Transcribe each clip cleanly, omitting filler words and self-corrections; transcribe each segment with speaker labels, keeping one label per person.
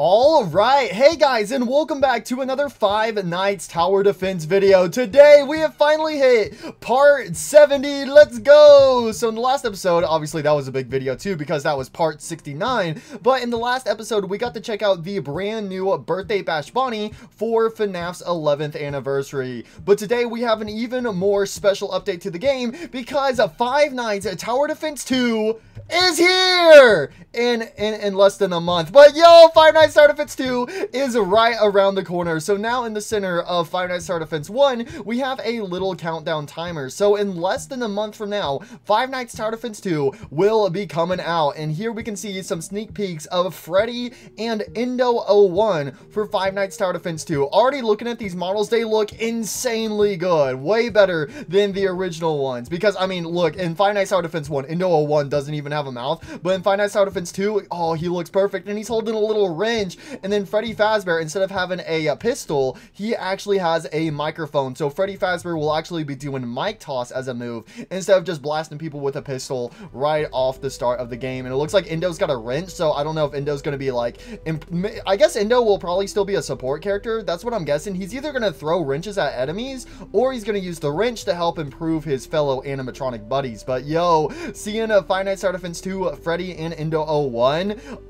Speaker 1: All right, hey guys, and welcome back to another Five Nights Tower Defense video. Today we have finally hit part 70. Let's go. So in the last episode, obviously that was a big video too because that was part 69, but in the last episode we got to check out the brand new birthday bash Bonnie for FNAF's 11th anniversary. But today we have an even more special update to the game because Five Nights Tower Defense 2 is here in less than a month. But yo, Five Nights Tower Defense 2 is right around the corner. So now in the center of Five Nights Tower Defense 1, we have a little countdown timer. So in less than a month from now, Five Nights Tower Defense 2 will be coming out. And here we can see some sneak peeks of Freddy and Indo01 for Five Nights Tower Defense 2. Already looking at these models, they look insanely good. Way better than the original ones. Because, I mean, look, in Five Nights Tower Defense 1, Indo01 doesn't even have a mouth. But in Five Nights Tower Defense 2, oh, he looks perfect. And he's holding a little wrench. And then Freddy Fazbear, instead of having a pistol, he actually has a microphone. So Freddy Fazbear will actually be doing mic toss as a move instead of just blasting people with a pistol right off the start of the game. And it looks like Indo's got a wrench. So I don't know if Indo's going to be like, I guess Indo will probably still be a support character. That's what I'm guessing. He's either going to throw wrenches at enemies or he's going to use the wrench to help improve his fellow animatronic buddies. But yo, seeing a Five Nights Tower Defense 2, Freddy and Indo01,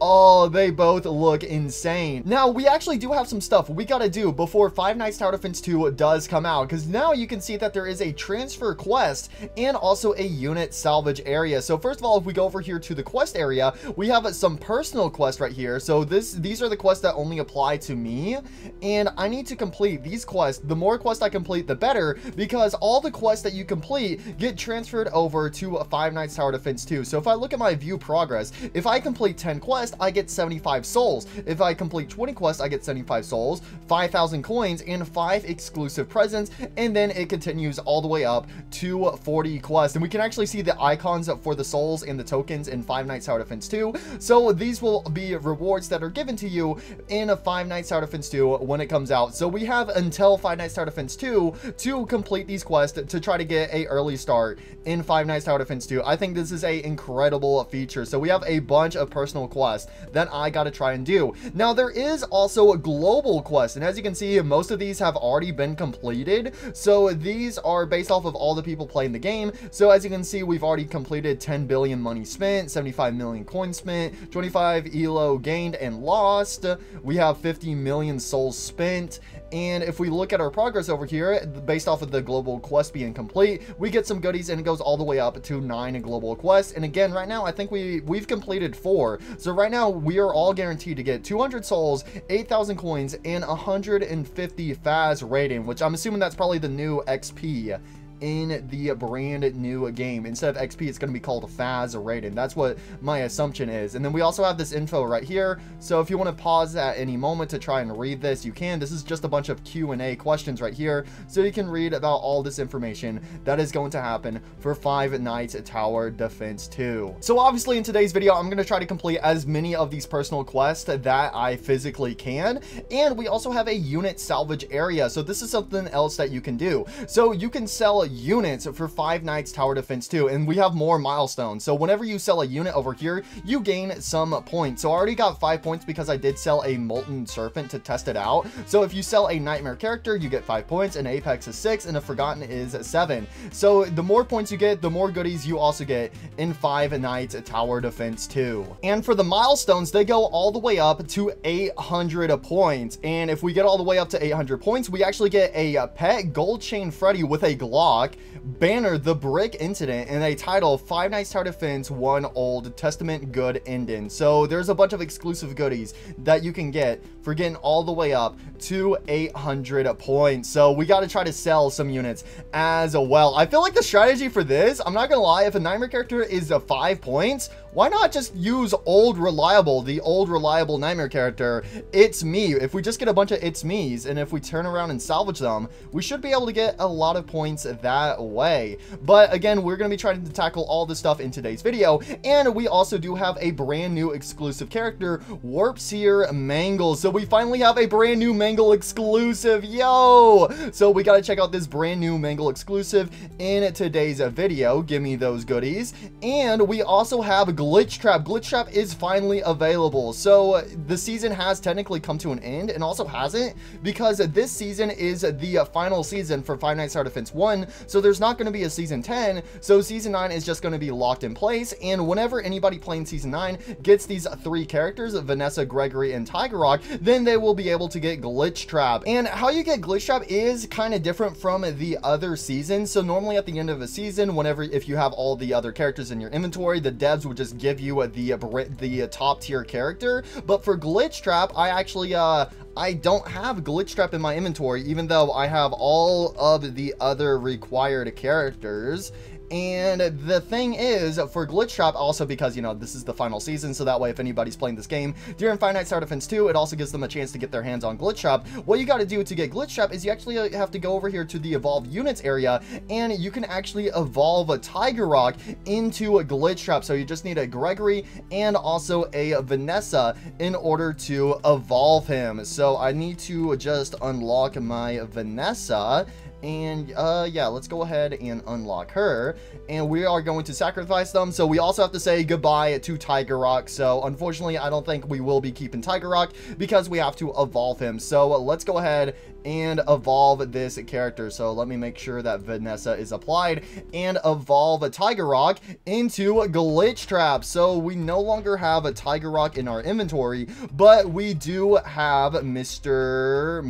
Speaker 1: oh, they both look insane. Now, we actually do have some stuff we got to do before Five Nights Tower Defense 2 does come out, because now you can see that there is a transfer quest and also a unit salvage area. So first of all, if we go over here to the quest area, we have some personal quests right here. So these are the quests that only apply to me, and I need to complete these quests. The more quests I complete, the better, because all the quests that you complete get transferred over to Five Nights Tower Defense 2. So if I look at my view progress, if I complete 10 quests, I get 75 souls. If I complete 20 quests, I get 75 souls, 5,000 coins, and 5 exclusive presents, and then it continues all the way up to 40 quests. And we can actually see the icons for the souls and the tokens in Five Nights Tower Defense 2. So these will be rewards that are given to you in Five Nights Tower Defense 2 when it comes out. So we have until Five Nights Tower Defense 2 to complete these quests to try to get a early start in Five Nights Tower Defense 2. I think this is a incredible feature. So we have a bunch of personal quests that I got to try and do. Now, there is also a global quest, and as you can see, most of these have already been completed. So these are based off of all the people playing the game. So as you can see, we've already completed 10 billion money spent, 75 million coins spent, 25 elo gained and lost. We have 50 million souls spent. And if we look at our progress over here, based off of the global quest being complete, we get some goodies, and it goes all the way up to 9 global quests. And again, right now, I think we've completed 4. So right now, we are all guaranteed to get 200 souls, 8,000 coins, and 150 Faz rating, which I'm assuming that's probably the new XP in the brand new game. Instead of XP, it's going to be called Faz rating. That's what my assumption is. And then we also have this info right here. So if you want to pause at any moment to try and read this, you can. This is just a bunch of Q&A questions right here. So you can read about all this information that is going to happen for Five Nights Tower Defense 2. So obviously in today's video, I'm going to try to complete as many of these personal quests that I physically can. And we also have a unit salvage area. So this is something else that you can do. So you can sell units for Five Nights Tower Defense 2, and we have more milestones. So whenever you sell a unit over here, you gain some points. So I already got 5 points because I did sell a Molten Serpent to test it out. So if you sell a Nightmare character, you get 5 points, an Apex is 6, and a Forgotten is 7. So the more points you get, the more goodies you also get in Five Nights Tower Defense 2. And for the milestones, they go all the way up to 800 points. And if we get all the way up to 800 points, we actually get a pet gold chain Freddy with a Glock, banner The Brick Incident, and a title Five Nights Tower Defense 1 Old Testament Good Ending. So there's a bunch of exclusive goodies that you can get for getting all the way up to 800 points. So we got to try to sell some units as well. I feel like the strategy for this, I'm not gonna lie, if a Nightmare character is 5 points, why not just use the old reliable Nightmare character, It's Me? If we just get a bunch of It's Me's, and if we turn around and salvage them, we should be able to get a lot of points that way. But again, we're going to be trying to tackle all this stuff in today's video. And we also do have a brand new exclusive character, Warp Seer Mangle. So we finally have a brand new Mangle exclusive. Yo! So we got to check out this brand new Mangle exclusive in today's video. Give me those goodies. And we also have Glitchtrap. Glitchtrap is finally available. So the season has technically come to an end, and also hasn't, because this season is the final season for Five Nights at Defense 1. So there's not going to be a season 10. So season 9 is just going to be locked in place. And whenever anybody playing season 9 gets these 3 characters, Vanessa, Gregory, and Tiger Rock, then they will be able to get Glitchtrap. And how you get Glitchtrap is kind of different from the other seasons. So normally at the end of a season, if you have all the other characters in your inventory, the devs would just give you the top tier character. But for Glitchtrap, I actually I don't have Glitchtrap in my inventory, even though I have all of the other required characters. And the thing is, for Glitchtrap, also because, you know, this is the final season, so that way if anybody's playing this game during Five Nights at Defense 2, it also gives them a chance to get their hands on Glitchtrap. What you got to do to get Glitchtrap is you actually have to go over here to the Evolve Units area, and you can actually evolve a Tiger Rock into a Glitchtrap. So you just need a Gregory and also a Vanessa in order to evolve him. So I need to just unlock my Vanessa. And yeah, let's go ahead and unlock her, and we are going to sacrifice them. So we also have to say goodbye to Tiger Rock. So unfortunately, I don't think we will be keeping Tiger Rock because we have to evolve him. So let's go ahead and evolve this character. So let me make sure that Vanessa is applied and evolve a Tiger Rock into Glitchtrap. So we no longer have a Tiger Rock in our inventory, but we do have Mr.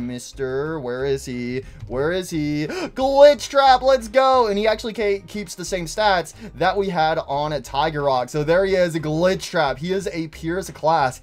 Speaker 1: Where is he? Glitchtrap, let's go. And he actually keeps the same stats that we had on a Tiger Rock. So there he is, Glitchtrap. He is a Pierce class.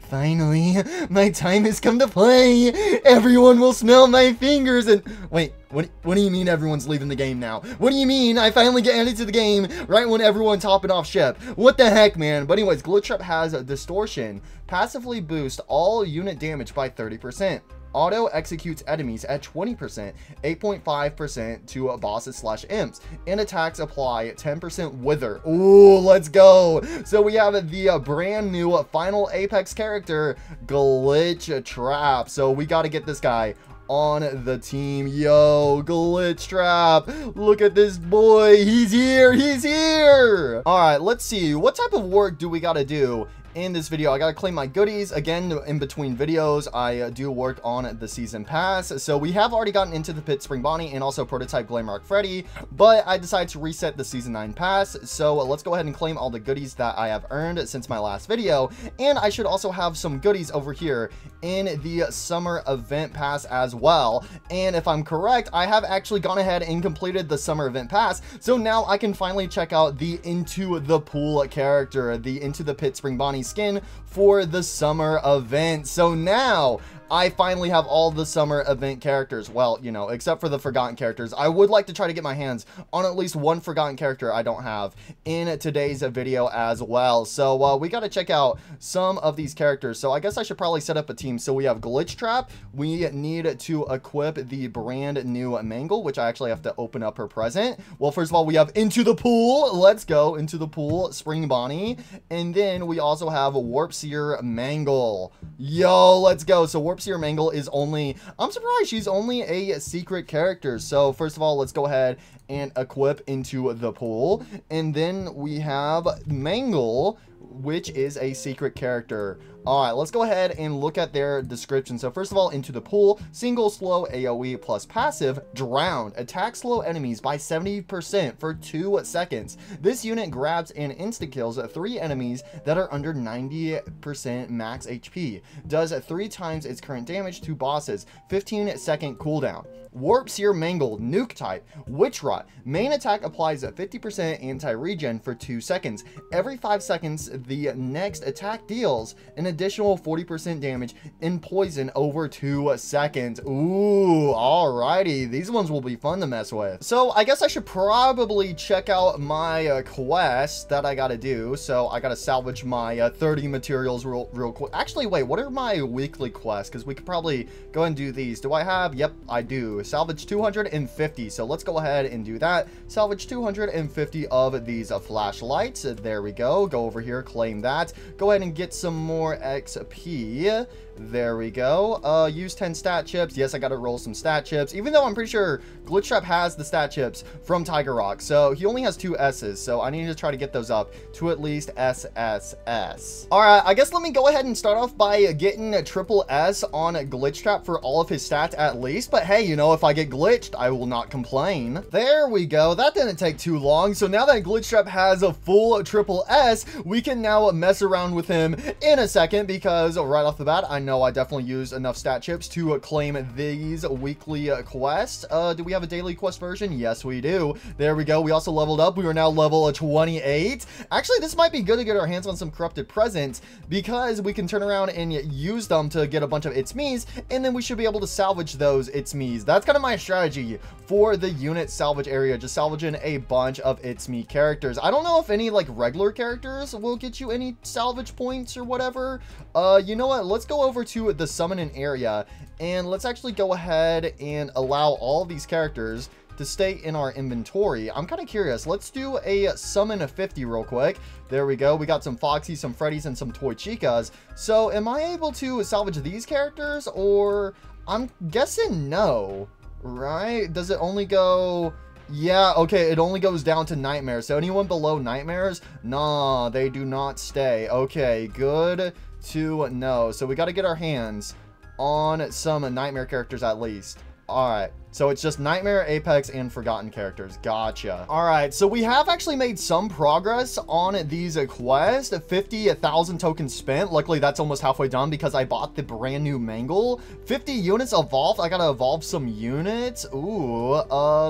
Speaker 1: Finally, my time has come to play. Everyone will smell my fingers. And wait, what do you mean everyone's leaving the game now? What do you mean I finally get added to the game right when everyone's hopping off ship? What the heck, man? But anyways, Glitchtrap has a distortion. Passively boost all unit damage by 30%. Auto executes enemies at 20%, 8.5% to bosses/imps, and attacks apply 10% wither. Ooh, let's go. So we have the brand new final Apex character, Glitchtrap. So we got to get this guy on the team. Yo, Glitchtrap, look at this boy. He's here. All right, let's see. What type of work do we got to do in this video? I gotta claim my goodies. Again, in between videos, I do work on the season pass. So we have already gotten into the Pit Spring Bonnie and also Prototype Glamrock Freddy, but I decided to reset the season 9 pass. So let's go ahead and claim all the goodies that I have earned since my last video. And I should also have some goodies over here in the summer event pass as well. And if I'm correct, I have actually gone ahead and completed the summer event pass. So now I can finally check out the Into the Pool character, the Into the Pit Spring Bonnie skin for the summer event. So now I finally have all the summer event characters. Well, you know, except for the forgotten characters. I would like to try to get my hands on at least one forgotten character I don't have in today's video as well. So we got to check out some of these characters. So I guess I should probably set up a team. So we have Glitchtrap. We need to equip the brand new Mangle, which I actually have to open up her present. Well, first of all, we have Into the Pool. Let's go. Into the Pool, Spring Bonnie. And then we also have Warpseer Mangle. Yo, let's go. So Warpseer Mangle is only, I'm surprised she's only a secret character. So first of all, let's go ahead and equip Into the Pool. And then we have Mangle, which is a secret character. All right, let's go ahead and look at their description. So first of all, Into the Pool, single slow AoE plus passive, drowned, attack slow enemies by 70% for 2 seconds. This unit grabs and insta-kills 3 enemies that are under 90% max HP. Does 3 times its current damage to bosses, 15-second cooldown. Warpseer Mangle, nuke type, Witch Rot. Main attack applies a 50% anti-regen for 2 seconds. Every 5 seconds, the next attack deals an additional 40% damage and poison over 2 seconds. Ooh, alrighty. These ones will be fun to mess with. So I guess I should probably check out my quest that I gotta do. So I gotta salvage my 30 materials real quick. Actually, wait, what are my weekly quests? Because we could probably go ahead and do these. Do I have? Yep, I do. Salvage 250. So let's go ahead and do that. Salvage 250 of these flashlights. There we go. Go over here, claim that. Go ahead and get some more XP. There we go. Use 10 stat chips. Yes, I gotta roll some stat chips, even though I'm pretty sure Glitchtrap has the stat chips from Tiger Rock. So he only has 2 S's. So I need to try to get those up to at least SSS. All right, I guess let me go ahead and start off by getting a triple S on Glitchtrap for all of his stats at least. But hey, you know, if I get glitched, I will not complain. There we go. That didn't take too long. So now that Glitchtrap has a full triple S, we can now mess around with him in a second, because right off the bat, I know I definitely used enough stat chips to claim these weekly quests. Do we have a daily quest version? Yes, we do. There we go. We also leveled up. We are now level 28. Actually, this might be good to get our hands on some corrupted presents, because we can turn around and use them to get a bunch of It's Me's, and then we should be able to salvage those It's Me's. That's kind of my strategy for the unit salvage area, just salvaging a bunch of It's Me characters. I don't know if any like regular characters will get you any salvage points or whatever. You know what? Let's go over to the summoning area, and let's actually go ahead and allow all of these characters to stay in our inventory. I'm kind of curious. Let's do a summon of 50 real quick. There we go. We got some Foxies, some Freddies, and some Toy Chicas. So am I able to salvage these characters, or I'm guessing no, right? Does it only go... Yeah, okay, it only goes down to Nightmares. So anyone below Nightmares, nah, they do not stay. Okay, good to know. So we got to get our hands on some Nightmare characters at least. All right, so it's just Nightmare, Apex, and Forgotten characters. Gotcha. All right, so we have actually made some progress on these quests. 50,000 tokens spent. Luckily, that's almost halfway done because I bought the brand new Mangle. 50 units evolved. I gotta evolve some units. Ooh,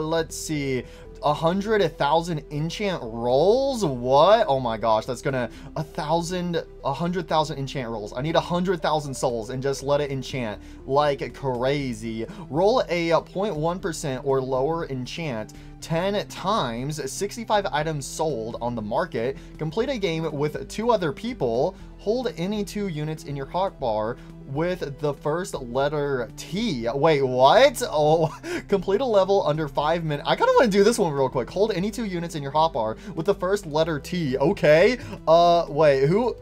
Speaker 1: let's see. 100,000 enchant rolls. What? Oh my gosh, that's gonna 100,000 enchant rolls. I need 100,000 souls and just let it enchant like crazy. Roll a 0.1% or lower enchant 10 times. 65 items sold on the market. Complete a game with 2 other people. Hold any 2 units in your hotbar with the first letter T. Wait, what? Oh, complete a level under 5 minutes. I kind of want to do this one real quick. Hold any 2 units in your hotbar with the first letter T. Okay. Wait, who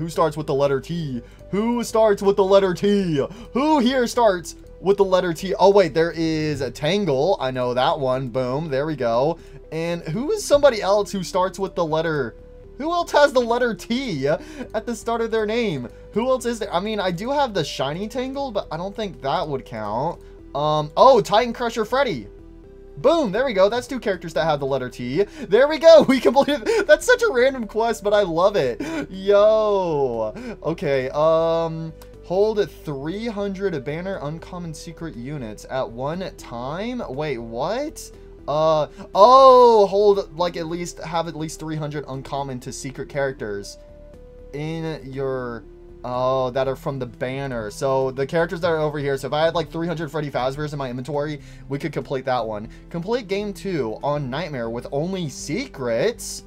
Speaker 1: starts with the letter T? Who starts with the letter T? Who here starts with the letter T? Oh wait, there is a Tangle. I know that one. Boom, there we go. And who is somebody else who starts with the letter... Who else has the letter T at the start of their name? Who else is there? I mean, I do have the shiny Tangle, but I don't think that would count. Oh, Titan Crusher Freddy. Boom, there we go. That's 2 characters that have the letter T. There we go. We completed. That's such a random quest, but I love it. Yo. Okay, hold 300 banner uncommon secret units at one time. Wait, what? Hold like have at least 300 uncommon to secret characters in your that are from the banner. So the characters that are over here, so if I had like 300 Freddy Fazbears in my inventory, we could complete that one. Complete game 2 on Nightmare with only secrets.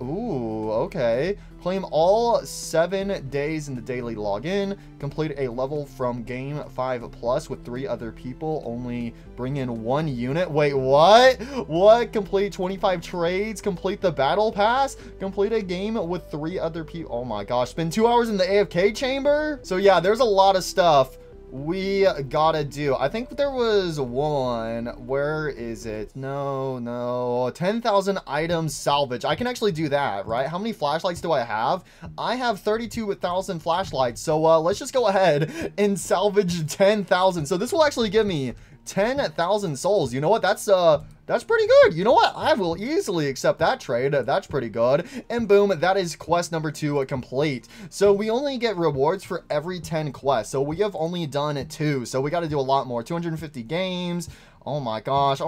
Speaker 1: Ooh, okay. Claim all 7 days in the daily login. Complete a level from game 5+ with 3 other people. Only bring in 1 unit. Wait, what? What? Complete 25 trades. Complete the battle pass. Complete a game with 3 other people. Oh my gosh. Spend 2 hours in the AFK chamber. So yeah, there's a lot of stuff we gotta do. I think there was one. Where is it? No. 10,000 items salvage. I can actually do that, right? How many flashlights do I have? I have 32,000 flashlights. So let's just go ahead and salvage 10,000. So this will actually give me 10,000 souls. You know what? That's pretty good. You know what? I will easily accept that trade. That's pretty good. And boom, that is quest number 2 complete. So we only get rewards for every 10 quests. So we have only done 2. So we got to do a lot more. 250 games. Oh my gosh.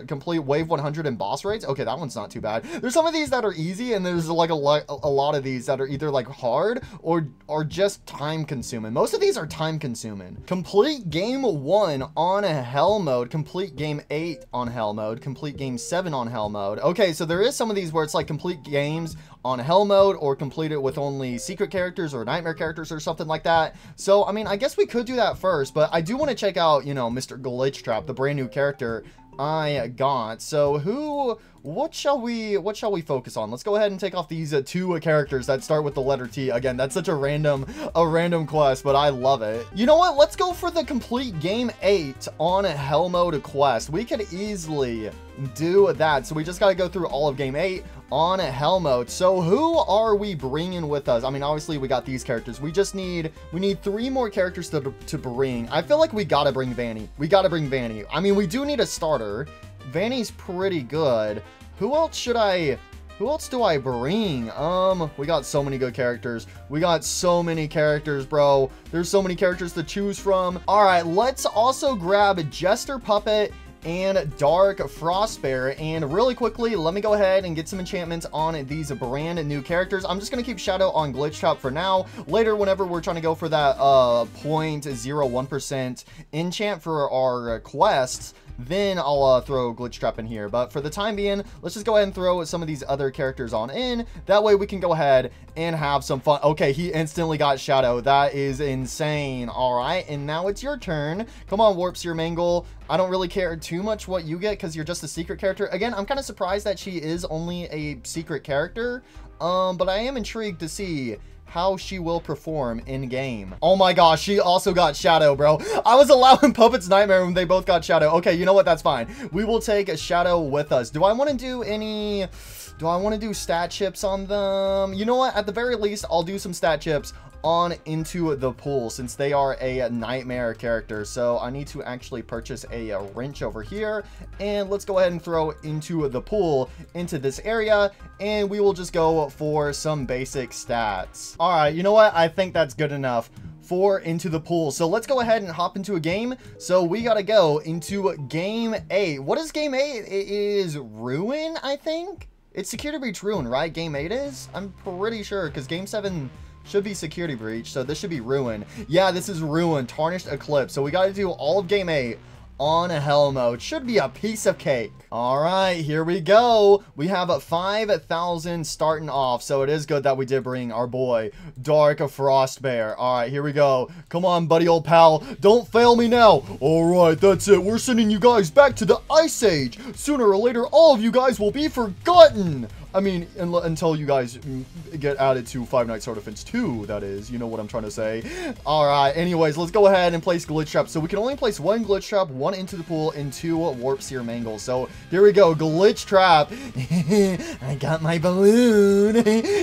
Speaker 1: Complete wave 100 and boss raids. Okay, that one's not too bad. There's some of these that are easy, and there's like a lot of these that are either like hard or just time consuming. Most of these are time consuming. Complete game 1 on hell mode. Complete game 8 on hell mode. Complete game 7 on hell mode. Okay, so there is some of these where it's like complete games on hell mode or complete it with only secret characters or nightmare characters or something like that. So, I mean, I guess we could do that first, but I do want to check out, you know, Mr. Glitchtrap, the brand new character I got. So who what shall we focus on? Let's go ahead and take off these two characters that start with the letter T. Again, that's such a random quest, but I love it. You know what? Let's go for the complete game 8 on Hell Mode quest. We could easily do that. So we just got to go through all of game 8 on Hell Mode. So who are we bringing with us? I mean, obviously we got these characters. We need 3 more characters to bring. I feel like we gotta bring Vanny. I mean, we do need a starter. Vanny's pretty good. Who else do I bring? We got so many good characters. We got so many characters, bro. There's so many characters to choose from. All right, let's also grab Jester Puppet and Dark Frostbear. And really quickly, let me go ahead and get some enchantments on these brand new characters. I'm just gonna keep Shadow on Glitchtrap for now. Later, whenever we're trying to go for that 0.01% enchant for our quests, then I'll throw Glitchtrap in here. But for the time being, let's just go ahead and throw some of these other characters on in. That way we can go ahead and have some fun. Okay, he instantly got Shadow. That is insane. All right, and now it's your turn. Come on, Warpseer Mangle. I don't really care too much what you get because you're just a secret character. Again, I'm kind of surprised that she is only a secret character. But I am intrigued to see how she will perform in game. Oh my gosh, she also got Shadow, bro. I was allowing Puppet's Nightmare when they both got Shadow. Okay, you know what? That's fine. We will take a Shadow with us. Do I want to do stat chips on them? You know what? At the very least, I'll do some stat chips on Into the Pool since they are a Nightmare character. So I need to actually purchase a wrench over here, and let's go ahead and throw Into the Pool into this area, and we will just go for some basic stats. All right, you know what? I think that's good enough for Into the Pool. So let's go ahead and hop into a game. So we gotta go into game 8. What is game 8? It is Ruin, I think. It's Security Breach Ruin, right? Game 8 is? I'm pretty sure, because game 7 should be Security Breach, so this should be Ruin. Yeah, this is Ruin, Tarnished Eclipse. So we got to do all of game 8 on Hell Mode. Should be a piece of cake. All right, here we go. We have 5,000 starting off, so it is good that we did bring our boy Dark Frostbear. All right, here we go. Come on, buddy, old pal. Don't fail me now. All right, that's it. We're sending you guys back to the Ice Age. Sooner or later, all of you guys will be forgotten. I mean, until you guys get added to Five Nights at Freddy's 2, that is. You know what I'm trying to say. All right, anyways, let's go ahead and place Glitchtrap. So we can only place 1 Glitchtrap, 1 Into the Pool, and 2 Warpseer Mangles. So here we go, Glitchtrap. I got my balloon.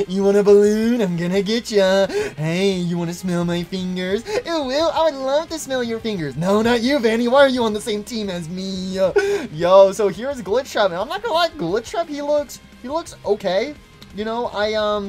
Speaker 1: You want a balloon? I'm gonna get ya. Hey, you want to smell my fingers? Oh, well, I would love to smell your fingers. No, not you, Vanny. Why are you on the same team as me? Yo, so here's Glitchtrap. And I'm not gonna lie, Glitchtrap, he looks okay. You know, I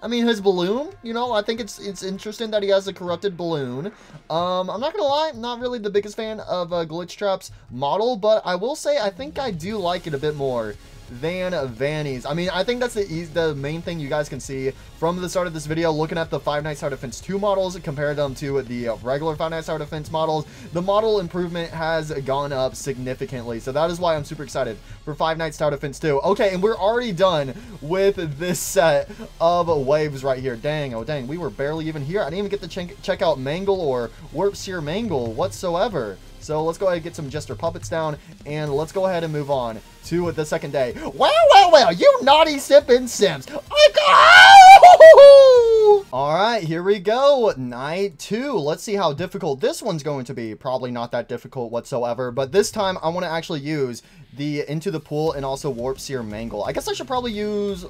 Speaker 1: mean, his balloon, you know, I think it's interesting that he has a corrupted balloon. I'm not gonna lie, I'm not really the biggest fan of Glitchtrap's model, but I will say I think I do like it a bit more than Vanny's. I mean, I think that's the main thing you guys can see from the start of this video, looking at the Five Nights at Freddy's 2 models, compare them to the regular Five Nights at Freddy's models. The model improvement has gone up significantly, so that is why I'm super excited for Five Nights at Freddy's 2. Okay, and we're already done with this set of waves right here. Dang, oh dang, we were barely even here. I didn't even get to check out Mangle or Warpseer Mangle whatsoever. So let's go ahead and get some Jester Puppets down, and let's go ahead and move on to the second day. Well, you naughty sippin' Sims. All right, here we go. Night 2. Let's see how difficult this one's going to be. Probably not that difficult whatsoever, but this time I want to actually use the Into the Pool and also Warpseer Mangle. I guess I should probably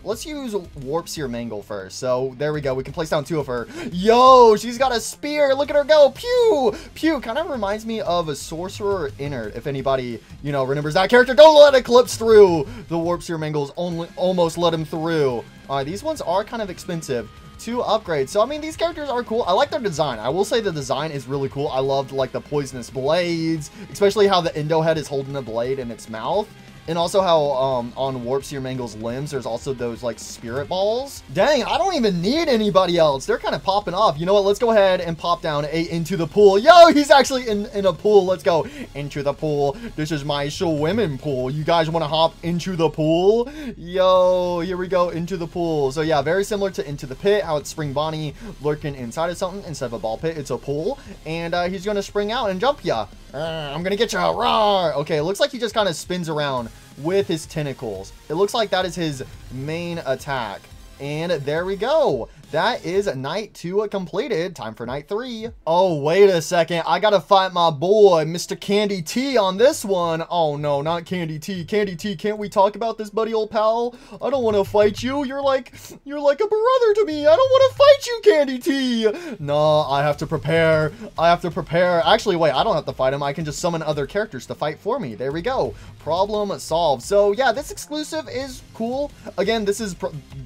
Speaker 1: let's use Warpseer Mangle first. So there we go. We can place down 2 of her. Yo, she's got a spear. Look at her go. Pew, pew. Kind of reminds me of a Sorcerer Innard, if anybody, you know, remembers that character. Don't let Eclipse through. The Warpseer Mangles almost let him through. All right, these ones are kind of expensive to upgrade. So, I mean, these characters are cool. I like their design. I will say the design is really cool. I loved, like, the poisonous blades, especially how the Endo head is holding a blade in its mouth. And also how on Warpseer Mangle's limbs, there's also those, like, spirit balls. Dang, I don't even need anybody else. They're kind of popping off. You know what? Let's go ahead and pop down Into the Pool. Yo, he's actually in a pool. Let's go. Into the pool. This is my swimming pool. You guys want to hop into the pool? Yo, here we go. Into the pool. So, yeah, very similar to Into the Pit, how it's Spring Bonnie lurking inside of something. Instead of a ball pit, it's a pool. And he's going to spring out and jump ya. I'm going to get you. Rawr. Okay, it looks like he just kind of spins around with his tentacles. It looks like that is his main attack. And there we go. That is night 2 completed. Time for night 3. Oh, wait a second. I gotta fight my boy, Mr. Candy T on this one. Oh, no, not Candy T. Candy T, can't we talk about this, buddy, old pal? I don't want to fight you. You're like a brother to me. I don't want to fight you, Candy T. No, I have to prepare. I have to prepare. Actually, wait, I don't have to fight him. I can just summon other characters to fight for me. There we go. Problem solved. So, yeah, this exclusive is cool. Again, this is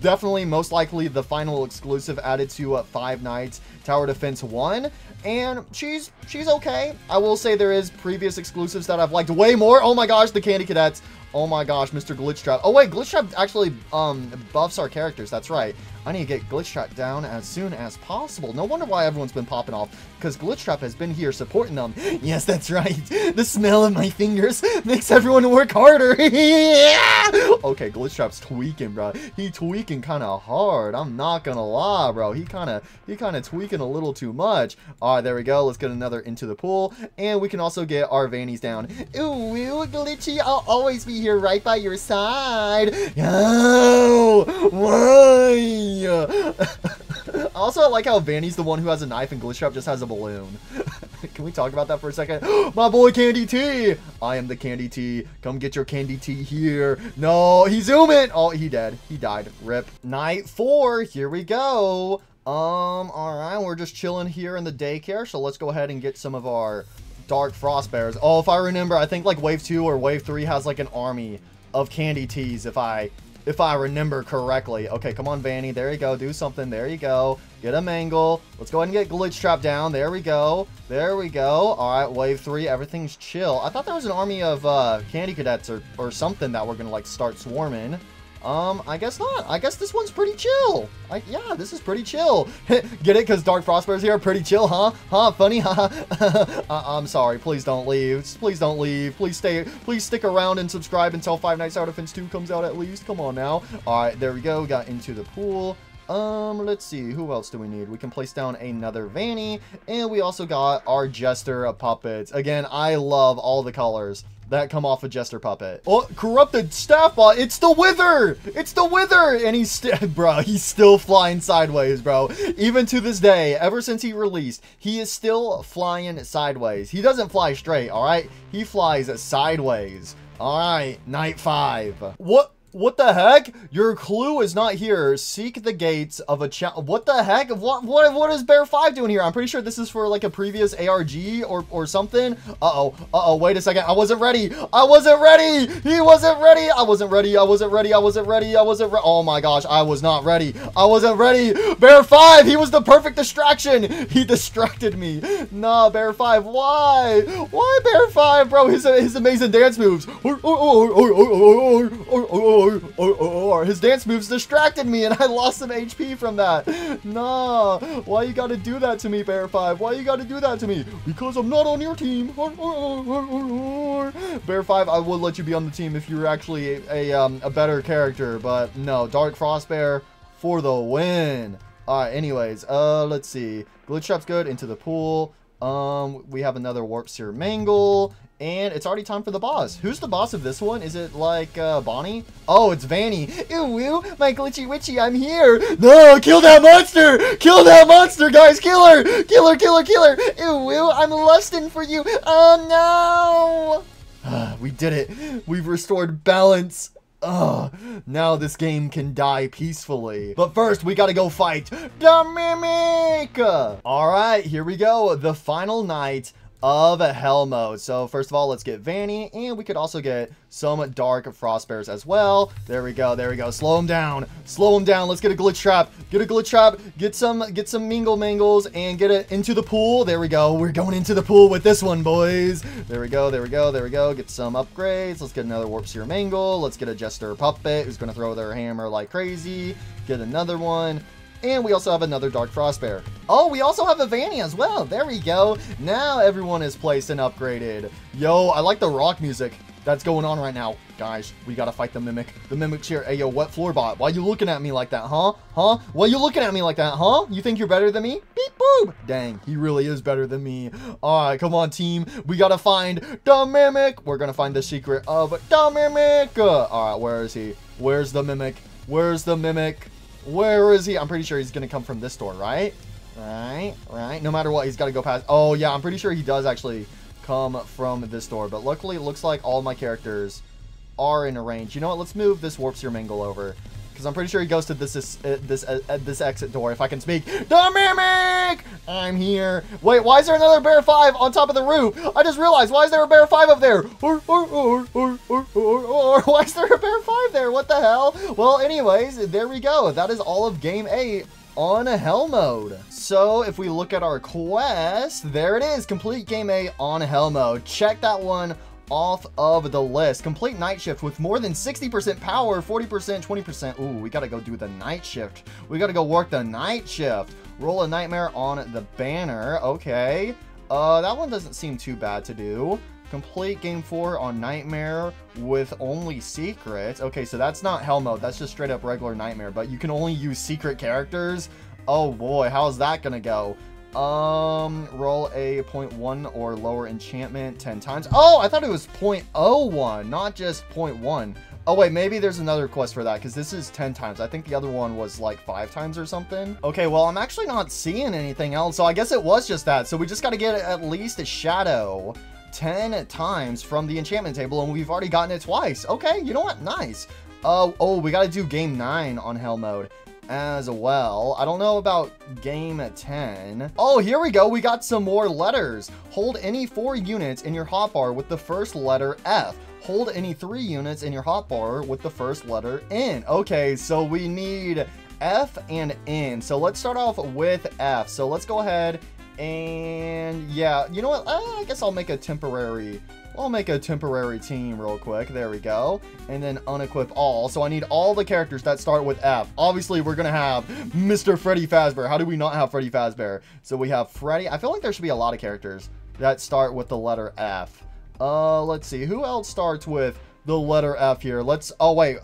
Speaker 1: definitely most likely the final exclusive added to Five Nights Tower Defense 1, and she's okay. I will say there is previous exclusives that I've liked way more. Oh my gosh, the Candy Cadets. Oh my gosh, Mr. Glitchtrap. Oh wait, Glitchtrap actually buffs our characters. That's right. I need to get Glitchtrap down as soon as possible. No wonder why everyone's been popping off, because Glitchtrap has been here supporting them. Yes, that's right. The smell of my fingers makes everyone work harder. Yeah! Okay, Glitchtrap's tweaking, bro. He tweaking kind of hard. I'm not gonna lie, bro. He kind of tweaking a little too much. All right, there we go. Let's get another into the pool, and we can also get our Vannies down. Ooh, Glitchy, I'll always be here right by your side. Oh, why? Also, I like how Vanny's the one who has a knife and Glitchtrap just has a balloon. Can we talk about that for a second? My boy Candy T! I am the Candy T. Come get your Candy T here. No, he's zooming! Oh, he dead. He died. Rip. Night 4. Here we go. Alright, we're just chilling here in the daycare, so let's go ahead and get some of our Dark Frost Bears. Oh, if I remember, I think like Wave 2 or Wave 3 has like an army of Candy Ts if I remember correctly. Okay, come on, Vanny. There you go. Do something. There you go. Get a mangle. Let's go ahead and get Glitchtrap down. There we go. There we go. All right, Wave 3. Everything's chill. I thought there was an army of Candy Cadets or something that were going to, like, start swarming. I guess not. I guess this one's pretty chill. Yeah, this is pretty chill. Get it? Because Dark Frostbears here are pretty chill, huh? Huh? Funny, huh? I'm sorry. Please don't leave. Please don't leave. Please stay. Please stick around and subscribe until Five Nights Tower Defense 2 comes out at least. Come on now. All right, there we go. Got into the pool. Let's see. Who else do we need? We can place down another Vanny. And we also got our Jester puppets. Again, I love all the colors that come off a Jester puppet. Oh, corrupted staff bot. It's the Wither. It's the Wither. And he's still flying sideways, bro. Even to this day, ever since he released, he is still flying sideways. He doesn't fly straight, all right? He flies sideways. All right, night 5. What the heck? Your clue is not here. Seek the gates of a What the heck? What is Bear 5 doing here? I'm pretty sure this is for like a previous ARG or something. Uh-oh. Wait a second. I wasn't ready. I wasn't ready. He wasn't ready. I wasn't ready. Oh my gosh. I was not ready. I wasn't ready. Bear 5. He was the perfect distraction. He distracted me. Nah, Bear 5. Why? Why Bear 5, bro? His amazing dance moves. His dance moves distracted me and I lost some HP from that. Nah, why you gotta do that to me, Bear 5? Why you gotta do that to me? Because I'm not on your team. Bear 5, I would let you be on the team if you were actually a better character, but no, Dark Frost Bear for the win. Alright, anyways, let's see. Glitchtrap's good, into the pool. We have another Warp Seer Mangle. And it's already time for the boss. Who's the boss of this one? Is it like Bonnie? Oh, it's Vanny. Ooh, my glitchy witchy, I'm here. No, kill that monster. Kill that monster, guys. Kill her. Kill her, kill her, kill her. Ooh, I'm lusting for you. Oh, no. We did it. We've restored balance. Now this game can die peacefully. But first, we gotta go fight the Mimic. All right, here we go. The final night of Hell Mode. So first of all, let's get Vanny, and we could also get some Dark Frost Bears as well. There we go. There we go. Slow him down. Slow him down. Let's get a Glitchtrap. Get a Glitchtrap. Get some Mingle Mangles and get it into the pool. There we go. We're going into the pool with this one, boys. There we go. There we go. There we go. Get some upgrades. Let's get another Warp Seer Mangle. Let's get a Jester Puppet who's going to throw their hammer like crazy. Get another one. And we also have another Dark Frost Bear. Oh, we also have a Vanny as well. There we go. Now everyone is placed and upgraded. Yo, I like the rock music. that's going on right now. Guys, we gotta fight the Mimic. The Mimic's here. Hey, yo, what floor bot? Why you looking at me like that, huh? Huh? Why you looking at me like that, huh? You think you're better than me? Beep, boop. Dang, he really is better than me. All right, come on, team. We gotta find the Mimic. We're gonna find the secret of the Mimic. All right, where is he? Where's the Mimic? Where's the Mimic? Where is he? I'm pretty sure he's gonna come from this door, right? Right. No matter what, he's gotta go past. Oh, yeah, I'm pretty sure he does actually come from this door, but luckily it looks like all my characters are in range. You know what, let's move this Warp Sphere Mingle over, because I'm pretty sure he goes to this exit door, if I can speak. The Mimic! I'm here. Wait, why is there another Bear 5 on top of the roof? I just realized, why is there a Bear 5 up there? Or why is there a Bear 5 there? What the hell? Well, anyways, there we go. That is all of Game 8 on Hell Mode. So if we look at our quest, there it is. Complete Game 8 on Hell Mode. Check that one off of the list. Complete night shift with more than 60% power, 40%, 20%. Ooh, we gotta go do the night shift. We gotta go work the night shift. Roll a nightmare on the banner. Okay. That one doesn't seem too bad to do. Complete Game 4 on Nightmare with only secrets. Okay, so that's not Hell Mode. That's just straight up regular Nightmare, but you can only use secret characters. Oh boy, how's that gonna go? Roll a 0.1 or lower enchantment 10 times. Oh, I thought it was 0.01, not just 0.1. Oh wait, maybe there's another quest for that, because this is 10 times. I think the other one was like 5 times or something. Okay, well, I'm actually not seeing anything else, so I guess it was just that. So we just gotta get at least a shadow 10 times from the enchantment table, and we've already gotten it twice. Okay, you know what? Nice. Oh, we gotta do Game 9 on Hell Mode as well. I don't know about Game 10. Oh, here we go. We got some more letters. Hold any 4 units in your hotbar with the first letter F. Hold any 3 units in your hotbar with the first letter N. Okay, so we need F and N. So let's start off with F. So let's go ahead and yeah, you know what? I guess I'll make a temporary team real quick. There we go. And then unequip all. So I need all the characters that start with F. Obviously, we're going to have Mr. Freddy Fazbear. How do we not have Freddy Fazbear? So we have Freddy. I feel like there should be a lot of characters that start with the letter F. Let's see. Who else starts with the letter F here? Oh, wait.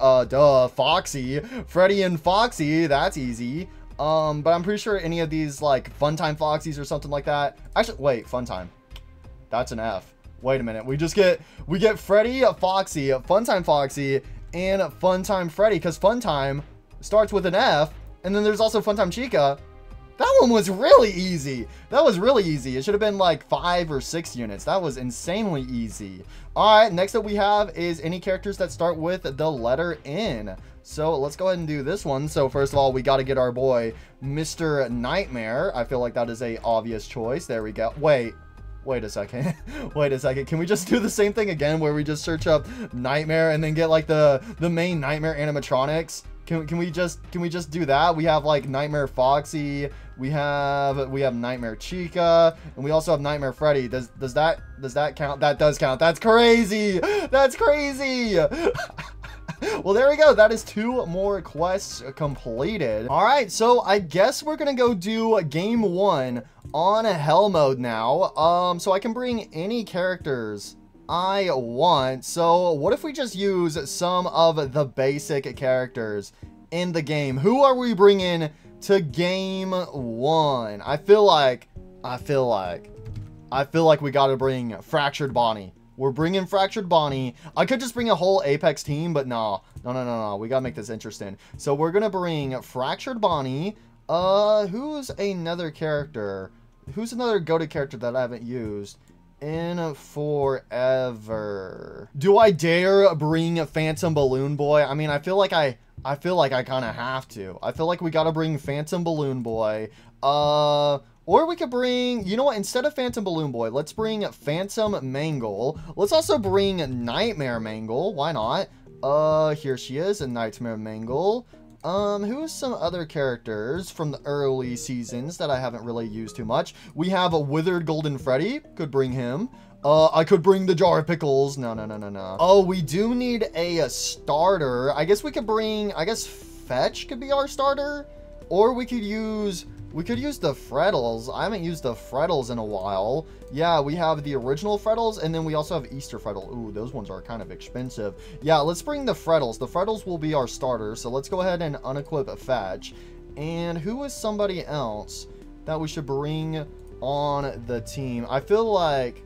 Speaker 1: Foxy. Freddy and Foxy. That's easy. But I'm pretty sure any of these, like, Funtime Foxies or something like that. Actually, wait. Funtime. That's an F. Wait a minute. We get Freddy, Foxy, Funtime Foxy, and Funtime Freddy, because Funtime starts with an F, and then there's also Funtime Chica. That one was really easy. That was really easy. It should have been like 5 or 6 units. That was insanely easy. All right, next up we have is any characters that start with the letter N. So let's go ahead and do this one. So first of all, we got to get our boy, Mr. Nightmare. I feel like that is a obvious choice. There we go. Wait a second. Wait a second. Can we just do the same thing again where we just search up Nightmare and then get like the main Nightmare animatronics? Can we just do that? We have like Nightmare Foxy, we have Nightmare Chica, and we also have Nightmare Freddy. Does that count? That does count. That's crazy. That's crazy. Well, there we go. That is 2 more quests completed. All right, so I guess we're gonna go do Game 1 on Hell Mode now. So I can bring any characters I want. So what if we just use some of the basic characters in the game? Who are we bringing to Game 1? I feel like we gotta bring Fractured Bonnie. We're bringing Fractured Bonnie. I could just bring a whole Apex team, but no. We gotta make this interesting. So we're gonna bring Fractured Bonnie. Who's another character? Who's another go-to character that I haven't used in forever? Do I dare bring Phantom Balloon Boy? I mean, I feel like I kind of have to. I feel like we gotta bring Phantom Balloon Boy. Or we could bring, you know what, instead of Phantom Balloon Boy, let's bring Phantom Mangle. Let's also bring Nightmare Mangle. Why not? Here she is, a Nightmare Mangle. Who's some other characters from the early seasons that I haven't really used too much? We have a Withered Golden Freddy. Could bring him. I could bring the Jar of Pickles. No. Oh, we do need a starter. I guess we could bring, Fetch could be our starter. Or we could use We could use the Freddles. I haven't used the Freddles in a while. Yeah, we have the original Freddles, and then we also have Easter Freddle. Ooh, those ones are kind of expensive. Yeah, let's bring the Freddles. The Freddles will be our starter, so let's go ahead and unequip Fetch. And who is somebody else that we should bring on the team? I feel like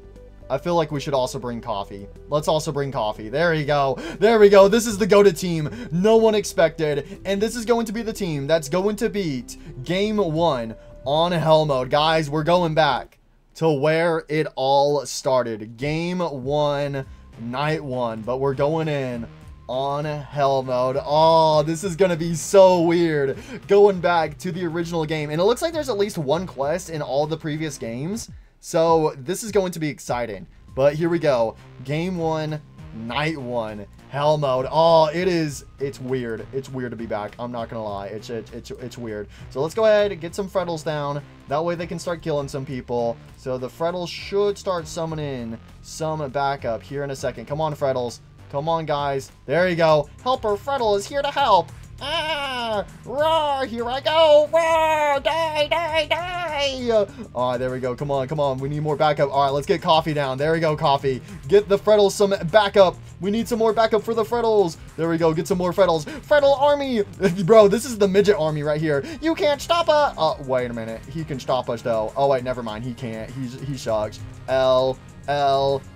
Speaker 1: we should also bring Coffee. Let's also bring Coffee. There you go. There we go. This is the go-to team no one expected. And this is going to be the team that's going to beat Game 1 on Hell Mode. Guys, we're going back to where it all started. Game 1, Night 1. But we're going in on Hell Mode. Oh, this is gonna be so weird going back to the original game. And it looks like there's at least one quest in all the previous games. So this is going to be exciting. But here we go. Game 1, Night 1, Hell Mode. Oh, it's weird. It's weird to be back. I'm not gonna lie. It's weird. So let's go ahead and get some Freddles down. That way they can start killing some people. So the Freddles should start summoning some backup here in a second. Come on, Freddles. Come on, guys. There you go. Helper Freddle is here to help. Ah! Roar! Here I go! Roar! Die! Die! Die! Alright, there we go. Come on, come on. We need more backup. Alright, let's get Coffee down. There we go, Coffee. Get the Freddles some backup. We need some more backup for the Freddles. There we go. Get some more Freddles. Freddle army! Bro, this is the midget army right here. You can't stop us! Wait a minute. He can stop us, though. Oh, wait, never mind. He can't. He sucks. L.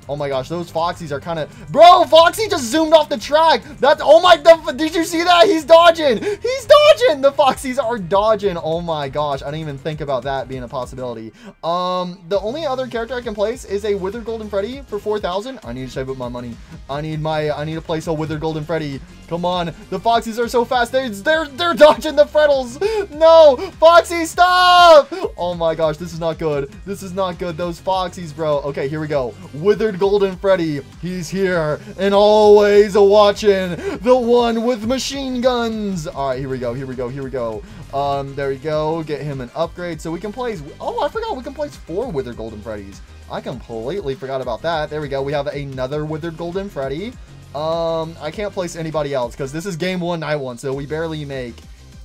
Speaker 1: Oh my gosh, those Foxies are kind of... Bro, Foxy just zoomed off the track. That's... Oh my... Did you see that? He's dodging. He's dodging. The Foxies are dodging. Oh my gosh. I didn't even think about that being a possibility. The only other character I can place is a Withered Golden Freddy for 4,000. I need to save up my money. I need to place a Withered Golden Freddy. Come on. The Foxies are so fast. They're dodging the Freddles. No. Foxy, stop. Oh my gosh. This is not good. This is not good. Those Foxies, bro. Okay, here we go. Withered Golden Freddy. He's here and always watching. The one with machine guns. All right, here we go. Here we go. Here we go. There we go. Get him an upgrade so we can place... Oh, I forgot we can place 4 Withered Golden Freddys. I completely forgot about that. There we go. We have another Withered Golden Freddy. I can't place anybody else because this is Game 1, Night 1, so we barely make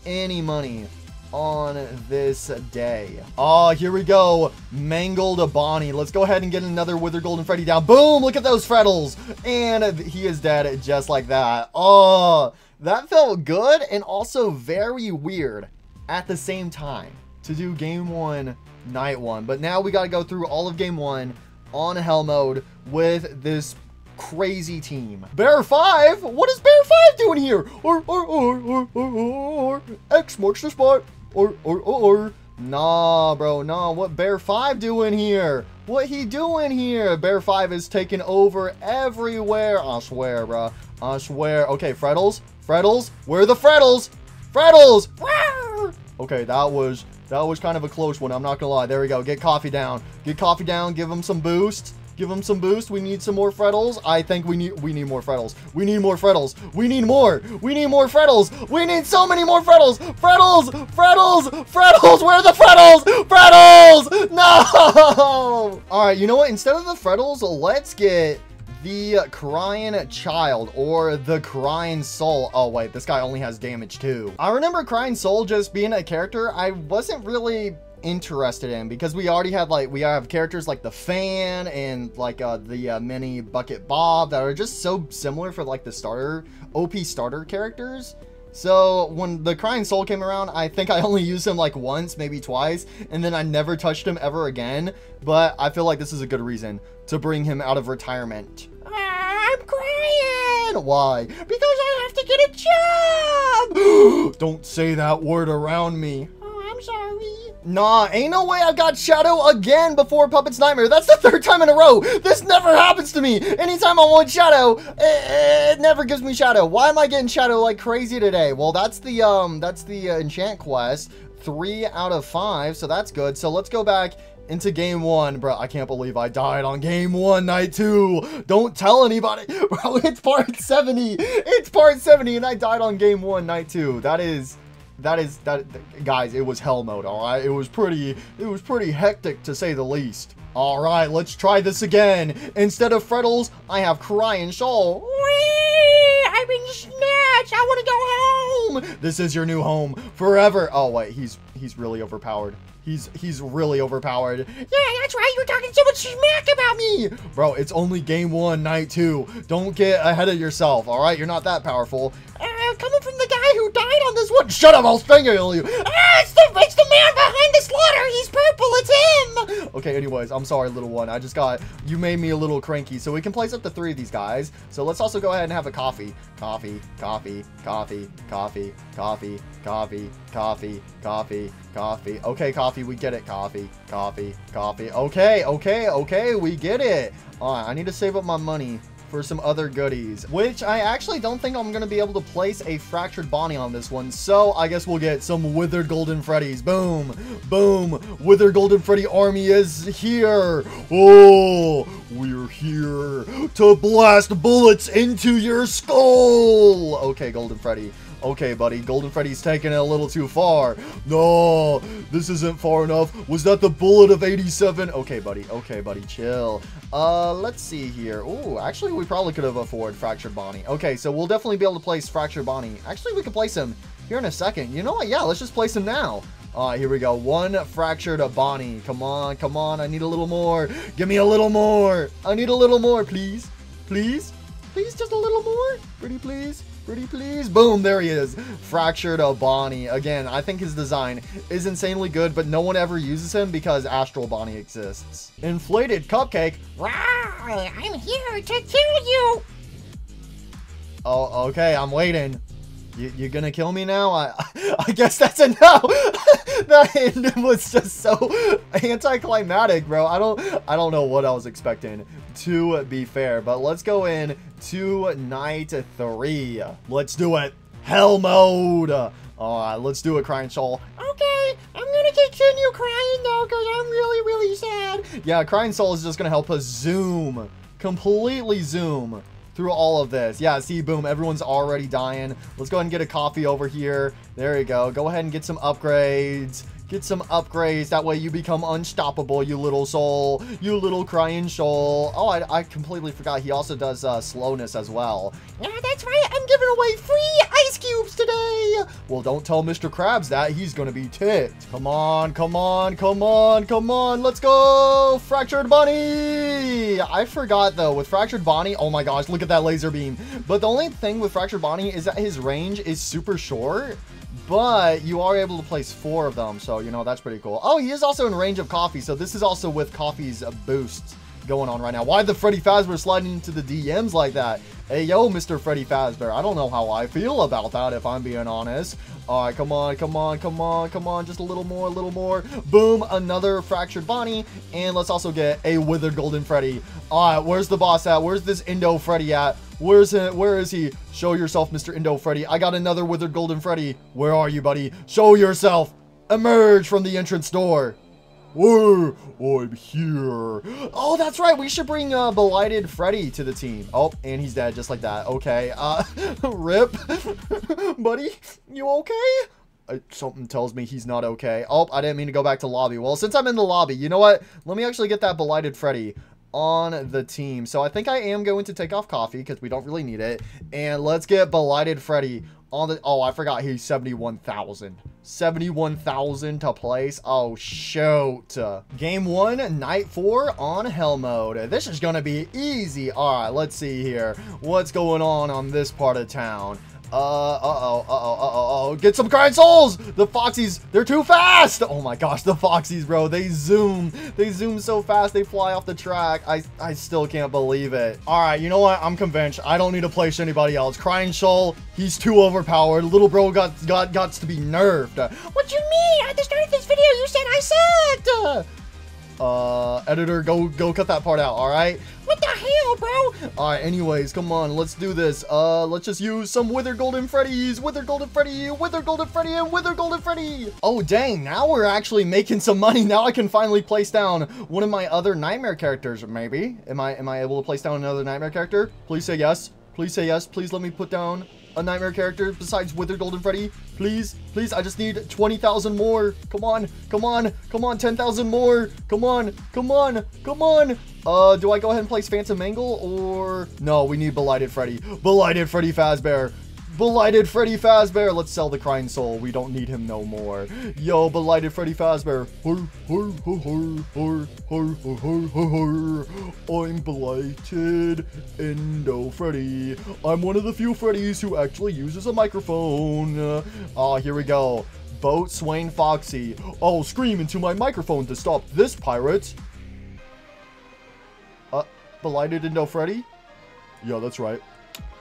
Speaker 1: any money on this day. Oh, here we go. Mangled Bonnie. Let's go ahead and get another Withered Golden Freddy down. Boom! Look at those Freddles. And he is dead just like that. Oh, that felt good and also very weird at the same time to do Game 1, Night 1. But now we got to go through all of Game 1 on Hell Mode with this crazy team. Bear 5? What is Bear 5 doing here? Or X marks the spot. Nah, bro, nah. What Bear 5 doing here? What he doing here? Bear 5 is taking over everywhere. I swear, bro. I swear. Okay, Freddles. Freddles. Where are the Freddles? Freddles. Okay, that was kind of a close one. I'm not gonna lie. There we go. Get Coffee down. Get Coffee down. Give him some boost. Give him some boost. We need some more Freddles. I think we need more Freddles. We need more Freddles. We need more. We need more Freddles. We need so many more Freddles. Freddles. Freddles. Freddles. Where are the Freddles? Freddles. No. All right. You know what? Instead of the Freddles, let's get the Crying Child or the Crying Soul. Oh, wait. This guy only has damage too. I remember Crying Soul just being a character I wasn't really interested in because we already had we have characters like the Fan and the mini Bucket Bob that are just so similar for the starter OP starter characters. So when the Crying Soul came around, I think I only used him once, maybe twice, and then I never touched him ever again. But I feel like this is a good reason to bring him out of retirement. I'm crying. Why? Because I have to get a job. Don't say that word around me. Oh, I'm sorry. Nah, ain't no way I got Shadow again before Puppet's Nightmare. That's the 3rd time in a row. This never happens to me. Anytime I want Shadow, it never gives me Shadow. Why am I getting Shadow like crazy today? Well, that's the enchant quest. 3 out of 5, so that's good. So let's go back into Game 1. Bro, I can't believe I died on Game 1, Night 2. Don't tell anybody. Bro, it's part 70. It's part 70, and I died on Game 1, Night 2. That guys, it was Hell Mode, all right? It was pretty hectic to say the least. All right, let's try this again. Instead of Freddles, I have Crying Soul. Whee! I've been snatched. I want to go home. This is your new home forever. Oh wait, he's He's really overpowered. He's really overpowered.
Speaker 2: Yeah, that's right. You're talking so much smack about me.
Speaker 1: Bro, it's only game 1, night 2. Don't get ahead of yourself, all right? You're not that powerful.
Speaker 2: Coming from the guy who died on this one.
Speaker 1: Shut up, I'll strangle you.
Speaker 2: It's the man behind the slaughter. He's purple. It's him.
Speaker 1: Okay, anyways, I'm sorry, little one. You made me a little cranky. So we can place up to 3 of these guys. So let's also go ahead and have a coffee. Coffee, coffee, coffee, coffee, coffee, coffee, coffee, coffee, coffee. Okay, coffee, we get it. Coffee, coffee, coffee. Okay, we get it. All right, I need to save up my money for some other goodies, which I actually don't think I'm going to be able to place a Fractured Bonnie on this one. So I guess we'll get some Withered Golden Freddies. Boom, boom. Withered Golden Freddy army is here. Oh, we're here to blast bullets into your skull. Okay, Golden Freddy. Okay, buddy, Golden Freddy's taking it a little too far. No, this isn't far enough. Was that the bullet of 87? Okay, buddy, chill. Let's see here. Ooh, actually, we probably could have afforded Fractured Bonnie. Okay, so we'll definitely be able to place Fractured Bonnie. Actually, we could place him here in a second. You know what? Yeah, let's just place him now. All right, here we go. 1 Fractured Bonnie. Come on, come on. I need a little more. Give me a little more. I need a little more, please. Please? Please, just a little more? Pretty please? Pretty please. Boom, there he is. Fractured Bonnie. Again, I think his design is insanely good, but no one ever uses him because Astral Bonnie exists. Inflated Cupcake.
Speaker 2: Wow, I'm here to kill you.
Speaker 1: Oh, okay, I'm waiting. You're gonna kill me now? I guess that's a no. That end was just so anticlimactic, bro. I don't know what I was expecting, to be fair. But let's go in to night 3. Let's do it. Hell mode. All right, let's do it, Crying Soul.
Speaker 2: Okay, I'm gonna continue crying though, because I'm really sad.
Speaker 1: Yeah, Crying Soul is just gonna help us zoom, completely zoom through all of this. Yeah, see, boom, everyone's already dying. Let's go ahead and get a coffee over here. There you go. Go ahead and get some upgrades. Get some upgrades. That way you become unstoppable, you little soul. You little Crying Soul. Oh, I completely forgot. He also does slowness as well.
Speaker 2: Yeah, that's right. I'm giving away free ice cubes today.
Speaker 1: Well, don't tell Mr. Krabs that. He's going to be ticked. Come on, come on, come on, come on. Let's go. Fractured Bonnie. I forgot, though, with Fractured Bonnie, oh my gosh, look at that laser beam. But the only thing with Fractured Bonnie is that his range is super short. But you are able to place 4 of them, so, you know, that's pretty cool. Oh, he is also in range of Coffee, so this is also with Coffee's boost going on right now. Why the Freddy Fazbear sliding into the DMs like that? Hey, yo, Mr. Freddy Fazbear. I don't know how I feel about that, if I'm being honest. All right, come on, come on, come on, come on. Just a little more, a little more. Boom, another Fractured Bonnie. And let's also get a Withered Golden Freddy. All right, where's the boss at? Where's this Indo Freddy at? Where is he? Show yourself, Mr. Indo Freddy. I got another Withered Golden Freddy. Where are you, buddy? Show yourself. Emerge from the entrance door. Whoa, I'm here. Oh, that's right. We should bring Belighted Freddy to the team. Oh, and he's dead just like that. Okay. Rip. Buddy, you okay? Something tells me he's not okay. Oh, I didn't mean to go back to lobby. Well, since I'm in the lobby, you know what? Let me actually get that Belighted Freddy on the team. So I think I am going to take off Coffee because we don't really need it. And let's get Belighted Freddy on the... Oh, I forgot he's 71,000. 71,000 to place. Oh, shoot. Game 1, night 4 on Hell mode. This is going to be easy. All right, let's see here. What's going on this part of town? Get some Crying Souls! The Foxies, they're too fast! Oh my gosh, the Foxies, bro. They zoom so fast, they fly off the track. I still can't believe it. All right, you know what? I'm convinced. I don't need to place anybody else. Crying Soul, he's too overpowered. Little bro got to be nerfed.
Speaker 2: What you mean? At the start of this video, you said I sucked!
Speaker 1: Editor, go cut that part out, all right?
Speaker 2: What the hell, bro?
Speaker 1: All right, anyways, come on, let's do this. Let's just use some Withered Golden Freddies. Withered Golden Freddy, Withered Golden Freddy, and Withered Golden Freddy. Oh, dang, now we're actually making some money. Now I can finally place down one of my other Nightmare characters, maybe. Am I able to place down another Nightmare character? Please say yes. Please say yes. Please let me put down a Nightmare character besides Withered Golden Freddy. Please, please, I just need 20,000 more. Come on, come on, come on, 10,000 more. Come on, come on, come on. Do I go ahead and place Phantom Mangle or... No, we need Belighted Freddy. Belighted Freddy Fazbear. Belighted Freddy Fazbear. Let's sell the Crying Soul. We don't need him no more. Yo, Belighted Freddy Fazbear. I'm Blighted Indo Freddy. I'm one of the few Freddys who actually uses a microphone. Here we go. Boatswain Foxy. I'll scream into my microphone to stop this pirate. Belighted Indo Freddy? Yeah, that's right.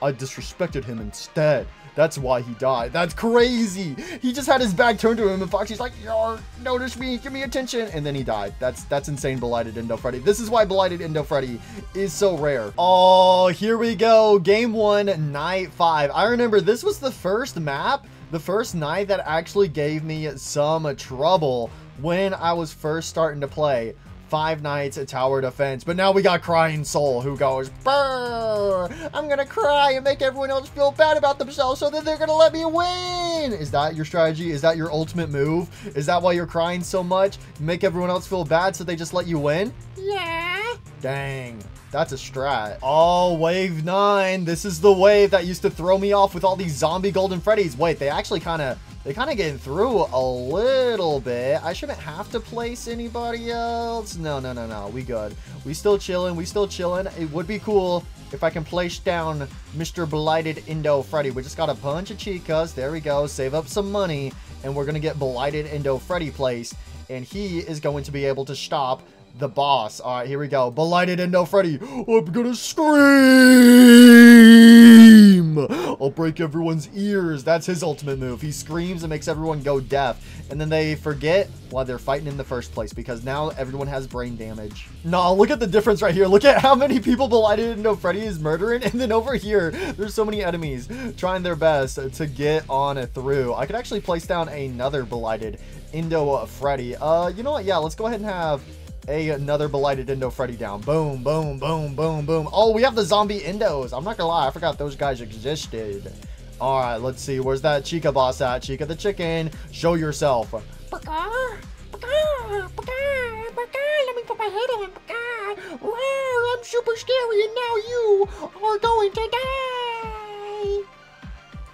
Speaker 1: I disrespected him instead. That's why he died. That's crazy. He just had his back turned to him and Foxy's like, yo, notice me, give me attention. And then he died. That's insane, Belighted Indo Freddy. This is why Belighted Indo Freddy is so rare. Oh, here we go. Game 1, Night 5. I remember this was the first map, the first night that actually gave me some trouble when I was first starting to play Five Nights at Tower Defense. But now we got Crying Soul, who goes, brr, I'm gonna cry and make everyone else feel bad about themselves so that they're gonna let me win. Is that your strategy? Is that your ultimate move? Is that why you're crying so much? Make everyone else feel bad so they just let you win?
Speaker 2: Yeah.
Speaker 1: Dang. That's a strat. Oh, wave 9. This is the wave that used to throw me off with all these zombie golden Freddys. Wait, they actually kind of getting through a little bit. I shouldn't have to place anybody else. No. We good. We still chilling. It would be cool if I can place down Mr. Belighted Indo Freddy. We just got a bunch of chicas. There we go. Save up some money. And we're going to get Belighted Indo Freddy placed. And he is going to be able to stop the boss. All right, here we go. Belighted Indo Freddy. I'm gonna scream. I'll break everyone's ears. That's his ultimate move. He screams and makes everyone go deaf. And then they forget why they're fighting in the first place, because now everyone has brain damage. No, look at the difference right here. Look at how many people Belighted Indo Freddy is murdering. And then over here, there's so many enemies trying their best to get on through. I could actually place down another Belighted Indo Freddy. You know what? Yeah, let's go ahead and have another Belighted Indo Freddy down. Boom, boom, boom, boom, boom. Oh, we have the zombie Indos. I'm not gonna lie, I forgot those guys existed. All right, let's see. Where's that Chica boss at? Chica the chicken, show yourself.
Speaker 2: Let me put my head on. Wow, I'm super scary and now you are going to die.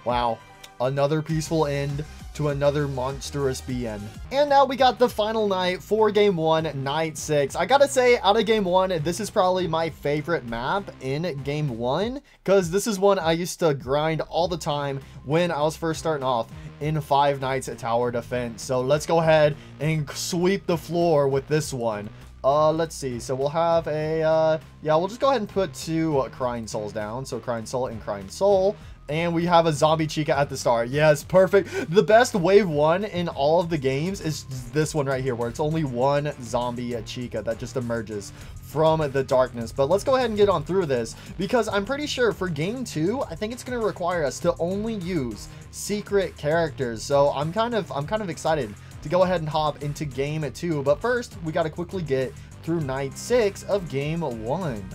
Speaker 1: Wow, another peaceful end to another monstrous BN. And now we got the final night for game 1, night 6. I gotta say, out of game 1, this is probably my favorite map in game 1, because this is one I used to grind all the time when I was first starting off in Five Nights at Tower Defense. So let's go ahead and sweep the floor with this one. Let's see. So we'll have a, yeah, we'll just go ahead and put 2 Crying Souls down. So Crying Soul and Crying Soul. And we have a zombie chica at the start. Yes, perfect. The best wave 1 in all of the games is this one right here, where it's only one zombie chica that just emerges from the darkness. But let's go ahead and get on through this, because I'm pretty sure for game 2, I think it's going to require us to only use secret characters. So I'm kind of excited to go ahead and hop into game 2. But first, we got to quickly get through night 6 of game 1.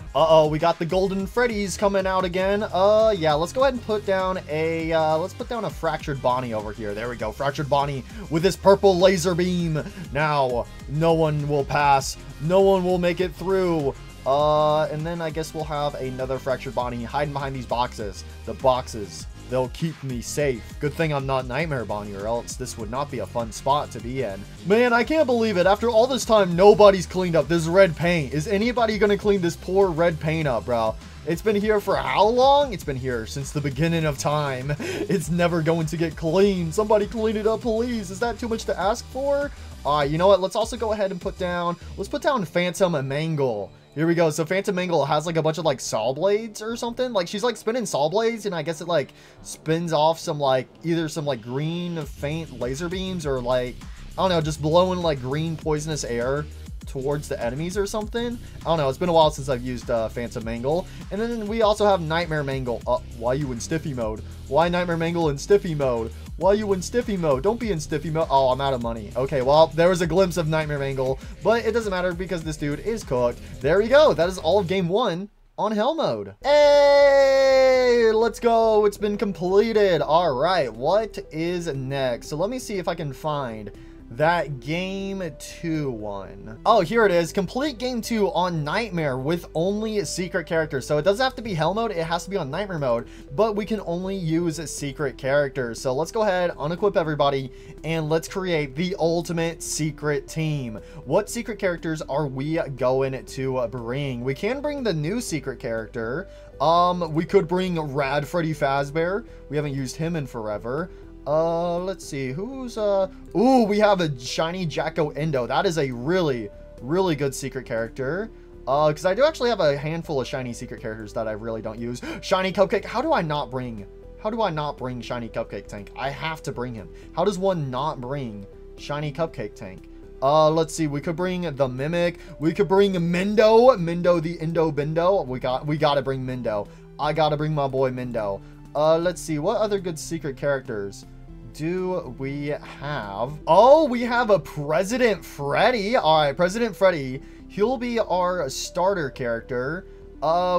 Speaker 1: We got the golden Freddys coming out again. Yeah, let's go ahead and put down a fractured Bonnie over here. There we go, fractured Bonnie with this purple laser beam. Now no one will pass, no one will make it through. And then I guess we'll have another fractured Bonnie hiding behind these boxes. The boxes, they'll keep me safe. Good thing I'm not Nightmare Bonnie, or else this would not be a fun spot to be in. Man, I can't believe it. After all this time, nobody's cleaned up this red paint. Is anybody gonna clean this poor red paint up, bro? It's been here for how long? It's been here since the beginning of time. It's never going to get clean. Somebody clean it up, please. Is that too much to ask for? You know what? Let's also go ahead and put down Phantom Mangle. Here we go. So Phantom Mangle has like a bunch of like saw blades or something. Like she's like spinning saw blades, and I guess it like spins off some like either some like green faint laser beams, or like, I don't know, just blowing like green poisonous air towards the enemies or something. I don't know. It's been a while since I've used Phantom Mangle. And then we also have Nightmare Mangle. Why you in Stiffy mode? Why Nightmare Mangle in Stiffy mode? Why you in Stiffy mode? Don't be in Stiffy mode. Oh, I'm out of money. Okay, well, there was a glimpse of Nightmare Mangle, but it doesn't matter because this dude is cooked. There we go. That is all of game 1 on Hell mode. Hey, let's go. It's been completed. All right, what is next? So let me see if I can find that game 2 one. Oh, here it is. Complete game 2 on Nightmare with only secret characters. So it doesn't have to be Hell mode. It has to be on Nightmare mode, but we can only use secret characters. So let's go ahead, unequip everybody, and let's create the ultimate secret team. What secret characters are we going to bring? We can bring the new secret character. We could bring Rad Freddy Fazbear. We haven't used him in forever. Let's see, who's, ooh, we have a shiny Jacko Endo. That is a really, really good secret character. Because I do actually have a handful of shiny secret characters that I really don't use. Shiny Cupcake, how do I not bring Shiny Cupcake Tank? I have to bring him. How does one not bring Shiny Cupcake Tank? Let's see, we could bring the Mimic. We could bring Mindo the Indo Bindo. We gotta bring Mindo. I gotta bring my boy Mindo. Let's see, what other good secret characters do we have? Oh, we have a President Freddy. All right, President Freddy. He'll be our starter character.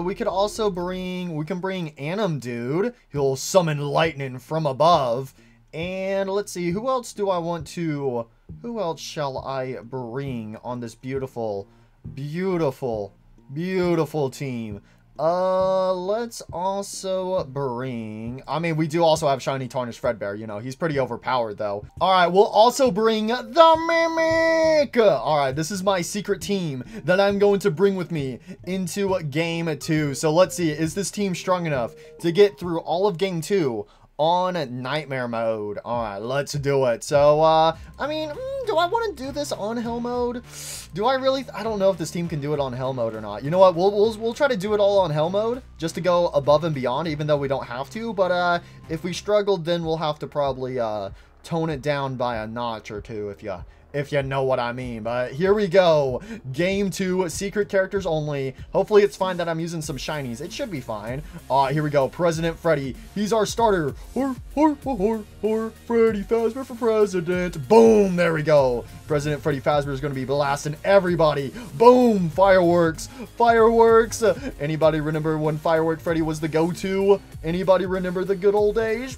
Speaker 1: We could also bring, we can bring Anim Dude. He'll summon lightning from above. And let's see, who else do I want to, who else shall I bring on this beautiful, beautiful, beautiful team? Let's also bring, I mean, we do also have Shiny Tarnished Fredbear, you know, he's pretty overpowered though. All right, we'll also bring the Mimic. All right, this is my secret team that I'm going to bring with me into game 2. So let's see, is this team strong enough to get through all of game 2 on Nightmare mode? All right, let's do it. So, I mean, do I want to do this on Hell mode? Do I really? I don't know if this team can do it on Hell mode or not. You know what? We'll try to do it all on Hell mode just to go above and beyond, even though we don't have to. But if we struggled, then we'll have to probably tone it down by a notch or two, if you know what I mean. But here we go. Game 2, secret characters only. Hopefully it's fine that I'm using some shinies. It should be fine. Here we go. President Freddy. He's our starter. Freddy Fazbear for president. Boom. There we go. President Freddy Fazbear is going to be blasting everybody. Boom. Fireworks. Fireworks. Anybody remember when Firework Freddy was the go-to? Anybody remember the good old days?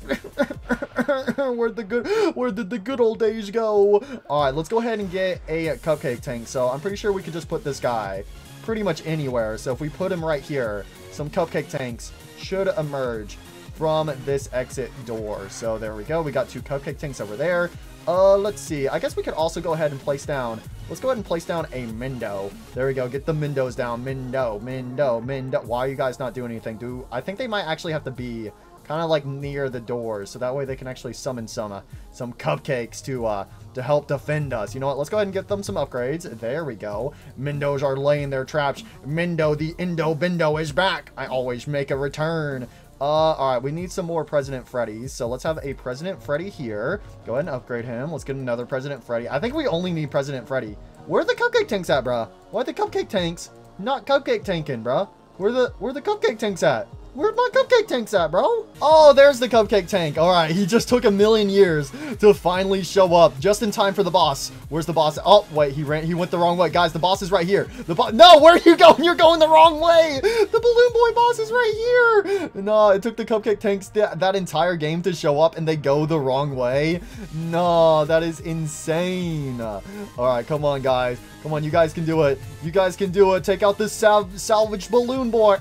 Speaker 1: Where did the good old days go? All right, let's go ahead and get a Cupcake Tank. So I'm pretty sure we could just put this guy pretty much anywhere. So if we put him right here, some Cupcake Tanks should emerge from this exit door. So there we go. We got 2 Cupcake Tanks over there. Let's see. I guess we could also go ahead and place down. Let's go ahead and place down a Mindo. There we go. Get the Mindos down. Mindo. Why are you guys not doing anything? I think they might actually have to be kind of like near the doors, so that way they can actually summon some cupcakes to help defend us. You know what? Let's go ahead and get them some upgrades. There we go. Mindos are laying their traps. Mindo the Indo Bindo is back. I always make a return. All right, we need some more President Freddys. So let's have a President Freddy here. Go ahead and upgrade him. Let's get another President Freddy. I think we only need President Freddy. Where are the Cupcake Tanks at, bruh? Why are the Cupcake Tanks not Cupcake Tanking, bruh? Where the Cupcake Tanks at? Where'd my Cupcake Tanks at, bro? Oh, there's the Cupcake Tank. All right, he just took a million years to finally show up just in time for the boss. Where's the boss? Oh, wait, he went the wrong way. Guys, the boss is right here. No, where are you going? You're going the wrong way. The Balloon Boy boss is right here. No, it took the Cupcake Tanks that entire game to show up and they go the wrong way. No, that is insane. All right, come on, guys. Come on, you guys can do it. You guys can do it. Take out this salvaged Balloon Boy.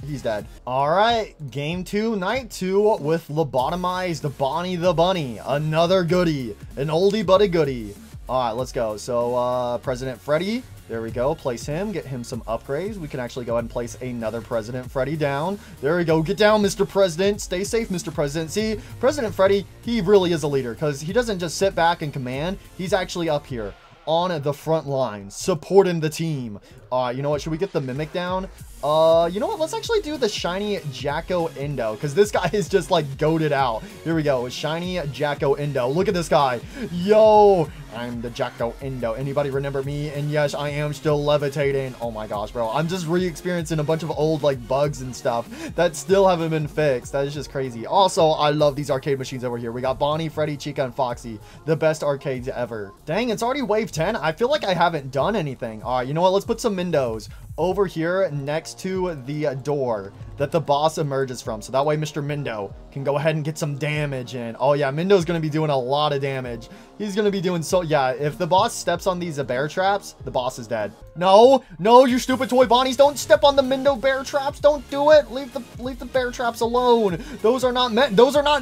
Speaker 1: He's dead. All right, game 2, night 2 with lobotomized Bonnie the Bunny. Another goodie, an oldie but a goodie. All right, let's go. So President Freddy, there we go. Place him, get him some upgrades. We can actually go ahead and place another President Freddy down. There we go. Get down, Mr. President. Stay safe, Mr. President. See, President Freddy, he really is a leader because he doesn't just sit back and command. He's actually up here on the front line, supporting the team. You know what? Should we get the Mimic down? You know what? Let's actually do the Shiny Jacko Indo, because this guy is just like goated out. Here we go. Shiny Jacko Indo. Look at this guy. Yo, I'm the Jacko Indo. Anybody remember me? And yes, I am still levitating. Oh my gosh, bro. I'm just re-experiencing a bunch of old like bugs and stuff that still haven't been fixed. That is just crazy. Also, I love these arcade machines over here. We got Bonnie, Freddy, Chica, and Foxy. The best arcades ever. Dang, it's already wave 10. I feel like I haven't done anything. All right, you know what? Let's put some Mindos over here next to the door that the boss emerges from. So that way Mr. Mindo can go ahead and get some damage in. Oh yeah, Mindo's gonna be doing a lot of damage. He's gonna be doing so, yeah, if the boss steps on these bear traps, the boss is dead. No, no, you stupid toy Bonnies, don't step on the Mindo bear traps. Don't do it. Leave the bear traps alone. Those are not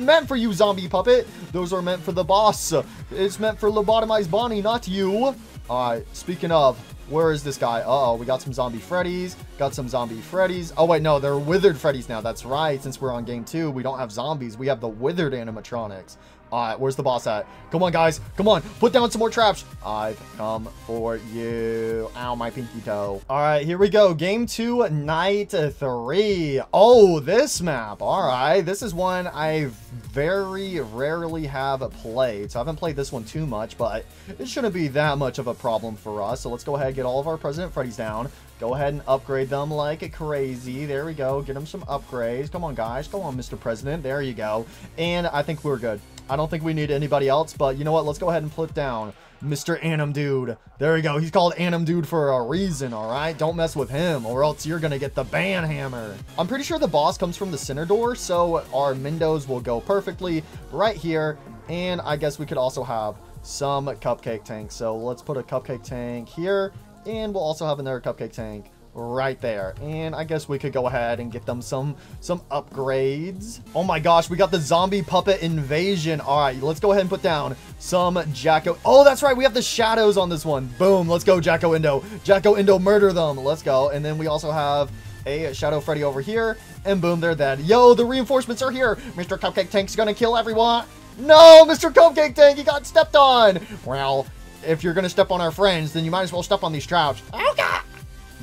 Speaker 1: meant for you, zombie puppet. Those are meant for the boss. It's meant for lobotomized Bonnie, not you. Alright, speaking of, where is this guy? Uh-oh, we got some zombie Freddies. Got some zombie Freddies. Oh, wait, no, they're withered Freddies now. That's right. Since we're on game 2, we don't have zombies. We have the withered animatronics. All right, where's the boss at? Come on, guys. Come on. Put down some more traps. I've come for you. Ow, my pinky toe. All right, here we go. Game 2, night 3. Oh, this map. All right. This is one I very rarely have played. So I haven't played this one too much, but it shouldn't be that much of a problem for us. So let's go ahead and get all of our President Freddy's down. Go ahead and upgrade them like crazy. There we go. Get them some upgrades. Come on, guys. Come on, Mr. President. There you go. And I think we're good. I don't think we need anybody else, but you know what? Let's go ahead and put down Mr. Anim Dude. There we go. He's called Anim Dude for a reason, all right? Don't mess with him, or else you're going to get the ban hammer. I'm pretty sure the boss comes from the center door, so our Mindos will go perfectly right here. And I guess we could also have some cupcake tanks. So let's put a cupcake tank here, and we'll also have another cupcake tank right there. And I guess we could go ahead and get them some upgrades. Oh my gosh, we got the zombie puppet invasion. All right, let's go ahead and put down some Jacko. Oh, that's right, we have the shadows on this one. Boom, let's go, Jacko Indo. Jacko Indo, murder them. Let's go. And then we also have a Shadow Freddy over here, and boom, they're dead. Yo, the reinforcements are here. Mr. Cupcake Tank's gonna kill everyone. No, Mr. Cupcake Tank, he got stepped on. Well, if you're gonna step on our friends, then you might as well step on these traps. Oh god.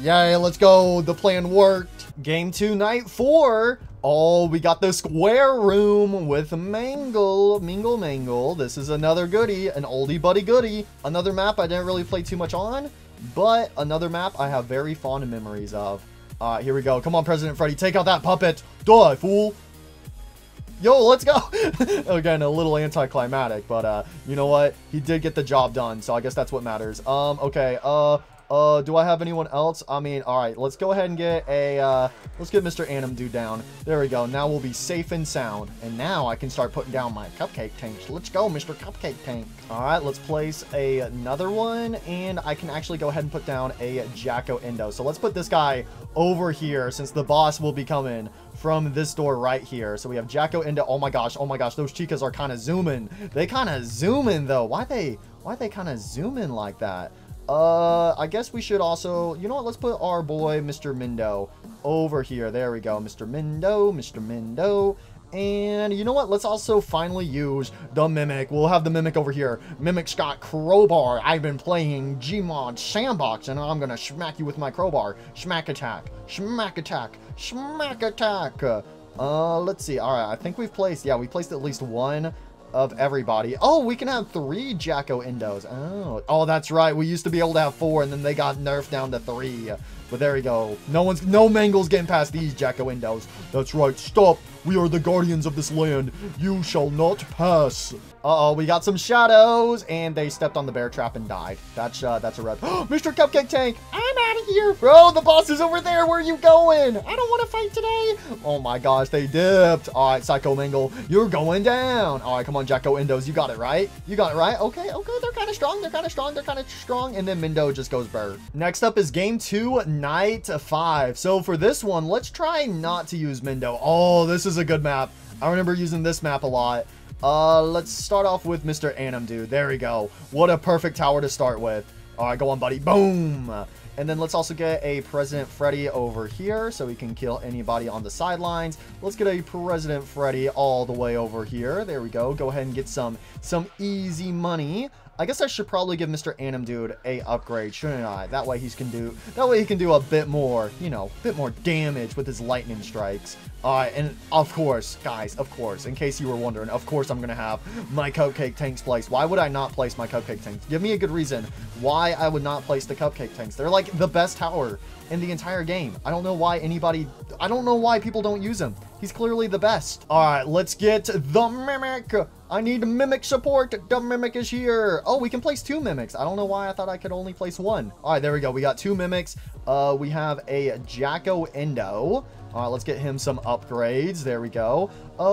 Speaker 1: Yay, let's go. The plan worked. Game 2, night 4. Oh, we got the square room with Mingle. This is another goodie, an oldie buddy goodie. Another map I didn't really play too much on, but another map I have very fond memories of. Here we go. Come on, President Freddy, take out that puppet. Die, fool. Yo, let's go. Again, a little anticlimactic, but you know what? He did get the job done, so I guess that's what matters. Okay, do I have anyone else? I mean, all right, let's go ahead and get a, let's get Mr. Anim Dude down. There we go. Now we'll be safe and sound. And now I can start putting down my cupcake tanks. Let's go, Mr. Cupcake Tank. All right, let's place another one. And I can actually go ahead and put down a Jacko Indo. So let's put this guy over here since the boss will be coming from this door right here. So we have Jacko Indo. Oh my gosh, those chicas are kind of zooming. They kind of zoom in though. Why they kind of zoom in like that? I guess we should also, you know what, let's put our boy, Mr. Mindo, over here. There we go, Mr. Mindo. And you know what, let's also finally use the Mimic. We'll have the Mimic over here. Mimic's got crowbar. I've been playing Gmod Sandbox, and I'm gonna smack you with my crowbar. Smack attack. Smack attack. Smack attack. Let's see. All right, I think we've placed, yeah, we placed at least one of everybody. Oh, we can have 3 Jacko Indos. Oh, that's right. We used to be able to have 4, and then they got nerfed down to 3. But there we go. No Mangle's getting past these Jacko Indos. That's right. Stop. We are the guardians of this land. You shall not pass. Uh-oh, we got some shadows, and they stepped on the bear trap and died. That's a red. Mr. Cupcake Tank,
Speaker 2: I'm out of here.
Speaker 1: Bro, the boss is over there. Where are you going?
Speaker 2: I don't want to fight today.
Speaker 1: Oh my gosh, they dipped. All right, Psycho Mangle, you're going down. All right, come on, Jacko Indos. You got it right. You got it right. Okay, they're kind of strong. And then Mindo just goes burr. Next up is game 2, night 5. So for this one, let's try not to use Mindo. Oh, this is a good map. I remember using this map a lot. Let's start off with Mr. Anim Dude. There we go. What a perfect tower to start with. All right, go on, buddy. Boom. And then let's also get a President Freddy over here so we can kill anybody on the sidelines. Let's get a President Freddy all the way over here. There we go. Go ahead and get some easy money. I guess I should probably give Mr. Anim Dude a upgrade, shouldn't I? That way he can do a bit more, you know, bit more damage with his lightning strikes. And of course, guys, in case you were wondering, of course I'm gonna have my Cupcake Tanks placed. Why would I not place my Cupcake Tanks? Give me a good reason why I would not place the Cupcake Tanks. They're like the best tower in the entire game. I don't know why people don't use him. He's clearly the best. All right, let's get the Mimic. I need Mimic support. The Mimic is here. Oh, we can place 2 Mimics. I don't know why I thought I could only place 1. All right, there we go. We got 2 Mimics. We have a Jacko Indo. All right, let's get him some upgrades. There we go.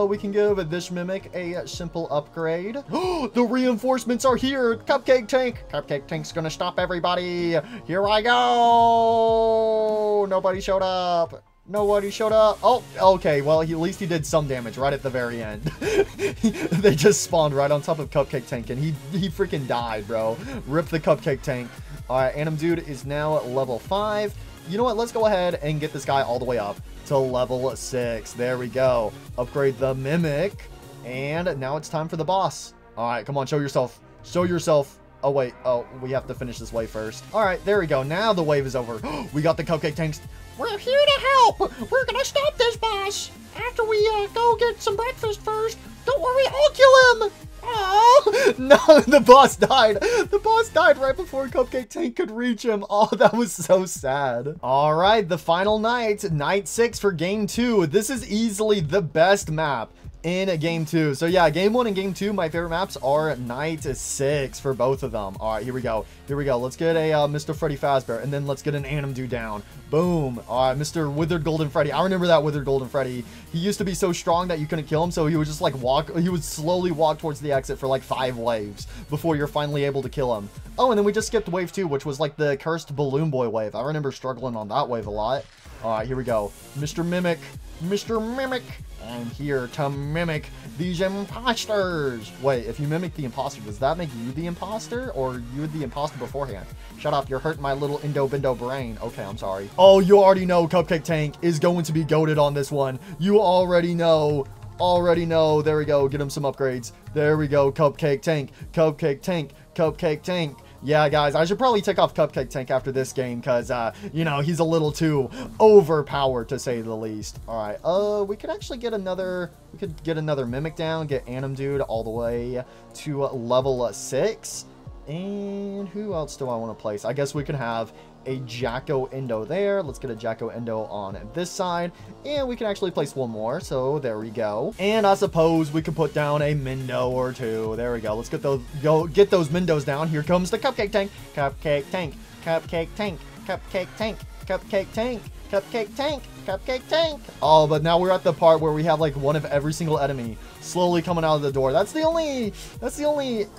Speaker 1: We can give this mimic a simple upgrade. The reinforcements are here. Cupcake Tank. Cupcake Tank's gonna stop everybody. Here I go. Nobody showed up. Nobody showed up. Oh, okay. Well, at least he did some damage right at the very end. They just spawned right on top of Cupcake Tank, and he freaking died, bro. Rip the Cupcake Tank. All right, Anim Dude is now at level 5. You know what? Let's go ahead and get this guy all the way up to level 6. There we go. Upgrade the Mimic. And now it's time for the boss. All right, come on. Show yourself. Show yourself. Oh, wait. Oh, we have to finish this wave first. All right, there we go. Now the wave is over. We got the Cupcake Tanks.
Speaker 2: We're here to help. We're gonna stop this boss. After we go get some breakfast first. Don't worry, I'll kill him. Oh
Speaker 1: no, the boss died. The boss died right before Cupcake Tank could reach him. Oh, that was so sad. All right, the final night, night 6 for game 2. This is easily the best map in game 2. So yeah, game 1 and game 2, my favorite maps are night 6 for both of them. All right, here we go. Here we go. Let's get a Mr. Freddy Fazbear, and then let's get an Anim Dude down. Boom. All right, Mr. Withered Golden Freddy. I remember that Withered Golden Freddy. He used to be so strong that you couldn't kill him, so he would just like walk. He would slowly walk towards the exit for like 5 waves before you're finally able to kill him. Oh, and then we just skipped wave 2, which was like the cursed Balloon Boy wave. I remember struggling on that wave a lot. All right, here we go. Mr. Mimic. Mr. Mimic. I'm here to mimic these imposters. Wait, if you mimic the imposter, does that make you the imposter, or you the imposter beforehand? Shut up, you're hurting my little indo-bindo brain. Okay, I'm sorry. Oh, you already know Cupcake Tank is going to be goated on this one. You already know. There we go. Get him some upgrades. There we go. Cupcake Tank. Cupcake Tank. Cupcake Tank. Yeah, guys, I should probably take off Cupcake Tank after this game because, you know, he's a little too overpowered, to say the least. All right, we could actually get another, Mimic down, get Anim Dude all the way to level 6. And who else do I want to place? I guess we could have a Jacko Endo there. Let's get a Jacko Endo on this side. And we can actually place one more. So there we go. And I suppose we could put down a Mindo or 2. There we go. Let's get those Mindos down. Here comes the Cupcake Tank. Cupcake Tank. Cupcake Tank. Cupcake Tank. Cupcake Tank. Cupcake Tank. Cupcake Tank. Oh, but now we're at the part where we have like one of every single enemy slowly coming out of the door. That's the only,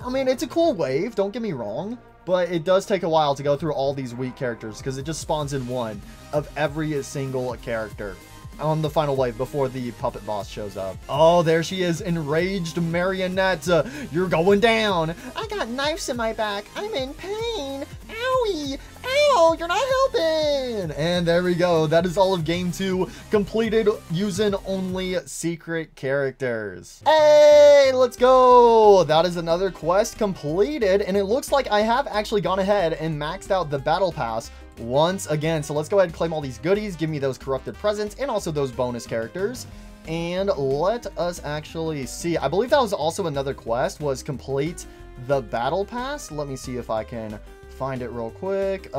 Speaker 1: I mean, it's a cool wave, don't get me wrong, but it does take a while to go through all these weak characters because it just spawns in one of every single character on the final wave before the puppet boss shows up. Oh, there she is, enraged marionette. You're going down.
Speaker 2: I got knives in my back. I'm in pain. Owie. Ow, you're not helping.
Speaker 1: And there we go. That is all of game 2 completed using only secret characters. Hey, let's go. That is another quest completed. And it looks like I have actually gone ahead and maxed out the battle pass once again. So let's go ahead and claim all these goodies. Give me those corrupted presents and also those bonus characters. And let us actually see. I believe that was also another quest, was complete the battle pass. Let me see if I can find it real quick.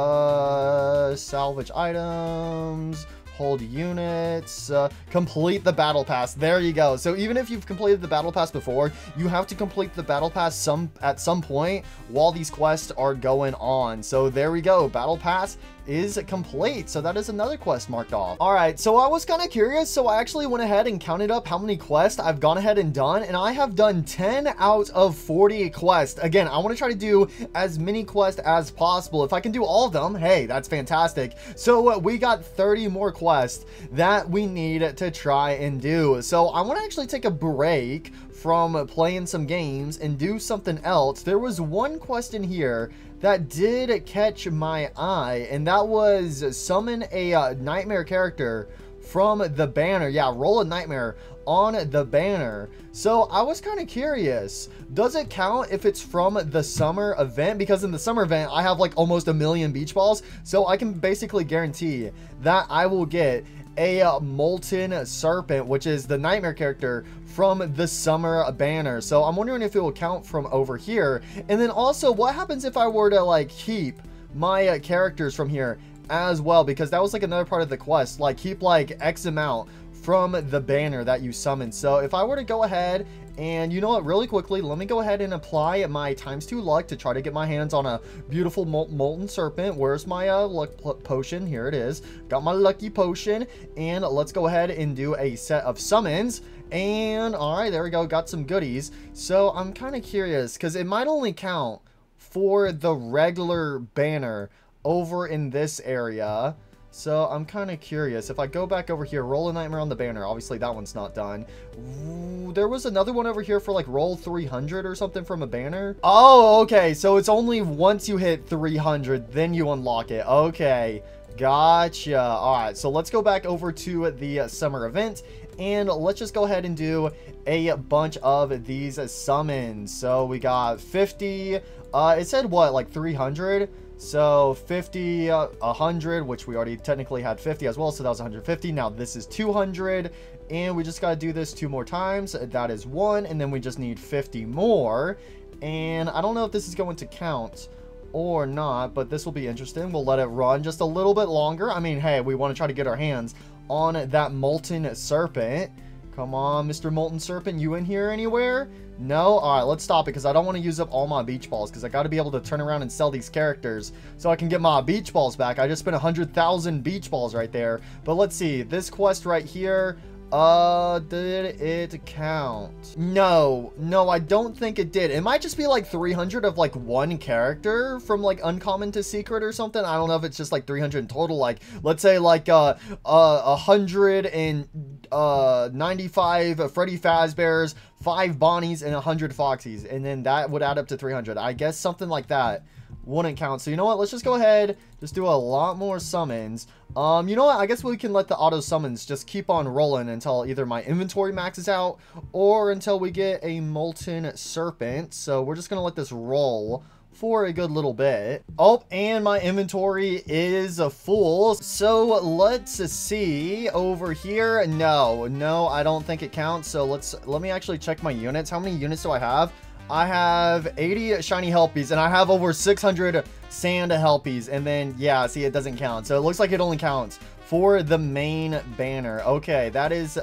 Speaker 1: Salvage items, hold units, complete the battle pass. There you go. So even if you've completed the battle pass before, you have to complete the battle pass at some point while these quests are going on. So there we go. Battle pass is complete. So that is another quest marked off. All right, so I was kind of curious, so I actually went ahead and counted up how many quests I've gone ahead and done, and I have done 10 out of 40 quests. Again, I want to try to do as many quests as possible. If I can do all of them, hey, that's fantastic. So we got 30 more quests that we need to try and do. So I want to actually take a break from playing some games and do something else. There was one quest in here that did catch my eye, and that was summon a nightmare character from the banner. Yeah, roll a nightmare on the banner. So I was kind of curious, does it count if it's from the summer event? Because in the summer event, I have like almost 1 million beach balls, so I can basically guarantee that I will get a Molten Serpent, which is the nightmare character from the summer banner. So I'm wondering if it will count from over here. And then also, what happens if I were to like keep my characters from here as well? Because that was like another part of the quest, like keep like X amount from the banner that you summoned. So if I were to go ahead And you know what, really quickly, let me go ahead and apply my ×2 luck to try to get my hands on a beautiful molten serpent. Where's my luck potion? Here it is. Got my lucky potion. And let's go ahead and do a set of summons. And all right, there we go. Got some goodies. So I'm kind of curious because it might only count for the regular banner over in this area. So I'm kind of curious. If I go back over here, roll a nightmare on the banner. Obviously, that one's not done. Ooh, there was another one over here for like roll 300 or something from a banner. Oh, okay. So it's only once you hit 300, then you unlock it. Okay. Gotcha. All right. So let's go back over to the summer event. And let's just go ahead and do a bunch of these summons. So we got 50. It said what? Like 300? So 50, 100, which we already technically had 50 as well, so that was 150. Now this is 200, and we just got to do this 2 more times. That is 1, and then we just need 50 more. And I don't know if this is going to count or not, but this will be interesting. We'll let it run just a little bit longer. I mean, hey, we want to try to get our hands on that molten serpent. Come on, Mr. Molten Serpent, you in here anywhere? No? Alright, let's stop it because I don't want to use up all my beach balls because I got to be able to turn around and sell these characters so I can get my beach balls back. I just spent 100,000 beach balls right there. But let's see, this quest right here, did it count? No, I don't think it did. It might just be like 300 of like one character from like uncommon to secret or something. I don't know if it's just like 300 in total. Like, let's say like 195 Freddy Fazbear's, 5 Bonnies, and 100 Foxies, and then that would add up to 300. I guess something like that wouldn't count. So you know what, let's just go ahead, just do a lot more summons. You know what, I guess we can let the auto summons just keep on rolling until either my inventory maxes out or until we get a molten serpent. So we're just gonna let this roll for a good little bit. Oh, and my inventory is full. So let's see over here. No, I don't think it counts. So let me actually check my units. How many units do I have? I have 80 shiny helpies, and I have over 600 sand helpies. And then, yeah, see, it doesn't count. So it looks like it only counts for the main banner. Okay, that is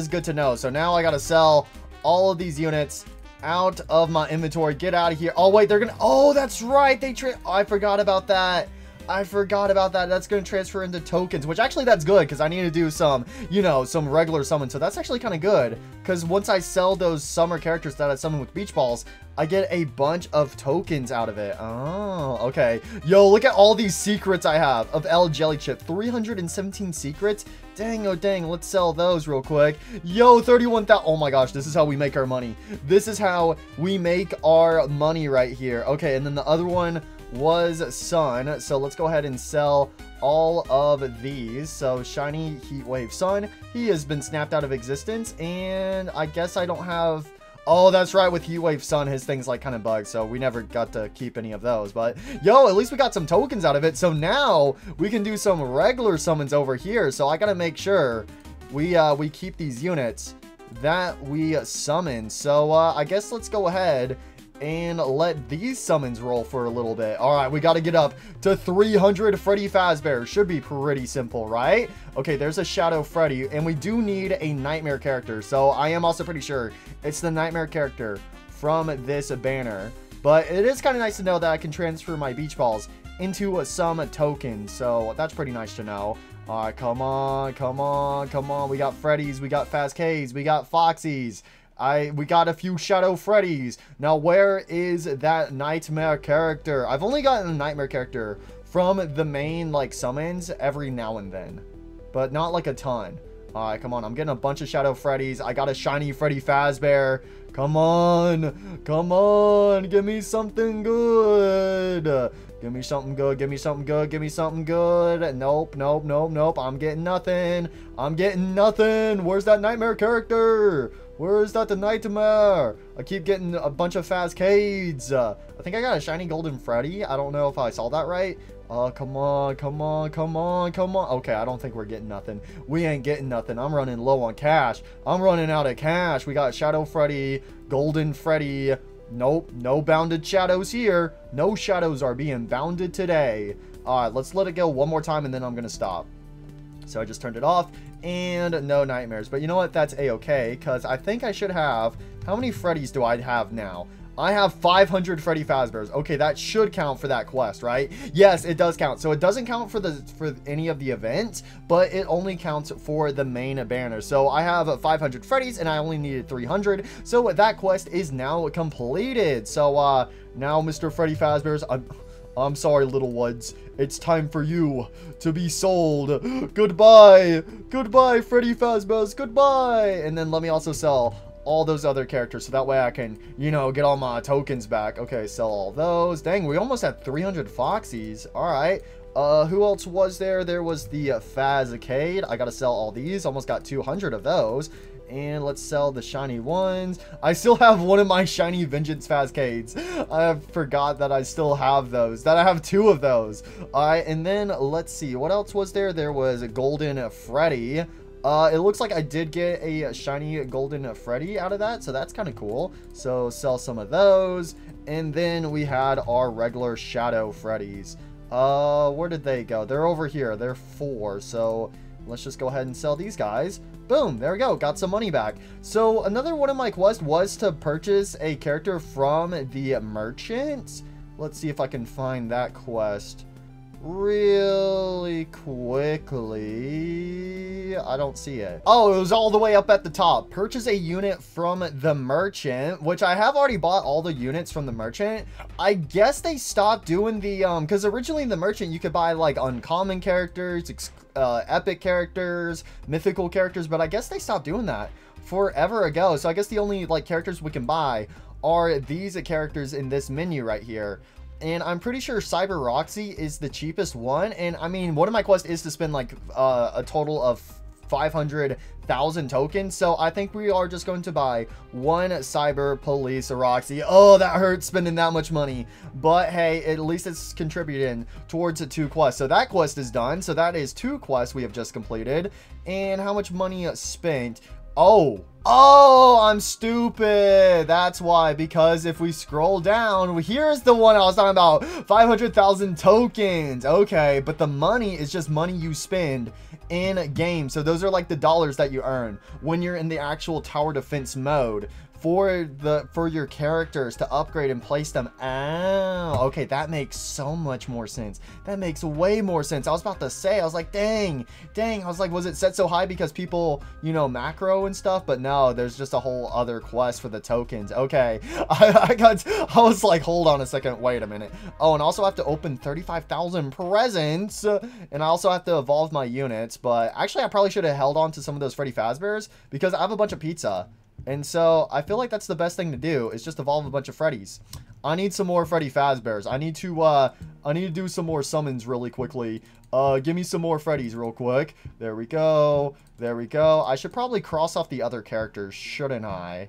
Speaker 1: good to know. So now I gotta sell all of these units out of my inventory. Get out of here. Oh, wait, they're gonna... Oh, that's right. I forgot about that. That's going to transfer into tokens, which actually that's good because I need to do some, you know, some regular summons. So that's actually kind of good because once I sell those summer characters that I summon with beach balls, I get a bunch of tokens out of it. Oh, okay. Yo, look at all these secrets I have of L Jelly Chip. 317 secrets. Dang, oh dang. Let's sell those real quick. Yo, 31,000. Oh my gosh, this is how we make our money. This is how we make our money right here. Okay, and then the other one was Sun. So let's go ahead and sell all of these. So shiny Heatwave Sun, he has been snapped out of existence, and I guess I don't have... Oh, that's right, with Heatwave Sun, his thing's like kind of bugged, so we never got to keep any of those. But yo, at least we got some tokens out of it. So now we can do some regular summons over here. So I gotta make sure we keep these units that we summon. So I guess let's go ahead and let these summons roll for a little bit. All right, we got to get up to 300 Freddy Fazbear. Should be pretty simple, right? Okay, there's a Shadow Freddy, and we do need a Nightmare character. So I am also pretty sure it's the Nightmare character from this banner. But it is kind of nice to know that I can transfer my beach balls into some tokens. So that's pretty nice to know. All right, come on. We got Freddies, we got Fast K's, we got Foxies. We got a few Shadow Freddies. Now, where is that Nightmare character? I've only gotten a Nightmare character from the main, like, summons every now and then. But not, like, a ton. Alright, come on. I'm getting a bunch of Shadow Freddies. I got a shiny Freddy Fazbear. Come on. Give me something good. Give me something good. Nope. I'm getting nothing. Where's that Nightmare character? Where is that the Nightmare? I keep getting a bunch of Fazcades. I think I got a shiny Golden Freddy. I don't know if I saw that right. Come on. Okay, I don't think we're getting nothing. We ain't getting nothing. I'm running low on cash. I'm running out of cash. We got Shadow Freddy, Golden Freddy. Nope, no bounded shadows here. No shadows are being bounded today. Alright, let's let it go one more time and then I'm gonna stop. So I just turned it off, and no nightmares. But you know what? That's a-okay, because I think I should have... How many Freddys do I have now? I have 500 Freddy Fazbears. Okay, that should count for that quest, right? Yes, it does count. So it doesn't count for any of the events, but it only counts for the main banner. So I have 500 Freddys, and I only needed 300. So that quest is now completed. So now, Mr. Freddy Fazbears, I'm sorry, little ones. It's time for you to be sold. Goodbye. Goodbye, Freddy Fazbears. Goodbye. And then let me also sell all those other characters, so that way I can, you know, get all my tokens back. Okay, sell all those. Dang, we almost had 300 Foxies. All right. Who else was there? There was the Fazcade. I gotta sell all these. Almost got 200 of those. And let's sell the shiny ones. I still have one of my shiny Vengeance Fazcades. I forgot that I still have those. That I have 2 of those. All right, and then let's see. What else was there? There was a Golden Freddy. It looks like I did get a shiny Golden Freddy out of that, so that's kind of cool. So sell some of those. And then we had our regular Shadow Freddys. Where did they go? They're over here. They're 4. So let's just go ahead and sell these guys. Boom, there we go. Got some money back. So another one of my quests was to purchase a character from the merchant. Let's see if I can find that quest really quickly. I don't see it. Oh, it was all the way up at the top. Purchase a unit from the merchant, which I have already bought all the units from the merchant. I guess they stopped doing the because originally in the merchant you could buy like uncommon characters, epic characters, mythical characters, but I guess they stopped doing that forever ago. So I guess the only like characters we can buy are these characters in this menu right here. And I'm pretty sure Cyber Roxy is the cheapest one. And I mean, one of my quests is to spend like a total of 500,000 tokens. So I think we are just going to buy one Cyber Police Roxy. Oh, that hurts spending that much money. But hey, at least it's contributing towards the 2 quests. So that quest is done. So that is 2 quests we have just completed. And how much money spent? Oh, I'm stupid. That's why, because if we scroll down, here's the one I was talking about. 500,000 tokens. Okay, but the money is just money you spend in game. So those are like the dollars that you earn when you're in the actual tower defense mode for your characters to upgrade and place them. Oh, okay, that makes so much more sense. That makes way more sense. I was about to say, I was like, dang. I was like, was it set so high because people, you know, macro and stuff? But no, there's just a whole other quest for the tokens. Okay, I was like, hold on a second, wait a minute. Oh, and also I have to open 35,000 presents, and I also have to evolve my units. But actually, I probably should have held on to some of those Freddy Fazbears because I have a bunch of pizza. And so I feel like that's the best thing to do is just evolve a bunch of Freddys. I need some more Freddy Fazbears. I need to do some more summons really quickly. Give me some more Freddys real quick. There we go. There we go. I should probably cross off the other characters, shouldn't I?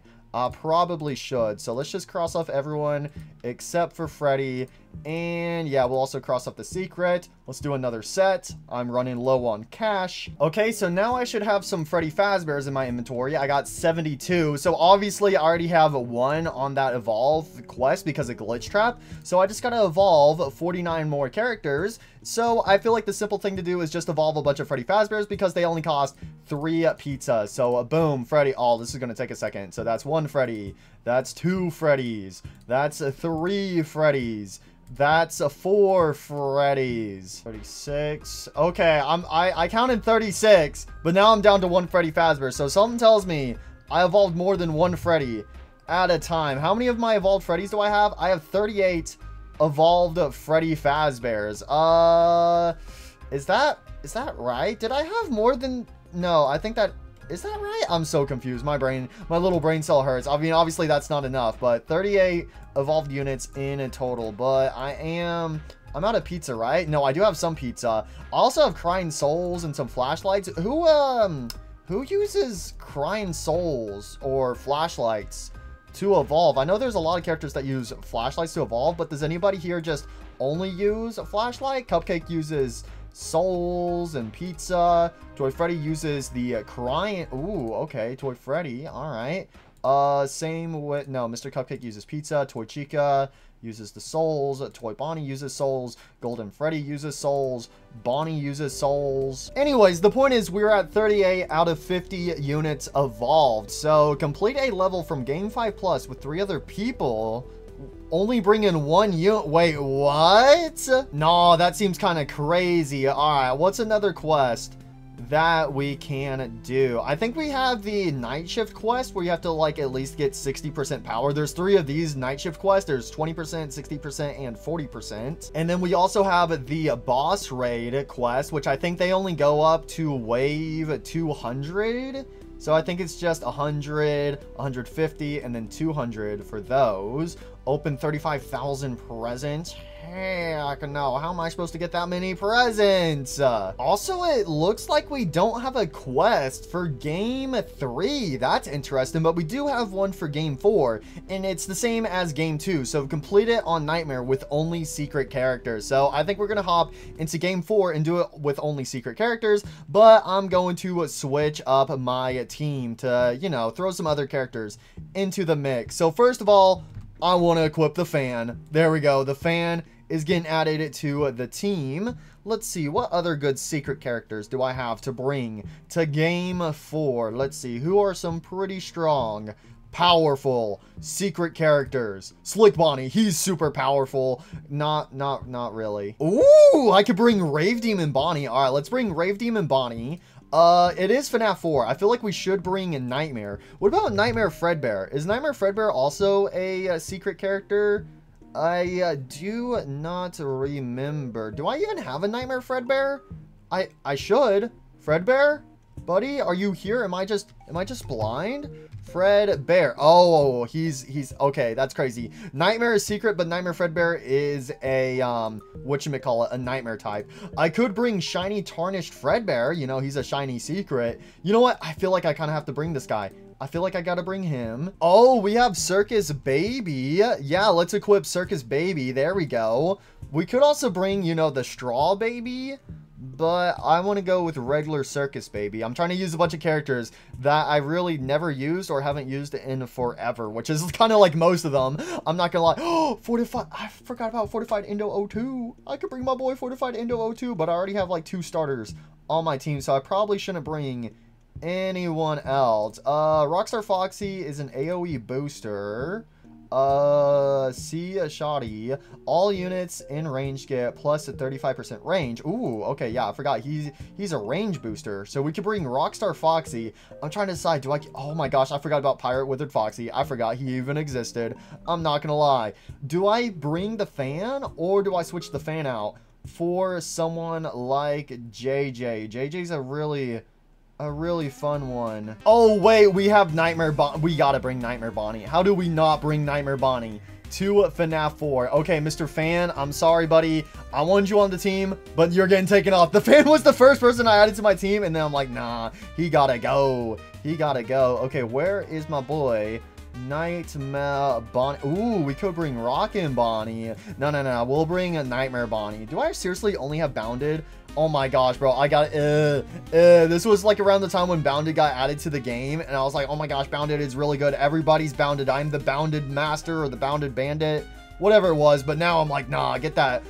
Speaker 1: Probably should. So let's just cross off everyone except for Freddy. And yeah, we'll also cross off the secret. Let's do another set. I'm running low on cash. Okay, so now I should have some Freddy Fazbears in my inventory. I got 72. So obviously I already have 1 on that evolve quest because of Glitchtrap. So I just gotta evolve 49 more characters. So I feel like the simple thing to do is just evolve a bunch of Freddy Fazbears because they only cost 3 pizzas. So boom, Freddy. Oh, this is gonna take a second. So that's 1 Freddy. That's 2 Freddys. That's 3 Freddys. That's 4 Freddys. 36. Okay, I counted 36, but now I'm down to 1 Freddy Fazbear. So something tells me I evolved more than 1 Freddy at a time. How many of my evolved Freddys do I have? I have 38 evolved Freddy Fazbears. Is that right? Did I have more than... No, I think that... Is that right? I'm so confused. My little brain cell hurts. I mean, obviously that's not enough, but 38 evolved units in a total. But I'm out of pizza, right? No, I do have some pizza. I also have crying souls and some flashlights. Who uses crying souls or flashlights to evolve? I know there's a lot of characters that use flashlights to evolve, but does anybody here just only use a flashlight? Cupcake uses souls and pizza. Toy Freddy uses the crying. Ooh, okay. Toy Freddy. All right. Same with... No, Mr. Cupcake uses pizza. Toy Chica uses the souls. Toy Bonnie uses souls. Golden Freddy uses souls. Bonnie uses souls. Anyways, the point is we're at 38 out of 50 units evolved. So complete a level from Game 5 Plus with 3 other people. Only bring in 1 unit. Wait, what? No, that seems kind of crazy. All right, what's another quest that we can do? I think we have the night shift quest where you have to like at least get 60% power. There's 3 of these night shift quests. There's 20%, 60%, and 40%. And then we also have the boss raid quest, which I think they only go up to wave 200. So I think it's just 100, 150, and then 200 for those. Open 35,000 presents. Heck no, how am I supposed to get that many presents? Also, it looks like we don't have a quest for Game 3. That's interesting, but we do have one for Game 4, and it's the same as Game 2. So complete it on Nightmare with only secret characters. So I think we're going to hop into Game 4 and do it with only secret characters, but I'm going to switch up my team to, you know, throw some other characters into the mix. So first of all, I want to equip the fan. There we go. The fan is getting added to the team. Let's see, what other good secret characters do I have to bring to Game 4? Let's see, who are some pretty strong, powerful secret characters? Slick Bonnie, he's super powerful. Not really. Ooh, I could bring Rave Demon Bonnie. All right, let's bring Rave Demon Bonnie. It is FNAF 4. I feel like we should bring a Nightmare. What about Nightmare Fredbear? Is Nightmare Fredbear also a secret character? I do not remember. Do I even have a Nightmare Fredbear? I should. Fredbear? Buddy, are you here? Am I just blind? Fredbear. Oh, he's okay. That's crazy. Nightmare is secret, but Nightmare Fredbear is a whatchamacallit, a nightmare type. I could bring shiny tarnished Fredbear. You know, he's a shiny secret. You know what? I feel like I kind of have to bring this guy. I feel like I gotta bring him. Oh, we have Circus Baby. Yeah, let's equip Circus Baby. There we go. We could also bring, you know, the Straw Baby, but I want to go with regular Circus Baby. I'm trying to use a bunch of characters that I really never used or haven't used in forever, which is kind of like most of them. I'm not gonna lie. Oh, Fortified. I forgot about Fortified Indo 02. I could bring my boy Fortified Indo 02, but I already have like 2 starters on my team, so I probably shouldn't bring anyone else. Rockstar Foxy is an AoE booster. C Shoddy. All units in range get plus a 35% range. Ooh, okay, yeah, I forgot. He's a range booster. So we could bring Rockstar Foxy. I'm trying to decide, do I... Oh my gosh, I forgot about Pirate Withered Foxy. I forgot he even existed. I'm not gonna lie. Do I bring the fan, or do I switch the fan out for someone like JJ? JJ's a really fun one. Oh, wait, we have Nightmare Bonnie. We gotta bring Nightmare Bonnie. How do we not bring Nightmare Bonnie to FNAF 4? Okay, Mr. Fan, I'm sorry, buddy. I wanted you on the team, but you're getting taken off. The Fan was the first person I added to my team, and then I'm like, nah, he gotta go. He gotta go. Okay, where is my boy? Nightmare Bonnie. Ooh, we could bring Rockin' Bonnie. No. We'll bring a Nightmare Bonnie. Do I seriously only have Bounded? Oh my gosh, bro. I got this was like around the time when Bounded got added to the game, and I was like, oh my gosh, Bounded is really good. Everybody's Bounded. I'm the Bounded Master or the Bounded Bandit, whatever it was. But now I'm like, nah, get that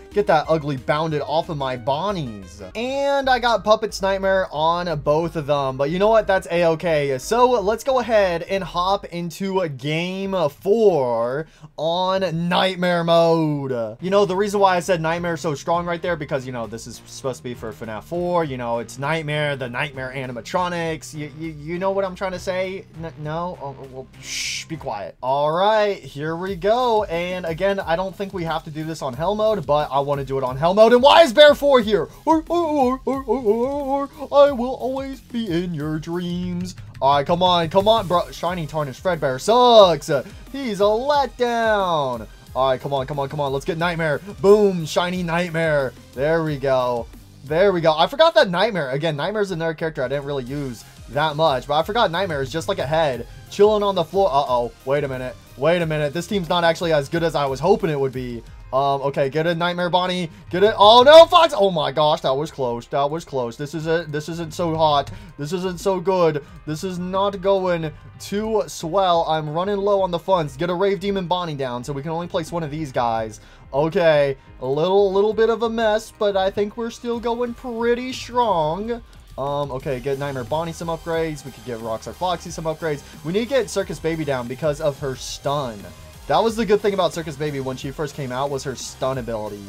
Speaker 1: ugly Bounded off of my Bonnies. And I got Puppet's Nightmare on both of them, but you know what? That's a-okay. So let's go ahead and hop into Game 4 on Nightmare mode. You know, the reason why I said Nightmare so strong right there, because, you know, this is supposed to be for FNAF 4. You know, it's Nightmare, the Nightmare animatronics. You know what I'm trying to say? No? Oh, well, shh, be quiet. All right, here we go. And again, I don't think we have to do this on Hell mode, but I want to do it on Hell mode. And why is Bear 4 here? I will always be in your dreams. All right, come on, bro. Shiny Tarnished Fredbear sucks. He's a letdown. All right, come on. Let's get Nightmare. Boom, Shiny Nightmare. There we go. I forgot that Nightmare. Again, Nightmare's another character I didn't really use that much, but I forgot Nightmare is just like a head chilling on the floor. Uh-oh, wait a minute. This team's not actually as good as I was hoping it would be. Okay, get it, Nightmare Bonnie. Get it. Oh, no, Fox. Oh, my gosh. That was close. That was close. This isn't so hot. This isn't so good. This is not going too swell. I'm running low on the funds. Get a Rave Demon Bonnie down so we can only place one of these guys. Okay, a little bit of a mess, but I think we're still going pretty strong. Okay, get Nightmare Bonnie some upgrades. We could give Rockstar Foxy some upgrades. We need to get Circus Baby down because of her stun. That was the good thing about Circus Baby when she first came out, was her stun ability.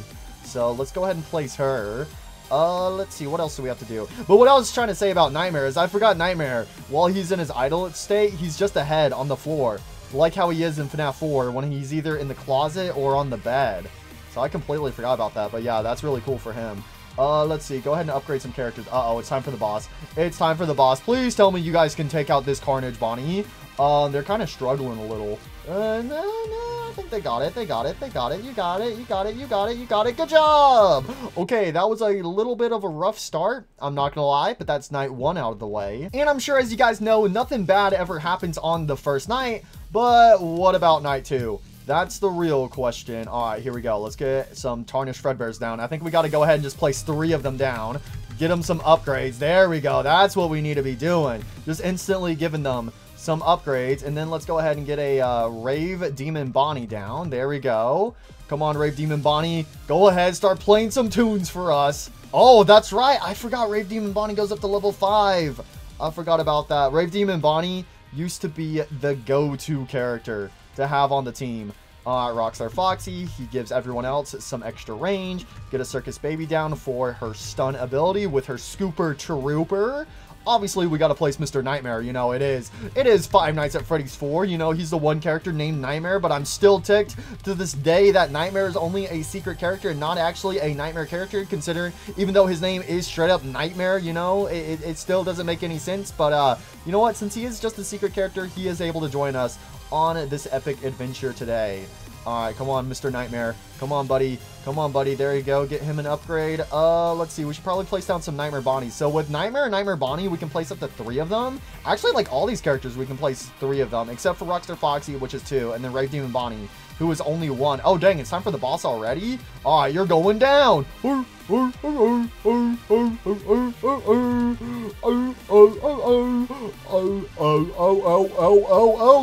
Speaker 1: So let's go ahead and place her. Let's see, what else do we have to do? But what I was trying to say about Nightmare is I forgot Nightmare, while he's in his idle state, he's just a head on the floor. Like how he is in FNAF 4 when he's either in the closet or on the bed. So I completely forgot about that, but yeah, that's really cool for him. Let's see, go ahead and upgrade some characters. Uh-oh, it's time for the boss. It's time for the boss. Please tell me you guys can take out this Carnage Bonnie. They're kind of struggling a little. No, I think they got it. They got it. They got it. You got it. You got it. You got it. You got it. Good job. Okay, that was a little bit of a rough start. I'm not gonna lie, but that's night 1 out of the way. And I'm sure, as you guys know, nothing bad ever happens on the first night. But what about night 2? That's the real question. All right, here we go. Let's get some Tarnished Fredbears down. I think we got to go ahead and just place 3 of them down. Get them some upgrades. There we go. That's what we need to be doing. Just instantly giving them some upgrades. And then let's go ahead and get a Rave Demon Bonnie down. There we go. Come on, Rave Demon Bonnie. Go ahead. Start playing some tunes for us. Oh, that's right. I forgot Rave Demon Bonnie goes up to level 5. I forgot about that. Rave Demon Bonnie used to be the go-to character to have on the team. Rockstar Foxy, he gives everyone else some extra range. Get a Circus Baby down for her stun ability with her Scooper Trooper. Obviously, we got to place Mr. Nightmare. You know, it is Five Nights at Freddy's 4. You know, he's the one character named Nightmare, but I'm still ticked to this day that Nightmare is only a secret character and not actually a Nightmare character, considering even though his name is straight up Nightmare, you know, it still doesn't make any sense. But, you know what? Since he is just a secret character, he is able to join us on this epic adventure today. Alright, come on, Mr. Nightmare. Come on, buddy. Come on, buddy. There you go. Get him an upgrade. Let's see. We should probably place down some Nightmare Bonnies. So with Nightmare and Nightmare Bonnie, we can place up to 3 of them. Actually, like all these characters, we can place 3 of them, except for Rockstar Foxy, which is 2, and then Rave Demon Bonnie, who is only 1. Oh, dang, it's time for the boss already? Alright, you're going down. Oh,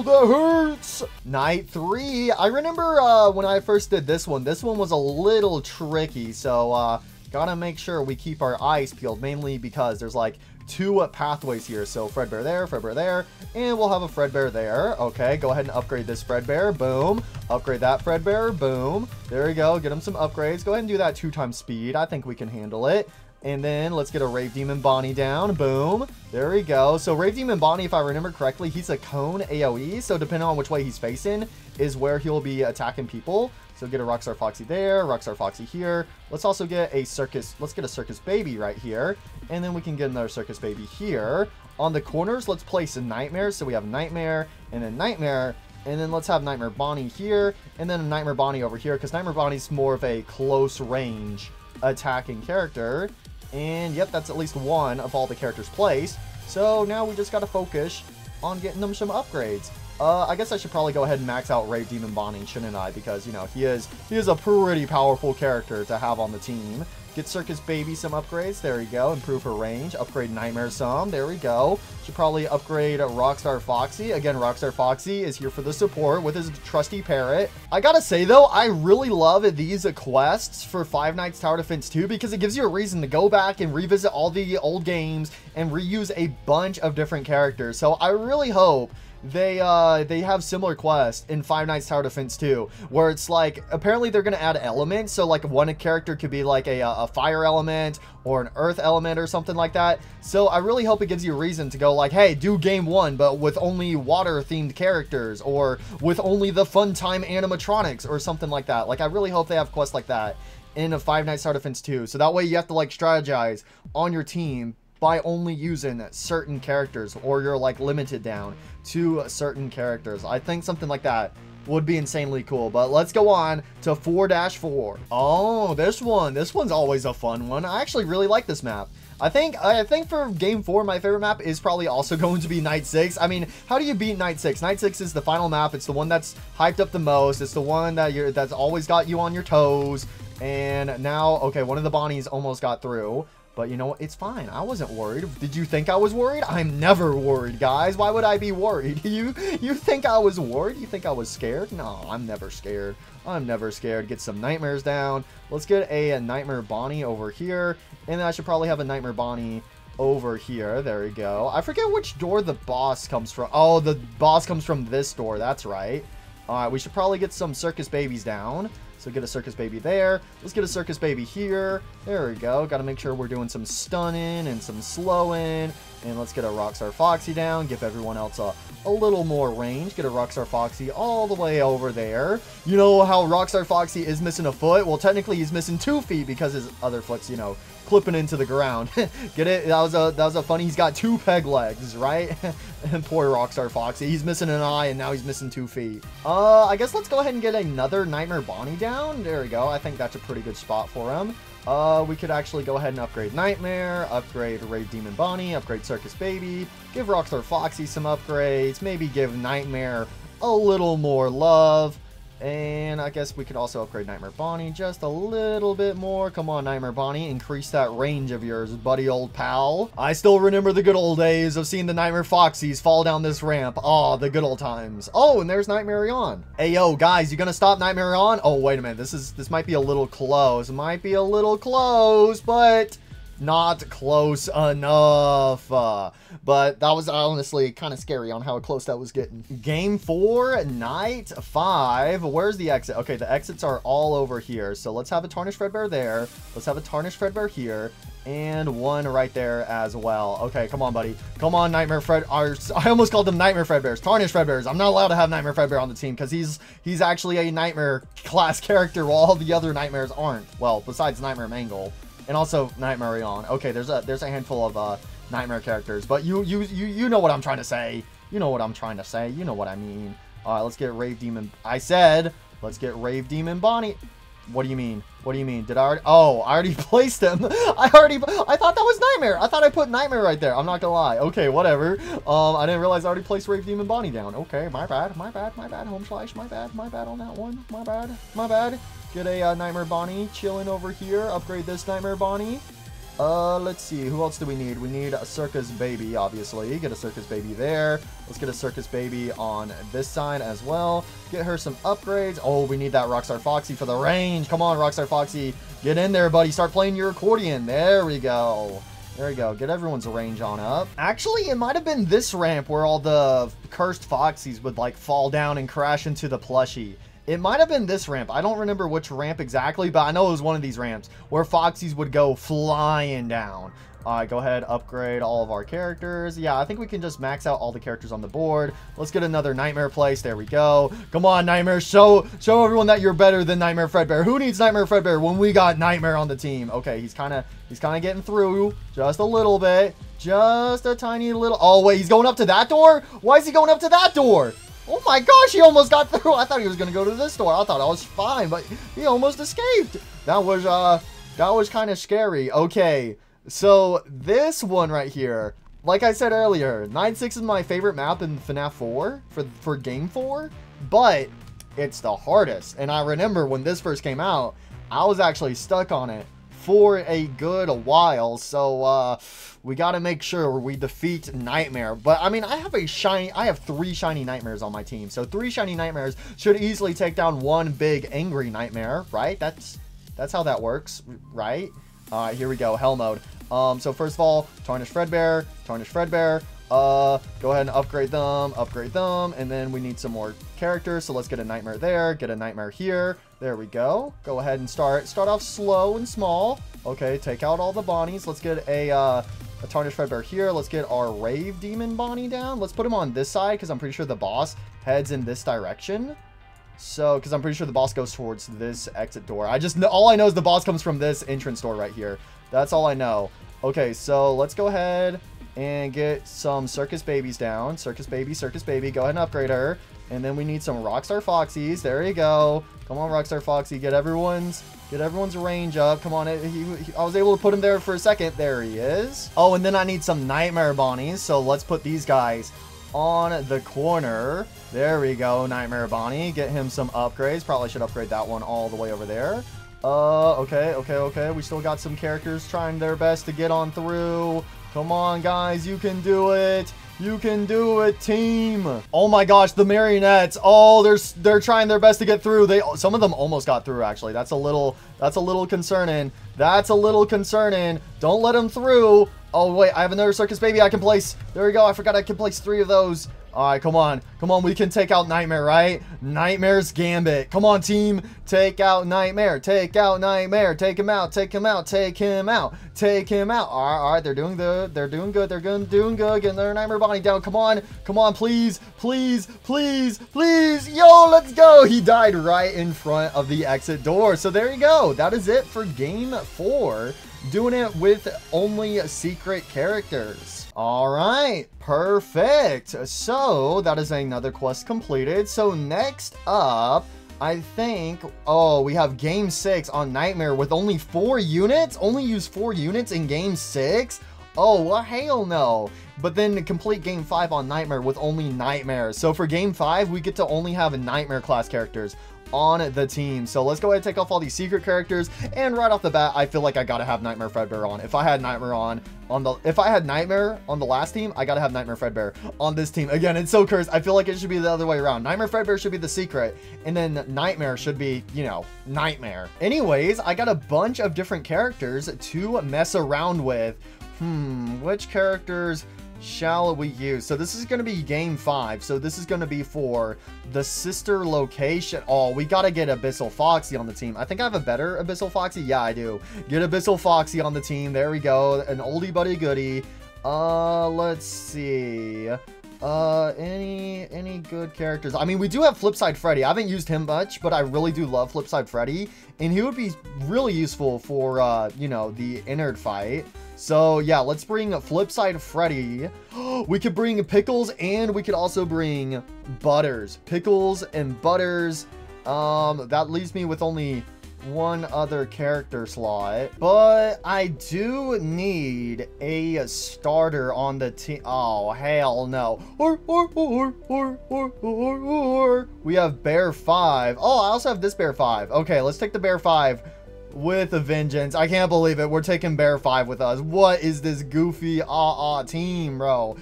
Speaker 1: that hurts. Night 3. I remember when I first did this one was a little tricky, so gotta make sure we keep our eyes peeled, mainly because there's like 2 pathways here. So Fredbear there, and we'll have a Fredbear there. Okay, go ahead and upgrade this Fredbear. Boom. Upgrade that Fredbear. Boom. There we go. Get him some upgrades. Go ahead and do that 2 times speed. I think we can handle it. And then let's get a Rave Demon Bonnie down. Boom. There we go. So Rave Demon Bonnie, if I remember correctly, he's a cone AoE. So depending on which way he's facing is where he'll be attacking people. So get a Rockstar Foxy there, Rockstar Foxy here. Let's also get a Circus. Let's get a Circus Baby right here. And then we can get another Circus Baby here. On the corners, let's place a Nightmare. So we have Nightmare and then Nightmare. And then let's have Nightmare Bonnie here. And then a Nightmare Bonnie over here, because Nightmare Bonnie's more of a close range attacking character. And yep, that's at least 1 of all the characters placed. So now we just got to focus on getting them some upgrades. I guess I should probably go ahead and max out Rave Demon Bonnie, shouldn't I? Because, you know, he is a pretty powerful character to have on the team. Get Circus Baby some upgrades. There we go. Improve her range. Upgrade Nightmare some. There we go. Should probably upgrade Rockstar Foxy. Again, Rockstar Foxy is here for the support with his trusty parrot. I gotta say, though, I really love these quests for Five Nights Tower Defense 2 because it gives you a reason to go back and revisit all the old games and reuse a bunch of different characters. So I really hope they have similar quests in Five Nights Tower Defense 2, where it's like, apparently they're going to add elements, so like one character could be like a fire element or an earth element or something like that. So I really hope it gives you a reason to go like, hey, do game 1, but with only water-themed characters, or with only the fun time animatronics, or something like that. Like, I really hope they have quests like that in a Five Nights Tower Defense 2, so that way you have to like strategize on your team by only using certain characters, or you're like limited down to certain characters. I think something like that would be insanely cool. But let's go on to 4-4. Oh, this one's always a fun one. I actually really like this map. I think for game 4, my favorite map is probably also going to be Night 6. I mean, how do you beat Night 6? Night 6 is the final map. It's the one that's hyped up the most. It's the one that's always got you on your toes. And now, okay, one of the Bonnies almost got through. But you know what? It's fine. I wasn't worried. Did you think I was worried? I'm never worried, guys. Why would I be worried? You think I was worried? You think I was scared? No, I'm never scared. I'm never scared. Get some nightmares down. Let's get a Nightmare Bonnie over here. And then I should probably have a Nightmare Bonnie over here. There we go. I forget which door the boss comes from. Oh, the boss comes from this door. That's right. All right, we should probably get some circus babies down. So get a circus baby there. Let's get a circus baby here. There we go. Got to make sure we're doing some stunning and some slowing. And let's get a Rockstar Foxy down. Give everyone else a little more range. Get a Rockstar Foxy all the way over there. You know how Rockstar Foxy is missing a foot? Well, technically he's missing 2 feet because his other foot's, you know, clipping into the ground. Get it? That was a funny. He's got 2 peg legs, right? And poor Rockstar Foxy. He's missing an eye and now he's missing 2 feet. I guess let's go ahead and get another Nightmare Bonnie down. There we go. I think that's a pretty good spot for him. We could actually go ahead and upgrade Nightmare, upgrade Rave Demon Bonnie, upgrade Circus Baby, give Rockstar Foxy some upgrades, maybe give Nightmare a little more love. And I guess we could also upgrade Nightmare Bonnie just a little bit more. Come on, Nightmare Bonnie. Increase that range of yours, buddy old pal. I still remember the good old days of seeing the Nightmare Foxies fall down this ramp. Oh, the good old times. Oh, and there's Nightmare on. Hey, yo, guys, you gonna stop Nightmare on? Oh, wait a minute. This might be a little close. It might be a little close, but not close enough. But that was honestly kind of scary on how close that was getting. Game 4, Night 5. Where's the exit? Okay, the exits are all over here. So let's have a Tarnished Fredbear there. Let's have a Tarnished Fredbear here. And one right there as well. Okay, come on, buddy. Come on, Nightmare Fred. I almost called them Nightmare Fredbears. Tarnished Fredbears. I'm not allowed to have Nightmare Fredbear on the team because he's actually a Nightmare class character while all the other Nightmares aren't. Well, besides Nightmare Mangle. And also Nightmare on. Okay, there's a handful of Nightmare characters, but you know what I'm trying to say. You know what I'm trying to say. You know what I mean. All right, let's get Rave Demon. I said let's get Rave Demon Bonnie. What do you mean? What do you mean? Did I already? Oh, I already placed him. I thought that was Nightmare. I thought I put Nightmare right there. I'm not gonna lie. Okay, whatever. I didn't realize I already placed Rave Demon Bonnie down. Okay, my bad, home slash, my bad on that one. My bad. Get a Nightmare Bonnie chilling over here. Upgrade this Nightmare Bonnie. Let's see. Who else do we need? We need a Circus Baby, obviously. Get a Circus Baby there. Let's get a Circus Baby on this side as well. Get her some upgrades. Oh, we need that Rockstar Foxy for the range. Come on, Rockstar Foxy. Get in there, buddy. Start playing your accordion. There we go. There we go. Get everyone's range on up. Actually, it might have been this ramp where all the cursed Foxies would, like, fall down and crash into the plushie. It might have been this ramp. I don't remember which ramp exactly, but I know it was one of these ramps where Foxies would go flying down. Go ahead, upgrade all of our characters. Yeah, I think we can just max out all the characters on the board. Let's get another Nightmare place. There we go. Come on, Nightmare. Show everyone that you're better than Nightmare Fredbear. Who needs Nightmare Fredbear when we got Nightmare on the team? Okay, he's kind of getting through just a little bit. Just a tiny little. Oh, wait, he's going up to that door? Why is he going up to that door? Oh my gosh, he almost got through. I thought he was going to go to this door. I thought I was fine, but he almost escaped. That was kind of scary. Okay, so this one right here, like I said earlier, 9-6 is my favorite map in FNAF 4 for Game 4, but it's the hardest. And I remember when this first came out, I was actually stuck on it for a good while, so we got to make sure we defeat Nightmare. But I mean, I have 3 shiny Nightmares on my team, so 3 shiny Nightmares should easily take down one big angry Nightmare, right? That's how that works, right? All right, here we go, hell mode. So first of all, Tarnished Fredbear. Go ahead and upgrade them, and then we need some more characters, so let's get a Nightmare there, get a Nightmare here. There we go. Go ahead and start off slow and small. Okay, take out all the Bonnies. Let's get a Tarnished Fredbear here. Let's get our Rave Demon Bonnie down. Let's put him on this side, because I'm pretty sure the boss heads in this direction. So, because I'm pretty sure the boss goes towards this exit door. All I know is the boss comes from this entrance door right here. That's all I know. Okay, so let's go ahead and get some Circus Babies down. Circus Baby. Go ahead and upgrade her. And then we need some Rockstar Foxies. There you go. Come on, Rockstar Foxy. Get everyone's range up. Come on. I was able to put him there for a second. There he is. Oh, and then I need some Nightmare Bonnies. So let's put these guys on the corner. There we go. Nightmare Bonnie. Get him some upgrades. Probably should upgrade that one all the way over there. Okay. We still got some characters trying their best to get on through. Come on, guys. You can do it. You can do it, team. Oh my gosh, the marionettes. Oh, they're trying their best to get through. Some of them almost got through, actually. That's a little concerning. That's a little concerning. Don't let them through. Oh, wait, I have another circus baby I can place. There we go. I forgot I can place 3 of those. All right, come on. Come on, we can take out Nightmare, right? Nightmare's Gambit. Come on, team. Take out Nightmare. Take out Nightmare. Take him out. Take him out. Take him out. Take him out. All right, they're doing good. They're doing good. They're doing good. Getting their Nightmare Bonnie down. Come on. Come on, please. Please. Please. Please. Yo, let's go. He died right in front of the exit door. So there you go. That is it for game 4. Doing it with only secret characters. All right, perfect. So that is another quest completed. So next up, I think, oh, we have game 6 on Nightmare with only 4 units. Only use 4 units in game 6. Oh, well, hell no. But then complete game 5 on Nightmare with only Nightmare. So for game 5, we get to only have Nightmare class characters on the team. So let's go ahead and take off all these secret characters, and right off the bat I feel like I gotta have Nightmare Fredbear on. If I had Nightmare on the last team, I gotta have Nightmare Fredbear on this team. Again, it's so cursed. I feel like it should be the other way around. Nightmare Fredbear should be the secret, and then Nightmare should be, you know, Nightmare. Anyways, I got a bunch of different characters to mess around with. Which characters shall we use? So this is going to be game 5. So this is going to be for the sister location. Oh, we got to get Abyssal Foxy on the team. I think I have a better Abyssal Foxy. Yeah, I do. Get Abyssal Foxy on the team. There we go. An oldie buddy goodie. Let's see. Any good characters? I mean, we do have Flipside Freddy. I haven't used him much, but I really do love Flipside Freddy, and he would be really useful for, you know, the Innard fight. So yeah, let's bring Flipside Freddy. We could bring Pickles, and we could also bring Butters. Pickles and Butters. That leaves me with only one other character slot, but I do need a starter on the team. Oh, hell no. We have Bear 5. Oh, I also have this Bear 5. Okay, let's take the Bear 5 with a vengeance. I can't believe it. We're taking Bear 5 with us. What is this goofy team, bro?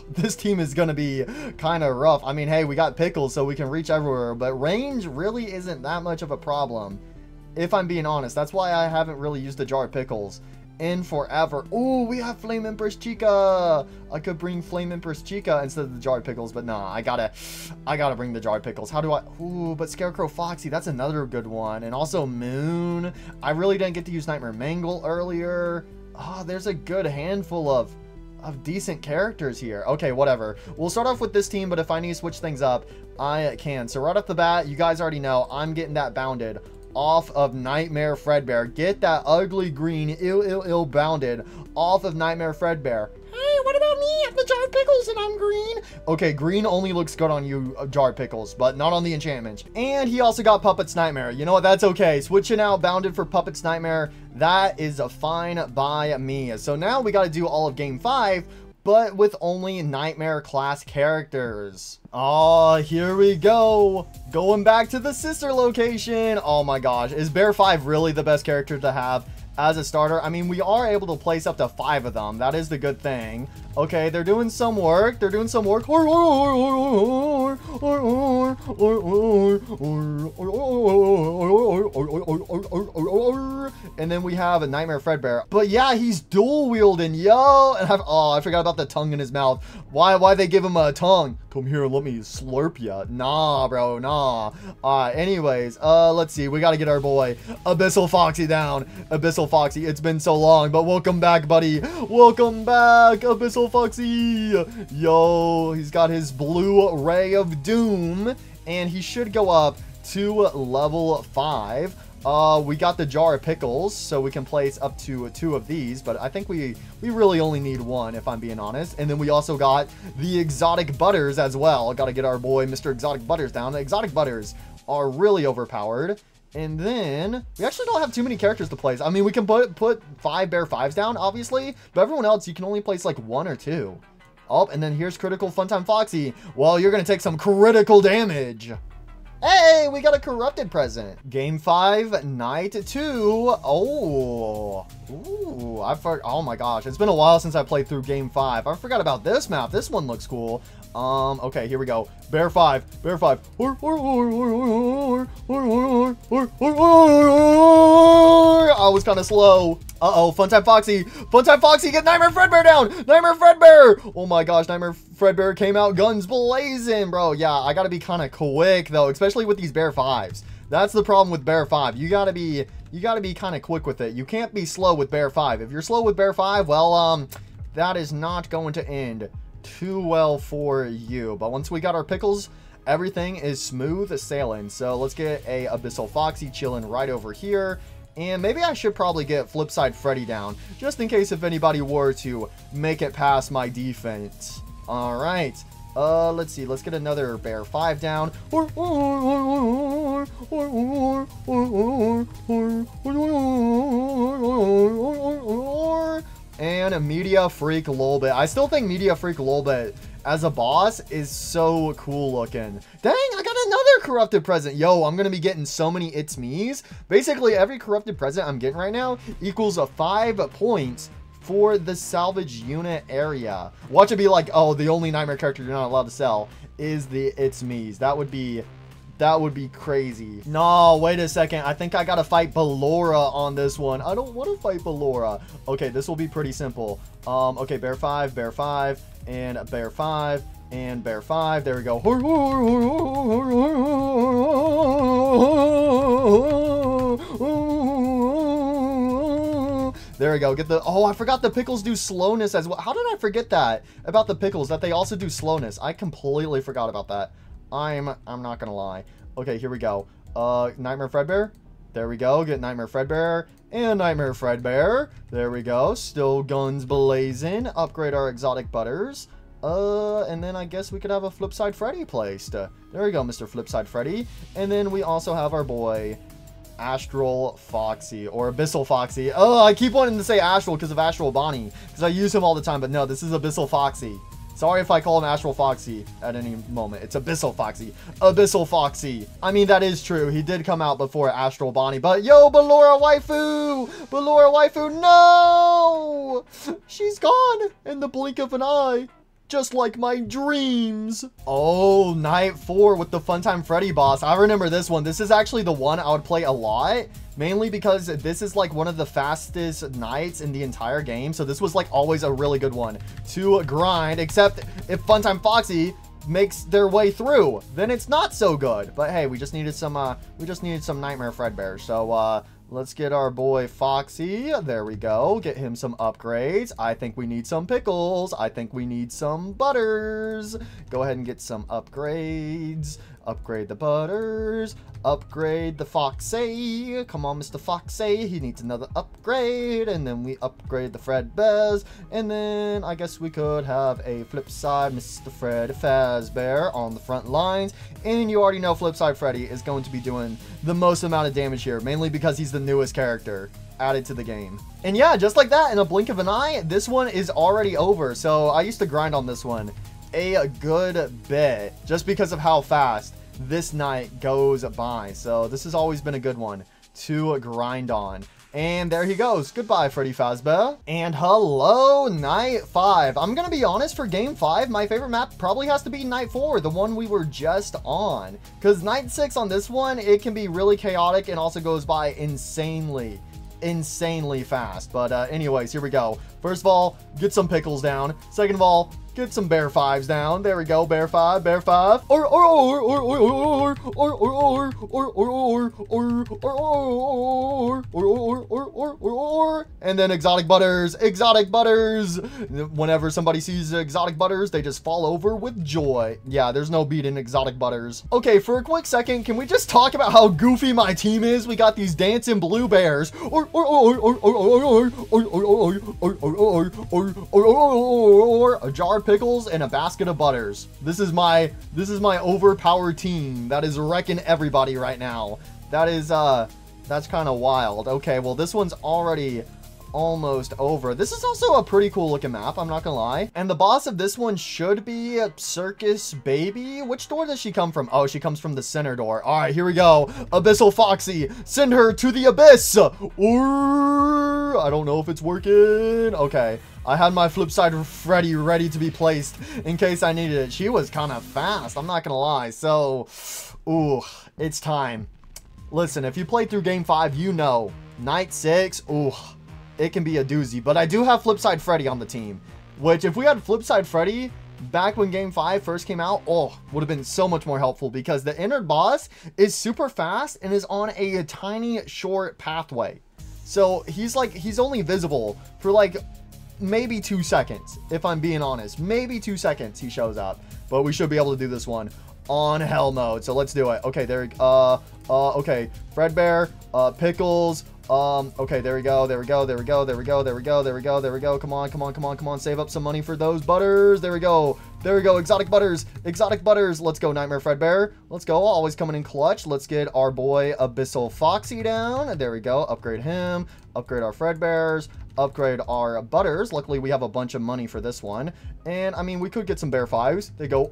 Speaker 1: This team is gonna be kind of rough. I mean, hey, we got Pickles, so we can reach everywhere, but range really isn't that much of a problem, if I'm being honest. That's why I haven't really used the Jar of Pickles in forever. Ooh, we have Flame Empress Chica. I could bring Flame Empress Chica instead of the Jar of Pickles, but nah, I gotta bring the Jar of Pickles. How do I? Ooh, but Scarecrow Foxy, that's another good one. And also Moon. I really didn't get to use Nightmare Mangle earlier. There's a good handful of decent characters here. Okay, whatever. We'll start off with this team, but if I need to switch things up, I can. So right off the bat, you guys already know I'm getting that bounded off of Nightmare Fredbear. Get that ugly green ill bounded off of Nightmare Fredbear.
Speaker 2: Hey, what about me? I'm the Jar of Pickles and I'm green.
Speaker 1: Okay, green only looks good on you, Jar of Pickles, but not on the enchantment. And he also got Puppet's Nightmare. You know what? That's okay. Switching out bounded for Puppet's Nightmare, that is a fine by me. So now we got to do all of game 5, but with only Nightmare class characters. Oh, here we go. Going back to the sister location. Oh my gosh. Is Bear 5 really the best character to have as a starter? I mean, we are able to place up to 5 of them. That is the good thing. Okay, they're doing some work. They're doing some work. And then we have a Nightmare Fredbear. But yeah, he's dual wielding, yo. And I forgot about the tongue in his mouth. Why they give him a tongue? Come here and let me slurp ya. Nah, bro, nah. Anyways, let's see. We got to get our boy Abyssal Foxy down. Abyssal Foxy, it's been so long, but welcome back, buddy. Welcome back, Abyssal Foxy. Yo, he's got his blue Ray of Doom, and he should go up to level 5. We got the jar of pickles, so we can place up to 2 of these, but I think we really only need 1, if I'm being honest. And then we also got the exotic butters as well. Got to get our boy Mr. Exotic Butters down. The exotic butters are really overpowered. And then we actually don't have too many characters to place. I mean, we can put 5 bear 5s down, obviously, but everyone else, you can only place like 1 or 2. Oh, and then here's Critical Funtime Foxy. Well, you're going to take some critical damage. Hey, we got a corrupted present. Game 5, night 2. Oh, ooh, oh my gosh. It's been a while since I played through game 5. I forgot about this map. This one looks cool. Okay, here we go. Bear 5, bear 5. I was kind of slow. Uh-oh, Funtime Foxy. Funtime Foxy, get Nightmare Fredbear down. Nightmare Fredbear. Oh my gosh, Nightmare Fredbear came out guns blazing, bro. Yeah, I gotta be kind of quick though, especially with these bear 5s. That's the problem with bear 5. You gotta be kind of quick with it. You can't be slow with bear 5. If you're slow with bear 5, well, that is not going to end too well for you. But once we got our pickles, everything is smooth sailing. So let's get a Abyssal Foxy chilling right over here. And maybe I should probably get Flipside Freddy down, just in case if anybody were to make it past my defense. All right. Let's see. Let's get another bear 5 down. And a Media Freak Lolbit. I still think Media Freak Lolbit as a boss is so cool looking. Dang, I got another corrupted present. Yo, I'm gonna be getting so many it's me's. Basically, every corrupted present I'm getting right now equals a 5 points for the salvage unit area. Watch it be like, oh, the only nightmare character you're not allowed to sell is the it's me's. That would be crazy. No, wait a second. I think I gotta fight Ballora on this one. I don't want to fight Ballora. Okay, this will be pretty simple. Okay, bear 5, and bear 5, and bear 5. There we go. There we go. Get the... Oh, I forgot the pickles do slowness as well. How did I forget that about the pickles, that they also do slowness? I completely forgot about that. I'm not gonna lie. Okay, here we go. Nightmare Fredbear. There we go. Get Nightmare Fredbear and Nightmare Fredbear. There we go. Still guns blazing. Upgrade our exotic butters. And then I guess we could have a Flipside Freddy placed. There we go, Mr. Flipside Freddy. And then we also have our boy Astral Foxy, or Abyssal Foxy. Oh, I keep wanting to say Astral because of Astral Bonnie, because I use him all the time, but no, this is Abyssal Foxy. Sorry if I call him Astral Foxy at any moment. It's Abyssal Foxy. Abyssal Foxy. I mean, that is true. He did come out before Astral Bonnie, but yo, Ballora Waifu! Ballora Waifu, no! She's gone in the blink of an eye. Just like my dreams. Oh, night 4 with the Funtime Freddy boss. I remember this one. This is actually the one I would play a lot, mainly because this is like one of the fastest nights in the entire game. So this was like always a really good one to grind, except if Funtime Foxy makes their way through, then it's not so good. But hey, we just needed some Nightmare Fredbear. So let's get our boy Foxy. There we go. Get him some upgrades. I think we need some pickles. I think we need some butters. Go ahead and get some upgrades. Upgrade the butters. Upgrade the Foxy. Come on, Mr. Foxy. He needs another upgrade. And then we upgrade the Fredbears. And then I guess we could have a Flipside Mr. Fred Fazbear on the front lines. And you already know Flipside Freddy is going to be doing the most amount of damage here, mainly because he's the newest character added to the game. And yeah, just like that, in a blink of an eye, this one is already over. So I used to grind on this one a good bit just because of how fast this night goes by. So this has always been a good one to grind on. And there he goes. Goodbye, Freddy Fazbear. And hello, night 5. I'm gonna be honest, for game 5, my favorite map probably has to be night 4, the one we were just on. Because night 6 on this one, it can be really chaotic and also goes by insanely fast. But anyways, here we go. First of all, get some pickles down. Second of all, Get some bear fives down. There we go. Bear five. Bear five. And then exotic butters. Exotic butters. Whenever somebody sees exotic butters, they just fall over with joy. Yeah, there's no beating exotic butters. Okay, for a quick second, can we just talk about how goofy my team is? We got these dancing blue bears. A jar of pickles and a basket of butters. This is my overpowered team that is wrecking everybody right now. That's kind of wild. Okay, well, this one's already almost over. This is also a pretty cool looking map, I'm not gonna lie. And the boss of this one should be Circus Baby. Which door does she come from? Oh, she comes from the center door. All right, here we go. Abyssal Foxy, send her to the abyss. Or I don't know if it's working. Okay, I had my Flipside Freddy ready to be placed in case I needed it. She was kind of fast, I'm not gonna lie. So, ooh, it's time. Listen, if you played through game 5, you know, night 6, ooh, it can be a doozy. But I do have Flipside Freddy on the team, which if we had Flipside Freddy back when game 5 first came out, oh, would have been so much more helpful, because the inner boss is super fast and is on a tiny short pathway. So he's only visible for like maybe 2 seconds, if I'm being honest. Maybe 2 seconds he shows up, but we should be able to do this one on hell mode. So let's do it. Okay, there okay, Fredbear, Pickles, okay, there we go, there we go, there we go, there we go, there we go, there we go, there we go. Come on, come on, come on, come on, save up some money for those butters. There we go, there we go. Exotic butters, exotic butters. Let's go, Nightmare Fredbear. Let's go, always coming in clutch. Let's get our boy Abyssal Foxy down. There we go, upgrade him, upgrade our Fredbears, upgrade our butters. Luckily we have a bunch of money for this one, and I mean, we could get some bear fives. They go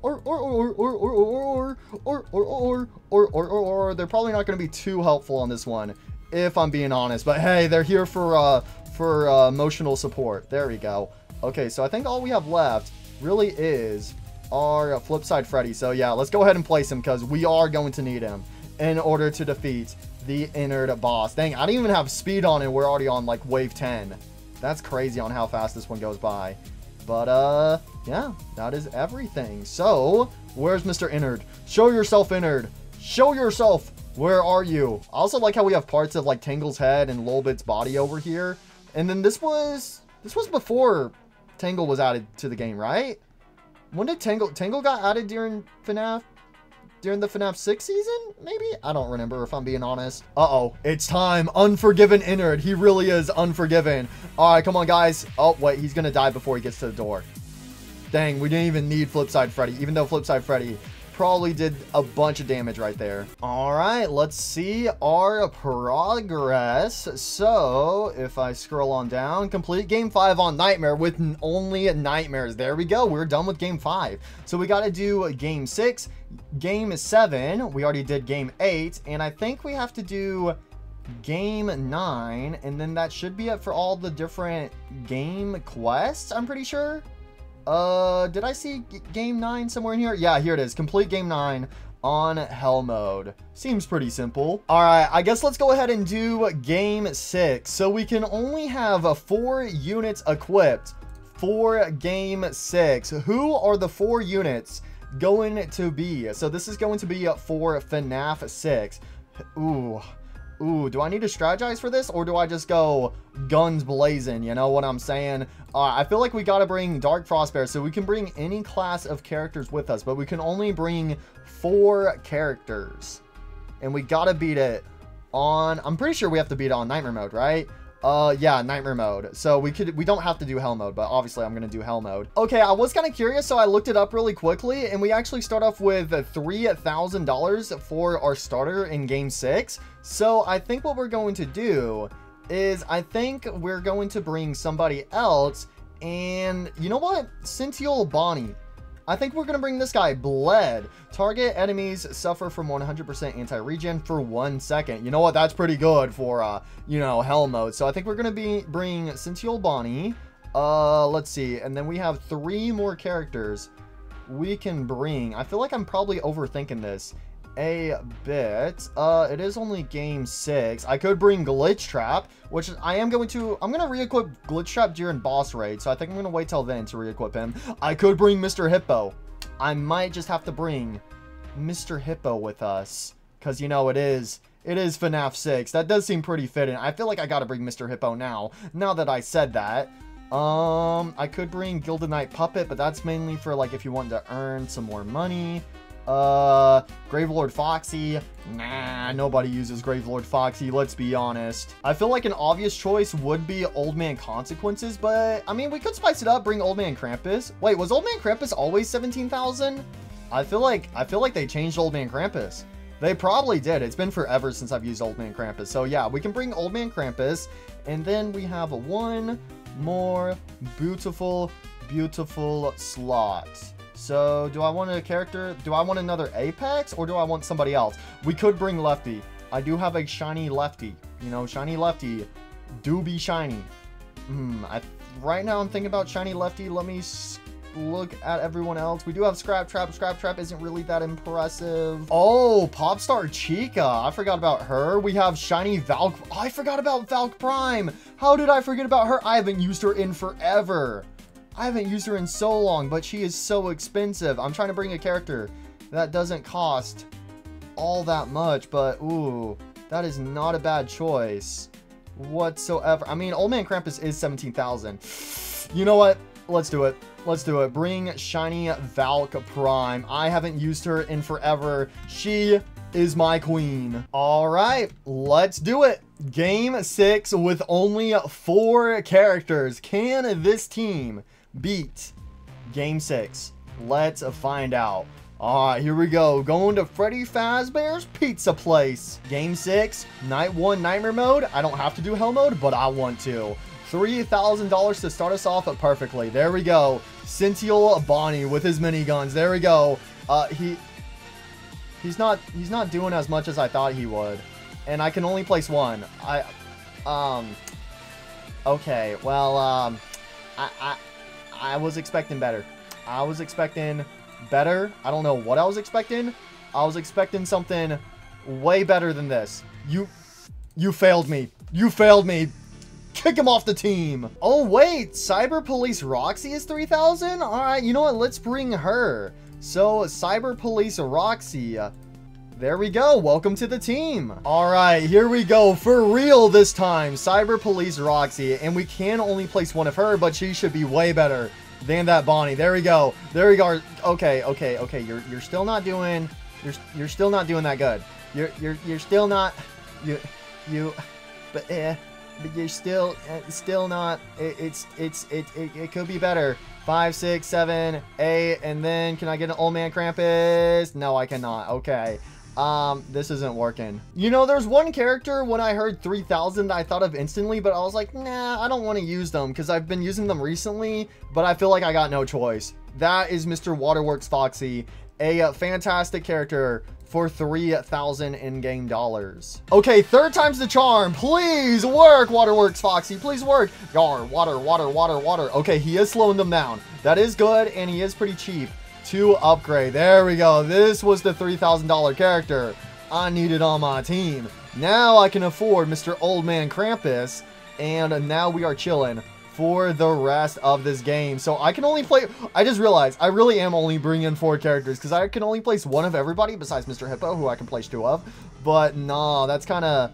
Speaker 1: they're probably not going to be too helpful on this one, if I'm being honest, but hey, they're here for emotional support. There we go. Okay, so I think all we have left really is our Flipside Freddy. So yeah, let's go ahead and place him, because we are going to need him in order to defeat the inner boss. Dang, I didn't even have speed on it. We're already on like wave 10. That's crazy on how fast this one goes by. But yeah, that is everything. So where's Mr. Innard? Show yourself, Innard. Show yourself. Where are you? I also like how we have parts of like Tangle's head and Lolbit's body over here. And then this was before Tangle was added to the game, right? When did Tangle got added during FNAF? During the FNAF 6 season, maybe? I don't remember, if I'm being honest. Uh-oh, it's time. Unforgiven Innard. He really is unforgiven. All right, come on, guys. Oh, wait, he's gonna die before he gets to the door. Dang, we didn't even need Flipside Freddy, even though Flipside Freddy probably did a bunch of damage right there. All right, let's see our progress. So if I scroll on down, complete game 5 on Nightmare with only nightmares. There we go, we're done with game 5. So we got to do game 6, game 7, we already did game 8, and I think we have to do game 9, and then that should be it for all the different game quests, I'm pretty sure. Did I see game 9 somewhere in here? Yeah, here it is. Complete game 9 on hell mode. Seems pretty simple. All right, I guess let's go ahead and do game 6. So we can only have 4 units equipped for game 6. Who are the 4 units going to be? So this is going to be for FNAF 6. Ooh, do I need to strategize for this, or do I just go guns blazing? You know what I'm saying? I feel like we got to bring Dark Frostbear, so we can bring any class of characters with us, but we can only bring 4 characters. And we got to beat it on, I'm pretty sure we have to beat it on Nightmare mode, right? Yeah, Nightmare mode. So we don't have to do hell mode, but obviously I'm going to do hell mode. Okay, I was kind of curious, so I looked it up really quickly, and we actually start off with $3,000 for our starter in game 6. So I think what we're going to do is I think we're going to bring somebody else, and you know what? Cynthia Bonnie. I think we're going to bring this guy, Bled. Target enemies suffer from 100% anti-regen for 1 second. You know what? That's pretty good for, you know, hell mode. So I think we're going to bring Cynthia Bonnie. Let's see. And then we have 3 more characters we can bring. I feel like I'm probably overthinking this. a bit. It is only game 6. I could bring Glitchtrap, which I'm gonna re-equip Glitchtrap during boss raid, so I think I'm gonna wait till then to re-equip him. I could bring Mr. Hippo. I might just have to bring Mr. Hippo with us, because, you know, it is FNAF 6. That does seem pretty fitting. I feel like I gotta bring Mr. Hippo now that I said that. I could bring Gilded Knight Puppet, but that's mainly for, like, if you want to earn some more money. Gravelord Foxy. Nah, nobody uses Gravelord Foxy, let's be honest. I feel like an obvious choice would be Old Man Consequences, but, I mean, we could spice it up, bring Old Man Krampus. Wait, was Old Man Krampus always 17,000? I feel like they changed Old Man Krampus. They probably did. It's been forever since I've used Old Man Krampus. So, yeah, we can bring Old Man Krampus, and then we have one more beautiful slot. So, do I want a character? Do I want another Apex, or do I want somebody else? We could bring Lefty. I do have a shiny Lefty. You know, shiny Lefty do be shiny. Right now I'm thinking about shiny Lefty. Let me look at everyone else. We do have Scrap Trap. Scrap Trap isn't really that impressive. Oh, Popstar Chica. I forgot about her. We have shiny Valk. Oh, I forgot about Valk Prime. How did I forget about her? I haven't used her in forever. I haven't used her in so long, but she is so expensive. I'm trying to bring a character that doesn't cost all that much, but ooh, that is not a bad choice whatsoever. I mean, Old Man Krampus is 17,000. You know what? Let's do it. Let's do it. Bring shiny Valk Prime. I haven't used her in forever. She is my queen. All right, let's do it. Game 6 with only 4 characters. Can this team beat Game 6? Let's find out. All right, here we go. Going to Freddy Fazbear's Pizza Place. Game 6, Night 1 Nightmare Mode. I don't have to do Hell Mode, but I want to. $3,000 to start us off perfectly. There we go. Scintille Bonnie with his miniguns. There we go. He's not doing as much as I thought he would. And I can only place 1. Okay, well, I was expecting better. I was expecting better. I don't know what I was expecting. I was expecting something way better than this. You failed me. You failed me. Kick him off the team. Oh, wait. Cyber Police Roxy is 3,000? All right, you know what? Let's bring her. So, Cyber Police Roxy. There we go. Welcome to the team. All right, here we go. For real this time. Cyber Police Roxy. And we can only place 1 of her, but she should be way better than that Bonnie. There we go. There we go. Okay. You're still not doing... You're still not doing that good. You're still not... But you're still not. It could be better. 5, 6, 7, 8, and then can I get an Old Man Krampus? No, I cannot. Okay. This isn't working. You know, there's one character when I heard 3,000 that I thought of instantly, but I was like, nah, I don't want to use them because I've been using them recently, but I feel like I got no choice. That is Mr. Waterworks Foxy, a fantastic character for 3,000 in-game dollars. Okay, 3rd time's the charm. Please work, Waterworks Foxy. Please work. Yar, water. Okay, he is slowing them down. That is good, and he is pretty cheap to upgrade. There we go. This was the $3,000 character I needed on my team. Now I can afford Mr. Old Man Krampus, and now we are chilling for the rest of this game. So I can only play... I just realized I really am only bringing 4 characters because I can only place 1 of everybody besides Mr. Hippo, who I can place 2 of. But nah, that's kind of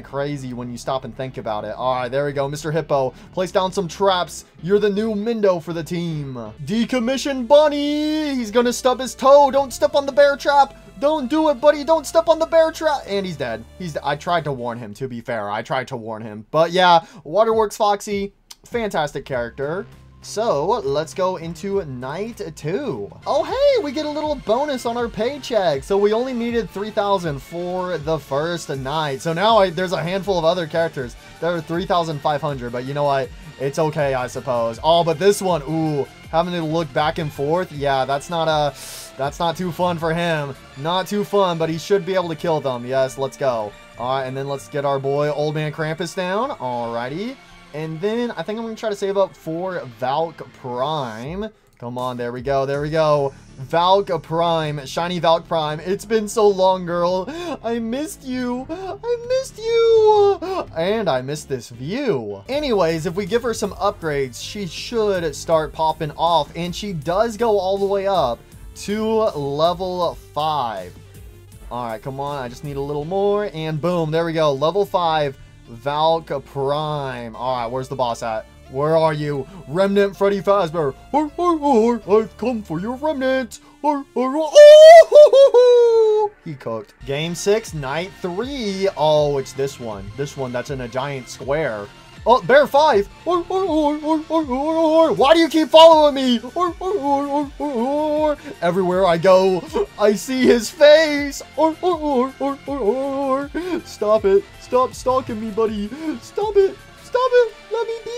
Speaker 1: crazy when you stop and think about it. All right, there we go. Mr. Hippo, place down some traps. You're the new Mindo for the team. Decommission Bunny. He's going to stub his toe. Don't step on the bear trap. Don't do it, buddy. Don't step on the bear trap. And he's dead. I tried to warn him, to be fair. I tried to warn him. But yeah, Waterworks Foxy, fantastic character. So let's go into night 2. Oh, hey, we get a little bonus on our paycheck. So we only needed 3,000 for the first night. So now there's a handful of other characters that are 3,500. But you know what? It's okay, I suppose. Oh, but this one, ooh, having to look back and forth. Yeah, that's not too fun for him. Not too fun, but he should be able to kill them. Yes, let's go. All right, and then let's get our boy Old Man Krampus down. Alrighty. And then I think I'm going to try to save up for Valk Prime. Come on, there we go, there we go. Valk Prime, shiny Valk Prime. It's been so long, girl. I missed you. I missed you. And I missed this view. Anyways, if we give her some upgrades, she should start popping off. And she does go all the way up to level 5. All right, come on. I just need a little more. And boom, there we go. Level 5, Valk Prime. All right, where's the boss at? Where are you? Remnant Freddy Fazbear. I've come for your remnant. He cooked. Game 6, Night 3. Oh, it's this one. This one that's in a giant square. Oh, Bear 5. Why do you keep following me? Everywhere I go, I see his face. Stop it. Stop stalking me, buddy. Stop it. Stop it. Let me be.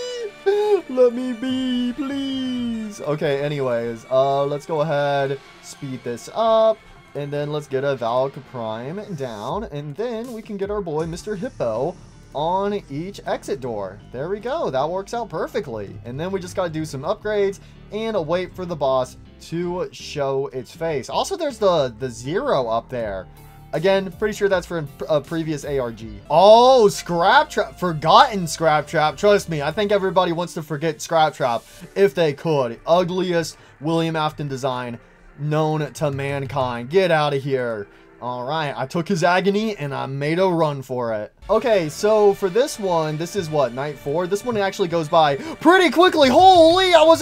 Speaker 1: Let me be, please. Okay, anyways, let's go ahead, speed this up, and then let's get a Valk Prime down, and then we can get our boy Mr. Hippo on each exit door. There we go. That works out perfectly. And then we just got to do some upgrades and wait for the boss to show its face. Also, there's the 0 up there. Again, pretty sure that's for a previous ARG. Oh, Scrap Trap. Forgotten Scrap Trap. Trust me, I think everybody wants to forget Scrap Trap if they could. Ugliest William Afton design known to mankind. Get out of here. All right, I took his agony and I made a run for it. Okay, so for this one, this is what, Night 4? This one actually goes by pretty quickly. Holy, I was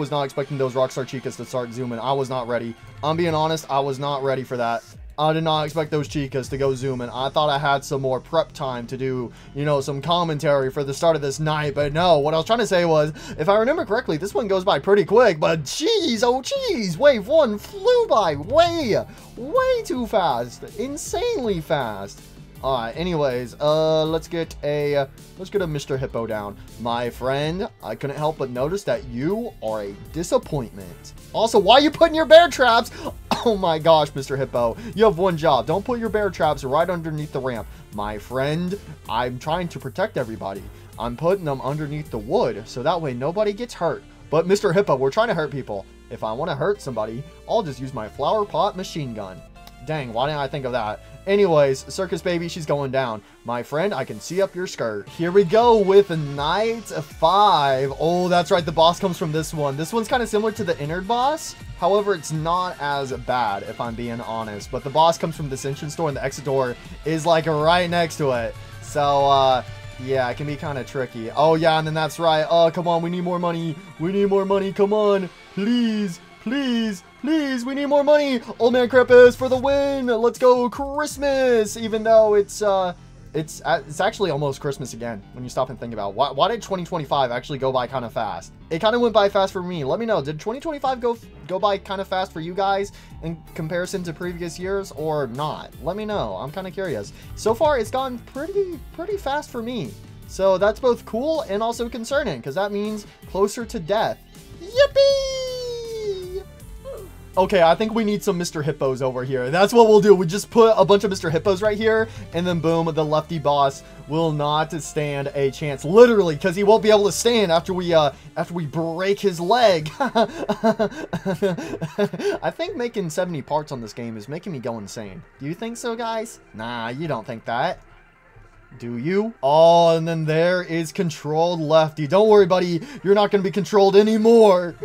Speaker 1: not expecting those Rockstar Chicas to start zooming. I was not ready. I'm being honest, I was not ready for that. I did not expect those Chicas to go zooming. I thought I had some more prep time to do, you know, some commentary for the start of this night. But no, what I was trying to say was, if I remember correctly, this one goes by pretty quick. But jeez, oh jeez, wave 1 flew by way too fast. Insanely fast. Alright, anyways, let's get a Mr. Hippo down. My friend, I couldn't help but notice that you are a disappointment. Also, why are you putting your bear traps? Oh my gosh, Mr. Hippo. You have one job. Don't put your bear traps right underneath the ramp. My friend, I'm trying to protect everybody. I'm putting them underneath the wood, so that way nobody gets hurt. But Mr. Hippo, we're trying to hurt people. If I want to hurt somebody, I'll just use my flower pot machine gun. Dang, why didn't I think of that? Anyways, Circus Baby, she's going down. My friend, I can see up your skirt. Here we go with Night 5. Oh, that's right. The boss comes from this one. This one's kind of similar to the Innard boss. However, it's not as bad, if I'm being honest. But the boss comes from this entrance door, and the exit door is, like, right next to it. So, yeah, it can be kind of tricky. Oh, yeah, and then that's right. Oh, come on. We need more money. We need more money. Come on. Please. Please. Please, we need more money. Old Man Krampus for the win. Let's go Christmas. Even though it's actually almost Christmas again when you stop and think about it. Why did 2025 actually go by kind of fast? It kind of went by fast for me. Let me know. Did 2025 go by kind of fast for you guys in comparison to previous years or not? Let me know. I'm kind of curious. So far, it's gone pretty fast for me. So that's both cool and also concerning because that means closer to death. Yippee! Okay, I think we need some Mr. Hippos over here. That's what we'll do. We just put a bunch of Mr. Hippos right here, and then boom, the lefty boss will not stand a chance. Literally, because he won't be able to stand after we break his leg. I think making 70 parts on this game is making me go insane. Do you think so, guys? Nah, you don't think that. Do you? Oh, and then there is controlled lefty. Don't worry, buddy. You're not going to be controlled anymore.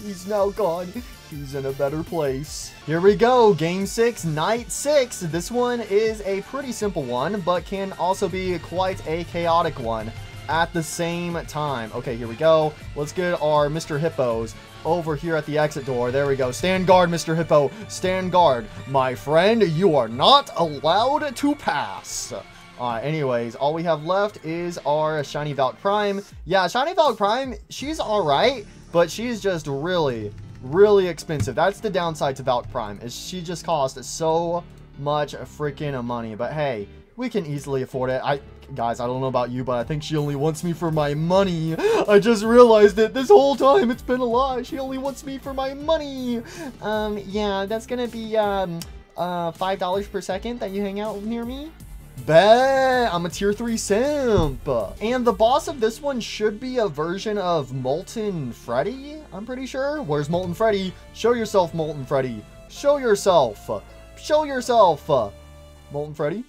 Speaker 1: He's now gone. He's in a better place. Here we go. Game 6, Night 6. This one is a pretty simple one, but can also be quite a chaotic one at the same time. Okay, here we go. Let's get our Mr. Hippos over here at the exit door. There we go. Stand guard, Mr. Hippo. Stand guard. My friend, you are not allowed to pass. Anyways, all we have left is our Shiny Valk Prime. Yeah, Shiny Valk Prime, she's alright, but she's just really expensive. That's the downside to Valk Prime, is she just costs so much freaking money. But hey, we can easily afford it. Guys, I don't know about you, but I think she only wants me for my money. I just realized it this whole time. It's been a lie. She only wants me for my money. Yeah, that's gonna be $5 per second that you hang out near me. Bet, I'm a tier 3 simp. And the boss of this one should be a version of Molten Freddy, I'm pretty sure. Where's Molten Freddy? Show yourself, Molten Freddy. Show yourself. Show yourself. Molten Freddy?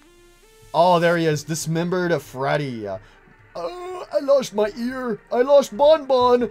Speaker 1: Oh, there he is. Dismembered Freddy. I lost my ear. I lost Bon Bon.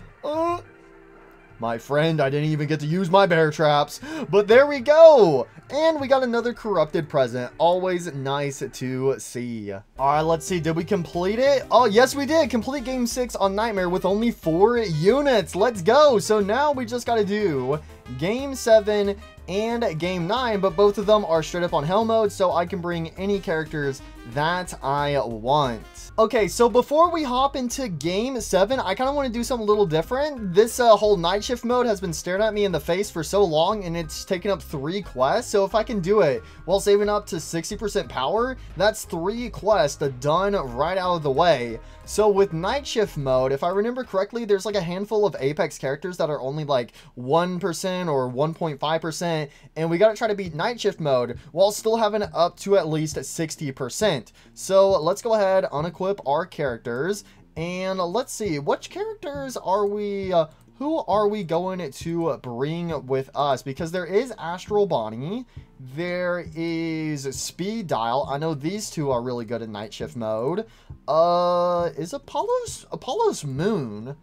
Speaker 1: My friend, I didn't even get to use my bear traps, but there we go. And we got another corrupted present. Always nice to see. All right, let's see. Did we complete it? Oh, yes, we did. Complete game 6 on Nightmare with only 4 units. Let's go. So now we just got to do game 7 and game 9, but both of them are straight up on hell mode, so I can bring any characters that I want. Okay, so before we hop into game 7, I kind of want to do something a little different. This whole night shift mode has been staring at me in the face for so long, and it's taken up 3 quests. So if I can do it while saving up to 60% power, that's 3 quests done right out of the way. So with night shift mode, if I remember correctly, there's like a handful of Apex characters that are only like 1% or 1.5%, and we gotta try to beat night shift mode while still having it up to at least 60%. So let's go ahead, unequip our characters, and let's see, which characters are we, who are we going to bring with us? Because there is Astral Bonnie, there is Speed Dial. I know these two are really good in night shift mode. Is Apollo's Moon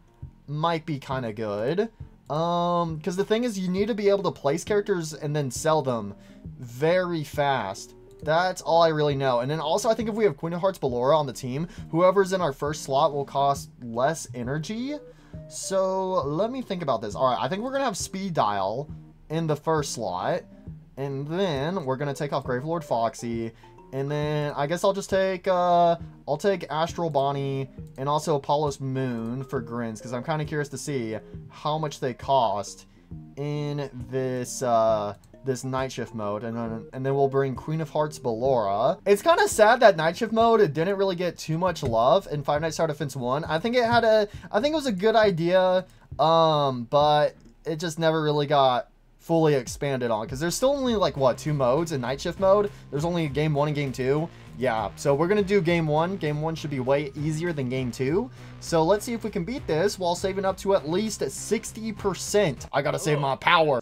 Speaker 1: might be kind of good. Because the thing is, you need to be able to place characters and then sell them very fast. That's all I really know. And then also, I think if we have Queen of Hearts Ballora on the team, whoever's in our first slot will cost less energy. So let me think about this. All right, I think we're gonna have Speed Dial in the first slot, and then we're gonna take off Gravelord Foxy, and then I guess I'll just take I'll take Astral Bonnie and also Apollo's Moon for grins, because I'm kind of curious to see how much they cost in this this night shift mode, and then we'll bring Queen of Hearts Ballora. It's kind of sad that night shift mode didn't really get too much love in Five Nights at Defense 1. I think it was a good idea, but it just never really got fully expanded on, because there's still only like what, 2 modes in night shift mode. There's only game 1 and game 2. Yeah, so we're gonna do game 1. Game 1 should be way easier than game 2. So let's see if we can beat this while saving up to at least 60%. I gotta save my power.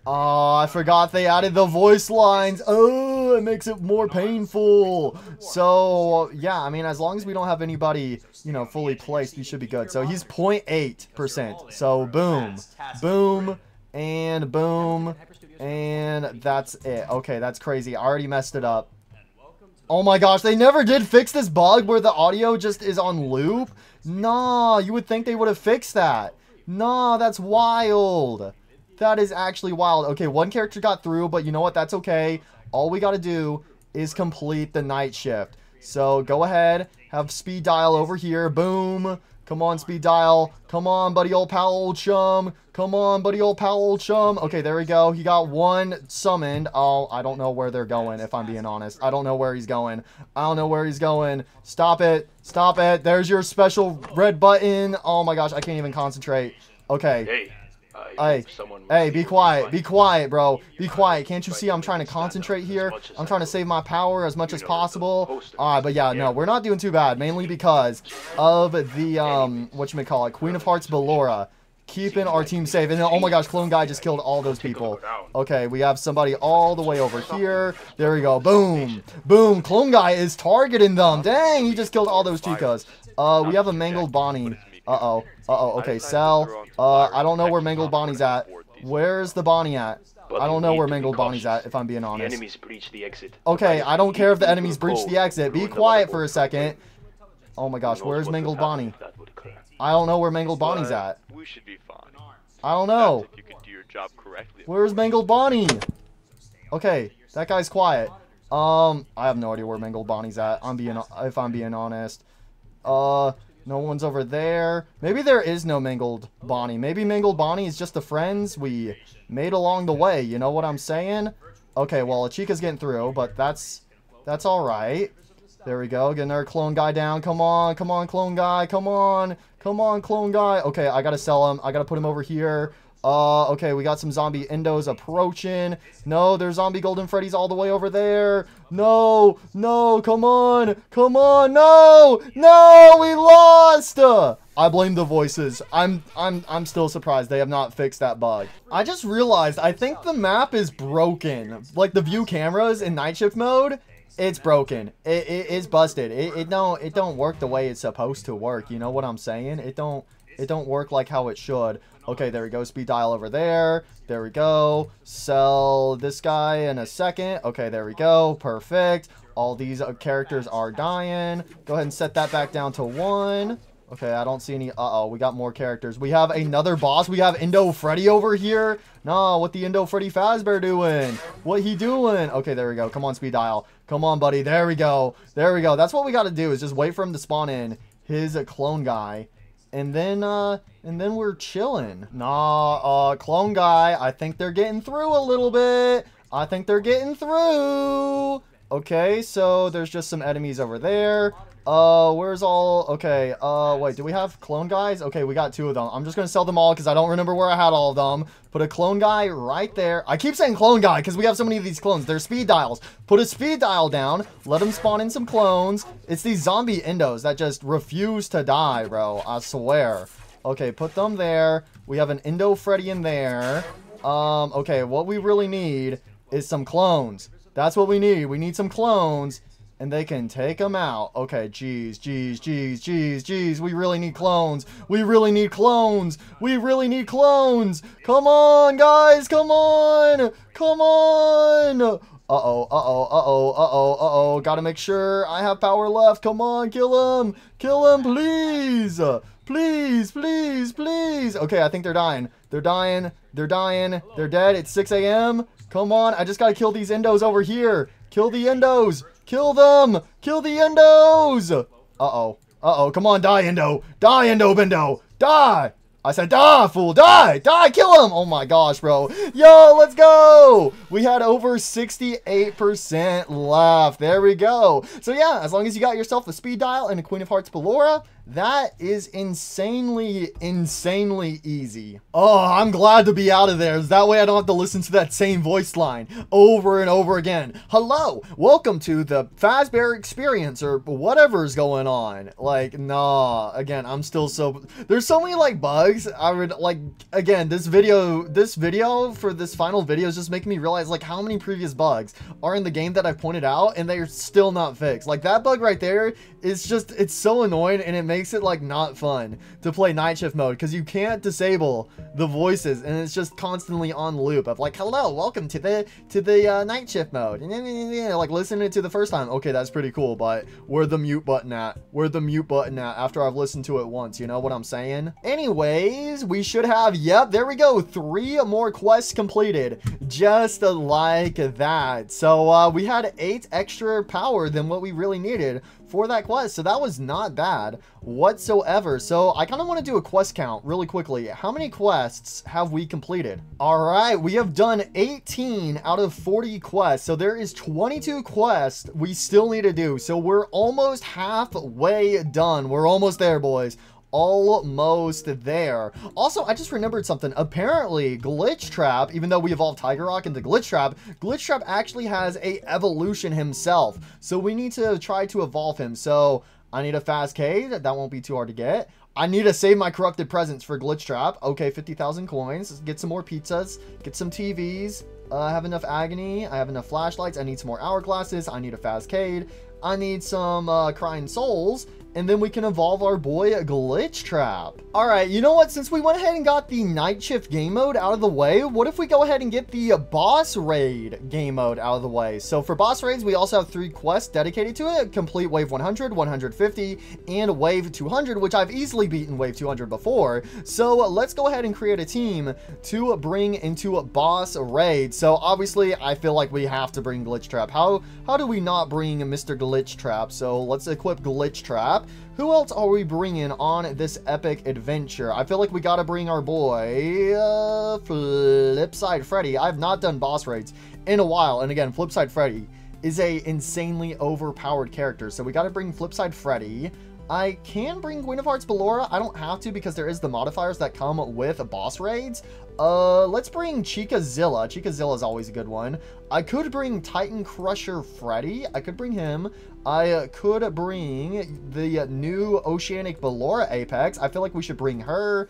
Speaker 1: Oh, I forgot they added the voice lines. Oh, it makes it more painful. So, yeah, I mean, as long as we don't have anybody, you know, fully placed, we should be good. So he's 0.8%. So, boom, boom, and boom, and that's it. Okay, that's crazy. I already messed it up. Oh my gosh, they never did fix this bug where the audio just is on loop. Nah, you would think they would have fixed that. Nah, that's wild. That is actually wild. Okay, 1 character got through, but you know what? That's okay. All we got to do is complete the night shift. So go ahead, have Speed Dial over here. Boom. Come on, Speed Dial. Come on, buddy old pal old chum. Come on, buddy old pal old chum. Okay, there we go. He got 1 summoned. Oh, I don't know where they're going, if I'm being honest. I don't know where he's going. I don't know where he's going. Stop it. Stop it. There's your special red button. Oh my gosh, I can't even concentrate. Okay. Hey, be quiet. Be quiet, bro. Be quiet. Can't you see I'm trying to concentrate here? I'm trying to save my power as much as possible. Alright, but yeah, no, we're not doing too bad. Mainly because of the, whatchamacallit, Queen of Hearts Ballora. Keeping our team safe. And then, oh my gosh, Clone Guy just killed all those people. Okay, we have somebody all the way over here. There we go. Boom. Boom. Clone Guy is targeting them. Dang, he just killed all those chicas. We have a Mangled Bonnie. Uh-oh. Uh-oh. Okay, sell. I don't know where Mangled Bonnie's at. Where's the Bonnie at? I don't know where Mangled Bonnie's at, if I'm being honest. Okay, I don't care if the enemies breach the exit. Be quiet for a second. Oh my gosh, where's Mangled Bonnie? I don't know where Mangled Bonnie's at. I don't know. Where's Mangled Bonnie? Okay, that guy's quiet. I have no idea where Mangled Bonnie's at. If I'm being honest. No one's over there. Maybe there is no Mangled Bonnie. Maybe Mangled Bonnie is just the friends we made along the way. You know what I'm saying? Okay, well, Chica's getting through, but that's alright. There we go. Getting our Clone Guy down. Come on. Come on, Clone Guy. Come on. Come on, Clone Guy. Okay, I gotta sell him. I gotta put him over here. Okay, we got some zombie endos approaching. No, there's zombie golden freddies all the way over there. No, no, come on, come on, no, no, we lost. I blame the voices. I'm still surprised they have not fixed that bug. I just realized I think the map is broken. Like the view cameras in night shift mode, it's broken. It's busted. It don't work the way it's supposed to work. You know what I'm saying? It don't work like how it should. Okay, there we go. Speed dial over there. There we go. Sell this guy in a second. Okay, there we go. Perfect. All these characters are dying. Go ahead and set that back down to 1. Okay, I don't see any. Uh-oh, we got more characters. We have another boss. We have Indo Freddy over here. No, what the Indo Freddy Fazbear doing? What he doing? Okay, there we go. Come on, speed dial. Come on, buddy. There we go. There we go. That's what we got to do is just wait for him to spawn in his clone guy. And then we're chilling. Nah, clone guy. I think they're getting through a little bit. I think they're getting through. Okay, so there's just some enemies over there. Where's all... Okay, wait, do we have clone guys? Okay, we got 2 of them. I'm just gonna sell them all because I don't remember where I had all of them. Put a clone guy right there. I keep saying clone guy because we have so many of these clones. They're speed dials. Put a speed dial down. Let them spawn in some clones. It's these zombie endos that just refuse to die, bro. I swear. Okay, put them there. We have an Indo Freddy in there. Okay, what we really need is some clones. That's what we need. We need some clones. And they can take them out. Okay, jeez. We really need clones. We really need clones. We really need clones. Come on, guys. Come on. Come on. Uh-oh. Gotta make sure I have power left. Come on, kill him. Kill him, please. Please. Okay, I think they're dying. They're dying. They're dead. It's 6 a.m. Come on. I just gotta kill these endos over here. Kill the endos. Kill them! Kill the endos! Uh-oh. Come on, die, endo. Die, endo, bendo. Die! I said die, fool. Die! Die! Kill him! Oh my gosh, bro. Yo, let's go! We had over 68% left. There we go. So yeah, as long as you got yourself a speed dial and a Queen of Hearts Ballora, that is insanely easy. Oh, I'm glad to be out of there. That way I don't have to listen to that same voice line over and over again. Hello, welcome to the Fazbear experience or whatever's going on. Like, nah, again, I'm still so... There's so many, like, bugs. I would, like, again, this video for this final video is just making me realize, like, how many previous bugs are in the game that I've pointed out and they're still not fixed. Like, that bug right there is just, it's so annoying and it makes it like not fun to play night shift mode because you can't disable the voices and it's just constantly on loop of like, hello, welcome to the night shift mode, and then like listening to the first time, okay, that's pretty cool, but where's the mute button at? After I've listened to it once, you know what I'm saying? Anyways, we should have, yep, there we go, 3 more quests completed just like that. So we had 8 extra power than what we really needed for that quest, so that was not bad whatsoever. So I kind of want to do a quest count really quickly. How many quests have we completed? All right, we have done 18 out of 40 quests, so there is 22 quests we still need to do. So we're almost halfway done. We're almost there, boys. Almost there. Also, I just remembered something. Apparently, Glitchtrap, even though we evolved Tiger Rock into Glitchtrap actually has a evolution himself. So we need to try to evolve him. So I need a fast K. That won't be too hard to get. I need to save my corrupted presents for Glitchtrap. Okay, 50,000 coins. Let's get some more pizzas. Get some TVs. I have enough agony. I have enough flashlights. I need some more hourglasses. I need a fast Cade. I need some crying souls. And then we can evolve our boy Glitchtrap. All right, you know what? Since we went ahead and got the night shift game mode out of the way, what if we go ahead and get the boss raid game mode out of the way? So for boss raids, we also have 3 quests dedicated to it. Complete wave 100, 150, and wave 200, which I've easily beaten wave 200 before. So let's go ahead and create a team to bring into a boss raid. So obviously, I feel like we have to bring Glitchtrap. How do we not bring Mr. Glitchtrap? So let's equip Glitchtrap. Who else are we bringing on this epic adventure? I feel like we gotta bring our boy, Flipside Freddy. I've not done boss raids in a while. And again, Flipside Freddy is a insanely overpowered character. So we gotta bring Flipside Freddy. I can bring Queen of Hearts Ballora. I don't have to because there is the modifiers that come with boss raids. Let's bring Chica-Zilla. Chica-Zilla is always a good one. I could bring Titan Crusher Freddy. I could bring him. I could bring the new Oceanic Ballora Apex. I feel like we should bring her.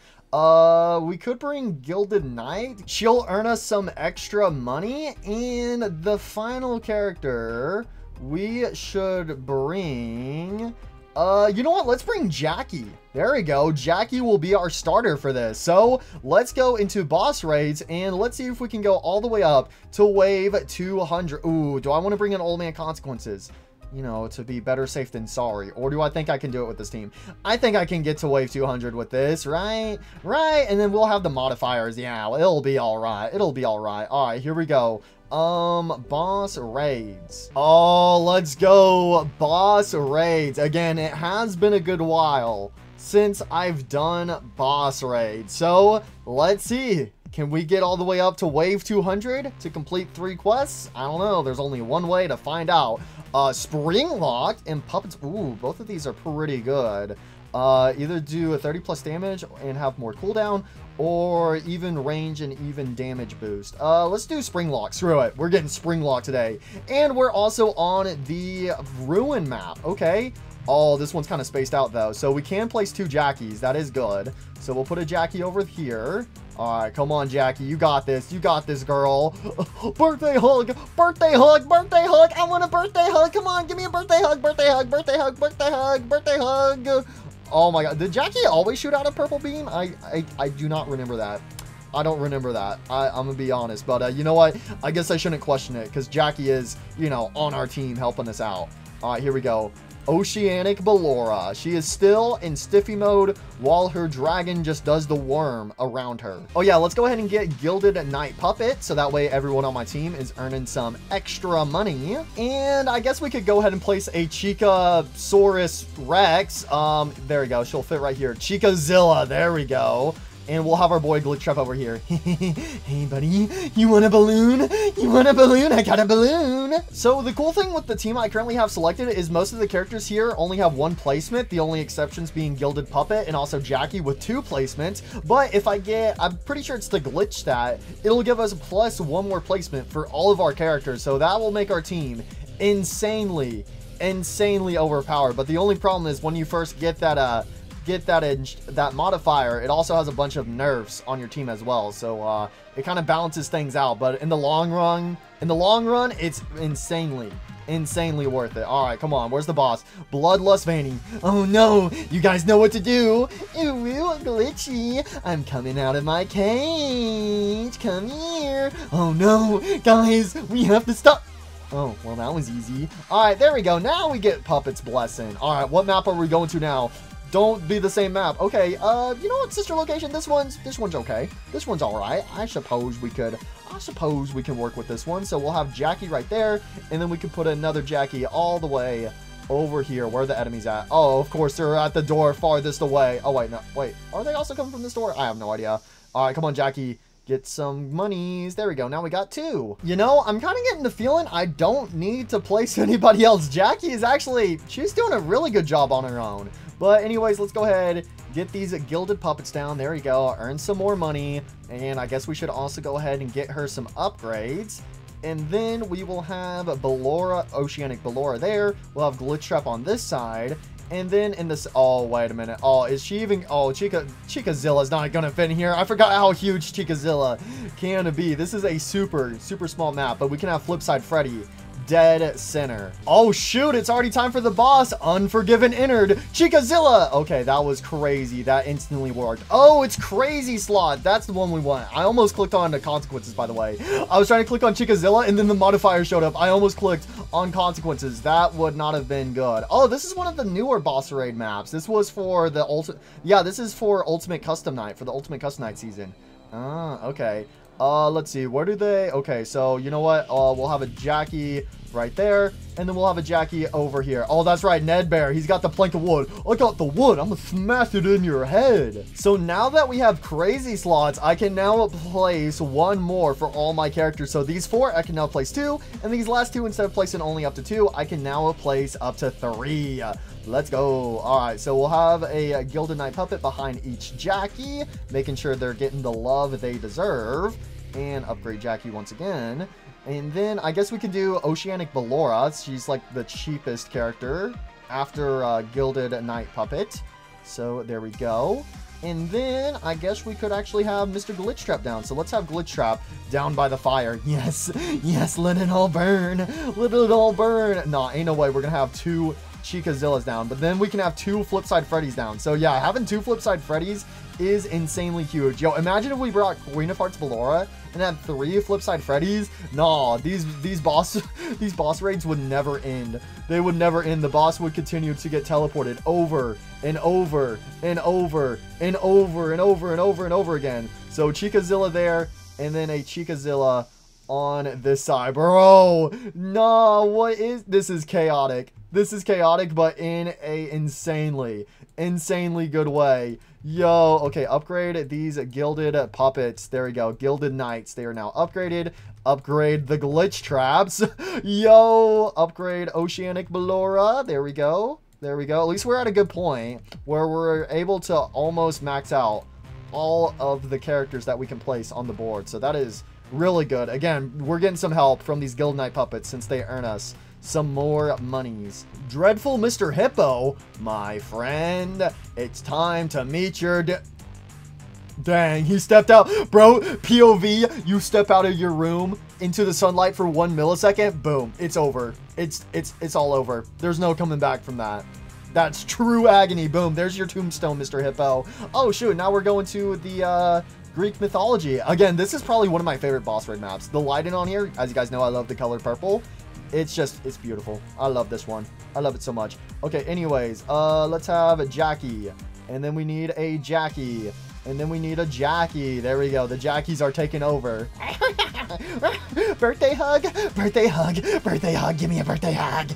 Speaker 1: We could bring Gilded Knight. She'll earn us some extra money. And the final character we should bring... you know what? Let's bring Jackie. There we go. Jackie will be our starter for this. So let's go into boss raids and let's see if we can go all the way up to wave 200. Ooh, do I want to bring in Old Man Consequences? You know, to be better safe than sorry. Or do I think I can do it with this team? I think I can get to wave 200 with this, right? Right. And then we'll have the modifiers. Yeah, it'll be all right. It'll be all right. All right, here we go. Boss raids. Oh, let's go. Boss raids. Again, it has been a good while since I've done boss raids. So let's see. Can we get all the way up to wave 200 to complete 3 quests? I don't know. There's only one way to find out. Spring Locked and Puppets. Ooh, both of these are pretty good. Either do a 30 plus damage and have more cooldown, or even range and even damage boost. Let's do Spring Lock. Screw it. We're getting Spring Lock today. And we're also on the Ruin map. Okay. Oh, this one's kind of spaced out though. So we can place 2 Jackies. That is good. So we'll put a Jackie over here. All right, come on, Jackie. You got this. You got this, girl. Birthday hug. Birthday hug. Birthday hug. I want a birthday hug. Come on, give me a birthday hug. Birthday hug. Birthday hug. Birthday hug. Birthday hug. Oh my god. Did Jackie always shoot out a purple beam? I do not remember that. I don't remember that. I'm gonna be honest. But you know what? I guess I shouldn't question it because Jackie is, you know, on our team helping us out. All right, here we go. Oceanic Ballora. She is still in Stiffy mode while her dragon just does the worm around her. Oh yeah, let's go ahead and get Gilded Knight Puppet, so that way everyone on my team is earning some extra money. And I guess we could go ahead and place a Chica-Saurus Rex. There we go. She'll fit right here. Chica-Zilla. There we go. And we'll have our boy Glitchtrap over here. Hey, buddy, you want a balloon? You want a balloon? I got a balloon. So the cool thing with the team I currently have selected is most of the characters here only have 1 placement. The only exceptions being Gilded Puppet and also Jackie with 2 placements. But if I get, I'm pretty sure it's the glitch stat, it'll give us plus 1 more placement for all of our characters. So that will make our team insanely overpowered. But the only problem is when you first get that, that modifier, it also has a bunch of nerfs on your team as well, so it kind of balances things out. But in the long run, it's insanely worth it. All right, come on, where's the boss? Bloodlust Vanny. Oh no, you guys know what to do. Ooh, Glitchy, I'm coming out of my cage. Come here. Oh no, guys, we have to stop. Oh, well, that was easy. All right, there we go. Now we get Puppet's Blessing. All right, what map are we going to now? Don't be the same map. Okay, you know what, sister location? This one's okay. This one's all right. I suppose we can work with this one. So we'll have Jackie right there, and then we can put another Jackie all the way over here. Where are the enemies at? Oh, of course, they're at the door farthest away. Oh, wait, no. Wait, are they also coming from this door? I have no idea. All right, come on, Jackie. Get some monies. There we go. Now we got 2. You know, I'm kind of getting the feeling I don't need to place anybody else. Jackie is actually, she's doing a really good job on her own. But anyways, let's go ahead, get these Gilded Puppets down. There we go. Earn some more money. And I guess we should also go ahead and get her some upgrades. And then we will have Ballora, Oceanic Ballora there. We'll have Glitchtrap on this side. And then in this, oh, wait a minute. Oh, is she even, oh, Chica-Zilla's not gonna fit in here. I forgot how huge Chica-Zilla can be. This is a super small map, but we can have Flipside Freddy dead center. Oh shoot, it's already time for the boss. Unforgiven entered. Chica-Zilla. Okay, that was crazy. That instantly worked. Oh, it's Crazy Slot. That's the one we want. I almost clicked on the Consequences, by the way. I was trying to click on Chica-Zilla and then the modifier showed up. I almost clicked on Consequences. That would not have been good. Oh, this is one of the newer boss raid maps. This was for the ultimate, yeah, this is for Ultimate Custom Night, for the Ultimate Custom Night season. Ah, okay. Let's see, where do they, okay, so you know what, we'll have a Jackie right there. And then we'll have a Jackie over here. Oh, that's right, Ned Bear. He's got the plank of wood. I got the wood. I'm gonna smash it in your head. So now that we have crazy slots, I can now place one more for all my characters. So these 4, I can now place 2. And these last 2, instead of placing only up to 2, I can now place up to 3. Let's go. All right, so we'll have a Gilded Knight puppet behind each Jackie, making sure they're getting the love they deserve. And upgrade Jackie once again. And then I guess we could do Oceanic Ballora. She's like the cheapest character after Gilded Knight Puppet. So there we go. And then I guess we could actually have Mr. Glitchtrap down. So let's have Glitchtrap down by the fire. Yes, yes, let it all burn. Let it all burn. Nah, ain't no way we're gonna have 2 Chicazillas down. But then we can have 2 Flipside Freddys down. So yeah, having 2 Flipside Freddys is insanely huge. Yo, imagine if we brought Queen of Hearts Ballora and had 3 Flipside Freddys. Nah, these boss raids would never end. They would never end. The boss would continue to get teleported over and over and over and over and over and over and over again. So Chicazilla there, and then a Chicazilla on this side. Bro, nah, what is this? Is chaotic. This is chaotic, but in a insanely good way. Yo, okay, upgrade these Gilded Puppets. There we go. Gilded Knights. They are now upgraded. Upgrade the Glitchtraps. Yo, upgrade Oceanic Ballora. There we go. There we go. At least we're at a good point where we're able to almost max out all of the characters that we can place on the board. So that is really good. Again, we're getting some help from these Gilded Knight Puppets since they earn us some more monies. Dreadful Mr. Hippo, my friend, it's time to meet your dang, he stepped out. Bro, POV, you step out of your room into the sunlight for 1 millisecond, boom, it's over. It's all over. There's no coming back from that. That's true agony. Boom, there's your tombstone, Mr. Hippo. Oh shoot, now we're going to the Greek mythology. Again, this is probably one of my favorite boss raid maps. The lighting on here, as you guys know, I love the color purple. It's beautiful. I love this one. I love it so much. Okay, anyways, let's have a Jackie. And then we need a Jackie. And then we need a Jackie. There we go. The Jackies are taking over. Birthday hug. Birthday hug. Birthday hug. Give me a birthday hug.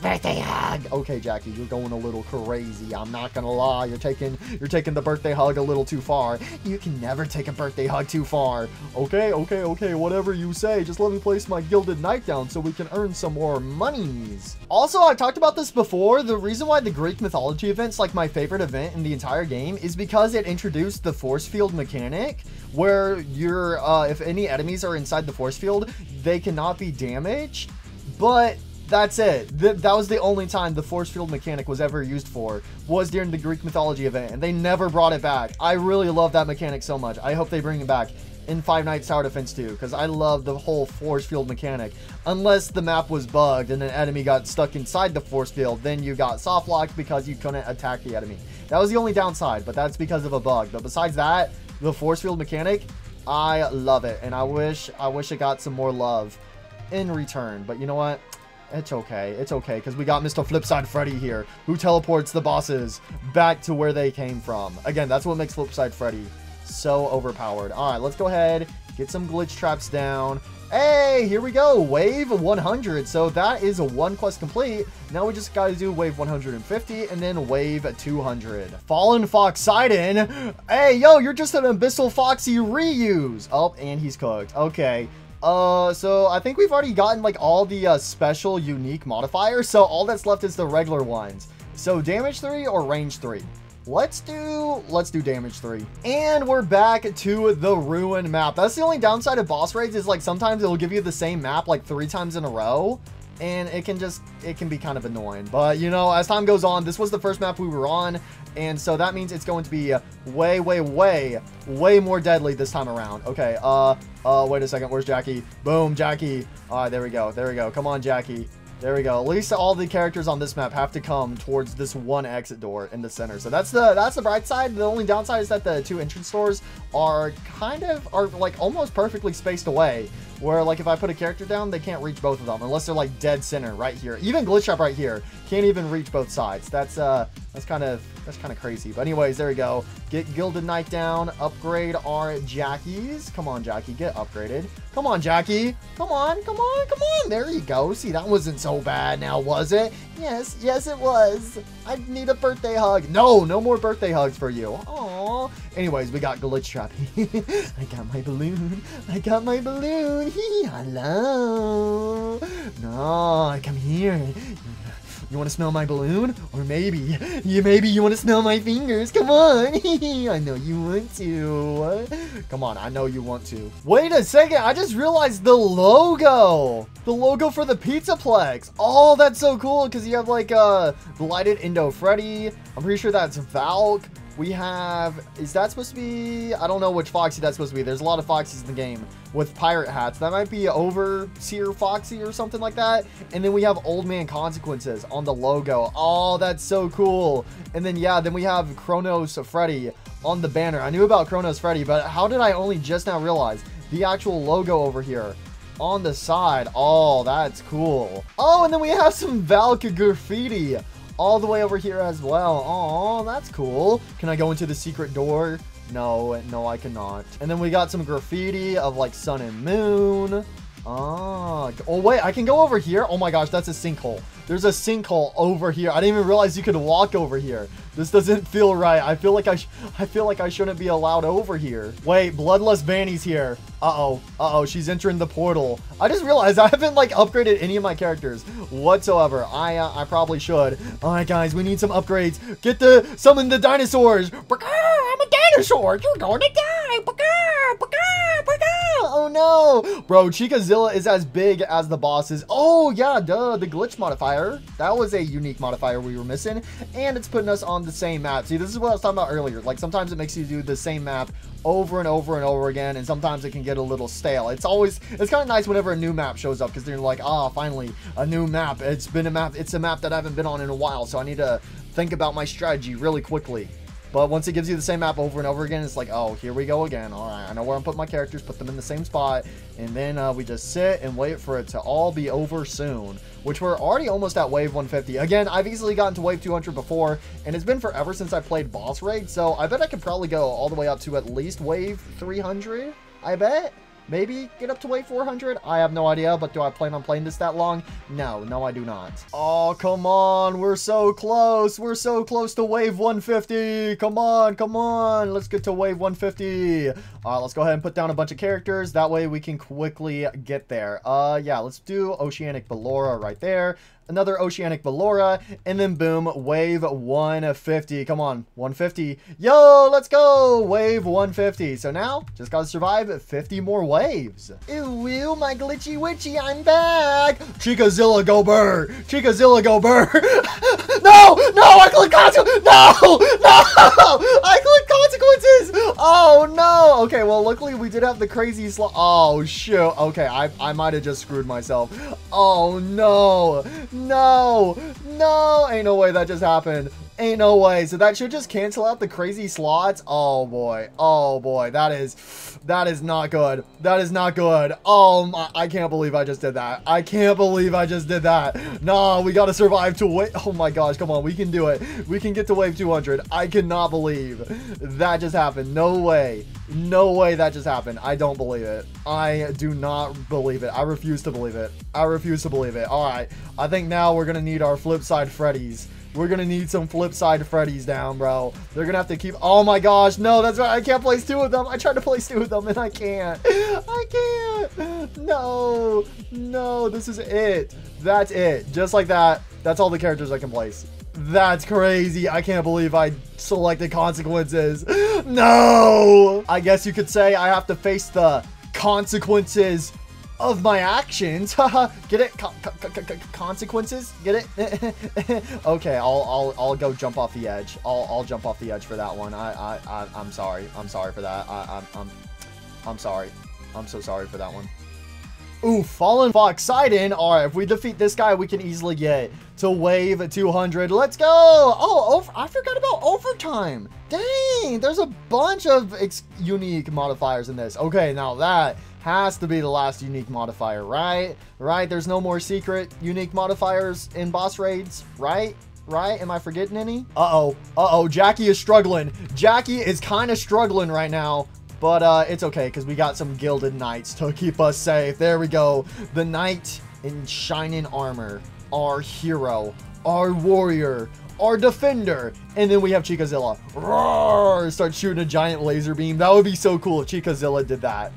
Speaker 1: Birthday hug. Okay, Jackie, you're going a little crazy. I'm not gonna lie. You're taking the birthday hug a little too far. You can never take a birthday hug too far. Okay, okay, okay. Whatever you say. Just let me place my Gilded Knight down so we can earn some more monies. Also, I talked about this before. The reason why the Greek mythology event's like my favorite event in the entire game is because it introduced the force field mechanic, where you're if any enemies are inside the force field, they cannot be damaged. But that's it. That was the only time the force field mechanic was ever used for, was during the Greek mythology event, and they never brought it back. I really love that mechanic so much. I hope they bring it back in Five Nights Tower Defense 2, because I love the whole force field mechanic. Unless the map was bugged and an enemy got stuck inside the force field, then you got soft locked because you couldn't attack the enemy. That was the only downside, but that's because of a bug. But besides that, the force field mechanic, I love it, and I wish it got some more love in return. But you know what? It's okay. It's okay, because we got Mr. Flipside Freddy here, who teleports the bosses back to where they came from. Again, that's what makes Flipside Freddy so overpowered. All right, let's go ahead, get some glitch traps down. Hey, here we go, wave 100. So that is a 1 quest complete. Now we just gotta do wave 150 and then wave 200. Fallen Fox Sidon. Hey, yo, you're just an Abyssal Foxy reuse. Oh, and he's cooked. Okay. So I think we've already gotten like all the special unique modifiers. So all that's left is the regular ones. So damage 3 or range 3. Let's do damage 3. And we're back to the ruin map. That's the only downside of boss raids, is like sometimes it'll give you the same map like 3 times in a row, and it can be kind of annoying. But you know, as time goes on, this was the first map we were on, and so that means it's going to be way more deadly this time around. Okay, wait a second, where's Jackie? Boom, Jackie. All right, there we go. Come on, Jackie. There we go. At least all the characters on this map have to come towards this one exit door in the center. So that's the bright side. The only downside is that the 2 entrance doors are like almost perfectly spaced away, where like if I put a character down, they can't reach both of them unless they're like dead center right here. Even Glitchtrap right here can't even reach both sides. That's That's kind of crazy. But anyways, there we go. Get Gilded Knight down. Upgrade our Jackies. Come on, Jackie, get upgraded. Come on, Jackie. Come on, come on, come on. There you go. See, that wasn't so bad now, was it? Yes, yes, it was. I need a birthday hug. No, no more birthday hugs for you. Aww. Anyways, we got Glitchtrap. I got my balloon. I got my balloon. Hello. No, come here. You want to smell my balloon? Or maybe you want to smell my fingers. Come on. I know you want to. Come on, I know you want to. Wait a second. I just realized the logo. The logo for the Pizzaplex. Oh, that's so cool because you have like lighted Indo Freddy. I'm pretty sure that's Valk. We have, is that supposed to be, I don't know which Foxy that's supposed to be. There's a lot of Foxys in the game with pirate hats. That might be Overseer Foxy or something like that. And then we have Old Man Consequences on the logo. Oh, that's so cool. And then, yeah, then we have Chronos Freddy on the banner. I knew about Chronos Freddy, but how did I only just now realize the actual logo over here on the side? Oh, that's cool. Oh, and then we have some Valk graffiti all the way over here as well. Oh, that's cool. Can I go into the secret door? No, no, I cannot. And then we got some graffiti of like sun and moon. Oh, wait, I can go over here. Oh my gosh, that's a sinkhole. There's a sinkhole over here. I didn't even realize you could walk over here. This doesn't feel right. I feel like I shouldn't be allowed over here. Wait, Bloodlust Vanny's here. Uh-oh, she's entering the portal. I just realized I haven't like upgraded any of my characters whatsoever. I probably should. All right, guys, we need some upgrades. Summon the dinosaurs.
Speaker 2: I'm a dinosaur. You're going to die.
Speaker 1: Oh no, bro, Chicazilla is as big as the bosses. Oh yeah, duh, the glitch modifier. That was a unique modifier we were missing, and it's putting us on the same map. See, this is what I was talking about earlier. Like sometimes it makes you do the same map over and over and over again, and sometimes it can get a little stale. It's kind of nice whenever a new map shows up because they're like, finally a new map. It's a map that I haven't been on in a while, so I need to think about my strategy really quickly. But once it gives you the same map over and over again, it's like, oh, here we go again. All right, I know where I'm putting my characters, put them in the same spot. And then we just sit and wait for it to all be over soon, which we're already almost at wave 150. Again, I've easily gotten to wave 200 before, and it's been forever since I played boss raid. So I bet I could probably go all the way up to at least wave 300. I bet. Maybe get up to wave 400. I have no idea, but do I plan on playing this that long? No, I do not. Oh, come on. We're so close. We're so close to wave 150. Come on. Let's get to wave 150. All right, let's go ahead and put down a bunch of characters. That way we can quickly get there. Yeah, let's do Oceanic Ballora right there. Another Oceanic Ballora, and then boom, wave 150. Come on, 150. Yo, let's go. Wave 150. So now, just gotta survive 50 more waves. Ew, my glitchy witchy, I'm back. Chicazilla, go burr. Chicazilla, go burr. No, I clicked consequences. No, I clicked consequences. Oh, no. Okay, well, luckily we did have the crazy slot. Oh, shoot. Okay, I might have just screwed myself. Oh, no. No, ain't no way that just happened. Ain't no way. So that should just cancel out the crazy slots. Oh boy, that is not good. That is not good. Oh my, I can't believe I just did that. I can't believe I just did that. No, we gotta survive to wait. Oh my gosh, come on, we can do it. We can get to wave 200. I cannot believe that just happened. No way that just happened. I don't believe it. I do not believe it. I refuse to believe it. All right, I think now we're gonna need our flip side Freddies. We're gonna need some flip side Freddies down, bro. They're gonna have to keep. Oh my gosh, no, that's right. I can't place 2 of them. I tried to place 2 of them and I can't. No, this is it. That's it. Just like that. That's all the characters I can place. That's crazy. I can't believe I selected consequences. No. I guess you could say I have to face the consequences of my actions. Get it? Consequences? Get it? Okay, I'll go jump off the edge. I'll jump off the edge for that one. I'm sorry. I'm sorry for that. I'm sorry. I'm so sorry for that one. Ooh, Fallen Fox Sidon. All right, if we defeat this guy, we can easily get to wave 200. Let's go. Oh, I forgot about overtime. Dang, there's a bunch of unique modifiers in this. Okay, now that has to be the last unique modifier, right? There's no more secret unique modifiers in boss raids, right? right? Am I forgetting any? Uh-oh, Jackie is struggling. Jackie is kind of struggling right now. But it's okay, because we got some gilded knights to keep us safe. There we go. The knight in shining armor. Our hero. Our warrior. Our defender. And then we have Chicazilla. Roar! Start shooting a giant laser beam. That would be so cool if Chicazilla did that.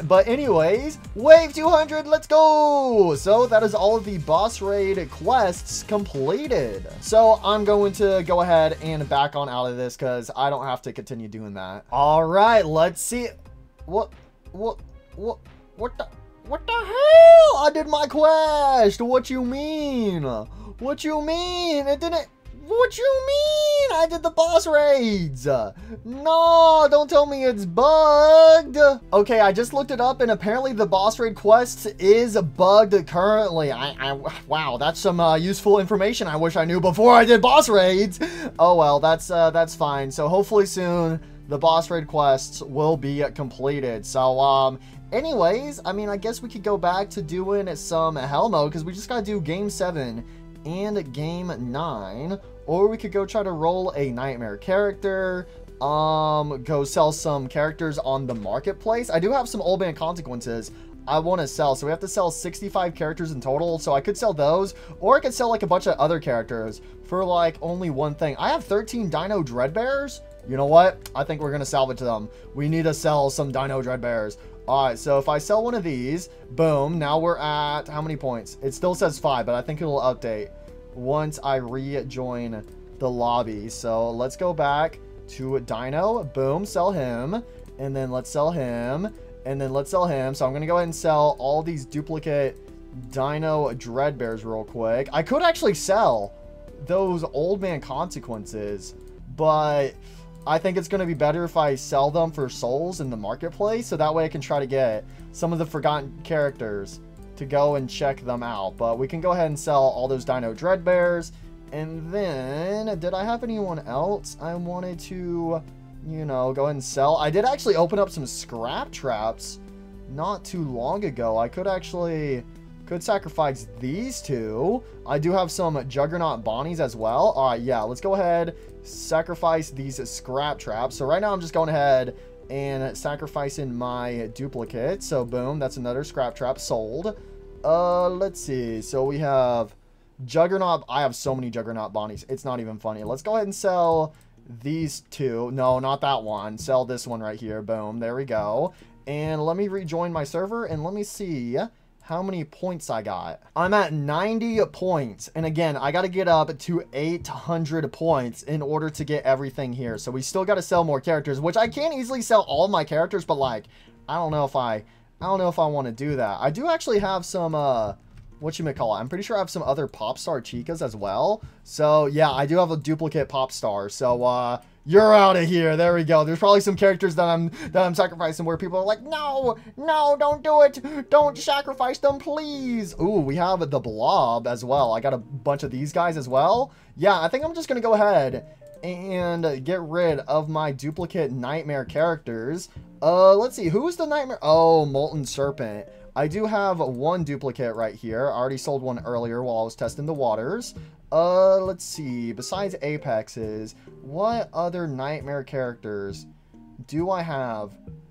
Speaker 1: But anyways, wave 200, let's go! So that is all of the boss raid quests completed. So I'm going to go ahead and back on out of this because I don't have to continue doing that. All right, let's see. What the hell? I did my quest. What you mean? What you mean? It didn't. What you mean? I did the boss raids. No, don't tell me it's bugged. Okay, I just looked it up and apparently the boss raid quest is bugged currently. Wow, that's some useful information I wish I knew before I did boss raids. Oh well, that's fine. So hopefully soon the boss raid quests will be completed. So anyways, I mean, I guess we could go back to doing some hell mode because we just gotta do game 7 and game 9, or we could go try to roll a nightmare character, go sell some characters on the marketplace. I do have some old man consequences I want to sell, so we have to sell 65 characters in total, so I could sell those, or I could sell like a bunch of other characters for like only one thing. I have 13 Dino Dreadbears. You know what? I think we're gonna salvage them. We need to sell some Dino Dreadbears. Alright, so if I sell one of these, boom, now we're at how many points? It still says 5, but I think it'll update once I rejoin the lobby. So let's go back to Dino, boom, sell him, and then let's sell him, and then let's sell him. So I'm gonna go ahead and sell all these duplicate Dino Dreadbears real quick. I could actually sell those old man consequences, but I think it's going to be better if I sell them for souls in the marketplace, so that way I can try to get some of the forgotten characters to go and check them out. But we can go ahead and sell all those Dino Dreadbears. And then, did I have anyone else I wanted to, you know, go ahead and sell? I did actually open up some scrap traps not too long ago. I could sacrifice these two. I do have some Juggernaut Bonnies as well. All right, yeah, let's go ahead, sacrifice these scrap traps. So right now I'm just going ahead and sacrificing my duplicate. So boom, that's another scrap trap sold. Let's see. So we have Juggernaut. I have so many Juggernaut Bonnies. It's not even funny. Let's go ahead and sell these two. No, not that one. Sell this one right here. Boom, there we go. And let me rejoin my server and let me see how many points I got. I'm at 90 points. And again, I got to get up to 800 points in order to get everything here. So we still got to sell more characters, which I can't easily sell all my characters, but like, I don't know if I want to do that. I do actually have some, whatchamacallit, I'm pretty sure I have some other pop star chicas as well. So yeah, I do have a duplicate pop star. So, you're out of here. There we go. There's probably some characters that I'm sacrificing where people are like, no, don't do it. Don't sacrifice them, please. Ooh, we have the Blob as well. I got a bunch of these guys as well. Yeah, I think I'm just going to go ahead and get rid of my duplicate nightmare characters. Let's see. Who's the nightmare? Oh, Molten Serpent. I do have one duplicate right here. I already sold one earlier while I was testing the waters. Let's see. Besides Apexes, what other nightmare characters do I have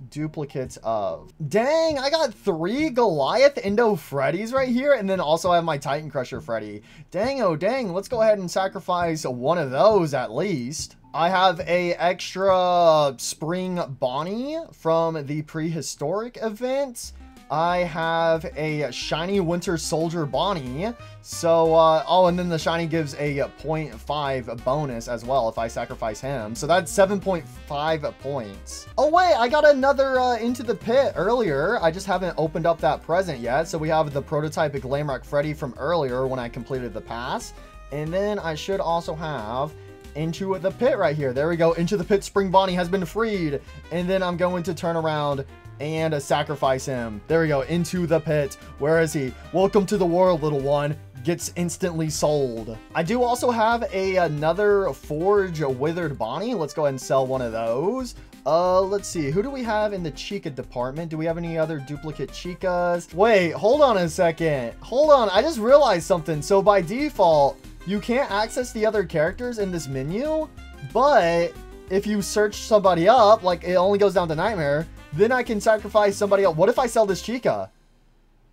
Speaker 1: duplicates of? Dang, I got 3 Goliath Indo Freddys right here, and then also I have my Titan Crusher Freddy. Dang, oh dang. Let's go ahead and sacrifice one of those at least. I have a extra Spring Bonnie from the prehistoric event. I have a shiny Winter Soldier Bonnie. So, oh, and then the shiny gives a 0.5 bonus as well if I sacrifice him. So that's 7.5 points. Oh, wait, I got another Into the Pit earlier. I just haven't opened up that present yet. So we have the prototype Glamrock Freddy from earlier when I completed the pass. And then I should also have Into the Pit right here. There we go. Into the Pit Spring Bonnie has been freed. And then I'm going to turn around and sacrifice him. There we go. Into the Pit. Where is he? Welcome to the world, little one. Gets instantly sold. I do also have another Forge Withered Bonnie. Let's go ahead and sell one of those. Let's see. Who do we have in the Chica department? Do we have any other duplicate Chicas? Wait, hold on a second. Hold on. I just realized something. So by default, you can't access the other characters in this menu, but if you search somebody up, like it only goes down to Nightmare, then I can sacrifice somebody else. What if I sell this Chica?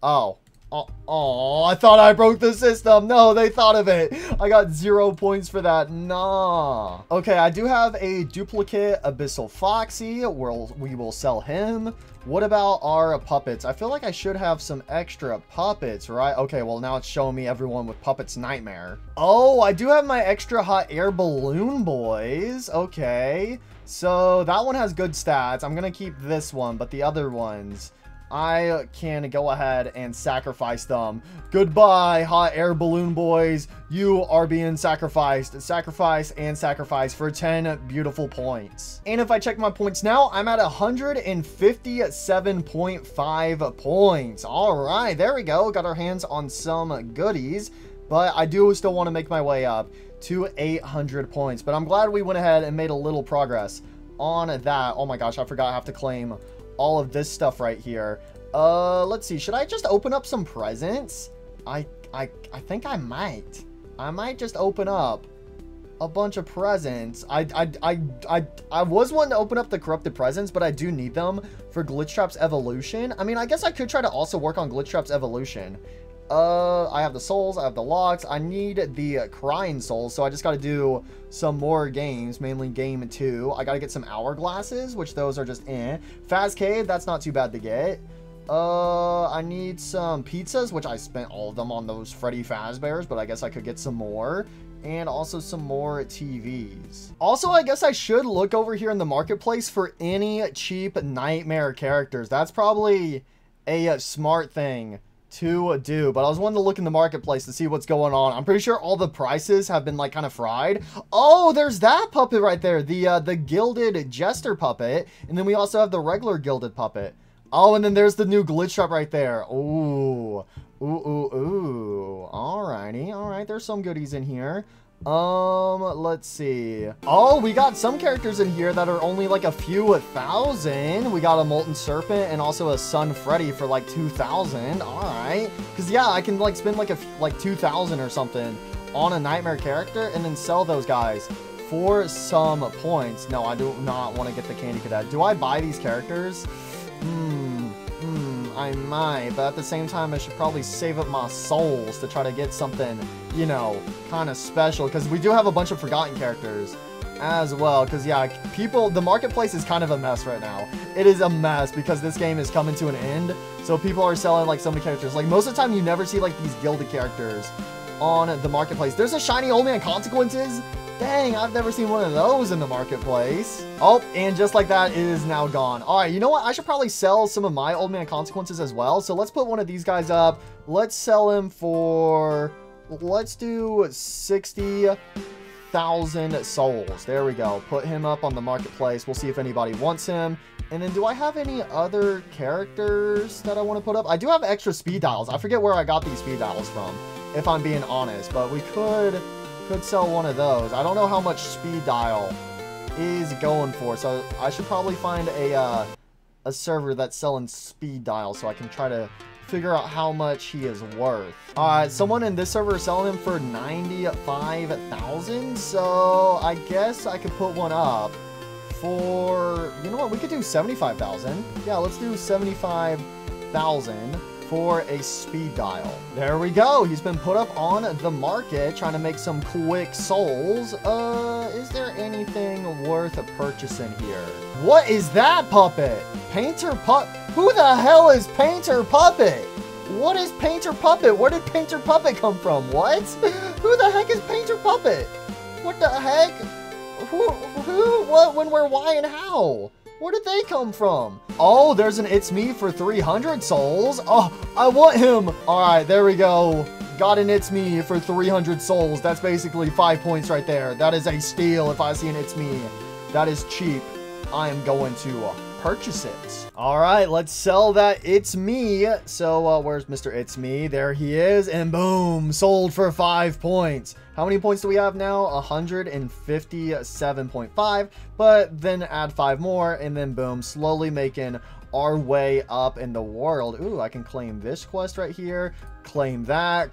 Speaker 1: Oh. Oh, I thought I broke the system. No, they thought of it. I got 0 points for that. Nah. Okay, I do have a duplicate Abyssal Foxy. We will sell him. What about our puppets? I feel like I should have some extra puppets, right? Okay, well, now it's showing me everyone with Puppets Nightmare. Oh, I do have my extra hot air balloon boys. Okay, so that one has good stats. I'm going to keep this one, but the other ones, I can go ahead and sacrifice them. Goodbye, hot air balloon boys. You are being sacrificed. Sacrifice and sacrifice for 10 beautiful points. And if I check my points now, I'm at 157.5 points. All right, there we go. Got our hands on some goodies, but I do still want to make my way up to 800 points. But I'm glad we went ahead and made a little progress on that. Oh my gosh, I forgot I have to claim all of this stuff right here. Let's see. Should I just open up some presents? I think I might. I might just open up a bunch of presents. I was wanting to open up the corrupted presents, but I do need them for Glitchtrap's evolution. I mean, I guess I could try to also work on Glitchtrap's evolution. I have the souls, I have the locks, I need the crying souls, so I just got to do some more games, mainly game 2. I got to get some hourglasses, which those are just Fast Cave, that's not too bad to get. I need some pizzas, which I spent all of them on those Freddy Fazbears, but I guess I could get some more. And also some more TVs. Also, I guess I should look over here in the marketplace for any cheap Nightmare characters. That's probably a smart thing to do, but I was wanting to look in the marketplace to see what's going on. I'm pretty sure all the prices have been like kind of fried. Oh, there's that puppet right there, the gilded jester puppet, and then we also have the regular gilded puppet. Oh, and then there's the new Glitchtrap right there. Ooh, alrighty, all right, there's some goodies in here. Let's see. Oh, we got some characters in here that are only like a few thousand. We got a Molten Serpent and also a Sun Freddy for like 2,000. All right. Because, yeah, I can like spend like 2,000 or something on a Nightmare character and then sell those guys for some points. No, I do not want to get the Candy Cadet. Do I buy these characters? I might, but at the same time, I should probably save up my souls to try to get something, you know, kind of special, because we do have a bunch of forgotten characters as well, because, yeah, the marketplace is kind of a mess right now. It is a mess because this game is coming to an end, so people are selling, like, so many characters. Like, most of the time, you never see, like, these gilded characters on the marketplace. There's a shiny Old Man Consequences. Dang, I've never seen one of those in the marketplace. Oh, and just like that, it is now gone. All right, you know what? I should probably sell some of my Old Man Consequences as well. So let's put one of these guys up. Let's sell him for, let's do 60,000 souls. There we go. Put him up on the marketplace. We'll see if anybody wants him. And then do I have any other characters that I want to put up? I do have extra speed dials. I forget where I got these speed dials from, if I'm being honest, but we could sell one of those. I don't know how much speed dial is going for, so I should probably find a server that's selling speed dial so I can try to figure out how much he is worth. All right, someone in this server is selling him for 95,000, so I guess I could put one up for, you know what, we could do 75,000. Yeah, let's do 75,000 for a speed dial. There we go. He's been put up on the market, trying to make some quick souls. Is there anything worth purchasing here? What is that puppet? Painter Who the hell is Painter Puppet? What is Painter Puppet? Where did Painter Puppet come from? What? Who the heck is Painter Puppet? What the heck? Who, what, when, where, why, and how? Where did they come from? Oh, there's an It's Me for 300 souls. Oh, I want him. All right, there we go. Got an It's Me for 300 souls. That's basically 5 points right there. That is a steal if I see an It's Me. That is cheap. I am going to purchase it. All right, let's sell that It's Me. So where's Mr. It's Me? There he is. And boom, sold for 5 points. How many points do we have now? 157.5, but then add 5 more, and then boom, slowly making our way up in the world. Ooh, I can claim this quest right here, claim that,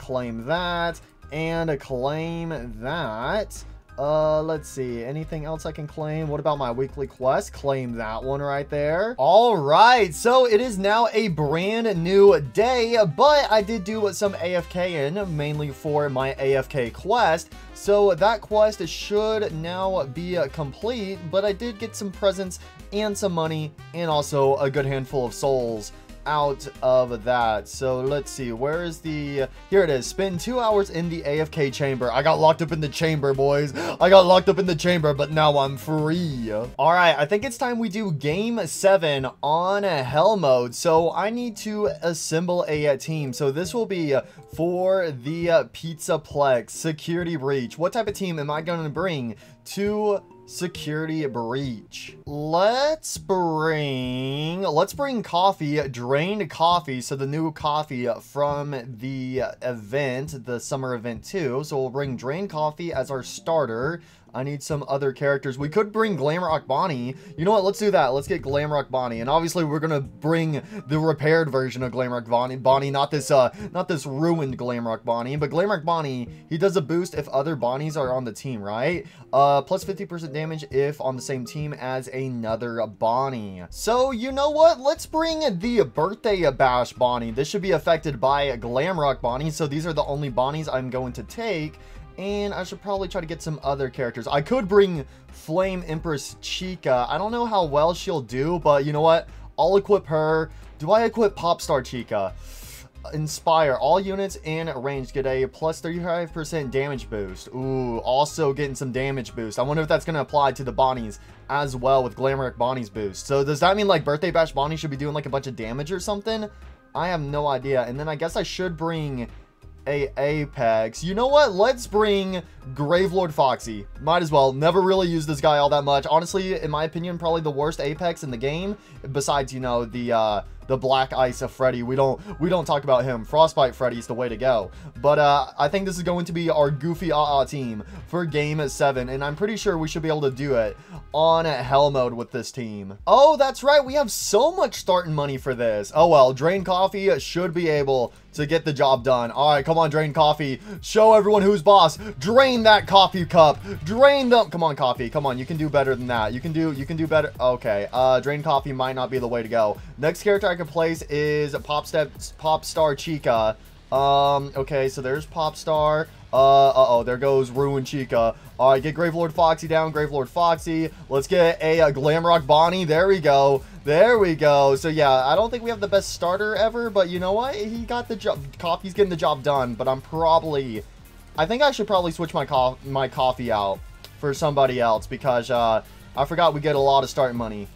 Speaker 1: and claim that. Let's see. Anything else I can claim? What about my weekly quest? Claim that one right there. All right. So it is now a brand new day, but I did do some AFK mainly for my AFK quest. So that quest should now be complete, but I did get some presents and some money and also a good handful of souls out of that. So let's see, where is the, here it is. Spend 2 hours in the AFK chamber. I got locked up in the chamber, boys. I got locked up in the chamber, but now I'm free. All right, I think it's time we do game 7 on hell mode. So I need to assemble a team. So this will be for the Pizzaplex security breach. What type of team am I going to bring to security breach? Let's bring coffee, drained coffee. So the new coffee from the event, the summer event too. So we'll bring drained coffee as our starter. I need some other characters. We could bring Glamrock Bonnie. You know what? Let's do that. Let's get Glamrock Bonnie. And obviously we're going to bring the repaired version of Glamrock Bonnie, not this ruined Glamrock Bonnie, but Glamrock Bonnie, he does a boost if other Bonnies are on the team, right? Plus 50% damage if on the same team as another Bonnie. So, you know what? Let's bring the Birthday Bash Bonnie. This should be affected by Glamrock Bonnie. So these are the only Bonnies I'm going to take. And I should probably try to get some other characters. I could bring Flame Empress Chica. I don't know how well she'll do, but you know what? I'll equip her. Do I equip Popstar Chica? Inspire. All units in range get a plus 35% damage boost. Ooh, also getting some damage boost. I wonder if that's going to apply to the Bonnies as well with Glamrock Bonnie's boost. So does that mean like Birthday Bash Bonnie should be doing like a bunch of damage or something? I have no idea. And then I guess I should bring a Apex. You know what? Let's bring Gravelord Foxy. Might as well. Never really used this guy all that much. Honestly, in my opinion, probably the worst Apex in the game. Besides, you know, the Black Ice of Freddy. We don't talk about him. Frostbite Freddy's the way to go. But I think this is going to be our goofy team for game 7, and I'm pretty sure we should be able to do it on hell mode with this team. Oh, that's right. We have so much starting money for this. Oh well, Drain Coffee should be able to get the job done. All right, come on, Drain Coffee. Show everyone who's boss. Drain that coffee cup. Drain them. Come on, Coffee. Come on, you can do better than that. You can do better. Okay, Drain Coffee might not be the way to go. Next character I can place is Popstar Chica. Okay, so there's Popstar. Uh-oh, there goes Ruin Chica. All right, get Gravelord Foxy down. Gravelord Foxy. Let's get a Glamrock Bonnie. There we go. There we go. So yeah, I don't think we have the best starter ever, but you know what? He got the job. Coffee's getting the job done, but I think I should probably switch my coffee out for somebody else because I forgot we get a lot of starting money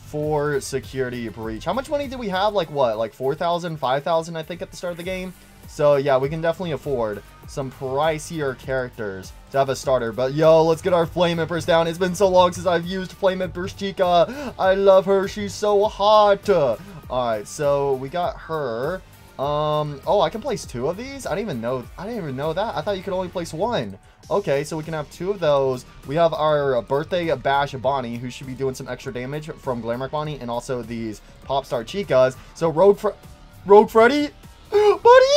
Speaker 1: for security breach. How much money did we have? Like what? Like 4,000, 5,000 I think at the start of the game. So yeah, we can definitely afford some pricier characters to have a starter. But yo, let's get our Flame Empress down. It's been so long since I've used Flame Empress Chica. I love her. She's so hot. All right, so we got her. Oh, I can place 2 of these? I didn't even know that. I thought you could only place 1. Okay, so we can have 2 of those. We have our Birthday Bash Bonnie, who should be doing some extra damage from Glamrock Bonnie, and also these Popstar Chicas. So Rogue Freddy? Buddy!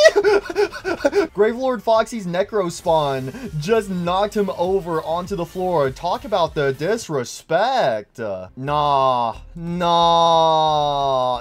Speaker 1: Gravelord Foxy's Necro Spawn just knocked him over onto the floor. Talk about the disrespect. Nah.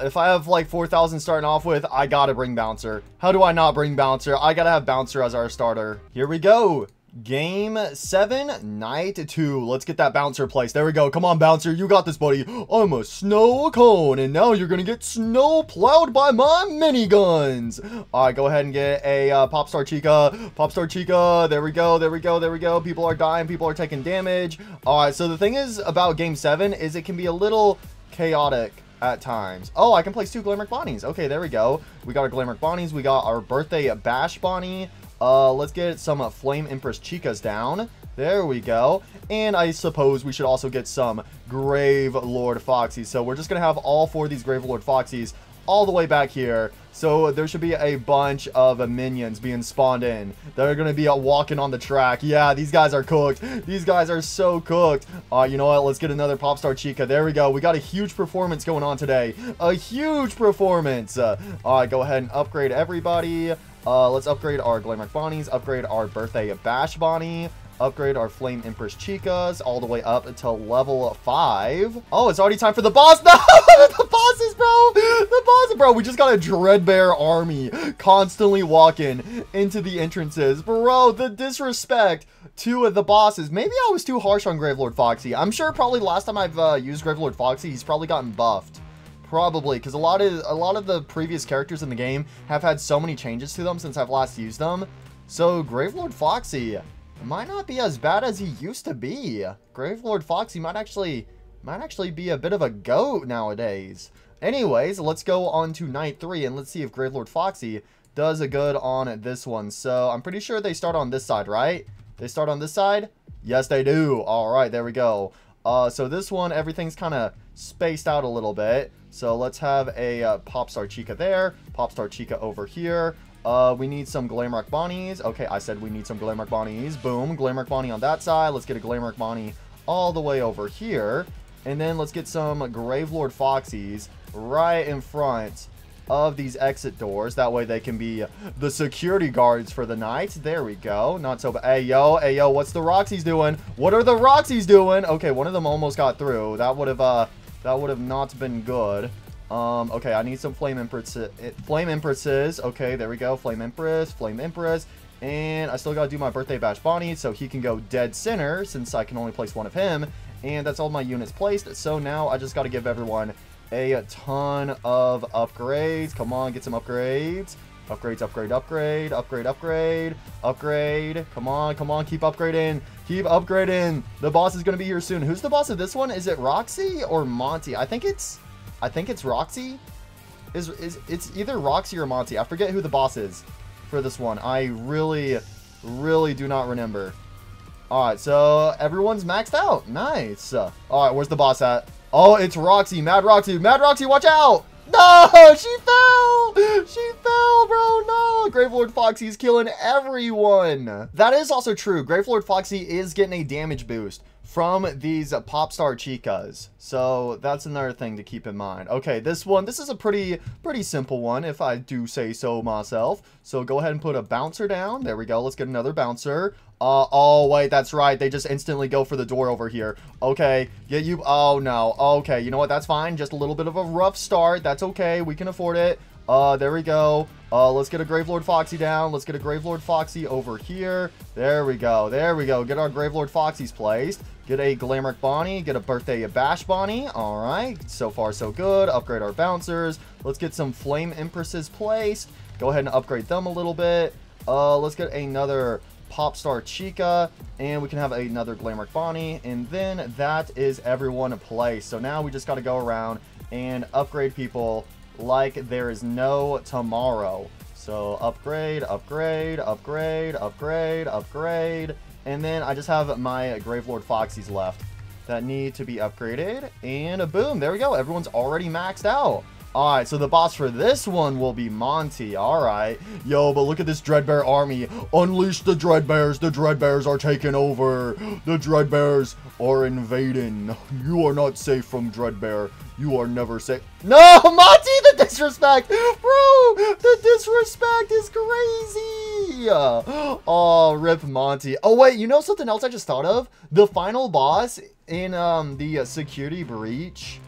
Speaker 1: If I have like 4,000 starting off with, I gotta bring Bouncer. How do I not bring Bouncer? I gotta have Bouncer as our starter. Here we go. Game 7, night 2. Let's get that Bouncer placed. There we go. Come on, Bouncer. You got this, buddy. I'm a snow cone, and now you're going to get snow plowed by my miniguns. All right, go ahead and get a Popstar Chica. Popstar Chica. There we go. There we go. There we go. People are dying. People are taking damage. All right, so the thing is about Game 7 is it can be a little chaotic at times. Oh, I can place 2 Glamrock Bonnies. Okay, there we go. We got our Glamrock Bonnies. We got our Birthday Bash Bonnie. Let's get some Flame Empress Chicas down. There we go. And I suppose we should also get some Gravelord Foxies. So we're just going to have all 4 of these Gravelord Foxies all the way back here. So there should be a bunch of minions being spawned in. They're going to be walking on the track. Yeah, these guys are cooked. These guys are so cooked. You know what? Let's get another Popstar Chica. There we go. We got a huge performance going on today. A huge performance. All right, go ahead and upgrade everybody. Let's upgrade our Glamrock Bonnies, upgrade our Birthday Bash Bonnie, upgrade our Flame Empress Chicas all the way up until level 5. Oh, it's already time for the boss. No, the bosses, bro. The bosses, bro. We just got a Dreadbear army constantly walking into the entrances. Bro, the disrespect to the bosses. Maybe I was too harsh on Gravelord Foxy. I'm sure probably last time I've used Gravelord Foxy, he's probably gotten buffed. Probably, because a lot of the previous characters in the game have had so many changes to them since I've last used them. So Gravelord Foxy might not be as bad as he used to be. Gravelord Foxy might actually be a bit of a goat nowadays. Anyways, let's go on to night 3 and let's see if Gravelord Foxy does a good on this one. So I'm pretty sure they start on this side, right? They start on this side? Yes, they do. All right, there we go. So this one, everything's kind of spaced out a little bit. So let's have a Popstar Chica there, Popstar Chica over here. We need some Glamrock Bonnies. Okay, I said we need some Glamrock Bonnies. Boom, Glamrock Bonnie on that side. Let's get a Glamrock Bonnie all the way over here. And then let's get some Gravelord Foxies right in front of these exit doors. That way they can be the security guards for the night. There we go. Not so bad. Hey, yo, what's the Roxy's doing? What are the Roxy's doing? Okay, one of them almost got through. That would have not been good. Okay, I need some Flame Empresses. Okay, there we go. Flame Empress. And I still gotta do my Birthday Bash Bonnie so he can go dead center since I can only place one of him. And that's all my units placed. So now I just gotta give everyone a ton of upgrades. Come on, get some upgrades. Upgrade. Come on, keep upgrading. The boss is gonna be here soon. Who's the boss of this one? Is it Roxy or Monty? I think it's Roxy. It's either Roxy or Monty. I forget who the boss is for this one. I really do not remember. Alright, so everyone's maxed out. Nice. Alright, where's the boss at? Oh, it's Roxy. Mad Roxy, watch out! No, she fell, bro. No, Gravelord Foxy's killing everyone. That is also true. Gravelord Foxy is getting a damage boost from these Popstar Chicas. So that's another thing to keep in mind. Okay, this is a pretty simple one, if I do say so myself. So go ahead and put a bouncer down. There we go. Let's get another bouncer. Oh, wait, that's right. They just instantly go for the door over here. Okay, oh, no. Okay, you know what? That's fine. Just a little bit of a rough start. That's okay. We can afford it. There we go. Let's get a Gravelord Foxy down. Let's get a Gravelord Foxy over here. There we go. Get our Gravelord Foxys placed. Get a Glamrock Bonnie. Get a Birthday Bash Bonnie. All right. So far, so good. Upgrade our bouncers. Let's get some Flame Empresses placed. Go ahead and upgrade them a little bit. Let's get another Popstar Chica, and we can have another Glamrock Bonnie, and then that is everyone placed. So now we just got to go around and upgrade people like there is no tomorrow. So upgrade, and then I just have my Gravelord Foxies left that need to be upgraded, and boom, there we go. Everyone's already maxed out. Alright, so the boss for this one will be Monty. Alright. Yo, but look at this Dreadbear army. Unleash the Dreadbears. The Dreadbears are taking over. The Dreadbears are invading. You are not safe from Dreadbear. You are never safe. No, Monty, the disrespect. Bro, the disrespect is crazy. Oh, rip Monty. Oh, wait, you know something else I just thought of? The final boss in the Security Breach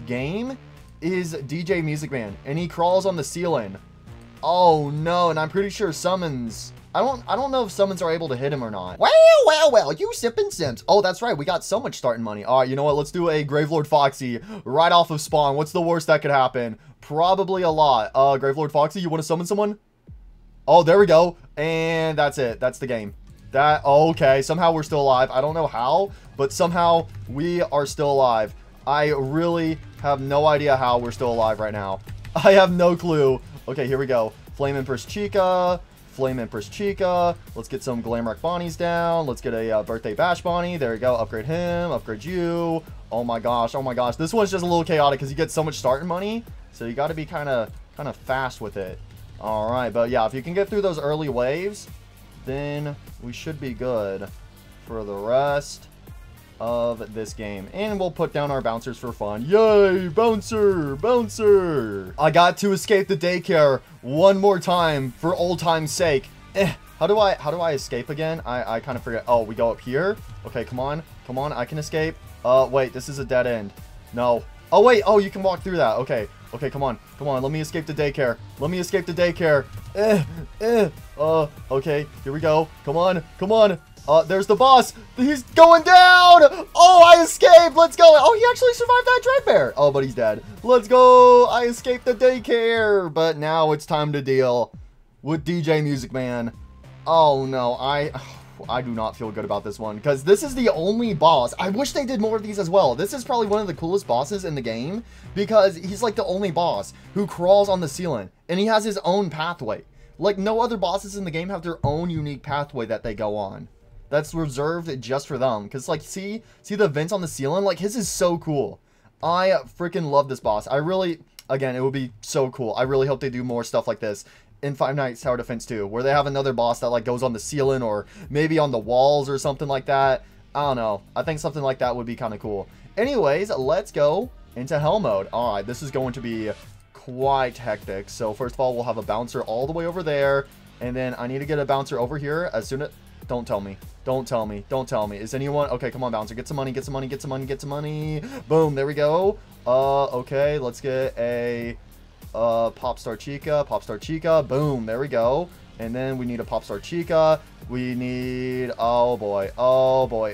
Speaker 1: game is DJ Music Man, and he crawls on the ceiling. Oh no, and I'm pretty sure summons, I don't know if summons are able to hit him or not. Well, you sippin' sims. Oh, that's right, we got so much starting money. All right, you know what, let's do a Gravelord Foxy right off of spawn. What's the worst that could happen? Probably a lot. Gravelord Foxy, you want to summon someone? Oh, there we go, and that's it. That's the game. Okay, somehow we're still alive. I don't know how, but somehow we are still alive. I really have no idea how we're still alive right now. I have no clue. Okay, here we go. Flame Empress Chica. Let's get some Glamrock Bonnies down. Let's get a Birthday Bash Bonnie. There we go. Upgrade him. Upgrade you. Oh my gosh. This one's just a little chaotic because you get so much starting money. So you got to be kind of fast with it. All right, but yeah, if you can get through those early waves, then we should be good for the rest of this game. And we'll put down our bouncers for fun. Yay, bouncer, bouncer. I got to escape the daycare one more time for old time's sake. How do I escape again? I kind of forget. Oh, we go up here. Okay, come on. Come on, I can escape. Wait, this is a dead end. No. Oh, wait. Oh, you can walk through that. Okay. Okay, come on. Come on. Let me escape the daycare. Let me escape the daycare. Okay. Here we go. Come on. Come on. There's the boss. He's going down. Oh, I escaped. Let's go. Oh, he actually survived that dread bear. Oh, but he's dead. Let's go. I escaped the daycare. But now it's time to deal with DJ Music Man. Oh, no. I do not feel good about this one because this is the only boss. I wish they did more of these as well. This is probably one of the coolest bosses in the game because he's like the only boss who crawls on the ceiling and he has his own pathway. Like no other bosses in the game have their own unique pathway that they go on. That's reserved just for them. Because like, see the vents on the ceiling? Like his is so cool. I freaking love this boss. I really, again, it would be so cool. I really hope they do more stuff like this in Five Nights Tower Defense 2, where they have another boss that like goes on the ceiling or maybe on the walls or something like that. I don't know. I think something like that would be kind of cool. Anyways, let's go into hell mode. All right, this is going to be quite hectic. So first of all, we'll have a bouncer all the way over there, and then I need to get a bouncer over here as soon as... Don't tell me. Don't tell me. Don't tell me. Is anyone... Okay, come on, bouncer. Get some money. Get some money. Get some money. Get some money. Boom. There we go. Okay. Let's get a... Popstar Chica, Popstar Chica, boom, there we go. And then we need a Popstar Chica. We need, oh boy,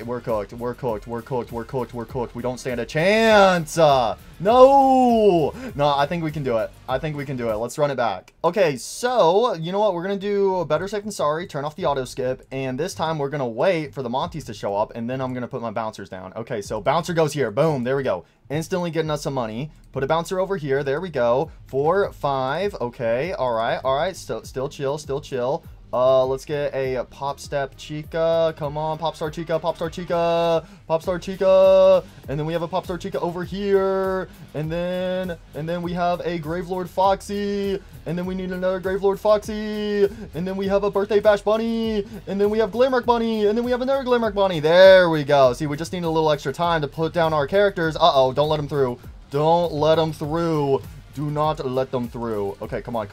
Speaker 1: we're cooked, we're cooked, we're cooked, we're cooked, we're cooked. We don't stand a chance. No, I think we can do it. I think we can do it. Let's run it back. Okay, so, you know what? We're going to do better safe than sorry, turn off the auto skip, and this time we're going to wait for the Monties to show up, and then I'm going to put my bouncers down. Okay, so bouncer goes here. Boom, there we go. Instantly getting us some money. Put a bouncer over here. There we go. 4, 5. Okay, all right. Still chill, still chill. Let's get a Pop Step Chica. Come on, Popstar Chica, Popstar Chica, Popstar Chica. And then we have a Popstar Chica over here. And then we have a Gravelord Foxy. And then we need another Gravelord Foxy. And then we have a Birthday Bash Bunny. And then we have Glimmerk Bunny. And then we have another Glimmerk Bunny. There we go. See, we just need a little extra time to put down our characters. Uh-oh, don't let them through. Don't let them through. Do not let them through. Okay, come on.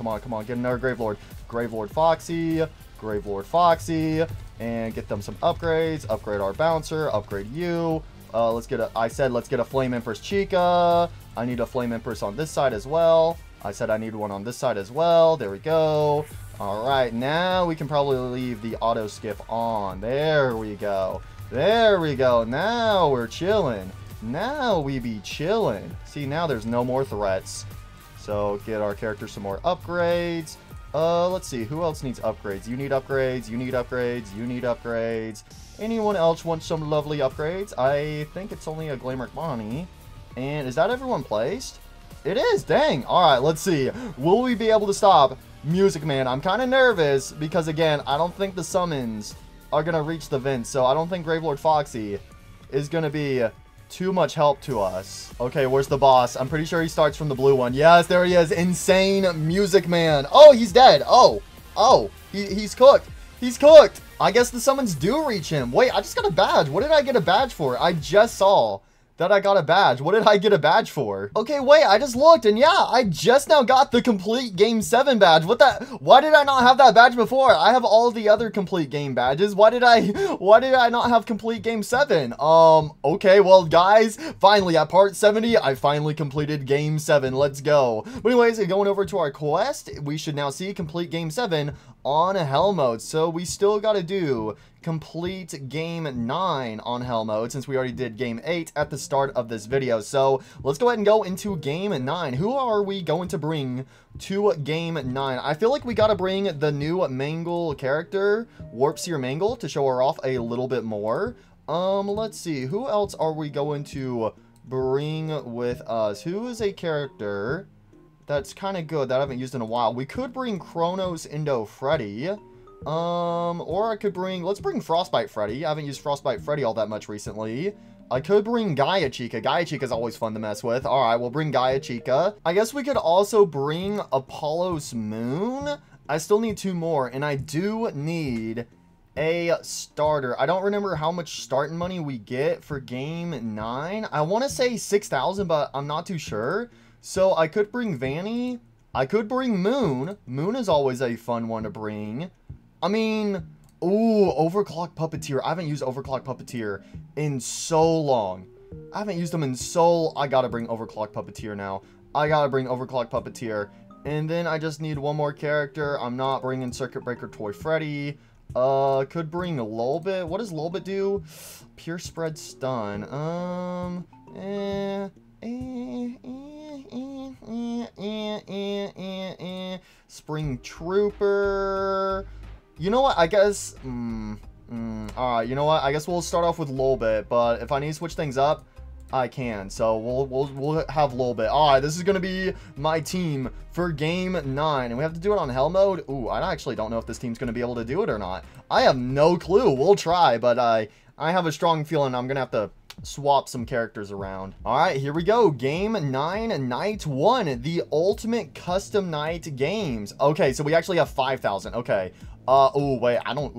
Speaker 1: Get another Gravelord. Gravelord Foxy. Gravelord Foxy. And get them some upgrades. Upgrade our bouncer. Upgrade you. Let's get a Flame Empress Chica. I need a Flame Empress on this side as well. I said I need one on this side as well. There we go. Alright, now we can probably leave the auto skip on. There we go. There we go. Now we're chilling. Now we be chilling. See, now there's no more threats. So get our character some more upgrades. Let's see. Who else needs upgrades? You need upgrades. You need upgrades. You need upgrades. Anyone else want some lovely upgrades? I think it's only a Glimmerk Bonnie. And is that everyone placed? It is. Dang. All right. Let's see. Will we be able to stop Music Man? I'm kind of nervous because, again, I don't think the summons are going to reach the vents. So I don't think Gravelord Foxy is going to be too much help to us. Okay, where's the boss? I'm pretty sure he starts from the blue one. Yes, there he is. Insane Music Man. Oh, he's dead. Oh, he's cooked. He's cooked. I guess the summons do reach him. Wait, I just got a badge. What did I get a badge for? I just saw that I got a badge. What did I get a badge for? Okay, wait, I just looked, and yeah, I just now got the complete Game 7 badge. Why did I not have that badge before? I have all the other complete game badges. Why did I not have complete Game 7? Okay, well, guys, finally, at part 70, I finally completed Game 7. Let's go. But anyways, going over to our quest, we should now see complete Game 7 on Hell Mode. So we still got to do complete Game 9 on Hell Mode, since we already did Game 8 at the start of this video. So let's go ahead and go into Game 9. Who are we going to bring to Game 9? I feel like we got to bring the new Mangle character, Warpseer Mangle, to show her off a little bit more. Let's see. Who else are we going to bring with us? Who is a character that's kind of good that I haven't used in a while? We could bring Chronos Indo Freddy. Or I could let's bring Frostbite Freddy. I haven't used Frostbite Freddy all that much recently. I could bring Gaia Chica. Gaia Chica's always fun to mess with. Alright, we'll bring Gaia Chica. I guess we could also bring Apollo's Moon. I still need 2 more, and I do need a starter. I don't remember how much starting money we get for game 9. I want to say 6,000, but I'm not too sure. So I could bring Vanny. I could bring Moon. Moon is always a fun one to bring. I mean, ooh, Overclock Puppeteer. I haven't used Overclock Puppeteer in so long. I haven't used them in so... I gotta bring Overclock Puppeteer now. I gotta bring Overclock Puppeteer. And then I just need one more character. I'm not bringing Circuit Breaker Toy Freddy. Could bring Lolbit. What does Lolbit do? Pure Spread Stun. Spring Trooper. You know what? I guess... Alright, you know what? I guess we'll start off with Lolbit, but if I need to switch things up, I can. So we'll have Lolbit. Alright, this is gonna be my team for game 9. And we have to do it on hell mode. Ooh, I actually don't know if this team's gonna be able to do it or not. I have no clue. We'll try, but I have a strong feeling I'm gonna have to swap some characters around. Alright, here we go. Game 9, Night 1. The Ultimate Custom Night Games. Okay, so we actually have 5,000. Okay. Oh, wait, I don't,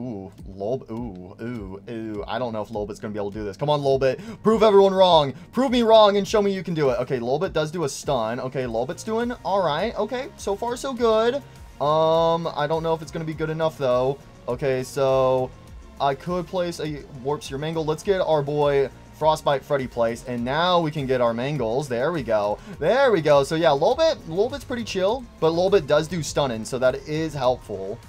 Speaker 1: I don't know if Lolbit's gonna be able to do this. Come on, Lolbit. Prove everyone wrong. Prove me wrong and show me you can do it. Okay, Lolbit does do a stun. Okay, Lolbit's doing alright. Okay, so far so good. I don't know if it's gonna be good enough, though. Okay, so I could place a Warp Sphere Mangle. Let's get our boy Frostbite Freddy placed, and now we can get our Mangles. There we go. There we go. So, yeah, Lolbit's pretty chill, but Lolbit does do stunning, so that is helpful.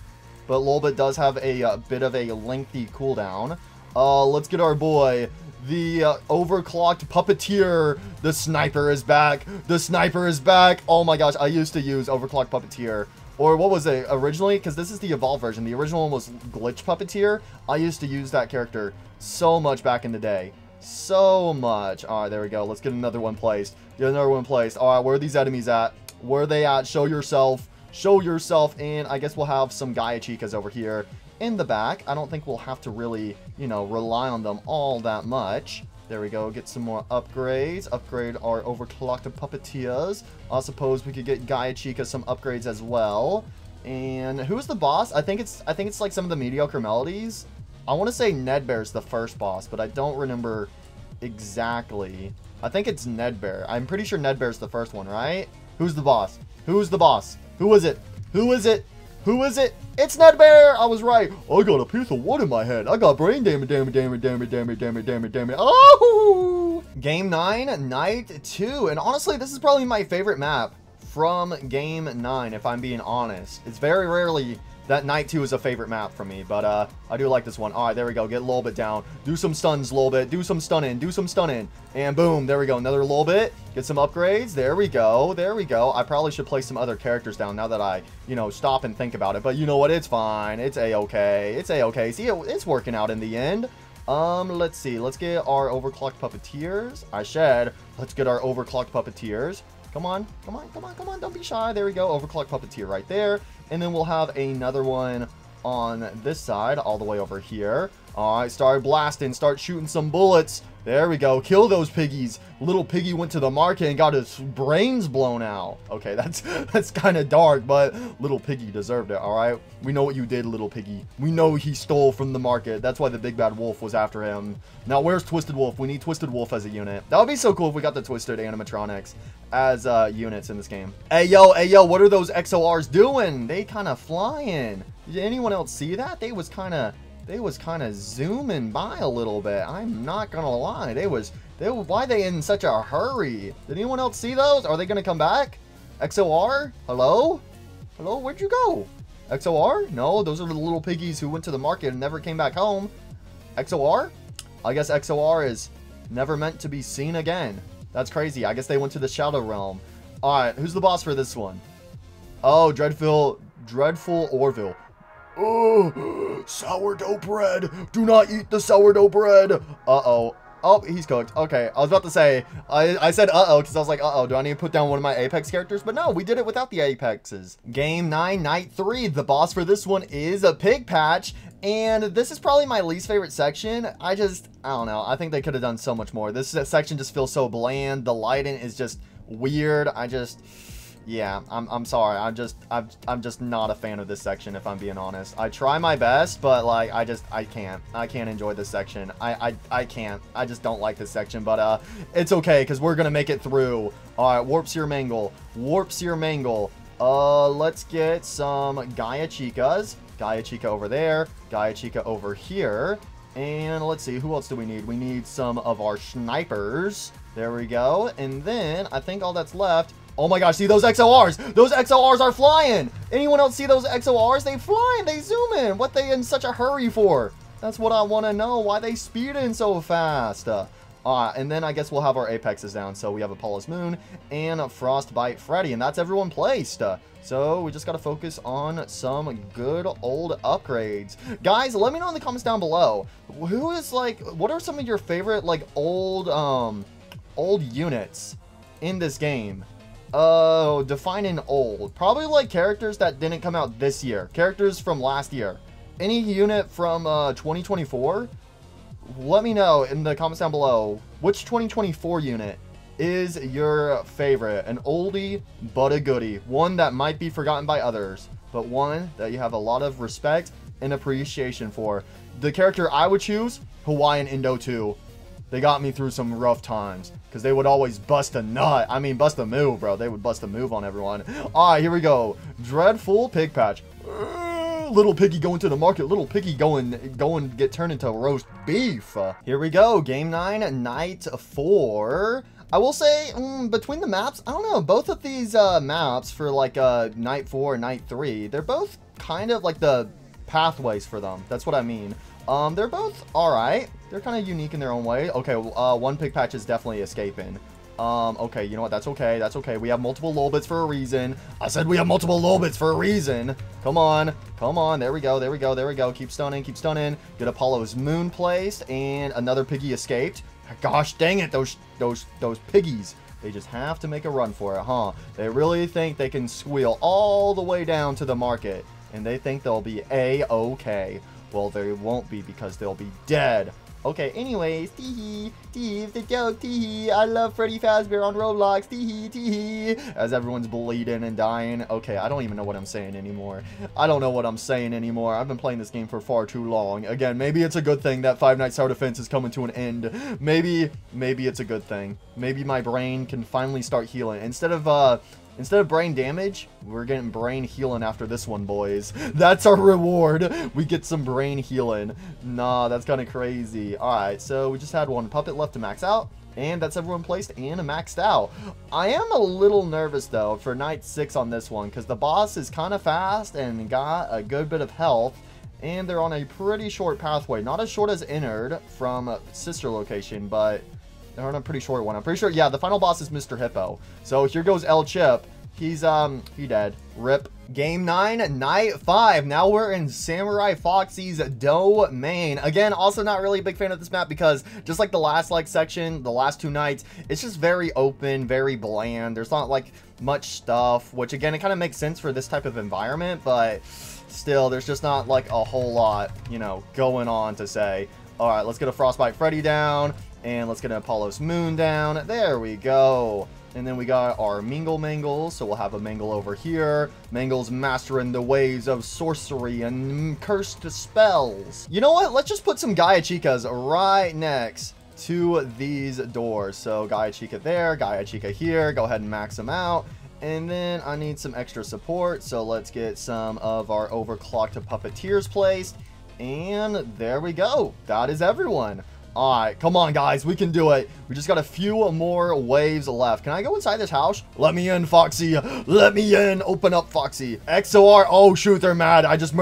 Speaker 1: But Lolbit does have a bit of a lengthy cooldown. Let's get our boy, the overclocked Puppeteer. The Sniper is back. The Sniper is back. Oh my gosh, I used to use overclocked Puppeteer. Or what was it originally? Because this is the evolved version. The original one was Glitch Puppeteer. I used to use that character so much back in the day. So much. Alright, there we go. Let's get another one placed. Get another one placed. Alright, where are these enemies at? Where are they at? Show yourself. Show yourself, and I guess we'll have some Gaia Chicas over here in the back. I don't think we'll have to really, you know, rely on them all that much. There we go. Get some more upgrades. Upgrade our overclocked Puppeteers. I suppose we could get Gaia Chica some upgrades as well. And who's the boss? I think it's like some of the mediocre melodies. I want to say Nedbear's the first boss, but I don't remember exactly. I think it's Nedbear. I'm pretty sure Nedbear's the first one, right? Who's the boss? Who's the boss? Who is it? Who is it? Who is it? It's Nedbear! I was right. I got a piece of wood in my head. I got brain damage. Oh! Game 9, Night 2. And honestly, this is probably my favorite map from Game 9, if I'm being honest. It's very rarely that Night 2 is a favorite map for me, but I do like this one. Alright, there we go. Get Lolbit down. Do some stuns, Lolbit. Do some stunning. Do some stunning. And boom, there we go. Another Lolbit. Get some upgrades. There we go. There we go. I probably should place some other characters down now that I, you know, stop and think about it. But you know what? It's fine. It's a-okay. It's a-okay. See, it's working out in the end. Let's see. Let's get our overclocked Puppeteers. I said, let's get our overclocked Puppeteers. Come on. Come on. Come on. Come on. Don't be shy. There we go. Overclocked Puppeteer right there. And then we'll have another one on this side, all the way over here. Alright, start blasting, start shooting some bullets. There we go. Kill those piggies. Little piggy went to the market and got his brains blown out. Okay, that's kind of dark, but little piggy deserved it, alright? We know what you did, little piggy. We know he stole from the market. That's why the big bad wolf was after him. Now, where's Twisted Wolf? We need Twisted Wolf as a unit. That would be so cool if we got the Twisted animatronics as units in this game. Hey, yo, what are those XORs doing? They kind of flying. Did anyone else see that? They was kind of zooming by a little bit. I'm not gonna lie. Why they in such a hurry? Did anyone else see those? Are they gonna come back? XOR? Hello? Hello? Where'd you go? XOR? No, those are the little piggies who went to the market and never came back home. XOR? I guess XOR is never meant to be seen again. That's crazy. I guess they went to the Shadow Realm. Alright, who's the boss for this one? Oh, Dreadful Orville. Oh, sourdough bread. Do not eat the sourdough bread. Uh-oh. Oh, he's cooked. Okay, I was about to say, I said uh-oh because I was like, uh-oh, do I need to put down one of my Apex characters? But no, we did it without the Apexes. Game 9, Night 3. The boss for this one is a Pig Patch. And this is probably my least favorite section. I don't know. I think they could have done so much more. This section just feels so bland. The lighting is just weird. Yeah, I'm sorry. I'm just not a fan of this section, if I'm being honest. I try my best, but like I can't enjoy this section. I can't. I just don't like this section, but it's okay because we're gonna make it through. All right, warp seer mangle, warp seer mangle. Let's get some Gaia Chicas. Gaia Chica over there, Gaia Chica over here. And let's see, who else do we need? We need some of our snipers. There we go. And then I think all that's left. Oh my gosh, see those XORs? Those XORs are flying. Anyone else see those XORs? They flying, they zoom in. What they in such a hurry for? That's what I want to know. Why they speeding so fast? And then I guess we'll have our apexes down. So we have Apollo's Moon and Frostbite Freddy, and that's everyone placed. So we just got to focus on some good old upgrades. Guys, let me know in the comments down below. Who is like, what are some of your favorite like old units in this game? Oh, defining old. Probably like characters that didn't come out this year. Characters from last year. Any unit from 2024? Let me know in the comments down below. Which 2024 unit is your favorite? An oldie but a goodie. One that might be forgotten by others, but one that you have a lot of respect and appreciation for. The character I would choose, Hawaiian Indo 2. They got me through some rough times because they would always bust a nut. I mean, bust a move, bro. They would bust a move on everyone. All right, here we go. Dreadful Pig Patch. Little piggy going to the market. Little piggy going get turned into roast beef. Here we go. Game 9, Night 4. I will say, between the maps, I don't know. Both of these maps for like Night 4 and Night 3, they're both kind of like the pathways for them. That's what I mean. They're both all right. They're kind of unique in their own way. Okay, one pig patch is definitely escaping. Okay, you know what? That's okay. That's okay. We have multiple lolbits for a reason. I said we have multiple lolbits for a reason. Come on. Come on. There we go. There we go. There we go. Keep stunning. Keep stunning. Get Apollo's Moon placed, and another piggy escaped. Gosh dang it. Those piggies. They just have to make a run for it, huh? They really think they can squeal all the way down to the market, and they think they'll be A-okay. Well, they won't be because they'll be dead. Okay, anyways, teehee, teehee, the joke, teehee, I love Freddy Fazbear on Roblox, teehee, teehee, as everyone's bleeding and dying. Okay, I don't even know what I'm saying anymore. I don't know what I'm saying anymore. I've been playing this game for far too long. Again, maybe it's a good thing that Five Nights Tower Defense is coming to an end. Maybe it's a good thing. Maybe my brain can finally start healing. Instead of brain damage, we're getting brain healing after this one, boys. That's our reward. We get some brain healing. Nah, that's kind of crazy. Alright, so we just had one puppet left to max out. And that's everyone placed and maxed out. I am a little nervous, though, for Night 6 on this one. Because the boss is kind of fast and got a good bit of health. And they're on a pretty short pathway. Not as short as Innard from Sister Location, but they're on a pretty short one. I'm pretty sure, yeah, the final boss is Mr. Hippo. So here goes El Chip. He's, he dead. RIP. Game 9, Night 5. Now we're in Samurai Foxy's domain. Again, also not really a big fan of this map because just like the last section, the last two nights, it's just very open, very bland. There's not like much stuff, which again, it kind of makes sense for this type of environment, but still, there's just not like a whole lot, you know, going on to say. All right, let's get a Frostbite Freddy down, and let's get an Apollo's Moon down. There we go. And then we got our Mangle, so we'll have a Mangle over here. Mangle's mastering the ways of sorcery and cursed spells. You know what? Let's just put some Gaia Chicas right next to these doors. So Gaia Chica there, Gaia Chica here. Go ahead and max them out. And then I need some extra support, so let's get some of our overclocked puppeteers placed. And there we go. That is everyone. Alright, come on, guys. We can do it. We just got a few more waves left. Can I go inside this house? Let me in, Foxy. Let me in. Open up, Foxy. XOR. Oh, shoot. They're mad. I just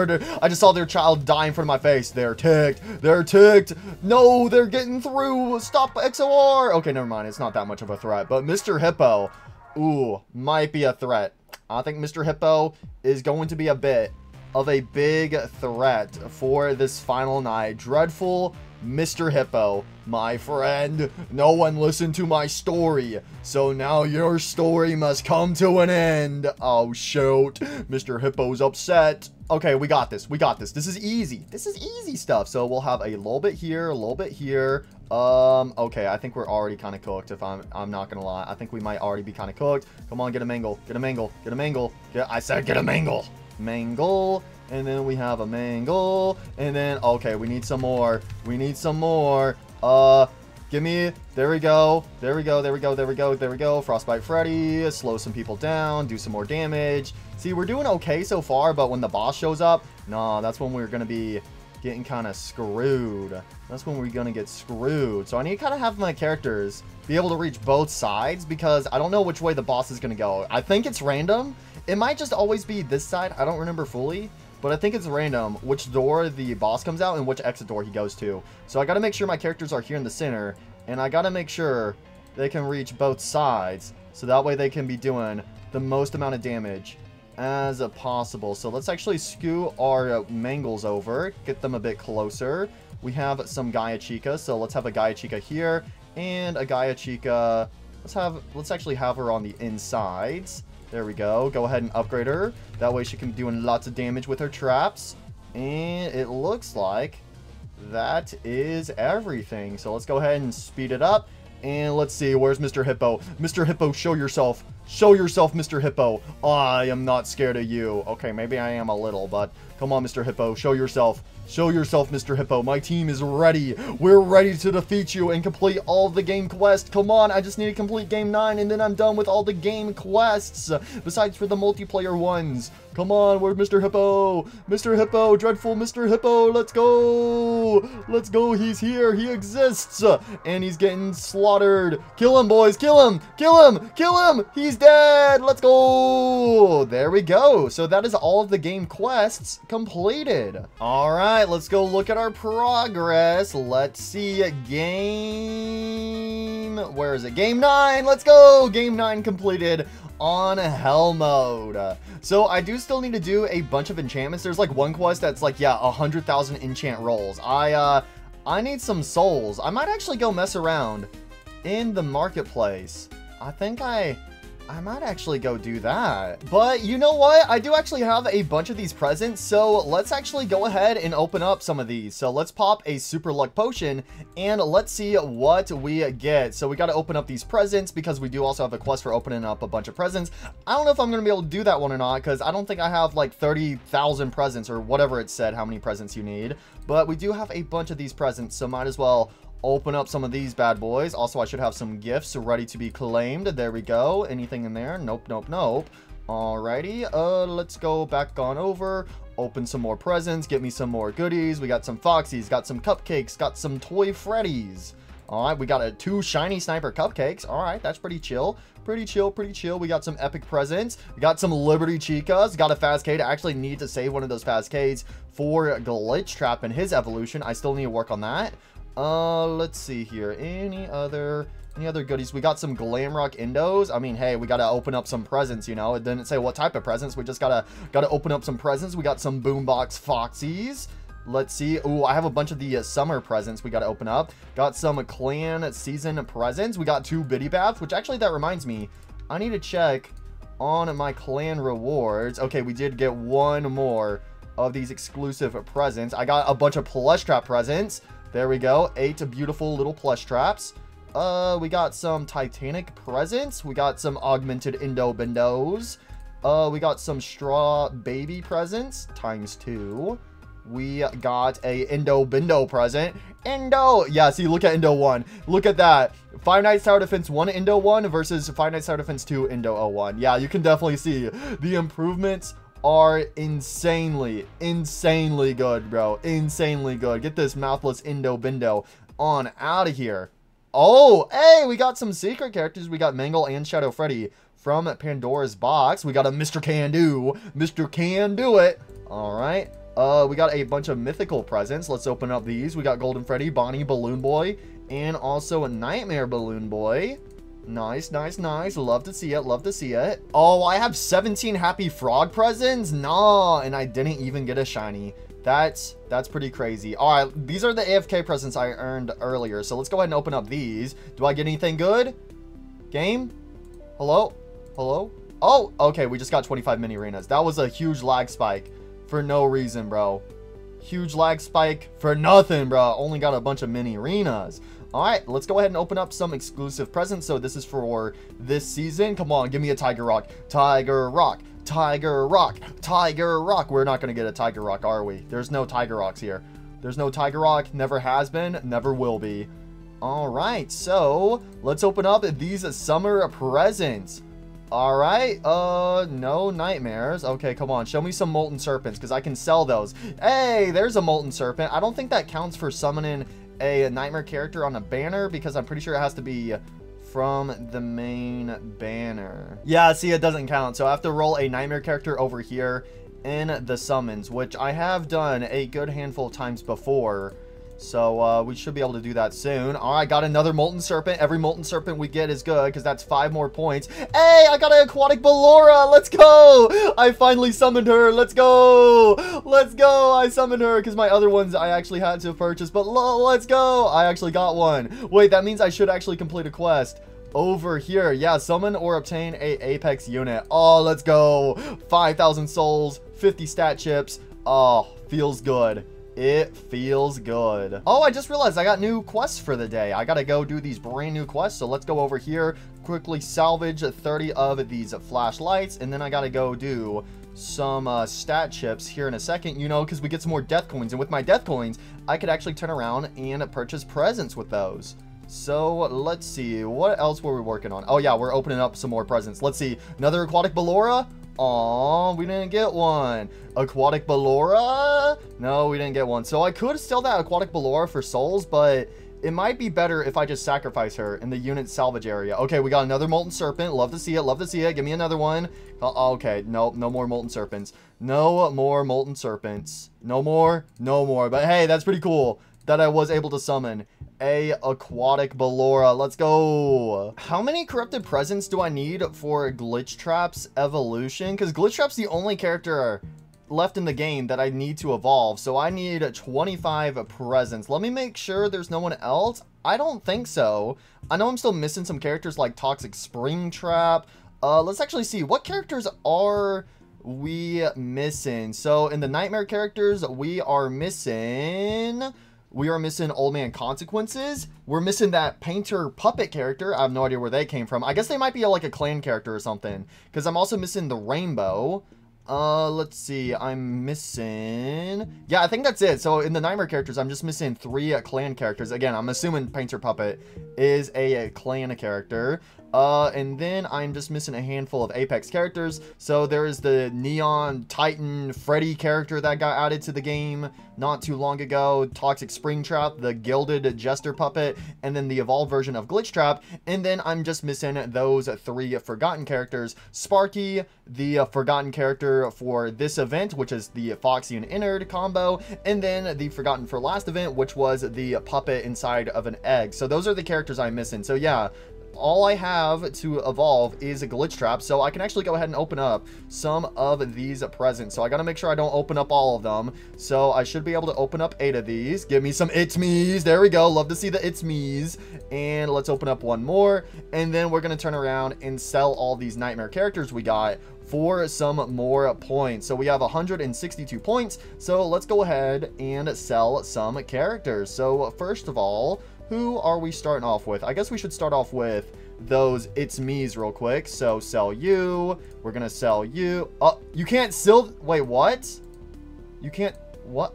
Speaker 1: saw their child die in front of my face. They're ticked. They're ticked. No, they're getting through. Stop, XOR. Okay, never mind. It's not that much of a threat. But Mr. Hippo, ooh, might be a threat. I think Mr. Hippo is going to be a bit of a big threat for this final night. Dreadful Mr. Hippo, my friend, no one listened to my story, so now your story must come to an end. Oh, shoot. Mr. Hippo's upset. Okay, we got this. We got this. This is easy. This is easy stuff. So we'll have a little bit here, a little bit here. Okay, I think we're already kind of cooked, if I'm not gonna lie. I think we might already be kind of cooked. Come on, get a mangle. Get a mangle. Get a mangle. I said get a mangle. Mangle. And then we have a mangle. And then, okay, we need some more. We need some more. Give me, there we go. There we go. There we go. There we go. There we go. Frostbite Freddy. Slow some people down. Do some more damage. See, we're doing okay so far, but when the boss shows up, nah, that's when we're going to be getting kind of screwed. That's when we're going to get screwed. So I need to kind of have my characters be able to reach both sides because I don't know which way the boss is going to go. I think it's random. It might just always be this side. I don't remember fully. But I think it's random which door the boss comes out and which exit door he goes to. So I got to make sure my characters are here in the center. And I got to make sure they can reach both sides. So that way they can be doing the most amount of damage as possible. So let's actually scoot our mangles over. Get them a bit closer. We have some Gaia Chica. So let's have a Gaia Chica here. And a Gaia Chica. Let's actually have her on the insides. There we go. Go ahead and upgrade her. That way she can be doing lots of damage with her traps. And it looks like that is everything. So let's go ahead and speed it up. And let's see. Where's Mr. Hippo? Mr. Hippo, show yourself. Show yourself, Mr. Hippo. I am not scared of you. Okay, maybe I am a little, but come on, Mr. Hippo. Show yourself. Show yourself, Mr. Hippo. My team is ready. We're ready to defeat you and complete all the game quests. Come on, I just need to complete game 9 and then I'm done with all the game quests. Besides for the multiplayer ones. Come on, where's Mr. Hippo? Mr. Hippo, dreadful Mr. Hippo. Let's go. Let's go. He's here. He exists. And he's getting slaughtered. Kill him, boys. Kill him. Kill him. Kill him. He's dead. Let's go. There we go. So that is all of the game quests completed. All right. Let's go look at our progress. Let's see game. Where is it? Game 9. Let's go. Game 9 completed on hell mode. So I do still need to do a bunch of enchantments. There's like one quest that's like, yeah, 100,000 enchant rolls. I need some souls. I might actually go mess around in the marketplace. I think I might actually go do that. But you know what? I do actually have a bunch of these presents. So let's actually go ahead and open up some of these. So let's pop a super luck potion and let's see what we get. So we got to open up these presents because we do also have a quest for opening up a bunch of presents. I don't know if I'm going to be able to do that one or not because I don't think I have like 30,000 presents or whatever it said how many presents you need. But we do have a bunch of these presents. So might as well open up some of these bad boys. Also, I should have some gifts ready to be claimed. There we go. Anything in there? Nope, nope, nope. Alrighty. Let's go back on over. Open some more presents. Get me some more goodies. We got some Foxies. Got some cupcakes. Got some Toy Freddies. Alright, we got 2 shiny sniper cupcakes. Alright, that's pretty chill. Pretty chill, pretty chill. We got some epic presents. We got some Liberty Chicas. Got a Fazcade. I actually need to save one of those Fazcades for Glitchtrap and his evolution. I still need to work on that. Let's see here. Any other goodies? We got some Glamrock Indos. I mean, hey, we gotta open up some presents, you know. It didn't say what type of presents. We just gotta open up some presents. We got some Boombox Foxies. Let's see. Ooh, I have a bunch of the summer presents we gotta open up. Got some clan season presents. We got 2 Biddy Baths, which actually, that reminds me, I need to check on my clan rewards. Okay, we did get 1 more of these exclusive presents. I got a bunch of plush trap presents. There we go. 8 beautiful little plush traps. We got some Titanic presents. We got some augmented Indo Bindos. We got some straw baby presents ×2. We got a Indo Bindo present. Indo! Yeah, see, look at Indo 1. Look at that. Five Nights Tower Defense 1 Indo 1 versus Five Nights Tower Defense 2 Indo 01. Yeah, you can definitely see the improvements are insanely good, bro. Insanely good. Get this mouthless Indo Bindo on out of here. Oh, hey, we got some secret characters. We got Mangle and Shadow Freddy from Pandora's box. We got a Mr. Can Do. Mr. Can Do It. All right. We got a bunch of mythical presents. Let's open up these. We got Golden Freddy, Bonnie Balloon Boy, and also a Nightmare Balloon Boy. Nice, nice, nice. Love to see it. Love to see it. Oh, I have 17 Happy Frog presents? Nah, and I didn't even get a shiny. That's pretty crazy. All right, these are the AFK presents I earned earlier. So let's go ahead and open up these. Do I get anything good? Game? Hello? Hello? Oh, okay. We just got 25 mini arenas. That was a huge lag spike. for no reason, bro. Huge lag spike for nothing, bro. Only got a bunch of mini arenas. Alright, let's go ahead and open up some exclusive presents. So this is for this season. Come on, give me a Tiger Rock. Tiger Rock. Tiger Rock. Tiger Rock. We're not going to get a Tiger Rock, are we? There's no Tiger Rocks here. There's no Tiger Rock. Never has been. Never will be. Alright, so let's open up these summer presents. Alright, no nightmares. Okay, come on, show me some molten serpents, because I can sell those. Hey, there's a molten serpent. I don't think that counts for summoning a nightmare character on a banner, because I'm pretty sure it has to be from the main banner. Yeah, see, it doesn't count, so I have to roll a nightmare character over here in the summons, which I have done a good handful of times before. So, we should be able to do that soon. Alright, got another molten serpent. Every molten serpent we get is good, because that's 5 more points. Hey, I got an aquatic Ballora! Let's go! I finally summoned her! Let's go! Let's go! I summoned her, because my other ones I actually had to purchase. But let's go! I actually got one. Wait, that means I should actually complete a quest over here. Yeah, summon or obtain a Apex unit. Oh, let's go! 5,000 souls, 50 stat chips. Oh, feels good. It feels good. Oh, I just realized I got new quests for the day. I gotta go do these brand new quests. So let's go over here, quickly salvage 30 of these flashlights, and then I gotta go do some stat chips here in a second, you know, because we get some more death coins. And with my death coins, I could actually turn around and purchase presents with those. So let's see, what else were we working on? Oh yeah, we're opening up some more presents. Let's see, another aquatic Ballora. Aw, we didn't get one. Aquatic Ballora? No, we didn't get one. So I could sell that Aquatic Ballora for souls, but it might be better if I just sacrifice her in the unit salvage area. Okay, we got another Molten Serpent. Love to see it. Love to see it. Give me another one. Okay, no more Molten Serpents. No more Molten Serpents. No more. No more. But hey, that's pretty cool that I was able to summon a aquatic Ballora. Let's go. How many corrupted presents do I need for Glitchtrap's evolution? Because Glitchtrap's the only character left in the game that I need to evolve. So I need 25 presents. Let me make sure there's no one else. I don't think so. I know I'm still missing some characters like Toxic Springtrap. Let's actually see. What characters are we missing? So in the Nightmare characters, we are missing Old Man Consequences. We're missing that painter puppet character. I have no idea where they came from. I guess they might be like a clan character or something. Because I'm also missing the rainbow. Let's see. I'm missing... Yeah, I think that's it. So in the Nightmare characters, I'm just missing 3 clan characters. Again, I'm assuming painter puppet is a clan character. And then I'm just missing a handful of Apex characters. So there is the Neon Titan Freddy character that got added to the game not too long ago. Toxic Springtrap, the Gilded Jester puppet, and then the evolved version of Glitchtrap. And then I'm just missing those 3 forgotten characters. Sparky, the forgotten character for this event, which is the Foxy and Innard combo. And then the forgotten for last event, which was the puppet inside of an egg. So those are the characters I'm missing. So yeah, all I have to evolve is a Glitchtrap, so I can actually go ahead and open up some of these presents. So I gotta make sure I don't open up all of them. So I should be able to open up 8 of these. Give me some It's Me's. There we go. Love to see the It's Me's. And let's open up one more. And then we're gonna turn around and sell all these Nightmare characters we got for some more points. So we have 162 points. So let's go ahead and sell some characters. So first of all, who are we starting off with? I guess we should start off with those It's Me's real quick. So sell you. We're gonna sell you. Oh, you can't sell. Wait, what? You can't. What?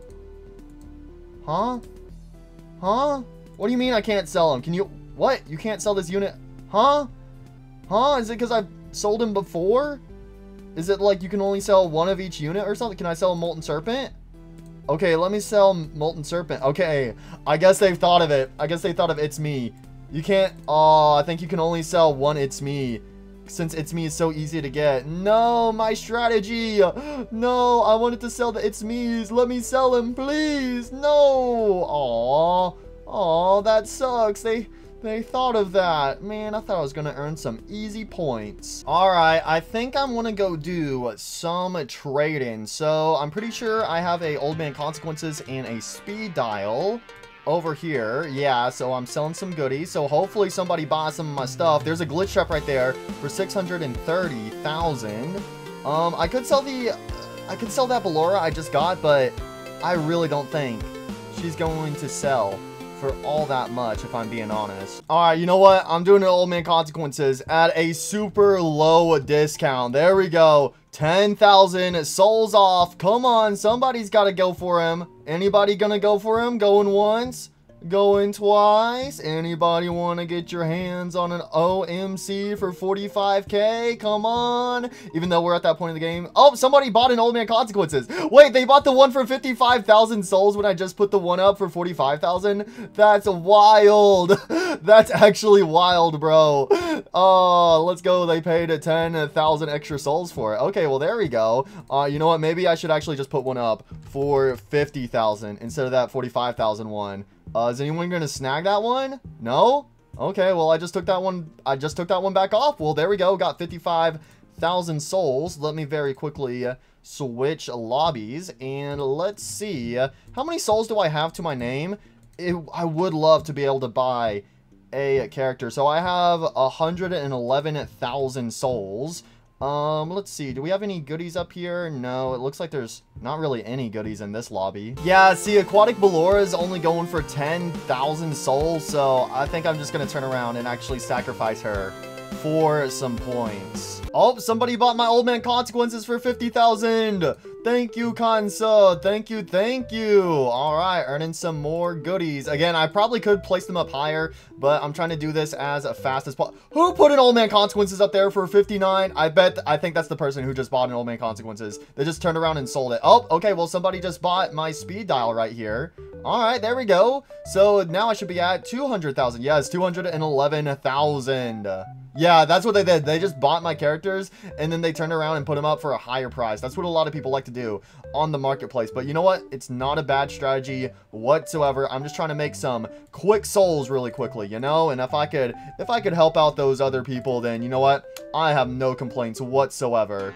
Speaker 1: Huh? Huh? What do you mean I can't sell them? Can you? What? You can't sell this unit? Huh? Huh? Is it because I've sold him before? Is it like you can only sell 1 of each unit or something? Can I sell a Molten Serpent? Okay, let me sell Molten Serpent. Okay, I guess they've thought of it. I guess they thought of It's Me. You can't... Oh, I think you can only sell 1 It's Me, since It's Me is so easy to get. No, my strategy. No, I wanted to sell the It's Me's. Let me sell them, please. No. Aw. Aw, that sucks. They thought of that. Man, I thought I was going to earn some easy points. Alright, I think I'm going to go do some trading. So, I'm pretty sure I have a Old Man Consequences and a Speed Dial over here. Yeah, so I'm selling some goodies. So, hopefully somebody buys some of my stuff. There's a Glitchtrap right there for 630,000. I could sell the I can sell that Ballora I just got, but I really don't think she's going to sell for all that much, if I'm being honest. All right, you know what? I'm doing an Old Man Consequences at a super low discount. There we go. 10,000 souls off. Come on, somebody's got to go for him. Anybody gonna go for him? Going once? Going twice? Anybody want to get your hands on an OMC for 45k? Come on. Even though we're at that point in the game. Oh, somebody bought an Old Man Consequences. Wait, they bought the one for 55,000 souls when I just put the one up for 45,000? That's wild. That's actually wild, bro. Oh, let's go. They paid 10,000 extra souls for it. Okay, well, there we go. You know what? Maybe I should actually just put one up for 50,000 instead of that 45,000 one. Is anyone going to snag that one? No? Okay, well, I just took that one back off. Well, there we go. Got 55,000 souls. Let me very quickly switch lobbies. And let's see. How many souls do I have to my name? I would love to be able to buy a character. So I have 111,000 souls. Let's see. Do we have any goodies up here? No, it looks like there's not really any goodies in this lobby. Yeah, see, Aquatic Ballora is only going for 10,000 souls, so I think I'm just gonna turn around and actually sacrifice her for some points. Oh, somebody bought my Old Man Consequences for 50,000. Thank you, Kansa. Thank you, thank you. All right, earning some more goodies. Again, I probably could place them up higher, but I'm trying to do this as fast as possible. Who put an Old Man Consequences up there for 59? I think that's the person who just bought an Old Man Consequences. They just turned around and sold it. Oh, okay, well, somebody just bought my speed dial right here. All right, there we go. So now I should be at 200,000. Yes, 211,000. Yeah, that's what they did. They just bought my characters, and then they turned around and put them up for a higher price. That's what a lot of people like to do on the marketplace. But you know what? It's not a bad strategy whatsoever. I'm just trying to make some quick souls really quickly, you know? And if I could help out those other people, then you know what? I have no complaints whatsoever.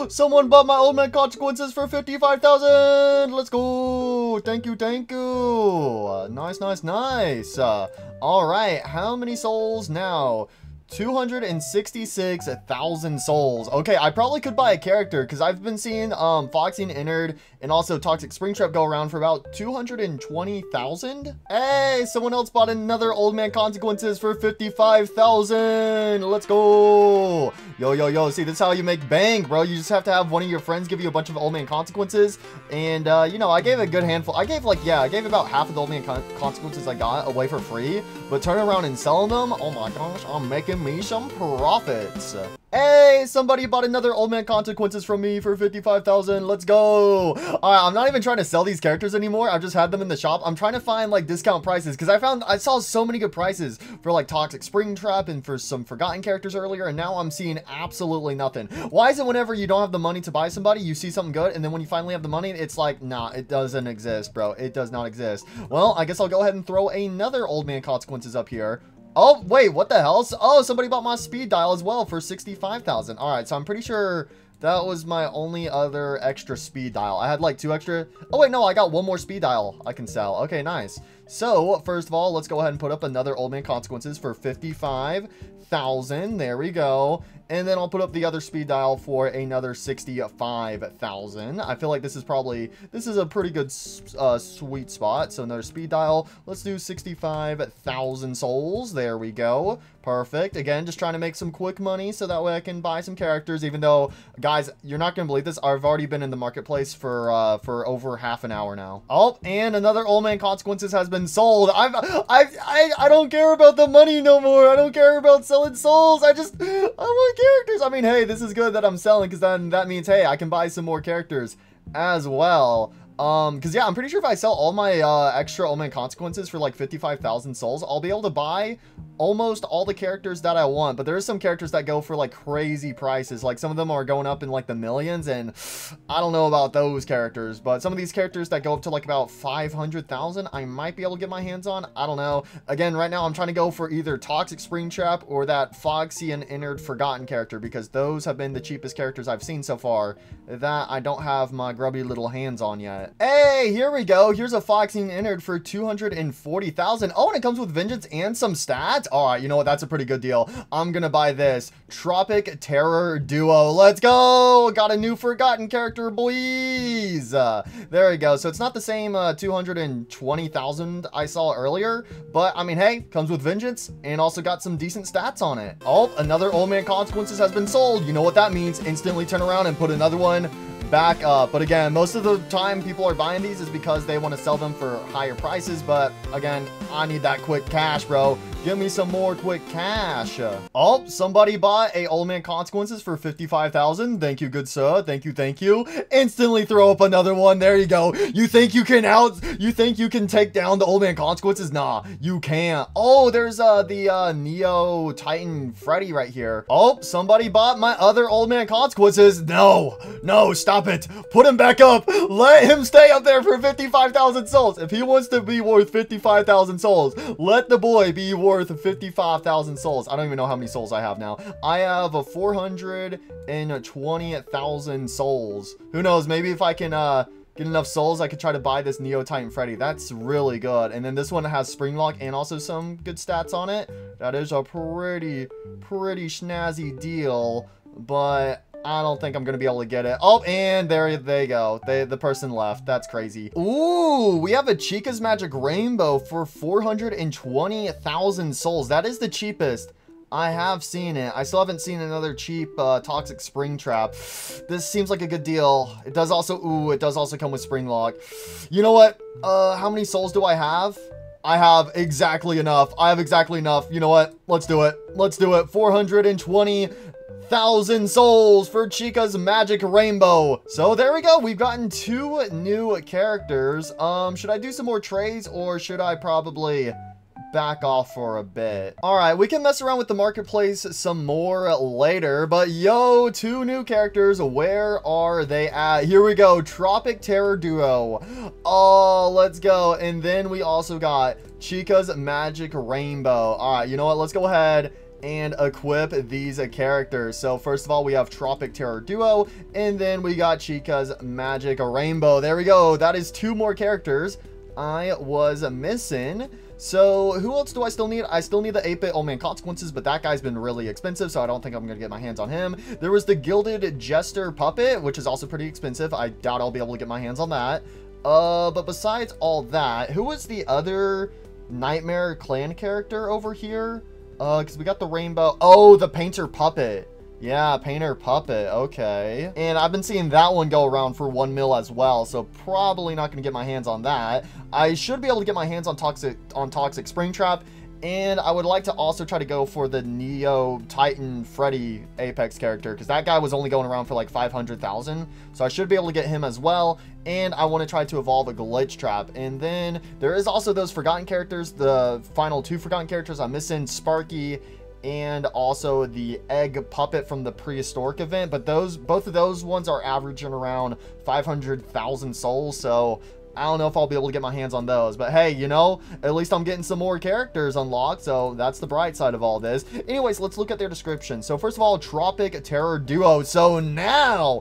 Speaker 1: Someone bought my Old Man Consequences for 55,000. Let's go. Thank you, thank you. Nice, nice, nice. All right, how many souls now? 266,000 souls. Okay, I probably could buy a character because I've been seeing Foxy and Innard and also Toxic Springtrap go around for about 220,000. Hey, someone else bought another Old Man Consequences for 55,000. Let's go. Yo, yo, yo. See, this is how you make bank, bro. You just have to have one of your friends give you a bunch of Old Man Consequences. And, you know, I gave a good handful. I gave about half of the Old Man Consequences I got away for free. But turn around and selling them, oh my gosh, I'm making me some profits. Hey, somebody bought another Old Man Consequences from me for 55,000. Let's go. All right, I'm not even trying to sell these characters anymore. I've just had them in the shop. I'm trying to find like discount prices because I saw so many good prices for like Toxic Springtrap and for some forgotten characters earlier, and now I'm seeing absolutely nothing. Why is it whenever you don't have the money to buy somebody, you see something good, and then when you finally have the money, it's like, nah, it doesn't exist, bro. It does not exist. Well, I guess I'll go ahead and throw another Old Man Consequences up here. Oh, wait, what the hell? Oh, somebody bought my speed dial as well for 65,000. All right, so I'm pretty sure that was my only other extra speed dial. I had like 2 extra. Oh, wait, no, I got 1 more speed dial I can sell. Okay, nice. So, first of all, let's go ahead and put up another Old Man Consequences for 55,000. There we go. And then I'll put up the other speed dial for another 65,000. I feel like this is a pretty good sweet spot. So another speed dial. Let's do 65,000 souls. There we go. Perfect. Again, just trying to make some quick money so that way I can buy some characters. Even though, guys, you're not gonna believe this. I've already been in the marketplace for over half an hour now. Oh, and another Old Man Consequences has been sold. I don't care about the money no more. I don't care about selling souls. I want characters. I mean, hey, this is good that I'm selling because then that means, hey, I can buy some more characters as well. Because yeah, I'm pretty sure if I sell all my extra Old Man Consequences for like 55,000 souls, I'll be able to buy almost all the characters that I want. But there are some characters that go for like crazy prices. Like some of them are going up in like the millions, and I don't know about those characters. But some of these characters that go up to like about 500,000, I might be able to get my hands on. I don't know. Again, right now I'm trying to go for either Toxic Springtrap or that Foxy and Innard Forgotten character, because those have been the cheapest characters I've seen so far that I don't have my grubby little hands on yet. it. Hey, here we go. Here's a Foxing entered for 240,000. Oh, and it comes with Vengeance and some stats. All right, you know what? That's a pretty good deal. I'm gonna buy this. Tropic Terror Duo. Let's go. Got a new forgotten character, boys. There we go. So it's not the same 220,000 I saw earlier, but I mean, hey, comes with Vengeance and also got some decent stats on it. Oh, another Old Man Consequences has been sold. You know what that means. Instantly turn around and put another one back up. But again, most of the time people are buying these is because they want to sell them for higher prices. But again, I need that quick cash, bro. Give me some more quick cash. Oh, somebody bought a Old Man Consequences for 55,000. Thank you, good sir. Thank you, thank you. Instantly throw up another one. There you go. You think you can take down the Old Man Consequences? Nah, you can't. Oh, there's the Neo Titan Freddy right here. Oh, somebody bought my other Old Man Consequences. No, stop it. Put him back up. Let him stay up there for 55,000 souls. If he wants to be worth 55,000 souls, let the boy be worth 55,000 souls. I don't even know how many souls I have now. I have a 420,000 souls. Who knows? Maybe if I can get enough souls, I could try to buy this Neo Titan Freddy. That's really good. And then this one has Spring Lock and also some good stats on it. That is a pretty snazzy deal, but I don't think I'm going to be able to get it. Oh, and there they go. The person left. That's crazy. Ooh, we have a Chica's Magic Rainbow for 420,000 souls. That is the cheapest. I have seen it. I still haven't seen another cheap Toxic Spring Trap. This seems like a good deal. It does also, it does also come with Spring Lock. You know what? How many souls do I have? I have exactly enough. I have exactly enough. You know what? Let's do it. Let's do it. 420,000 souls for Chica's Magic Rainbow. So there we go. We've gotten 2 new characters. Should I do some more trades or should I probably back off for a bit? All right, we can mess around with the marketplace some more later, but yo, 2 new characters. Where are they at? Here we go. Tropic Terror Duo. Oh, let's go. And then we also got Chica's Magic Rainbow. All right, you know what? Let's go ahead and equip these characters. So first of all, we have Tropic Terror Duo, and then we got Chica's Magic Rainbow. There we go. That is 2 more characters I was missing. So who else do I still need? I still need the 8-bit Old Man Consequences, but that guy's been really expensive, so I don't think I'm gonna get my hands on him. There was the Gilded Jester Puppet, which is also pretty expensive. I doubt I'll be able to get my hands on that. But besides all that, who was the other Nightmare Clan character over here? Because we got the rainbow. Oh, the Painter Puppet. Yeah, Painter Puppet. Okay. And I've been seeing that one go around for 1 mil as well, so probably not going to get my hands on that. I should be able to get my hands on Toxic Spring Trap, and I would like to also try to go for the Neo Titan Freddy Apex character, because that guy was only going around for like 500,000, so I should be able to get him as well. And I want to try to evolve a Glitchtrap. And then there is also those forgotten characters, the final 2 forgotten characters I'm missing, Sparky and also the Egg Puppet from the prehistoric event. But both of those ones are averaging around 500,000 souls, so I don't know if I'll be able to get my hands on those. But hey, you know, at least I'm getting some more characters unlocked, so that's the bright side of all this. Anyways, let's look at their description. So first of all, Tropic Terror Duo. So now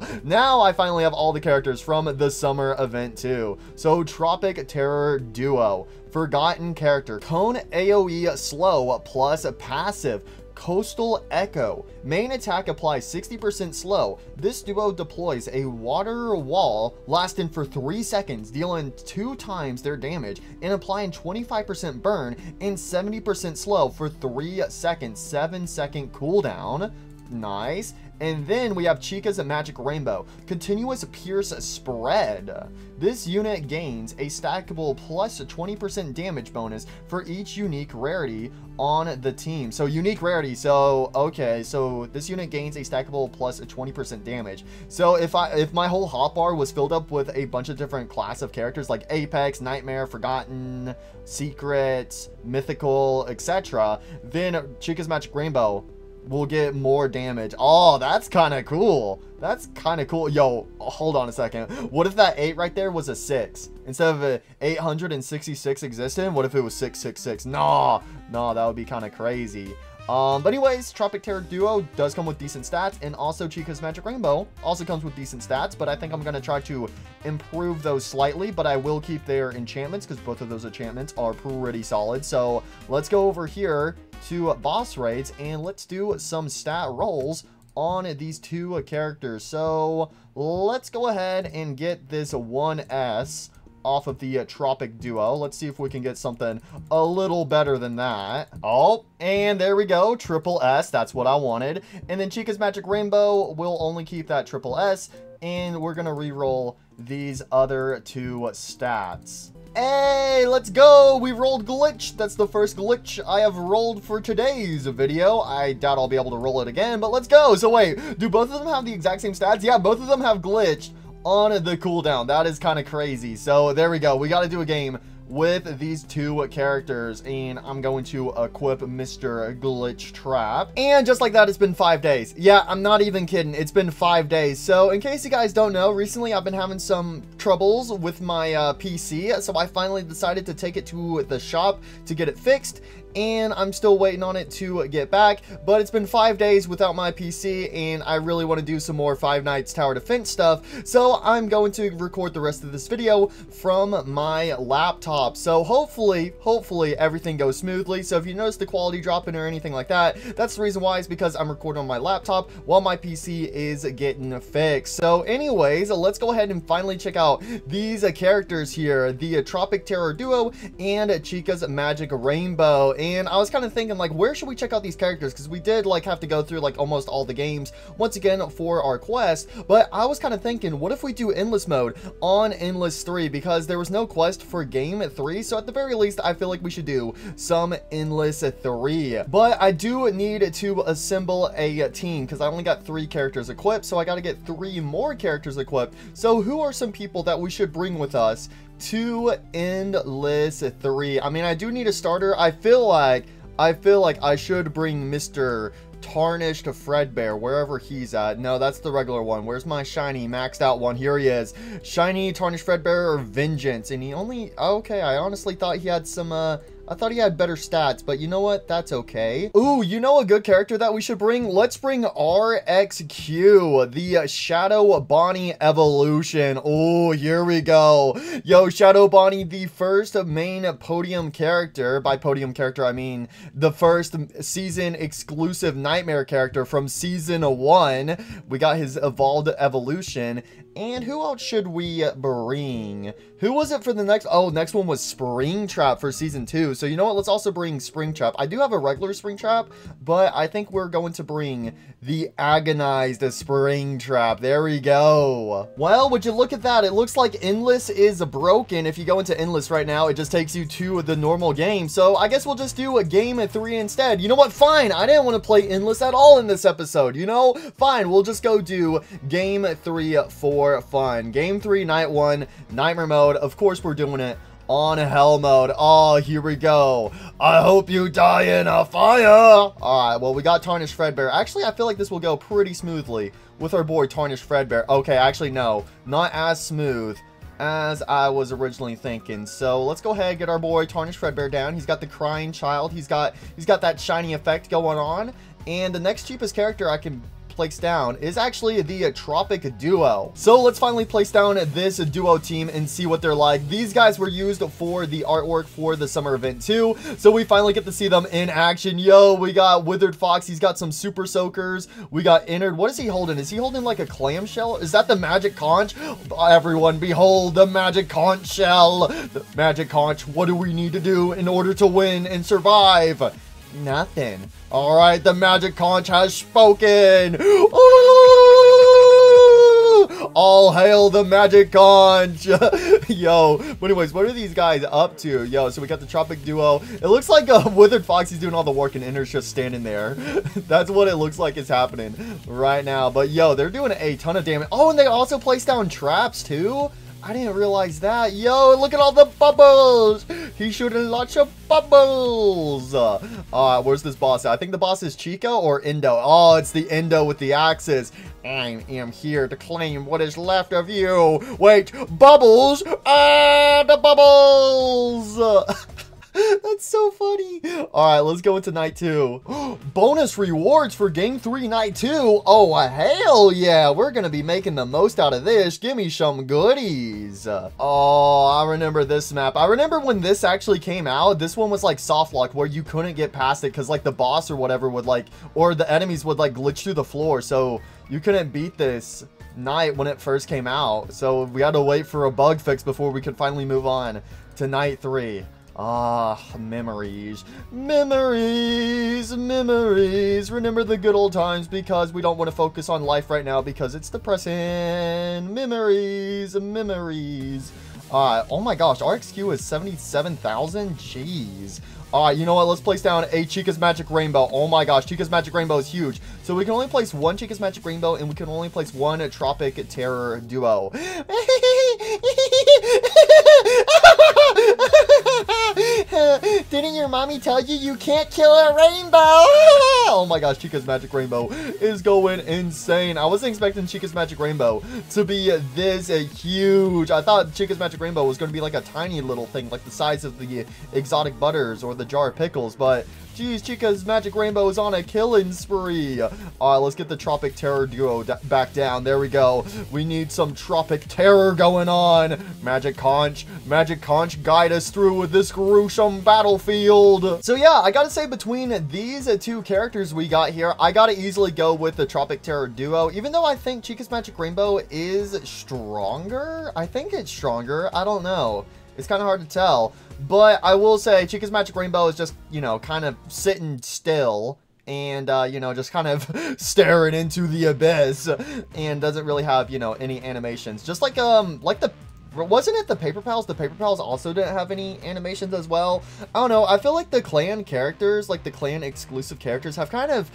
Speaker 1: I finally have all the characters from the summer event too. So Tropic Terror Duo. Forgotten character. Cone AoE slow plus passive. Coastal Echo. Main attack applies 60% slow. This duo deploys a water wall lasting for 3 seconds, dealing 2 times their damage and applying 25% burn and 70% slow for 3 seconds. 7-second cooldown. Nice. And then we have Chica's Magic Rainbow. Continuous Pierce Spread. This unit gains a stackable plus 20% damage bonus for each unique rarity on the team. So unique rarity. So okay, so this unit gains a stackable plus 20% damage. So if my whole hotbar was filled up with a bunch of different class of characters like Apex, Nightmare, Forgotten, Secret, Mythical, etc., then Chica's Magic Rainbow will get more damage. Oh, that's kind of cool. That's kind of cool. Yo, hold on a second. What if that 8 right there was a 6? Instead of a 866 existing, what if it was 666? No, that would be kind of crazy. But anyways, Tropic Terror Duo does come with decent stats, and also Chica's Magic Rainbow also comes with decent stats, but I think I'm going to try to improve those slightly, but I will keep their enchantments because both of those enchantments are pretty solid. So let's go over here to boss raids, and let's do some stat rolls on these two characters. So let's go ahead and get this 1S off of the Tropic Duo. Let's see if we can get something a little better than that. Oh, and there we go. Triple S. That's what I wanted. And then Chica's Magic Rainbow will only keep that triple S. And we're going to re-roll these other two stats. Hey, let's go. We rolled Glitch. That's the first glitch I have rolled for today's video. I doubt I'll be able to roll it again, but let's go. So wait, do both of them have the exact same stats? Yeah, both of them have glitched on the cooldown. That is kind of crazy. So there we go. We got to do a game with these two characters, and I'm going to equip Mr. Glitchtrap. And just like that, it's been 5 days. Yeah, I'm not even kidding. It's been 5 days. So in case you guys don't know, recently I've been having some troubles with my PC, so I finally decided to take it to the shop to get it fixed, and I'm still waiting on it to get back. But it's been 5 days without my PC, and I really want to do some more Five Nights Tower Defense stuff, so I'm going to record the rest of this video from my laptop. So hopefully everything goes smoothly. So if you notice the quality dropping or anything like that, that's the reason why, is because I'm recording on my laptop while my PC is getting fixed. So anyways, let's go ahead and finally check out these characters here, the Tropic Terror Duo and Chica's Magic Rainbow. And I was kind of thinking, like, where should we check out these characters? Because we did, like, have to go through, like, almost all the games once again for our quest. But I was kind of thinking, what if we do Endless Mode on Endless 3? Because there was no quest for Game 3. So at the very least, I feel like we should do some Endless 3. But I do need to assemble a team because I only got 3 characters equipped. So I got to get 3 more characters equipped. So who are some people that we should bring with us to Endless 3? I mean, I do need a starter. I feel like I should bring Mr. Tarnished Fredbear, wherever he's at. No, that's the regular one. Where's my shiny maxed out one? Here he is. Shiny Tarnished Fredbear or Vengeance. And he only, okay, I honestly thought he had some, I thought he had better stats, but you know what? That's okay. Ooh, you know a good character that we should bring? Let's bring RXQ, the Shadow Bonnie evolution. Oh, here we go. Yo, Shadow Bonnie, the first main podium character. By podium character, I mean the first season exclusive nightmare character from season 1. We got his evolved evolution. And who else should we bring? Who was it for the next? Oh, next one was Springtrap for season 2. So you know what? Let's also bring Springtrap. I do have a regular Springtrap, but I think we're going to bring the agonized Springtrap. There we go. Well, would you look at that? It looks like Endless is broken. If you go into Endless right now, it just takes you to the normal game. So I guess we'll just do a game 3 instead. You know what? Fine. I didn't want to play Endless at all in this episode. You know? Fine. We'll just go do game 3 for fun. Game 3, night 1, nightmare mode. Of course, we're doing it on hell mode. Oh, here we go. I hope you die in a fire. All right, well, we got Tarnished Fredbear. Actually, I feel like this will go pretty smoothly with our boy Tarnished Fredbear. Okay, actually, no, not as smooth as I was originally thinking. So let's go ahead and get our boy Tarnished Fredbear down. He's got the crying child. He's got that shiny effect going on. And the next cheapest character I can place down is actually the Tropic Duo. So let's finally place down this duo team and see what they're like. These guys were used for the artwork for the summer event too, so we finally get to see them in action. Yo, we got Withered Fox. He's got some super soakers. We got Innard. What is he holding? Is he holding like a clamshell? Is that the magic conch? Everyone behold the magic conch shell. The magic conch. What do we need to do in order to win and survive? Nothing. All right, the magic conch has spoken. Ooh! All hail the magic conch. Yo, but anyways, what are these guys up to? Yo, so we got the Tropic Duo. It looks like Withered Fox is doing all the work and Innard's just standing there. That's what it looks like is happening right now. But yo, they're doing a ton of damage. Oh, and they also place down traps too. I didn't realize that. Yo, look at all the bubbles. He's shooting lots of bubbles. Where's this boss at? I think the boss is Chica or Endo. Oh, it's the Endo with the axes. I am here to claim what is left of you. Wait, bubbles? Ah, the bubbles. That's so funny. All right, let's go into night 2. Bonus rewards for game 3, night 2. Oh, hell yeah. We're going to be making the most out of this. Give me some goodies. Oh, I remember this map. I remember when this actually came out, this one was like soft lock where you couldn't get past it because like the boss or whatever would like, or the enemies would like glitch through the floor. So you couldn't beat this night when it first came out. So we had to wait for a bug fix before we could finally move on to night 3. Ah, memories. Memories, memories. Remember the good old times because we don't want to focus on life right now because it's depressing. Memories, memories. Oh my gosh, our XQ is 77,000. Jeez. Alright, you know what? Let's place down a Chica's Magic Rainbow. Oh my gosh, Chica's Magic Rainbow is huge. So we can only place one Chica's Magic Rainbow, and we can only place one Tropic Terror Duo. Didn't your mommy tell you you can't kill a rainbow? Oh my gosh, Chica's Magic Rainbow is going insane. I wasn't expecting Chica's Magic Rainbow to be this huge. I thought Chica's Magic Rainbow was going to be like a tiny little thing, like the size of the exotic butters or the jar of pickles, but geez, Chica's Magic Rainbow is on a killing spree. Alright, let's get the Tropic Terror Duo back down. There we go. We need some Tropic Terror going on. Magic Conch, guide us through with this gruesome battlefield. So yeah, I gotta say between these two characters we got here, I gotta easily go with the Tropic Terror Duo, even though I think Chica's Magic Rainbow is stronger. I think it's stronger. I don't know. It's kind of hard to tell. But I will say Chica's Magic Rainbow is just, you know, kind of sitting still and, you know, just kind of staring into the abyss and doesn't really have, you know, any animations. Just like the, wasn't it the Paper Pals? The Paper Pals also didn't have any animations as well. I don't know. I feel like the clan characters, like the clan exclusive characters have kind of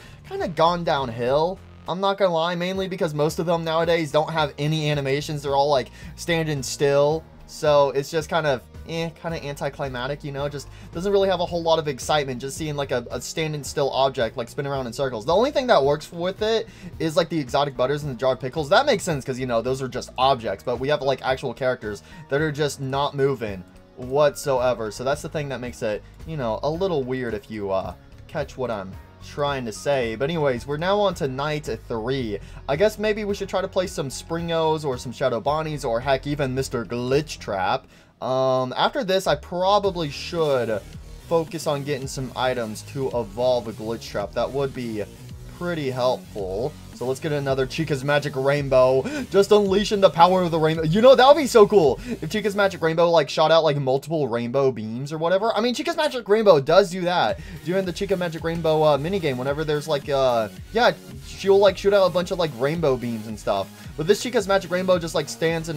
Speaker 1: gone downhill. I'm not gonna lie, mainly because most of them nowadays don't have any animations. They're all like standing still. So it's just kind of anticlimactic, you know, just doesn't really have a whole lot of excitement just seeing like a standing still object like spin around in circles. The only thing that works with it is like the exotic butters and the jar of pickles. That makes sense because, you know, those are just objects, but we have like actual characters that are just not moving whatsoever. So that's the thing that makes it, you know, a little weird if you catch what I'm trying to say. But anyways, we're now on to night 3. I guess maybe we should try to play some Springos or some Shadow Bonnies or heck even Mr. Glitchtrap. After this I probably should focus on getting some items to evolve a Glitchtrap. That would be pretty helpful. So let's get another Chica's Magic Rainbow. Just unleashing the power of the rainbow. You know, that would be so cool if Chica's Magic Rainbow, like, shot out, like, multiple rainbow beams or whatever. I mean, Chica's Magic Rainbow does do that during the Chica Magic Rainbow minigame. Whenever there's, like, yeah, she'll, like, shoot out a bunch of, like, rainbow beams and stuff. But this Chica's Magic Rainbow just, like, stands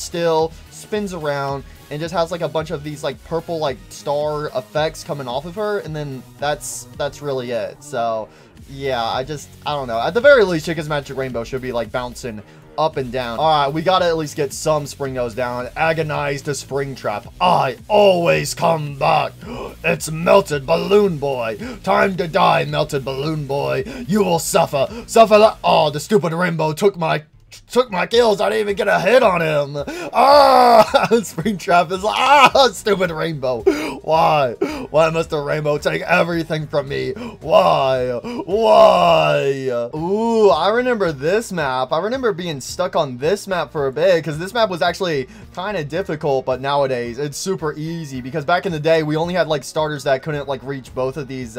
Speaker 1: still, spins around, and just has, like, a bunch of these, like, purple, like, star effects coming off of her. And then that's really it. So yeah, I don't know. At the very least, Chica's Magic Rainbow should be, like, bouncing up and down. Alright, we gotta at least get some Springos down. Agonize to Springtrap. I always come back. It's Melted Balloon Boy. Time to die, Melted Balloon Boy. You will suffer. Oh, the stupid rainbow took my kills. I didn't even get a hit on him. Springtrap is stupid rainbow. Why must the rainbow take everything from me? Why? Ooh, I remember this map. I remember being stuck on this map for a bit because this map was actually kind of difficult, but nowadays it's super easy because back in the day we only had like starters that couldn't like reach both of these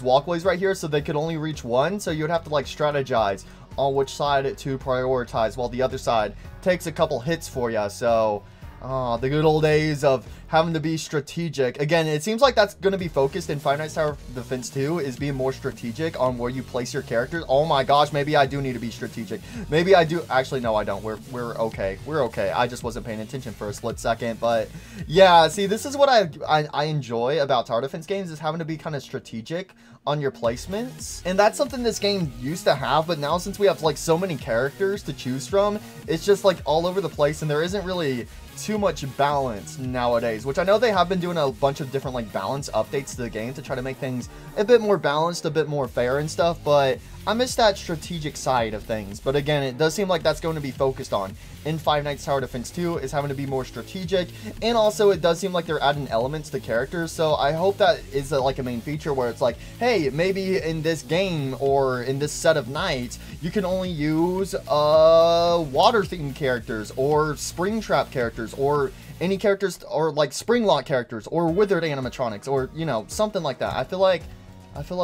Speaker 1: walkways right here, so they could only reach one. So you would have to like strategize on which side to prioritize while the other side takes a couple hits for you. So the good old days of having to be strategic. Again, it seems like that's going to be focused in Five Nights Tower Defense 2, is being more strategic on where you place your characters. Oh my gosh, maybe I do need to be strategic. Maybe I do. Actually, no, I don't. We're okay. We're okay. I just wasn't paying attention for a split second. But yeah, see, this is what I enjoy about tower defense games, is having to be kind of strategic on your placements. And that's something this game used to have, but now since we have like so many characters to choose from, it's just like all over the place, and there isn't really too much balance nowadays, which I know they have been doing a bunch of different like balance updates to the game to try to make things a bit more balanced, a bit more fair and stuff, but I miss that strategic side of things. But again, it does seem like that's going to be focused on in Five Nights Tower Defense 2, is having to be more strategic. And also, it does seem like they're adding elements to characters. So I hope that is like a main feature where it's like, hey, maybe in this game or in this set of nights, you can only use water-themed characters or Springtrap characters or any characters, or like Springlock characters or withered animatronics, or, you know, something like that. I feel like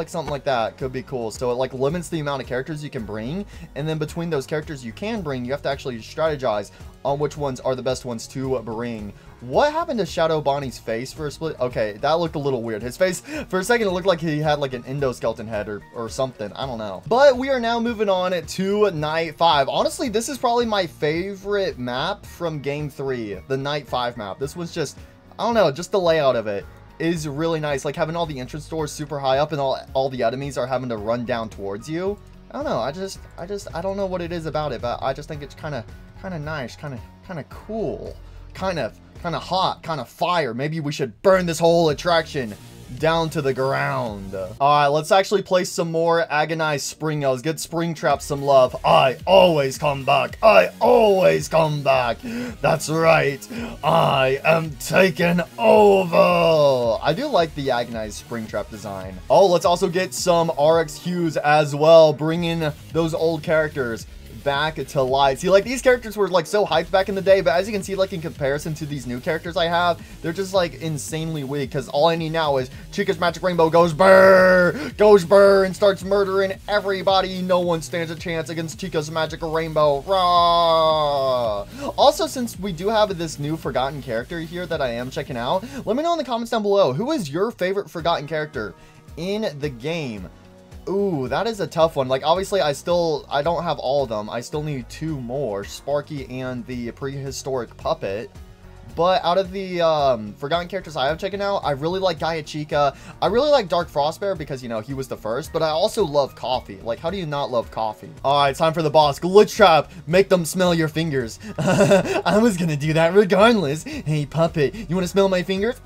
Speaker 1: something like that could be cool. So it like limits the amount of characters you can bring, and then between those characters you can bring, you have to actually strategize on which ones are the best ones to bring. What happened to Shadow Bonnie's face for a split? Okay, that looked a little weird. His face, for a second, it looked like he had like an endoskeleton head or something. I don't know. But we are now moving on to Night 5. Honestly, this is probably my favorite map from Game 3, the Night 5 map. This was just, I don't know, just the layout of it is really nice. Like having all the entrance doors super high up and all the enemies are having to run down towards you. I don't know. I don't know what it is about it, but I just think it's kind of nice, kind of cool, kind of hot, kind of fire. Maybe we should burn this whole attraction down to the ground. All right, let's actually play some more Agonized Springos. Get Springtrap some love. I always come back. I always come back. That's right. I am taking over. I do like the Agonized Springtrap design. Oh, let's also get some RX Hues as well, bringing those old characters back to life. See, like, these characters were like so hyped back in the day, but as you can see, like in comparison to these new characters I have, they're just like insanely weak, because all I need now is Chica's Magic Rainbow goes brr, and starts murdering everybody. No one stands a chance against Chica's Magic Rainbow. Rah! Also, since we do have this new forgotten character here that I am checking out, let me know in the comments down below, who is your favorite forgotten character in the game? Ooh, that is a tough one. Like, obviously, I don't have all of them. I still need 2 more, Sparky and the prehistoric puppet. But out of the forgotten characters I have taken out, I really like Gaia Chica. I really like Dark Frostbear because, you know, he was the first. But I also love Coffee. Like, how do you not love Coffee? All right, time for the boss. Glitchtrap, make them smell your fingers. I was gonna do that regardless. Hey, puppet, you want to smell my fingers?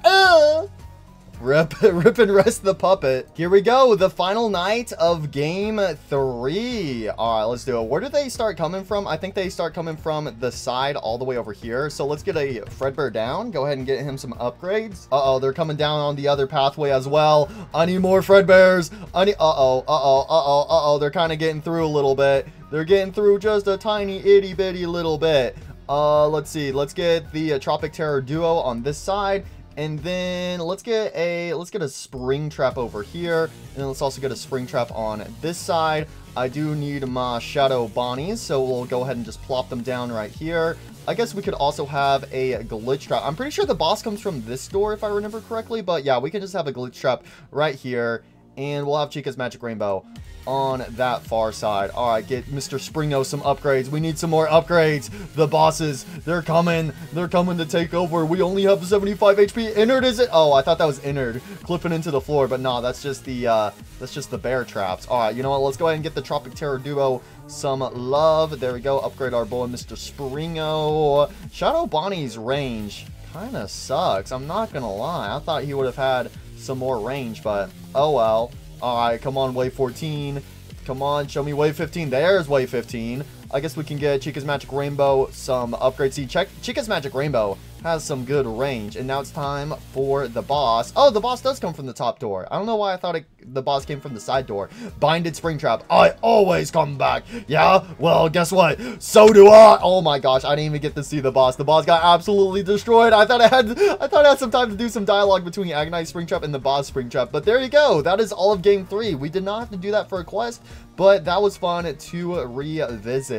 Speaker 1: Rip and rest the puppet. Here we go, the final night of Game 3. All right, let's do it. Where do they start coming from? I think they start coming from the side all the way over here. So let's get a Fredbear down. Go ahead and get him some upgrades. Uh-oh, they're coming down on the other pathway as well. I need more Fredbears. Uh-oh. They're kind of getting through a little bit. They're getting through just a tiny itty bitty little bit. Let's see. Let's get the Tropic Terror duo on this side. And then let's get a Springtrap over here, and then let's also get a Springtrap on this side. I do need my Shadow Bonnies, so we'll go ahead and just plop them down right here. I guess we could also have a Glitchtrap. I'm pretty sure the boss comes from this door, if I remember correctly, but yeah, we can just have a Glitchtrap right here, and we'll have Chica's Magic Rainbow on that far side. All right, get Mr. Springo some upgrades. We need some more upgrades. The bosses, they're coming to take over. We only have 75 HP. Innard, is it? Oh, I thought that was Innard clipping into the floor, but no, that's just the bear traps. All right, you know what? Let's go ahead and get the Tropic Terror duo some love. There we go. Upgrade our boy, Mr. Springo. Shadow Bonnie's range kind of sucks. I'm not gonna lie. I thought he would have had some more range, but oh well. Alright, come on, wave 14. Come on, show me wave 15. There's wave 15. I guess we can get Chica's Magic Rainbow some upgrades. See, Chica's Magic Rainbow has some good range. And now it's time for the boss. Oh, the boss does come from the top door. I don't know why I thought the boss came from the side door. Binded Springtrap. I always come back. Yeah? Well, guess what? So do I. Oh my gosh, I didn't even get to see the boss. The boss got absolutely destroyed. I thought I had some time to do some dialogue between Agonized Springtrap and the boss Springtrap. But there you go. That is all of Game 3. We did not have to do that for a quest, but that was fun to revisit.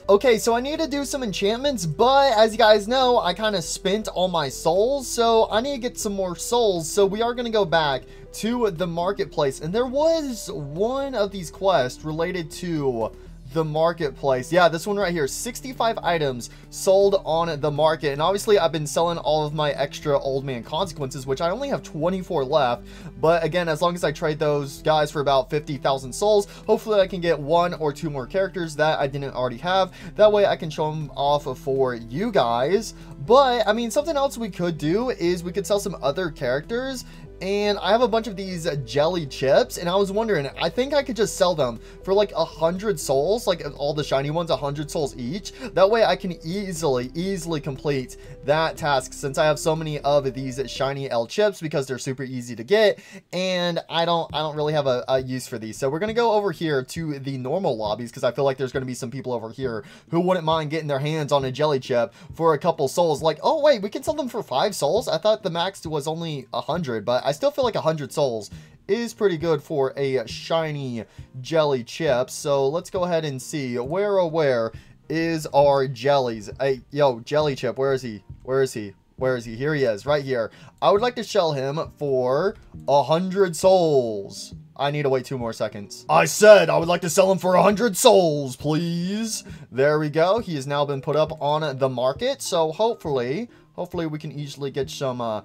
Speaker 1: Okay, so I need to do some enchantments, but as you guys know, I kind of spent all my souls, so I need to get some more souls. So we are going to go back to the marketplace, and there was one of these quests related to the marketplace. Yeah, this one right here, 65 items sold on the market. And obviously I've been selling all of my extra old man consequences, which I only have 24 left. But again, as long as I trade those guys for about 50,000 souls, hopefully I can get 1 or 2 more characters that I didn't already have. That way I can show them off for you guys. But I mean, something else we could do is we could sell some other characters and I have a bunch of these jelly chips, and I was wondering, I think I could just sell them for like 100 souls, like all the shiny ones, 100 souls each. That way I can easily complete that task, since I have so many of these shiny L chips, because they're super easy to get, and I don't really have a use for these. So we're gonna go over here to the normal lobbies, because I feel like there's gonna be some people over here who wouldn't mind getting their hands on a jelly chip for a couple souls. Like, oh wait, we can sell them for 5 souls? I thought the max was only 100, but I still feel like 100 souls is pretty good for a shiny jelly chip. So let's go ahead and see where is our jellies. Hey, yo, jelly chip, where is he? Where is he? Where is he? Here he is, right here. I would like to sell him for 100 souls. I need to wait 2 more seconds. I said I would like to sell him for 100 souls, please. There we go. He has now been put up on the market. So hopefully we can easily get some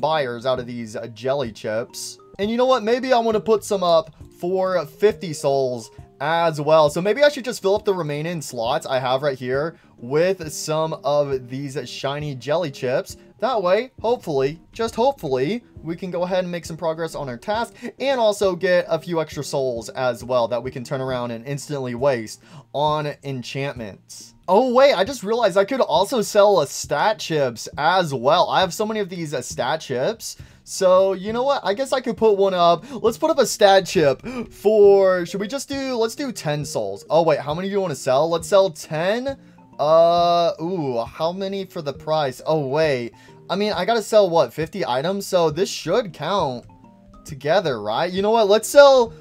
Speaker 1: buyers out of these jelly chips. And you know what? Maybe I want to put some up for 50 souls as well. So maybe I should just fill up the remaining slots I have right here with some of these shiny jelly chips. That way, hopefully, just hopefully, we can go ahead and make some progress on our task, and also get a few extra souls as well that we can turn around and instantly waste on enchantments. Oh wait, I just realized I could also sell stat chips as well. I have so many of these stat chips. So, you know what? I guess I could put one up. Let's put up a stat chip for, let's do 10 souls. Oh wait, how many do you want to sell? Let's sell 10. Ooh, how many for the price? Oh wait, I mean, I gotta sell what, 50 items? So this should count together, right? You know what? Let's sell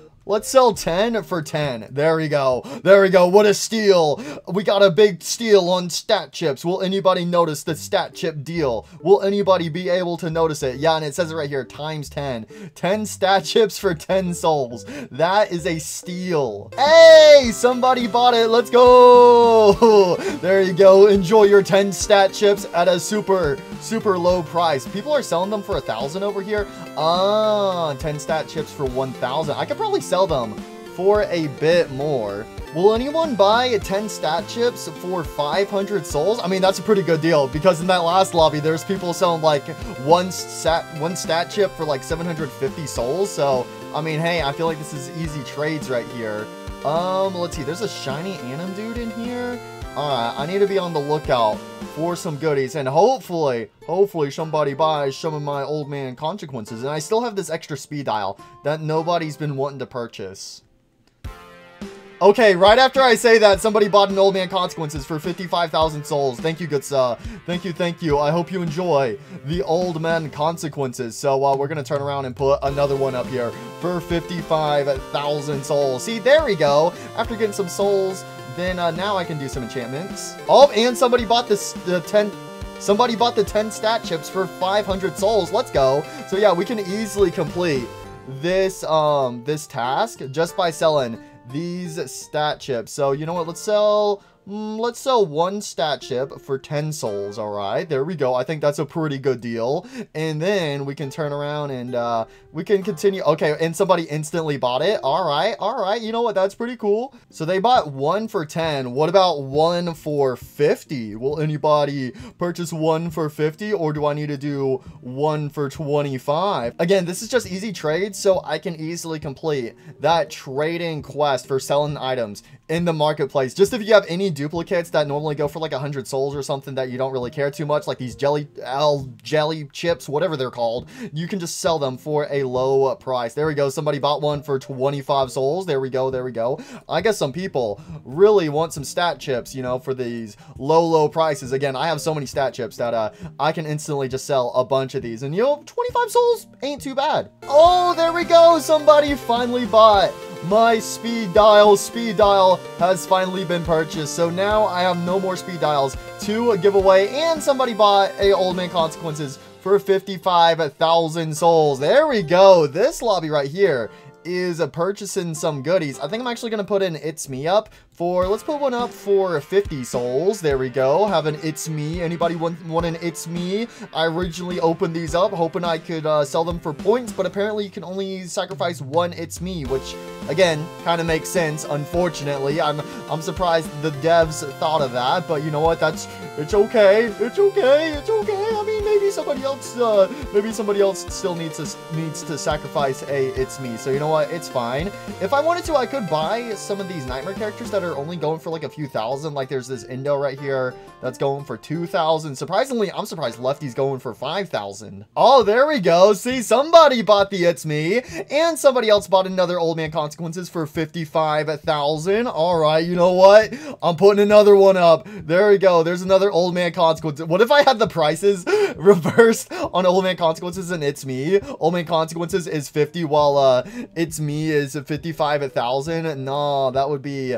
Speaker 1: 10 for 10. There we go. There we go. What a steal. We got a big steal on stat chips. Will anybody notice the stat chip deal? Will anybody be able to notice it? Yeah, and it says it right here, times 10. 10 stat chips for 10 souls. That is a steal. Hey, somebody bought it. Let's go. There you go. Enjoy your 10 stat chips at a super low price. People are selling them for 1,000 over here. 10 stat chips for 1,000. I could probably sell them for a bit more. Will anyone buy 10 stat chips for 500 souls? I mean, that's a pretty good deal, because in that last lobby, there's people selling like one stat chip for like 750 souls. So, I mean, hey, I feel like this is easy trades right here. Let's see. There's a shiny Anim dude in here. Alright, I need to be on the lookout for some goodies, and hopefully somebody buys some of my old man consequences. And I still have this extra speed dial that nobody's been wanting to purchase. Okay, right after I say that, somebody bought an old man consequences for 55,000 souls. Thank you, good sir. Thank you. I hope you enjoy the old man consequences. So we're gonna turn around and put another one up here for 55,000 souls. See, there we go. After getting some souls, then now I can do some enchantments. Oh, and somebody bought the 10 stat chips for 500 souls. Let's go. So yeah, we can easily complete this this task just by selling these stat chips. So you know what? Let's sell 1 stat chip for 10 souls. All right, there we go. I think that's a pretty good deal. And then we can turn around and we can continue. Okay, and somebody instantly bought it. All right. You know what? That's pretty cool. So they bought 1 for 10. What about 1 for 50? Will anybody purchase 1 for 50, or do I need to do 1 for 25? Again, this is just easy trades, so I can easily complete that trading quest for selling items in the marketplace. Just if you have any duplicates that normally go for like 100 souls or something that you don't really care too much, like these jelly chips, whatever they're called, you can just sell them for a low price. There we go. Somebody bought one for 25 souls. There we go. I guess some people really want some stat chips, you know, for these low prices. Again, I have so many stat chips that I can instantly just sell a bunch of these, and you know, 25 souls ain't too bad. Oh, there we go. Somebody finally bought my speed dial. Speed dial has finally been purchased, so now I have no more speed dials to give away. And somebody bought a old man consequences for 55,000 souls. There we go. This lobby right here is purchasing some goodies. I think I'm actually gonna put an It's Me up for, let's put one up for 50 souls. There we go. Have an It's Me. Anybody want an It's Me? I originally opened these up hoping I could sell them for points, but apparently you can only sacrifice 1 It's Me, which again kind of makes sense. Unfortunately, I'm surprised the devs thought of that, but you know what? It's okay. I mean, maybe somebody else still needs to sacrifice a It's Me. So you know what? It's fine. If I wanted to, I could buy some of these nightmare characters that are only going for like a few thousand. Like there's this Indo right here that's going for 2,000. Surprisingly, I'm surprised Lefty's going for 5,000. Oh, there we go. See, somebody bought the It's Me, and somebody else bought another Old Man Consequences for 55,000. All right, you know what? I'm putting another one up. There we go. There's another Old Man Consequences. What if I had the prices reversed on Old Man Consequences and It's Me? Old Man Consequences is 50 while It's Me is 55,000. No, that would be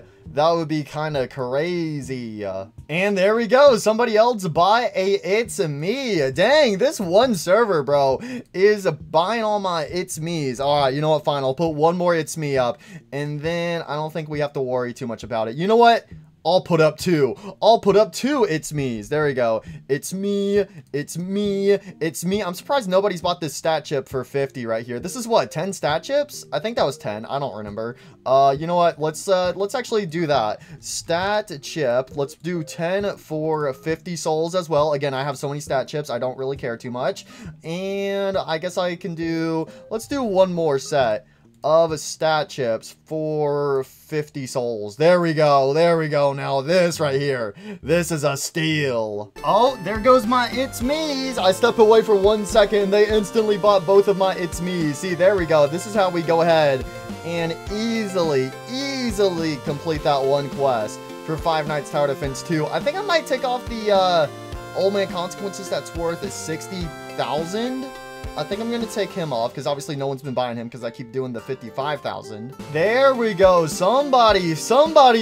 Speaker 1: kind of crazy. And there we go. Somebody else buy a It's Me. Dang, this one server, bro, is buying all my It's Me's. All right, you know what? Fine. I'll put one more It's Me up, and then I don't think we have to worry too much about it. You know what? I'll put up two. I'll put up two It's Me's. There we go. It's me. It's me. It's me. I'm surprised nobody's bought this stat chip for 50 right here. This is what, 10 stat chips? I think that was 10. I don't remember. You know what? Let's actually do that. Stat chip. Let's do 10 for 50 souls as well. Again, I have so many stat chips. I don't really care too much. And I guess I can do, let's do one more set of stat chips for 50 souls. There we go. There we go. Now this right here, this is a steal. Oh, there goes my It's Me's. I stepped away for 1 second. They instantly bought both of my It's Me's. See, there we go. This is how we go ahead and easily complete that one quest for Five Nights Tower Defense 2. I think I might take off the Old Man Consequences that's worth 60,000. I think I'm going to take him off because obviously no one's been buying him because I keep doing the 55,000. There we go. Somebody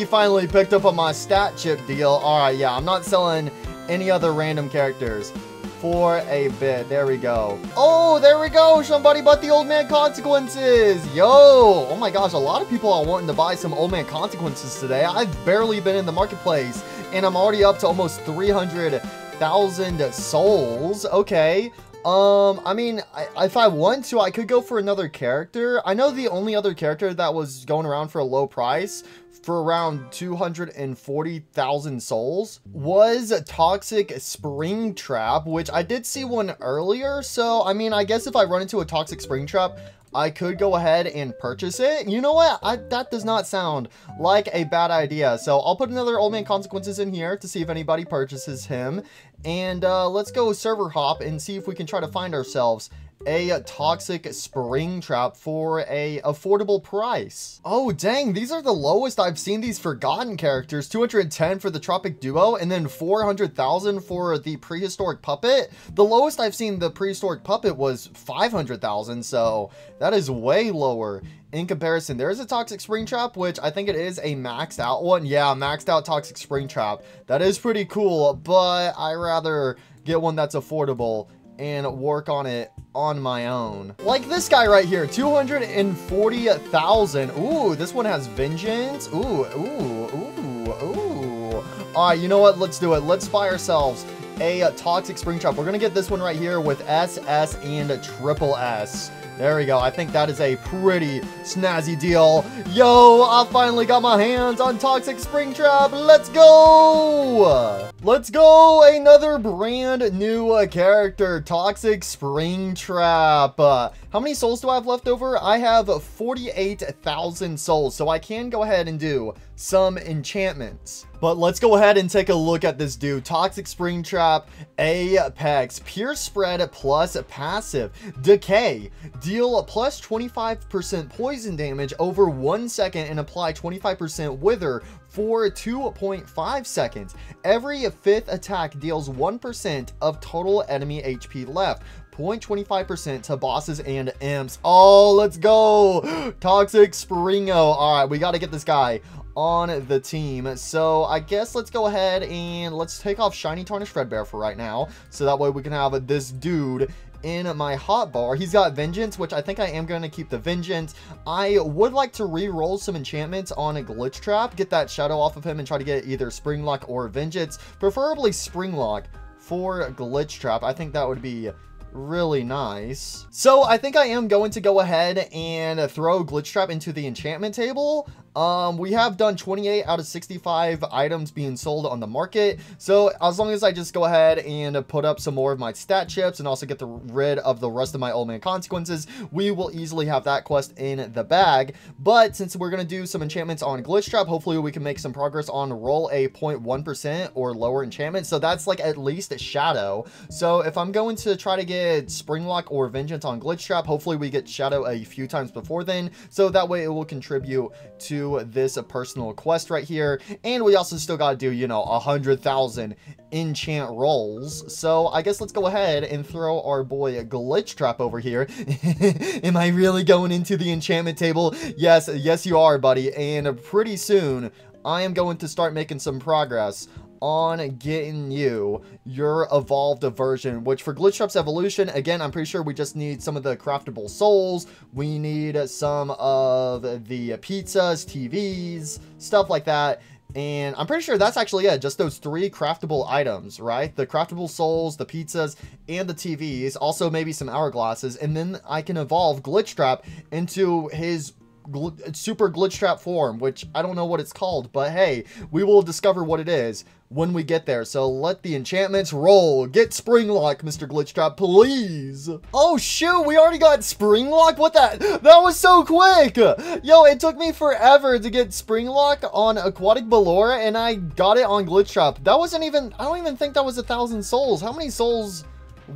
Speaker 1: finally picked up on my stat chip deal. All right, yeah, I'm not selling any other random characters for a bit. There we go. Oh, there we go. Somebody bought the Old Man Consequences. Yo, oh my gosh, a lot of people are wanting to buy some Old Man Consequences today. I've barely been in the marketplace and I'm already up to almost 300,000 souls. Okay. I mean, if I want to, I could go for another character. I know the only other character that was going around for a low price for around 240,000 souls was Toxic Springtrap, which I did see one earlier. So, I mean, I guess if I run into a Toxic Springtrap, I could go ahead and purchase it. You know what? That does not sound like a bad idea. So I'll put another Old Man Consequences in here to see if anybody purchases him. And let's go server hop and see if we can try to find ourselves a Toxic Springtrap for a affordable price. Oh, dang, these are the lowest I've seen these forgotten characters. 210 for the Tropic Duo, and then 400,000 for the Prehistoric Puppet. The lowest I've seen the Prehistoric Puppet was 500,000, so that is way lower. In comparison, there is a Toxic Springtrap, which I think it is a maxed out one. Yeah, maxed out Toxic Springtrap. That is pretty cool, but I rather get one that's affordable and work on it on my own. Like this guy right here, 240,000. Ooh, this one has Vengeance. Ooh. All right, you know what? Let's do it. Let's buy ourselves a Toxic Springtrap. We're gonna get this one right here with SS and triple S. There we go. I think that is a pretty snazzy deal. Yo, I finally got my hands on Toxic Springtrap. Let's go. Let's go. Another brand new character, Toxic Springtrap. How many souls do I have left over? I have 48,000 souls, so I can go ahead and do some enchantments. But let's go ahead and take a look at this dude. Toxic Springtrap, Apex, Pure Spread plus passive, Decay, deal plus 25% poison damage over 1 second and apply 25% wither for 2.5 seconds. Every fifth attack deals 1% of total enemy HP left. 0.25% to bosses and imps. Oh, let's go. Toxic Springo. All right, we got to get this guy on the team. So I guess let's go ahead and let's take off Shiny Tarnished Fredbear for right now. So that way we can have this dude in my hotbar. He's got Vengeance, which I think I am going to keep the Vengeance. I would like to re-roll some enchantments on a Glitchtrap, get that shadow off of him and try to get either Springlock or Vengeance, preferably Springlock for Glitchtrap. I think that would be really nice. So I think I am going to go ahead and throw Glitchtrap into the enchantment table. We have done 28 out of 65 items being sold on the market. So as long as I just go ahead and put up some more of my stat chips and also get rid of the rest of my old man consequences, we will easily have that quest in the bag. But since we're going to do some enchantments on Glitchtrap, hopefully we can make some progress on roll a 0.1% or lower enchantment. So that's like at least a shadow. So if I'm going to try to get Springlock or Vengeance on Glitchtrap, hopefully we get shadow a few times before then. So that way it will contribute to this personal quest right here. And we also still got to do, you know, 100,000 enchant rolls. So I guess let's go ahead and throw our boy Glitchtrap over here. Am I really going into the enchantment table? Yes, you are, buddy. And pretty soon I am going to start making some progress on getting you your evolved version, which for Glitchtrap's evolution, again, I'm pretty sure we just need some of the craftable souls. We need some of the pizzas, TVs, stuff like that. And I'm pretty sure that's actually it. Just those 3 craftable items, right? The craftable souls, the pizzas, and the TVs. Also maybe some hourglasses. And then I can evolve Glitchtrap into his super Glitchtrap form, which I don't know what it's called, but hey, we will discover what it is when we get there. So let the enchantments roll. Get Springlock, Mr. Glitchtrap, please. Oh shoot, we already got Springlock? What that was so quick. Yo, it took me forever to get Springlock on Aquatic Ballora, and I got it on Glitchtrap. That wasn't even, I don't even think that was 1,000 souls. How many souls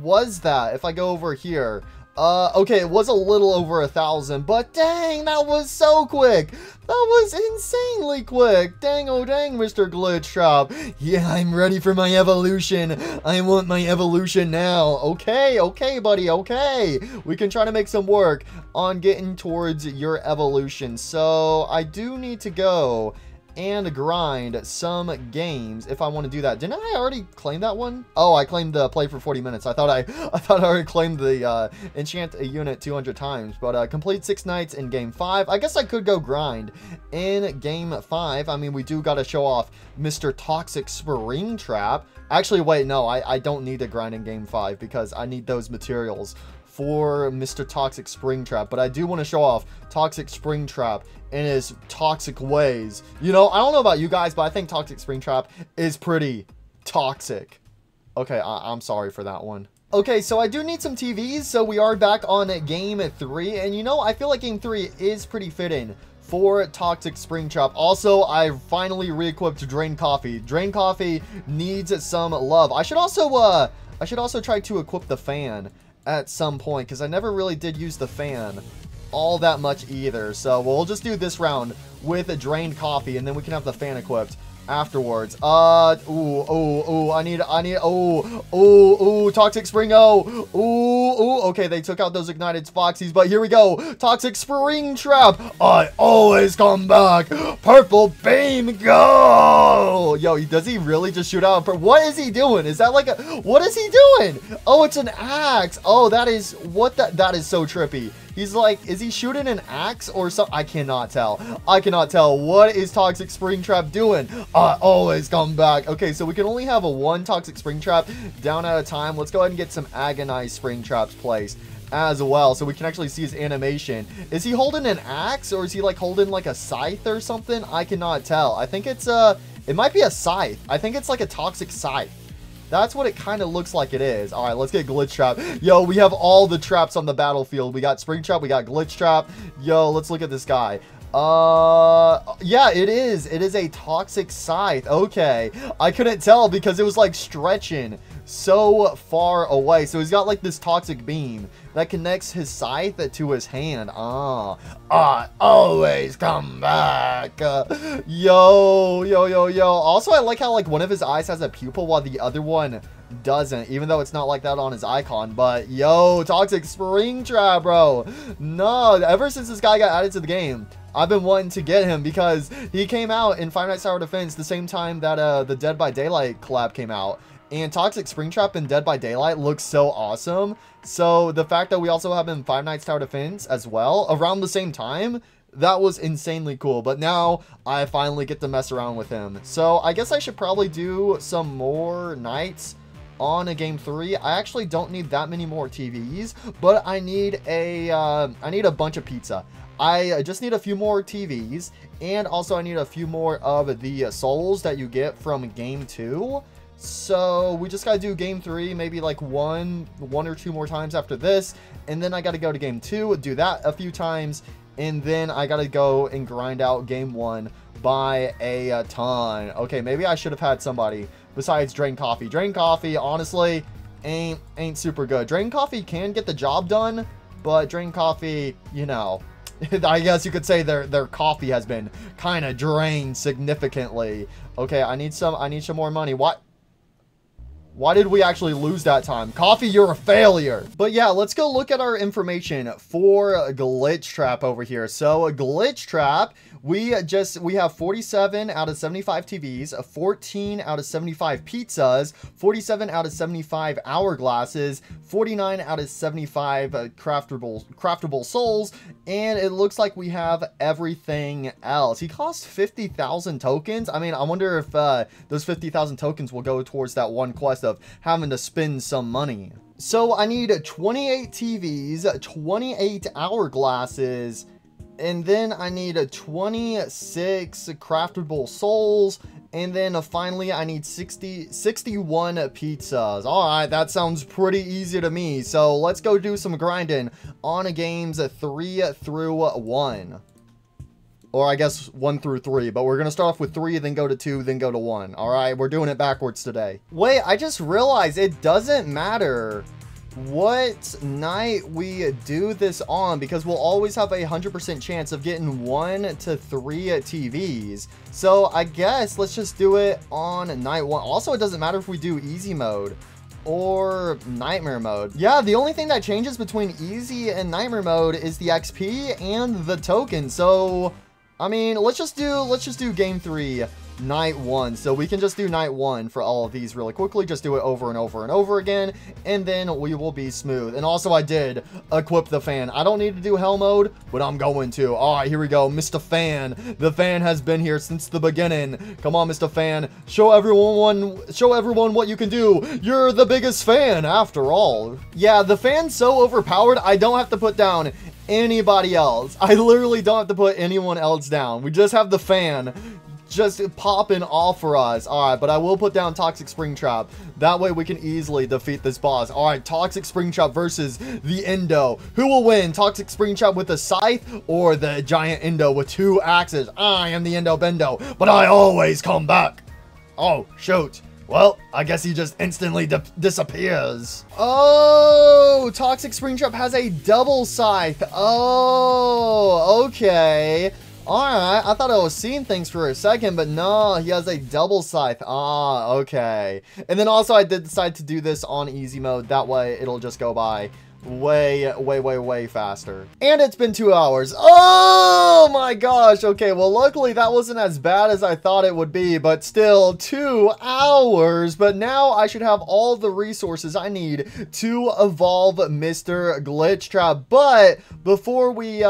Speaker 1: was that if I go over here? Okay, it was a little over 1,000, but dang, that was so quick. That was insanely quick. Dang, oh dang, Mr. Glitchtrap. Yeah, I'm ready for my evolution. I want my evolution now. Okay, buddy, okay. We can try to make some work on getting towards your evolution. So, I do need to go and grind some games if I want to do that. Didn't I already claim that one? Oh, I claimed the play for 40 minutes. I thought I already claimed the enchant a unit 200 times, but complete 6 nights in game 5. I guess I could go grind in game 5. I mean, we do got to show off Mr. Toxic Springtrap. Actually, wait, no, I don't need to grind in game 5 because I need those materials for Mr. Toxic Springtrap, but I do want to show off Toxic Springtrap in his toxic ways. You know, I don't know about you guys, but I think Toxic Springtrap is pretty toxic. Okay, I'm sorry for that one. Okay, so I do need some TVs, so we are back on game 3, and you know, I feel like game 3 is pretty fitting for Toxic Springtrap. Also, I finally re-equipped Drain Coffee. Drain Coffee needs some love. I should also try to equip the fan at some point, because I never really did use the fan all that much either. So we'll just do this round with a drained coffee, and then we can have the fan equipped afterwards. Toxic Spring, okay, they took out those ignited Foxies, but here we go. Toxic Springtrap, I always come back. Purple beam, go. Yo, does he really just shoot out? What is he doing? Is that like a, what is he doing? Oh, it's an axe. Oh, that is, that is so trippy. He's like, is he shooting an axe or something? I cannot tell. I cannot tell. What is Toxic Springtrap doing? I always come back. Okay, so we can only have a 1 Toxic Springtrap down at a time. Let's go ahead and get some Agonized Springtraps placed as well, so we can actually see his animation. Is he holding an axe, or is he like holding like a scythe or something? I cannot tell. I think it's it might be a scythe. I think it's like a toxic scythe. That's what it kind of looks like it is. All right, let's get Glitchtrap. Yo, we have all the traps on the battlefield. We got Springtrap, we got Glitchtrap. Yo, let's look at this guy. Yeah, it is. It is a toxic scythe. Okay. I couldn't tell because it was like stretching so far away. So he's got like this toxic beam that connects his scythe to his hand. I always come back. Yo. Also, I like how like one of his eyes has a pupil while the other one doesn't, even though it's not like that on his icon. But yo, Toxic Springtrap, bro. No, ever since this guy got added to the game, I've been wanting to get him because he came out in Five Nights Tower Defense the same time that the Dead by Daylight collab came out. And Toxic Springtrap in Dead by Daylight looks so awesome. So the fact that we also have him in Five Nights Tower Defense as well around the same time, that was insanely cool. But now I finally get to mess around with him. So I guess I should probably do some more nights on a game 3. I actually don't need that many more TVs, but I need a bunch of pizza. I just need a few more TVs, and also I need a few more of the souls that you get from game 2. So we just gotta do game 3, maybe like one or two more times after this, and then I gotta go to game 2, do that a few times, and then I gotta go and grind out game 1 by a ton. Okay, maybe I should have had somebody besides Drain Coffee. Drain Coffee, honestly, ain't super good. Drain Coffee can get the job done, but Drain Coffee, you know, I guess you could say their coffee has been kind of drained significantly. Okay, I need some more money. What? Why did we actually lose that time? Coffee, you're a failure. But yeah, let's go look at our information for Glitchtrap over here. So Glitchtrap, we have 47 out of 75 TVs, 14 out of 75 pizzas, 47 out of 75 hourglasses, 49 out of 75 craftable souls, and it looks like we have everything else. He cost 50,000 tokens. I mean, I wonder if those 50,000 tokens will go towards that one quest of having to spend some money. So I need 28 TVs, 28 hourglasses, and then I need 26 craftable souls, and then finally I need 61 pizzas. Alright, that sounds pretty easy to me. So let's go do some grinding on games 3 through 1. Or I guess 1 through 3, but we're going to start off with 3, then go to 2, then go to 1. Alright, we're doing it backwards today. Wait, I just realized it doesn't matter what night we do this on, because we'll always have a 100% chance of getting 1 to 3 TVs. So I guess let's just do it on night 1. Also, it doesn't matter if we do easy mode or nightmare mode. Yeah, the only thing that changes between easy and nightmare mode is the XP and the token. So I mean, let's just do game 3, night 1. So we can just do night 1 for all of these really quickly. Just do it over and over and over again, and then we will be smooth. And also, I did equip the fan. I don't need to do hell mode, but I'm going to. All right, here we go. Mr. Fan. The fan has been here since the beginning. Come on, Mr. Fan. Show everyone what you can do. You're the biggest fan, after all. Yeah, the fan's so overpowered, I don't have to put down anybody else. I literally don't have to put anyone else down. We just have the fan just popping off for us. Alright, but I will put down Toxic Springtrap. That way we can easily defeat this boss. Alright, Toxic Springtrap versus the Endo. Who will win? Toxic Springtrap with a scythe or the giant Endo with 2 axes? I am the Endo Bendo, but I always come back. Oh, shoot. Well, I guess he just instantly disappears. Oh, Toxic Springtrap has a double scythe. Oh, okay. Alright, I thought I was seeing things for a second, but no, he has a double scythe. Ah, okay. And then also I did decide to do this on easy mode. That way it'll just go by way faster. And it's been 2 hours. Oh my gosh. Okay, well, luckily that wasn't as bad as I thought it would be, but still 2 hours. But now I should have all the resources I need to evolve Mr. Glitchtrap. But before we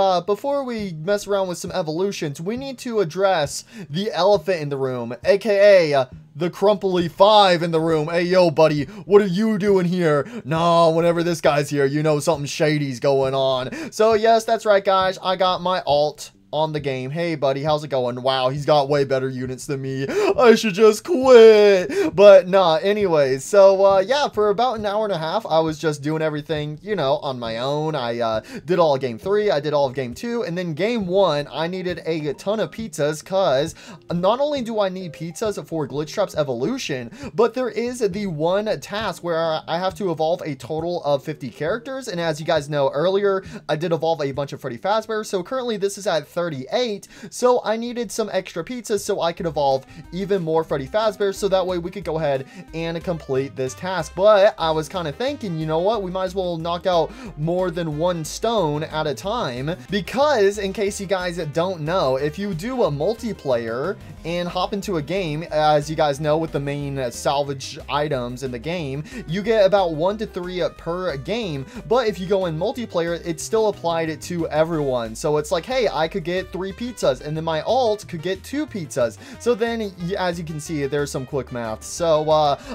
Speaker 1: mess around with some evolutions, we need to address the elephant in the room, aka the Crumply 5 in the room. Hey, yo, buddy, what are you doing here? No, whenever this guy's here, you know something shady's going on. So, yes, that's right, guys. I got my alt on the game. Hey, buddy, how's it going? Wow, he's got way better units than me. I should just quit. But, nah, anyways. So, yeah, for about an hour and a half, I was just doing everything, you know, on my own. I did all of game 3. I did all of game 2. And then game 1, I needed a ton of pizzas because not only do I need pizzas for Glitchtrap's evolution, but there is the one task where I have to evolve a total of 50 characters. And as you guys know earlier, I did evolve a bunch of Freddy Fazbear. So currently this is at 38, so I needed some extra pizzas so I could evolve even more Freddy Fazbear, so that way we could go ahead and complete this task. But I was kind of thinking, you know what, we might as well knock out more than one stone at a time, because in case you guys don't know, if you do a multiplayer and hop into a game, as you guys know, with the main salvage items in the game, you get about 1 to 3 per game. But if you go in multiplayer, it's still applied to everyone, so it's like, hey, I could get 3 pizzas, and then my alt could get 2 pizzas. So then, as you can see, there's some quick math. So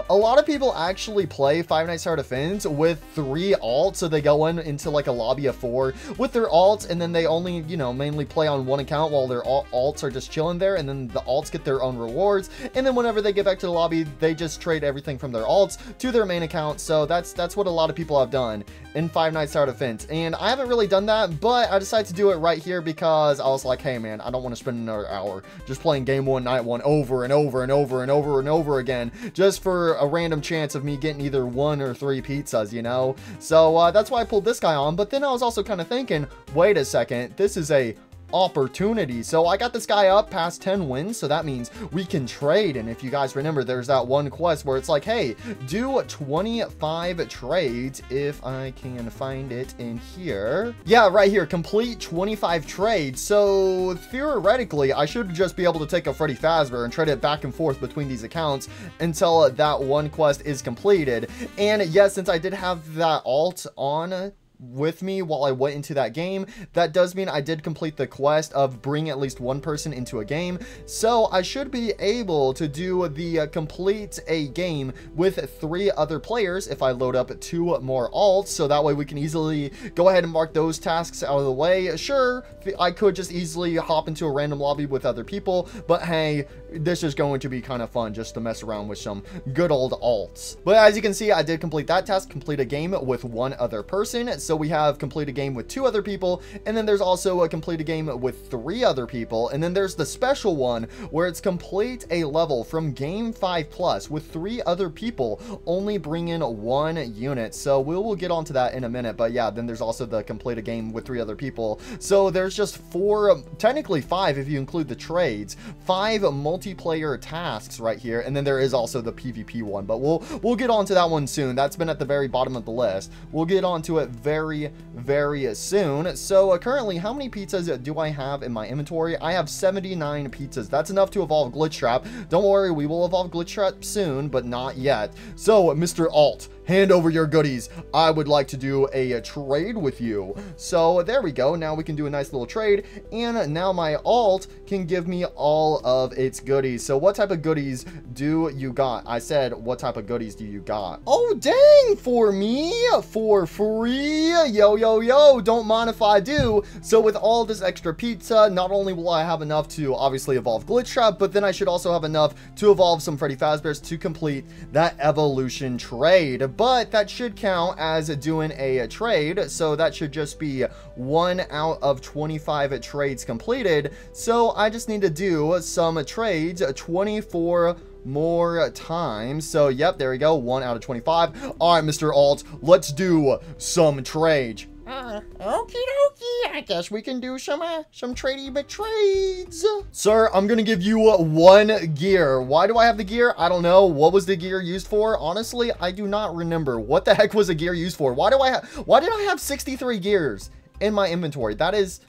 Speaker 1: a lot of people actually play Five Nights at Tower Defense with 3 alts. So they go into like a lobby of 4 with their alts, and then they only, you know, mainly play on one account while their alts are just chilling there, and then the alts get their own rewards, and then whenever they get back to the lobby, they just trade everything from their alts to their main account. So that's what a lot of people have done in Five Nights at Tower Defense, and I haven't really done that, but I decided to do it right here because I was like, hey man, I don't want to spend another hour just playing game 1 night 1 over and over and over and over and over again just for a random chance of me getting either 1 or 3 pizzas, you know. So that's why I pulled this guy on. But then I was also kind of thinking, wait a second, this is a opportunity. So I got this guy up past 10 wins, so that means we can trade. And if you guys remember, there's that one quest where it's like, hey, do 25 trades. If I can find it in here, yeah, right here, complete 25 trades. So theoretically I should just be able to take a Freddy Fazbear and trade it back and forth between these accounts until that one quest is completed. And yes, since I did have that alt on with me while I went into that game, that does mean I did complete the quest of bring at least one person into a game. So I should be able to do the complete a game with 3 other players if I load up 2 more alts. So that way we can easily go ahead and mark those tasks out of the way. Sure, I could just easily hop into a random lobby with other people, but hey, this is going to be kind of fun just to mess around with some good old alts. But as you can see, I did complete that task, complete a game with 1 other person. So we have complete a game with 2 other people, and then there's also a complete a game with 3 other people, and then there's the special one where it's complete a level from game 5+ with 3 other people, only bring in 1 unit. So we will get onto that in a minute. But yeah, then there's also the complete a game with 3 other people. So there's just 4, technically 5 if you include the trades, 5 multiplayer tasks right here, and then there is also the PvP one, but we'll get onto that one soon. That's been at the very bottom of the list. We'll get onto it very soon. So currently, how many pizzas do I have in my inventory? I have 79 pizzas. That's enough to evolve Glitchtrap. Don't worry, we will evolve Glitchtrap soon, but not yet. So Mr. Alt, hand over your goodies. I would like to do a trade with you. So there we go. Now we can do a nice little trade, and now my alt can give me all of its goodies. So what type of goodies do you got? I said, what type of goodies do you got? Oh, dang, for me, for free. Yo, don't mind if I do. So with all this extra pizza, not only will I have enough to obviously evolve Glitchtrap, but then I should also have enough to evolve some Freddy Fazbears to complete that evolution trade. But that should count as doing a trade, so that should just be 1 out of 25 trades completed. So I just need to do some trades 24 more times. So yep, there we go, 1 out of 25. All right, Mr. Alt, let's do some trades.
Speaker 2: Okie dokie, I guess we can do some tradey but trades.
Speaker 1: Sir, I'm gonna give you 1 gear. Why do I have the gear? I don't know. What was the gear used for? Honestly, I do not remember. What the heck was the gear used for? Why did I have 63 gears in my inventory? That's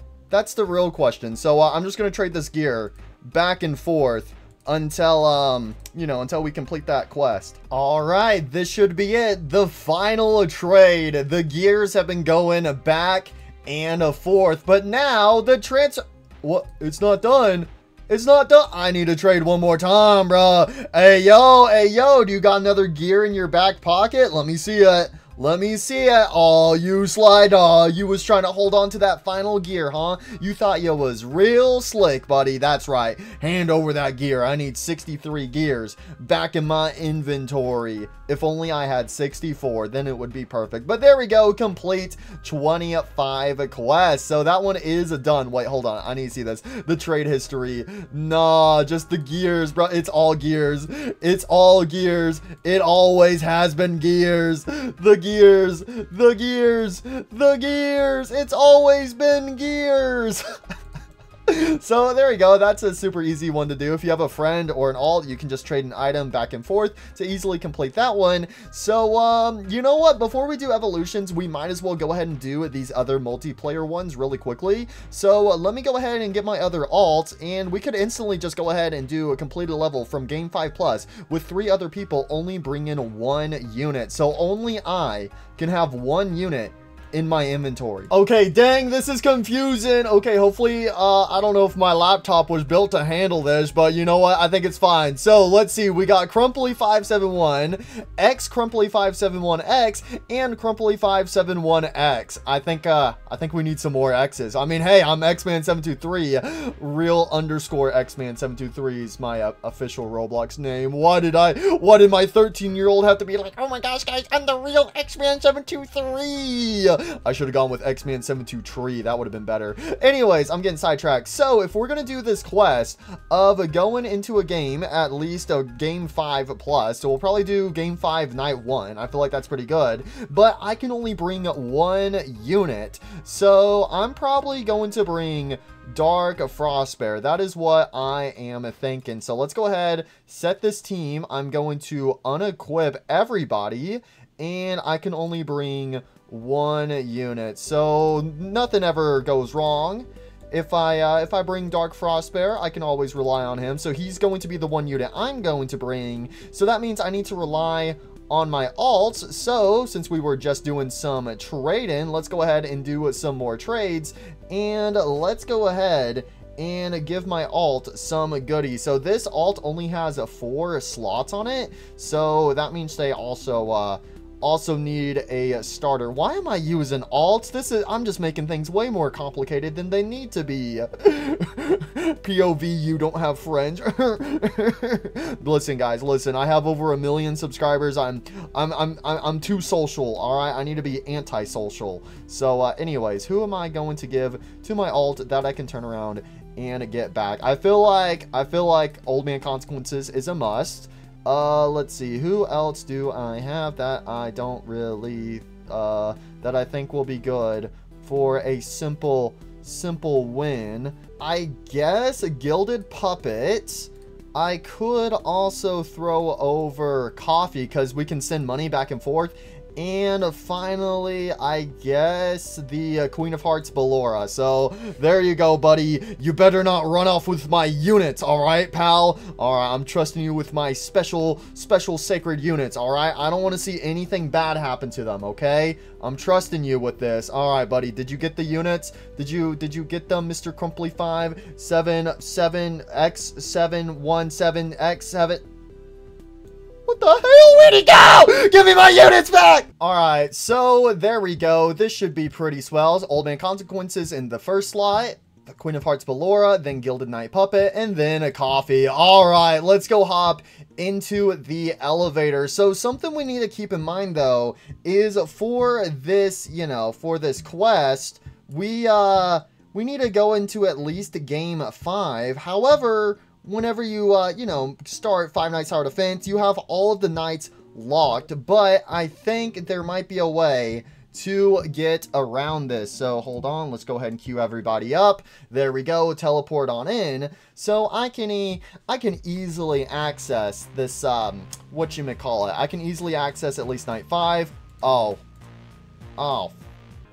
Speaker 1: the real question. So I'm just gonna trade this gear back and forth until you know, until we complete that quest. All right, this should be it, the final trade. The gears have been going back and forth, but now the what? It's not done. It's not done. I need to trade one more time, bro. Hey yo, do you got another gear in your back pocket? Let me see it. Let me see it. Oh, you slide. Oh, you was trying to hold on to that final gear, huh? You thought you was real slick, buddy. That's right. Hand over that gear. I need 63 gears back in my inventory. If only I had 64, then it would be perfect. But there we go. Complete 25 quests. So that one is done. Wait, hold on. I need to see this. The trade history. Nah, just the gears, bro. It's all gears. It's all gears. It always has been gears. The gears. It's always been gears. So there we go. That's a super easy one to do. If you have a friend or an alt, you can just trade an item back and forth to easily complete that one. So you know what, before we do evolutions, we might as well go ahead and do these other multiplayer ones really quickly. So let me go ahead and get my other alt, and we could instantly just go ahead and do a completed level from game 5+ with 3 other people, only bring in 1 unit. So only I can have 1 unit in my inventory. Okay, dang, this is confusing. Okay, hopefully, I don't know if my laptop was built to handle this, but you know what? I think it's fine. So let's see. We got Crumply571, X Crumply571X, and Crumply571X. I think we need some more X's. I mean, hey, I'm Xman723. Real underscore Xman723 is my official Roblox name. Why did my 13-year-old have to be like, oh my gosh, guys, I'm the real Xman723? I should have gone with Xman723. That would have been better. Anyways, I'm getting sidetracked. So if we're going to do this quest of going into a game, at least a game 5 plus, so we'll probably do game 5 night 1. I feel like that's pretty good, but I can only bring 1 unit. So I'm probably going to bring Dark Frostbear. That is what I am thinking. So let's go ahead, set this team. I'm going to unequip everybody, and I can only bring 1 unit. So nothing ever goes wrong. If I bring Dark Frostbear, I can always rely on him. So he's going to be the 1 unit I'm going to bring. So that means I need to rely on my alts. So since we were just doing some trading, let's go ahead and do some more trades, and let's go ahead and give my alt some goodies. So this alt only has 4 slots on it, so that means they also need a starter. Why am I using alts? I'm just making things way more complicated than they need to be. POV, you don't have friends. Listen, guys, listen. I have over 1 million subscribers. I'm too social. All right, I need to be anti-social. So, anyways, who am I going to give to my alt that I can turn around and get back? I feel like Old Man Consequences is a must. Let's see, who else do I have that I don't really, that I think will be good for a simple win? I guess a Gilded Puppet. I could also throw over Coffee, because we can send money back and forth. And finally, I guess the Queen of Hearts, Ballora. So there you go, buddy. You better not run off with my units, all right, pal? All right, I'm trusting you with my special sacred units, all right? I don't want to see anything bad happen to them, okay? I'm trusting you with this. All right, buddy. Did you get the units? Did you get them, Mr. Crumply577X717X7? What the hell? Where'd he go? Give me my units back! Alright, so there we go. This should be pretty swells. Old Man Consequences in the first slot. The Queen of Hearts, Ballora. Then Gilded Knight Puppet. And then a Coffee. Alright, let's go hop into the elevator. So something we need to keep in mind, though, is for this, for this quest, we need to go into at least game 5. However, whenever you, start Five Nights Tower Defense, you have all of the nights locked, but I think there might be a way to get around this. So hold on, let's go ahead and queue everybody up. There we go, teleport on in. So I can easily access this, whatchamacallit. I can easily access at least night 5. Oh.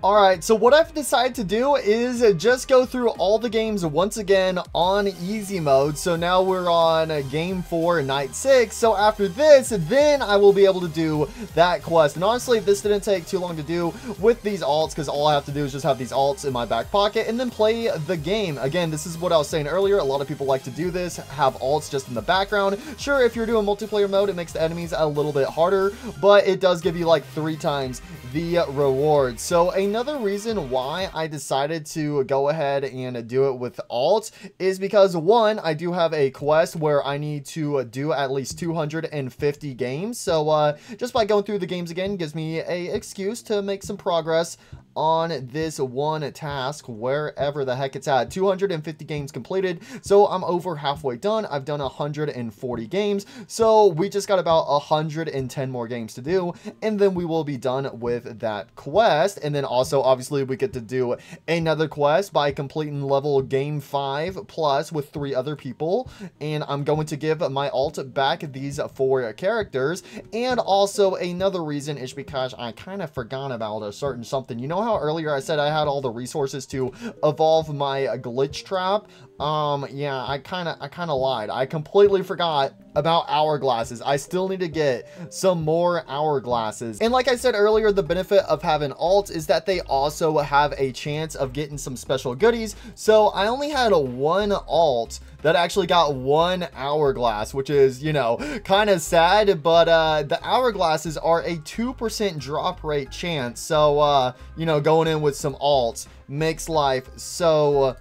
Speaker 1: Alright, so what I've decided to do is just go through all the games once again on easy mode. So now we're on game 4, night 6. So after this, then I will be able to do that quest. And honestly, this didn't take too long to do with these alts, because all I have to do is just have these alts in my back pocket and then play the game. Again, this is what I was saying earlier. A lot of people like to do this, have alts just in the background. Sure, if you're doing multiplayer mode, it makes the enemies a little bit harder, but it does give you like 3 times the reward. So another reason why I decided to go ahead and do it with alts is because, one, I do have a quest where I need to do at least 250 games. So just by going through the games again gives me a excuse to make some progress on this one task, wherever the heck it's at. 250 games completed, so I'm over halfway done. I've done 140 games, so we just got about 110 more games to do, and then we will be done with that quest. And then also, obviously, we get to do another quest by completing level game 5 plus with 3 other people, and I'm going to give my alt back these 4 characters. And also another reason is because I kind of forgot about a certain something. You know how earlier I said I had all the resources to evolve my Glitchtrap? Yeah, I kind of lied. I completely forgot about hourglasses. I still need to get some more hourglasses. And like I said earlier, the benefit of having alts is that they also have a chance of getting some special goodies. So I only had one alt that actually got one hourglass, which is, you know, kind of sad, but the hourglasses are a 2% drop rate chance. So, you know, going in with some alts makes life so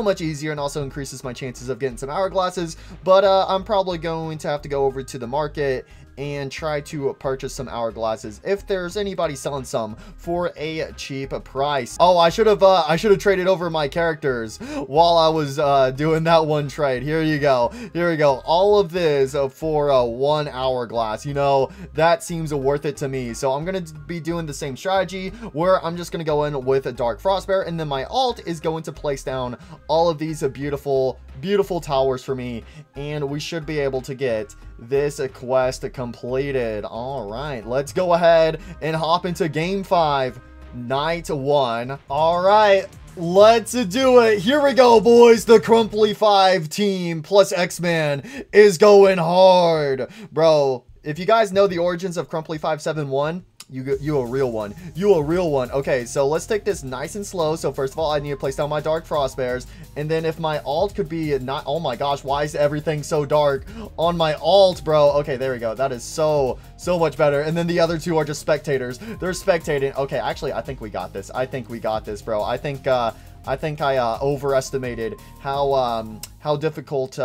Speaker 1: much easier, and also increases my chances of getting some hourglasses. But I'm probably going to have to go over to the market and try to purchase some hourglasses if there's anybody selling some for a cheap price. Oh, I should have traded over my characters while I was doing that one trade. Here you go. Here we go. All of this for one hourglass. You know, that seems worth it to me. So I'm going to be doing the same strategy where I'm just going to go in with a Dark Frostbear, and then my alt is going to place down all of these beautiful towers for me, and we should be able to get this quest completed. All right, let's go ahead and hop into game 5, night 1. All right, let's do it. Here we go, boys. The Crumply 5 team plus X-Man is going hard. Bro, if you guys know the origins of Crumply 571, you a real one. You a real one. Okay, so let's take this nice and slow. So first of all, I need to place down my Dark Frostbears. And then if my alt could be not... Oh my gosh, why is everything so dark on my alt, bro? Okay, there we go. That is so much better. And then the other two are just spectators. They're spectating. Okay, actually, I think we got this. I think we got this, bro. I think I overestimated how difficult,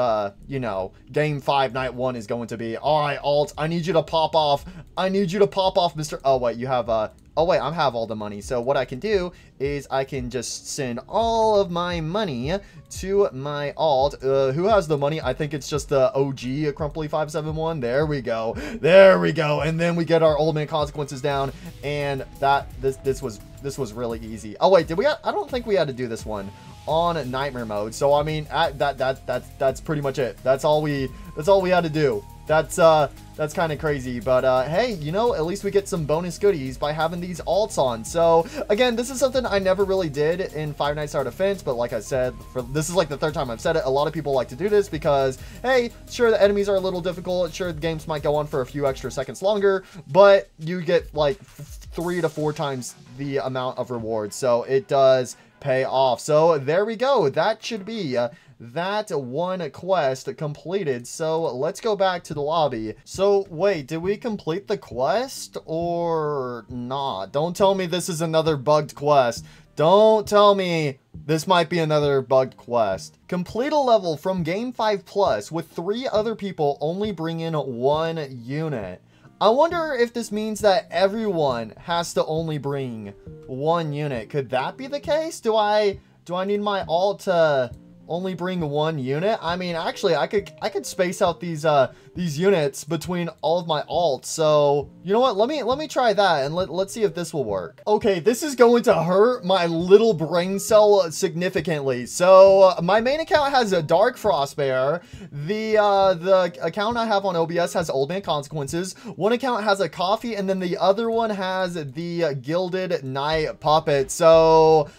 Speaker 1: you know, game 5, night 1 is going to be. All right, alt, I need you to pop off. I need you to pop off, Mr. Oh, wait, you have, oh, wait, I have all the money. So what I can do is I can just send all of my money to my alt. Who has the money? I think it's just the OG Crumply 571. There we go. There we go. And then we get our old man consequences down. And this was really easy. Oh, wait, did we? I don't think we had to do this one on nightmare mode. So I mean, that's pretty much it. That's all we had to do. That's kind of crazy, but hey, you know, at least we get some bonus goodies by having these alts on. So again, this is something I never really did in Five Nights Tower Defense, but like I said, this is like the 3rd time I've said it. A lot of people like to do this because, hey, sure, the enemies are a little difficult. Sure, the games might go on for a few extra seconds longer, but you get like 3 to 4 times the amount of rewards. So it does pay off. So there we go. That should be that one quest completed. So let's go back to the lobby. So wait, did we complete the quest or not? Don't tell me this is another bugged quest. Don't tell me this might be another bugged quest. Complete a level from game 5 plus with 3 other people, only bring in 1 unit. I wonder if this means that everyone has to only bring 1 unit. Could that be the case? Do I need my alt to only bring 1 unit? I mean, actually, I could space out these units between all of my alts. So you know what? Let me try that, and let's see if this will work. Okay, this is going to hurt my little brain cell significantly. So my main account has a Dark Frostbear. The account I have on OBS has Old Man Consequences. One account has a Coffee, and then the other one has the Gilded Night Puppet. So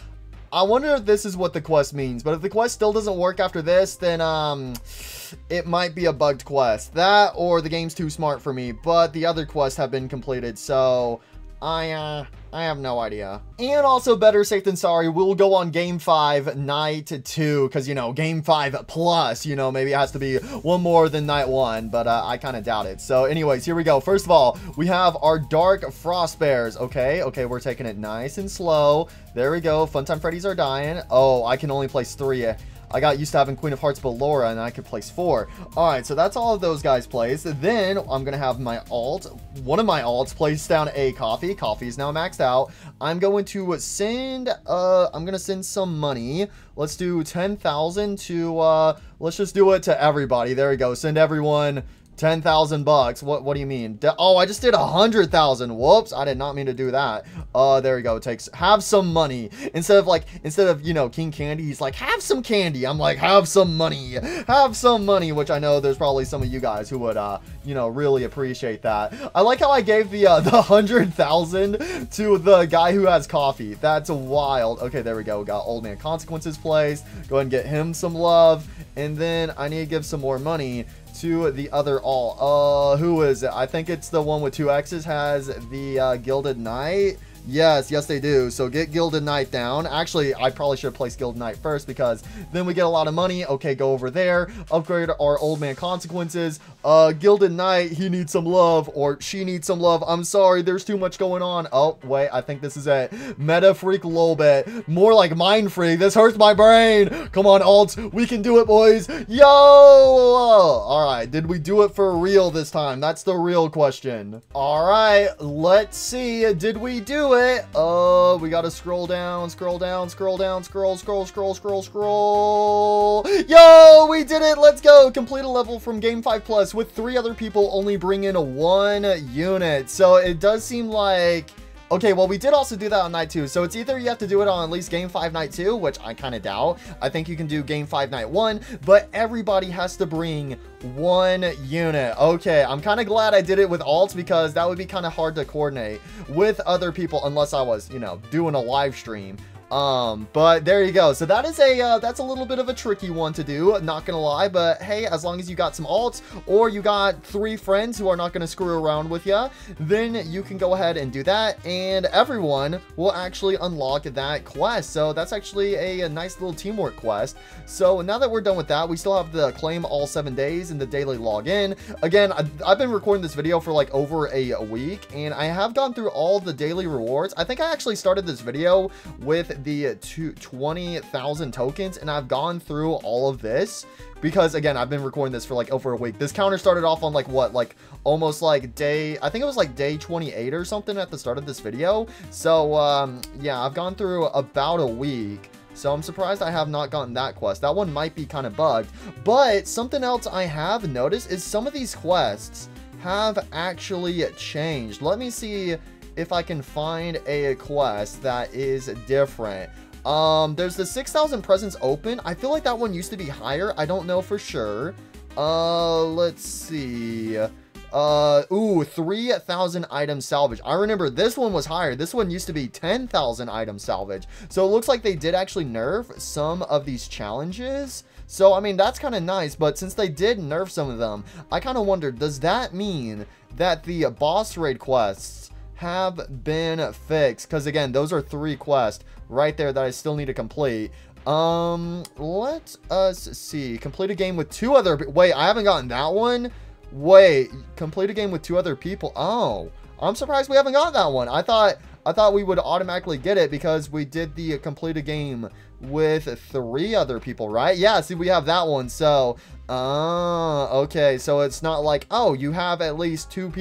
Speaker 1: I wonder if this is what the quest means, but if the quest still doesn't work after this, then it might be a bugged quest. That, or the game's too smart for me, but the other quests have been completed, so I have no idea. And also, better safe than sorry, we'll go on game 5, night 2, because, you know, game 5 plus, you know, maybe it has to be one more than night 1, but I kind of doubt it. So anyways, here we go. First of all, we have our Dark Frostbears. Okay, we're taking it nice and slow. There we go. Funtime Freddy's are dying. Oh, I can only place 3. I got used to having Queen of Hearts Ballora, and I could place 4. All right, so that's all of those guys placed. Then I'm going to have my alt, one of my alts, place down a Coffee. Coffee is now maxed out. I'm going to send, some money. Let's do 10,000 to, let's just do it to everybody. There we go. Send everyone 10,000 bucks. What do you mean? Oh, I just did 100,000. Whoops, I did not mean to do that. There we go. It takes have some money instead of you know, King Candy. He's like, have some candy. I'm like, have some money. Have some money, which I know there's probably some of you guys who would you know, really appreciate that. I like how I gave the 100,000 to the guy who has coffee. That's wild. Okay, there we go. We got Old Man Consequences placed. Go ahead and get him some love, and then I need to give some more money to the other all. Who is it? I think it's the one with 2 X's, has the Gilded Knight. Yes, they do. So get Gilded Knight down. Actually, I probably should have placed Gilded Knight first, because then we get a lot of money. Okay, go over there. Upgrade our Old Man Consequences. Gilded Knight, he needs some love, or she needs some love. I'm sorry, there's too much going on. Oh, wait, I think this is it. Meta Freak Lolbit. More like Mind Freak. This hurts my brain. Come on, alts. We can do it, boys. Yo! All right, did we do it for real this time? That's the real question. All right, let's see. Did we do it? We gotta scroll down. Scroll. Yo, we did it. Let's go. Complete a level from Game 5 Plus with 3 other people, only bring in 1 unit. So it does seem like... Okay, well, we did also do that on night 2. So it's either you have to do it on at least game 5 night 2, which I kind of doubt. I think you can do game 5 night 1, but everybody has to bring 1 unit. Okay, I'm kind of glad I did it with alts, because that would be kind of hard to coordinate with other people unless I was, you know, doing a live stream. But there you go. So that is that's a little bit of a tricky one to do, not gonna lie, but hey, as long as you got some alts, or you got 3 friends who are not gonna screw around with you, then you can go ahead and do that, and everyone will actually unlock that quest. So that's actually a nice little teamwork quest. So now that we're done with that, we still have the claim all 7 days and the daily login. Again, I've been recording this video for like over a week, and I have gone through all the daily rewards. I think I actually started this video with the 20,000 tokens, and I've gone through all of this because, again, I've been recording this for like over a week. This counter started off on like what, like almost like day, I think it was like day 28 or something at the start of this video. So yeah, I've gone through about a week. So I'm surprised I have not gotten that quest. That one might be kind of bugged. But something else I have noticed is some of these quests have actually changed. Let me see if I can find a quest that is different. There's the 6,000 presents open. I feel like that one used to be higher. I don't know for sure. Let's see. Ooh, 3,000 items salvage. I remember this one was higher. This one used to be 10,000 items salvage. So it looks like they did actually nerf some of these challenges. So, I mean, that's kind of nice, but since they did nerf some of them, I kind of wondered, does that mean that the boss raid quests have been fixed? Because again, those are 3 quests right there that I still need to complete. Let us see. Complete a game with 2 other... Wait, I haven't gotten that one? Wait, complete a game with 2 other people. Oh, I'm surprised we haven't got that one. I thought we would automatically get it because we did the complete a game with 3 other people, right? Yeah, see, we have that one. So, okay. So it's not like, oh, you have at least 2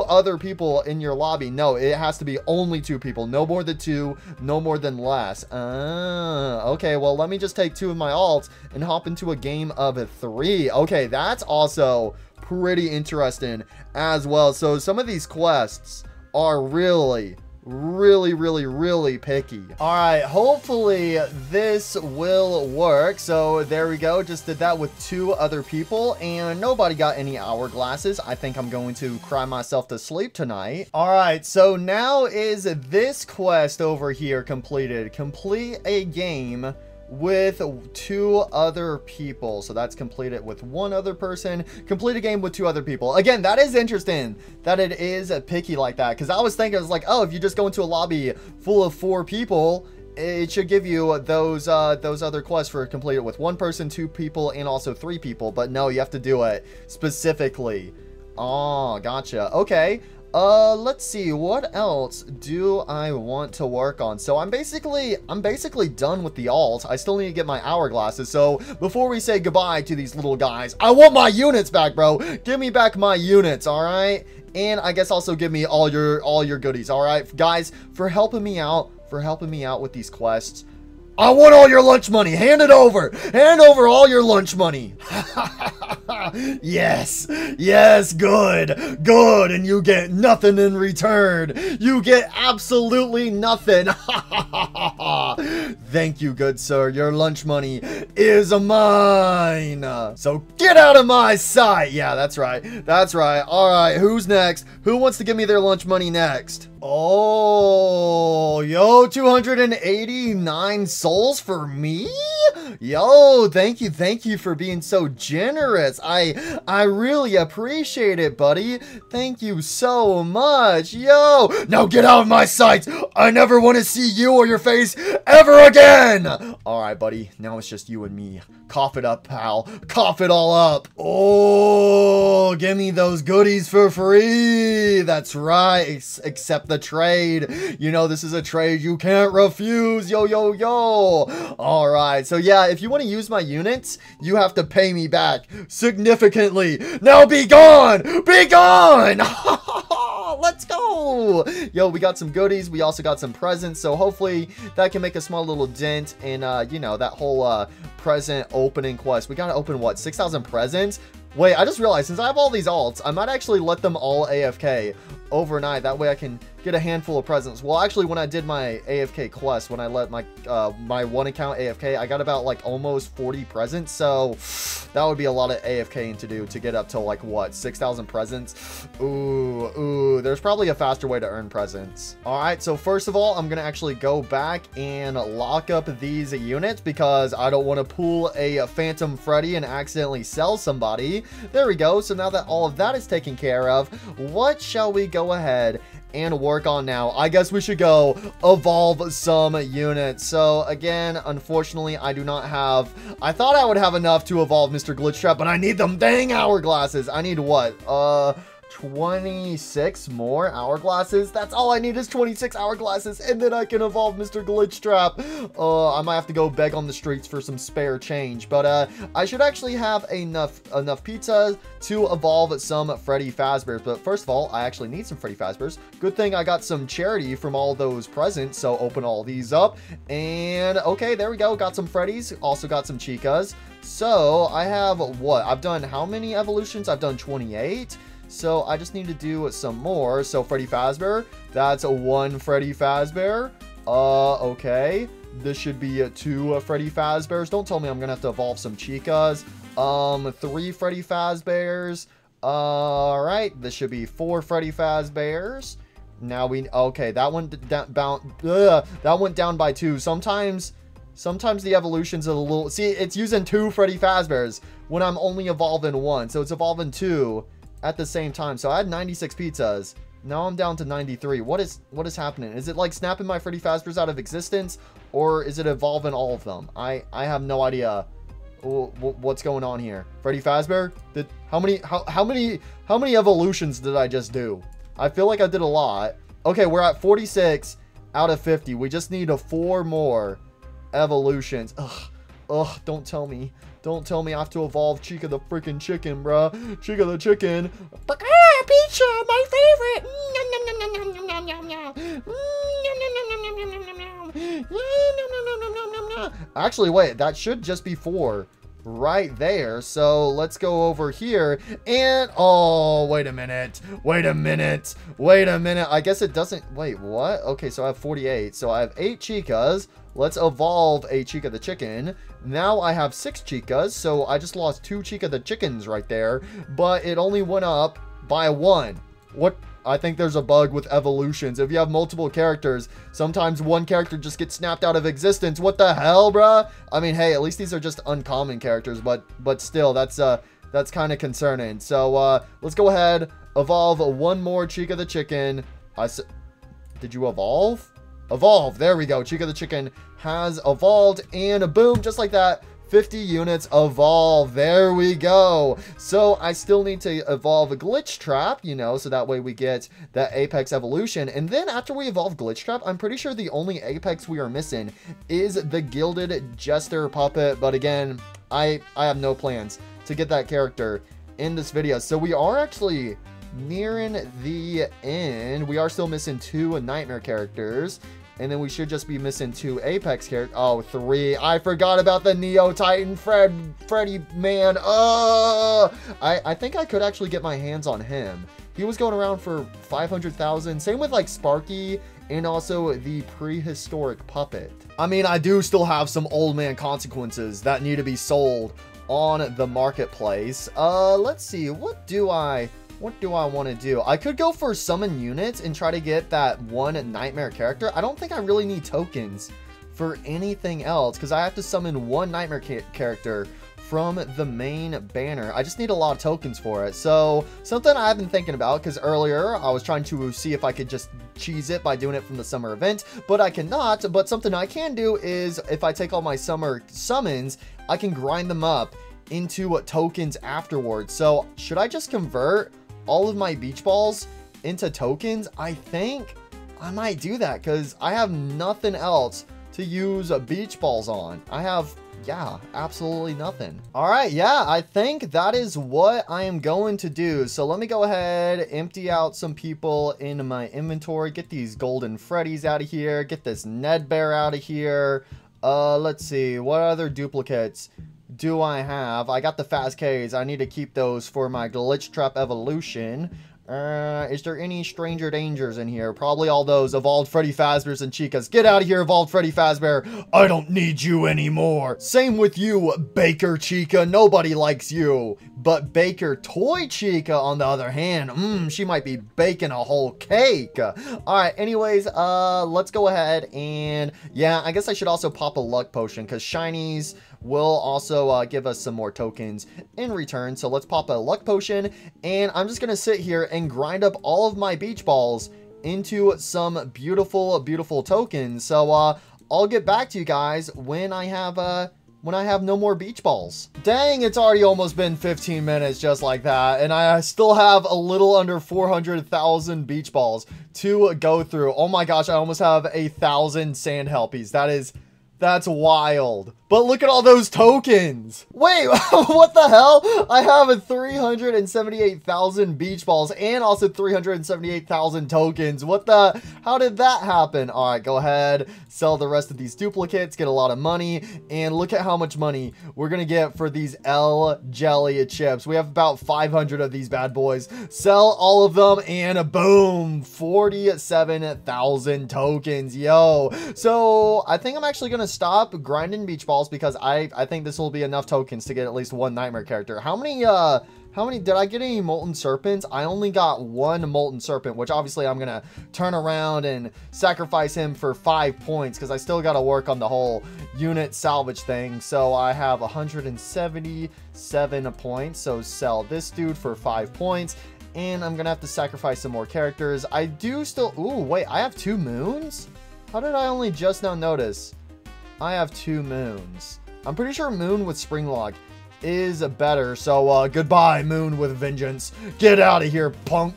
Speaker 1: other people in your lobby. No, it has to be only 2 people. No more than 2, no more than less. Okay. Well, let me just take 2 of my alts and hop into a game of 3. Okay, that's also pretty interesting as well. So some of these quests are really picky. All right, hopefully this will work. So there we go. Just did that with 2 other people, and nobody got any hourglasses. I think I'm going to cry myself to sleep tonight. All right, so now is this quest over here completed. Complete a game with 2 other people. So that's completed with 1 other person. Complete a game with 2 other people. Again, that is interesting that it is picky like that, because I was thinking, it was like, oh, if you just go into a lobby full of 4 people, it should give you those other quests for completed with 1 person, 2 people, and also 3 people. But no, you have to do it specifically. Oh, gotcha. Okay. Let's see, what else do I want to work on? So I'm basically done with the alt. I still need to get my hourglasses. So before we say goodbye to these little guys, I want my units back, bro. Give me back my units, all right? And I guess also give me all your goodies, all right? Guys, for helping me out with these quests, I want all your lunch money. Hand it over. Hand over all your lunch money. Yes, yes, good, good, and you get nothing in return. You get absolutely nothing. Thank you, good sir. Your lunch money is mine. So get out of my sight. Yeah, that's right. That's right. All right, who's next? Who wants to give me their lunch money next? Oh, yo, 289 souls for me? Yo, thank you for being so generous. I really appreciate it, buddy. Thank you so much. Yo, now get out of my sight. I never want to see you or your face ever again. All right, buddy. Now it's just you and me. Cough it up, pal. Cough it all up. Oh, give me those goodies for free. That's right. Accept the trade. You know, this is a trade you can't refuse. Yo, yo, yo. All right. So yeah, if you want to use my units, you have to pay me back significantly. Now be gone. Be gone. Let's go. Yo, we got some goodies. We also got some presents. So hopefully that can make a small little dent in, you know, that whole present opening quest. We got to open, what, 6,000 presents? Wait, I just realized, since I have all these alts, I might actually let them all AFK overnight. That way I can get a handful of presents. Well, actually, when I did my AFK quest, when I let my my one account AFK, I got about like almost 40 presents. So that would be a lot of AFKing to do to get up to like what, 6,000 presents. Ooh, there's probably a faster way to earn presents. All right, so first of all, I'm gonna actually go back and lock up these units because I don't want to pull a Phantom Freddy and accidentally sell somebody. There we go. So now that all of that is taken care of, what shall we go ahead and work on now? I guess we should go evolve some units. So again, unfortunately, I do not have, I thought I would have enough to evolve Mr. Glitchtrap, but I need them dang hourglasses. I need what? 26 more hourglasses. That's all I need is 26 hourglasses, and then I can evolve Mr. Glitchtrap. I might have to go beg on the streets for some spare change, but I should actually have enough pizza to evolve some Freddy Fazbears. But first of all, I actually need some Freddy Fazbears. Good thing I got some charity from all those presents, so open all these up. And okay, there we go. Got some Freddys. Also got some Chicas. So I have what? I've done how many evolutions? I've done 28. So I just need to do some more. So Freddy Fazbear, that's one Freddy Fazbear. Okay. This should be 2 Freddy Fazbears. Don't tell me I'm gonna have to evolve some Chicas. 3 Freddy Fazbears. Alright, this should be 4 Freddy Fazbears. Now okay, that one that went down by 2. Sometimes the evolutions are a little, see, it's using 2 Freddy Fazbears when I'm only evolving 1. So it's evolving 2 at the same time. So I had 96 pizzas. Now I'm down to 93. What is happening? Is it like snapping my Freddy Fazbears out of existence, or is it evolving all of them? I have no idea what's going on here. Freddy Fazbear? How many evolutions did I just do? I feel like I did a lot. Okay, we're at 46 out of 50. We just need 4 more evolutions. Ugh, don't tell me. Don't tell me I have to evolve Chica the freaking chicken, bruh. Chica the chicken.
Speaker 2: Pizza, my favorite.
Speaker 1: Actually, wait, that should just be 4 right there. So let's go over here and, oh, wait a minute. I guess it doesn't, wait, what? Okay, so I have 48. So I have 8 Chicas. Let's evolve a Chica the chicken. Now I have 6 Chicas, so I just lost 2 Chica the chickens right there, but it only went up by 1. What? I think there's a bug with evolutions. If you have multiple characters, sometimes one character just gets snapped out of existence. What the hell, bruh? I mean, hey, at least these are just uncommon characters, but still, that's kind of concerning. So, let's go ahead, evolve 1 more Chica the chicken. Did you evolve? Evolve. There we go. Chica the chicken has evolved, and boom, just like that, 50 units evolve. There we go. So I still need to evolve a Glitchtrap, you know, so that way we get that Apex evolution. And then after we evolve Glitchtrap, I'm pretty sure the only Apex we are missing is the Gilded Jester puppet. But again, I have no plans to get that character in this video. So we are actually nearing the end. We are still missing 2 Nightmare characters. And then we should just be missing 2 Apex characters. Oh, 3. I forgot about the Neo Titan Freddy man. I think I could actually get my hands on him. He was going around for 500,000. Same with like Sparky and also the prehistoric puppet. I mean, I do still have some old man consequences that need to be sold on the marketplace. Let's see. What do I want to do? I could go for summon units and try to get that one nightmare character. I don't think I really need tokens for anything else because I have to summon one nightmare character from the main banner. I just need a lot of tokens for it. So something I've been thinking about, because earlier I was trying to see if I could just cheese it by doing it from the summer event, but I cannot. But something I can do is if I take all my summer summons, I can grind them up into tokens afterwards. So should I just convert all of my beach balls into tokens? I think I might do that because I have nothing else to use beach balls on. I have, yeah, absolutely nothing. All right, yeah, I think that is what I am going to do. So let me go ahead, empty out some people in my inventory, get these golden Freddies out of here, get this Ned Bear out of here. Let's see, what other duplicates do I have? I got the Fast Ks. I need to keep those for my Glitchtrap evolution. Is there any stranger dangers in here? Probably all those evolved Freddy Fazbears and Chicas. Get out of here, evolved Freddy Fazbear. I don't need you anymore. Same with you, Baker Chica. Nobody likes you. But Baker Toy Chica, on the other hand, she might be baking a whole cake. Alright, anyways, let's go ahead and, yeah, I guess I should also pop a luck potion because shinies will also give us some more tokens in return. So let's pop a luck potion, and I'm just gonna sit here and grind up all of my beach balls into some beautiful, beautiful tokens. So I'll get back to you guys when I have no more beach balls. Dang, it's already almost been 15 minutes just like that, and I still have a little under 400,000 beach balls to go through. Oh my gosh, I almost have 1,000 sand helpies. That's wild. But look at all those tokens. Wait, what the hell? I have 378,000 beach balls and also 378,000 tokens. How did that happen? All right, go ahead, sell the rest of these duplicates, get a lot of money, and look at how much money we're gonna get for these L Jelly chips. We have about 500 of these bad boys. Sell all of them and boom, 47,000 tokens, yo. So I think I'm actually gonna stop grinding beach balls because I think this will be enough tokens to get at least one nightmare character. How many did I get? Any molten serpents? I only got one molten serpent, which obviously I'm gonna turn around and sacrifice him for 5 points because I still gotta work on the whole unit salvage thing. So I have 177 points, so sell this dude for 5 points, and I'm gonna have to sacrifice some more characters. I do still, ooh, wait, I have 2 moons? How did I only just now notice I have 2 moons? I'm pretty sure moon with Springlock is better. So goodbye, moon with vengeance. Get out of here, punk.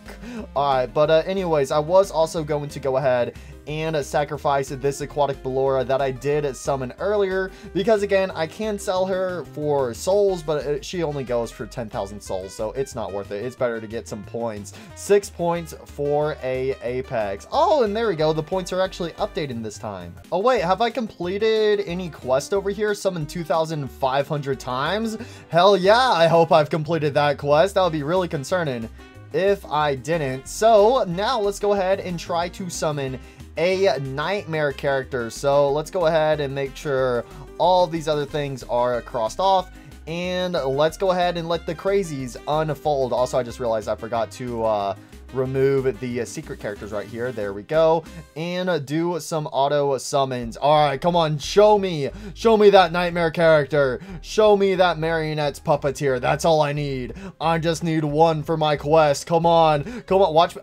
Speaker 1: Alright, but anyways, I was also going to go ahead and sacrifice this aquatic Ballora that I did summon earlier, because again, I can sell her for souls, but she only goes for 10,000 souls, so it's not worth it. It's better to get some points. 6 points for a Apex. Oh, and there we go. The points are actually updated this time. Oh wait, have I completed any quest over here? Summon 2,500 times? Hell yeah, I hope I've completed that quest. That would be really concerning if I didn't. So now let's go ahead and try to summon a nightmare character. So let's go ahead and make sure all these other things are crossed off, and let's go ahead and let the crazies unfold. Also, I just realized I forgot to remove the secret characters right here. There we go. And do some auto summons. All right, come on, show me that nightmare character. Show me that marionette's puppeteer. That's all I need. I just need one for my quest. Come on, watch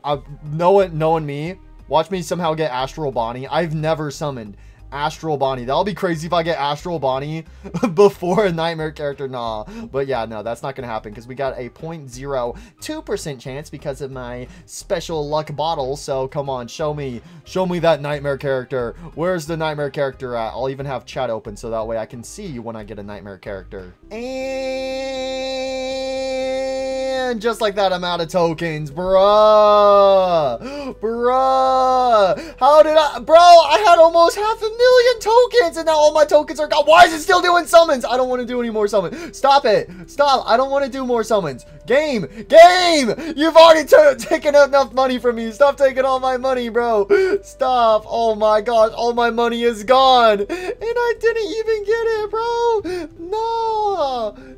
Speaker 1: knowing me. Watch me somehow get Astral Bonnie. I've never summoned Astral Bonnie. That'll be crazy if I get Astral Bonnie before a nightmare character. Nah, but yeah, no, that's not gonna happen because we got a 0.02% chance because of my special luck bottle. So come on, show me that nightmare character. Where's the nightmare character at? I'll even have chat open so that way I can see when I get a nightmare character. And And just like that, I'm out of tokens. Bruh. How did bro, I had almost 500,000 tokens and now all my tokens are gone. Why is it still doing summons? I don't want to do any more summons. Stop it. Stop. I don't want to do more summons. Game. You've already taken enough money from me. Stop taking all my money, bro. Stop. Oh my gosh. All my money is gone. And I didn't even get it, bro.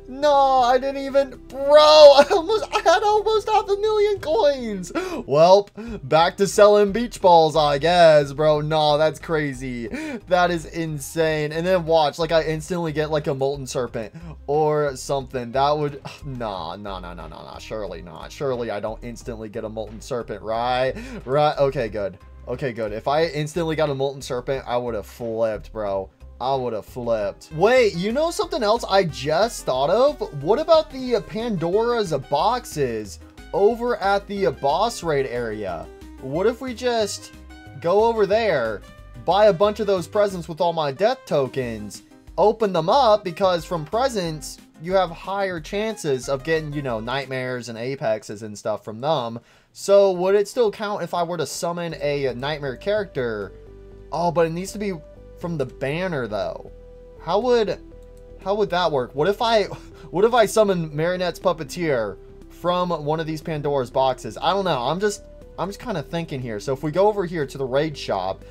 Speaker 1: No, I didn't even, bro. I had almost 500,000 coins. Well, back to selling beach balls, I guess, bro. No, that's crazy. That is insane. And then watch, like I instantly get like a molten serpent or something. That would, no. Surely not. Surely I don't instantly get a molten serpent, right? Okay, good. If I instantly got a molten serpent, I would have flipped, bro. I would have flipped. Wait, you know something else I just thought of? What about the Pandora's boxes over at the boss raid area? What if we just go over there, buy a bunch of those presents with all my death tokens, open them up, because from presents, you have higher chances of getting, you know, nightmares and apexes and stuff from them. So would it still count if I were to summon a nightmare character? Oh, but it needs to be from the banner though. How would that work? What if I summon Marionette's Puppeteer from one of these Pandora's boxes? I don't know. I'm just kind of thinking here. So if we go over here to the raid shop,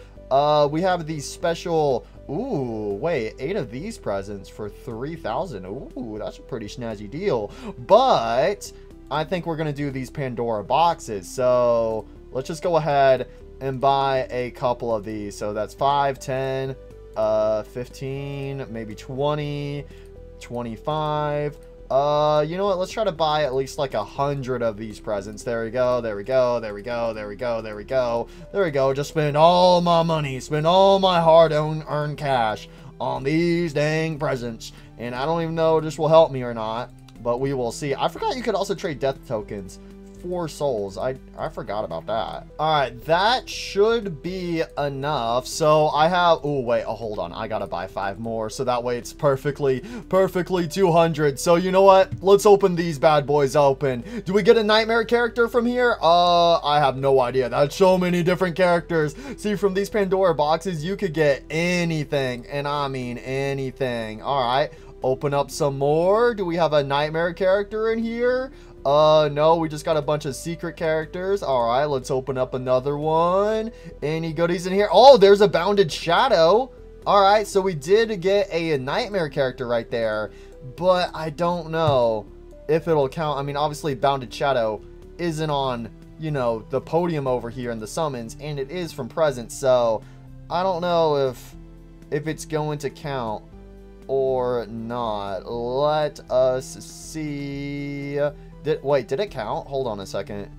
Speaker 1: we have these special, ooh, wait, 8 of these presents for 3,000. Ooh, that's a pretty snazzy deal. But I think we're gonna do these Pandora boxes. So let's just go ahead and buy a couple of these. So that's 5, 10, 15, maybe 20, 25. You know what? Let's try to buy at least like 100 of these presents. There we go. Just spend all my money, spend all my hard-earned cash on these dang presents. And I don't even know if this will help me or not, but we will see. I forgot you could also trade death tokens. 4 souls. I forgot about that. All right, that should be enough. So I have, oh wait, hold on, I gotta buy 5 more, so that way it's perfectly 200. So you know what, let's open these bad boys open. Do we get a nightmare character from here? I have no idea. That's so many different characters. See, from these Pandora boxes you could get anything, and I mean anything. All right, open up some more. Do we have a nightmare character in here? No, we just got a bunch of secret characters. All right, let's open up another one. Any goodies in here? Oh, there's a Bounded Shadow. All right, so we did get a nightmare character right there, but I don't know if it'll count. I mean, obviously Bounded Shadow isn't on, you know, the podium over here in the summons, and it is from presents, so I don't know if it's going to count or not. Let us see. Wait, did it count? Hold on a second.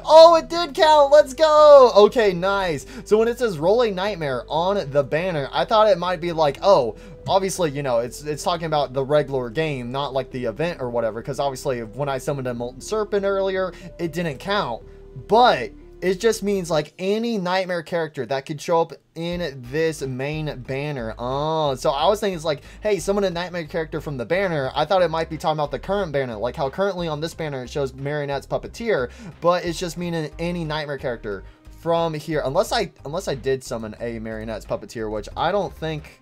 Speaker 1: Oh, it did count. Let's go. Okay, nice. So when it says Rolling Nightmare on the banner, I thought it might be like, oh, obviously, you know, it's talking about the regular game, not like the event or whatever, because obviously when I summoned a Molten Serpent earlier, it didn't count. But it just means like any nightmare character that could show up in this main banner. Oh, so I was thinking it's like, hey, summon a nightmare character from the banner. I thought it might be talking about the current banner, like how currently on this banner it shows Marionette's Puppeteer, but it's just meaning any nightmare character from here, unless I did summon a Marionette's Puppeteer, which I don't think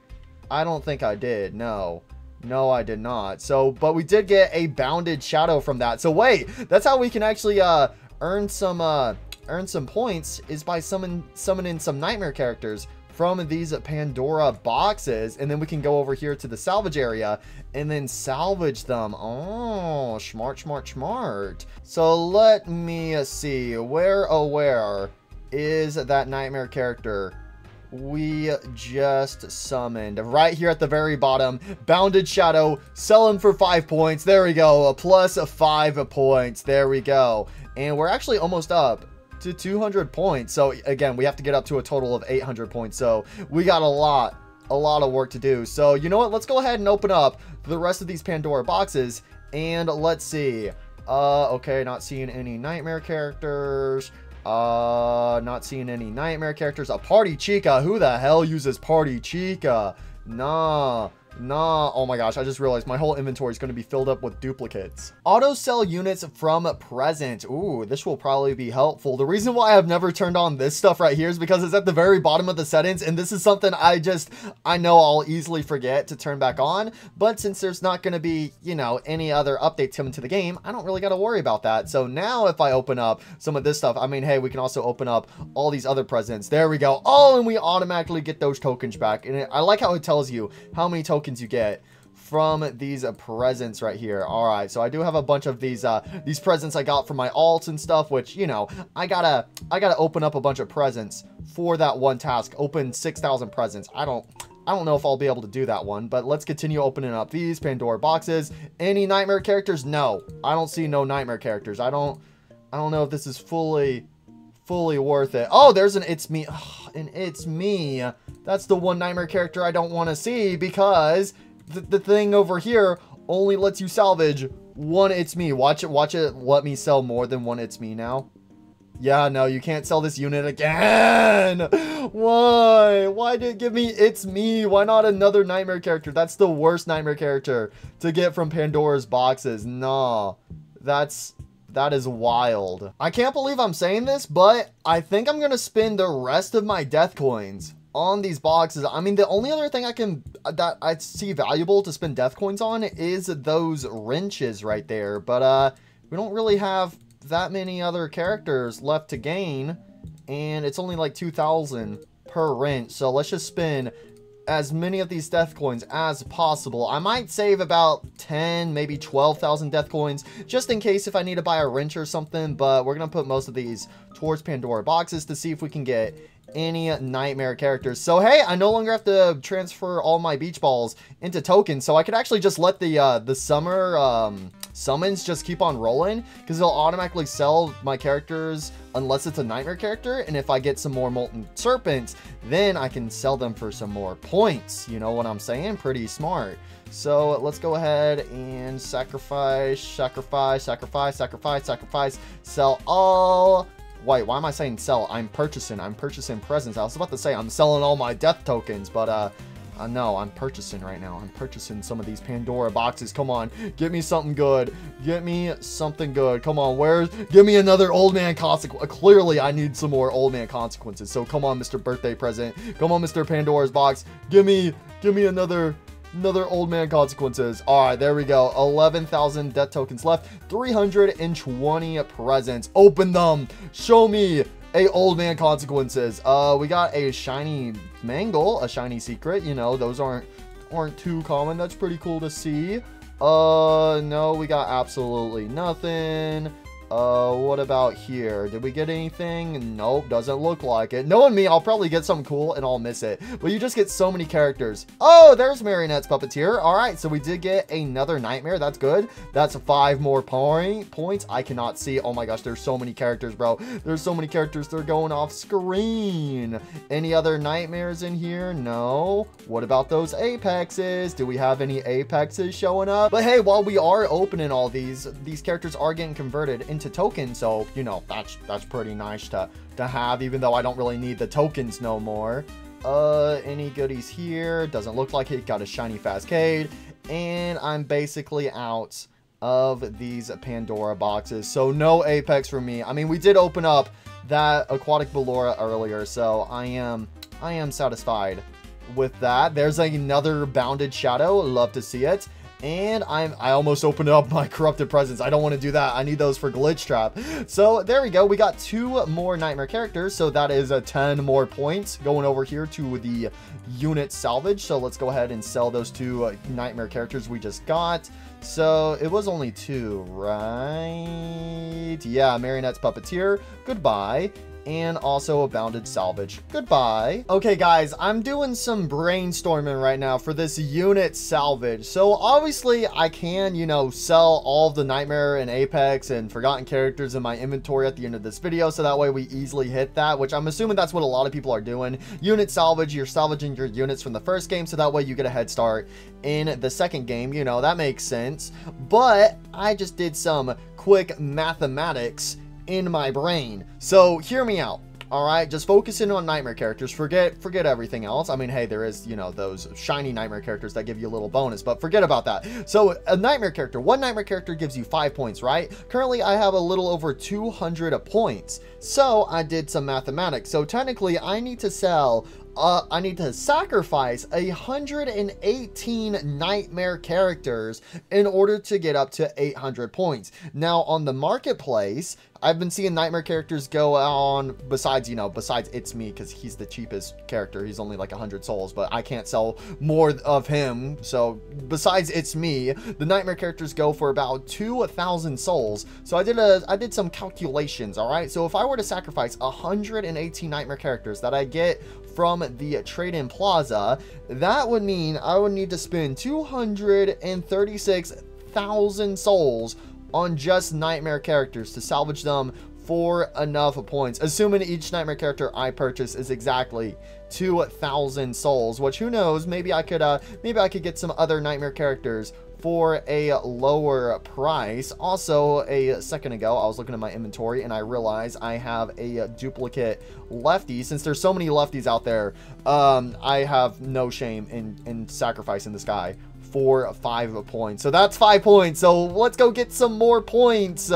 Speaker 1: I did. No, I did not. So, but we did get a Bounded Shadow from that. So wait, that's how we can actually earn some points, is by summoning some nightmare characters from these Pandora boxes, and then we can go over here to the salvage area and then salvage them. Oh, smart. So let me see, where is that nightmare character we just summoned? Right here at the very bottom. Bounded Shadow, sell him for 5 points. There we go, a plus 5 points. There we go, and we're actually almost up to 200 points. So again, we have to get up to a total of 800 points. So we got a lot of work to do. So you know what? Let's go ahead and open up the rest of these Pandora boxes, and let's see. Okay, not seeing any nightmare characters. Not seeing any nightmare characters. A Party Chica. Who the hell uses Party Chica? Nah. Oh my gosh, I just realized my whole inventory is going to be filled up with duplicates. Auto sell units from present. Ooh, this will probably be helpful. The reason why I've never turned on this stuff right here is because it's at the very bottom of the settings, and this is something I know I'll easily forget to turn back on, but since there's not going to be, you know, any other updates coming to the game, I don't really got to worry about that. So now if I open up some of this stuff, I mean, hey, we can also open up all these other presents. There we go. Oh, and we automatically get those tokens back. And I like how it tells you how many tokens you get from these presents right here. All right, so I do have a bunch of these presents I got from my alts and stuff, which, you know, I gotta open up a bunch of presents for that one task. Open 6,000 presents. I don't know if I'll be able to do that one, but let's continue opening up these Pandora boxes. Any nightmare characters? No, I don't see no nightmare characters. I don't know if this is fully worth it. Oh, there's an It's Me. Oh, and It's Me. That's the one nightmare character I don't want to see, because the thing over here only lets you salvage one It's Me. Watch it let me sell more than one It's Me now. Yeah, no, you can't sell this unit again. Why did it give me It's Me? Why not another nightmare character? That's the worst nightmare character to get from Pandora's boxes. Nah, that is wild. I can't believe I'm saying this, but I think I'm gonna spend the rest of my death coins on these boxes. I mean, the only other thing that I see valuable to spend death coins on is those wrenches right there, but we don't really have that many other characters left to gain, and it's only like 2,000 per wrench, so let's just spend as many of these death coins as possible. I might save about 10, maybe 12,000 death coins just in case if I need to buy a wrench or something, but we're gonna put most of these towards Pandora boxes to see if we can get any nightmare characters. So hey, I no longer have to transfer all my beach balls into tokens, so I could actually just let the summer summons just keep on rolling, because it'll automatically sell my characters unless it's a nightmare character, and if I get some more molten serpents, then I can sell them for some more points. You know what I'm saying? Pretty smart. So let's go ahead and sacrifice, sell all. Wait, why am I saying sell? I'm purchasing presents. I was about to say I'm selling all my death tokens, but no, I'm purchasing right now. I'm purchasing some of these Pandora boxes. Come on, get me something good. Get me something good. Come on, give me another old man consequence. Clearly, I need some more old man consequences. So come on, Mr. Birthday Present. Come on, Mr. Pandora's box. Give me another old man consequences. All right, there we go. 11,000 death tokens left. 320 presents. Open them. Show me a old man consequences. We got a shiny mangle, a shiny secret. You know, those aren't too common. That's pretty cool to see. No, we got absolutely nothing. What about here? Did we get anything? Nope, doesn't look like it. Knowing me, I'll probably get something cool and I'll miss it. But you just get so many characters. Oh, there's Marionette's Puppeteer. All right, so we did get another nightmare. That's good. That's 5 more points. I cannot see. Oh my gosh, there's so many characters, bro. There's so many characters. They're going off screen. Any other nightmares in here? No. What about those apexes? Do we have any apexes showing up? But hey, while we are opening all these characters are getting converted into tokens, so you know that's pretty nice to have, even though I don't really need the tokens no more. Any goodies here? Doesn't look like it. Got a shiny Fazcade, and I'm basically out of these Pandora boxes, so no apex for me. I mean, we did open up that aquatic Ballora earlier, so I am satisfied with that. There's another bounded shadow. Love to see it. And I almost opened up my corrupted presents. I don't want to do that. I need those for Glitchtrap. So there we go. We got 2 more nightmare characters. So that is 10 more points going over here to the unit salvage. So let's go ahead and sell those 2 nightmare characters we just got. So it was only 2, right? Yeah, Marionette's Puppeteer. Goodbye. And also a bounded salvage. Goodbye. Okay, guys, I'm doing some brainstorming right now for this unit salvage. So obviously I can, you know, sell all of the nightmare and apex and forgotten characters in my inventory at the end of this video, so that way we easily hit that, which I'm assuming that's what a lot of people are doing. Unit salvage, you're salvaging your units from the first game, so that way you get a head start in the second game. You know, that makes sense. But I just did some quick mathematics in my brain. So hear me out. All right, just focusing on nightmare characters. Forget everything else. I mean, hey, there is, you know, those shiny nightmare characters that give you a little bonus, but forget about that. So a nightmare character, one nightmare character gives you 5 points, right? Currently, I have a little over 200 points. So I did some mathematics. So technically, I need to sacrifice 118 nightmare characters in order to get up to 800 points. Now, on the marketplace, I've been seeing nightmare characters go on, besides It's Me, because he's the cheapest character. He's only like 100 souls, but I can't sell more of him. So besides It's Me, the nightmare characters go for about 2,000 souls. So I did some calculations, all right? So if I were to sacrifice 118 nightmare characters that I get from the trade-in plaza, that would mean I would need to spend 236,000 souls on just nightmare characters to salvage them for enough points, assuming each nightmare character I purchase is exactly 2,000 souls, which who knows, maybe I could get some other nightmare characters for a lower price. Also, a second ago, I was looking at my inventory and I realized I have a duplicate lefty. Since there's so many lefties out there, I have no shame in sacrificing this guy for 5 points. So that's 5 points. So let's go get some more points.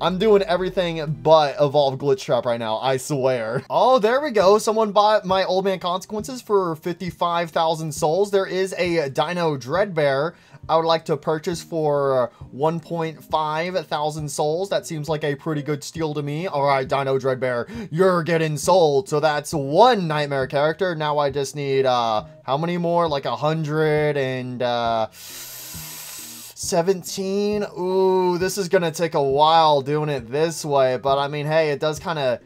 Speaker 1: I'm doing everything but evolve Glitchtrap right now, I swear. Oh, there we go. Someone bought my Old Man Consequences for 55,000 souls. There is a Dino Dreadbear I would like to purchase for 1.5 thousand souls. That seems like a pretty good steal to me. All right, Dino Dreadbear, you're getting sold. So that's one nightmare character. Now I just need, how many more? Like 117. Ooh, this is gonna take a while doing it this way, but I mean, hey, it does kind of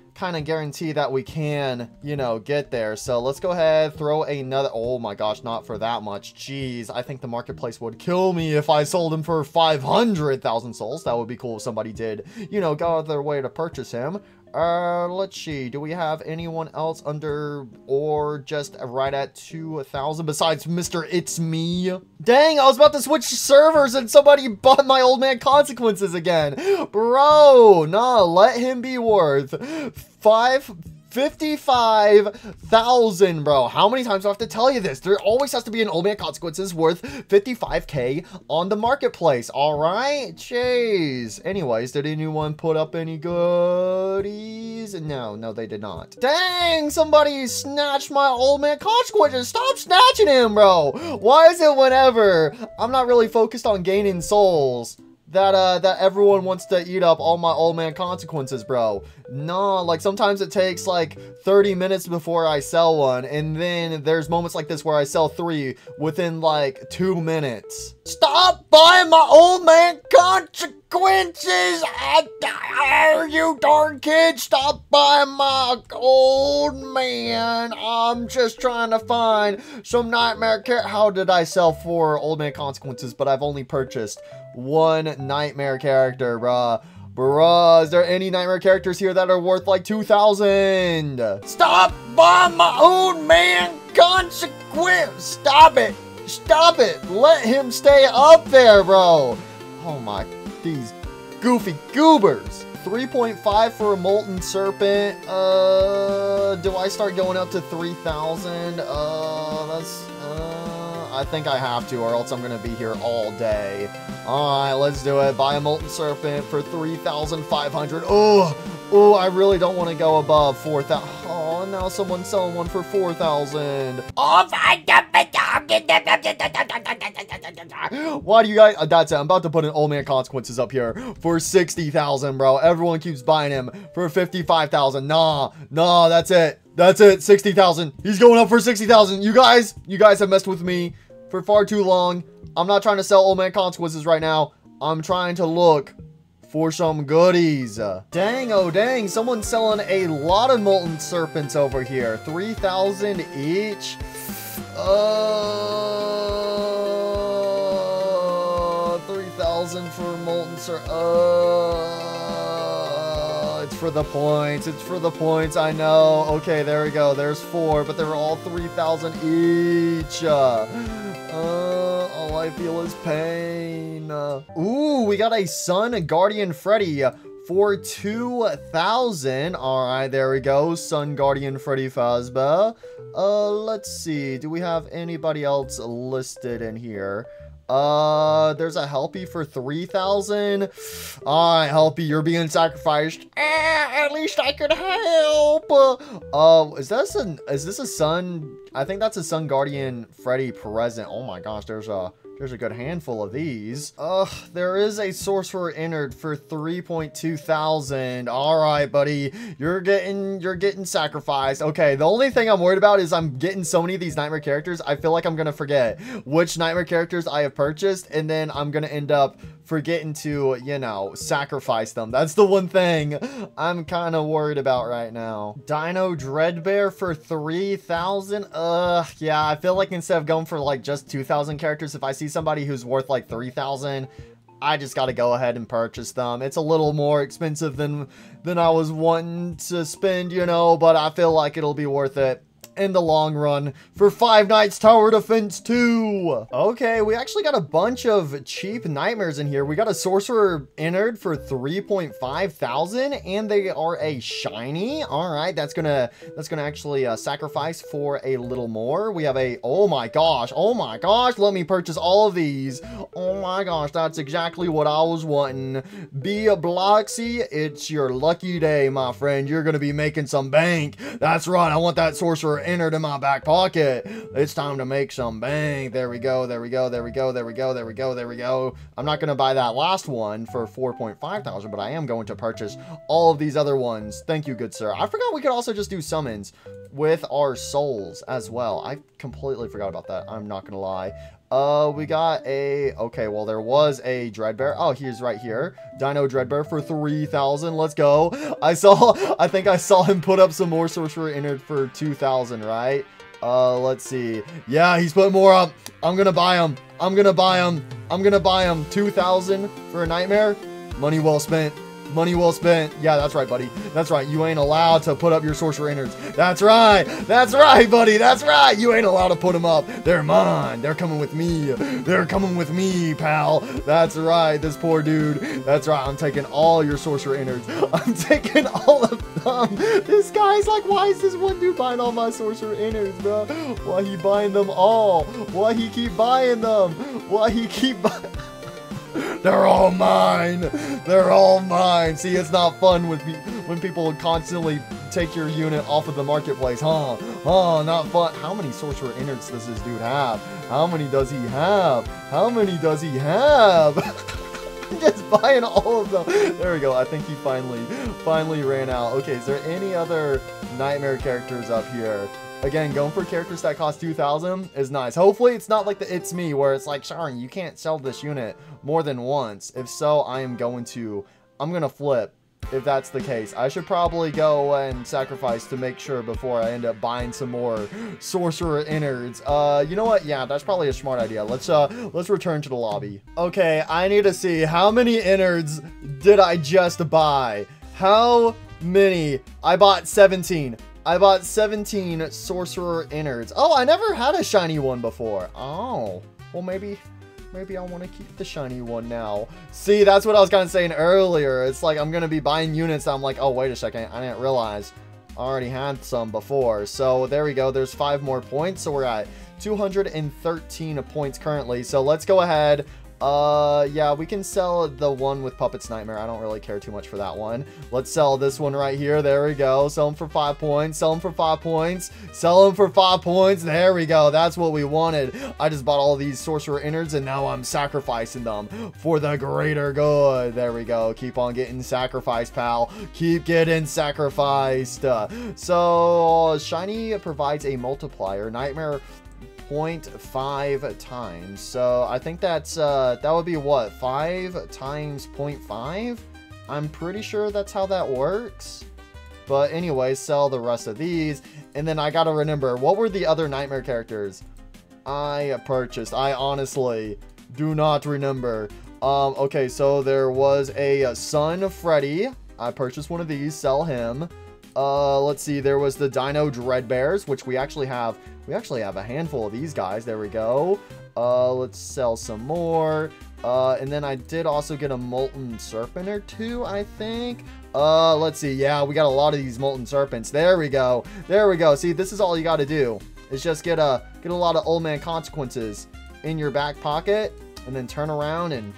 Speaker 1: guarantee that we can, you know, get there. So let's go ahead, throw another. Oh my gosh, not for that much. Jeez, I think the marketplace would kill me if I sold him for 500,000 souls. That would be cool if somebody did, you know, go out of their way to purchase him. Let's see. Do we have anyone else under or just right at 2,000 besides Mr. It's Me? Dang, I was about to switch servers and somebody bought my Old Man Consequences again. Bro, nah, let him be worth 55,000, bro. How many times do I have to tell you this? There always has to be an Old Man Consequences worth 55k on the marketplace. All right, jeez. Anyways, did anyone put up any goodies? No, they did not. Dang, somebody snatched my Old Man Consequences. Stop snatching him, bro. Why is it whenever I'm not really focused on gaining souls that everyone wants to eat up all my Old Man Consequences, bro? No, like sometimes it takes like 30 minutes before I sell one, and then there's moments like this where I sell 3 within like 2 minutes. Stop buying my Old Man Consequences! You darn kid, stop buying my Old Man. I'm just trying to find some nightmare How did I sell 4 Old Man Consequences, but I've only purchased 1 nightmare character, bruh? Bruh, is there any nightmare characters here that are worth like 2,000? Stop buying my Old Man Consequence! Stop it! Stop it! Let him stay up there, bro! Oh my, these goofy goobers! 3.5 for a Molten Serpent. Do I start going up to 3,000? I think I have to, or else I'm gonna be here all day. Alright, let's do it. Buy a Molten Serpent for 3,500. Oh, I really don't want to go above 4,000. Oh, now someone's selling one for 4,000. Why do you guys... that's it. I'm about to put an Old Man Consequences up here for 60,000, bro. Everyone keeps buying him for 55,000. Nah, that's it. That's it. 60,000. He's going up for 60,000. You guys have messed with me for far too long. I'm not trying to sell Old Man Consequences right now. I'm trying to look for some goodies. Dang, oh dang, someone's selling a lot of Molten Serpents over here. 3,000 each. 3,000 for Molten Serpent. It's for the points. It's for the points. I know. Okay, there we go. There's 4, but they're all 3,000 each. All I feel is pain. Ooh, we got a Sun Guardian Freddy for 2,000. All right, there we go. Sun Guardian Freddy Fazbear. Let's see. Do we have anybody else listed in here? There's a Helpy for 3,000. All right, Helpy, you're being sacrificed.
Speaker 2: At least I could help.
Speaker 1: Is this a Sun? I think that's a Sun Guardian Freddy present. Oh my gosh, there's a good handful of these. There is a Sorcerer Innard for 3.2 thousand. All right, buddy, you're getting sacrificed. Okay, the only thing I'm worried about is I'm getting so many of these nightmare characters. I feel like I'm gonna forget which nightmare characters I have purchased, and then I'm gonna end up forgetting to, you know, sacrifice them. That's the one thing I'm kind of worried about right now. Dino Dreadbear for 3,000. Yeah, I feel like instead of going for like just 2,000 characters, if I see somebody who's worth like 3,000, I just got to go ahead and purchase them. It's a little more expensive than I was wanting to spend, you know, but I feel like it'll be worth it in the long run for Five Nights Tower Defense 2. Okay, we actually got a bunch of cheap nightmares in here. We got a Sorcerer Innard for 3.5 thousand, and they are a shiny. All right, that's gonna actually sacrifice for a little more. We have a, oh my gosh, let me purchase all of these. Oh my gosh, that's exactly what I was wanting. Be a Bloxy, it's your lucky day, my friend. You're gonna be making some bank. That's right, I want that Sorcerer Innard in my back pocket. It's time to make some bank. There we go. I'm not gonna buy that last one for 4.5 thousand, but I am going to purchase all of these other ones. Thank you, good sir. I forgot we could also just do summons with our souls as well. I completely forgot about that. I'm not gonna lie. We got a, okay, well, there was a Dreadbear. Oh, he's right here. Dino Dreadbear for 3,000. Let's go. I think I saw him put up some more Sorcerer Innard for 2,000, right? Let's see. Yeah, he's put more up. I'm gonna buy him. 2,000 for a nightmare. Money well spent. Yeah, that's right, buddy. That's right. You ain't allowed to put up your Sorcerer Innards. That's right, buddy. That's right. You ain't allowed to put them up. They're mine. They're coming with me, pal. That's right, this poor dude. That's right. I'm taking all your Sorcerer Innards. I'm taking all of them. This guy's like, why is this one dude buying all my Sorcerer Innards, bro? Why he buying them all? Why he keep buying them? They're all mine. See, it's not fun when people constantly take your unit off of the marketplace, huh? Not fun. How many Sorcerer Innards does this dude have? How many does he have? Just buying all of them. There we go. I think he finally ran out. Okay, is there any other nightmare characters up here? Again, going for characters that cost 2,000 is nice. Hopefully, it's not like the It's Me, where it's like, Sharon, you can't sell this unit more than once. If so, I'm going to flip, if that's the case. I should probably go and sacrifice to make sure before I end up buying some more Sorcerer Innards. You know what? Yeah, that's probably a smart idea. Let's return to the lobby. Okay, I need to see how many Innards did I just buy. How many? I bought 17. I bought 17 Sorcerer Innards. Oh, I never had a shiny one before. Oh, well, maybe I want to keep the shiny one now. See, that's what I was kind of saying earlier. It's like I'm going to be buying units that I'm like, oh, wait a second. I didn't realize I already had some before. So there we go. There's 5 more points. So we're at 213 points currently. So let's go ahead. Yeah, we can sell the one with Puppet's Nightmare. I don't really care too much for that one. Let's sell this one right here. There we go. Sell them for 5 points. Sell them for 5 points. Sell them for 5 points. There we go. That's what we wanted. I just bought all these Sorcerer Innards, and now I'm sacrificing them for the greater good. There we go. Keep on getting sacrificed, pal. Keep getting sacrificed. So, Shiny provides a multiplier. Nightmare 0.5 times. So I think that's that would be what, 5 times 0.5? I'm pretty sure that's how that works. But anyway, sell the rest of these, and then I gotta remember, what were the other nightmare characters I purchased? I honestly do not remember. Okay, so there was a Sun Freddy. I purchased one of these. Sell him. Let's see, there was the Dino Dreadbears, which we actually have a handful of these guys. There we go. Let's sell some more. And then I did also get a molten serpent or two, I think. Let's see. Yeah, we got a lot of these molten serpents. There we go. There we go. See, this is all you got to do. Is just get a lot of old man consequences in your back pocket, and then turn around and,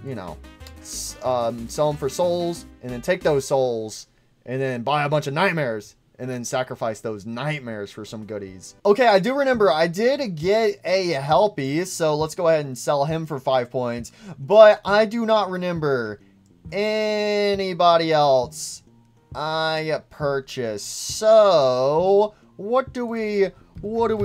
Speaker 1: you know, sell them for souls, and then take those souls, and then buy a bunch of nightmares, and then sacrifice those nightmares for some goodies. Okay, I do remember I did get a Helpy, so let's go ahead and sell him for 5 points. But I do not remember anybody else I purchased. So what do we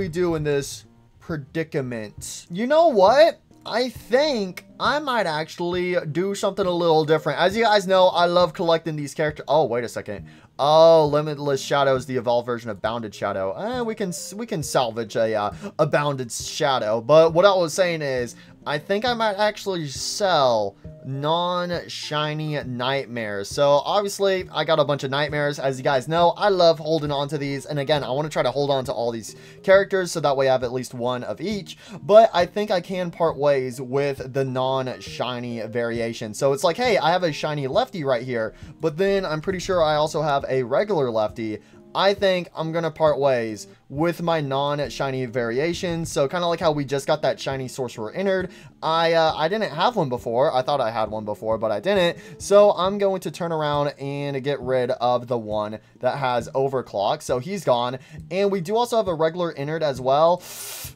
Speaker 1: do in this predicament? You know what? I think I might actually do something a little different. As you guys know, I love collecting these characters. Oh, wait a second. Oh, Limitless Shadow is the evolved version of Bounded Shadow. We can salvage a Bounded Shadow. But what I was saying is, I think I might actually sell non-shiny nightmares. So obviously I got a bunch of nightmares. As you guys know, I love holding on to these, and again, I want to try to hold on to all these characters so that way I have at least one of each. But I think I can part ways with the non-shiny variation. So it's like, hey, I have a shiny lefty right here, but then I'm pretty sure I also have a regular lefty. I think I'm gonna part ways with my non-shiny variations. So kind of like how we just got that shiny Sorcerer Innard. I didn't have one before. I thought I had one before, but I didn't. So I'm going to turn around and get rid of the one that has Overclock. So he's gone. And we do also have a regular Innard as well,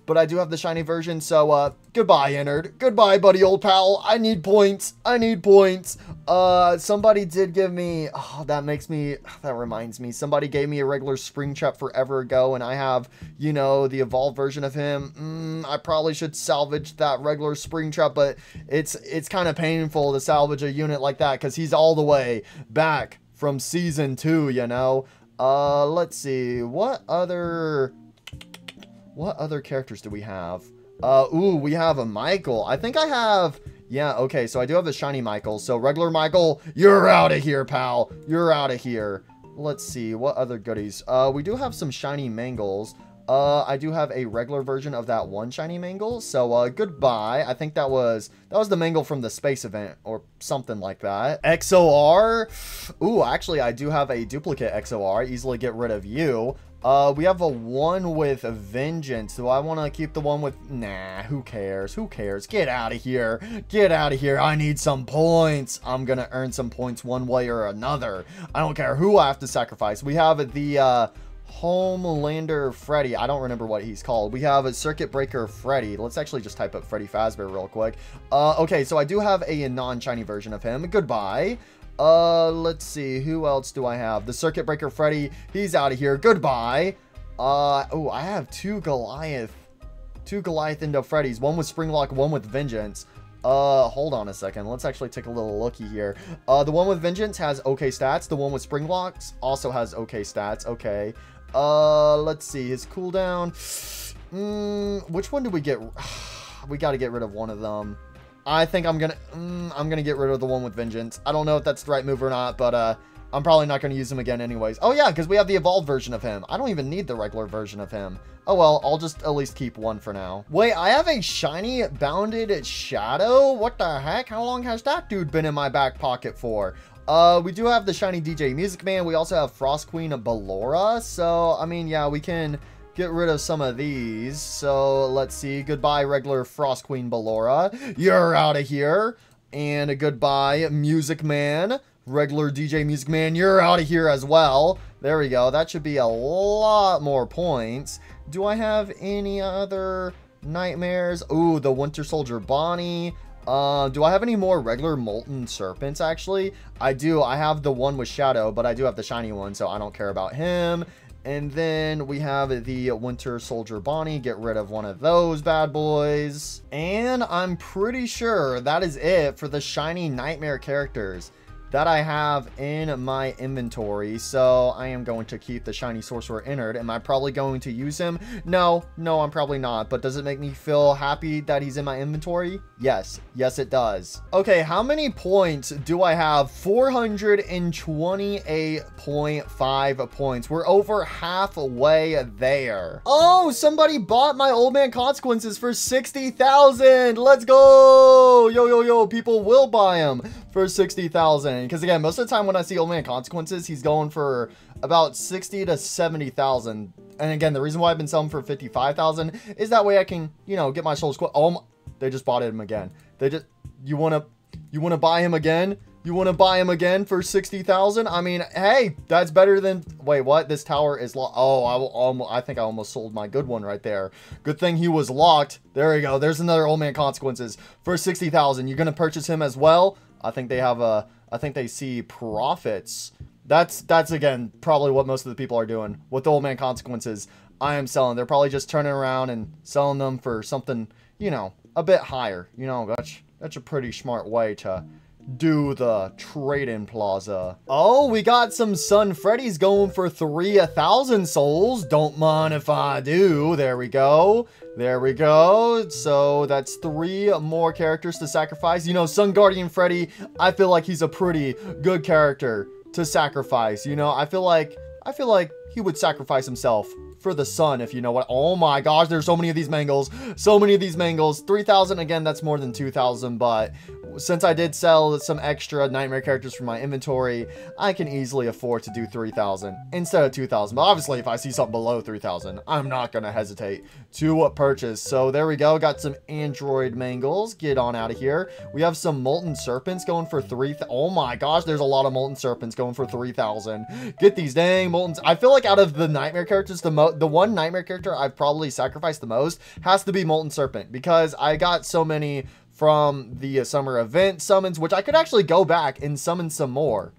Speaker 1: but I do have the shiny version. So goodbye, Innard. Goodbye, buddy, old pal. I need points. I need points. Somebody did give me, oh, that reminds me, somebody gave me a regular Springtrap forever ago, and I have, you know, the evolved version of him. I probably should salvage that regular Springtrap, but it's kind of painful to salvage a unit like that because he's all the way back from season 2, you know. Let's see, what other characters do we have? Ooh, we have a Michael. I think I have, yeah, okay, so I do have a shiny Michael. So regular Michael, you're out of here, pal. You're out of here. Let's see, what other goodies? We do have some shiny Mangles. I do have a regular version of that one shiny Mangle. So, goodbye. I think that was the Mangle from the space event or something like that. XOR. Ooh, actually, I do have a duplicate XOR. Easily get rid of you. We have a one with Vengeance. Do I want to keep the one with... Nah, who cares? Who cares? Get out of here. Get out of here. I need some points. I'm going to earn some points one way or another. I don't care who I have to sacrifice. We have the Homelander Freddy. I don't remember what he's called. We have a Circuit Breaker Freddy. Let's actually just type up Freddy Fazbear real quick. Okay, so I do have a non-shiny version of him. Goodbye. Let's see, who else do I have? The Circuit Breaker Freddy, he's out of here. Goodbye. Oh, I have two Goliath Indo Freddys, one with Springlock, one with Vengeance. Hold on a second. Let's actually take a little looky here. The one with Vengeance has okay stats. The one with Springlocks also has okay stats. Okay. Let's see, his cooldown. Which one do we get? We got to get rid of one of them. I think I'm gonna get rid of the one with Vengeance. I don't know if that's the right move or not, but I'm probably not gonna use him again anyways. Oh yeah, because we have the evolved version of him. I don't even need the regular version of him. Oh well, I'll just at least keep one for now. Wait, I have a shiny Bounded Shadow? What the heck? How long has that dude been in my back pocket for? We do have the shiny DJ Music Man. We also have Frost Queen Ballora. So, I mean, yeah, we can get rid of some of these. So let's see. Goodbye, regular Frost Queen Ballora. You're out of here. And a goodbye, Music Man. Regular DJ Music Man, you're out of here as well. There we go. That should be a lot more points. Do I have any other nightmares? Ooh, the Winter Soldier Bonnie. Do I have any more regular Molten Serpents, actually? I do. I have the one with Shadow, but I do have the shiny one, so I don't care about him. And then we have the Winter Soldier Bonnie. Get rid of one of those bad boys. And I'm pretty sure that is it for the shiny Nightmare characters. that I have in my inventory. So I am going to keep the shiny sorcerer innard. Am I probably going to use him? No, I'm probably not. But does it make me feel happy that he's in my inventory? Yes, it does. Okay, how many points do I have? 428.5 points. We're over halfway there. Oh, somebody bought my old man consequences for 60,000. Let's go. Yo, people will buy him for 60,000. Because again, most of the time when I see old man consequences, he's going for about 60 to 70,000. And again, the reason why I've been selling for 55,000 is that way I can, you know, get my soul squad. Oh my, they just bought him again. You want to buy him again? You want to buy him again for 60,000? I mean, hey, that's better than, wait, what? This tower is locked. Oh, I think I almost sold my good one right there. Good thing he was locked. There we go. There's another old man consequences for 60,000. You're going to purchase him as well? I think they have I think they see profits. That's again, probably what most of the people are doing with the old man consequences. I am selling. They're probably just turning around and selling them for something, you know, a bit higher. You know, that's a pretty smart way to do the trade-in plaza. Oh, we got some Son Freddy's going for 3,000 souls. Don't mind if I do. There we go. So that's 3 more characters to sacrifice. You know, Sun Guardian Freddy, I feel like he's a pretty good character to sacrifice. You know, I feel like he would sacrifice himself for the sun, if you know what. Oh my gosh, there's so many of these mangles. 3,000 again, that's more than 2,000, but since I did sell some extra nightmare characters from my inventory, I can easily afford to do 3,000 instead of 2,000. But obviously, if I see something below 3,000, I'm not gonna hesitate to purchase. So there we go. Got some android mangles. Get on out of here. We have some molten serpents going for 3,000. Oh my gosh, there's a lot of molten serpents going for 3,000. Get these dang molten. I feel like out of the nightmare characters, the one nightmare character I've probably sacrificed the most has to be molten serpent, because I got so many from the summer event summons, which I could actually go back and summon some more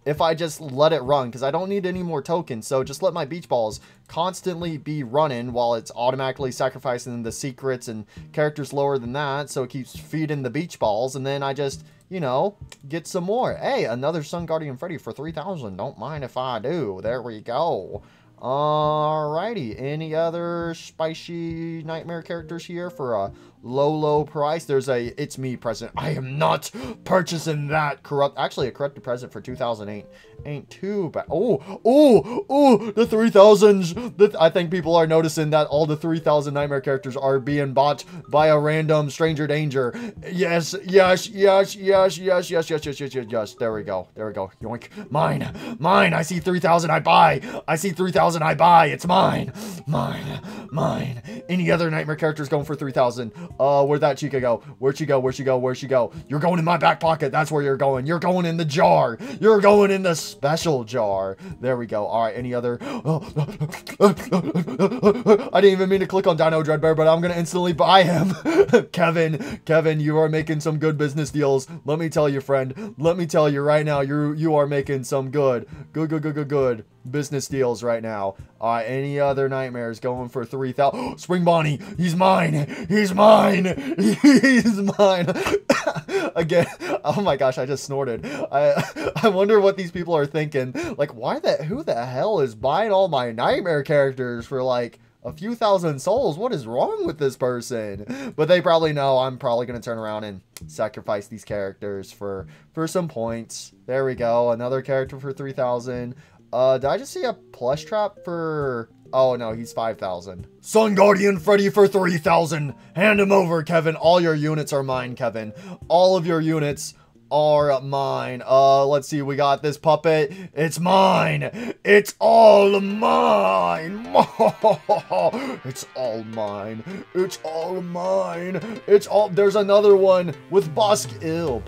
Speaker 1: if I just let it run, because I don't need any more tokens. So just let my beach balls constantly be running while it's automatically sacrificing the secrets and characters lower than that, so it keeps feeding the beach balls, and then I just, you know, get some more. Hey, another Sun Guardian Freddy for 3,000. Don't mind if I do. There we go. Alrighty, any other spicy nightmare characters here for a low price? There's a It's Me present. I am not purchasing that. Actually, a corrupted present for 2,008 ain't too bad. Oh, the 3,000s. I think people are noticing that all the 3,000 nightmare characters are being bought by a random stranger danger. Yes. There we go. Yoink. Mine. I see 3,000. I buy. It's mine. Any other nightmare characters going for 3,000? Where'd that chica go? Where'd she go? You're going in my back pocket. That's where you're going. You're going in the jar. You're going in the special jar. There we go. All right. Any other? I didn't even mean to click on Dino Dreadbear, but I'm going to instantly buy him. Kevin, you are making some good business deals. Let me tell you, friend. Let me tell you right now, you are making some good business deals right now. Any other nightmares going for 3,000? Spring Bonnie, he's mine. Again. Oh my gosh, I just snorted. I wonder what these people are thinking. Like, who the hell is buying all my nightmare characters for like a few thousand souls? What is wrong with this person? But they probably know I'm probably going to turn around and sacrifice these characters for some points. There we go. Another character for 3,000. Did I just see a plush trap for... Oh, no, he's 5,000. Sun Guardian Freddy for 3,000. Hand him over, Kevin. All your units are mine, Kevin. All of your units are mine. Let's see. We got this puppet. It's mine. It's all mine. It's all mine. There's another one with Boss Killer.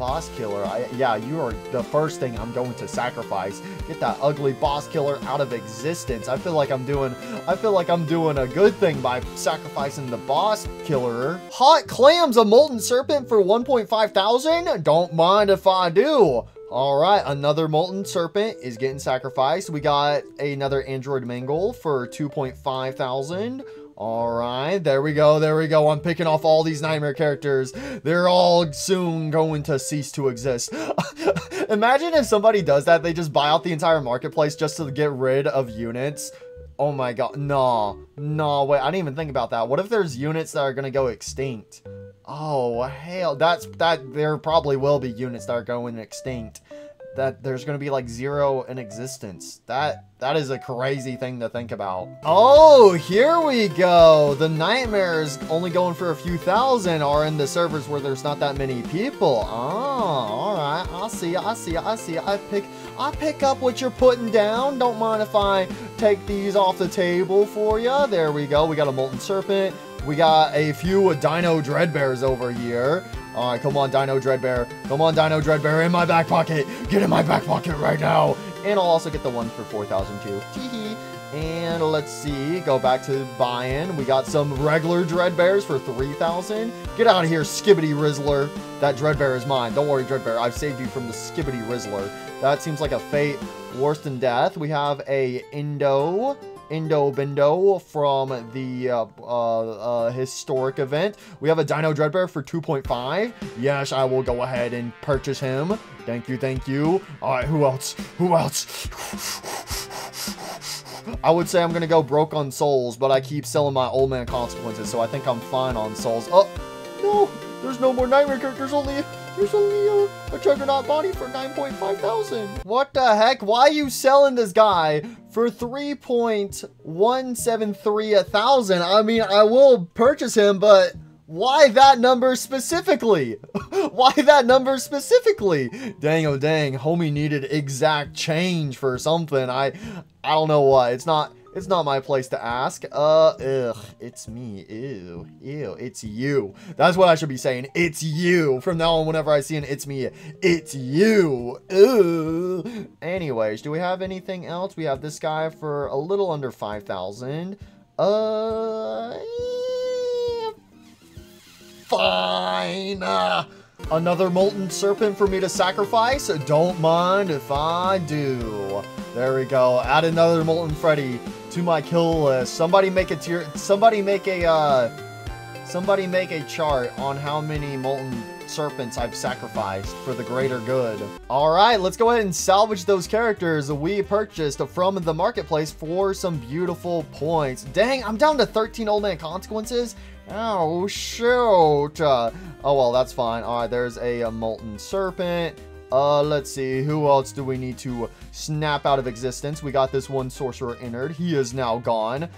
Speaker 1: Yeah, you are the first thing I'm going to sacrifice. Get that ugly Boss Killer out of existence. I feel like I'm doing a good thing by sacrificing the Boss Killer. Hot Clams, a molten serpent for 1.5 thousand. Don't mind if I do. All right, another molten serpent is getting sacrificed. We got another android mangle for 2.5 thousand. All right, there we go. There we go. I'm picking off all these nightmare characters. They're all soon going to cease to exist. Imagine if somebody does that. They just buy out the entire marketplace just to get rid of units. Oh my god. No. No, wait. I didn't even think about that. What if there's units that are going to go extinct? Oh, hell. There probably will be units that are going extinct. That there's going to be like 0 in existence. That is a crazy thing to think about. Oh, here we go. The nightmares only going for a few thousand are in the servers where there's not that many people. Oh, all right. I see. I pick up what you're putting down. Don't mind if I take these off the table for you. There we go. We got a molten serpent. We got a few Dino Dreadbears over here. All right, come on, Dino Dreadbear. Come on, Dino Dreadbear, in my back pocket. Get in my back pocket right now. And I'll also get the one for 4,000 too. Teehee. And let's see, go back to buy-in. We got some regular Dreadbears for 3,000. Get out of here, Skibbity Rizzler. That Dreadbear is mine. Don't worry, Dreadbear. I've saved you from the Skibbity Rizzler. That seems like a fate worse than death. We have a Indo Bindo from the historic event. We have a Dino Dreadbear for 2.5. Yes, I will go ahead and purchase him. Thank you, thank you. All right, who else? Who else? I would say I'm going to go broke on souls, but I keep selling my old man consequences, so I think I'm fine on souls. Oh, no, there's no more nightmare characters. There's only a Juggernaut body for 9.5 thousand. What the heck? Why are you selling this guy for 3.173 thousand? I mean, I will purchase him, but why that number specifically? Why that number specifically? Dang, oh dang, homie needed exact change for something. I don't know what. It's not my place to ask. Ugh, it's me. Ew, it's you. That's what I should be saying. It's you. From now on, whenever I see an it's me, it's you. Ew. Anyways, do we have anything else? We have this guy for a little under 5,000. Fine. Another molten serpent for me to sacrifice. Don't mind if I do. There we go. Add another molten Freddy to my kill list. Somebody make a chart on how many molten serpents I've sacrificed for the greater good. All right, let's go ahead and salvage those characters we purchased from the marketplace for some beautiful points. Dang, I'm down to 13 old man consequences. Oh, shoot. Oh, well, that's fine. All right, there's a molten serpent. Let's see. Who else do we need to snap out of existence? We got this one sorcerer Innard. He is now gone.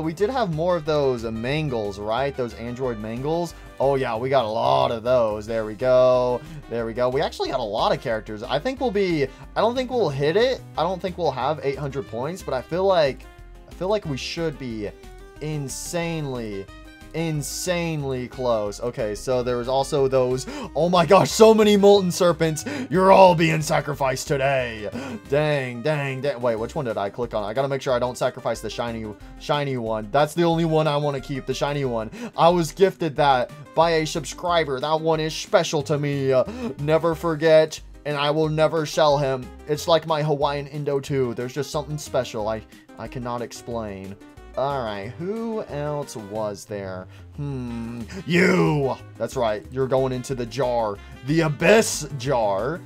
Speaker 1: We did have more of those mangles, right? Those android mangles. Oh, yeah, we got a lot of those. There we go. There we go. We actually got a lot of characters. I think I don't think we'll hit it. I don't think we'll have 800 points, but I feel like we should be insanely close. Okay, so there was also those. Oh my gosh, so many molten serpents. You're all being sacrificed today. Dang. Wait, which one did I click on? I gotta make sure I don't sacrifice the shiny one. That's the only one I want to keep, the shiny one. I was gifted that by a subscriber. That one is special to me. Never forget, and I will never sell him. It's like my Hawaiian Indo too. There's just something special I cannot explain. Alright, who else was there? You! That's right, you're going into the jar. The Abyss jar.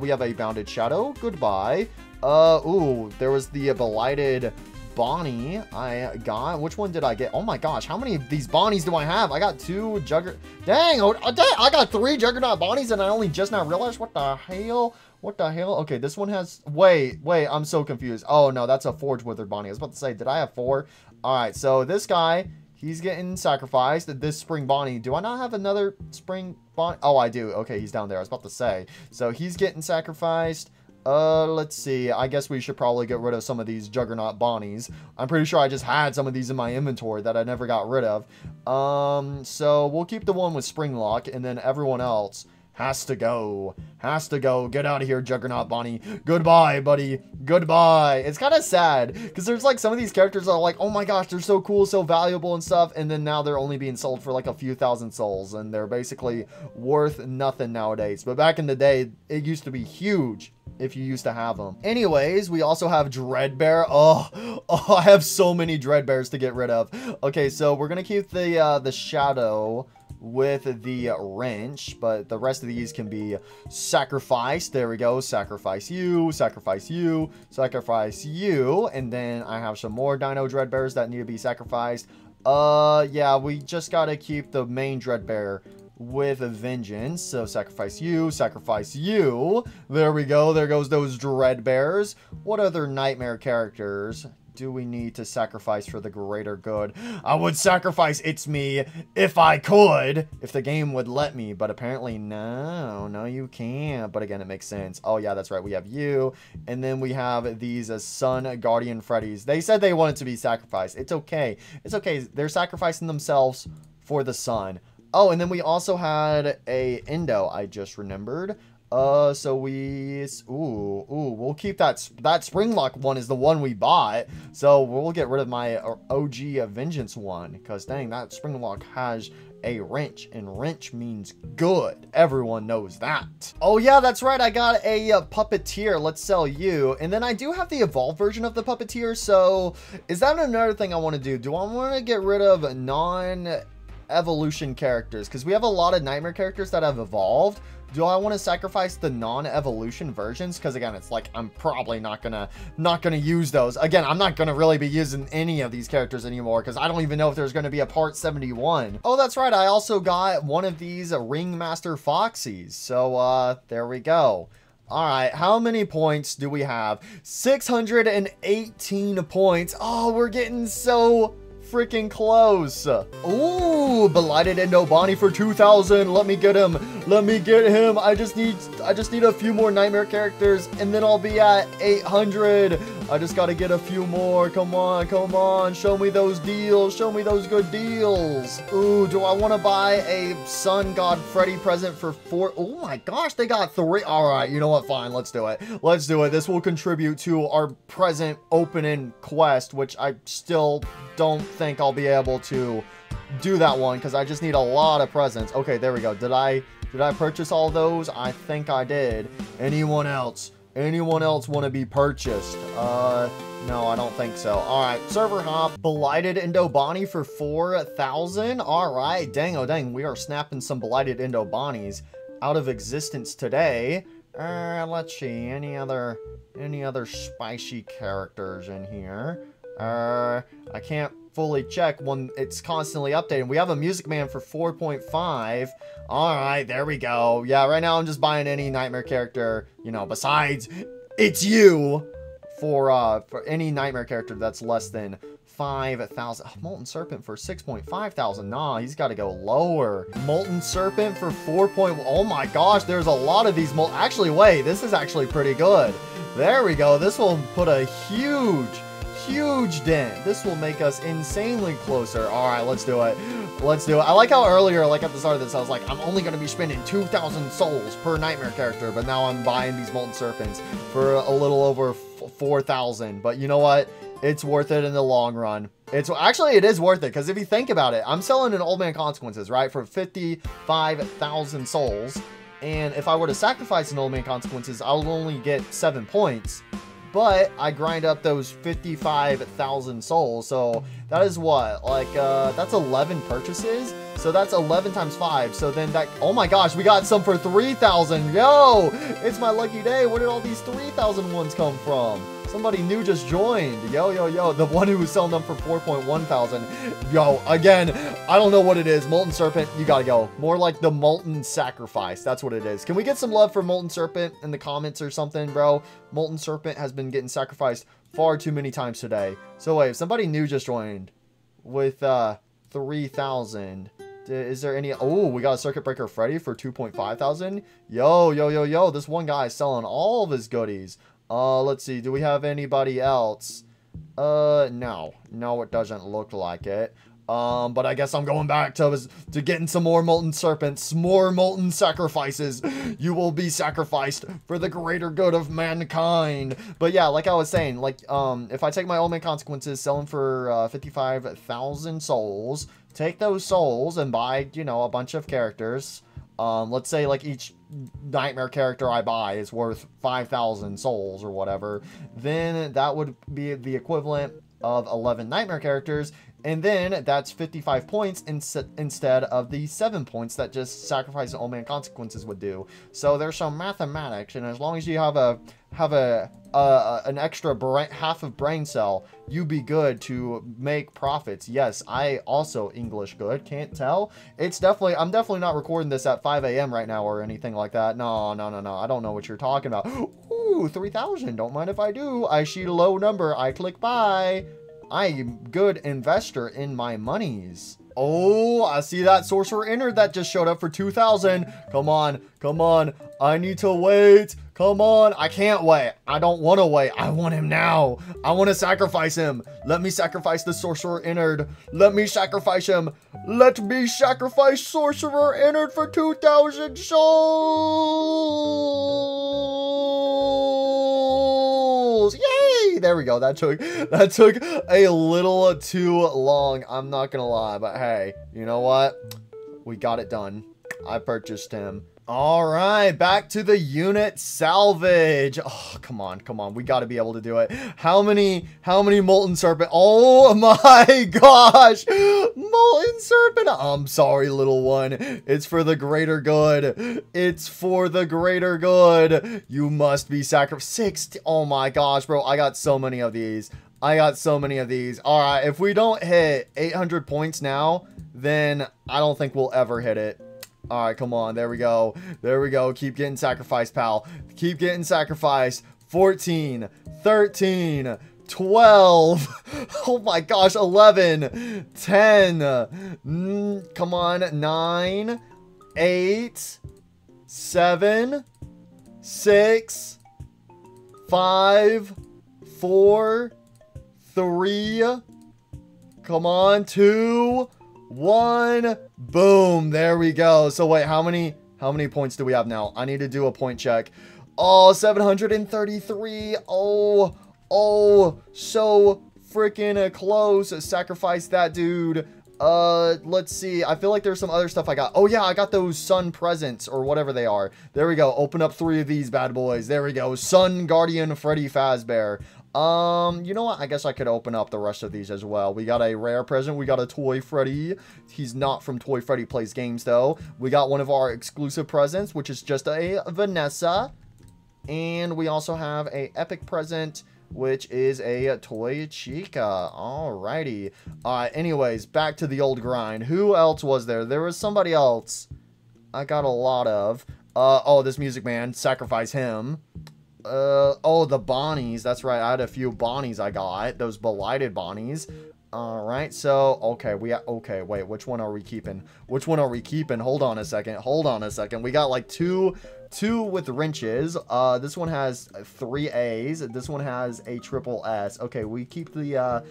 Speaker 1: We have a Bounded Shadow. Goodbye. Ooh, there was the Blighted Bonnie I got. Which one did I get? Oh my gosh, how many of these Bonnies do I have? I got 2 Juggernaut. Dang, I got 3 Juggernaut Bonnies and I only just now realized. What the hell? What the hell? Okay, this one has... Wait, I'm so confused. Oh, no, that's a Forge Withered Bonnie. I was about to say, did I have 4? All right, so this guy, he's getting sacrificed. This Spring Bonnie. Do I not have another Spring Bonnie? Oh, I do. Okay, he's down there. I was about to say. So he's getting sacrificed. Let's see. I guess we should probably get rid of some of these Juggernaut Bonnies. I'm pretty sure I just had some of these in my inventory that I never got rid of. So we'll keep the one with Springlock, and then everyone else has to go. Get out of here, Juggernaut Bonnie. Goodbye, buddy. Goodbye. It's kind of sad because there's like some of these characters that are like, oh my gosh, they're so cool, so valuable and stuff. And then now they're only being sold for like a few thousand souls and they're basically worth nothing nowadays. But back in the day, it used to be huge. if you used to have them. Anyways, we also have Dreadbear. Oh, I have so many Dreadbears to get rid of. Okay, so we're gonna keep the Shadow with the wrench, but the rest of these can be sacrificed. There we go. Sacrifice you, sacrifice you, sacrifice you. And then I have some more Dino Dreadbears that need to be sacrificed. Yeah, we just gotta keep the main Dreadbear with a vengeance. So sacrifice you, sacrifice you. There we go. There goes those Dreadbears. What other nightmare characters do we need to sacrifice for the greater good? I would sacrifice It's Me if I could, if the game would let me, but apparently no, you can't. But again, it makes sense. Oh yeah, that's right. We have you, and then we have these Sun Guardian Freddies. They said they wanted to be sacrificed. It's okay. It's okay. They're sacrificing themselves for the sun. Oh, and then we also had a Endo, I just remembered. So we'll keep that Springlock one is the one we bought. So we'll get rid of my OG Vengeance one, because dang, that Springlock has a wrench, and wrench means good. Everyone knows that. Oh yeah, that's right. I got a Puppeteer. Let's sell you. And then I do have the evolved version of the Puppeteer. So is that another thing I want to do? Do I want to get rid of non-evolution characters? Because we have a lot of nightmare characters that have evolved. Do I want to sacrifice the non-evolution versions? Because again, it's like I'm probably not gonna use those. Again, I'm not gonna really be using any of these characters anymore, because I don't even know if there's gonna be a part 71. Oh, that's right. I also got one of these Ringmaster Foxies. So there we go. All right, how many points do we have? 618 points. Oh, we're getting so freaking close. Ooh, Blighted Endobani for 2,000. Let me get him. Let me get him. I just need a few more nightmare characters, and then I'll be at 800. I just gotta get a few more. Come on, come on. Show me those deals. Show me those good deals. Ooh, do I want to buy a Sun God Freddy present for 4? Oh my gosh, they got 3. All right, you know what? Fine, let's do it. Let's do it. This will contribute to our present opening quest, which I still don't think I'll be able to do that one, because I just need a lot of presents. Okay, there we go. Did I purchase all those? I think I did. Anyone else? Anyone else want to be purchased? No, I don't think so. All right, server hop. Blighted Endobani for 4,000. All right, dang, oh dang, we are snapping some Blighted Endobanis out of existence today. Let's see, any other spicy characters in here? I can't fully check when it's constantly updating. We have a Music Man for 4.5. All right, there we go. Yeah, right now I'm just buying any nightmare character, you know, besides It's You, for any nightmare character that's less than 5,000. Oh, Molten Serpent for 6.5 thousand. Nah, he's got to go lower. Molten Serpent for 4. Oh my gosh, there's a lot of these. Actually, wait, this is actually pretty good. There we go. This will put a huge dent. This will make us insanely closer. All right, let's do it. Let's do it. I like how earlier, like at the start of this, I was like, I'm only going to be spending 2,000 souls per nightmare character, but now I'm buying these Molten Serpents for a little over 4,000. But you know what? It's worth it in the long run. It is worth it, because if you think about it, I'm selling an Old Man Consequences, right, for 55,000 souls. And if I were to sacrifice an Old Man Consequences, I'll only get 7 points. But I grind up those 55,000 souls, so that is what, like, that's 11 purchases, so that's 11 times 5, so then that, oh my gosh, we got some for 3,000, yo, it's my lucky day. Where did all these 3,000 ones come from? Somebody new just joined. Yo, the one who was selling them for 4.1 thousand. Yo, again, I don't know what it is. Molten Serpent, you gotta go. More like the Molten Sacrifice. That's what it is. Can we get some love for Molten Serpent in the comments or something, bro? Molten Serpent has been getting sacrificed far too many times today. So wait, if somebody new just joined with 3,000. Is there any? Oh, we got a Circuit Breaker Freddy for 2.5 thousand. Yo, this one guy is selling all of his goodies. Let's see. Do we have anybody else? No, it doesn't look like it. But I guess I'm going back to getting some more Molten Serpents, more Molten Sacrifices. You will be sacrificed for the greater good of mankind. But yeah, like I was saying, like, if I take my Old Man Consequences, sell them for 55,000 souls, take those souls and buy, you know, a bunch of characters. Let's say like each nightmare character I buy is worth 5,000 souls or whatever, then that would be the equivalent of 11 nightmare characters, and then that's 55 points instead of the 7 points that just Sacrifice and Old Man Consequences would do. So there's some mathematics, and as long as you have an extra half of brain cell, you be good to make profits. Yes, I also English good. Can't tell. I'm definitely not recording this at 5 a.m. right now or anything like that. No. I don't know what you're talking about. Ooh, 3,000. Don't mind if I do. I see a low number. I click buy. I'm good investor in my monies. Oh, I see that Sorcerer entered that just showed up for 2,000. Come on. I need to wait. Come on. I can't wait. I don't want to wait. I want him now. I want to sacrifice him. Let me sacrifice the Sorcerer entered. Let me sacrifice him. Let me sacrifice Sorcerer entered for 2,000 souls. Yay! There we go. That took a little too long. I'm not gonna lie, but hey, you know what? We got it done. I purchased him. All right, back to the unit salvage. Oh, come on. We got to be able to do it. How many Molten Serpent? Oh my gosh. Molten Serpent. I'm sorry, little one. It's for the greater good. It's for the greater good. You must be sacrificed. 60. Oh my gosh, bro. I got so many of these. All right, if we don't hit 800 points now, then I don't think we'll ever hit it. All right, come on. There we go. Keep getting sacrificed, pal. Keep getting sacrificed. 14, 13, 12. Oh my gosh, 11, 10. Come on, 9, 8, 7, 6, 5, 4, 3. Come on, 2, 1. Boom. There we go. So wait, how many points do we have now? I need to do a point check. Oh, 733. Oh, so freaking close. Sacrifice that dude. Let's see. I feel like there's some other stuff I got. Oh yeah, I got those sun presents or whatever they are. There we go. Open up 3 of these bad boys. There we go. Sun Guardian Freddy Fazbear. You know what? I guess I could open up the rest of these as well. We got a rare present. We got a Toy Freddy. He's not from Toy Freddy Plays Games, though. We got one of our exclusive presents, which is just a Vanessa. And we also have a epic present, which is a Toy Chica. Alrighty. Anyways, back to the old grind. Who else was there? There was somebody else I got a lot of. Oh, this Music Man. Sacrifice him. Oh, the Bonnies. That's right. I had a few Bonnies I got. Those Belighted Bonnies. All right. So, okay. Okay, wait. Which one are we keeping? Hold on a second. We got like two with wrenches. This one has 3 A's. This one has a triple S. Okay, we'll keep the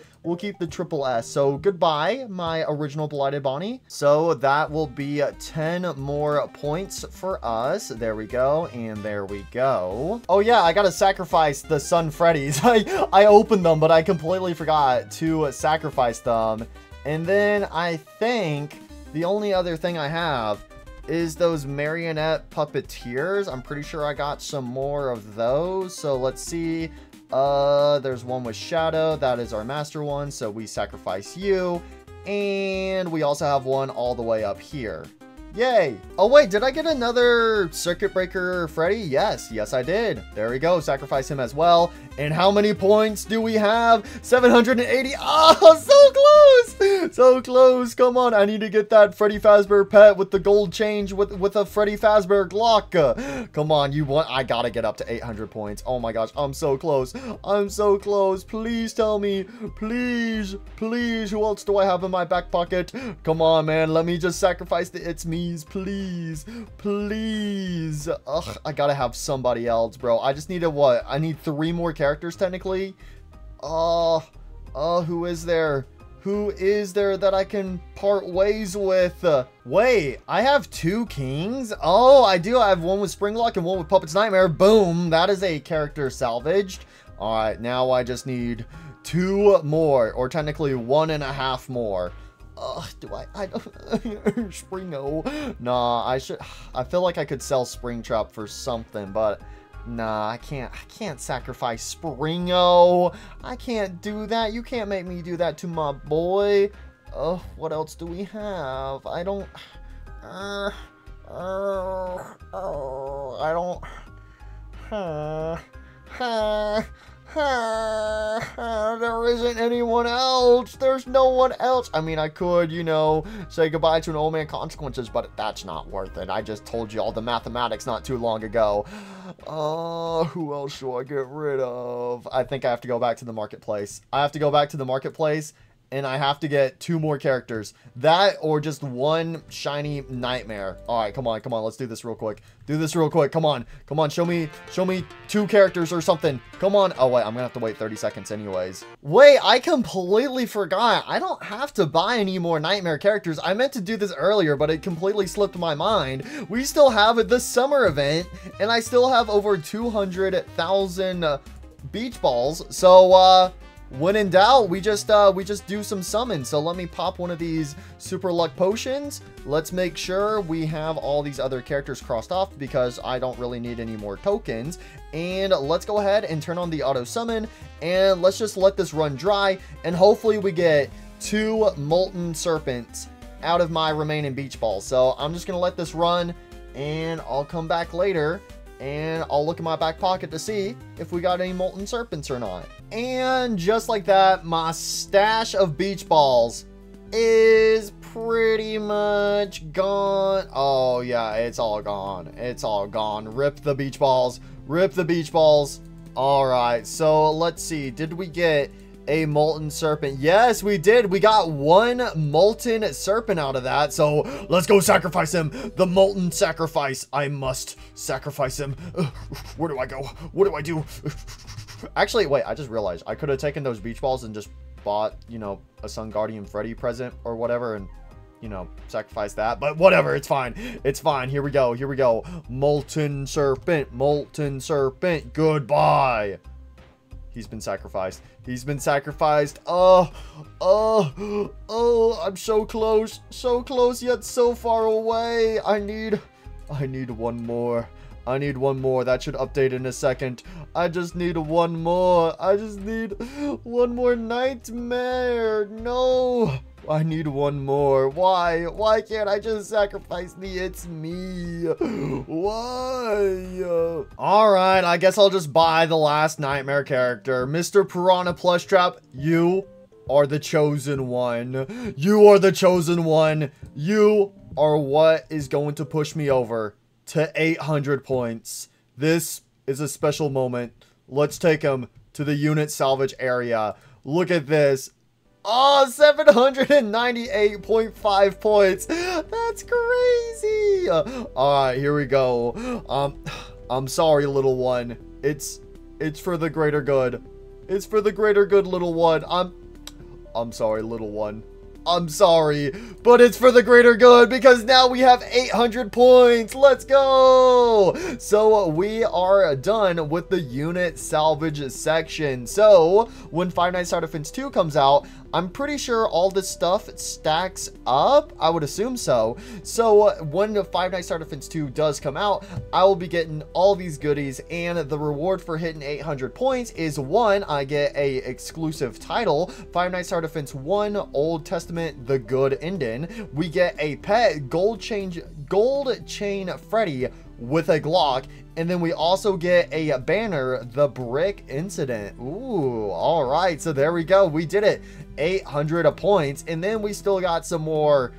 Speaker 1: triple S. So goodbye, my original Blighted Bonnie. So that will be 10 more points for us. There we go, and there we go. Oh yeah, I gotta sacrifice the Sun Freddies. I opened them, but I completely forgot to sacrifice them. And then I think the only other thing I have is those marionette puppeteers. I'm pretty sure I got some more of those. So let's see. There's one with Shadow. That is our master one. So we sacrifice you. And we also have one all the way up here. Yay. Oh, wait, did I get another Circuit Breaker Freddy? Yes, I did. There we go. Sacrifice him as well. And how many points do we have? 780. Oh, so close. So close. Come on. I need to get that Freddy Fazbear pet with the gold change with a Freddy Fazbear Glock. Come on. I gotta get up to 800 points. Oh my gosh. I'm so close. Please tell me. Please. Who else do I have in my back pocket? Come on, man. Let me just sacrifice the It's Me. Please. Ugh, I gotta have somebody else, bro. I just needed what? I need 3 more characters, technically. Who is there? Who is there that I can part ways with? Wait, I have 2 kings? Oh, I do. I have one with Springlock and one with Puppet's Nightmare. Boom. That is a character salvaged. All right, now I just need 2 more, or technically 1.5 more. Do I don't Springo. Nah, I feel like I could sell Springtrap for something, but nah, I can't sacrifice Springo. I can't do that. You can't make me do that to my boy. What else do we have? I don't there isn't anyone else. There's no one else. I mean, I could, you know, say goodbye to an old man consequences, but that's not worth it. I just told you all the mathematics not too long ago. Who else should I get rid of? I think I have to go back to the marketplace. I have to go back to the marketplace, and I have to get 2 more characters. That or just 1 shiny nightmare. All right, come on. Let's do this real quick. Come on. Show me 2 characters or something. Come on. Oh, wait, I'm gonna have to wait 30 seconds anyways. Wait, I completely forgot. I don't have to buy any more nightmare characters. I meant to do this earlier, but it completely slipped my mind. We still have the summer event, and I still have over 200,000 beach balls. So, when in doubt, we just do some summons. So let me pop one of these super luck potions. Let's make sure we have all these other characters crossed off because I don't really need any more tokens. And let's go ahead and turn on the auto summon, and let's just let this run dry, and hopefully we get 2 molten serpents out of my remaining beach balls. So I'm just gonna let this run, and I'll come back later and I'll look in my back pocket to see if we got any molten serpents or not. And just like that, my stash of beach balls is pretty much gone. Oh yeah, it's all gone. Rip the beach balls. All right, so let's see. Did we get a molten serpent? Yes, we did. We got 1 molten serpent out of that. So let's go sacrifice him. The molten sacrifice. I must sacrifice him. Where do I go? What do I do? Actually, wait, I just realized I could have taken those beach balls and just bought, you know, a Sun Guardian Freddy present or whatever, and, you know, sacrifice that. But whatever, it's fine. Here we go. Molten serpent. Goodbye. He's been sacrificed. Oh, I'm so close yet so far away. I need 1 more. That should update in a second. I just need 1 more. I just need 1 more nightmare. No, I need 1 more. Why can't I just sacrifice the It's Me? Why? All right, I guess I'll just buy the last nightmare character. Mr. Piranha Plush Trap, you are the chosen one. You are what is going to push me over to 800 points. This is a special moment. Let's take him to the unit salvage area. Look at this. Oh, 798.5 points. That's crazy. All right, here we go. I'm sorry, little one. It's for the greater good. It's for the greater good, little one. I'm sorry, little one. I'm sorry, but it's for the greater good because now we have 800 points. Let's go. So we are done with the unit salvage section. So when Five Nights at Freddy's 2 comes out, I'm pretty sure all this stuff stacks up. I would assume so. So when Five Nights at Freddy's 2 does come out, I will be getting all these goodies, and the reward for hitting 800 points is 1, I get a exclusive title, Five Nights at Freddy's 1 Old Testament The Good Ending. We get a pet gold chain Freddy with a Glock, and then we also get a banner, The Brick Incident. Ooh, all right, so there we go. We did it. 800 points, and then we still got some more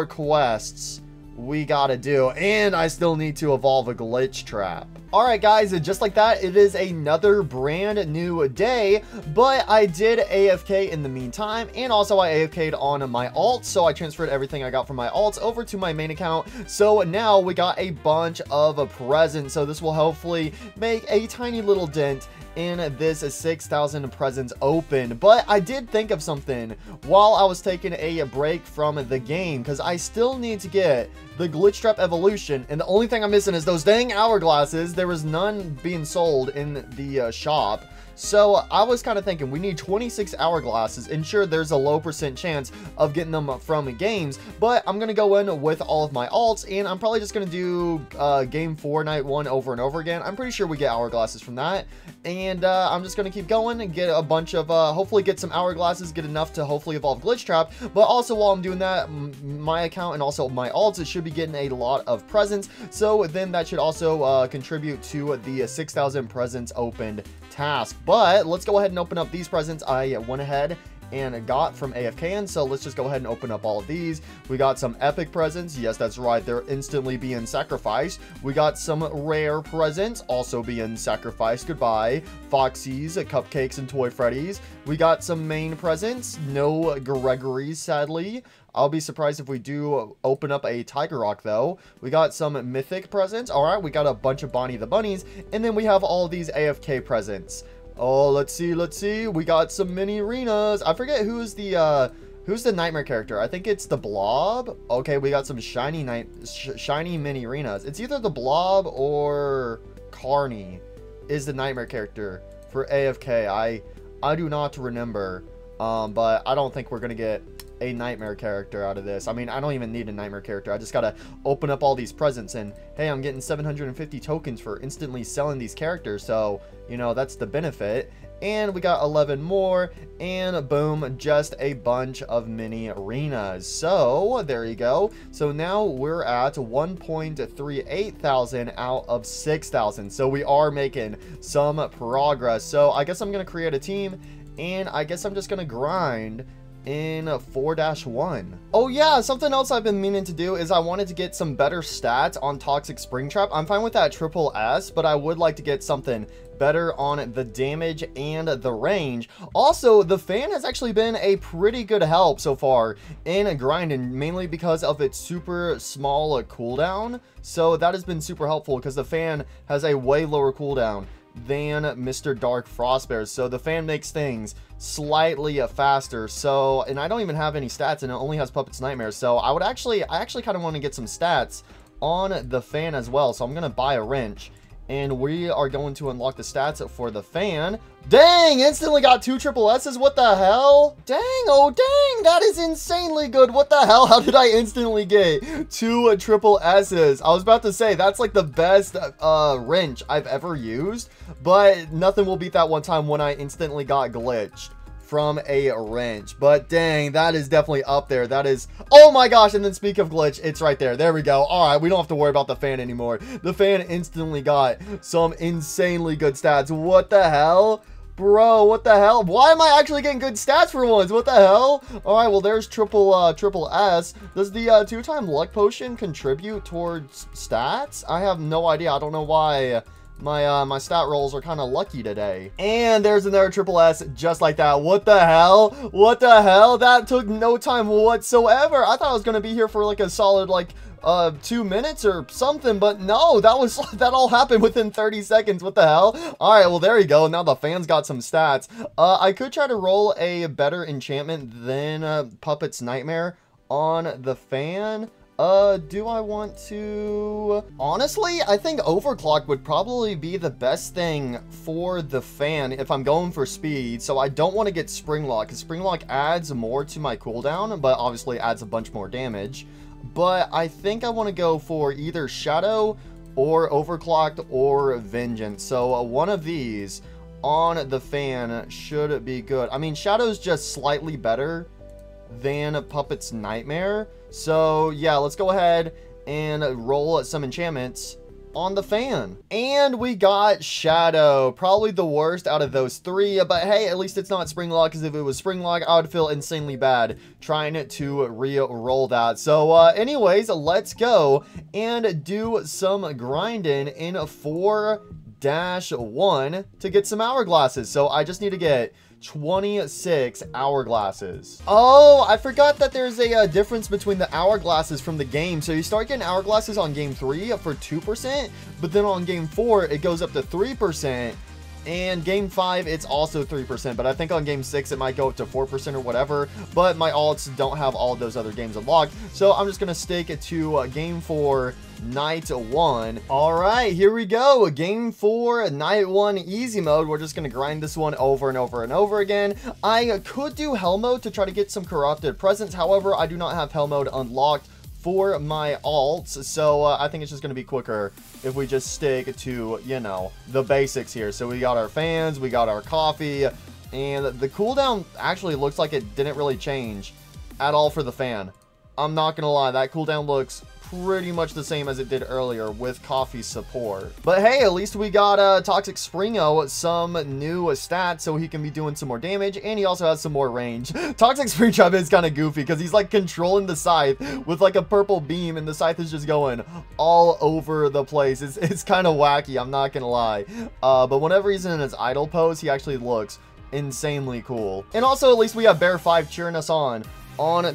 Speaker 1: quests we gotta do, and I still need to evolve a Glitchtrap. All right, guys, and just like that, it is another brand new day, but I did AFK in the meantime, and also I AFK'd on my alts, so I transferred everything I got from my alts over to my main account. So now we got a bunch of presents, so this will hopefully make a tiny little dent in this 6,000 presents open. But I did think of something while I was taking a break from the game, because I still need to get the Glitchtrap evolution, and the only thing I'm missing is those dang hourglasses. There was none being sold in the shop. So I was kind of thinking we need 26 hourglasses, and sure, there's a low % chance of getting them from games, but I'm going to go in with all of my alts, and I'm probably just going to do game 4 night 1 over and over again. I'm pretty sure we get hourglasses from that, and I'm just going to keep going and get a bunch of, hopefully get some hourglasses, get enough to hopefully evolve Glitchtrap. But also while I'm doing that, my account and also my alts, it should be getting a lot of presents, so then that should also contribute to the 6,000 presents opened task. But let's go ahead and open up these presents I went ahead and got from AFKN. So let's just go ahead and open up all of these. We got some epic presents. Yes, that's right, they're instantly being sacrificed. We got some rare presents also being sacrificed. Goodbye Foxy's, Cupcakes, and Toy Freddy's. We got some main presents. No Gregory's, sadly. I'll be surprised if we do open up a Tiger Rock, though. We got some mythic presents. All right, we got a bunch of Bonnie the Bunnies, and then we have all these AFK presents. Oh, let's see. We got some mini arenas. I forget who's the nightmare character. I think it's the Blob. Okay, we got some shiny mini arenas. It's either the Blob or Carney is the nightmare character for AFK. I do not remember, but I don't think we're gonna get a nightmare character out of this. I mean, I don't even need a nightmare character. I just gotta open up all these presents, and hey, I'm getting 750 tokens for instantly selling these characters, so you know, that's the benefit. And we got 11 more, and boom, just a bunch of mini arenas. So there you go. So now we're at 1.38 thousand out of 6,000, so we are making some progress. So I guess I'm gonna create a team, and I guess I'm just gonna grind in 4-1. Oh yeah, something else I've been meaning to do is I wanted to get some better stats on Toxic Springtrap. I'm fine with that triple S, but I would like to get something better on the damage and the range. Also, the fan has actually been a pretty good help so far in grinding, mainly because of its super small cooldown. So that has been super helpful because the fan has a way lower cooldown than Mr. Dark Frostbear, so the fan makes things slightly faster. So, and I don't even have any stats, and it only has Puppet's Nightmare, so I actually kind of want to get some stats on the fan as well. So I'm gonna buy a wrench, and we are going to unlock the stats for the fan. Dang, instantly got 2 triple S's. What the hell? Dang, oh dang, that is insanely good. What the hell? How did I instantly get 2 triple S's? I was about to say, that's like the best wrench I've ever used, but nothing will beat that one time when I instantly got glitched from a wrench. But dang, that is definitely up there. That is, oh my gosh. And then speak of glitch, it's right there. There we go. All right, we don't have to worry about the fan anymore. The fan instantly got some insanely good stats. What the hell? Bro, what the hell? Why am I actually getting good stats for once? What the hell? All right, well, there's triple S. Does the 2-time luck potion contribute towards stats? I have no idea. I don't know why my stat rolls are kind of lucky today. And there's another triple S just like that. What the hell? What the hell? That took no time whatsoever. I thought I was going to be here for like a solid like 2 minutes or something, but no, that all happened within 30 seconds. What the hell? All right, well, there you go. Now the fan's got some stats. I could try to roll a better enchantment than Puppet's Nightmare on the fan. Do I want to? Honestly, I think Overclock would probably be the best thing for the fan if I'm going for speed. So I don't want to get Springlock, because Springlock adds more to my cooldown, but obviously adds a bunch more damage. But I think I want to go for either Shadow or Overclocked or Vengeance. So one of these on the fan should be good. I mean, Shadow's just slightly better than Puppet's Nightmare. So yeah, let's go ahead and roll some enchantments on the fan. And we got Shadow, probably the worst out of those 3, but hey, at least it's not Springlock, because if it was Springlock, I would feel insanely bad trying to re-roll that. So anyways, let's go and do some grinding in 4-1 to get some hourglasses. So I just need to get 26 hourglasses. Oh, I forgot that there's a difference between the hourglasses from the game. So you start getting hourglasses on game 3 for 2%, but then on game 4 it goes up to 3%. And game 5, it's also 3%, but I think on game 6, it might go up to 4% or whatever, but my alts don't have all of those other games unlocked, so I'm just going to stick it to game 4, night 1. All right, here we go. Game 4, night 1, easy mode. We're just going to grind this one over and over and over again. I could do hell mode to try to get some corrupted presents. However, I do not have hell mode unlocked for my alts, so I think it's just going to be quicker if we just stick to, you know, the basics here. So we got our fans, we got our coffee, and the cooldown actually looks like it didn't really change at all for the fan. I'm not going to lie, that cooldown looks pretty much the same as it did earlier with coffee support. But hey, at least we got Toxic Springo some new stats, so he can be doing some more damage, and he also has some more range. Toxic Springtrap is kind of goofy because he's like controlling the scythe with like a purple beam, and the scythe is just going all over the place. It's kind of wacky, I'm not gonna lie. But whenever he's in his idle pose, he actually looks insanely cool. And also, at least we have Bear 5 cheering us on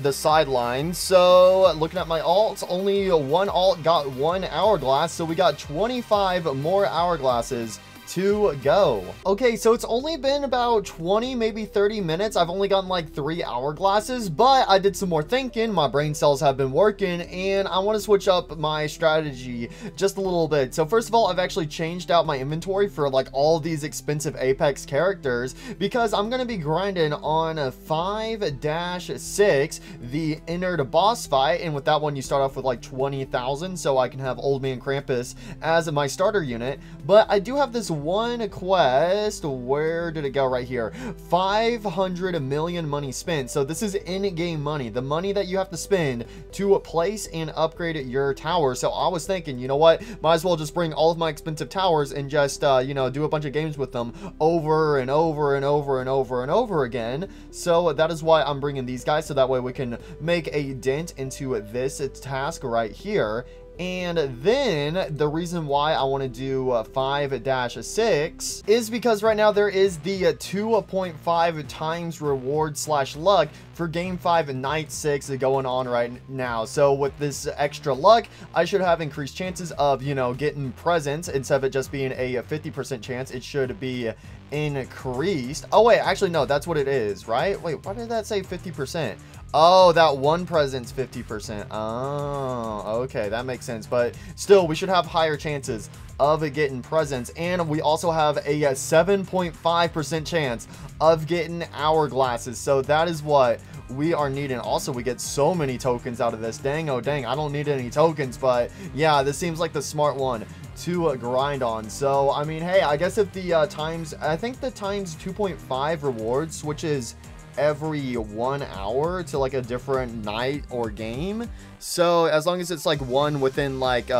Speaker 1: the sideline. So looking at my alts, only one alt got 1 hourglass, so we got 25 more hourglasses to go. Okay, so it's only been about 20, maybe 30 minutes. I've only gotten like 3 hourglasses, but I did some more thinking. My brain cells have been working, and I want to switch up my strategy just a little bit. So first of all, I've actually changed out my inventory for like all these expensive Apex characters, because I'm going to be grinding on 5-6, the Innard boss fight, and with that one you start off with like 20,000, so I can have Old Man Krampus as my starter unit. But I do have this one quest. Where did it go? Right here. 500 million money spent. So this is in-game money, the money that you have to spend to place and upgrade your tower. So I was thinking, you know what, might as well just bring all of my expensive towers and just you know, do a bunch of games with them over and over and over and over and over again. So that is why I'm bringing these guys, so that way we can make a dent into this task right here. And then the reason why I want to do 5-6 is because right now there is the 2.5 times reward / luck for game 5 and night 6 going on right now. So with this extra luck, I should have increased chances of, you know, getting presents. Instead of it just being a 50% chance, it should be increased. Oh wait, actually no, that's what it is, right? Wait, why did that say 50%? Oh, that one present's 50%. Oh, okay, that makes sense. But still, we should have higher chances of getting presents. And we also have a 7.5% chance of getting hourglasses. So that is what we are needing. Also, we get so many tokens out of this. Dang, oh dang, I don't need any tokens. But yeah, this seems like the smart one to grind on. So, I mean, hey, I guess if the I think the times 2.5 rewards, which is every 1 hour to like a different night or game. So as long as it's like one within like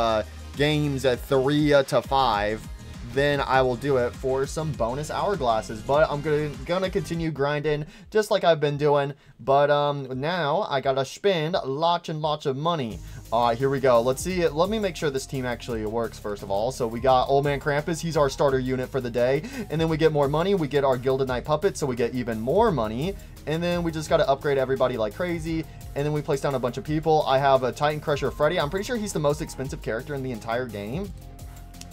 Speaker 1: games at 3 to 5, then I will do it for some bonus hourglasses. But I'm gonna continue grinding just like I've been doing. But now I gotta spend lots and lots of money. All right, here we go. Let's see it. Let me make sure this team actually works first of all. So we got Old Man Krampus. He's our starter unit for the day. And then we get more money. We get our Gilded Knight Puppet, so we get even more money. And then we just got to upgrade everybody like crazy. And then we place down a bunch of people. I have a Titan Crusher Freddy. I'm pretty sure he's the most expensive character in the entire game.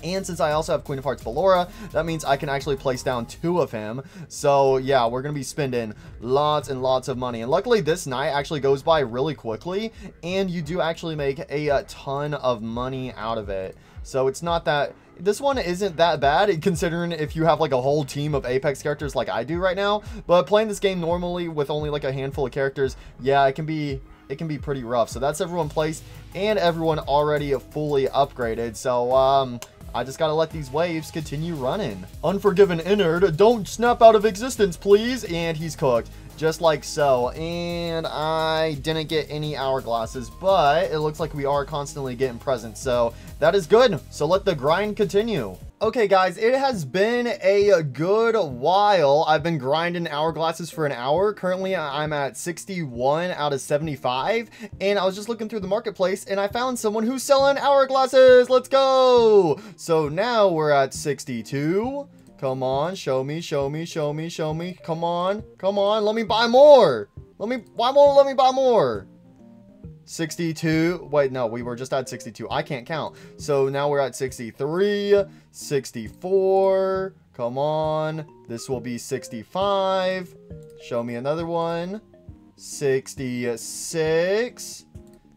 Speaker 1: And since I also have Queen of Hearts Ballora, that means I can actually place down 2 of him. So yeah, we're going to be spending lots and lots of money. And luckily this night actually goes by really quickly, and you do actually make a ton of money out of it. So it's not that... This one isn't that bad, considering if you have like a whole team of Apex characters like I do right now. But playing this game normally with only like a handful of characters, yeah, it can be pretty rough. So that's everyone placed and everyone already fully upgraded. So I just gotta let these waves continue running. Unforgiven Innard, don't snap out of existence, please. And he's cooked, just like so. And I didn't get any hourglasses, but it looks like we are constantly getting presents, so that is good. So let the grind continue. Okay guys, it has been a good while. I've been grinding hourglasses for an hour. Currently I'm at 61 out of 75, and I was just looking through the marketplace and I found someone who's selling hourglasses. Let's go. So now we're at 62. Come on, show me, show me, show me, show me. Come on, come on, let me buy more. Why won't let me buy more? 62. Wait, no, we were just at 62. I can't count. So now we're at 63, 64. Come on. This will be 65. Show me another one. 66,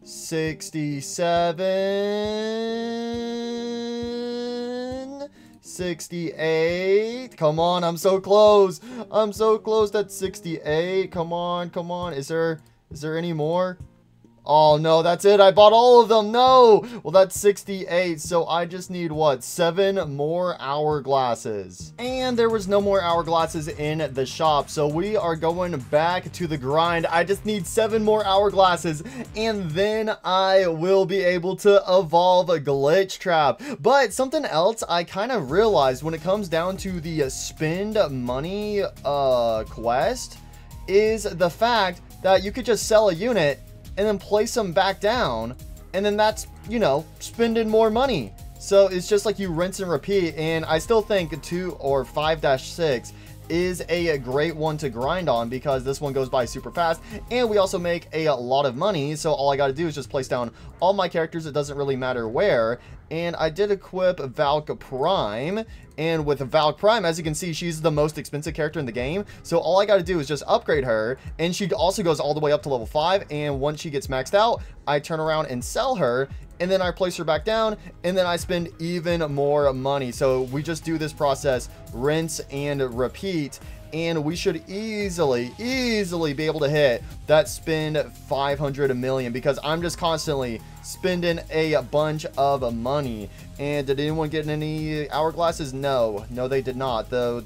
Speaker 1: 67, 68. Come on, I'm so close. I'm so close. That's 68. Come on, come on. Is there any more? Oh, no, that's it. I bought all of them. No. Well, that's 68. So I just need, what, 7 more hourglasses. And there was no more hourglasses in the shop. So we are going back to the grind. I just need 7 more hourglasses. And then I will be able to evolve a Glitchtrap. But something else I kind of realized when it comes down to the spend money quest is the fact that you could just sell a unit and then place them back down, and then that's, you know, spending more money. So it's just like you rinse and repeat, and I still think 2 or 5-6 is a great one to grind on because this one goes by super fast, and we also make a lot of money. So all I got to do is just place down all my characters. It doesn't really matter where. And I did equip Valk Prime, and with Valk Prime, as you can see, she's the most expensive character in the game. So all I got to do is just upgrade her, and she also goes all the way up to level 5. And once she gets maxed out, I turn around and sell her, and then I place her back down, and then I spend even more money. So we just do this process, rinse and repeat, and we should easily be able to hit that spend 500 million because I'm just constantly spending a bunch of money. And did anyone get any hourglasses? No, they did not. The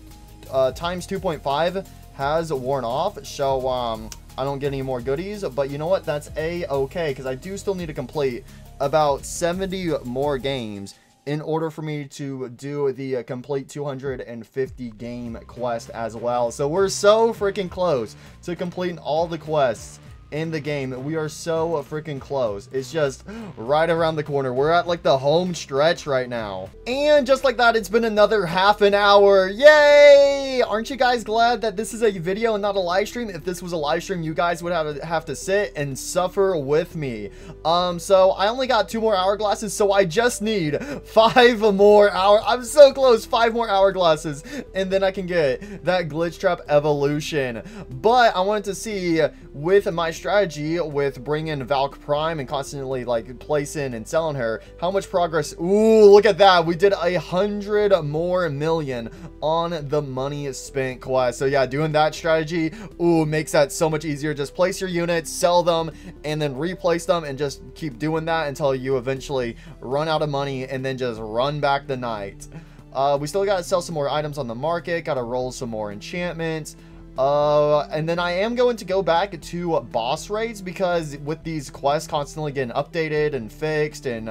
Speaker 1: times 2.5 has worn off, so I don't get any more goodies. But you know what? That's a-okay because I do still need to complete about 70 more games in order for me to do the complete 250 game quest as well. So we're so freaking close to completing all the quests in the game. We are so freaking close. It's just right around the corner. We're at like the home stretch right now. And just like that, it's been another half an hour. Yay! Aren't you guys glad that this is a video and not a live stream? If this was a live stream, you guys would have to sit and suffer with me. So I only got 2 more hourglasses, so I just need 5 more hour. I'm so close. 5 more hourglasses, and then I can get that Glitchtrap evolution. But I wanted to see with my strategy with bringing Valk Prime and constantly like placing and selling her, how much progress. Ooh, look at that. We did 100 more million on the money spent quest. So yeah, doing that strategy, ooh, makes that so much easier. Just place your units, sell them, and then replace them, and just keep doing that until you eventually run out of money, and then just run back the night. We still got to sell some more items on the market, got to roll some more enchantments. And then I am going to go back to boss raids because with these quests constantly getting updated and fixed, and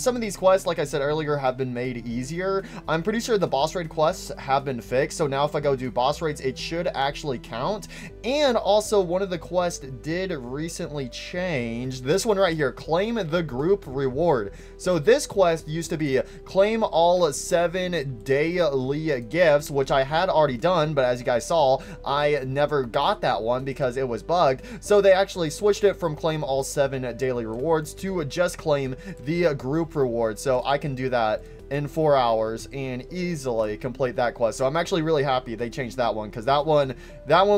Speaker 1: some of these quests, like I said earlier, have been made easier. I'm pretty sure the boss raid quests have been fixed, so now if I go do boss raids, it should actually count. And also, one of the quests did recently change. This one right here, claim the group reward. So this quest used to be claim all 7 daily gifts, which I had already done, but as you guys saw, I never got that one because it was bugged. So they actually switched it from claim all 7 daily rewards to just claim the group reward. So I can do that in 4 hours and easily complete that quest. So I'm actually really happy they changed that one, because that one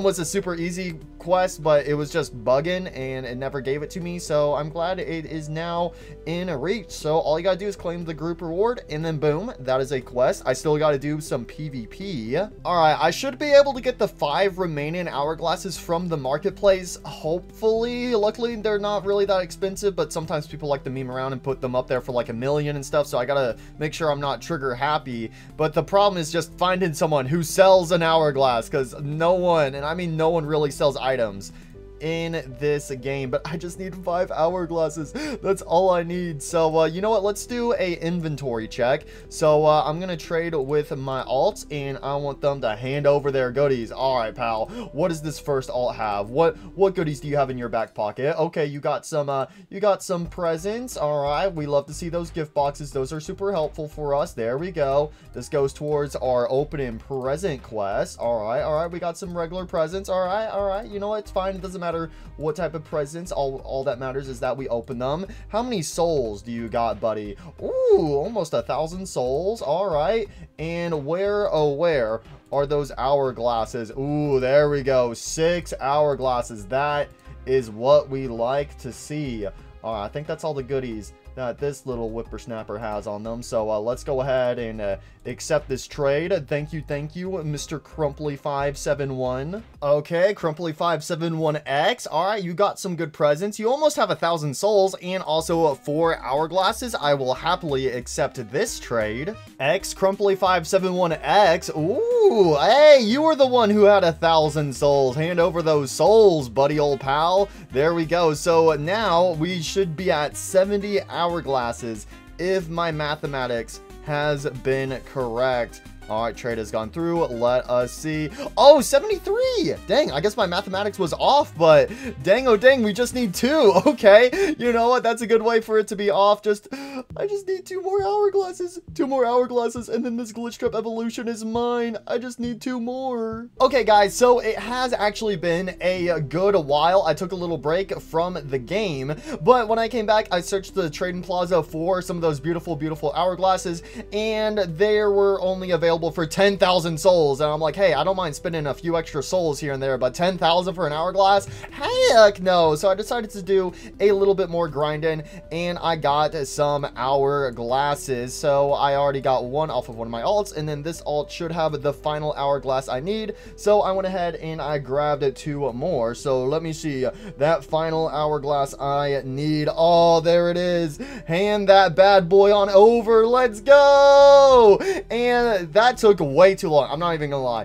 Speaker 1: was a super easy quest, but it was just bugging and it never gave it to me. So I'm glad it is now in reach. So all you gotta do is claim the group reward, and then boom, that is a quest. I still gotta do some PvP. All right, I should be able to get the 5 remaining hourglasses from the marketplace, hopefully. Luckily, they're not really that expensive, but sometimes people like to meme around and put them up there for like 1 million and stuff. So I gotta make sure I'm not trigger happy. But the problem is just finding someone who sells an hourglass, because no one, and I mean no one, really sells items in this game. But I just need 5 hourglasses. That's all I need. So you know what, let's do a inventory check. So I'm gonna trade with my alts, and I want them to hand over their goodies. All right, pal, what does this first alt have? What goodies do you have in your back pocket? Okay, you got some presents. All right, we love to see those gift boxes. Those are super helpful for us. There we go. This goes towards our opening present quest. All right, we got some regular presents. All right, you know what, it's fine, it doesn't matter. matter what type of presents. All that matters is that we open them. How many souls do you got, buddy? Ooh, almost 1,000 souls. All right. And where, oh, where are those hourglasses? Ooh, there we go. 6 hourglasses. That is what we like to see. I think that's all the goodies that this little whippersnapper has on them. So let's go ahead and accept this trade. Thank you, Mr. Crumply571. Okay, Crumply571X. All right, you got some good presents. You almost have 1,000 souls and also 4 hourglasses. I will happily accept this trade. X Crumply571X. Ooh, hey, you were the one who had 1,000 souls. Hand over those souls, buddy, old pal. There we go. So now we should be at 70 hourglasses if my mathematics has been correct. All right, trade has gone through. Let us see. Oh, 73. Dang, I guess my mathematics was off, but dang, oh dang, we just need 2. Okay, you know what? That's a good way for it to be off. I just need 2 more hourglasses. 2 more hourglasses, and then this Glitchtrap evolution is mine. I just need 2 more. Okay, guys, so it has actually been a good while. I took a little break from the game, but when I came back, I searched the trading plaza for some of those beautiful, beautiful hourglasses, and there were only available for 10,000 souls. And I'm like, hey, I don't mind spending a few extra souls here and there, but 10,000 for an hourglass? Heck no. So I decided to do a little bit more grinding, and I got some hourglasses. So I already got one off of one of my alts, and then this alt should have the final hourglass I need. So I went ahead and I grabbed 2 more. So let me see that final hourglass I need. Oh, there it is. Hand that bad boy on over. Let's go. And that took way too long. I'm not even gonna lie.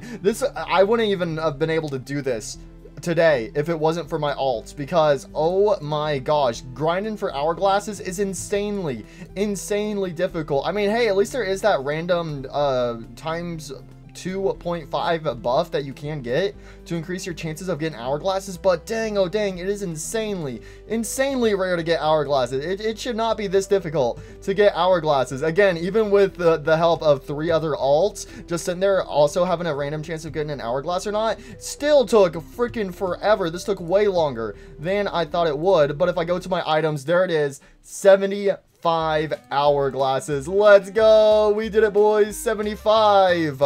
Speaker 1: I wouldn't even have been able to do this today if it wasn't for my alts, because oh my gosh, grinding for hourglasses is insanely difficult. I mean, hey, at least there is that random times 2.5 buff that you can get to increase your chances of getting hourglasses, but dang, oh dang, it is insanely rare to get hourglasses. It should not be this difficult to get hourglasses. Again, even with the help of 3 other alts, just sitting there also having a random chance of getting an hourglass or not, still took freaking forever. This took way longer than I thought it would. But if I go to my items, there it is, 75 hourglasses. Let's go. We did it, boys. 75.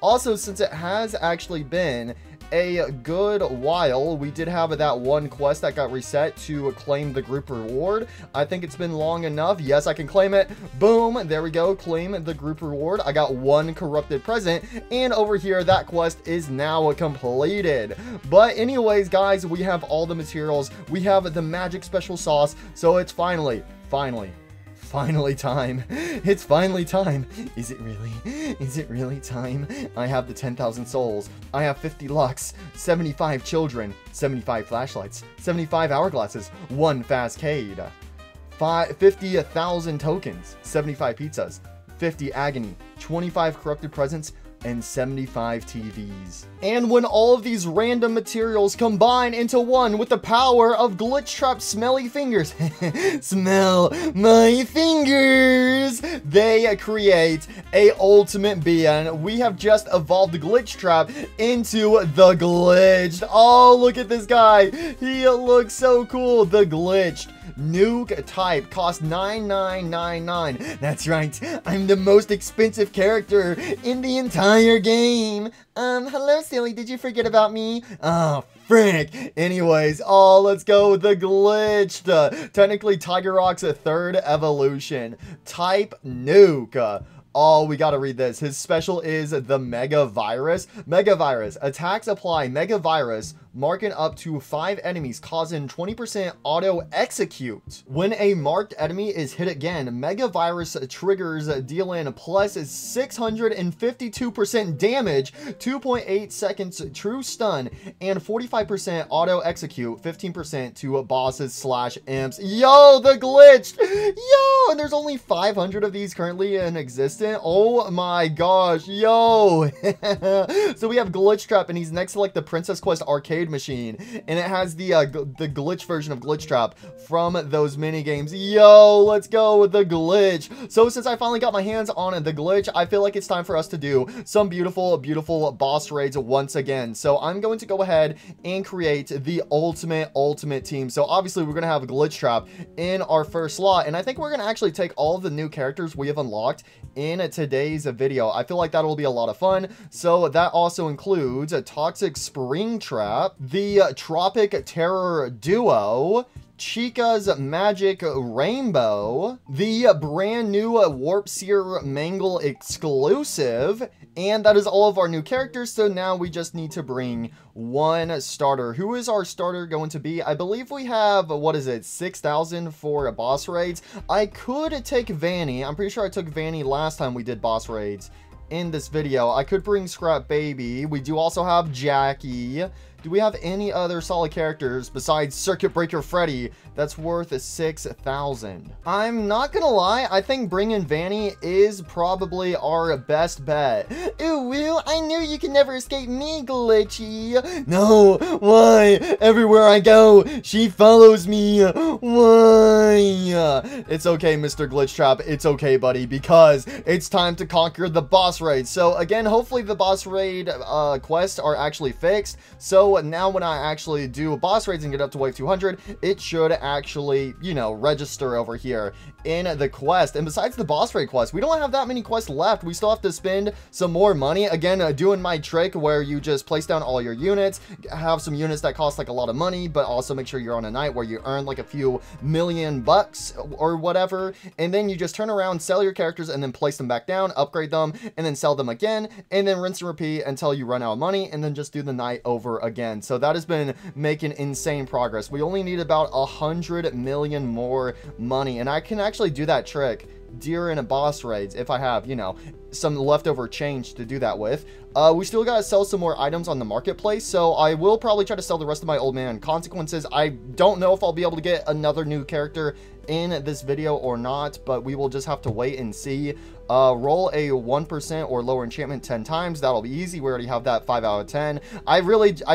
Speaker 1: Also, since it has actually been a good while, we did have that one quest that got reset to claim the group reward. I think it's been long enough. Yes, I can claim it. Boom, there we go. Claim the group reward. I got 1 corrupted present, and over here that quest is now completed. But anyways, guys, we have all the materials. We have the magic special sauce, so it's finally time. It's finally time. Is it really? Is it really time? I have the 10,000 souls. I have 50 lux, 75 children, 75 flashlights, 75 hourglasses, 1 fastcade, 50,000 tokens, 75 pizzas, 50 agony, 25 corrupted presents, and 75 TVs. And when all of these random materials combine into one with the power of Glitchtrap smelly fingers, smell my fingers, they create a ultimate being. We have just evolved the Glitchtrap into the Glitched. Oh, look at this guy. He looks so cool. The Glitched nuke type costs 9999. That's right, I'm the most expensive character in the entire game. Hello silly, did you forget about me? Oh frick. Anyways, oh, let's go, the Glitched. Technically Tiger Rock's 3rd evolution, type nuke. Oh, we gotta read this. His special is the Mega Virus. Mega Virus. Attacks apply Mega Virus, marking up to 5 enemies, causing 20% auto execute. When a marked enemy is hit again, Mega Virus triggers, dealing plus 652% damage, 2.8 seconds true stun, and 45% auto execute, 15% to bosses / imps. Yo, the Glitched. Yo, and there's only 500 of these currently in existence. 100%. Oh my gosh, yo. So we have Glitchtrap, and he's next to like the Princess Quest arcade machine, and it has the glitch version of Glitchtrap from those mini games. Yo, let's go with the glitch. So since I finally got my hands on the glitch, I feel like it's time for us to do some beautiful boss raids once again. So I'm going to go ahead and create the ultimate team. So obviously we're gonna have Glitchtrap in our first slot, and I think we're gonna actually take all of the new characters we have unlocked in today's video. I feel like that'll be a lot of fun. So that also includes a Toxic Springtrap, the Tropic Terror Duo, Chica's Magic Rainbow, the brand new Warp Seer Mangle exclusive, and that is all of our new characters. So now we just need to bring one starter. Who is our starter going to be? I believe we have, what is it, 6,000 for boss raids. I could take Vanny. I'm pretty sure I took Vanny last time we did boss raids in this video. I could bring Scrap Baby. We do also have Jackie. Do we have any other solid characters besides Circuit Breaker Freddy that's worth 6,000? I'm not gonna lie, I think bringing Vanny is probably our best bet. Ooh, woo, I knew you could never escape me, Glitchy. No, why? Everywhere I go, she follows me. Why? It's okay, Mr. Glitchtrap. It's okay, buddy, because it's time to conquer the boss raid. So again, hopefully the boss raid quests are actually fixed. So now when I actually do boss raids and get up to wave 200, it should actually, you know, register over here in the quest. And besides the boss raid quest, we don't have that many quests left. We still have to spend some more money. Again, doing my trick where you just place down all your units, have some units that cost like a lot of money, but also make sure you're on a night where you earn like a few million bucks or whatever. And then you just turn around, sell your characters, and then place them back down, upgrade them, and then sell them again, and then rinse and repeat until you run out of money, and then just do the night over again. So that has been making insane progress. We only need about 100 million more money, and I can actually do that trick during a boss raids if I have, you know, some leftover change to do that with. We still gotta sell some more items on the marketplace, so I will probably try to sell the rest of my Old Man Consequences. I don't know if I'll be able to get another new character in this video or not, but we will just have to wait and see. Roll a 1% or lower enchantment 10 times. That'll be easy. We already have that 5 out of 10. I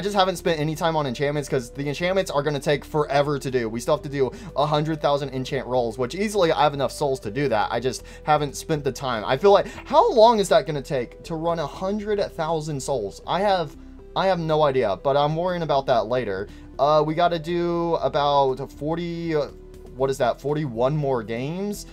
Speaker 1: just haven't spent any time on enchantments because the enchantments are going to take forever to do. We still have to do 100,000 enchant rolls, which easily I have enough souls to do that. I just haven't spent the time. I feel like, how long is that going to take to run 100,000 souls? I have no idea, but I'm worrying about that later. We got to do about 40, what is that, 41 more games.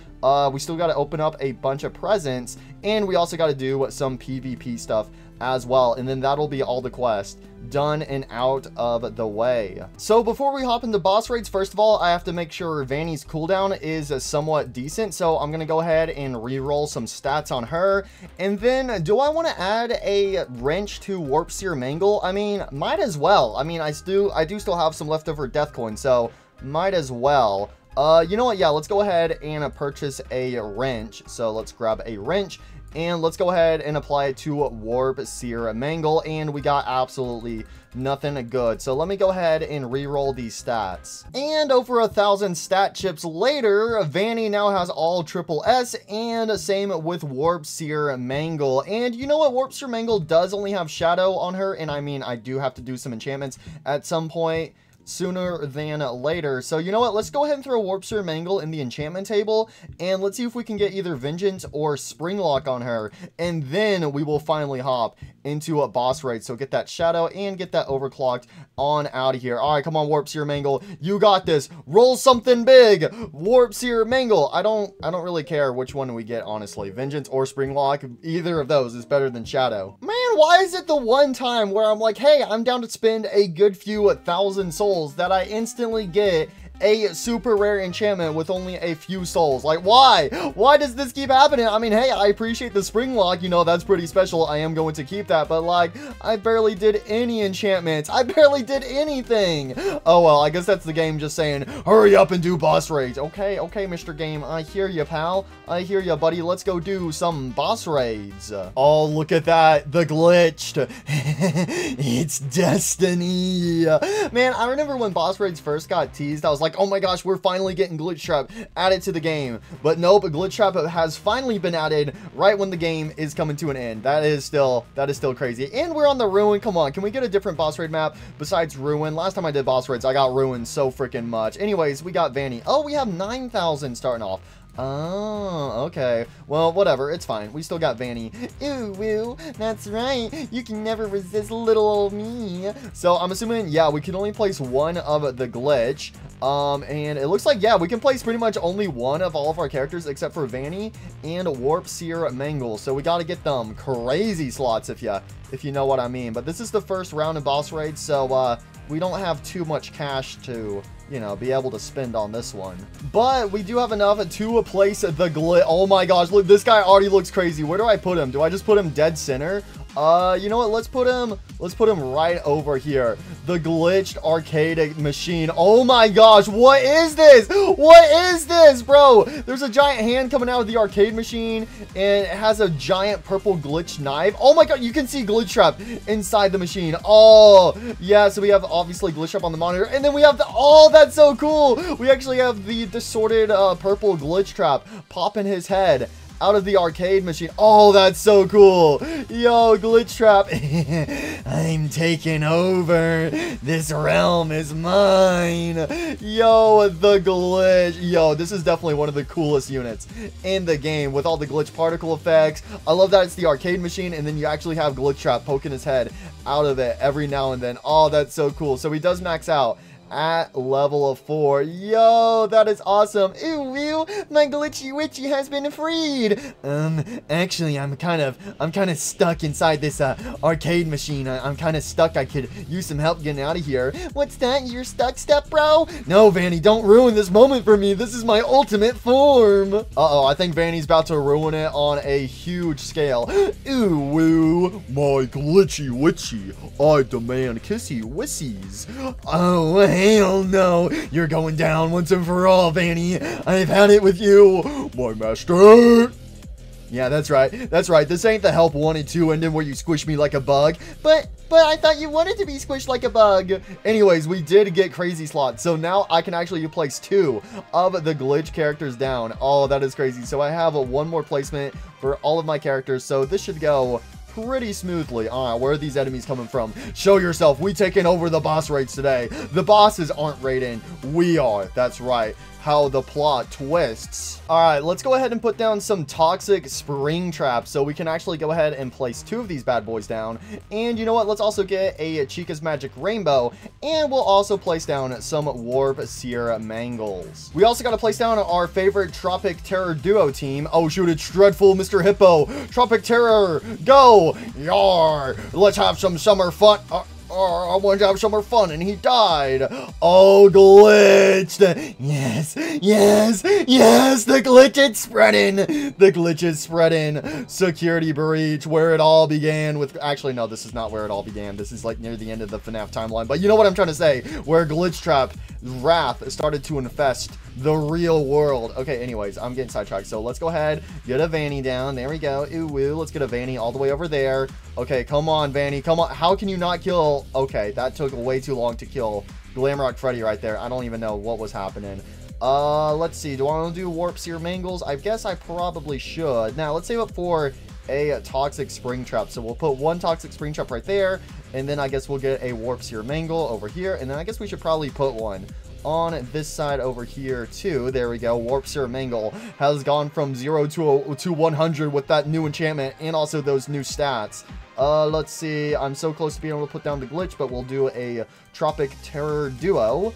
Speaker 1: We still got to open up a bunch of presents, and we also got to do some PvP stuff as well, and then that'll be all the quests done and out of the way. So before we hop into boss raids, first of all, I have to make sure Vanny's cooldown is somewhat decent, so I'm gonna go ahead and re-roll some stats on her. And then, do I want to add a wrench to Warp Seer Mangle? I mean, might as well. I mean, I do still have some leftover death coins, so might as well. You know what? Yeah, let's go ahead and purchase a wrench. So let's grab a wrench and let's go ahead and apply it to Warp Seer Mangle, and we got absolutely nothing good. So let me go ahead and re-roll these stats. And over 1,000 stat chips later, Vanny now has all triple S, and same with Warp Seer Mangle. And you know what? Warp Seer Mangle does only have Shadow on her, and I mean, I do have to do some enchantments at some point sooner than later. So you know what, let's go ahead and throw Warp Seer Mangle in the enchantment table, and let's see if we can get either Vengeance or Springlock on her, and then we will finally hop into a boss raid. So get that Shadow and get that Overclocked on out of here. All right, come on, Warp Seer Mangle, you got this. Roll something big, Warp Seer Mangle. I don't really care which one we get, honestly. Vengeance or Springlock, either of those is better than Shadow. Man, why is it the one time where I'm like, hey, I'm down to spend a good few 1,000 souls that I instantly get a super rare enchantment with only a few souls? Like, why does this keep happening? I mean, hey, I appreciate the Springlock, you know, that's pretty special. I am going to keep that, but like, I barely did any enchantments. I barely did anything. Oh well, I guess that's the game just saying, hurry up and do boss raids. Okay, Mr. Game, I hear you, pal. I hear you, buddy. Let's go do some boss raids. Oh, look at that, the glitched. It's destiny. Man, I remember when boss raids first got teased, I was like, like, oh my gosh, we're finally getting Glitchtrap added to the game. But nope, Glitchtrap has finally been added right when the game is coming to an end. That is still crazy. And we're on the Ruin. Come on, can we get a different boss raid map besides Ruin? Last time I did boss raids, I got ruined so freaking much. Anyways, we got Vanny. Oh, we have 9,000 starting off. Oh, okay. Well, whatever. It's fine. We still got Vanny. Ooh, woo. That's right. You can never resist little old me. So, I'm assuming, yeah, we can only place one of the glitch. And it looks like, yeah, we can place pretty much only one of all of our characters except for Vanny and Warp Seer Mangle. So, we got to get them crazy slots if you know what I mean. But this is the first round of boss raid, so, we don't have too much cash to, you know, be able to spend on this one. But we do have enough to place the glitch. Oh my gosh, look, this guy already looks crazy. Where do I put him? Do I just put him dead center? You know what? Let's put him right over here. The glitched arcade machine. Oh my gosh, what is this? What is this, bro? There's a giant hand coming out of the arcade machine, and it has a giant purple glitch knife. Oh my god, you can see Glitchtrap inside the machine. Oh, yeah, so we have obviously Glitchtrap on the monitor, and then we have the, oh, that's so cool. We actually have the distorted purple Glitchtrap popping his head out of the arcade machine. Oh, that's so cool. Yo, Glitchtrap. I'm taking over. This realm is mine. Yo, the glitch. Yo, this is definitely one of the coolest units in the game with all the glitch particle effects. I love that it's the arcade machine, and then you actually have Glitchtrap poking his head out of it every now and then. Oh, that's so cool. So he does max out at level of 4. Yo, that is awesome. Ooh, ew, my glitchy witchy has been freed. Actually, I'm kind of stuck inside this arcade machine. I'm kind of stuck. I could use some help getting out of here. What's that? You're stuck, step bro? No, Vanny, don't ruin this moment for me. This is my ultimate form. Uh-oh, I think Vanny's about to ruin it on a huge scale. Ooh, woo, my glitchy witchy. I demand kissy wissies. Oh, hell no. You're going down once and for all, Vanny. I've had it with you, my master. Yeah, that's right. That's right. This ain't the Help Wanted 2 ending where you squish me like a bug. But I thought you wanted to be squished like a bug. Anyways, we did get crazy slots. So now I can actually place 2 of the glitch characters down. Oh, that is crazy. So I have one more placement for all of my characters. So this should go pretty smoothly. All right, where are these enemies coming from? Show yourself. We taking over the boss raids today. The bosses aren't raiding. We are. That's right. How the plot twists. All right, let's go ahead and put down some toxic spring traps so we can actually go ahead and place 2 of these bad boys down. And you know what? Let's also get a Chica's Magic Rainbow, and we'll also place down some Warp Seer Mangles. We also got to place down our favorite Tropic Terror duo team. Oh shoot, it's Dreadful Mr. Hippo. Tropic Terror, go! Yar! Let's have some summer fun. I wanted to have some more fun, and he died. Oh, glitched. Yes, yes, yes. The glitch is spreading. The glitch is spreading. Security breach, where it all began with... Actually, no, this is not where it all began. This is like near the end of the FNAF timeline. But you know what I'm trying to say. Where Glitchtrap wrath started to infest the real world. Okay, anyways, I'm getting sidetracked. So let's go ahead, get a Vanny down. There we go. Ooh, woo. Let's get a Vanny all the way over there. Okay, come on, Vanny. Come on. How can you not kill? Okay, that took way too long to kill Glamrock Freddy right there. I don't even know what was happening. Let's see. Do I want to do Warp Seer Mangles? I guess I probably should. Now, let's save up for a Toxic Spring Trap. So we'll put 1 Toxic Spring Trap right there. And then I guess we'll get a Warp Seer Mangle over here. And then I guess we should probably put one on this side over here too. There we go. Warp Seer Mangle has gone from 0 to 100 with that new enchantment and also those new stats. Let's see. I'm so close to being able to put down the glitch, but we'll do a Tropic Terror duo.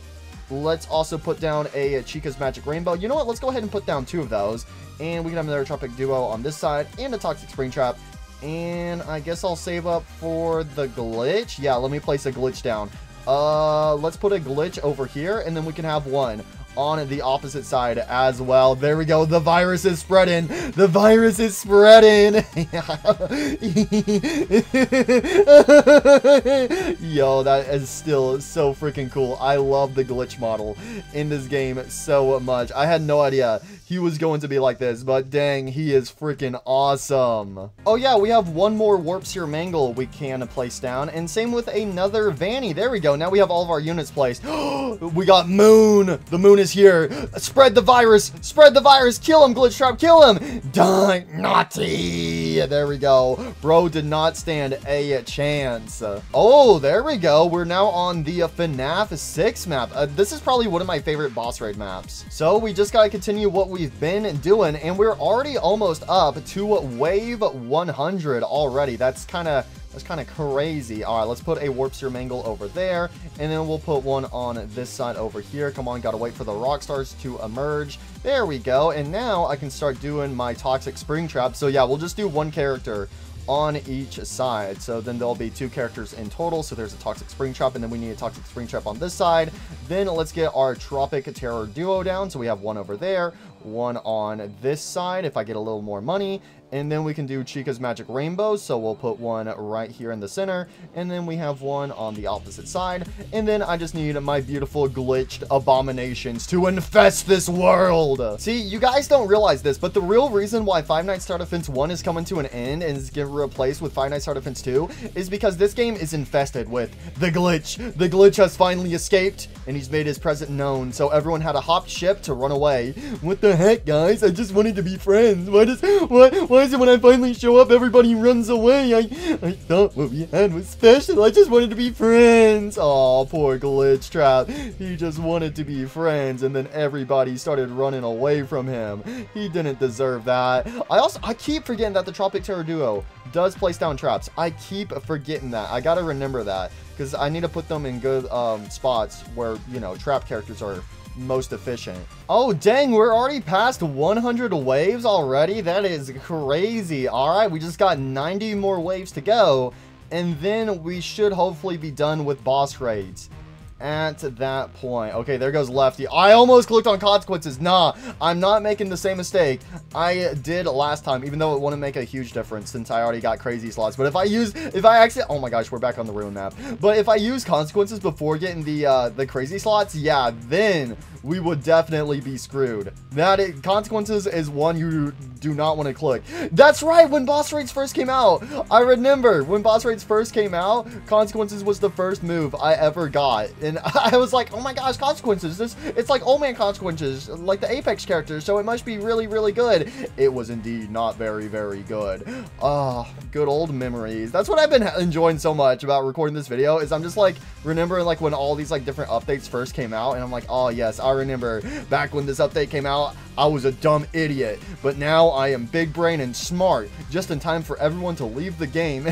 Speaker 1: Let's also put down a Chica's Magic Rainbow. You know what? Let's go ahead and put down 2 of those. And we can have another Tropic duo on this side and a Toxic Spring Trap. And I guess I'll save up for the glitch. Yeah, let me place a glitch down. Let's put a glitch over here, and then we can have one on the opposite side as well. There we go. The virus is spreading. The virus is spreading. Yo, that is still so freaking cool. I love the glitch model in this game so much. I had no idea he he was going to be like this, but dang, he is freaking awesome. Oh yeah, we have one more Warp Seer Mangle we can place down, and same with another Vanny. There we go. Now we have all of our units placed. We got Moon. The Moon is here. Spread the virus. Spread the virus. Kill him, Glitchtrap. Kill him. Die, naughty. There we go. Bro did not stand a chance. Oh, there we go. We're now on the FNAF 6 map. This is probably one of my favorite boss raid maps. So we just gotta continue what we've been doing, and we're already almost up to wave 100 already. That's kind of crazy. All right, let's put a Warp Seer Mangle over there, and then we'll put one on this side over here. Come on, gotta wait for the rock stars to emerge. There we go. And now I can start doing my Toxic Springtrap. So yeah, we'll just do one character on each side. So then there'll be 2 characters in total. So there's a Toxic Springtrap, and then we need a Toxic Springtrap on this side. Then let's get our Tropic Terror duo down. So we have one over there, one on this side if I get a little more money. And then we can do Chica's Magic Rainbow, so we'll put one right here in the center, and then we have one on the opposite side. And then I just need my beautiful glitched abominations to infest this world. See, you guys don't realize this, but the real reason why Five Nights at Freddy's 1 is coming to an end and is getting replaced with Five Nights at Freddy's 2 is because this game is infested with the glitch. The glitch has finally escaped, and he's made his presence known, so everyone had a hopped ship to run away. What the heck, guys? I just wanted to be friends. Why is it when I finally show up, everybody runs away? I thought what we had was special. I just wanted to be friends. Oh, poor Glitchtrap. He just wanted to be friends, and then everybody started running away from him. He didn't deserve that. I keep forgetting that the Tropic Terror duo does place down traps. I keep forgetting that. I gotta remember that, because I need to put them in good spots where, you know, trap characters are most efficient. Oh dang, we're already past 100 waves already. That is crazy. All right, we just got 90 more waves to go, and then we should hopefully be done with boss raids at that point. Okay, there goes Lefty. I almost clicked on consequences. Nah, I'm not making the same mistake I did last time, even though it wouldn't make a huge difference since I already got crazy slots. But if I actually, oh my gosh, we're back on the ruin map. But if I use consequences before getting the crazy slots, yeah, then we would definitely be screwed. Consequences is one you do not want to click. That's right, when boss raids first came out, I remember when boss raids first came out, consequences was the first move I ever got. And I was like, oh my gosh, consequences. It's like old man consequences, like the Apex characters, so it must be really, really good. It was indeed not very, very good. Ah, good old memories. That's what I've been enjoying so much about recording this video, is I'm just like remembering like when all these like different updates first came out, and I'm like, oh yes, I remember back when this update came out, I was a dumb idiot, but now I am big brain and smart, just in time for everyone to leave the game.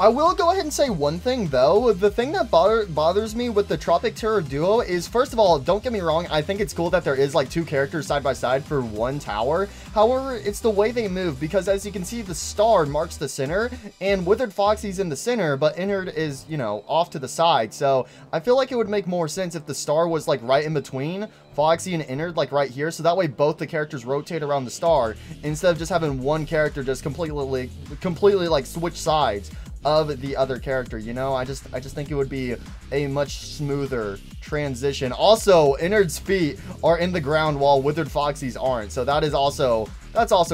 Speaker 1: I will go ahead and say one thing though. The thing that bothers me with the Tropic Terror duo is, first of all, don't get me wrong, I think it's cool that there is like 2 characters side by side for one tower. However, it's the way they move, because as you can see, the star marks the center, and Withered Foxy's in the center, but Innard is, you know, off to the side. So I feel like it would make more sense if the star was like right in between Foxy and Innard, like right here, so that way both the characters rotate around the star, instead of just having one character just completely like switch sides of the other character. You know, I just think it would be a much smoother transition. Also, Innard's feet are in the ground while Withered Foxy's aren't, so that's also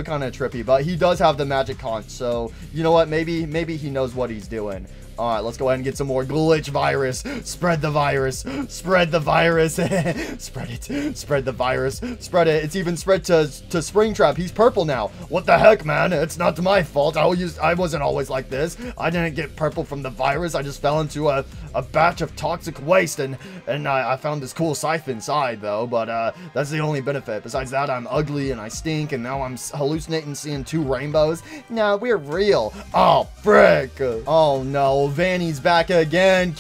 Speaker 1: kind of trippy, but he does have the magic conch, so you know what, maybe he knows what he's doing. All right, let's go ahead and get some more glitch virus. Spread the virus. Spread the virus. Spread it. Spread the virus. Spread it. It's even spread to Springtrap. He's purple now. What the heck, man? It's not my fault. I wasn't always like this. I didn't get purple from the virus. I just fell into a batch of toxic waste, and I found this cool scythe inside, though. But that's the only benefit. Besides that, I'm ugly and I stink, and now I'm hallucinating seeing 2 rainbows. No, we're real. Oh, frick. Oh, no. Vanny's back again.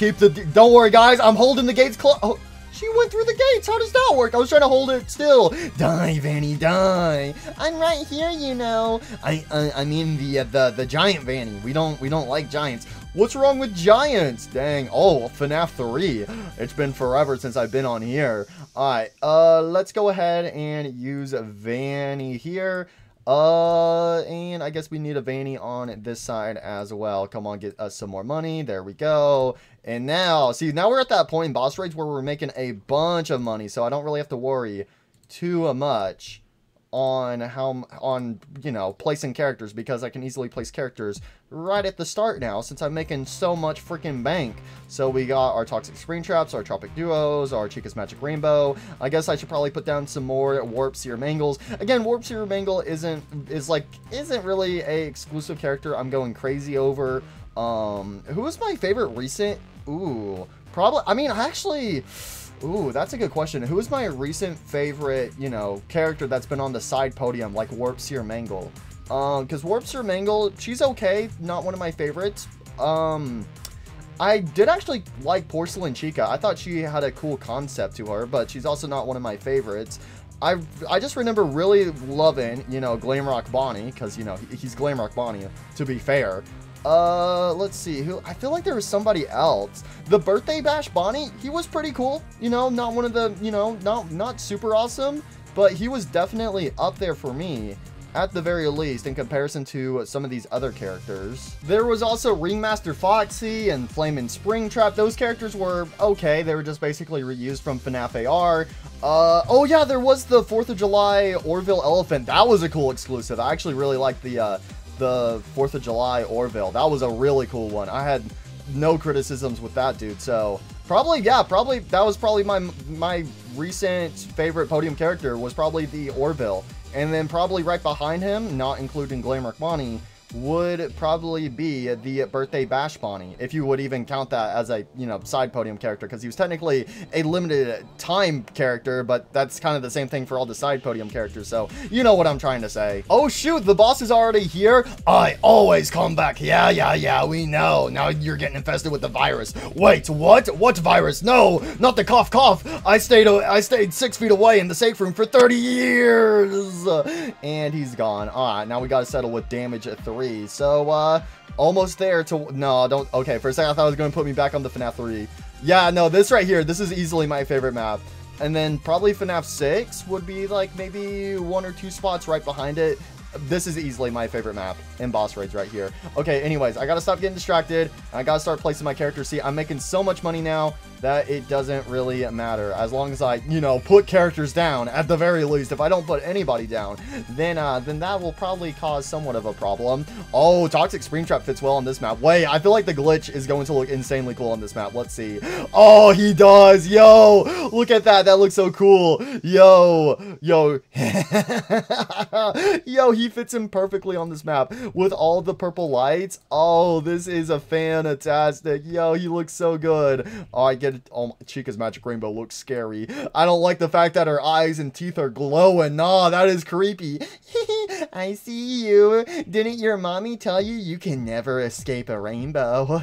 Speaker 1: Don't worry, guys. I'm holding the gates closed. Oh, she went through the gates. How does that work? I was trying to hold it still. Die, Vanny, die. I'm right here, you know. I mean the giant Vanny. We don't like giants. What's wrong with giants? Dang. Oh, FNAF 3. It's been forever since I've been on here. All right. Let's go ahead and use Vanny here. And I guess we need a Vanny on this side as well. Come on, get us some more money. There we go. And now, see, now we're at that point in boss raids where we're making a bunch of money, so I don't really have to worry too much on you know, placing characters, because I can easily place characters right at the start now since I'm making so much freaking bank. So we got our Toxic Spring Traps, our Tropic Duos, our Chica's Magic Rainbow. I guess I should probably put down some more Warp Seer Mangles. Again, Warp Seer Mangle isn't really a exclusive character I'm going crazy over. Who is my favorite recent? Ooh, probably, I mean, actually, ooh, that's a good question. Who is my recent favorite, you know, character that's been on the side podium, like Warp Seer Mangle? Because Warp Seer Mangle, she's okay, not one of my favorites. I did actually like Porcelain Chica. I thought she had a cool concept to her, but she's also not one of my favorites. I just remember really loving, you know, Glamrock Bonnie, because, you know, he's Glamrock Bonnie, to be fair. Let's see, who, I feel like there was somebody else. The Birthday Bash Bonnie, he was pretty cool, you know, not one of the, you know, not super awesome, but he was definitely up there for me, at the very least, in comparison to some of these other characters. There was also Ringmaster Foxy and Flamin' Springtrap. Those characters were okay, they were just basically reused from FNAF AR. Oh yeah, there was the 4th of July Orville Elephant. That was a cool exclusive. I actually really liked the 4th of July Orville. That was a really cool one. I had no criticisms with that dude. So probably, yeah, probably that was probably my recent favorite podium character was probably the Orville. And then probably right behind him, not including Glamrock Bonnie, would probably be the Birthday Bash Bonnie, if you would even count that as a, you know, side podium character, because he was technically a limited time character, but that's kind of the same thing for all the side podium characters, so you know what I'm trying to say. Oh shoot, the boss is already here. I always come back. Yeah, we know. Now you're getting infested with the virus. Wait, what virus? No, not the cough. I stayed 6 feet away in the safe room for 30 years, and he's gone. All right, now we got to settle with damage at 3. So, almost there to, no, don't, okay, for a second I thought it was going to put me back on the FNAF 3. Yeah, no, this right here, this is easily my favorite map. And then probably FNAF 6 would be like maybe 1 or 2 spots right behind it. This is easily my favorite map in boss raids right here. Okay, anyways, I gotta stop getting distracted. I gotta start placing my characters. See, I'm making so much money now that it doesn't really matter. As long as I, you know, put characters down, at the very least. If I don't put anybody down, then that will probably cause somewhat of a problem. Oh, Toxic Springtrap fits well on this map. Wait, I feel like the glitch is going to look insanely cool on this map. Let's see. Oh, he does. Yo, look at that. That looks so cool. Yo. Yo, he fits in perfectly on this map with all the purple lights. Oh, this is a fantastic. Yo, he looks so good. Oh, I get it. Oh, Chica's Magic Rainbow looks scary. I don't like the fact that her eyes and teeth are glowing. Nah, that is creepy. I see you. Didn't your mommy tell you you can never escape a rainbow?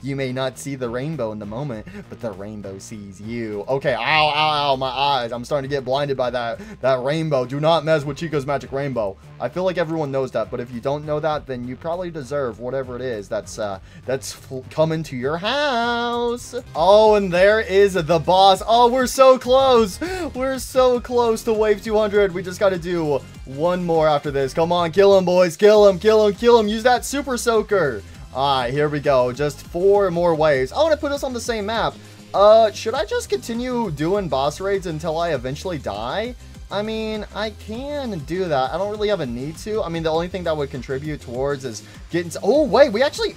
Speaker 1: You may not see the rainbow in the moment, but the rainbow sees you. Okay, ow, my eyes. I'm starting to get blinded by that rainbow. Do not mess with Chica's Magic Rainbow. I feel like everyone knows that, but if you don't know that, then you probably deserve whatever it is that's coming to your house. Oh, and there is the boss. Oh, we're so close. We're so close to wave 200. We just got to do one more after this. Come on, kill him, boys. Kill him. Use that super soaker. All right, here we go. Just 4 more waves. I want to put us on the same map. Should I just continue doing boss raids until I eventually die? I mean, I can do that. I don't really have a need to. I mean, the only thing that would contribute towards is getting... Oh, wait, we actually...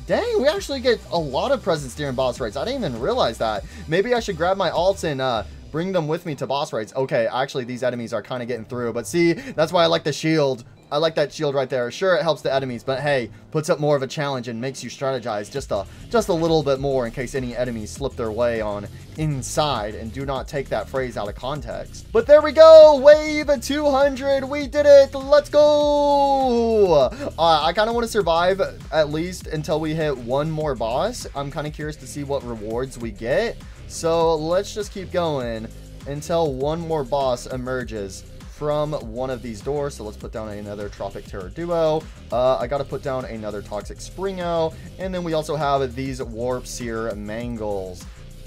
Speaker 1: Dang, we actually get a lot of presents during boss raids. I didn't even realize that. Maybe I should grab my alts and bring them with me to boss raids. Okay, actually, these enemies are kind of getting through. But see, that's why I like the shield. I like that shield right there. Sure, it helps the enemies, but hey, puts up more of a challenge and makes you strategize just a little bit more in case any enemies slip their way on inside, and do not take that phrase out of context. But there we go, wave 200, we did it, let's go! I kind of want to survive at least until we hit one more boss. I'm kind of curious to see what rewards we get, so let's just keep going until one more boss emerges from one of these doors. So let's put down another Tropic Terror Duo. I got to put down another Toxic Springo, and then we also have these Warp Seer Mangles.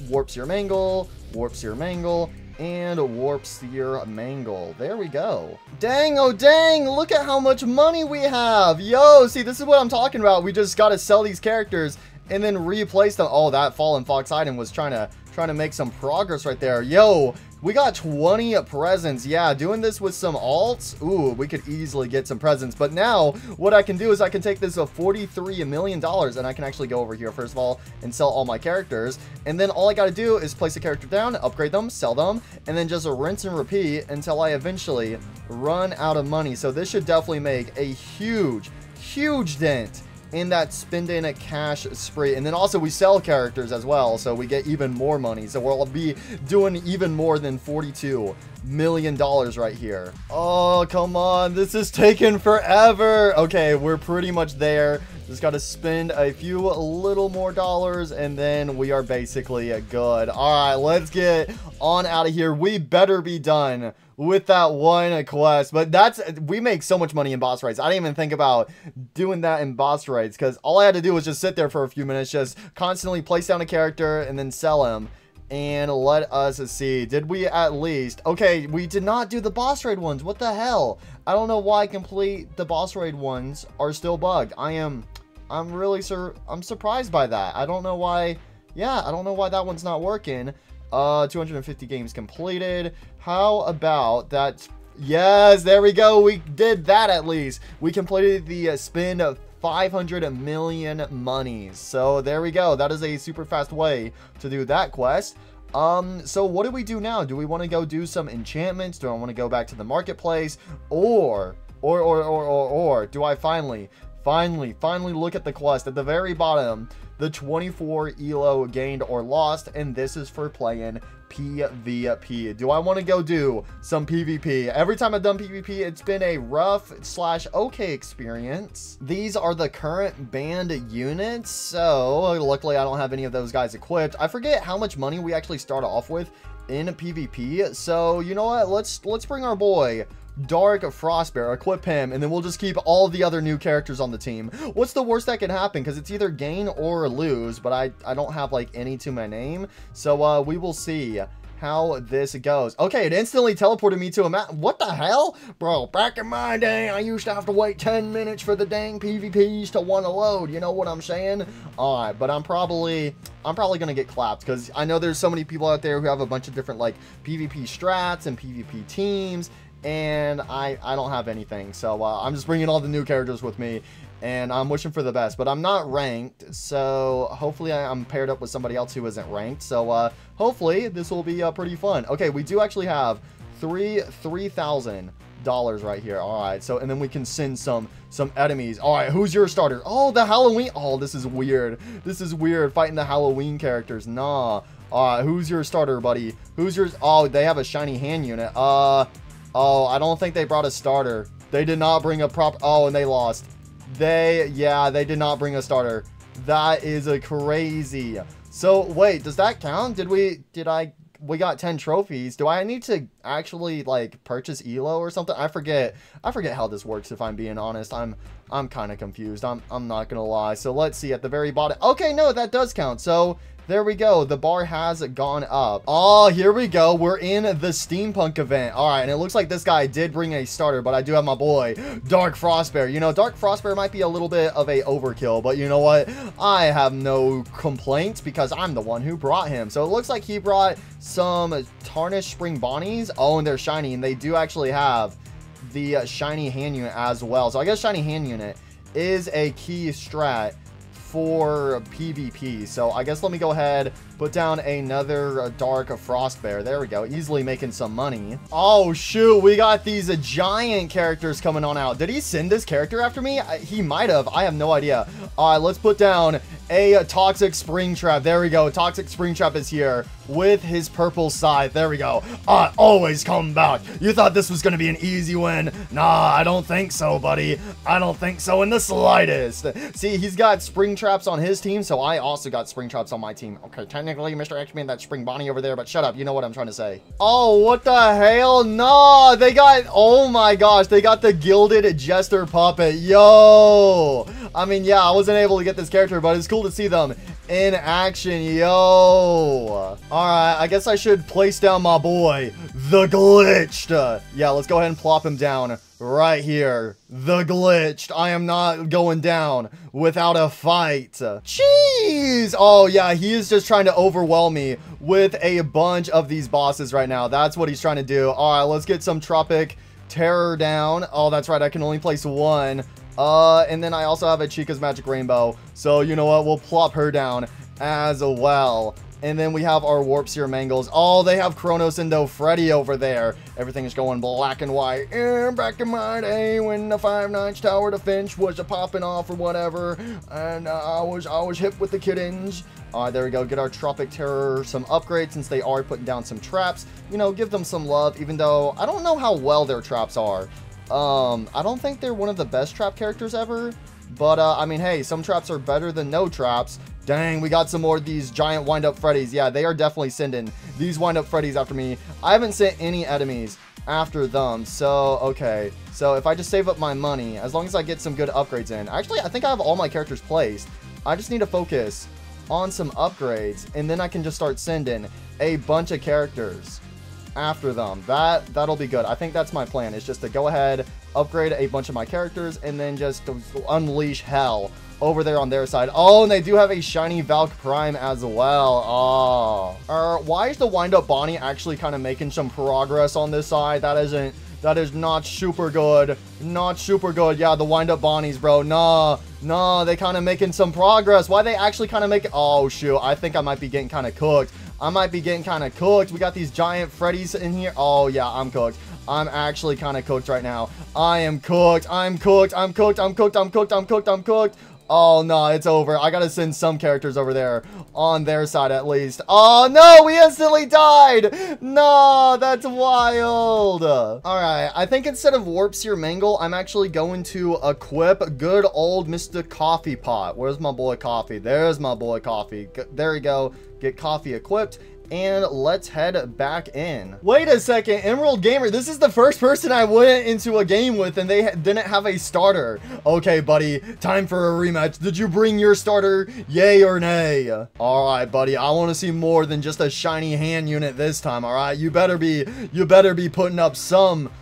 Speaker 1: Warp Seer Mangle, Warp Seer Mangle, and Warp Seer Mangle. There we go. Dang, oh dang, look at how much money we have. Yo, see, this is what I'm talking about. We just got to sell these characters and then replace them. Oh, that Fallen Fox item was trying to make some progress right there. Yo, we got 20 presents. Yeah, doing this with some alts. Ooh, we could easily get some presents. But now what I can do is I can take this $43 million and I can actually go over here first of all and sell all my characters. And then all I got to do is place a character down, upgrade them, sell them, and then just rinse and repeat until I eventually run out of money. So this should definitely make a huge dent in that spending a cash spree. And then also we sell characters as well, so we get even more money. So we'll be doing even more than $42 million right here. Oh, come on, this is taking forever. Okay, we're pretty much there. Just got to spend a few little more dollars and then we are basically good. All right, let's get on out of here. We better be done with that one quest. But we make so much money in boss raids. I didn't even think about doing that in boss raids because all I had to do was just sit there for a few minutes, just constantly place down a character and then sell him. And let us see, did we at least, okay, we did not do the boss raid ones. What the hell? I don't know why complete the boss raid ones are still bugged. I'm surprised by that. I don't know why. Yeah, I don't know why that one's not working. 250 games completed. How about that? Yes, there we go. We did that at least. We completed the spend of 500 million monies. So there we go. That is a super fast way to do that quest. So what do we do now? Do we want to go do some enchantments? Do I want to go back to the marketplace? Or do I finally look at the quest at the very bottom, the 24 elo gained or lost, and this is for playing PvP. Do I want to go do some PvP? Every time I've done PvP, it's been a rough / okay experience. These are the current banned units, so luckily I don't have any of those guys equipped. I forget how much money we actually start off with in PvP, so you know what, let's bring our boy Dark Frostbear, equip him, and then we'll just keep all the other new characters on the team. What's the worst that can happen? Because it's either gain or lose, but I don't have like any to my name, so we will see how this goes. Okay, it instantly teleported me to a map. What the hell? Bro, back in my day, I used to have to wait 10 minutes for the dang PvPs to want to load. You know what I'm saying? Alright, but I'm probably gonna get clapped because I know there's so many people out there who have a bunch of different like PvP strats and PvP teams, and I don't have anything, so I'm just bringing all the new characters with me, and I'm wishing for the best. But I'm not ranked, so hopefully I'm paired up with somebody else who isn't ranked, so hopefully this will be pretty fun. Okay, we do actually have $3,000 right here. All right, so and then we can send some enemies. All right, who's your starter? Oh, the Halloween. Oh, this is weird. This is weird, fighting the Halloween characters. Nah. All right, who's your starter, buddy? Who's yours? Oh, they have a shiny hand unit. Oh, I don't think they brought a starter. They did not bring a prop. Oh, and they lost. They did not bring a starter. That is a crazy. So wait, does that count? We got 10 trophies. Do I need to actually like purchase elo or something? I forget how this works, if I'm being honest. I'm kind of confused. I'm not gonna lie. So let's see at the very bottom. Okay, no, that does count. So there we go. The bar has gone up. Oh, here we go. We're in the steampunk event. All right, and it looks like this guy did bring a starter, but I do have my boy Dark Frostbear. You know, Dark Frostbear might be a little bit of a overkill, but you know what? I have no complaints because I'm the one who brought him. So it looks like he brought some tarnished spring bonnies. Oh, and they're shiny, and they do actually have the shiny hand unit as well. So I guess shiny hand unit is a key strat for PvP. So I guess let me go ahead, put down another Dark Frostbear. There we go. Easily making some money. Oh, shoot. We got these giant characters coming on out. Did he send this character after me? He might have. I have no idea. All right, let's put down a Toxic Springtrap. There we go. Toxic Springtrap is here with his purple scythe. There we go. I always come back. You thought this was going to be an easy win? Nah, I don't think so, buddy. I don't think so in the slightest. See, he's got Springtraps on his team, so I also got Springtraps on my team. Okay, technically, Mr. X-Man, that's Spring Bonnie over there, but shut up. You know what I'm trying to say. Oh, what the hell? No, they got, oh my gosh, they got the Gilded Jester puppet. Yo. I mean, yeah, I wasn't able to get this character, but it's cool to see them in action, yo. Alright, I guess I should place down my boy, the Glitched. Yeah, let's go ahead and plop him down right here. The Glitched. I am not going down without a fight. Jeez. Oh, yeah, he is just trying to overwhelm me with a bunch of these bosses right now. That's what he's trying to do. Alright, let's get some Tropic Terror down. Oh, that's right, I can only place one. And then I also have a Chica's Magic Rainbow. So, you know what? We'll plop her down as well. And then we have our Warp Seer Mangles. Oh, they have Kronos Indo Freddy over there. Everything is going black and white. Back in my day when the Five Nights Tower Defense was popping off or whatever. And I was hip with the kittens. Alright, there we go. Get our Tropic Terror some upgrades since they are putting down some traps. You know, give them some love, even though I don't know how well their traps are. I don't think they're one of the best trap characters ever, but I mean, hey, some traps are better than no traps. Dang, we got some more of these giant wind-up Freddies. Yeah, they are definitely sending these wind-up Freddies after me. I haven't sent any enemies after them, so okay. So if I just save up my money, as long as I get some good upgrades in. Actually, I think I have all my characters placed. I just need to focus on some upgrades, and then I can just start sending a bunch of characters after them. That'll be good. I think that's my plan, is just to go ahead, upgrade a bunch of my characters, and then just unleash hell over there on their side. Oh, and they do have a shiny Valk Prime as well. Oh, why is the wind-up Bonnie actually kind of making some progress on this side? That is not super good. Not super good. Yeah, the wind-up Bonnies, bro. Nah, they kind of making some progress. Why they actually kind of make it? Oh, shoot. I think I might be getting kind of cooked. I might be getting kind of cooked. We got these giant Freddies in here. Oh, yeah, I'm cooked. I'm actually kind of cooked right now. I am cooked. I'm cooked. I'm cooked. I'm cooked. I'm cooked. I'm cooked. I'm cooked. Oh, no, it's over. I gotta send some characters over there on their side at least. Oh, no, we instantly died. No, that's wild. All right, I think instead of Warp Seer Mangle, I'm actually going to equip good old Mr. Coffee Pot. Where's my boy Coffee? There's my boy Coffee. There we go. Get Coffee equipped. And let's head back in. Wait a second, Emerald Gamer, this is the first person I went into a game with and they didn't have a starter. Okay, buddy, time for a rematch. Did you bring your starter? Yay or nay? All right, buddy, I want to see more than just a shiny hand unit this time, all right? You better be putting up somewhat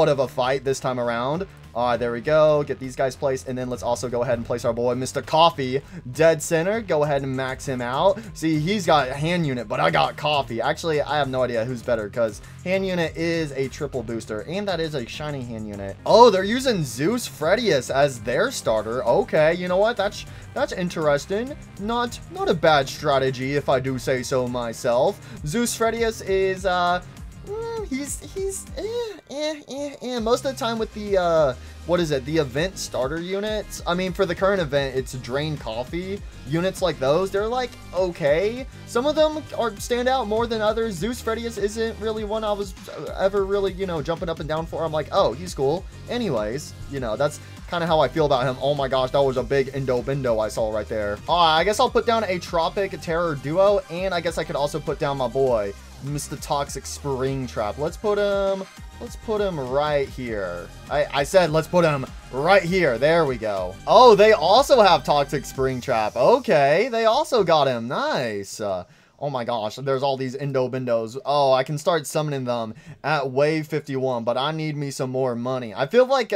Speaker 1: of a fight this time around. All right, there we go. Get these guys placed, and then let's also go ahead and place our boy, Mr. Coffee, dead center. Go ahead and max him out. See, he's got a hand unit, but I got Coffee. Actually, I have no idea who's better, because hand unit is a triple booster, and that is a shiny hand unit. Oh, they're using Zeus Freddius as their starter. Okay, you know what? That's interesting. Not a bad strategy, if I do say so myself. Zeus Freddius is, most of the time with the what is it, the event starter units, I mean, for the current event, it's Drain Coffee units. Like those, they're like okay. Some of them stand out more than others. Zeus Freddius isn't really one I was ever really, you know, jumping up and down for. I'm like, oh, he's cool. Anyways, you know, that's kind of how I feel about him. Oh my gosh, that was a big Indo-Bindo I saw right there. I guess I'll put down a Tropic Terror duo, and I guess I could also put down my boy, Mr. Toxic Springtrap. Let's put him right here. I said let's put him right here. There we go. Oh, they also have Toxic Springtrap. Okay, they also got him. Nice. Oh my gosh, there's all these Indo-Bindos. Oh, I can start summoning them at wave 51, but I need me some more money. I feel like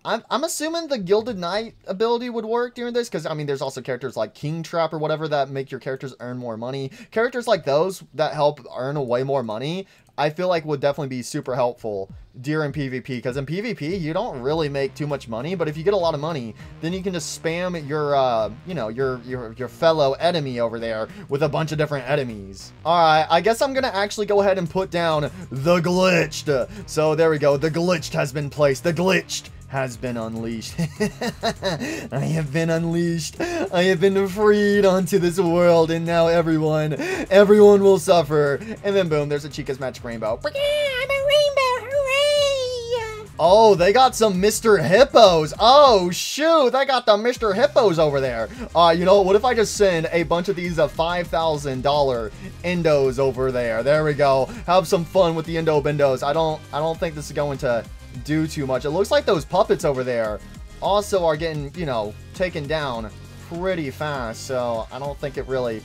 Speaker 1: I'm assuming the Gilded Knight ability would work during this, because, I mean, there's also characters like King Trap or whatever that make your characters earn more money. Characters like those that help earn way more money, I feel like would definitely be super helpful during PvP, because in PvP, you don't really make too much money, but if you get a lot of money, then you can just spam your, you know, your fellow enemy over there with a bunch of different enemies. All right, I guess I'm going to actually go ahead and put down the Glitched. So there we go. The Glitched has been placed. The Glitched has been unleashed. I have been unleashed. I have been freed onto this world, and now everyone will suffer. And then boom, there's a Chica's Magic Rainbow.
Speaker 2: Yeah, I'm a rainbow, hooray!
Speaker 1: Oh, they got some Mr. Hippos. Oh, shoot, they got the Mr. Hippos over there. You know, what if I just send a bunch of these $5,000 Indos over there? There we go. Have some fun with the Indo-Bindos. I don't think this is going to do too much. It looks like those puppets over there also are getting, you know, taken down pretty fast, so I don't think it really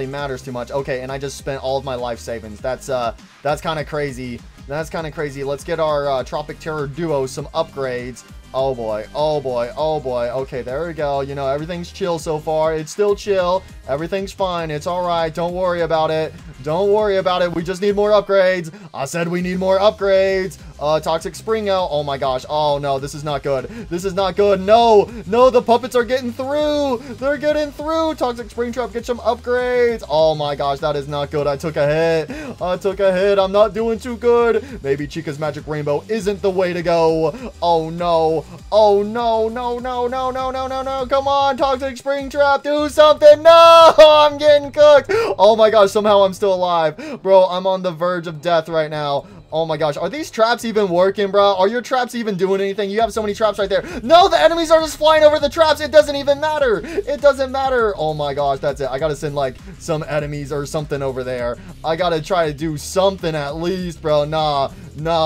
Speaker 1: matters too much. Okay, and I just spent all of my life savings. That's kind of crazy. That's kind of crazy. Let's get our Tropic Terror Duo some upgrades. Oh boy, oh boy, oh boy. Okay, there we go. You know, everything's chill so far. It's still chill. Everything's fine. It's all right. Don't worry about it. Don't worry about it. We just need more upgrades. I said we need more upgrades. Toxic Springo. Oh my gosh. Oh no, this is not good. This is not good. No, no, the puppets are getting through. They're getting through. Toxic Springtrap, get some upgrades. Oh my gosh, that is not good. I took a hit. I took a hit. I'm not doing too good. Maybe Chica's Magic Rainbow isn't the way to go. Oh no. Oh no, no, no, no, no, no, no, no. Come on, Toxic Springtrap, do something. No, I'm getting cooked. Oh my gosh, somehow I'm still alive. Bro, I'm on the verge of death right now. Oh my gosh, are these traps even working, bro? Are your traps even doing anything? You have so many traps right there. No, the enemies are just flying over the traps. It doesn't even matter. It doesn't matter. Oh my gosh, that's it. I gotta send like some enemies or something over there. I gotta try to do something at least, bro. Nah,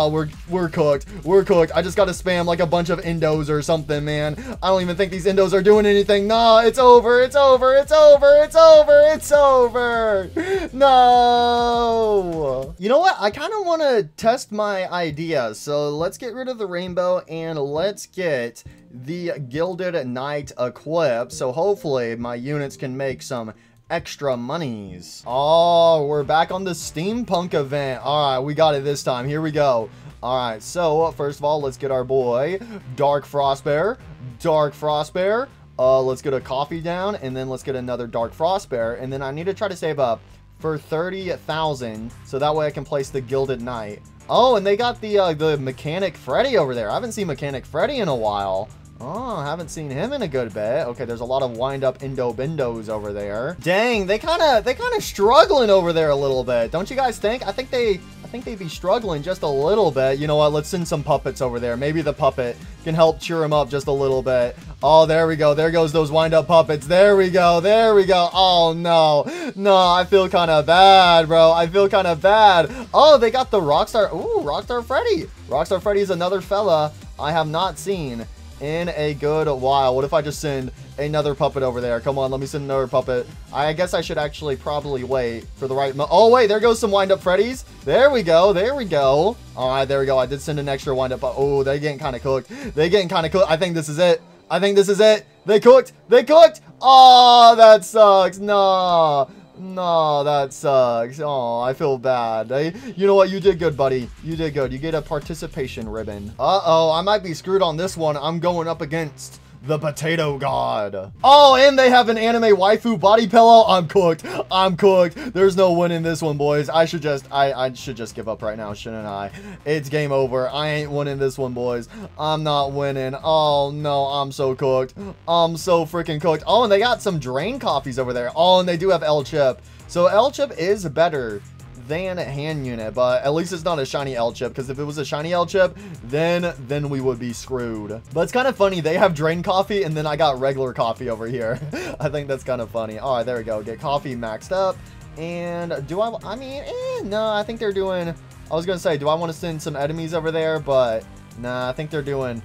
Speaker 1: we're cooked. We're cooked. I just gotta spam like a bunch of endos or something, man. I don't even think these endos are doing anything. Nah, it's over. It's over. It's over. It's over. It's over. No. You know what? I kind of want to test my idea. So let's get rid of the rainbow and let's get the Gilded Knight equipped. So hopefully my units can make some extra monies. Oh, we're back on the steampunk event. All right, we got it this time. Here we go. All right, so first of all, let's get our boy Dark Frostbear. Dark Frostbear. Let's get a coffee down, and then let's get another Dark Frostbear, and then I need to try to save up for 30,000, so that way I can place the Gilded Knight. Oh, and they got the Mechanic Freddy over there. I haven't seen Mechanic Freddy in a while. Oh, I haven't seen him in a good bit. Okay, there's a lot of wind-up Endo-Bendos over there. Dang, they kind of struggling over there a little bit. Don't you guys think? I think they'd be struggling just a little bit. You know what? Let's send some puppets over there. Maybe the puppet can help cheer them up just a little bit. Oh, there we go. There goes those wind-up puppets. There we go. There we go. Oh, no. No, I feel kind of bad, bro. I feel kind of bad. Oh, they got the Rockstar. Ooh, Rockstar Freddy. Rockstar Freddy is another fella I have not seen in a good while. What if I just send another puppet over there? Come on, let me send another puppet. I guess I should actually probably wait for the right oh wait, there goes some wind-up Freddies. There we go, there we go. All right, there we go. I did send an extra wind-up. Oh, they're getting kind of cooked. They're getting kind of cooked. I think this is it. I think this is it. They cooked. They cooked. Oh, that sucks. No. No, that sucks. Oh, I feel bad. You know what? You did good, buddy. You did good. You get a participation ribbon. Uh-oh, I might be screwed on this one. I'm going up against the Potato God. Oh, and they have an anime waifu body pillow. I'm cooked. I'm cooked. There's no winning this one, boys. I should just give up right now, shouldn't I? It's game over. I ain't winning this one, boys. I'm not winning. Oh, no. I'm so cooked. I'm so freaking cooked. Oh, and they got some drain coffees over there. Oh, and they do have L-Chip. So L-Chip is better than hand unit, but at least it's not a shiny L-Chip, because if it was a shiny L-Chip, then we would be screwed. But it's kind of funny, they have drain coffee and then I got regular coffee over here. I think that's kind of funny. All right, there we go. Get coffee maxed up. And do I mean, no, I think they're doing, I was gonna say, do I want to send some enemies over there? But nah, I think they're doing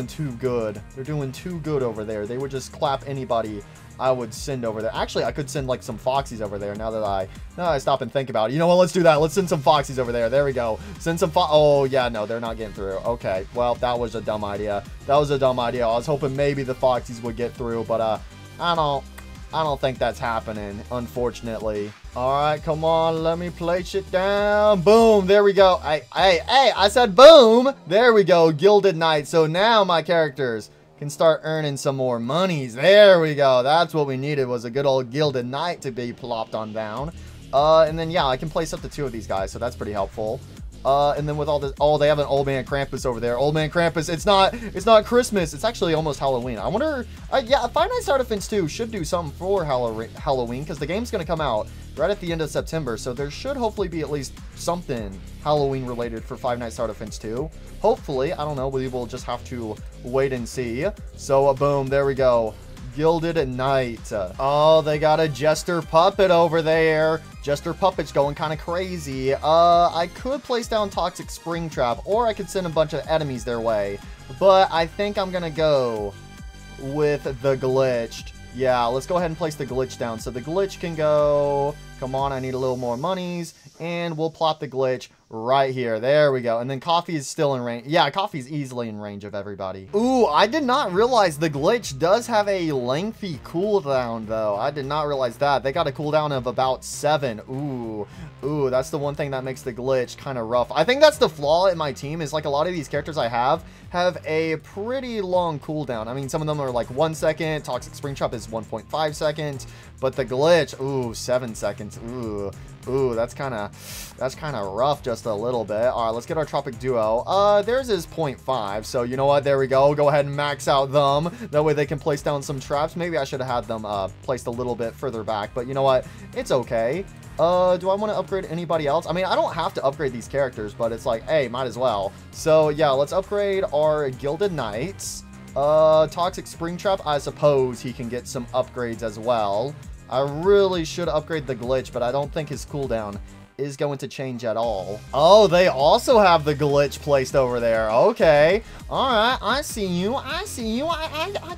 Speaker 1: too good. They're doing too good over there. They would just clap anybody I would send over there. Actually, I could send like some Foxies over there now that I stop and think about it. You know what? Let's do that. Let's send some Foxies over there. There we go. Send some oh, yeah, no, they're not getting through. Okay, well, that was a dumb idea. That was a dumb idea. I was hoping maybe the Foxies would get through, but I don't think that's happening, unfortunately. All right, come on, let me place it down. Boom, there we go. Hey, I said boom. There we go, Gilded Knight. So now my characters can start earning some more monies. There we go. That's what we needed, was a good old Gilded Knight to be plopped on down. And then, yeah, I can place up to 2 of these guys, so that's pretty helpful. And then with all this, oh, they have an Old Man Krampus over there. Old Man Krampus, it's not Christmas. It's actually almost Halloween. I wonder, yeah, Five Nights at Freddy's 2 should do something for Halloween, because the game's going to come out right at the end of September, so there should hopefully be at least something Halloween related for Five Nights at Freddy's 2. Hopefully, I don't know, we will just have to wait and see. So, boom, there we go. Gilded Knight. Oh, they got a Jester Puppet over there. Jester Puppet's going kind of crazy. I could place down Toxic Springtrap, or I could send a bunch of enemies their way. But I think I'm going to go with the Glitched. Yeah, let's go ahead and place the glitch down. So the glitch can go, come on, I need a little more monies, and we'll plop the glitch right here. There we go. And then coffee is still in range. Yeah, coffee's easily in range of everybody. Ooh, I did not realize the glitch does have a lengthy cooldown, though. I did not realize that. They got a cooldown of about 7. Ooh, that's the one thing that makes the glitch kind of rough. I think that's the flaw in my team, is like a lot of these characters I have a pretty long cooldown. I mean, some of them are like 1 second. Toxic Springtrap is 1.5 seconds, but the glitch, ooh, 7 seconds. Ooh, that's kind of rough just a little bit. All right, let's get our Tropic Duo. Theirs is 0.5, so you know what? There we go. Go ahead and max out them. That way they can place down some traps. Maybe I should have had them placed a little bit further back, but you know what? It's okay. Do I want to upgrade anybody else? I mean, I don't have to upgrade these characters, but it's like, hey, might as well. So, yeah, let's upgrade our Gilded Knights. Toxic Springtrap, I suppose he can get some upgrades as well. I really should upgrade the glitch, but I don't think his cooldown is going to change at all. Oh, they also have the glitch placed over there. Okay. All right. I see you. I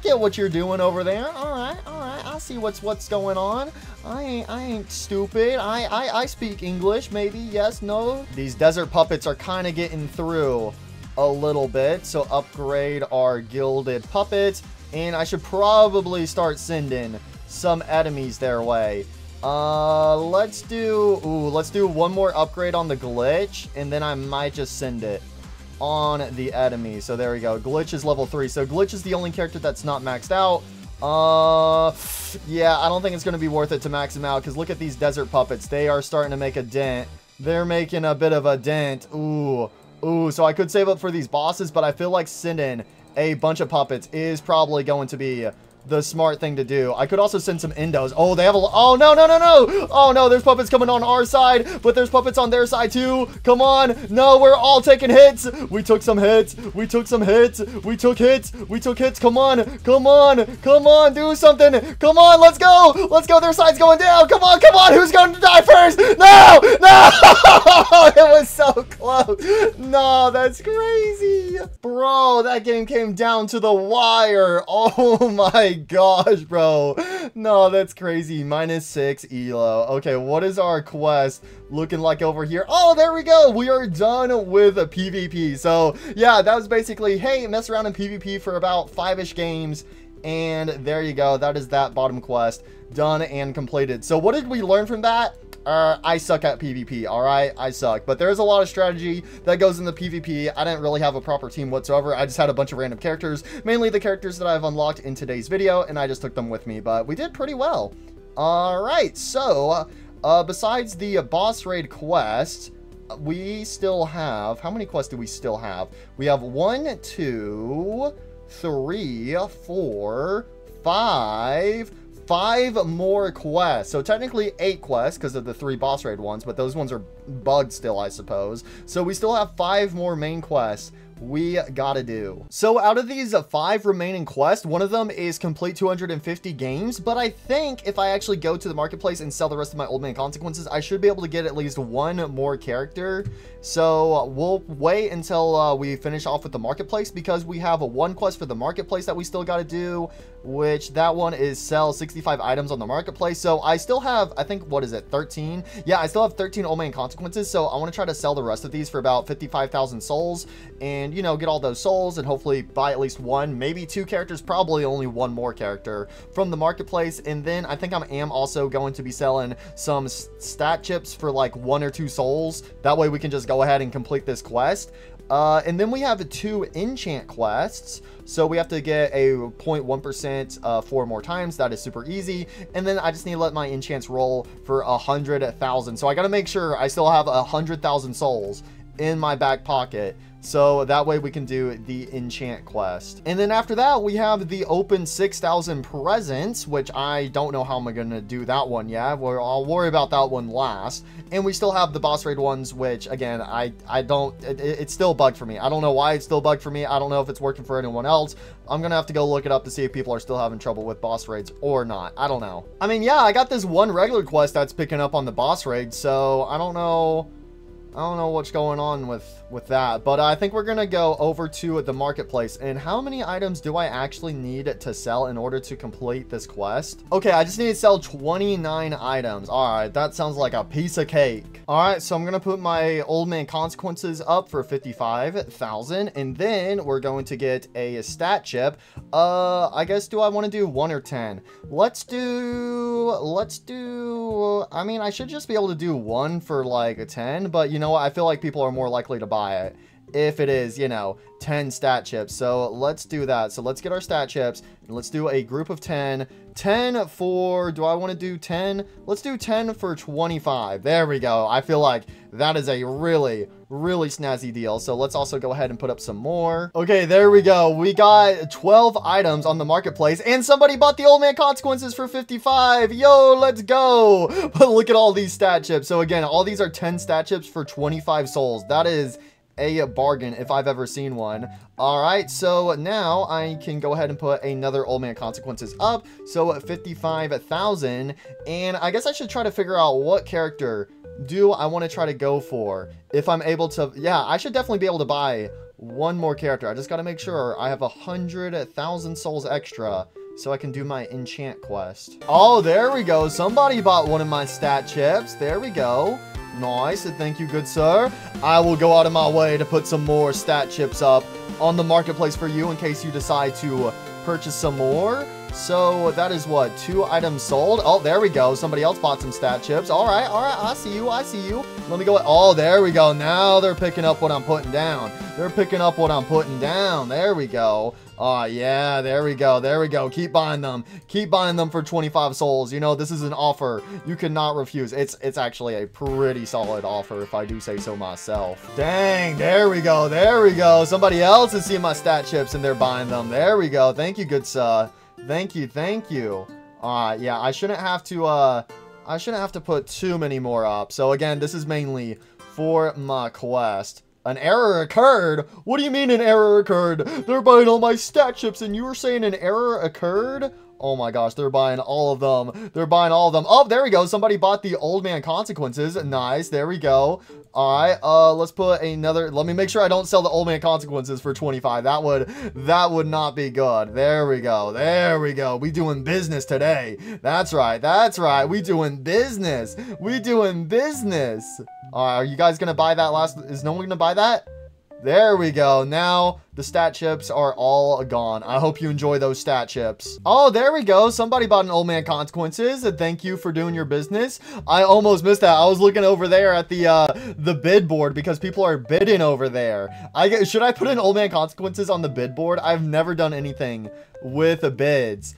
Speaker 1: get what you're doing over there. All right. I see what's going on. I ain't stupid. I speak English, maybe. Yes, no. These desert puppets are kind of getting through a little bit. So upgrade our gilded puppets. And I should probably start sending some enemies their way. Let's do one more upgrade on the glitch, and then I might just send it on the enemy. So there we go. Glitch is level 3. So glitch is the only character that's not maxed out. Yeah, I don't think it's going to be worth it to max him out, because look at these desert puppets. They are starting to make a dent. They're making a bit of a dent. Ooh, so I could save up for these bosses, but I feel like sending a bunch of puppets is probably going to be the smart thing to do. I could also send some endos. Oh, they have a... Oh, no. Oh, no, there's puppets coming on our side, but there's puppets on their side, too. Come on. No, we're all taking hits. We took some hits. We took hits. Come on. Do something. Come on, let's go. Their side's going down. Come on. Who's going to die first? No. It was so close. No, that's crazy. Bro, that game came down to the wire. Oh, my gosh, bro. No, that's crazy. -6 elo. Okay, what is our quest looking like over here? Oh, there we go. We are done with a PvP. So yeah, that was basically, hey, mess around in PvP for about 5-ish games, and there you go. That is that bottom quest done and completed. So what did we learn from that? I suck at PvP, alright? I suck. But there's a lot of strategy that goes in the PvP. I didn't really have a proper team whatsoever. I just had a bunch of random characters, mainly the characters that I've unlocked in today's video, and I just took them with me. But we did pretty well. Alright, so besides the boss raid quest, we still have... How many quests do we still have? We have 1, 2, 3, 4, 5 more quests. So technically 8 quests because of the 3 boss raid ones, but those ones are bugged still, I suppose. So we still have 5 more main quests we gotta do. So out of these 5 remaining quests, one of them is complete 250 games, but I think if I actually go to the marketplace and sell the rest of my old man consequences, I should be able to get at least 1 more character. So we'll wait until we finish off with the marketplace, because we have 1 quest for the marketplace that we still gotta do, which that one is sell 65 items on the marketplace. So I still have, I think, what is it, 13? Yeah, I still have 13 old man consequences, so I want to try to sell the rest of these for about 55,000 souls, and you know, get all those souls and hopefully buy at least 1, maybe 2 characters, probably only 1 more character from the marketplace. And then I think I am also going to be selling some stat chips for like 1 or 2 souls. That way we can just go ahead and complete this quest. And then we have 2 enchant quests. So we have to get a 0.1% 4 more times. That is super easy. And then I just need to let my enchants roll for 100,000. So I got to make sure I still have 100,000 souls in my back pocket, so that way we can do the enchant quest. And then after that, we have the open 6,000 presents, which I don't know how I'm gonna do that one yet. I'll worry about that one last. And we still have the boss raid ones, which again, it's still bugged for me. I don't know why it's still bugged for me. I don't know if it's working for anyone else. I'm gonna have to go look it up to see if people are still having trouble with boss raids or not. I don't know. I mean, yeah, I got this 1 regular quest that's picking up on the boss raid, so I don't know I don't know what's going on with that, but I think we're gonna go over to the marketplace. And how many items do I actually need to sell in order to complete this quest? Okay, I just need to sell 29 items. All right, that sounds like a piece of cake. All right, so I'm gonna put my old man consequences up for 55,000, and then we're going to get a stat chip. I guess, do I want to do 1 or 10? Let's do, I mean, I should just be able to do 1 for like a 10, but you know what? I feel like people are more likely to buy it if it is, you know, 10 stat chips. So let's do that. So let's get our stat chips and let's do a group of 10. 10 for, do I want to do 10? Let's do 10 for 25. There we go. I feel like that is a really snazzy deal. So let's also go ahead and put up some more. Okay, there we go. We got 12 items on the marketplace and somebody bought the old man consequences for 55. Yo, let's go. But look at all these stat chips. So again, all these are 10 stat chips for 25 souls. That is a bargain if I've ever seen one. All right, so now I can go ahead and put another old man consequences up. So 55,000, and I guess I should try to figure out what character do I want to try to go for. If I'm able to, yeah, I should definitely be able to buy one more character. I just got to make sure I have 100,000 souls extra so I can do my enchant quest. Oh, there we go. Somebody bought one of my stat chips. There we go. Nice, and thank you, good sir. I will go out of my way to put some more stat chips up on the marketplace for you in case you decide to purchase some more. So that is what, 2 items sold. Oh, there we go. Somebody else bought some stat chips. All right. I see you. Let me go. Oh, there we go. Now they're picking up what I'm putting down. There we go. Oh, yeah, there we go. Keep buying them for 25 souls. You know, this is an offer you cannot refuse. It's actually a pretty solid offer if I do say so myself. Dang, there we go. Somebody else is seeing my stat chips and they're buying them. There we go. Thank you, good sir. Thank you. Yeah, I shouldn't have to put too many more up. So again, this is mainly for my quest. An error occurred? What do you mean an error occurred? They're buying all my stat chips and you were saying an error occurred? Oh my gosh, they're buying all of them. Oh, there we go. Somebody bought the old man consequences. Nice. There we go. All right. Let's put another. Let me make sure I don't sell the old man consequences for 25. That would not be good. There we go. We doing business today. That's right. We doing business. Are you guys gonna buy that last? Is no one gonna buy that? There we go. Now the stat chips are all gone. I hope you enjoy those stat chips. Oh, there we go. Somebody bought an old man consequences. And thank you for doing your business. I almost missed that. I was looking over there at the bid board because people are bidding over there. Should I put an old man consequences on the bid board? I've never done anything with bids.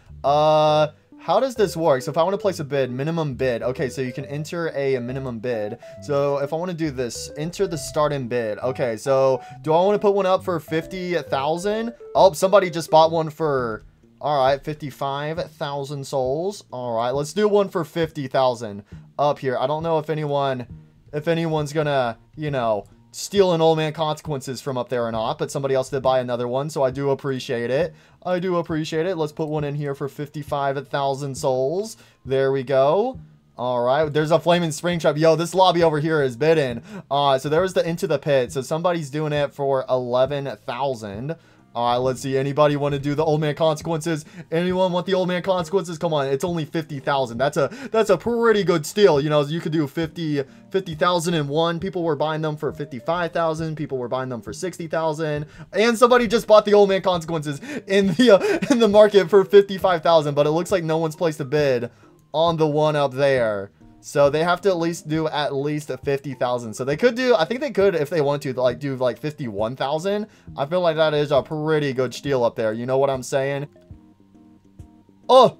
Speaker 1: How does this work? So if I want to place a bid, minimum bid. Okay, so you can enter a minimum bid. So if I want to do this, enter the start in bid. Okay, so do I want to put one up for 50,000? Oh, somebody just bought one for, all right, 55,000 souls. All right, let's do one for 50,000 up here. I don't know if anyone's gonna, you know, steal an old man consequences from up there or not, but somebody else did buy another one, so I do appreciate it. Let's put one in here for 55,000 souls. There we go. All right, there's a flaming spring trap. Yo, this lobby over here is bidding. So there was the into the pit. So somebody's doing it for 11,000. All right, let's see. Anybody want to do the old man consequences? Anyone want the old man consequences? Come on, it's only 50,000. That's a pretty good steal. You know, you could do 50,001. People were buying them for 55,000. People were buying them for 60,000. And somebody just bought the old man consequences in the market for 55,000. But it looks like no one's placed a bid on the one up there. So they have to at least do 50,000. So they could do, I think they could, if they want to, like do like 51,000. I feel like that is a pretty good steal up there. You know what I'm saying? Oh,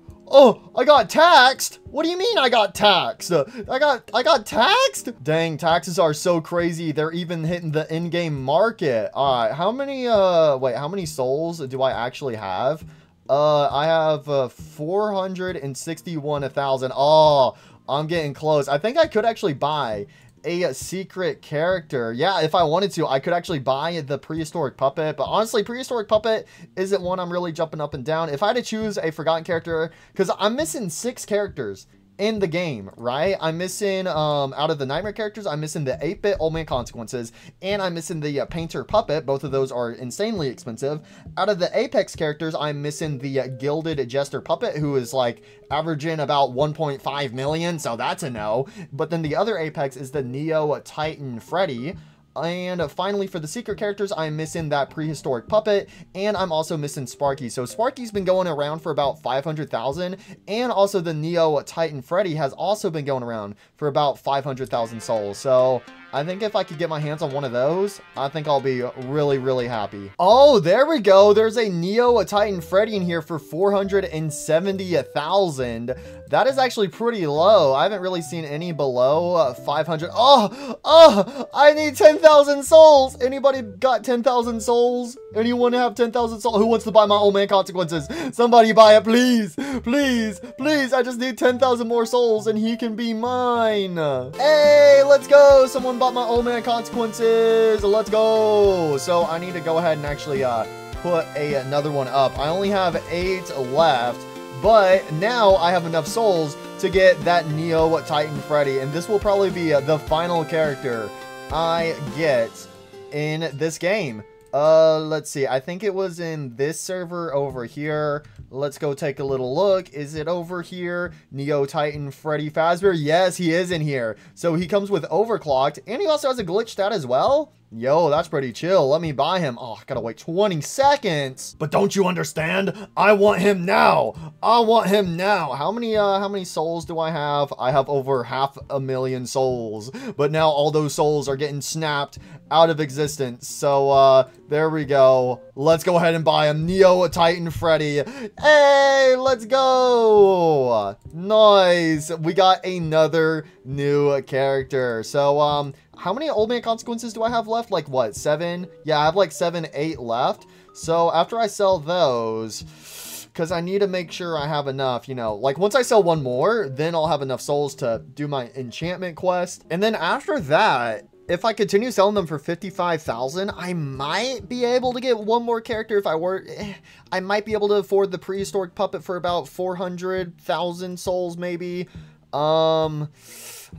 Speaker 1: I got taxed. What do you mean I got taxed? I got taxed? Dang, taxes are so crazy. They're even hitting the in-game market. All right, how many souls do I actually have? I have 461,000. Oh, I'm getting close. I think I could actually buy a secret character. Yeah, if I wanted to, I could actually buy the prehistoric puppet. But honestly, prehistoric puppet isn't one I'm really jumping up and down. If I had to choose a forgotten character, because I'm missing 6 characters in the game, right? I'm missing, out of the Nightmare characters, I'm missing the 8-bit Old Man Consequences, and I'm missing the Painter Puppet. Both of those are insanely expensive. Out of the Apex characters, I'm missing the Gilded Jester Puppet, who is like averaging about 1.5 million, so that's a no. But then the other Apex is the Neo Titan Freddy. And finally, for the secret characters, I'm missing that prehistoric puppet, and I'm also missing Sparky. So Sparky's been going around for about 500,000, and also the Neo Titan Freddy has also been going around for about 500,000 souls. So I think if I could get my hands on one of those, I think I'll be really, really happy. Oh, there we go. There's a Neo Titan Freddy in here for 470,000. That is actually pretty low. I haven't really seen any below 500. Oh, I need 10,000 souls. Anybody got 10,000 souls? Anyone have 10,000 souls? Who wants to buy my Old Man Consequences? Somebody buy it, please. Please, please. I just need 10,000 more souls and he can be mine. Hey, let's go. Someone bought my Old Man Consequences. Let's go. So I need to go ahead and actually put another one up. I only have 8 left, but now I have enough souls to get that Neo Titan Freddy, and this will probably be the final character I get in this game. Let's see. I think it was in this server over here. Let's go take a little look. Is it over here? Neo Titan Freddy Fazbear? Yes, he is in here. So he comes with overclocked, and he also has a glitch stat as well. Yo, that's pretty chill. Let me buy him. Oh, I gotta wait 20 seconds. But don't you understand? I want him now. I want him now. How many souls do I have? I have over 500,000 souls. But now all those souls are getting snapped out of existence. So, there we go. Let's go ahead and buy him. Neo Titan Freddy. Hey, let's go. Nice. We got another new character. So, how many Old Man Consequences do I have left? Like, what, 7? Yeah, I have like 7, 8 left. So after I sell those, because I need to make sure I have enough, you know, like once I sell one more, then I'll have enough souls to do my enchantment quest. And then after that, if I continue selling them for 55,000, I might be able to get one more character. If I were, I might be able to afford the prehistoric puppet for about 400,000 souls, maybe.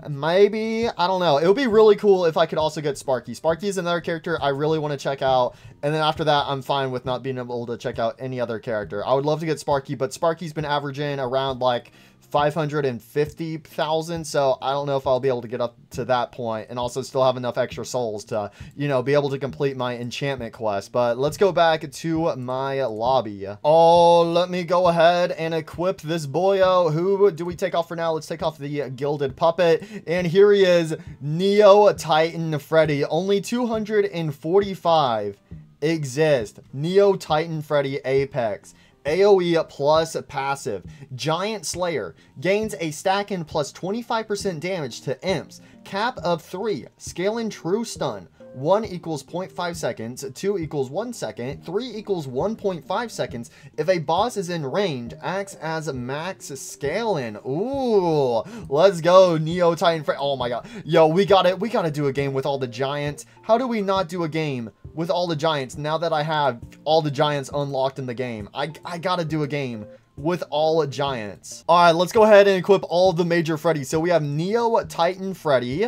Speaker 1: Maybe, I don't know. It would be really cool if I could also get Sparky. Sparky is another character I really want to check out, and then after that, I'm fine with not being able to check out any other character. I would love to get Sparky, but Sparky's been averaging around like 550,000, so I don't know if I'll be able to get up to that point and also still have enough extra souls to, you know, be able to complete my enchantment quest. But let's go back to my lobby. Oh, let me go ahead and equip this boyo. Who do we take off for now? Let's take off the Gilded Puppet, and here he is, Neo Titan Freddy. Only 245 exist. Neo Titan Freddy Apex. AoE plus passive. Giant Slayer. Gains a stack in plus 25% damage to imps. Cap of 3. Scaling True Stun. 1 equals 0.5 seconds, 2 equals 1 second, 3 equals 1.5 seconds. If a boss is in range, acts as max scaling. Ooh, let's go, Neo Titan Freddy. Oh my god. Yo, we gotta do a game with all the giants. How do we not do a game with all the giants now that I have all the giants unlocked in the game? I gotta do a game with all giants. All right, let's go ahead and equip all the major Freddys. So we have Neo Titan Freddy.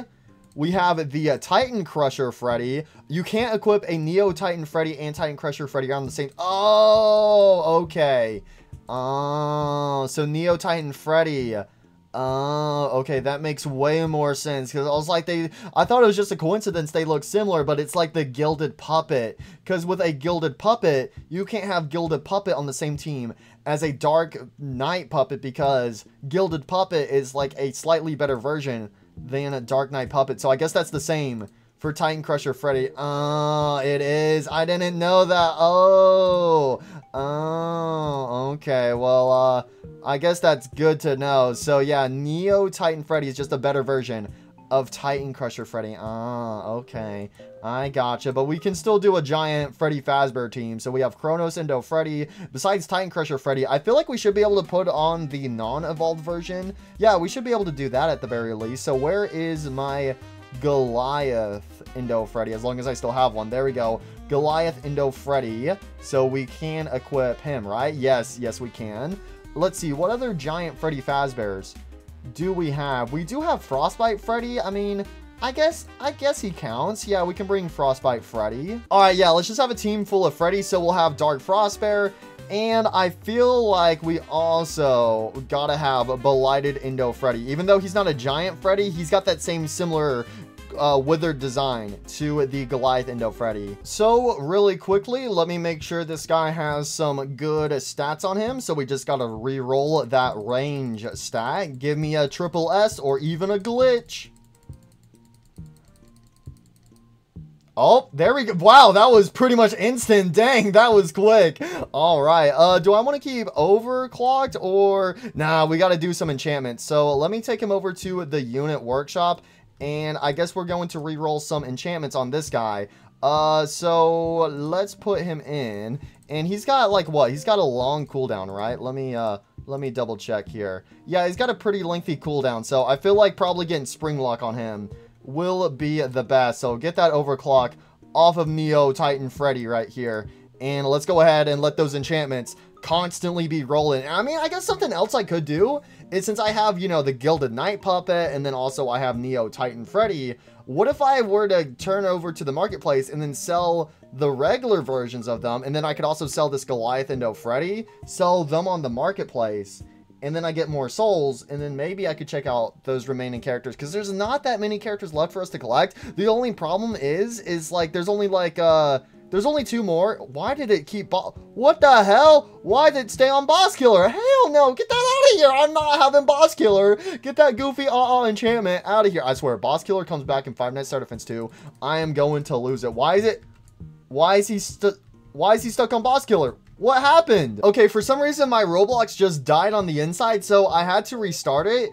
Speaker 1: We have the Titan Crusher Freddy. You can't equip a Neo Titan Freddy and Titan Crusher Freddy on the same... Oh, okay. Oh, so Neo Titan Freddy. Oh, okay, that makes way more sense. Because I was like, I thought it was just a coincidence they look similar, but it's like the Gilded Puppet. Because with a Gilded Puppet, you can't have Gilded Puppet on the same team as a Dark Knight Puppet, because Gilded Puppet is like a slightly better version than a Dark Knight Puppet. So I guess that's the same for Titan Crusher Freddy. It is. I didn't know that. Oh, okay. Well, I guess that's good to know. So yeah, Neo Titan Freddy is just a better version of Titan Crusher Freddy. Okay. I gotcha. But we can still do a giant Freddy Fazbear team. So we have Kronos Endo Freddy. Besides Titan Crusher Freddy, I feel like we should be able to put on the non-evolved version. Yeah, we should be able to do that at the very least. So where is my Goliath Endo Freddy? As long as I still have one. There we go. Goliath Endo Freddy. So we can equip him, right? Yes, we can. Let's see. What other giant Freddy Fazbears do we have? We do have Frostbite Freddy. I mean, I guess he counts. Yeah, we can bring Frostbite Freddy. All right, yeah, let's just have a team full of Freddy. So we'll have Dark Frostbear. And I feel like we also gotta have a Blighted Indo Freddy. Even though he's not a giant Freddy, he's got that same similar withered design to the Goliath Indo Freddy. So really quickly, let me make sure this guy has some good stats on him. So we just gotta re-roll that range stat. Give me a triple S or even a glitch. Oh, there we go. Wow, that was pretty much instant. Dang, that was quick. All right. Do I want to keep overclocked or... Nah, we got to do some enchantments. So let me take him over to the unit workshop. And I guess we're going to re-roll some enchantments on this guy. So let's put him in. And he's got like what? He's got a long cooldown, right? Let me double check here. Yeah, he's got a pretty lengthy cooldown. So I feel like probably getting Spring Lock on him will be the best. So get that overclock off of Neo Titan Freddy right here. And let's go ahead and let those enchantments constantly be rolling. I mean, I guess something else I could do is, since I have, you know, the Gilded Knight Puppet, and then also I have Neo Titan Freddy, what if I were to turn over to the marketplace and then sell the regular versions of them, and then I could also sell this Goliath Indo Freddy, sell them on the marketplace, and then I get more souls, and then maybe I could check out those remaining characters, because there's not that many characters left for us to collect. The only problem is like, there's only like, there's only 2 more. Why did it keep... What the hell? Why did it stay on Boss Killer? Hell no, get that out of here. I'm not having Boss Killer. Get that goofy enchantment out of here. I swear, Boss Killer comes back in Five Nights at Freddy's 2. I am going to lose it. Why is he stuck on Boss Killer? What happened? Okay, for some reason, my Roblox just died on the inside, so I had to restart it.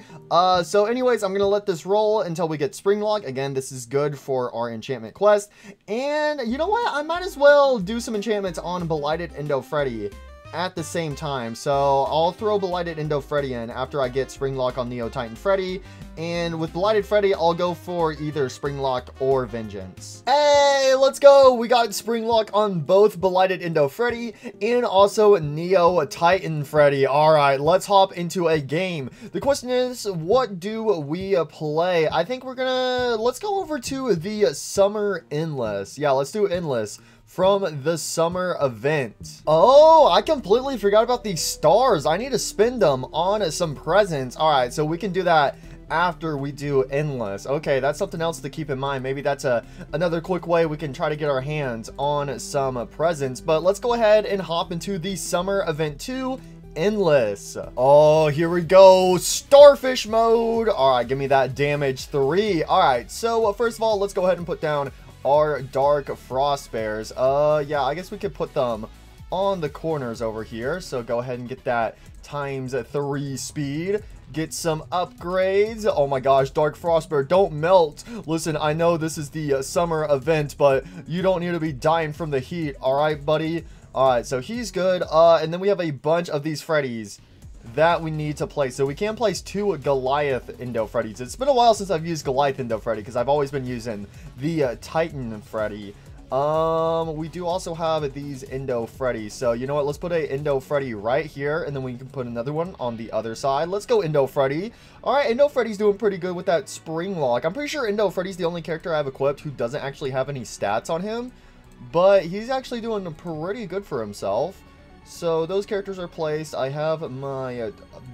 Speaker 1: So anyways, I'm going to let this roll until we get Spring Lock. Again, this is good for our enchantment quest. And you know what? I might as well do some enchantments on Blighted Indo Freddy at the same time. So I'll throw Blighted Indo Freddy in after I get Spring Lock on Neo Titan Freddy. And with Blighted Freddy, I'll go for either Spring Lock or Vengeance. Hey, let's go! We got Spring Lock on both Blighted Indo Freddy and also Neo Titan Freddy. Alright, let's hop into a game. The question is, what do we play? I think let's go over to the Summer Endless. Yeah, let's do Endless from the summer event. Oh, I completely forgot about these stars. I need to spend them on some presents. All right, so we can do that after we do Endless. Okay, that's something else to keep in mind. Maybe that's another quick way we can try to get our hands on some presents. But let's go ahead and hop into the summer event 2, Endless. Oh, here we go. Starfish mode. All right, give me that damage 3. All right, so first of all, let's go ahead and put down our Dark Frost Bears. Yeah, I guess we could put them on the corners over here. So go ahead and get that ×3 speed. Get some upgrades. Oh my gosh, Dark Frost Bear, don't melt. Listen, I know this is the summer event, but you don't need to be dying from the heat. All right, buddy. All right, so he's good. And then we have a bunch of these Freddys that we need to place. So we can place 2 Goliath Indo Freddys. It's been a while since I've used Goliath Indo Freddy because I've always been using the Titan Freddy. We do also have these Indo Freddys. So you know what? Let's put a Indo Freddy right here, and then we can put another one on the other side. Let's go Indo Freddy. All right, Indo Freddy's doing pretty good with that Spring Lock. I'm pretty sure Indo Freddy's the only character I have equipped who doesn't actually have any stats on him, but he's actually doing pretty good for himself. So those characters are placed. I have my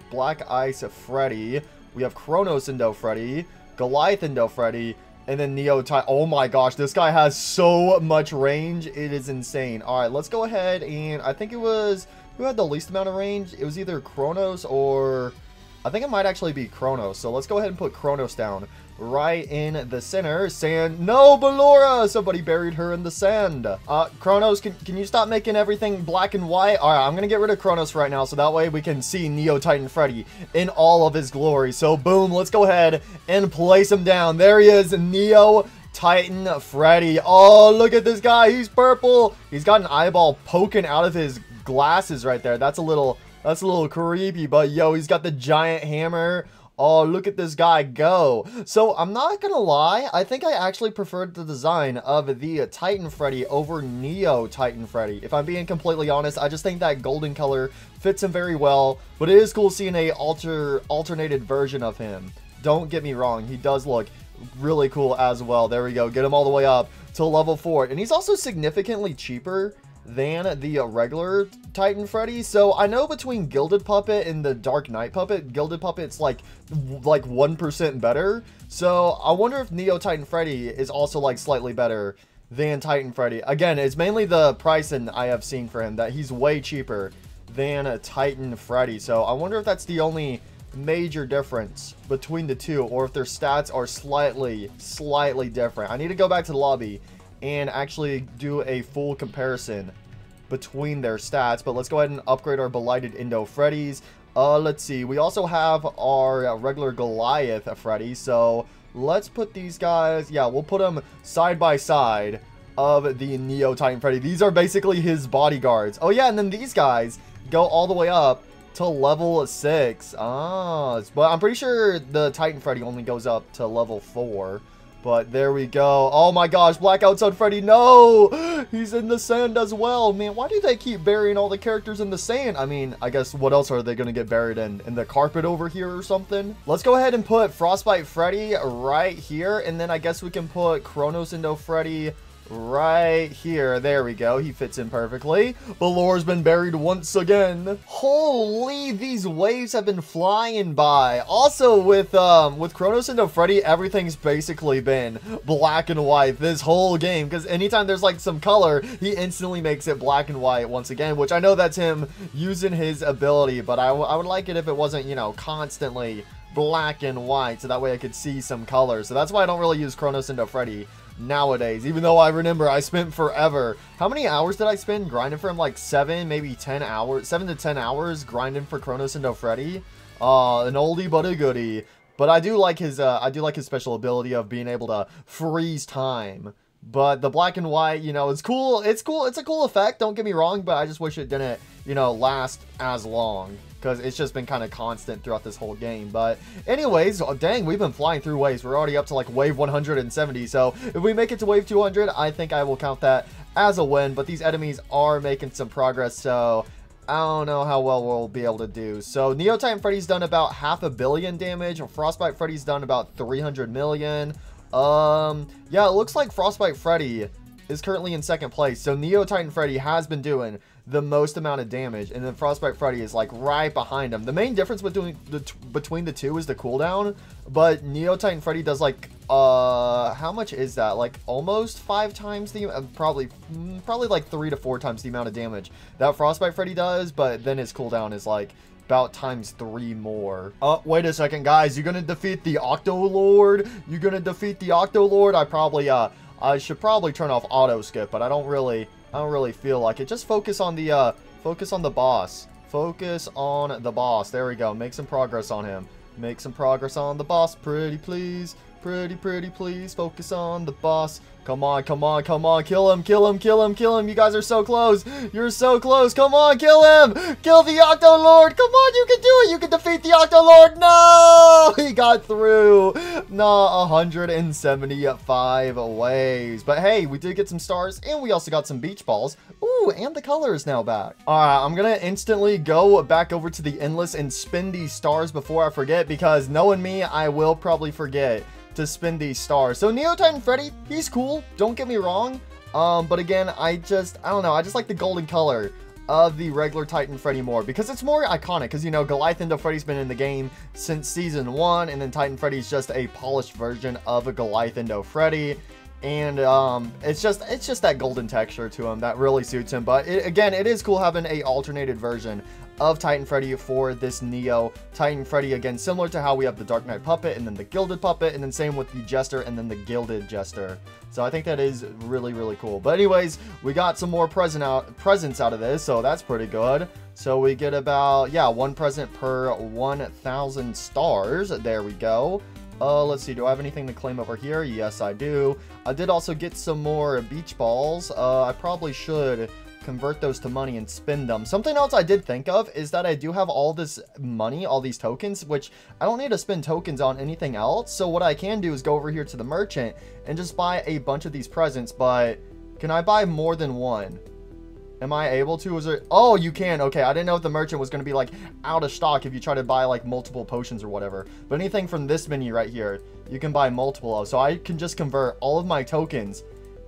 Speaker 1: Black Ice Freddy. We have Kronos Indo Freddy, Goliath Indo Freddy, and then Neo Titan. Oh my gosh, this guy has so much range. It is insane. All right, let's go ahead and I think it was, who had the least amount of range? It was either Kronos or I think it might actually be Kronos. So let's go ahead and put Kronos down right in the center. Sand. No, Ballora! Somebody buried her in the sand. Kronos, can you stop making everything black and white? All right, I'm going to get rid of Kronos right now, so that way we can see Neo Titan Freddy in all of his glory. So, boom, let's go ahead and place him down. There he is, Neo Titan Freddy. Oh, look at this guy. He's purple. He's got an eyeball poking out of his glasses right there. That's a little creepy, but yo, he's got the giant hammer Oh, look at this guy go. So I'm not gonna lie, I think I actually preferred the design of the Titan Freddy over Neo Titan Freddy. If I'm being completely honest, I just think that golden color fits him very well, but it is cool seeing a alternated version of him. Don't get me wrong, he does look really cool as well. There we go, get him all the way up to level 4, and he's also significantly cheaper than the regular Titan Freddy. So I know between Gilded Puppet and the Dark Knight Puppet, Gilded Puppet's like 1% better. So I wonder if Neo Titan Freddy is also like slightly better than Titan Freddy. Again, it's mainly the pricing I have seen for him, that he's way cheaper than Titan Freddy. So I wonder if that's the only major difference between the two, or if their stats are slightly different. I need to go back to the lobby and actually do a full comparison between their stats. But let's go ahead and upgrade our Belighted Indo Freddys. Let's see. We also have our regular Goliath Freddy. So let's put these guys, yeah, we'll put them side by side of the Neo Titan Freddy. These are basically his bodyguards. Oh yeah, and then these guys go all the way up to level 6. But I'm pretty sure the Titan Freddy only goes up to level 4. But there we go. Oh my gosh, Blackout Sun Freddy, no! He's in the sand as well. Man, why do they keep burying all the characters in the sand? I mean, I guess what else are they going to get buried in? In the carpet over here or something? Let's go ahead and put Frostbite Freddy right here. And then I guess we can put Chronos Indo Freddy right here. There we go. He fits in perfectly. Balore's been buried once again. Holy, these waves have been flying by. Also with Chronos Indo Freddy, everything's basically been black and white this whole game, because anytime there's like some color, he instantly makes it black and white once again, which I know that's him using his ability, but I would like it if it wasn't, you know, constantly black and white, so that way I could see some color. So that's why I don't really use Chronos Indo Freddy nowadays, even though I remember I spent forever. How many hours did I spend grinding for him? Like 7 to 10 hours grinding for Chronos Indo Freddy. An oldie but a goodie. But I do like his special ability of being able to freeze time. But the black and white, you know, it's cool. It's cool. It's a cool effect, don't get me wrong, but I just wish it didn't, you know, last as long, because it's just been kind of constant throughout this whole game. But anyways, oh, dang, we've been flying through waves. We're already up to like wave 170. So if we make it to wave 200, I think I will count that as a win. But these enemies are making some progress, so I don't know how well we'll be able to do. So Neo Titan Freddy's done about 500 million damage. Frostbite Freddy's done about 300 million. Yeah, it looks like Frostbite Freddy is currently in second place. So Neo Titan Freddy has been doing the most amount of damage, and then Frostbite Freddy is like right behind him. The main difference between the two is the cooldown, but Neo Titan Freddy does like how much is that? Like almost 5 times the probably like 3 to 4 times the amount of damage that Frostbite Freddy does, but then his cooldown is like about ×3 more. Wait a second, guys. You're gonna defeat the Octolord? You're gonna defeat the Octolord? I should probably turn off auto skip, but I don't really feel like it. Just focus on the boss. Focus on the boss. There we go. Make some progress on him. Make some progress on the boss. Pretty please. Pretty please. Focus on the boss. Come on, come on, come on. Kill him, kill him, kill him, kill him. You guys are so close. You're so close. Come on, kill him. Kill the Octolord. Come on, you can do it. You can defeat the Octolord. No! He got through. No, 175 waves. But hey, we did get some stars, and we also got some beach balls. Ooh, and the color is now back. Alright, I'm gonna instantly go back over to the Endless and spin these stars before I forget, because knowing me, I will probably forget to spin these stars. So Neo Titan Freddy, he's cool, don't get me wrong, but again, I don't know, I just like the golden color of the regular Titan Freddy more, because it's more iconic, because, you know, Goliath Indo Freddy's been in the game since season 1, and then Titan Freddy's just a polished version of a Goliath Indo Freddy, and it's just that golden texture to him that really suits him. But again, it is cool having a alternated version of Titan Freddy for this Neo Titan Freddy, again, similar to how we have the Dark Knight Puppet and then the Gilded Puppet, and then same with the Jester and then the Gilded Jester. So I think that is really cool. But anyways, we got some more presents out of this, so that's pretty good. So we get about, yeah, 1 present per 1,000 stars. There we go. Let's see, do I have anything to claim over here? Yes, I do. I did also get some more beach balls. I probably should convert those to money and spend them. Something else I did think of is that I do have all this money, all these tokens, which I don't need to spend tokens on anything else. So what I can do is go over here to the merchant and just buy a bunch of these presents. But can I buy more than one? Am I able to? Is it? Oh, you can. Okay, I didn't know if the merchant was going to be like out of stock if you try to buy like multiple potions or whatever. But anything from this menu right here, you can buy multiple of. So I can just convert all of my tokens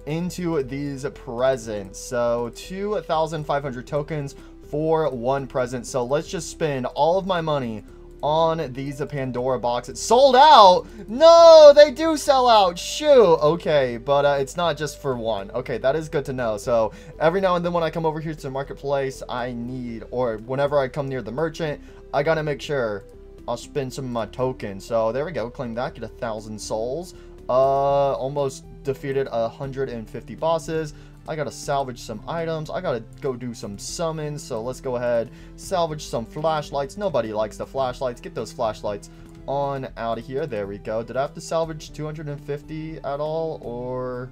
Speaker 1: into these presents. So 2,500 tokens for one present. So let's just spend all of my money on these Pandora boxes. Sold out? No, they do sell out. Shoot. Okay, but it's not just for one. Okay, that is good to know. So every now and then when I come over here to the marketplace, I need, or whenever I come near the merchant, I gotta make sure I'll spend some of my tokens. So there we go. Claim that. Get 1,000 souls. Almost defeated 150 bosses. I gotta salvage some items. I gotta go do some summons. So let's go ahead, salvage some flashlights. Nobody likes the flashlights. Get those flashlights on out of here. There we go. Did I have to salvage 250 at all? Or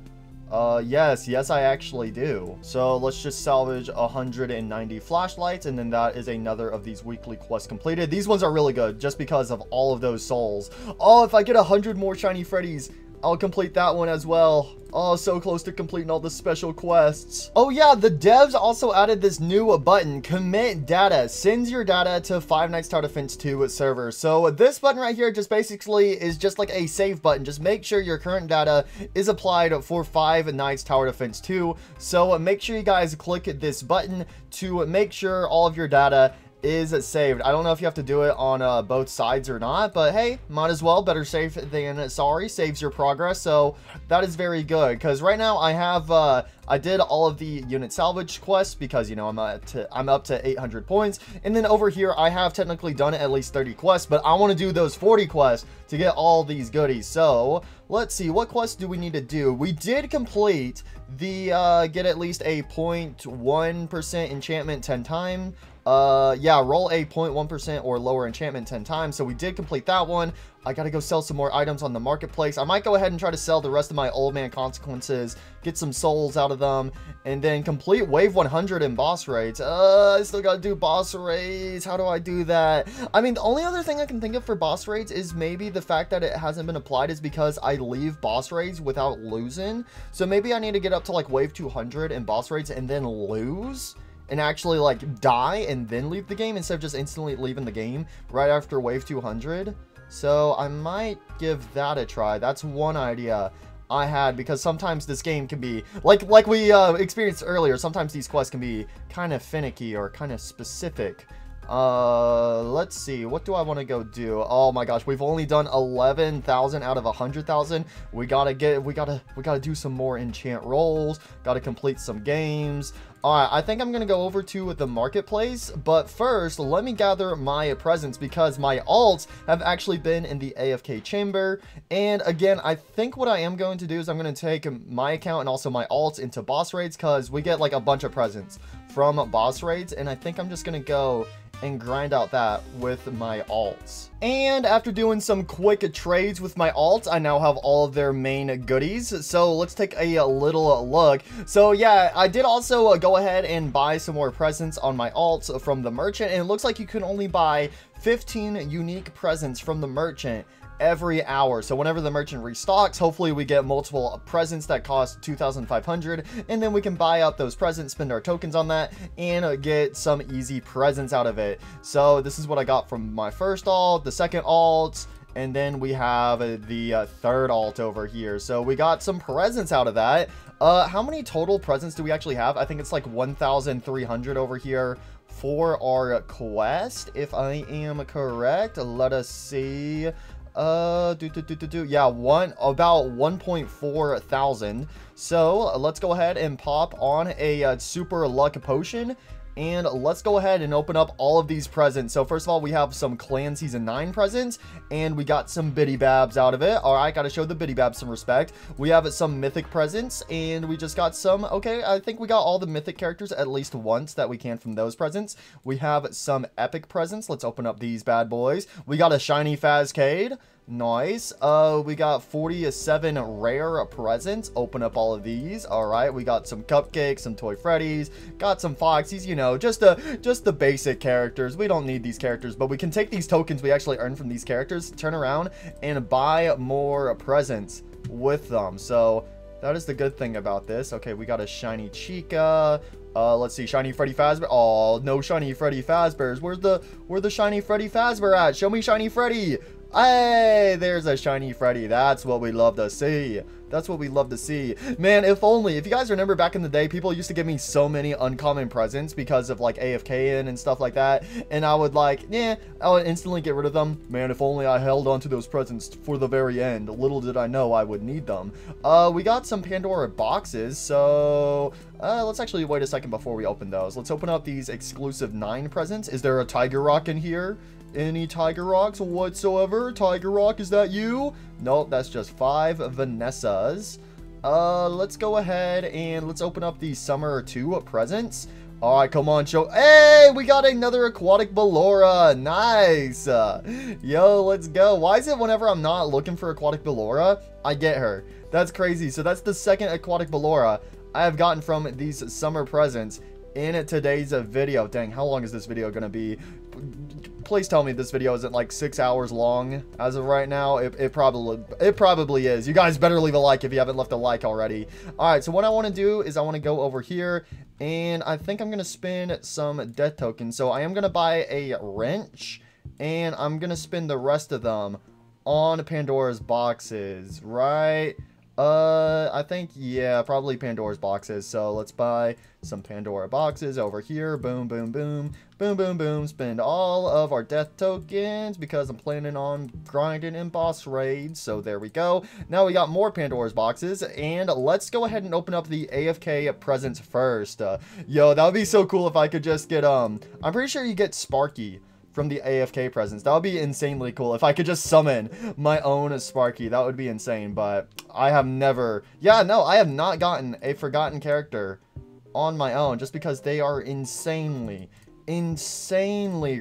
Speaker 1: yes, I actually do. So let's just salvage 190 flashlights, and then that is another of these weekly quests completed. These ones are really good just because of all of those souls. Oh, if I get 100 more shiny Freddies, I'll complete that one as well. Oh, so close to completing all the special quests. Oh yeah, the devs also added this new button, commit data. Sends your data to Five Nights Tower Defense 2 server. So this button right here just basically is just like a save button. Just make sure your current data is applied for Five Nights Tower Defense 2. So make sure you guys click this button to make sure all of your data is saved. I don't know if you have to do it on both sides or not, but hey, might as well. Better safe than sorry. Saves your progress. So that is very good, because right now I have I did all of the unit salvage quests because, you know, I'm up to 800 points, and then over here I have technically done at least 30 quests, but I want to do those 40 quests to get all these goodies. So let's see, what quests do we need to do? We did complete the get at least a 0.1% enchantment 10 times. Yeah, roll a 0.1% or lower enchantment 10 times. So we did complete that one. I gotta go sell some more items on the marketplace. I might go ahead and try to sell the rest of my old man consequences, get some souls out of them, and then complete wave 100 in boss raids. I still gotta do boss raids. How do I do that? I mean, the only other thing I can think of for boss raids is maybe the fact that it hasn't been applied is because I leave boss raids without losing. So maybe I need to get up to like wave 200 in boss raids and then lose, and actually like die and then leave the game instead of just instantly leaving the game right after wave 200. So I might give that a try. That's one idea I had, because sometimes this game can be like we experienced earlier. Sometimes these quests can be kind of finicky or kind of specific. Let's see, what do I want to go do? Oh my gosh, we've only done 11,000 out of 100,000. We gotta do some more enchant rolls, gotta complete some games. Alright, I think I'm gonna go over to the marketplace, but first let me gather my presents, because my alts have actually been in the AFK chamber. And again, I think what I am going to do is I'm going to take my account and also my alts into boss raids, because we get like a bunch of presents from boss raids, and I think I'm just gonna go and grind out that with my alts. And after doing some quick trades with my alts, I now have all of their main goodies. So let's take a little look. So yeah, I did also go ahead and buy some more presents on my alts from the merchant, and it looks like you can only buy 15 unique presents from the merchant every hour. So whenever the merchant restocks, hopefully we get multiple presents that cost 2,500, and then we can buy up those presents, spend our tokens on that, and get some easy presents out of it. So this is what I got from my first alt, the second alt, and then we have the third alt over here. So we got some presents out of that. How many total presents do we actually have? I think it's like 1,300 over here for our quest, if I am correct. Let us see. Yeah, about 1.4 thousand. So let's go ahead and pop on a super luck potion, and let's go ahead and open up all of these presents. So first of all, we have some Clan Season 9 presents, and we got some Biddy Babs out of it. All right, gotta show the Biddy Babs some respect. We have some Mythic presents, and we just got some, okay, I think we got all the Mythic characters at least once that we can from those presents. We have some Epic presents. Let's open up these bad boys. We got a Shiny Fazcade. Nice. We got 47 rare presents. Open up all of these. All right, we got some cupcakes, some Toy Freddies, got some Foxies, you know, just the basic characters. We don't need these characters, but we can take these tokens we actually earn from these characters, turn around, and buy more presents with them. So that is the good thing about this. Okay, we got a shiny Chica. Let's see, shiny Freddy Fazbear. Oh, no shiny Freddy Fazbears. Where's the shiny Freddy Fazbear at? Show me shiny Freddy. Hey, there's a shiny Freddy. That's what we love to see. That's what we love to see. Man, if only. If you guys remember back in the day, people used to give me so many uncommon presents because of like AFK and stuff like that. And I would like, I would instantly get rid of them. Man, if only I held on to those presents for the very end. Little did I know I would need them. We got some Pandora boxes. So let's actually wait a second before we open those. Let's open up these exclusive 9 presents. Is there a Tiger Rock in here? Any Tiger Rocks whatsoever? Tiger Rock, is that you? Nope, that's just 5 Vanessas. Let's go ahead and let's open up these Summer 2 presents. All right, come on, show. Hey, we got another aquatic Ballora. Nice. Yo, let's go. Why is it whenever I'm not looking for aquatic Ballora, I get her? That's crazy. So that's the second aquatic Ballora I have gotten from these summer presents in today's video. Dang, how long is this video gonna be? Please tell me this video isn't like 6 hours long as of right now. It probably is. You guys better leave a like if you haven't left a like already. All right, so what I want to do is I want to go over here, and I think I'm gonna spend some death tokens. So I am gonna buy a wrench, and I'm gonna spend the rest of them on Pandora's boxes, right? I think, yeah, probably Pandora's boxes. So let's buy some Pandora boxes over here. Boom, boom, boom, boom, boom, boom. Spend all of our death tokens because I'm planning on grinding in boss raids. So there we go. Now we got more Pandora's boxes, and let's go ahead and open up the AFK presents first. Yo, that would be so cool if I could just get, I'm pretty sure you get Sparky from the AFK presents. That would be insanely cool if I could just summon my own Sparky. That would be insane, but I have never, I have not gotten a forgotten character on my own just because they are insanely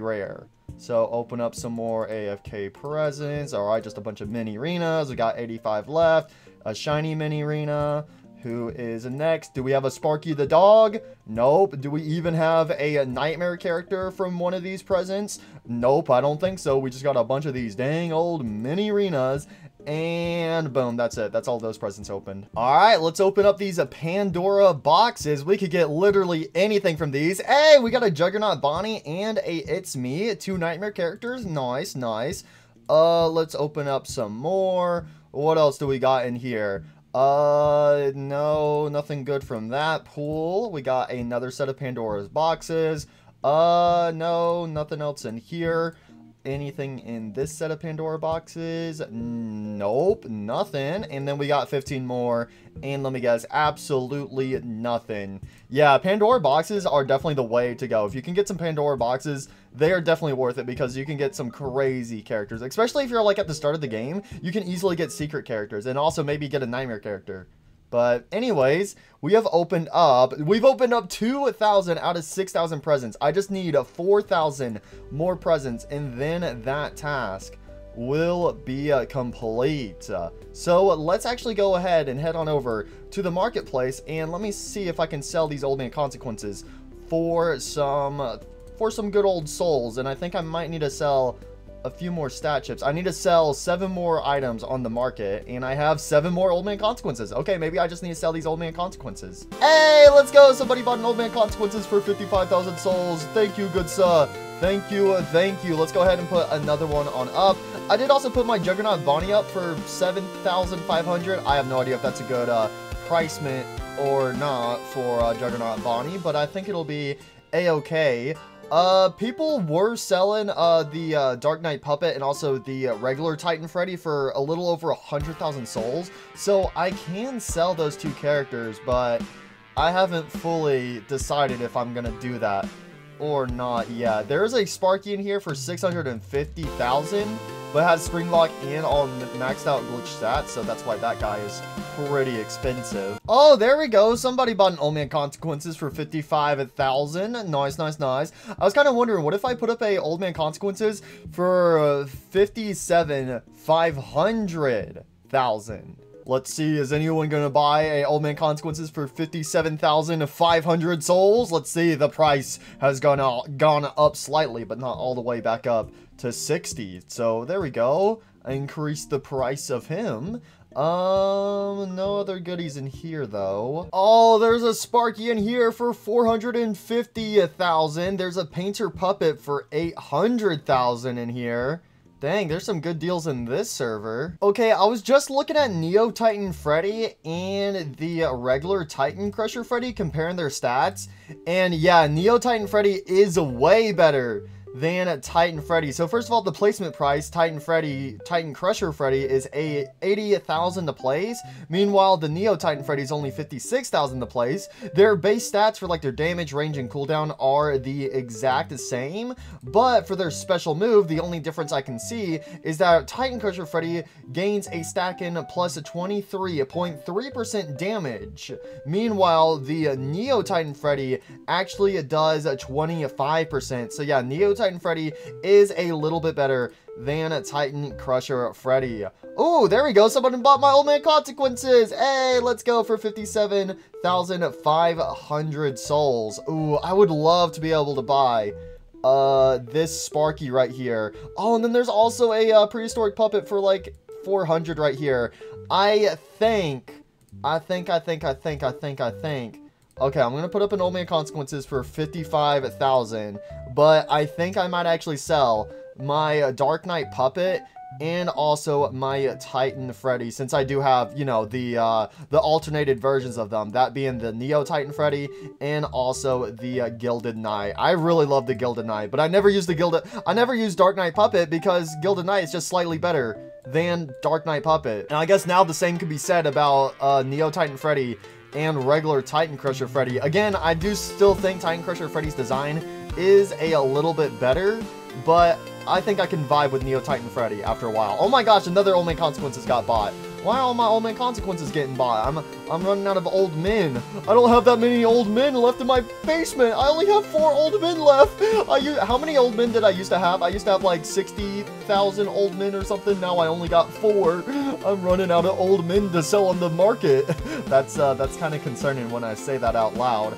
Speaker 1: rare. So open up some more AFK presents. All right, just a bunch of mini arenas. We got 85 left. A shiny mini arena. Who is next? Do we have a Sparky the dog? Nope. Do we even have a nightmare character from one of these presents? Nope, I don't think so. We just got a bunch of these dang old mini arenas. And boom, that's it. That's all those presents opened. All right, let's open up these Pandora boxes. We could get literally anything from these. Hey, we got a Juggernaut Bonnie and a It's Me, 2 nightmare characters. Nice, nice. Let's open up some more. What else do we got in here? No, nothing good from that pool. We got another set of Pandora's boxes. No, nothing else in here. Anything in this set of Pandora boxes? Nope, nothing. And then we got 15 more, and let me guess, absolutely nothing. Yeah, Pandora boxes are definitely the way to go. If you can get some Pandora boxes, they are definitely worth it because you can get some crazy characters. Especially if you're like at the start of the game, you can easily get secret characters and also maybe get a nightmare character. But anyways, we've opened up 2,000 out of 6,000 presents. I just need 4,000 more presents, and then that task will be complete. So let's actually go ahead and head on over to the marketplace, and let me see if I can sell these Old Man Consequences for some good old souls. And I think I might need to sell a few more stat chips. I need to sell 7 more items on the market, and I have 7 more Old Man Consequences. Okay, maybe I just need to sell these Old Man Consequences. Hey, let's go. Somebody bought an Old Man Consequences for 55,000 souls. Thank you, good sir. Thank you, thank you. Let's go ahead and put another one on up. I did also put my Juggernaut Bonnie up for 7,500. I have no idea if that's a good pricement or not for Juggernaut Bonnie, but I think it'll be a-okay. People were selling the Dark Knight Puppet and also the regular Titan Freddy for a little over 100,000 souls. So I can sell those 2 characters, but I haven't fully decided if I'm gonna do that or not yet. There is a Sparky in here for 650,000. but it has Spring Lock and all maxed out glitch stats, so that's why that guy is pretty expensive. Oh, there we go. Somebody bought an Old Man Consequences for 55,000. Nice, nice, nice. I was kind of wondering, what if I put up a Old Man Consequences for 57,500,000? Let's see, is anyone going to buy a Old Man Consequences for 57,500 souls? Let's see, the price has gone up slightly, but not all the way back up to 60. So there we go. I increased the price of him. No other goodies in here though. Oh, there's a Sparky in here for 450,000. There's a Painter Puppet for 800,000 in here. Dang, there's some good deals in this server. Okay, I was just looking at Neo Titan Freddy and the regular Titan Crusher Freddy, comparing their stats. And yeah, Neo Titan Freddy is way better than Titan Freddy. So first of all, the placement price, Titan Crusher Freddy is 80,000 to place. Meanwhile, the Neo Titan Freddy is only 56,000 to place. Their base stats for like their damage, range, and cooldown are the exact same, but for their special move, the only difference I can see is that Titan Crusher Freddy gains a stack in plus 23.3% damage. Meanwhile, the Neo Titan Freddy actually does 25%. So yeah, Neo Titan Freddy is a little bit better than Titan Crusher Freddy. Oh, there we go. Someone bought my Old Man Consequences. Hey, let's go for 57,500 souls. Ooh, I would love to be able to buy this Sparky right here. Oh, and then there's also a prehistoric puppet for like 400 right here. I think. Okay, I'm gonna put up an Old Man Consequences for 55,000, but I think I might actually sell my Dark Knight Puppet and also my Titan Freddy, since I do have, you know, the alternated versions of them, that being the Neo Titan Freddy and also the Gilded Knight. I really love the Gilded Knight, but I never used Dark Knight Puppet because Gilded Knight is just slightly better than Dark Knight Puppet. And I guess now the same could be said about Neo Titan Freddy and regular Titan Crusher Freddy. Again, I do still think Titan Crusher Freddy's design is a little bit better, but I think I can vibe with Neo Titan Freddy after a while. Oh my gosh, another Old Man Consequences got bought. Why are all my Old Man Consequences getting bought? I'm running out of old men. I don't have that many old men left in my basement. I only have 4 old men left. How many old men did I used to have? I used to have like 60,000 old men or something. Now I only got 4. I'm running out of old men to sell on the market. That's kind of concerning when I say that out loud.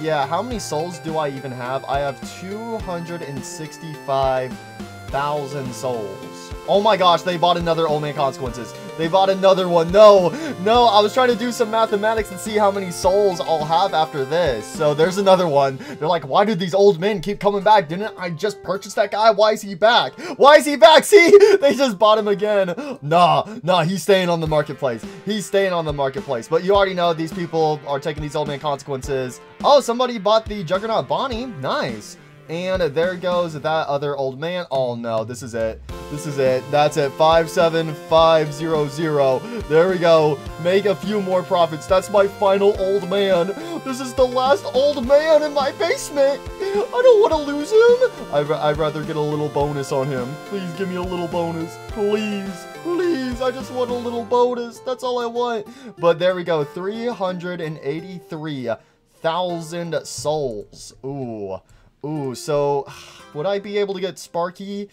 Speaker 1: Yeah, how many souls do I even have? I have 265,000 souls. Oh my gosh, they bought another Old Man Consequences. They bought another one. No, I was trying to do some mathematics and see how many souls I'll have after this. So there's another one. They're like, why do these old men keep coming back? Didn't I just purchase that guy? Why is he back? Why is he back? See, they just bought him again. Nah, he's staying on the marketplace. He's staying on the marketplace. But you already know these people are taking these Old Man Consequences. Oh, somebody bought the Juggernaut Bonnie. Nice. And there goes that other old man. Oh no, this is it. This is it. That's it. 57500. There we go. Make a few more profits. That's my final old man. This is the last old man in my basement. I don't want to lose him. I'd rather get a little bonus on him. Please give me a little bonus. Please. Please. I just want a little bonus. That's all I want. But there we go. 383,000 souls. Ooh. Ooh, so would I be able to get Sparky?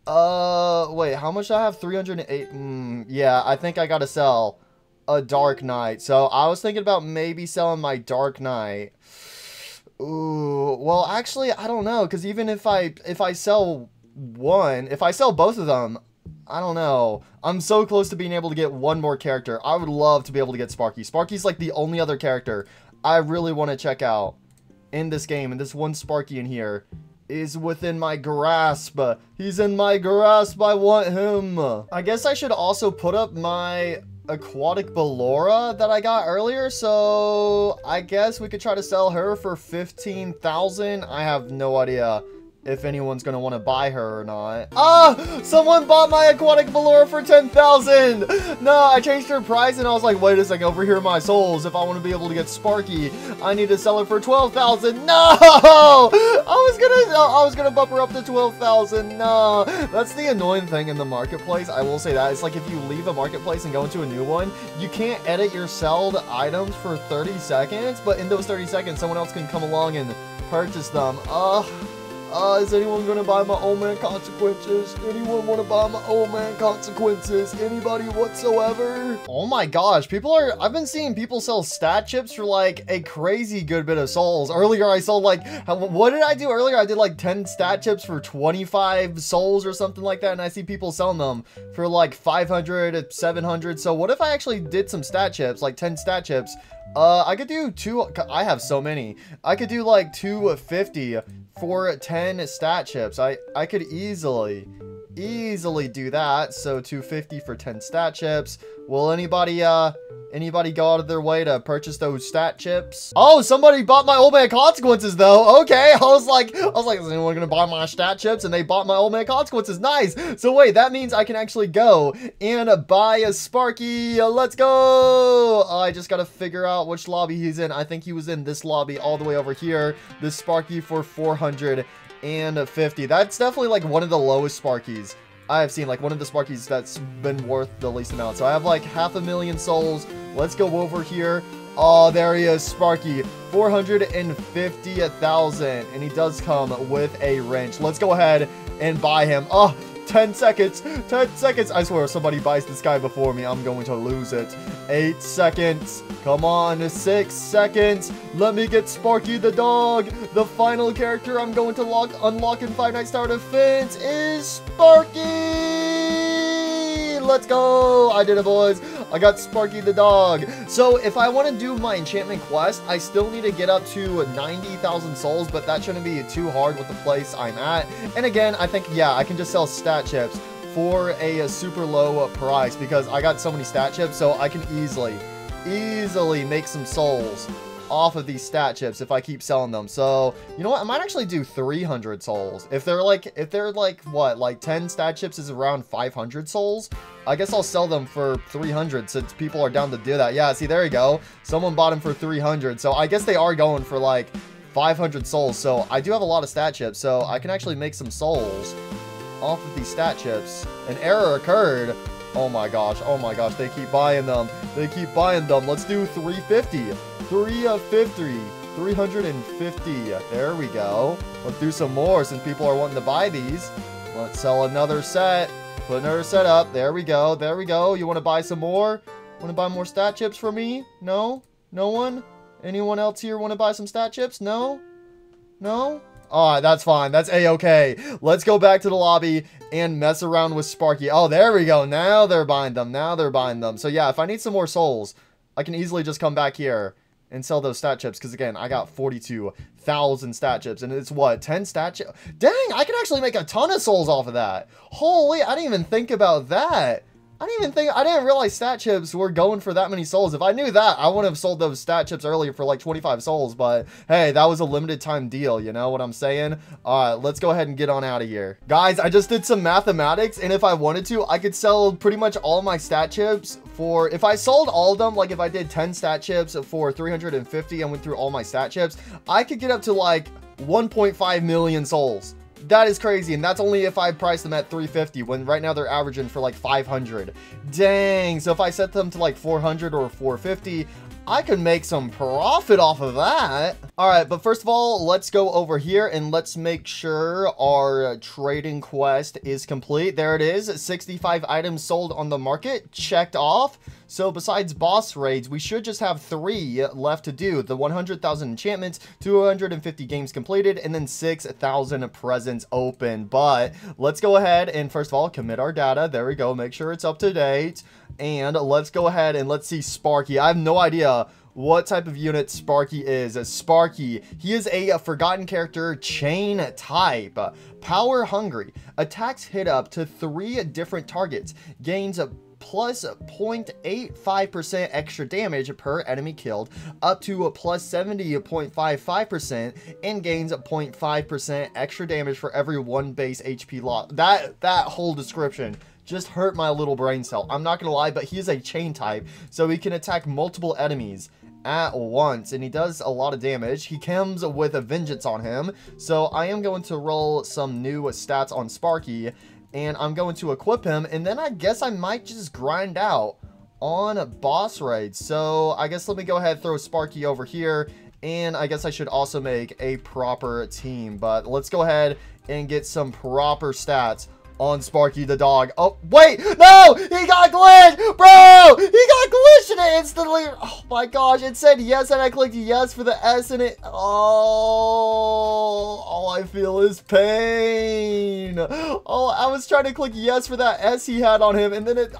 Speaker 1: Wait, how much do I have? 308. Yeah, I think I gotta sell a Dark Knight. So I was thinking about maybe selling my Dark Knight. Ooh, well, actually, I don't know, because even if I sell both of them, I don't know. I'm so close to being able to get one more character. I would love to be able to get Sparky. Sparky's like the only other character I really want to check out in this game, and this one Sparky in here is within my grasp. He's in my grasp. I want him. I guess I should also put up my aquatic Ballora that I got earlier, so I guess we could try to sell her for 15,000. I have no idea if anyone's gonna want to buy her or not. Ah! Someone bought my aquatic velour for 10,000! No, I changed her price and I was like, wait a second, over here are my souls. If I want to be able to get Sparky, I need to sell her for 12,000. No! I was gonna bump her up to 12,000. No! That's the annoying thing in the marketplace. I will say that. It's like if you leave a marketplace and go into a new one, you can't edit your sold items for 30 seconds, but in those 30 seconds, someone else can come along and purchase them. Is anyone gonna buy my old man consequences? Anyone want to buy my old man consequences? Anybody whatsoever? Oh my gosh, I've been seeing people sell stat chips for like a crazy good bit of souls. Earlier I sold like, what did I do earlier? I did like 10 stat chips for 25 souls or something like that, and I see people selling them for like 500, 700. So what if I actually did some stat chips, like 10 stat chips? I could do I have so many. I could do like 250 for 10 stat chips. I could easily do that. So 250 for 10 stat chips. Will anybody go out of their way to purchase those stat chips? Oh, somebody bought my old man consequences though. Okay, I was like, is anyone gonna buy my stat chips? And they bought my old man consequences. Nice. So wait, that means I can actually go and buy a Sparky. Let's go. I just gotta figure out which lobby he's in. I think he was in this lobby all the way over here. This Sparky for 450. That's definitely like one of the lowest Sparkies I have seen, like one of the Sparkies that's been worth the least amount. So I have like 500,000 souls. Let's go over here. Oh, there he is, Sparky, 450,000, and he does come with a wrench. Let's go ahead and buy him. Oh, 10 seconds, 10 seconds. I swear if somebody buys this guy before me, I'm going to lose it. 8 seconds. Come on, 6 seconds. Let me get Sparky the dog. The final character I'm going to unlock in Five Nights Tower Defense is Sparky. Let's go. I did it, boys. I got Sparky the dog. So if I want to do my enchantment quest, I still need to get up to 90,000 souls, but that shouldn't be too hard with the place I'm at. And again, I think, yeah, I can just sell stat chips for a super low price because I got so many stat chips, so I can easily make some souls off of these stat chips if I keep selling them. So you know what, I might actually do 300 souls. If they're like what, like 10 stat chips is around 500 souls, I guess I'll sell them for 300 since people are down to do that. Yeah, see, there you go, someone bought them for 300, so I guess they are going for like 500 souls. So I do have a lot of stat chips, so I can actually make some souls off of these stat chips. An error occurred. Oh my gosh, they keep buying them. Let's do 350. 350. There we go. Let's do some more since people are wanting to buy these. Let's sell another set. Put another set up. There we go. You want to buy some more? Want to buy more stat chips for me? No? No one? Anyone else here want to buy some stat chips? No? No? Alright, that's fine. That's a-okay. Let's go back to the lobby and mess around with Sparky. Oh, there we go. Now they're buying them. So yeah, if I need some more souls, I can easily just come back here and sell those stat chips, because again, I got 42,000 stat chips, and it's what, 10 stat chips? Dang, I can actually make a ton of souls off of that. Holy, I didn't even think about that. I didn't realize stat chips were going for that many souls. If I knew that, I wouldn't have sold those stat chips earlier for like 25 souls, but hey, that was a limited time deal, you know what I'm saying? Alright, let's go ahead and get on out of here. Guys, I just did some mathematics, and if I wanted to, I could sell pretty much all my stat chips for, if I sold all of them, like if I did 10 stat chips for 350 and went through all my stat chips, I could get up to like 1.5 million souls. That is crazy, and that's only if I price them at 350, when right now they're averaging for like 500. Dang, so if I set them to like 400 or 450, I could make some profit off of that. All right, but first of all, let's go over here and let's make sure our trading quest is complete. There it is, 65 items sold on the market, checked off. So besides boss raids, we should just have 3 left to do. The 100,000 enchantments, 250 games completed, and then 6,000 presents open. But let's go ahead and first of all, commit our data. There we go, make sure it's up to date. And let's go ahead and let's see Sparky. I have no idea what type of unit Sparky is. Sparky, he is a forgotten character, chain type, power hungry, attacks hit up to 3 different targets, gains plus 0.85% extra damage per enemy killed, up to plus 70.55%, and gains 0.5% extra damage for every 1 base HP loss. That whole description just hurt my little brain cell. I'm not gonna lie, but he is a chain type, so he can attack multiple enemies at once, and he does a lot of damage. He comes with a vengeance on him, so I am going to roll some new stats on Sparky, and I'm going to equip him, and then I guess I might just grind out on boss raids. So I guess let me go ahead and throw Sparky over here, and I guess I should also make a proper team, but let's go ahead and get some proper stats on Sparky the dog. Oh, wait, no, he got glitched, bro, he got glitched and it instantly, oh my gosh, it said yes and I clicked yes for the S and it, all I feel is pain. Oh, I was trying to click yes for that S he had on him, and then it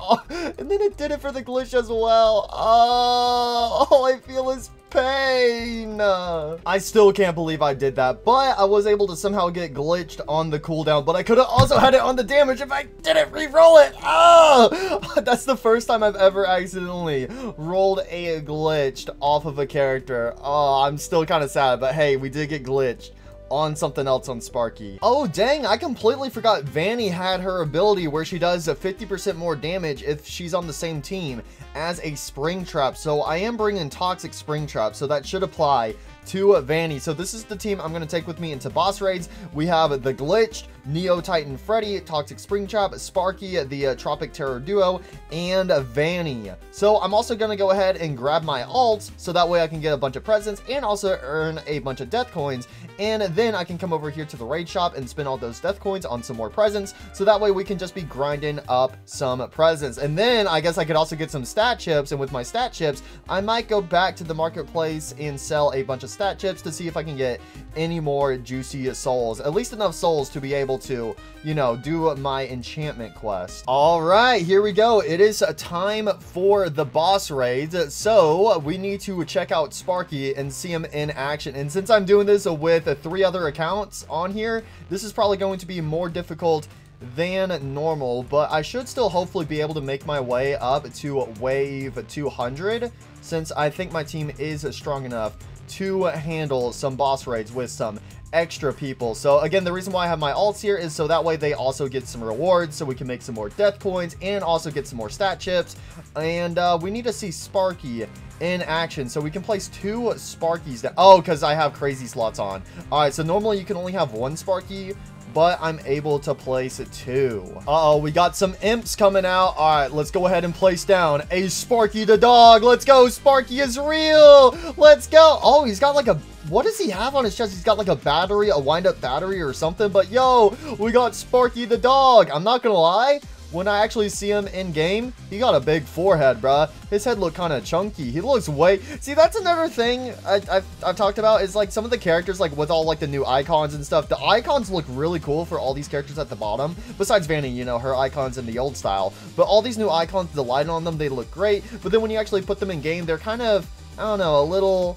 Speaker 1: did it for the glitch as well. Oh, all I feel is pain. I still can't believe I did that, but I was able to somehow get glitched on the cooldown, but I could have also had it on the damage if I didn't re-roll it. Oh, that's the first time I've ever accidentally rolled a glitched off of a character. Oh, I'm still kind of sad, but hey, we did get glitched on something else on Sparky. Oh, dang, I completely forgot Vanny had her ability where she does a 50% more damage if she's on the same team as a Springtrap. So I am bringing Toxic Springtrap, so that should apply to Vanny. So this is the team I'm going to take with me into boss raids. We have the Glitched, Neo Titan Freddy, Toxic Springtrap, Sparky, the Tropic Terror Duo, and Vanny. So I'm also going to go ahead and grab my alts, so that way I can get a bunch of presents and also earn a bunch of death coins. And then I can come over here to the raid shop and spend all those death coins on some more presents, so that way we can just be grinding up some presents. And then I guess I could also get some stat chips, and with my stat chips, I might go back to the marketplace and sell a bunch of stat chips to see if I can get any more juicy souls, at least enough souls to be able to, you know, do my enchantment quest. All right, here we go. It is time for the boss raids. So we need to check out Sparky and see him in action. And since I'm doing this with 3 other accounts on here, this is probably going to be more difficult than normal, but I should still hopefully be able to make my way up to wave 200, since I think my team is strong enough to handle some boss raids with some extra people. So again, the reason why I have my alts here is so that way they also get some rewards, so we can make some more death coins and also get some more stat chips. And we need to see Sparky in action, so we can place 2 Sparkies down. Oh, because I have crazy slots on. All right, so normally you can only have 1 Sparky, but I'm able to place 2. Uh-oh, we got some imps coming out. All right, let's go ahead and place down a Sparky the dog. Let's go. Sparky is real. Let's go. Oh, he's got like a, what does he have on his chest? He's got like a battery, a wind-up battery or something. But yo, we got Sparky the dog. I'm not gonna lie, when I actually see him in game, he got a big forehead, bruh. His head look kind of chunky. He looks way... See, that's another thing I've talked about, is like some of the characters, like with all like the new icons and stuff. The icons look really cool for all these characters at the bottom. Besides Vanny, you know, her icons in the old style. But all these new icons, the light on them, they look great. But then when you actually put them in game, they're kind of, I don't know,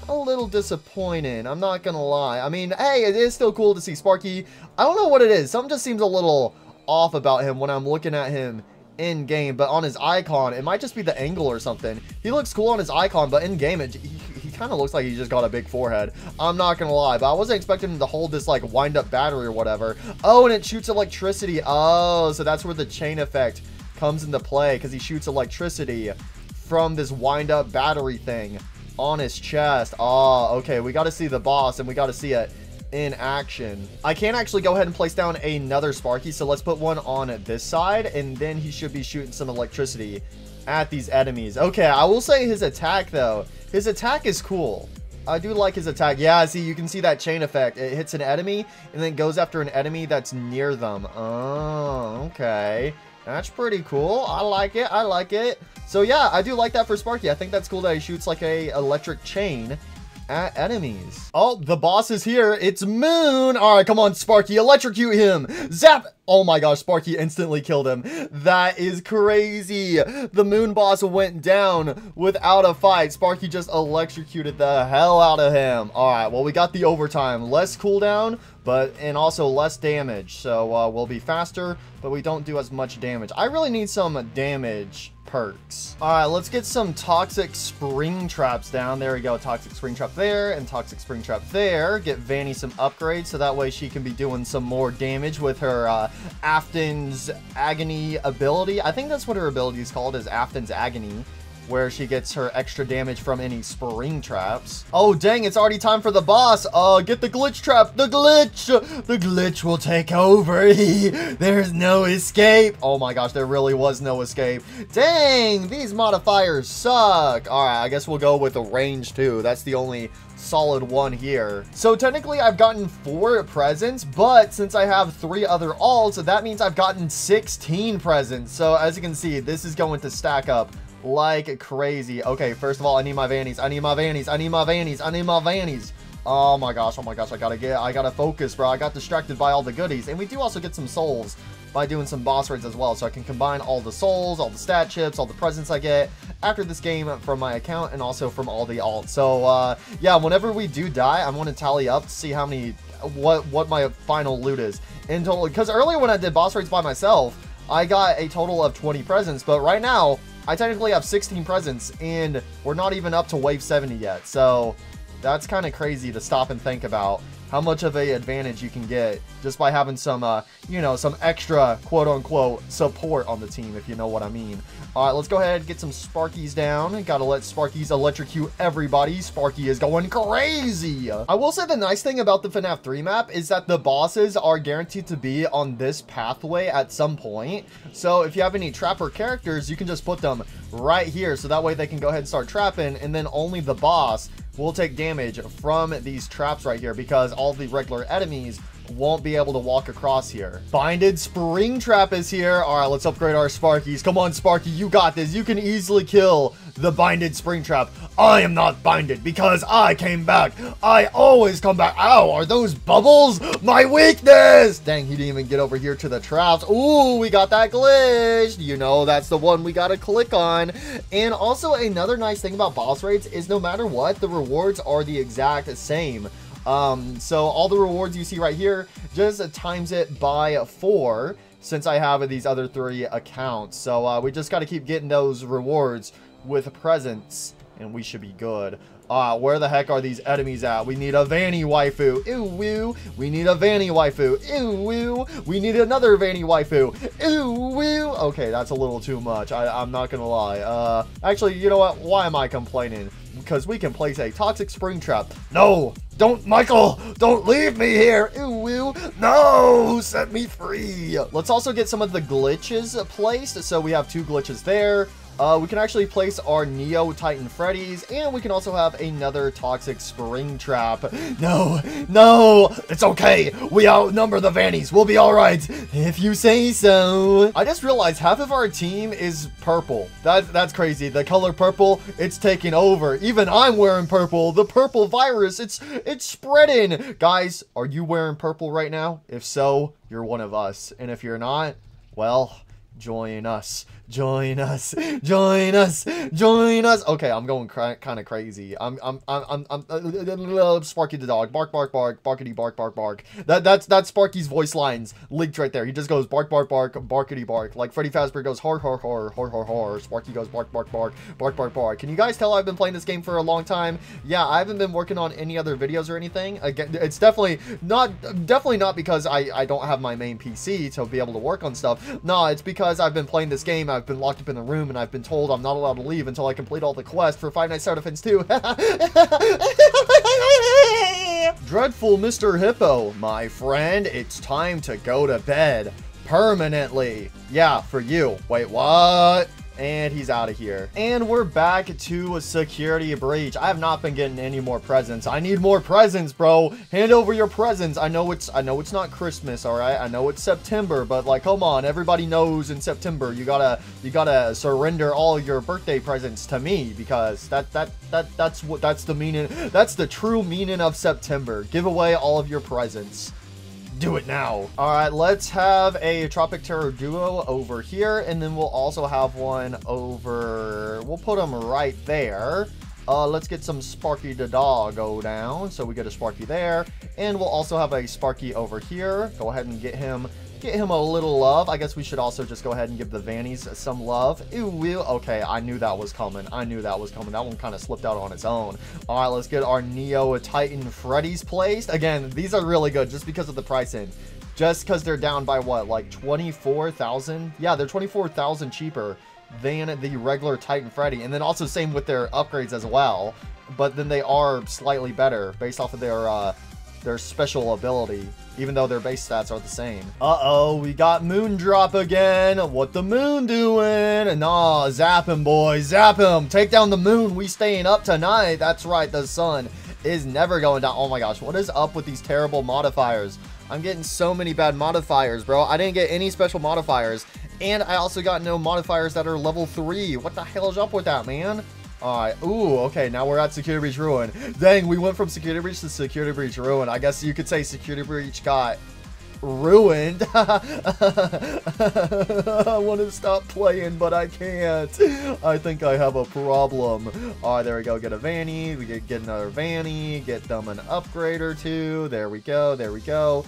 Speaker 1: a little disappointing. I'm not gonna lie. I mean, hey, it is still cool to see Sparky. I don't know what it is. Something just seems a little off about him when I'm looking at him in game, but on his icon, it might just be the angle or something. He looks cool on his icon, but in game, he kind of looks like he just got a big forehead. I'm not gonna lie, but I wasn't expecting him to hold this like wind-up battery or whatever. Oh, and it shoots electricity. Oh, so that's where the chain effect comes into play, because he shoots electricity from this wind-up battery thing on his chest. Oh, okay, we got to see the boss, and we got to see it in action. I can actually go ahead and place down another Sparky, so let's put one on this side, and then he should be shooting some electricity at these enemies. Okay, I will say his attack though, his attack is cool. I do like his attack. Yeah, see, you can see that chain effect. It hits an enemy and then goes after an enemy that's near them. Oh, okay, that's pretty cool. I like it. I like it. So yeah, I do like that for Sparky. I think that's cool that he shoots like a electric chain at enemies. Oh, the boss is here. It's Moon. All right, come on, Sparky, electrocute him. Zap. Oh my gosh, Sparky instantly killed him. That is crazy. The Moon boss went down without a fight. Sparky just electrocuted the hell out of him. All right, well, we got the overtime. Less cooldown, and also less damage. So we'll be faster, but we don't do as much damage. I really need some damage perks. All right, let's get some toxic spring traps down. There we go. Toxic spring trap there and toxic spring trap there. Get Vanny some upgrades so that way she can be doing some more damage with her Afton's Agony ability. I think that's what her ability is called, is Afton's Agony, where she gets her extra damage from any spring traps. Oh, dang, it's already time for the boss. Get the glitch trap. The glitch will take over. There's no escape. Oh my gosh, there really was no escape. Dang, these modifiers suck. All right, I guess we'll go with the range too. That's the only solid one here. So technically I've gotten 4 presents, but since I have 3 other alts, that means I've gotten 16 presents. So as you can see, this is going to stack up like crazy. Okay, first of all, I need my vannies. I need my vannies. I need my vannies. I need my vannies. Oh my gosh. Oh my gosh. I gotta focus, bro. I got distracted by all the goodies. And we do also get some souls by doing some boss raids as well. So I can combine all the souls, all the stat chips, all the presents I get after this game from my account and also from all the alts. So yeah, whenever we do die, I want to tally up to see how many, what my final loot is in total. Because earlier when I did boss raids by myself, I got a total of 20 presents, but right now I technically have 16 presents, and we're not even up to wave 70 yet. So that's kind of crazy to stop and think about how much of a advantage you can get just by having some, you know, some extra quote-unquote support on the team, if you know what I mean. All right, let's go ahead and get some Sparkies down. Gotta let Sparkies electrocute everybody. Sparky is going crazy. I will say the nice thing about the FNAF 3 map is that the bosses are guaranteed to be on this pathway at some point. So if you have any trapper characters, you can just put them right here, so that way they can go ahead and start trapping, and then only the boss will take damage from these traps right here, because all the regular enemies won't be able to walk across here. Binded spring trap is here. All right, let's upgrade our Sparkies. Come on, Sparky, you got this. You can easily kill the binded spring trap. I am not binded because I came back. I always come back. Ow, are those bubbles my weakness? Dang, he didn't even get over here to the traps. Ooh, we got that glitch. You know, that's the one we gotta click on. And also another nice thing about boss raids is no matter what, the rewards are the exact same. So all the rewards you see right here, just times it by 4 since I have these other 3 accounts. So we just got to keep getting those rewards with presents and we should be good. Where the heck are these enemies at? We need a Vanny waifu. Ew, woo. We need a Vanny waifu. Ew, woo. We need another Vanny waifu. Ew, woo. Okay, that's a little too much. I'm not gonna lie. Actually, you know what? Why am I complaining? Because we can place a toxic spring trap. No, don't, Michael, don't leave me here. Ew, woo. No, set me free. Let's also get some of the glitches placed. So we have 2 glitches there. We can actually place our Neo Titan Freddy's, and we can also have another toxic spring trap. No, it's okay. We outnumber the Vannies. We'll be all right if you say so. I just realized half of our team is purple. That's crazy. The color purple, it's taking over. Even I'm wearing purple. The purple virus, it's spreading. Guys, are you wearing purple right now? If so, you're one of us. And if you're not, well, join us. Join us. Join us. Join us. Okay, I'm going kind of crazy. I'm Sparky the dog. Bark, bark, bark. Barkity, bark, bark, bark. That's Sparky's voice lines linked right there. He just goes bark, bark, bark, barkity, bark. Like Freddy Fazbear goes har, har, har, har, har, har. Sparky goes bark, bark, bark, bark, bark, bark. Can you guys tell I've been playing this game for a long time? Yeah, I haven't been working on any other videos or anything. Again, it's definitely not because I don't have my main PC to be able to work on stuff. No, it's because I've been playing this game. I've been locked up in the room and I've been told I'm not allowed to leave until I complete all the quests for Five Nights at Freddy's 2. Dreadful Mr. Hippo, my friend, it's time to go to bed permanently. Yeah, for you. Wait, what? And he's out of here. And we're back to a security breach. I have not been getting any more presents. I need more presents, bro. Hand over your presents. I know it's not Christmas, all right? I know it's September, but like, come on. Everybody knows in September you gotta surrender all your birthday presents to me, because that's the meaning. That's the true meaning of September. Give away all of your presents. Do it now. All right, let's have a Tropic Terror duo over here, and then we'll also have one over, we'll put them right there. Let's get some Sparky the dog go down. So we get a Sparky there. And we'll also have a Sparky over here. Go ahead and get him a little love. I guess we should also just go ahead and give the Vannies some love. Ooh, okay, I knew that was coming. I knew that was coming. That one kind of slipped out on its own. All right, let's get our Neo Titan Freddy's placed. Again, these are really good just because of the pricing. Just because they're down by what, like 24,000? Yeah, they're 24,000 cheaper than the regular Titan Freddy. And then also same with their upgrades as well. But then they are slightly better based off of their special ability, even though their base stats are the same. Uh-oh, we got Moondrop again. What the moon doing? Nah, zap him, boys. Zap him. Take down the moon. We staying up tonight. That's right, the sun is never going down. Oh my gosh, what is up with these terrible modifiers? I'm getting so many bad modifiers, bro. I didn't get any special modifiers, and I also got no modifiers that are level 3. What the hell is up with that, man? Alright, ooh, okay, now we're at Security Breach Ruin. Dang, we went from Security Breach to Security Breach Ruin. I guess you could say Security Breach got ruined. I want to stop playing, but I can't. I think I have a problem. Alright, there we go. Get a Vanny. We get another Vanny. Get them an upgrade or two. There we go. There we go.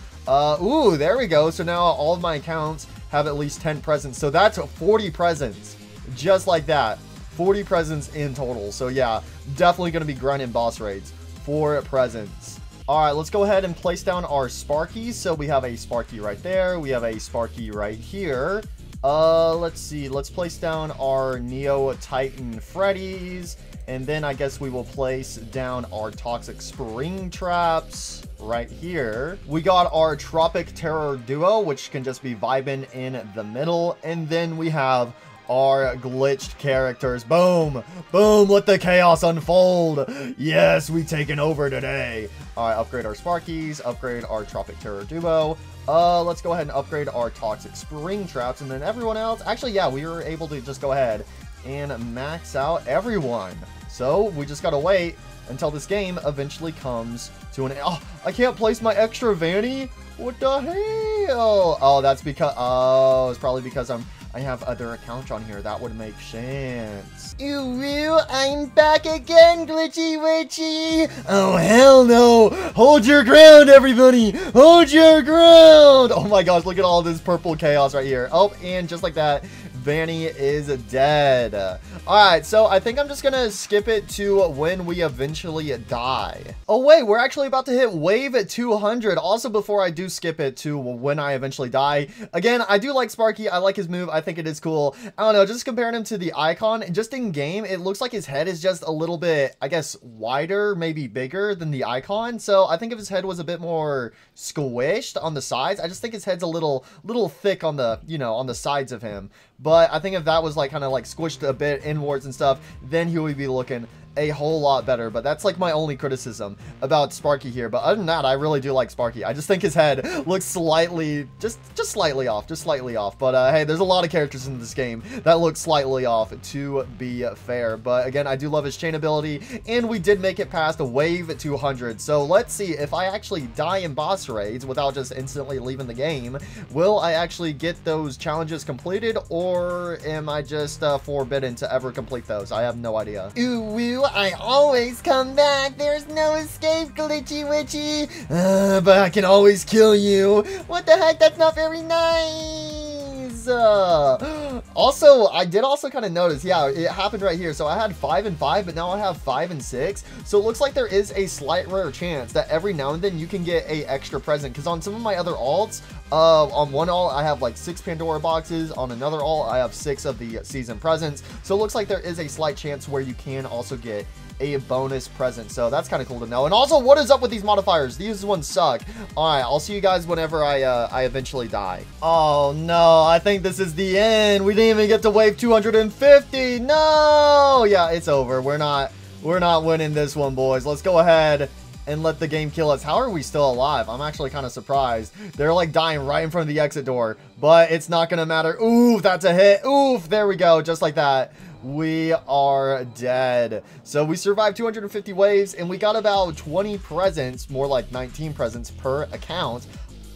Speaker 1: Ooh, there we go. So now all of my accounts have at least 10 presents. So that's 40 presents. Just like that. 40 presents in total. So yeah, definitely going to be grinding boss raids for presents. All right, let's go ahead and place down our Sparkies. So we have a Sparky right there. We have a Sparky right here. Let's see. Let's place down our Neo Titan Freddy's. And then I guess we will place down our Toxic Spring Traps right here. We got our Tropic Terror Duo, which can just be vibing in the middle. And then we have our glitched characters. Boom, boom, let the chaos unfold. Yes, we taken over today. All right, upgrade our Sparkies, upgrade our Tropic Terror Duo. Let's go ahead and upgrade our Toxic Spring Traps, and then everyone else. Actually, yeah, we were able to just go ahead and max out everyone. So we just gotta wait until this game eventually comes to an end. Oh, I can't place my extra Vanny. What the hell? Oh, that's because, oh, it's probably because I have other accounts on here. That would make sense. Ew, I'm back again, Glitchy Witchy. Oh, hell no. Hold your ground, everybody. Hold your ground. Oh my gosh, look at all this purple chaos right here. Oh, and just like that, Vanny is dead. Alright, so I think I'm just gonna skip it to when we eventually die. Oh wait, we're actually about to hit wave at 200. Also, before I do skip it to when I eventually die, again, I do like Sparky. I like his move. I think it is cool. I don't know, just comparing him to the icon, just in game, it looks like his head is just a little bit, I guess, wider, maybe bigger than the icon. So I think if his head was a bit more squished on the sides, I just think his head's a little thick on the, you know, on the sides of him. But I think if that was like kind of like squished a bit inwards and stuff, then he would be looking a whole lot better. But that's like my only criticism about Sparky here. But other than that, I really do like Sparky. I just think his head looks slightly, just slightly off, But hey, there's a lot of characters in this game that look slightly off, to be fair. But again, I do love his chain ability, and we did make it past wave 200. So let's see if I actually die in boss raids without just instantly leaving the game. Will I actually get those challenges completed, or am I just forbidden to ever complete those? I have no idea. Ooh, I always come back. There's no escape, Glitchy Witchy. But I can always kill you. What the heck? That's not very nice. Also, I did also kind of notice, yeah, it happened right here. So I had 5 and 5, but now I have 5 and 6. So it looks like there is a slight rare chance that every now and then you can get a extra present. Because on some of my other alts, on one alt, I have like 6 Pandora boxes. On another alt, I have 6 of the season presents. So it looks like there is a slight chance where you can also get a bonus present. So that's kind of cool to know. And also, what is up with these modifiers? These ones suck. All right, I'll see you guys whenever I eventually die. Oh no, I think this is the end. We didn't even get to wave 250. No, yeah, it's over. We're not winning this one, boys. Let's go ahead and let the game kill us. How are we still alive? I'm actually kind of surprised. They're like dying right in front of the exit door, but it's not gonna matter. Ooh, that's a hit. Oof, there we go. Just like that, we are dead. So we survived 250 waves, and we got about 20 presents, more like 19 presents per account.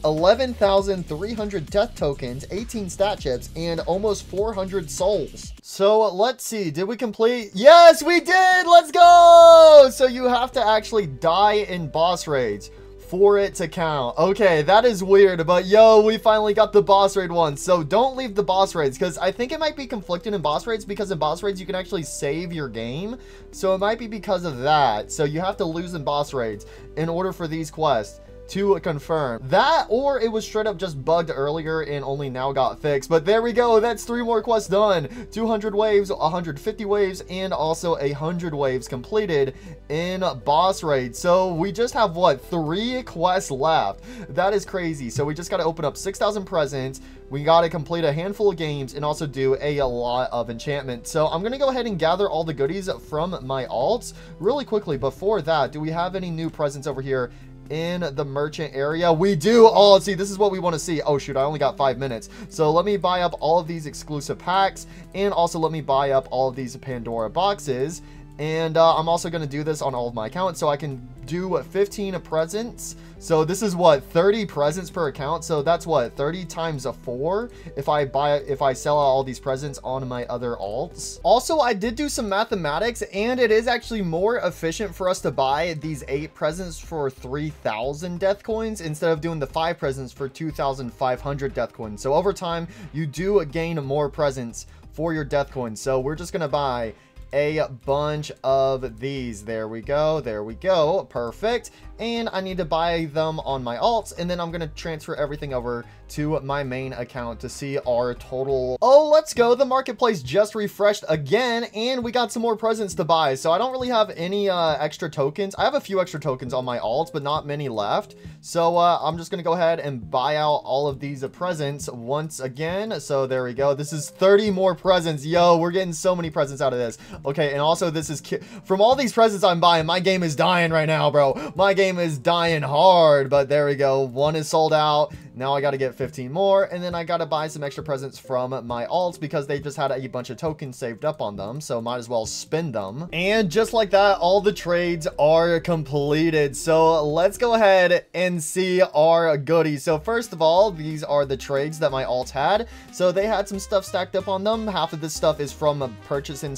Speaker 1: 11,300 death tokens, 18 stat chips, and almost 400 souls. So let's see, did we complete? Yes, we did! Let's go! So you have to actually die in boss raids for it to count. Okay, that is weird, but yo, we finally got the boss raid one. So don't leave the boss raids, because I think it might be conflicted in boss raids, because in boss raids you can actually save your game. So it might be because of that. So you have to lose in boss raids in order for these quests to confirm that, or it was straight up just bugged earlier and only now got fixed. But there we go, that's 3 more quests done. 200 waves, 150 waves, and also 100 waves completed in boss raid. So we just have what, 3 quests left? That is crazy. So we just got to open up 6,000 presents. We got to complete a handful of games and also do a lot of enchantment. So I'm going to go ahead and gather all the goodies from my alts really quickly. Before that, do we have any new presents over here in the merchant area? We do. Oh, see, this is what we want to see. Oh shoot, I only got 5 minutes. So let me buy up all of these exclusive packs, and also let me buy up all of these Pandora boxes. And I'm also going to do this on all of my accounts, so I can do 15 presents. So this is what, 30 presents per account. So that's what, 30 times 4 if I sell out all these presents on my other alts. Also, I did do some mathematics, and it is actually more efficient for us to buy these 8 presents for 3,000 death coins instead of doing the 5 presents for 2,500 death coins. So over time, you do gain more presents for your death coins. So we're just going to buy a bunch of these. There we go. There we go. Perfect. And I need to buy them on my alts, and then I'm going to transfer everything over to my main account to see our total. Oh, let's go. The marketplace just refreshed again, and we got some more presents to buy. So I don't really have any extra tokens. I have a few extra tokens on my alts, but not many left. So I'm just going to go ahead and buy out all of these presents once again. So there we go. This is 30 more presents. Yo, we're getting so many presents out of this. Okay, and also this is from all these presents I'm buying, my game is dying right now, bro. My game is dying hard, but there we go. 1 is sold out. Now I got to get 15 more, and then I got to buy some extra presents from my alts because they just had a bunch of tokens saved up on them, so might as well spend them. And just like that, all the trades are completed. So let's go ahead and see our goodies. So first of all, these are the trades that my alts had. So they had some stuff stacked up on them. Half of this stuff is from purchasing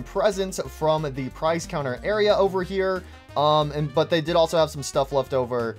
Speaker 1: presents from the price counter area over here. But they did also have some stuff left over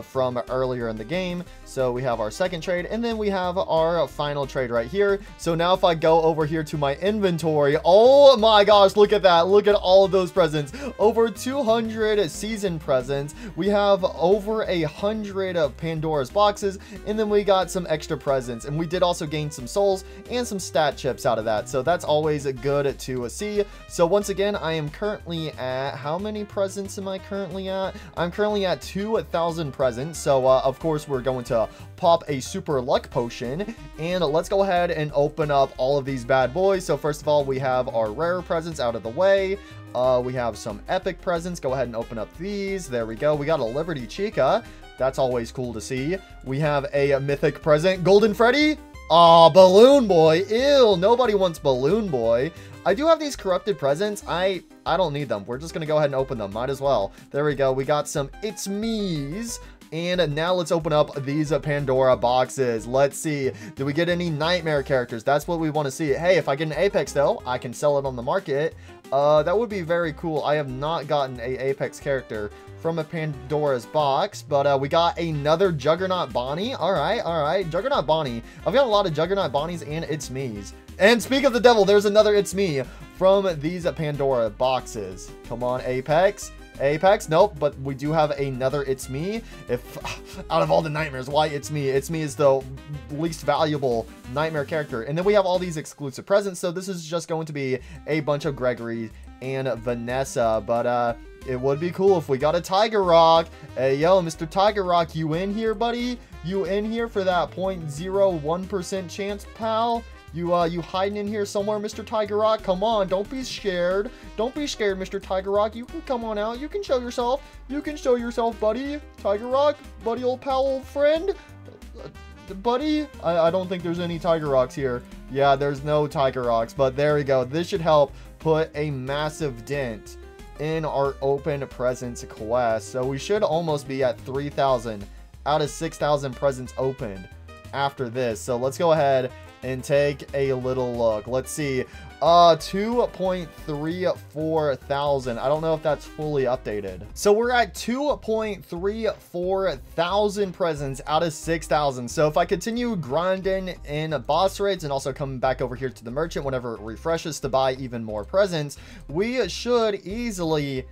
Speaker 1: from earlier in the game. So we have our second trade, and then we have our final trade right here. So now if I go over here to my inventory, oh my gosh, look at that. Look at all of those presents. Over 200 season presents. We have over 100 of Pandora's boxes, and then we got some extra presents. And we did also gain some souls and some stat chips out of that. So that's always good to see. So once again, I am currently at, how many presents am I currently at? I'm currently at 2,000 presents. So of course we're going to pop a super luck potion, and let's go ahead and open up all of these bad boys. So first of all, we have our rare presents out of the way. We have some epic presents. Go ahead and open up these. There we go. We got a Liberty Chica. That's always cool to see. We have a mythic present, Golden Freddy. Aw, Balloon Boy. Ew, nobody wants Balloon Boy. I do have these corrupted presents. I don't need them. We're just gonna go ahead and open them. Might as well. There we go. We got some It's Me's. And now let's open up these Pandora boxes. Let's see. Do we get any nightmare characters? That's what we want to see. Hey, if I get an Apex, though, I can sell it on the market. That would be very cool. I have not gotten a Apex character from a Pandora's box, but we got another Juggernaut Bonnie. All right. Juggernaut Bonnie. I've got a lot of Juggernaut Bonnies and It's Me's. And speak of the devil, there's another It's Me from these Pandora boxes. Come on, Apex. Apex, nope, but we do have another It's Me. If out of all the nightmares, why It's Me? It's Me is the least valuable nightmare character. And then we have all these exclusive presents, so this is just going to be a bunch of Gregory and Vanessa. But it would be cool if we got a Tiger Rock. Hey, yo, Mr. Tiger Rock, you in here, buddy? You in here for that 0.01% chance, pal? You hiding in here somewhere, Mr. Tiger Rock? Come on, don't be scared. Don't be scared, Mr. Tiger Rock. You can come on out. You can show yourself. You can show yourself, buddy. Tiger Rock, buddy, old pal, old friend. Buddy, I don't think there's any Tiger Rocks here. Yeah, there's no Tiger Rocks, but there we go. This should help put a massive dent in our open presents quest. So we should almost be at 3,000 out of 6,000 presents opened after this. So let's go ahead and take a little look. Let's see. 2.34 thousand. I don't know if that's fully updated. So we're at 2.34 thousand presents out of 6,000. So if I continue grinding in boss raids and also coming back over here to the merchant whenever it refreshes to buy even more presents, we should easily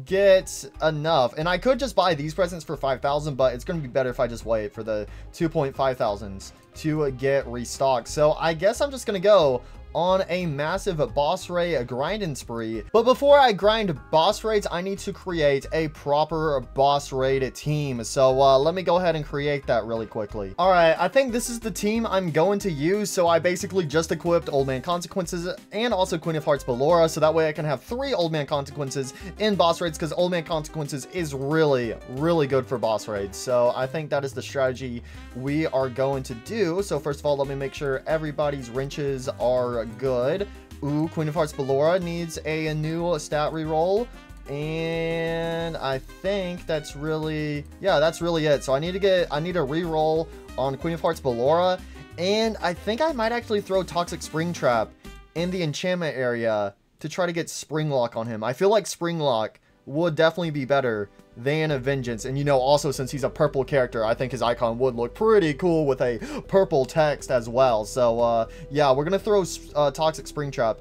Speaker 1: get enough. And I could just buy these presents for 5,000, but it's going to be better if I just wait for the 2.5 thousands to get restocked. So I guess I'm just going to go on a massive boss raid grinding spree. But before I grind boss raids, I need to create a proper boss raid team. So let me go ahead and create that really quickly. All right, I think this is the team I'm going to use. So I basically just equipped Old Man Consequences and also Queen of Hearts Ballora, so that way I can have 3 Old Man Consequences in boss raids, because Old Man Consequences is really good for boss raids. So I think that is the strategy we are going to do. So first of all, let me make sure everybody's wrenches are good. Ooh, Queen of Hearts Ballora needs a new stat reroll, and I think that's really, yeah, that's really it. So I need a reroll on Queen of Hearts Ballora, and I think I might actually throw Toxic Springtrap in the enchantment area to try to get Spring Lock on him. I feel like Spring Lock would definitely be better than a Vengeance. And, you know, also since he's a purple character, I think his icon would look pretty cool with a purple text as well. So, yeah, we're going to throw Toxic Springtrap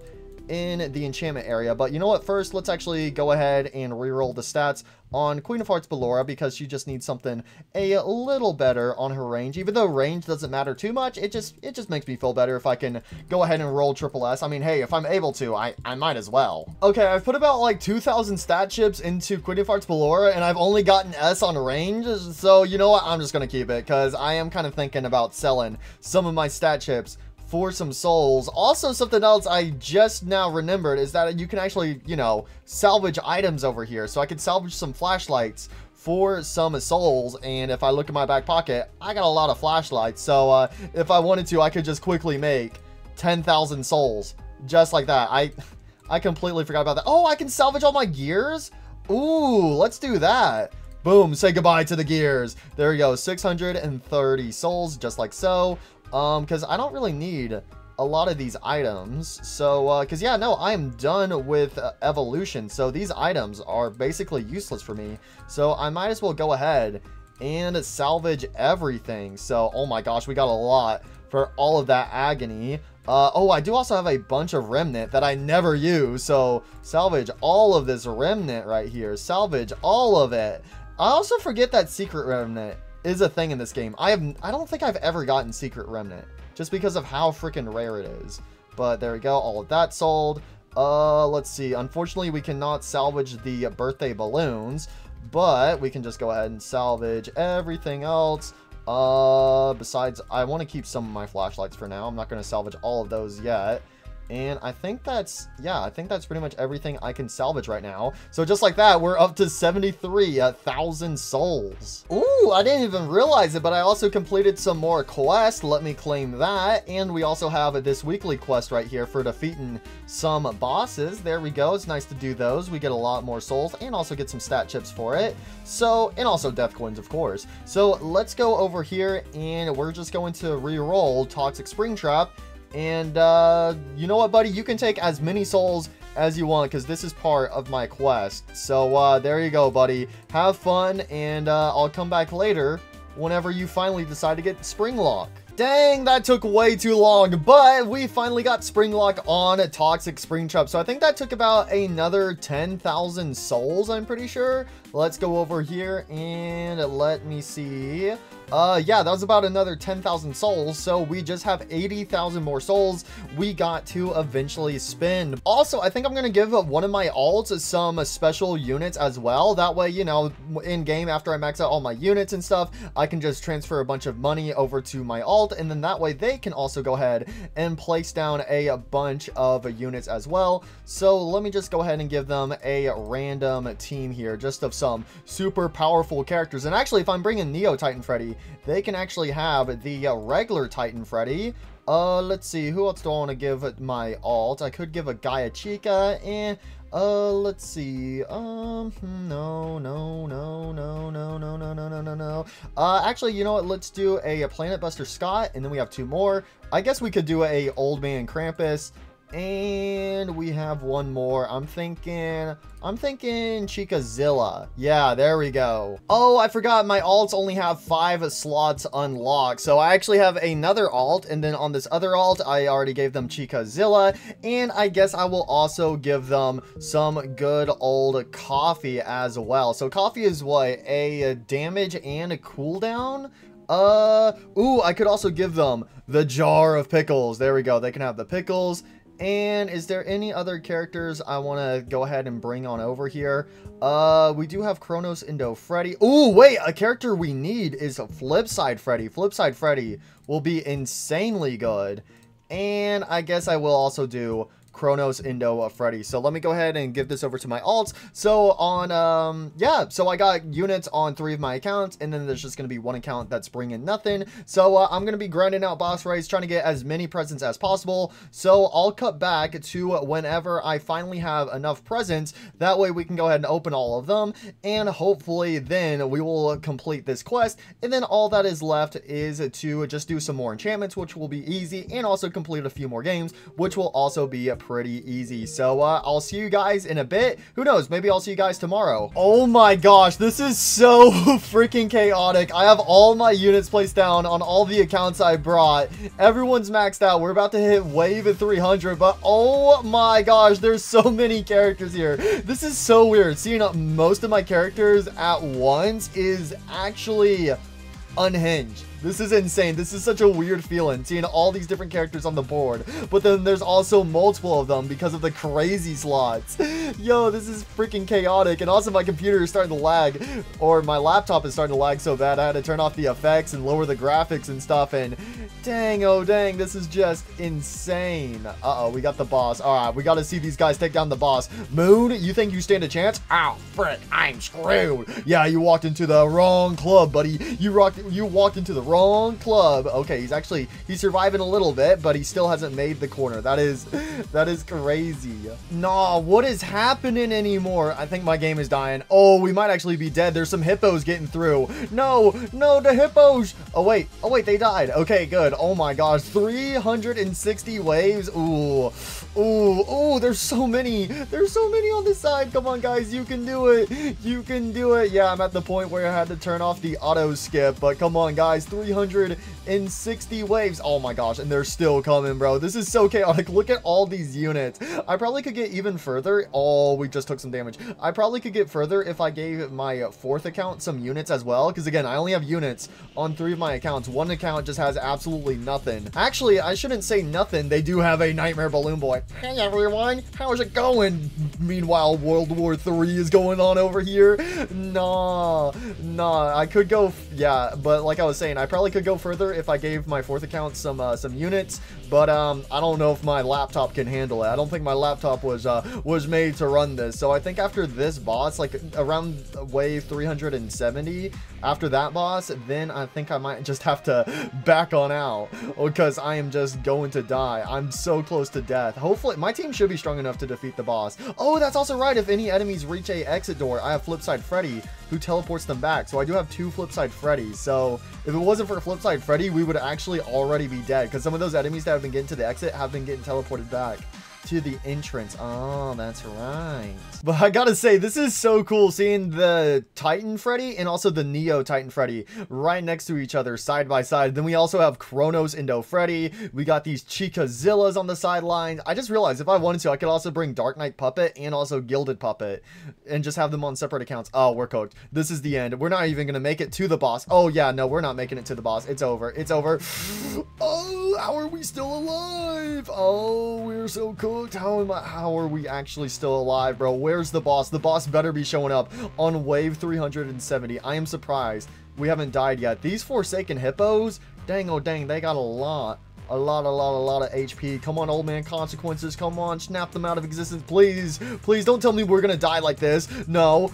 Speaker 1: in the enchantment area. But you know what? First, let's actually go ahead and reroll the stats on Queen of Hearts Ballora, because she just needs something a little better on her range. Even though range doesn't matter too much, it just makes me feel better if I can go ahead and roll triple S. I mean, hey, if I'm able to, I might as well. Okay, I've put about like 2,000 stat chips into Queen of Hearts Ballora, and I've only gotten S on range. So you know what? I'm just gonna keep it, because I am kind of thinking about selling some of my stat chips for some souls. Also, something else I just now remembered is that you can actually, you know, salvage items over here. So I could salvage some flashlights for some souls, and if I look in my back pocket, I got a lot of flashlights. So if I wanted to, I could just quickly make 10,000 souls just like that. I completely forgot about that. Oh, I can salvage all my gears? Ooh, let's do that. Boom, say goodbye to the gears. There we go, 630 souls, just like so. Because I don't really need a lot of these items. So, because yeah, no, I am done with evolution. So these items are basically useless for me. So I might as well go ahead and salvage everything. So, oh my gosh, we got a lot for all of that agony. Oh, I do also have a bunch of remnant that I never use. So salvage all of this remnant right here. Salvage all of it. I also forget that secret remnant is a thing in this game. I don't think I've ever gotten secret remnant, just because of how freaking rare it is. But there we go, all of that sold. Let's see, unfortunately we cannot salvage the birthday balloons, but we can just go ahead and salvage everything else. Besides, I want to keep some of my flashlights for now. I'm not going to salvage all of those yet. And I think that's, yeah, I think that's pretty much everything I can salvage right now. So just like that, we're up to 73,000 souls. Ooh, I didn't even realize it, but I also completed some more quests. Let me claim that. And we also have this weekly quest right here for defeating some bosses. There we go. It's nice to do those. We get a lot more souls and also get some stat chips for it. So, and also death coins, of course. So let's go over here, and we're just going to re-roll Toxic Springtrap. And you know what, buddy, you can take as many souls as you want, because this is part of my quest. So there you go, buddy, have fun, and I'll come back later whenever you finally decide to get Spring Lock. Dang, that took way too long, but we finally got Spring Lock on Toxic Springtrap. So I think that took about another 10,000 souls, I'm pretty sure. Let's go over here and let me see. Yeah, that was about another 10,000 souls, so we just have 80,000 more souls we got to eventually spend. Also, I think I'm gonna give one of my alts some special units as well. That way, you know, in game, after I max out all my units and stuff, I can just transfer a bunch of money over to my alt, and then that way they can also go ahead and place down a bunch of units as well. So let me just go ahead and give them a random team here, just of some super powerful characters. And actually, if I'm bringing Neo Titan Freddy, they can actually have the regular Titan Freddy. Let's see, who else do I want to give my alt? I could give a Gaia Chica, and Let's see. No. Actually, you know what? Let's do a Planet Buster Scott, and then we have 2 more. I guess we could do a Old Man Krampus. And we have 1 more. I'm thinking Chicazilla. Yeah, there we go. Oh, I forgot my alts only have 5 slots unlocked. So I actually have another alt, and then on this other alt, I already gave them Chicazilla, and I guess I will also give them some good old coffee as well. So coffee is what? A damage and a cooldown? Ooh, I could also give them the jar of pickles. There we go. They can have the pickles. And is there any other characters I want to go ahead and bring on over here? We do have Kronos Indo Freddy. Ooh, wait, a character we need is Flipside Freddy. Flipside Freddy will be insanely good. And I guess I will also do Kronos Indo Freddy. So let me go ahead and give this over to my alts. So on, yeah, so I got units on 3 of my accounts, and then there's just going to be 1 account that's bringing nothing. So I'm going to be grinding out boss raids, trying to get as many presents as possible. So I'll cut back to whenever I finally have enough presents. That way we can go ahead and open all of them, and hopefully then we will complete this quest. And then all that is left is to just do some more enchantments, which will be easy, and also complete a few more games, which will also be pretty easy. So I'll see you guys in a bit. Who knows, maybe I'll see you guys tomorrow. Oh my gosh, this is so freaking chaotic. I have all my units placed down on all the accounts I brought. Everyone's maxed out. We're about to hit wave 300, but oh my gosh, there's so many characters here. This is so weird. Seeing most of my characters at once is actually unhinged. This is insane. This is such a weird feeling, seeing all these different characters on the board. But then there's also multiple of them because of the crazy slots. Yo, this is freaking chaotic. And also my computer is starting to lag, or my laptop is starting to lag so bad I had to turn off the effects and lower the graphics and stuff. And dang, oh dang, this is just insane. Uh-oh, we got the boss. All right, we got to see these guys take down the boss. Moon, you think you stand a chance? Ow, frick, I'm screwed. Yeah, you walked into the wrong club, buddy. You walked into the wrong club. Okay, he's surviving a little bit, but he still hasn't made the corner. That is crazy. Nah, what is happening anymore? I think my game is dying. Oh, we might actually be dead. There's some hippos getting through. No, the hippos. Oh wait, they died. Okay, good. Oh my gosh, 360 waves. Ooh, there's so many on this side. Come on, guys, you can do it. Yeah, I'm at the point where I had to turn off the auto skip, but come on, guys, 360 waves. Oh my gosh, and they're still coming, bro. This is so chaotic. Look at all these units. I probably could get even further. Oh, we just took some damage. I probably could get further if I gave my 4th account some units as well, because again, I only have units on 3 of my accounts. 1 account just has absolutely nothing. Actually, I shouldn't say nothing. They do have a Nightmare Balloon Boy. Hey everyone, how's it going? Meanwhile, World War III is going on over here. Nah, I could go, yeah, but like I was saying, I probably could go further if I gave my 4th account some units, but I don't know if my laptop can handle it. I don't think my laptop was made to run this. So I think after this boss, like around wave 370, after that boss, then I think I might just have to back on out, because I am just going to die. I'm so close to death. Hopefully my team should be strong enough to defeat the boss. Oh, that's also right. If any enemies reach a exit door, I have Flipside Freddy who teleports them back. So I do have 2 Flipside Freddys. So if it wasn't for Flipside Freddy, we would actually already be dead, because some of those enemies that have been getting to the exit have been getting teleported back to the entrance. Oh, that's right. But I gotta say, this is so cool seeing the Titan Freddy and also the Neo Titan Freddy right next to each other, side by side. Then we also have Kronos Indo Freddy. We got these Chicazillas on the sidelines. I just realized if I wanted to, I could also bring Dark Knight Puppet and also Gilded Puppet and just have them on separate accounts. Oh, we're cooked. This is the end. We're not even gonna make it to the boss. Oh yeah, no, we're not making it to the boss. It's over. Oh, how are we still alive? Oh, we're so cool. How are we actually still alive, bro? Where's the boss? The boss better be showing up on wave 370. I am surprised we haven't died yet. These Forsaken Hippos, dang, oh dang, they got a lot of HP. Come on, old man consequences. Come on, snap them out of existence, please. Please don't tell me we're gonna die like this. No,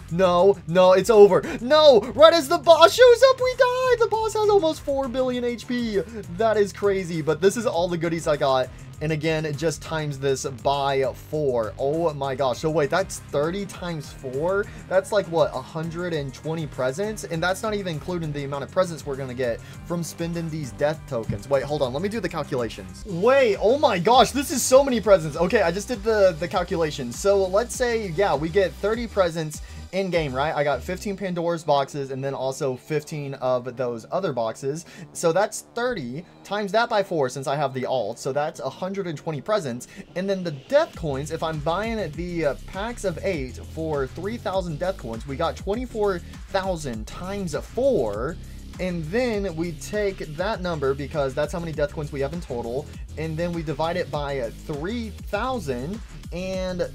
Speaker 1: it's over. No, right as the boss shows up, we die. The boss has almost 4 billion HP. That is crazy, but this is all the goodies I got And again, it just times this by 4. Oh my gosh. So wait, that's 30 times 4? That's like what, 120 presents? And that's not even including the amount of presents we're gonna get from spending these death tokens. Wait, hold on, let me do the calculations. Wait, oh my gosh, this is so many presents. Okay, I just did the calculations. So let's say, yeah, we get 30 presents in game, right? I got 15 Pandora's boxes and then also 15 of those other boxes. So that's 30 times that by 4 since I have the alt. So that's 120 presents. And then the death coins, if I'm buying the packs of 8 for 3,000 death coins, we got 24,000 times 4. And then we take that number because that's how many death coins we have in total. And then we divide it by 3,000 and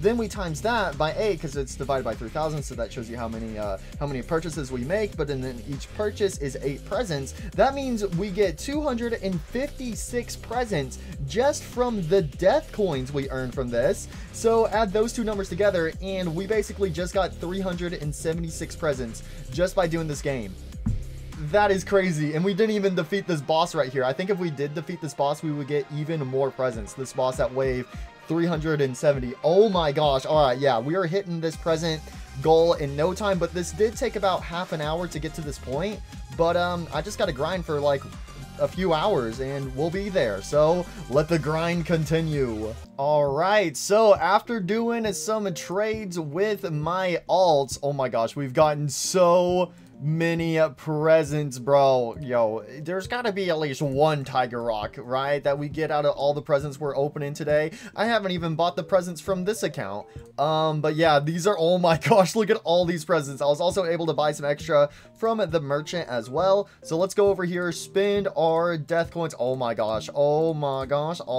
Speaker 1: then we times that by 8 because it's divided by 3,000, so that shows you how many purchases we make. But then each purchase is 8 presents. That means we get 256 presents just from the death coins we earned from this. So add those two numbers together, and we basically just got 376 presents just by doing this game. That is crazy, and we didn't even defeat this boss right here. I think if we did defeat this boss, we would get even more presents. This boss at wave 370. Oh my gosh. All right, yeah, we are hitting this present goal in no time, but this did take about half an hour to get to this point. But I just got to grind for like a few hours and we'll be there. So let the grind continue. All right, so after doing some trades with my alts, oh my gosh, we've gotten so many presents, bro. Yo, there's got to be at least one Tiger Rock, right, that we get out of all the presents we're opening today. I haven't even bought the presents from this account. But yeah, these are, oh my gosh, look at all these presents. I was also able to buy some extra from the merchant as well. So let's go over here, spend our death coins. Oh my gosh, all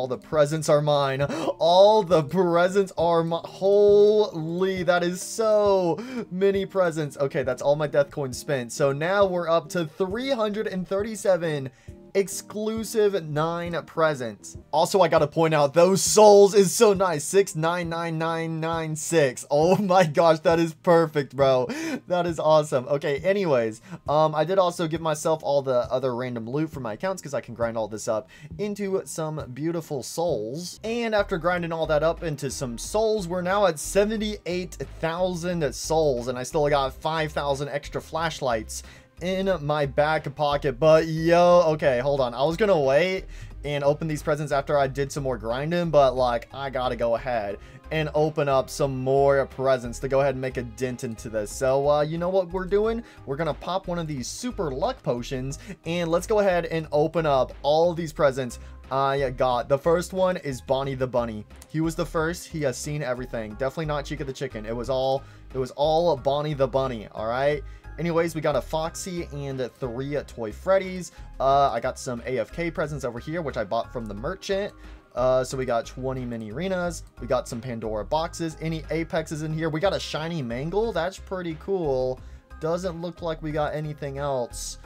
Speaker 1: the presents are mine. All the presents are mine. Holy, that is so many presents. Okay, that's all my death coins spent. So now we're up to 337 exclusive 9 presents. Also, I gotta point out, those souls is so nice. 699996. Oh my gosh, that is perfect, bro. That is awesome. Okay, anyways, I did also give myself all the other random loot from my accounts because I can grind all this up into some beautiful souls. And after grinding all that up into some souls, we're now at 78,000 souls, and I still got 5,000 extra flashlights in my back pocket. But yo, okay, hold on, I was gonna wait and open these presents after I did some more grinding, but like I gotta go ahead and open up some more presents to go ahead and make a dent into this. So you know what we're doing? We're gonna pop one of these super luck potions and let's go ahead and open up all of these presents I got. The first one is Bonnie the Bunny. He was the first. He has seen everything. Definitely not Chica the Chicken. It was all Bonnie the Bunny. All right. Anyways, we got a Foxy and 3 Toy Freddies. I got some AFK presents over here, which I bought from the merchant. So we got 20 mini arenas. We got some Pandora boxes. Any Apexes in here? We got a shiny Mangle. That's pretty cool. Doesn't look like we got anything else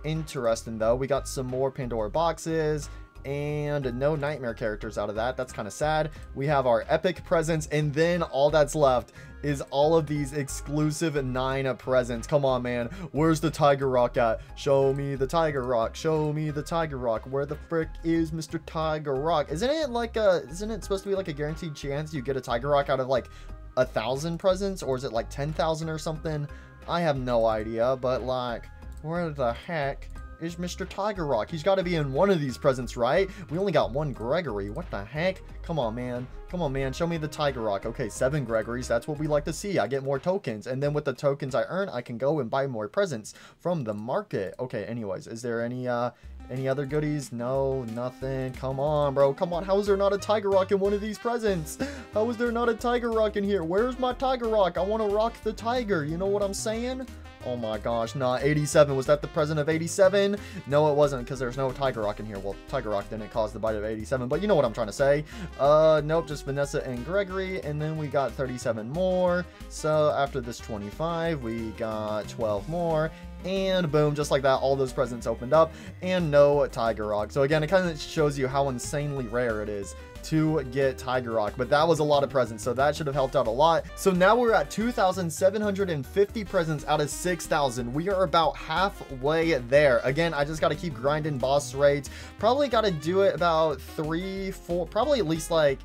Speaker 1: interesting, though. We got some more Pandora boxes and no nightmare characters out of that. That's kind of sad. We have our epic presents, and then all that's left is all of these exclusive 9 presents. Come on, man. Where's the Tiger Rock at? Show me the Tiger Rock. Show me the Tiger Rock. Where the frick is Mr. Tiger Rock? Isn't it supposed to be like a guaranteed chance you get a Tiger Rock out of like 1,000 presents, or is it like 10,000 or something? I have no idea, but like, where the heck is Mr. Tiger Rock? He's got to be in one of these presents, right? We only got 1 Gregory. What the heck? Come on, man. Come on, man. Show me the Tiger Rock. Okay, 7 Gregorys. That's what we like to see. I get more tokens. And then with the tokens I earn, I can go and buy more presents from the market. Okay, anyways, is there any other goodies? No, nothing. Come on, bro. Come on. How is there not a Tiger Rock in one of these presents? How is there not a Tiger Rock in here? Where's my Tiger Rock? I want to rock the tiger. You know what I'm saying? Oh my gosh, nah, 87. Was that the present of 87? No, it wasn't, because there's no Tiger Rock in here. Well, Tiger Rock didn't cause the bite of 87, but you know what I'm trying to say. Nope, just Vanessa and Gregory, and then we got 37 more. So after this 25, we got 12 more. And boom, just like that, all those presents opened up, and no Tiger Rock. So again, it kind of shows you how insanely rare it is to get Tiger Rock, but that was a lot of presents, so that should have helped out a lot. So now we're at 2,750 presents out of 6,000. We are about halfway there. Again, I just got to keep grinding boss raids. Probably got to do it about 3, 4, probably at least like,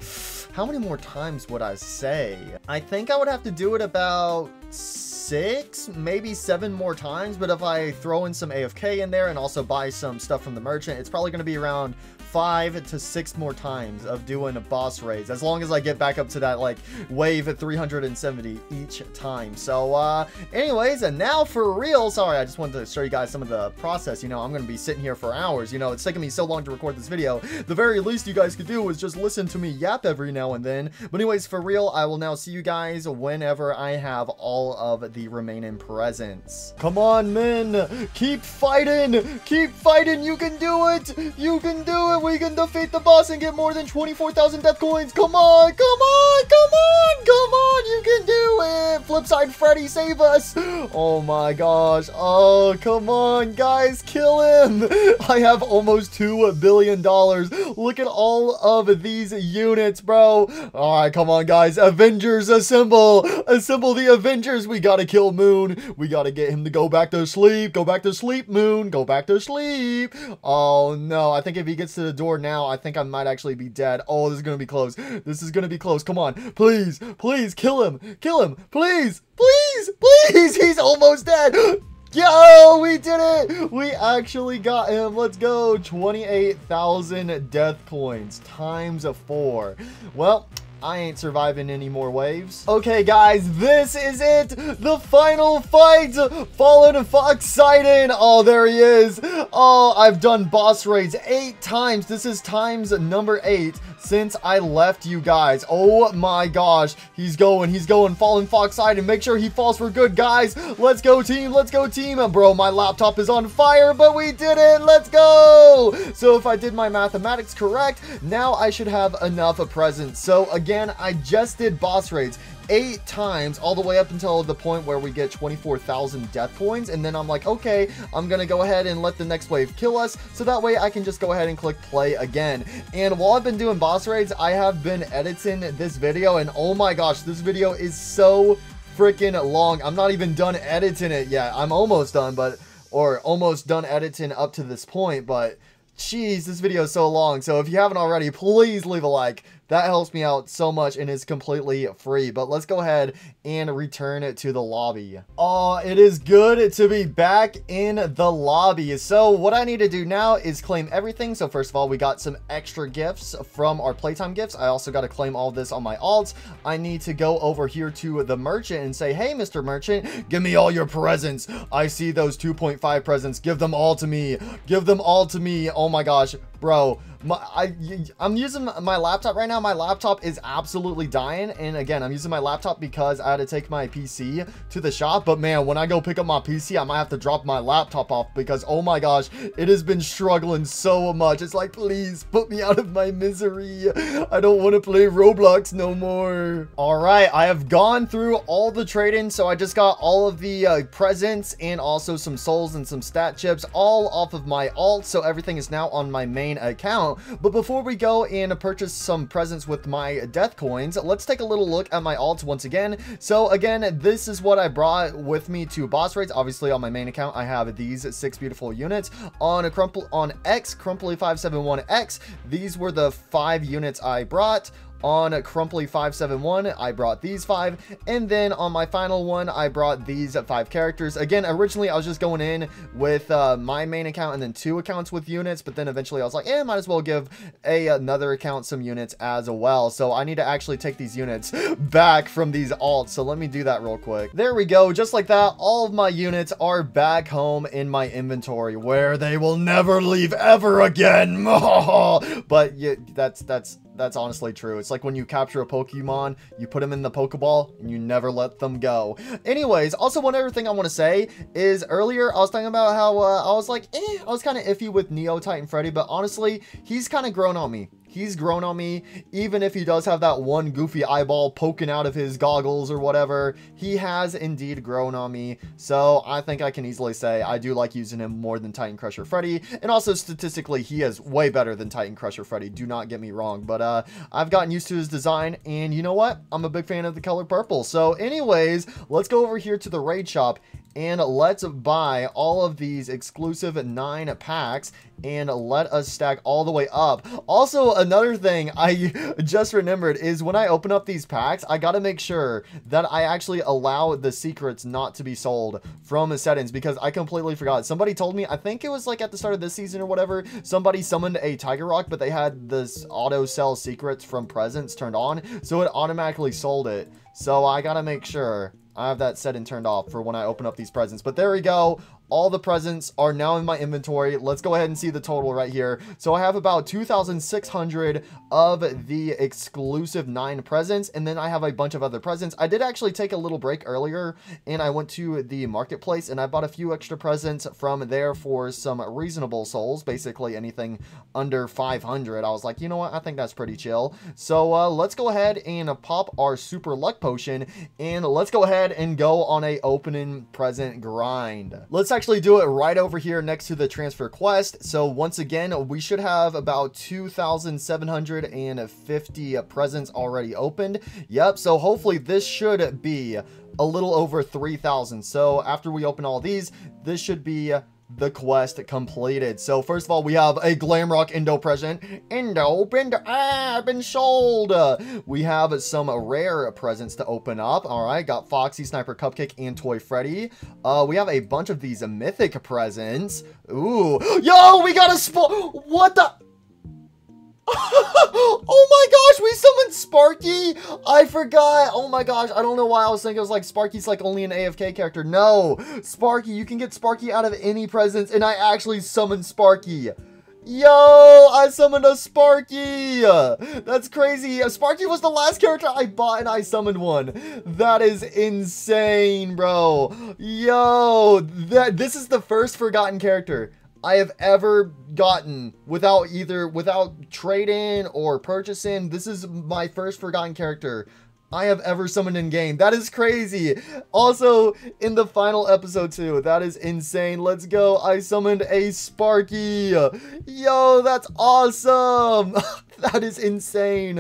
Speaker 1: how many more times would I say? I think I would have to do it about 6, maybe 7 more times, but if I throw in some AFK in there and also buy some stuff from the merchant, it's probably going to be around 5 to 6 more times of doing boss raids, as long as I get back up to that like wave at 370 each time. So anyways, and now for real, sorry, I just wanted to show you guys some of the process. You know, I'm going to be sitting here for hours. You know, it's taking me so long to record this video. The very least you guys could do is just listen to me yap every now and then. But anyways, for real, I will now see you guys whenever I have all of the remaining presents. Come on, men, keep fighting, keep fighting. You can do it, you can do it. We can defeat the boss and get more than 24,000 death coins. Come on, come on, come on, come on. You can do it. Flipside Freddy, save us. Oh my gosh. Oh, come on, guys, kill him. I have almost $2 billion. Look at all of these units, bro. All right, come on, guys. Avengers, assemble. Assemble the Avengers. We gotta kill Moon. We gotta get him to go back to sleep. Go back to sleep, Moon. Go back to sleep. Oh, no. I think if he gets to the door now, I think I might actually be dead. Oh, this is gonna be close. This is gonna be close. Come on. Please, please, kill him. Kill him. Please, please, please. He's almost dead. Yo, we did it. We actually got him. Let's go. 28,000 death coins times 4. Well, I ain't surviving any more waves. Okay, guys, this is it. The final fight. Fallen Fox Sidon. Oh, there he is. Oh, I've done boss raids 8 times. This is times number 8 since I left you guys. Oh my gosh. He's going. He's going. Fallen Fox Sidon. Make sure he falls for good, guys. Let's go, team. Let's go, team. Bro, my laptop is on fire, but we did it. Let's go. So if I did my mathematics correct, now I should have enough presents. So again, I just did boss raids 8 times all the way up until the point where we get 24,000 death coins, and then I'm like, okay, I'm gonna go ahead and let the next wave kill us, so that way I can just go ahead and click play again. And while I've been doing boss raids, I have been editing this video, and oh my gosh, this video is so freaking long. I'm not even done editing it yet. I'm almost done, or almost done editing up to this point, but jeez, this video is so long. So if you haven't already, please leave a like. That helps me out so much and is completely free. But let's go ahead and return to the lobby. Oh, it is good to be back in the lobby. So what I need to do now is claim everything. So first of all, we got some extra gifts from our playtime gifts. I also got to claim all this on my alts. I need to go over here to the merchant and say, hey, Mr. Merchant, give me all your presents. I see those 2.5 presents. Give them all to me. Give them all to me. Oh my gosh, bro. I'm using my laptop right now. My laptop is absolutely dying, and again, I'm using my laptop because I had to take my PC to the shop. But man, when I go pick up my PC, I might have to drop my laptop off because oh my gosh, it has been struggling so much. It's like, please put me out of my misery. I don't want to play Roblox no more. All right, I have gone through all the trading, so I just got all of the presents and also some souls and some stat chips all off of my alt, so everything is now on my main account. But before we go and purchase some presents with my death coins, let's take a little look at my alts once again. So again, this is what I brought with me to boss raids. Obviously on my main account, I have these 6 beautiful units. On X, Crumply571X, these were the 5 units I brought. On Crumply571, I brought these 5, and then on my final one, I brought these 5 characters. Again, originally, I was just going in with my main account and then 2 accounts with units, but then eventually I was like, might as well give another account some units as well. So I need to actually take these units back from these alts, so let me do that real quick. There we go, just like that, all of my units are back home in my inventory, where they will never leave ever again. But yeah, that's honestly true. It's like when you capture a Pokemon, you put them in the Pokeball and you never let them go. Anyways, also one other thing I want to say is earlier I was talking about how I was like, I was kind of iffy with Neo Titan Freddy, but honestly, he's kind of grown on me. he's grown on me. Even if he does have that one goofy eyeball poking out of his goggles or whatever, he has indeed grown on me. So I think I can easily say I do like using him more than Titan Crusher Freddy. And also statistically, he is way better than Titan Crusher Freddy. Do not get me wrong. But I've gotten used to his design. And you know what? I'm a big fan of the color purple. So anyways, let's go over here to the raid shop. And let's buy all of these exclusive 9 packs and let us stack all the way up. Also, another thing I just remembered is when I open up these packs, I gotta make sure that I actually allow the secrets not to be sold from the settings, because I completely forgot. Somebody told me, I think it was like at the start of this season or whatever, somebody summoned a Tiger Rock, but they had this auto sell secrets from presents turned on, so it automatically sold it. So I gotta make sure I have that set and turned off for when I open up these presents. But there we go. All the presents are now in my inventory. Let's go ahead and see the total right here. So I have about 2,600 of the exclusive 9 presents, and then I have a bunch of other presents. I did actually take a little break earlier, and I went to the marketplace, and I bought a few extra presents from there for some reasonable souls, basically anything under 500. I was like, you know what? I think that's pretty chill. So let's go ahead and pop our super luck potion, and let's go ahead and go on a opening present grind. Let's actually do it right over here next to the transfer quest. So once again, we should have about 2,750 presents already opened. Yep, so hopefully this should be a little over 3,000. So after we open all these, this should be the quest completed. So first of all, we have a Glamrock Indo present. Indo, been sold. We have some rare presents to open up. All right, got Foxy, Sniper Cupcake, and Toy Freddy. We have a bunch of these mythic presents. Ooh, yo, we got a what the? Oh my gosh, we summoned Sparky. I forgot. Oh my gosh, I don't know why I was thinking it was like Sparky's like only an AFK character. No, Sparky, you can get Sparky out of any presents, and I actually summoned Sparky. Yo, I summoned a Sparky. That's crazy. Sparky was the last character I bought, and I summoned one. That is insane, bro. Yo, this is the first forgotten character I have ever gotten without trading or purchasing. This is my first forgotten character I have ever summoned in game. That is crazy. Also, in the final episode too. That is insane. Let's go. I summoned a Sparky. Yo, that's awesome. That is insane.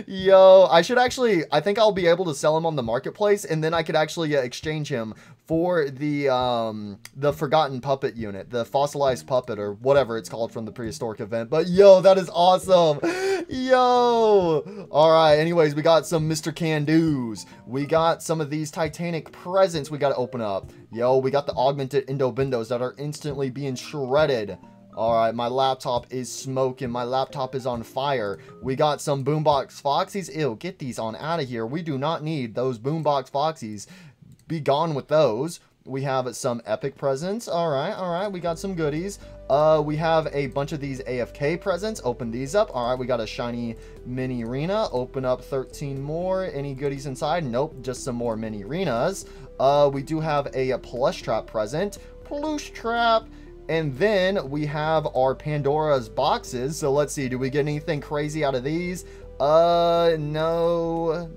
Speaker 1: Yo, I think I'll be able to sell him on the marketplace, and then I could actually exchange him for the forgotten puppet unit, the fossilized puppet, or whatever it's called from the prehistoric event. But yo, that is awesome. Yo. All right, anyways, we got some Mr. Can-Dos. We got some of these Titanic presents we got to open up. Yo, we got the augmented Indo Bindos that are instantly being shredded. All right, my laptop is smoking. My laptop is on fire. We got some Boombox Foxies. Ew, get these on out of here. We do not need those Boombox Foxies. Be gone with those. We have some epic presents. All right. We got some goodies. We have a bunch of these AFK presents. Open these up. All right, we got a shiny mini arena. Open up 13 more. Any goodies inside? Nope, just some more mini arenas. We do have a plush trap present. Plush trap. And then we have our Pandora's boxes. So let's see, do we get anything crazy out of these? No,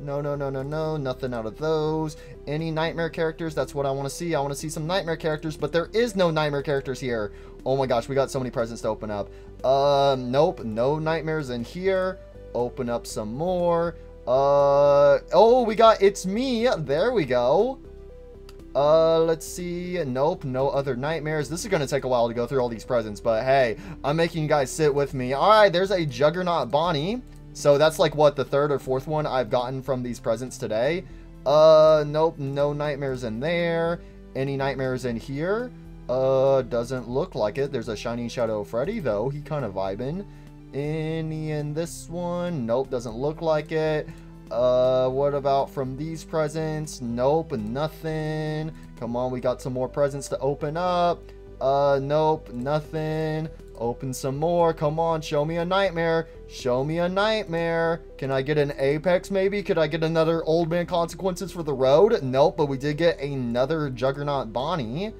Speaker 1: nothing out of those. Any nightmare characters? That's what I want to see. I want to see some nightmare characters, but there is no nightmare characters here. Oh my gosh, we got so many presents to open up. Nope, no nightmares in here. Open up some more. Oh, we got It's Me. There we go. Let's see. Nope, no other nightmares. This is gonna take a while to go through all these presents, but hey, I'm making you guys sit with me. All right, there's a Juggernaut Bonnie. So that's like what, the 3rd or 4th one I've gotten from these presents today. Nope, no nightmares in there. Any nightmares in here? Doesn't look like it. There's a shiny Shadow Freddy though. He kind of vibing. Any in this one? Nope, doesn't look like it. What about from these presents? Nope, nothing. Come on, we got some more presents to open up. Nope, nothing. Open some more. Come on, show me a nightmare. Show me a nightmare. Can I get an Apex maybe? Could I get another Old Man Consequences for the road? Nope, but we did get another Juggernaut Bonnie.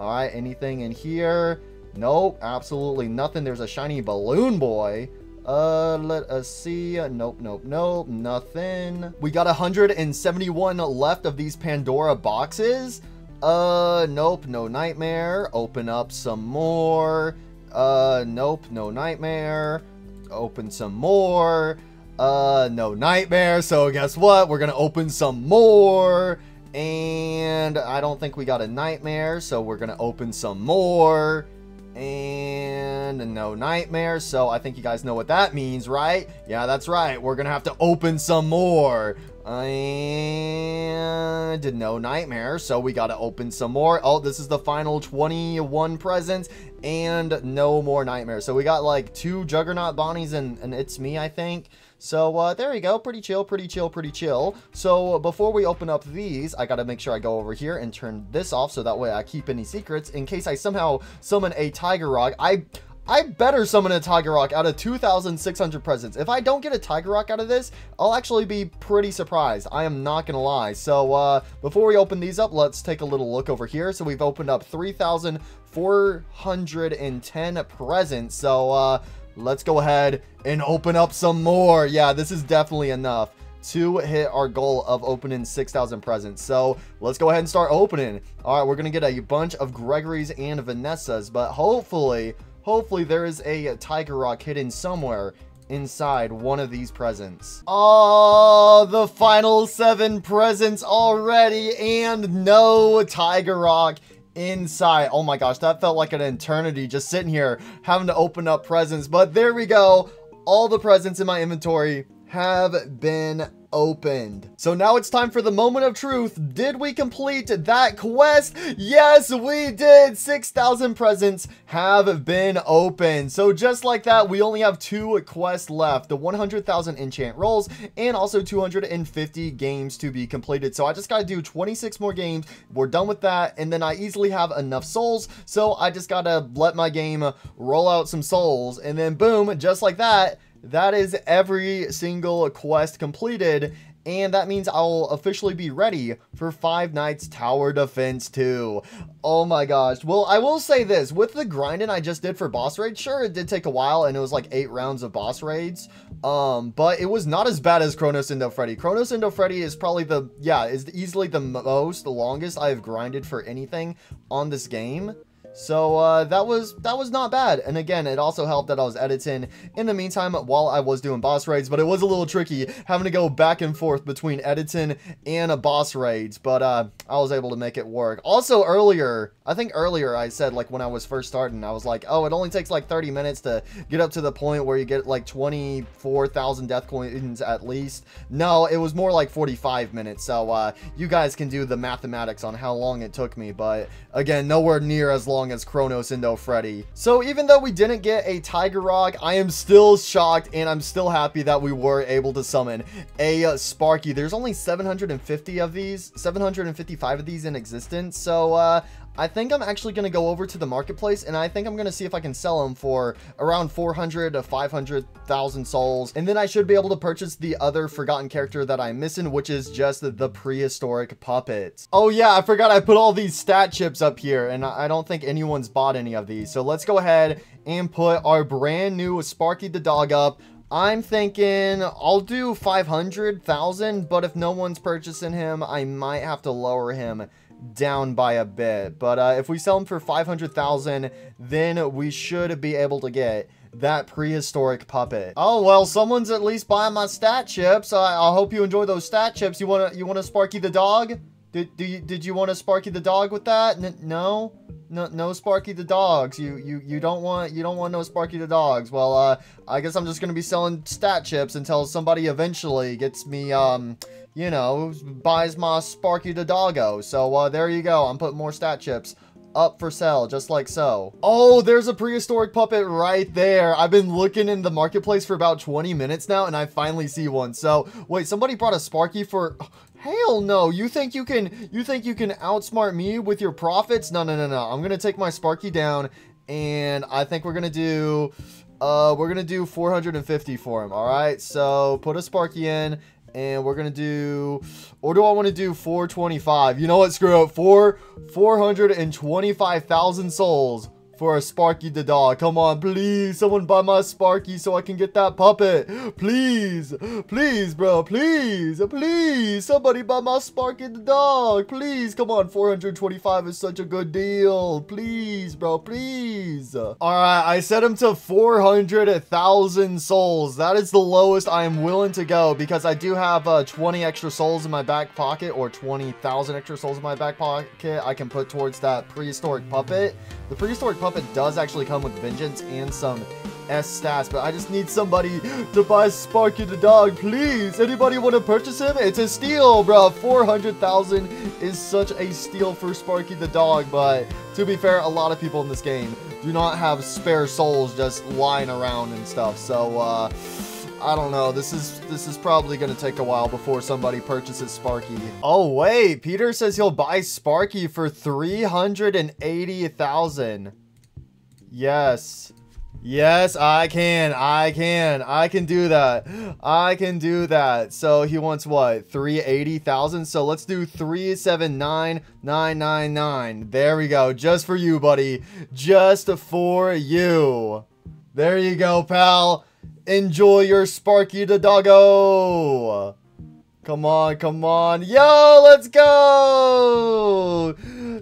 Speaker 1: All right, anything in here? Nope, absolutely nothing. There's a shiny Balloon Boy. Let us see. Nope, nope, nope, nothing. We got 171 left of these Pandora boxes. Nope, no nightmare. Open up some more. Nope, no nightmare. Open some more. No nightmare. So guess what? We're gonna open some more. And I don't think we got a nightmare, so we're gonna open some more. And no nightmare, so I think you guys know what that means, right? Yeah, that's right. We're gonna have to open some more. And no nightmare, so we gotta open some more. Oh, this is the final 21 presents, and no more nightmares. So we got like 2 Juggernaut Bonnies and It's Me, I think. So there you go. Pretty chill, pretty chill, pretty chill. So before we open up these, I gotta make sure I go over here and turn this off so that way I keep any secrets in case I somehow summon a Tiger Rock. I better summon a Tiger Rock out of 2,600 presents. If I don't get a Tiger Rock out of this, I'll actually be pretty surprised. I am not gonna lie. So before we open these up, let's take a little look over here. So we've opened up 3,410 presents. So let's go ahead and open up some more. Yeah, this is definitely enough to hit our goal of opening 6,000 presents. So let's go ahead and start opening. All right, we're gonna get a bunch of Gregory's and Vanessa's, but hopefully there is a Tiger Rock hidden somewhere inside one of these presents. Oh, the final 7 presents already, and no Tiger Rock inside. Oh my gosh, that felt like an eternity just sitting here having to open up presents. But there we go. All the presents in my inventory have been opened. So now it's time for the moment of truth. Did we complete that quest? Yes, we did. 6,000 presents have been opened. So just like that, we only have 2 quests left, the 100,000 enchant rolls and also 250 games to be completed. So I just got to do 26 more games. We're done with that, and then I easily have enough souls, so I just got to let my game roll out some souls, and then boom, just like that, that is every single quest completed, and that means I'll officially be ready for Five Nights Tower Defense 2. Oh my gosh. Well, I will say this, with the grinding I just did for boss raids, sure, it did take a while, and it was like 8 rounds of boss raids, but it was not as bad as Chronos Indo Freddy. Chronos Indo Freddy is probably is easily the longest I've grinded for anything on this game. So that was not bad, and again, it also helped that I was editing in the meantime while I was doing boss raids, but it was a little tricky having to go back and forth between editing and boss raids, but I was able to make it work. Also I think earlier I said, like, when I was first starting, I was like, oh, it only takes like 30 minutes to get up to the point where you get like 24,000 death coins at least. No, it was more like 45 minutes, so you guys can do the mathematics on how long it took me, but again, nowhere near as long as Chronos Indo Freddy. So even though we didn't get a Tiger Rock, I am still shocked, and I'm still happy that we were able to summon a Sparky. There's only 750 of these, 755 of these in existence, so I think I'm actually going to go over to the marketplace, and I think I'm going to see if I can sell them for around 400 to 500,000 souls, and then I should be able to purchase the other forgotten character that I'm missing, which is just the prehistoric puppet. Oh yeah, I forgot I put all these stat chips up here, and I don't think anyone's bought any of these, so let's go ahead and put our brand new Sparky the dog up. I'm thinking I'll do 500,000, but if no one's purchasing him, I might have to lower him down by a bit. But if we sell him for 500,000, then we should be able to get that prehistoric puppet. Oh well, someone's at least buying my stat chips. I hope you enjoy those stat chips. You want a Sparky the dog? Did you want a Sparky the dog with that? No Sparky the dogs. You don't want no Sparky the dogs. Well, I guess I'm just gonna be selling stat chips until somebody eventually gets me you know, buys my Sparky the doggo. So there you go. I'm putting more stat chips up for sale, just like so. Oh, there's a prehistoric puppet right there. I've been looking in the marketplace for about 20 minutes now, and I finally see one. So wait, somebody brought a Sparky for... Hell no. You think you can outsmart me with your profits? No. I'm gonna take my Sparky down, and I think we're gonna do 450 for him. All right, so put a Sparky in, and we're gonna do, or do I want to do 425? You know what, screw it. 425,000 souls for a Sparky the dog. Come on, please. Someone buy my Sparky so I can get that puppet. Please. Please, bro. Please. Please. Somebody buy my Sparky the dog. Please. Come on. 425 is such a good deal. Please, bro. Please. All right. I set him to 400,000 souls. That is the lowest I am willing to go because I do have 20 extra souls in my back pocket, or 20,000 extra souls in my back pocket I can put towards that prehistoric puppet. The prehistoric puppet does actually come with vengeance and some S stats, but I just need somebody to buy Sparky the dog, please. Anybody want to purchase him? It's a steal, bro. 400,000 is such a steal for Sparky the dog, but to be fair, a lot of people in this game do not have spare souls just lying around and stuff, so I don't know. This is probably going to take a while before somebody purchases Sparky. Oh, wait. Peter says he'll buy Sparky for 380,000. Yes. Yes, I can do that. I can do that. So he wants what? 380,000. So let's do 379,999. There we go. Just for you, buddy. Just for you. There you go, pal. Enjoy your Sparky the doggo. Come on, come on. Yo, let's go.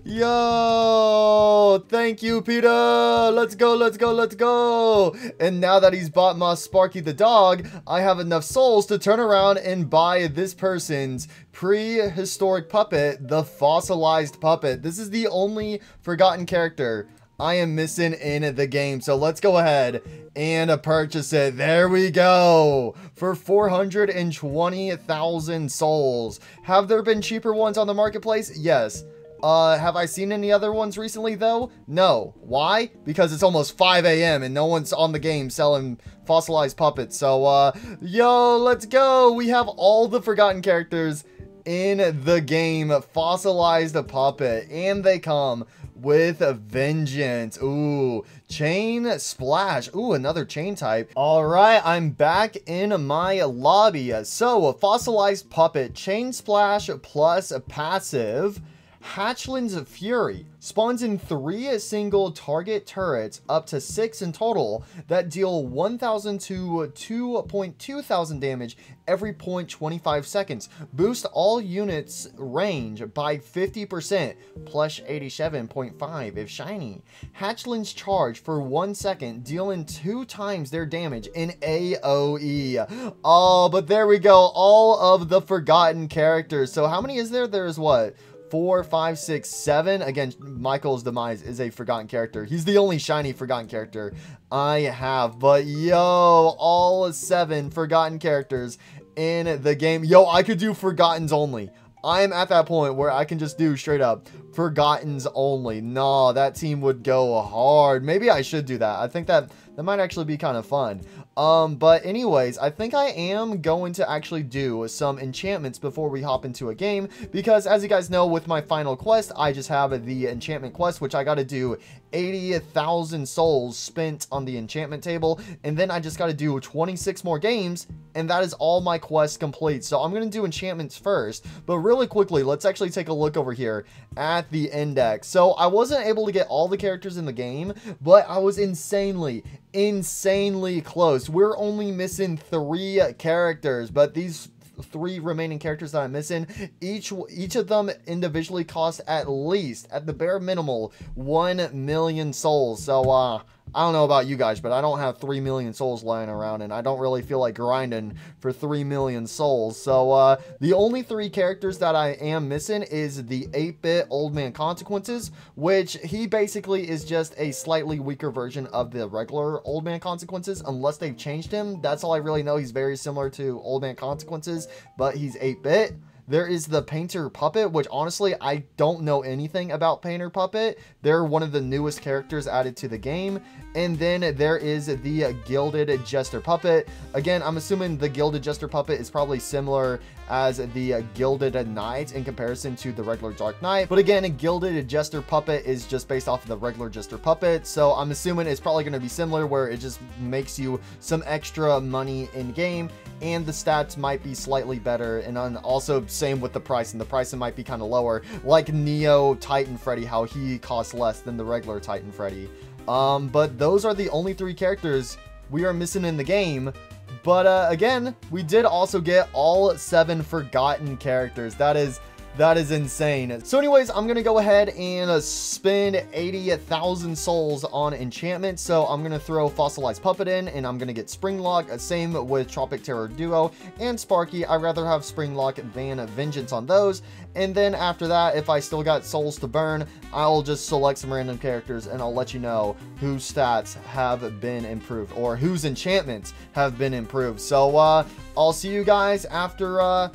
Speaker 1: Yo, thank you, Peter. Let's go, let's go, let's go. And now that he's bought my Sparky the dog, I have enough souls to turn around and buy this person's prehistoric puppet, the fossilized puppet. This is the only forgotten character I am missing in the game. So let's go ahead and purchase it. There we go. For 420,000 souls. Have there been cheaper ones on the marketplace? Yes. Have I seen any other ones recently though? No. Why? Because it's almost 5 a.m. and no one's on the game selling fossilized puppets. So, yo, let's go. We have all the forgotten characters in the game. Fossilized puppet. And they come with a vengeance. Ooh, chain splash. Ooh, another chain type. All right, I'm back in my lobby. So, a fossilized puppet, chain splash plus a passive. Hatchlin's Fury spawns in 3 single target turrets, up to 6 in total, that deal 1,000 to 2,200 damage every 0.25 seconds. Boost all units range by 50%, plus 87.5 if shiny. Hatchlin's charge for 1 second, dealing 2 times their damage in AoE. Oh, but there we go. All of the forgotten characters. So how many is there? There's what? 4, 5, 6, 7. Again, Michael's Demise is a forgotten character. He's the only shiny forgotten character I have. But yo, all 7 forgotten characters in the game. Yo, I could do Forgottens only. I am at that point where I can just do straight up Forgottens only. Nah, that team would go hard. Maybe I should do that. I think that might actually be kind of fun. But anyways, I think I am going to actually do some enchantments before we hop into a game, because as you guys know, with my final quest, I just have the enchantment quest, which I got to do 80,000 souls spent on the enchantment table, and then I just got to do 26 more games, and that is all my quests complete. So I'm going to do enchantments first, but really quickly, let's actually take a look over here at the index. So I wasn't able to get all the characters in the game, but I was insanely close. We're only missing 3 characters, but these 3 remaining characters that I'm missing, each of them individually cost at least, at the bare minimal, 1 million souls. So I don't know about you guys, but I don't have 3 million souls lying around, and I don't really feel like grinding for 3 million souls. So the only 3 characters that I am missing is the 8-bit Old Man Consequences, which he basically is just a slightly weaker version of the regular Old Man Consequences, unless they've changed him. That's all I really know. He's very similar to Old Man Consequences, but he's 8-bit. There is the Painter Puppet, which honestly, I don't know anything about Painter Puppet. They're one of the newest characters added to the game. And then there is the Gilded Jester Puppet. Again, I'm assuming the Gilded Jester Puppet is probably similar as the Gilded Knight in comparison to the regular Dark Knight. But again, a Gilded Jester Puppet is just based off of the regular Jester Puppet. So I'm assuming it's probably going to be similar, where it just makes you some extra money in game, and the stats might be slightly better, and also same with the price, and the pricing might be kind of lower, like Neo Titan Freddy, how he costs less than the regular Titan Freddy. But those are the only 3 characters we are missing in the game. But again, we did also get all 7 forgotten characters. That is insane. So anyways, I'm gonna go ahead and spend 80,000 souls on enchantment. So I'm gonna throw Fossilized Puppet in, and I'm gonna get Springlock. Same with Tropic Terror Duo and Sparky. I'd rather have Springlock than Vengeance on those. And then after that, if I still got souls to burn, I'll just select some random characters, and I'll let you know whose stats have been improved or whose enchantments have been improved. So I'll see you guys after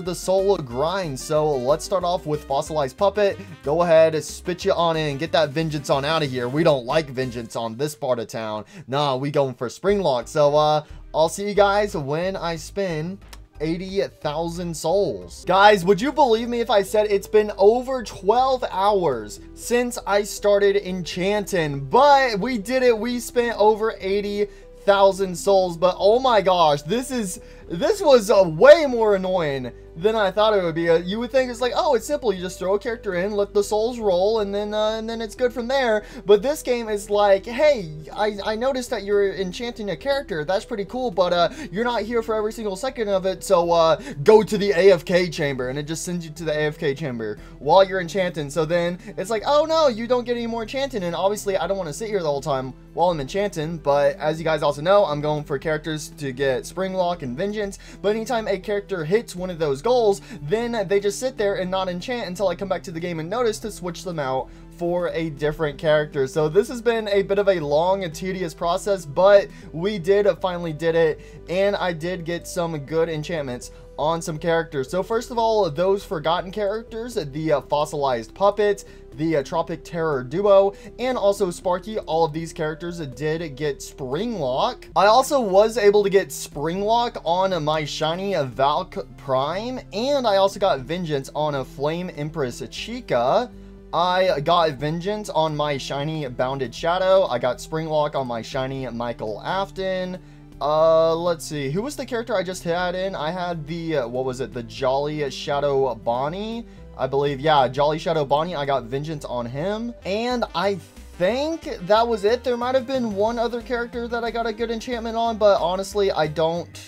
Speaker 1: the soul grind. So let's start off with Fossilized Puppet. Go ahead, spit you on in, get that Vengeance on out of here. We don't like Vengeance on this part of town. Nah, we going for Springlock. So I'll see you guys when I spin 80,000 souls. Guys, would you believe me if I said it's been over 12 hours since I started enchanting? But we did it. We spent over 80,000 souls. But oh my gosh, this was way more annoying than I thought it would be. You would think it's like, oh, it's simple. You just throw a character in, let the souls roll, and then it's good from there. But this game is like, hey, I noticed that you're enchanting a character. That's pretty cool, but you're not here for every single second of it. So go to the AFK chamber, and it just sends you to the AFK chamber while you're enchanting. So then it's like, oh no, you don't get any more enchanting. And obviously, I don't want to sit here the whole time while I'm enchanting. But as you guys also know, I'm going for characters to get Springlock and Vengeance. But anytime a character hits one of those goals, then they just sit there and not enchant until I come back to the game and notice to switch them out for a different character. So this has been a bit of a long and tedious process, but we finally did it, and I did get some good enchantments on some characters. So first of all, those forgotten characters, the Fossilized Puppet, the Tropic Terror Duo, and also Sparky, all of these characters did get Springlock. I also was able to get Springlock on my shiny Valk Prime, and I also got Vengeance on a Flame Empress Chica. I got Vengeance on my shiny Bounded Shadow. I got Springlock on my shiny Michael Afton. Let's see, who was the character I just had in? I had the, what was it, the Jolly Shadow Bonnie, I believe. Yeah, Jolly Shadow Bonnie. I got Vengeance on him, and I think that was it. There might have been one other character that I got a good enchantment on, but honestly, I don't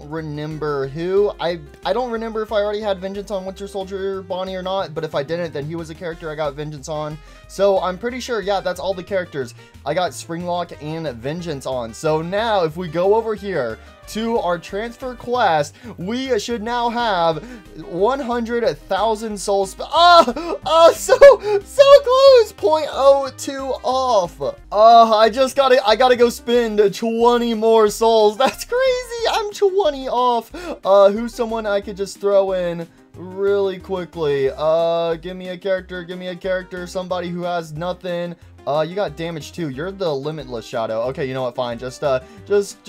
Speaker 1: remember who. I don't remember if I already had Vengeance on Winter Soldier Bonnie or not, but if I didn't, then he was a character I got Vengeance on. So I'm pretty sure, yeah, that's all the characters I got Springlock and Vengeance on. So now if we go over here to our transfer quest, we should now have 100,000 souls. So close. 0.02 off. I gotta go spend 20 more souls. That's crazy. I'm 20 off. Who's someone I could just throw in really quickly? Give me a character, somebody who has nothing. You got damage too. You're the Limitless Shadow. Okay, you know what? Fine. Just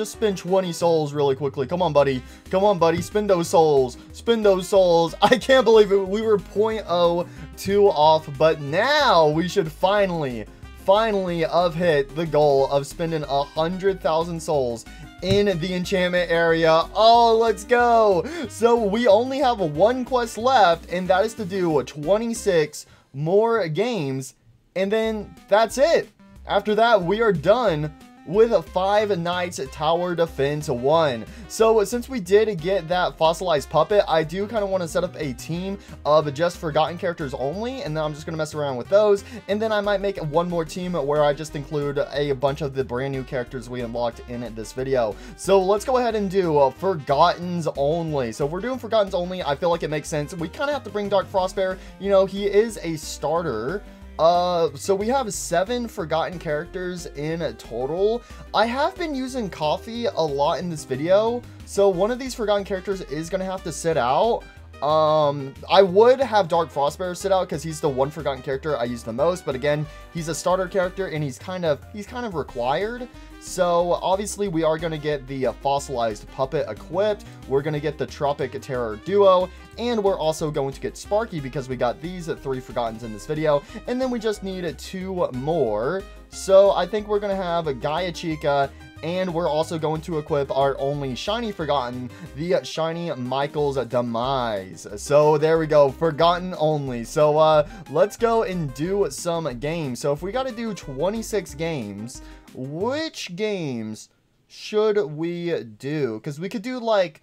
Speaker 1: spend 20 souls really quickly. Come on, buddy. Come on, buddy. Spend those souls. Spend those souls. I can't believe it. We were 0.02 off, but now we should finally have hit the goal of spending 100,000 souls in the enchantment area. Oh, let's go. So we only have one quest left, and that is to do 26 more games. And then that's it. After that, we are done with 5 Nights Tower Defense 1. So since we did get that Fossilized Puppet, I do kind of want to set up a team of just forgotten characters only, and then I'm just going to mess around with those, and then I might make one more team where I just include a bunch of the brand new characters we unlocked in this video. So let's go ahead and do Forgottens Only. So if we're doing Forgottens Only, I feel like it makes sense. We kind of have to bring Dark Frostbear. You know, he is a starter. So we have 7 forgotten characters in total. I have been using Coffee a lot in this video, so one of these forgotten characters is gonna have to sit out. I would have Dark Frostbear sit out because he's the one forgotten character I use the most, but again, he's a starter character and he's kind of required. So obviously we are going to get the Fossilized Puppet equipped. We're going to get the Tropic Terror Duo, and we're also going to get Sparky because we got these 3 forgottens in this video, and then we just need 2 more. So I think we're going to have Gaia Chica And we're also going to equip our only shiny Forgotten, the shiny Michael's Demise. So there we go, Forgotten only. So let's go and do some games. So if we got to do 26 games, which games should we do? Because we could do like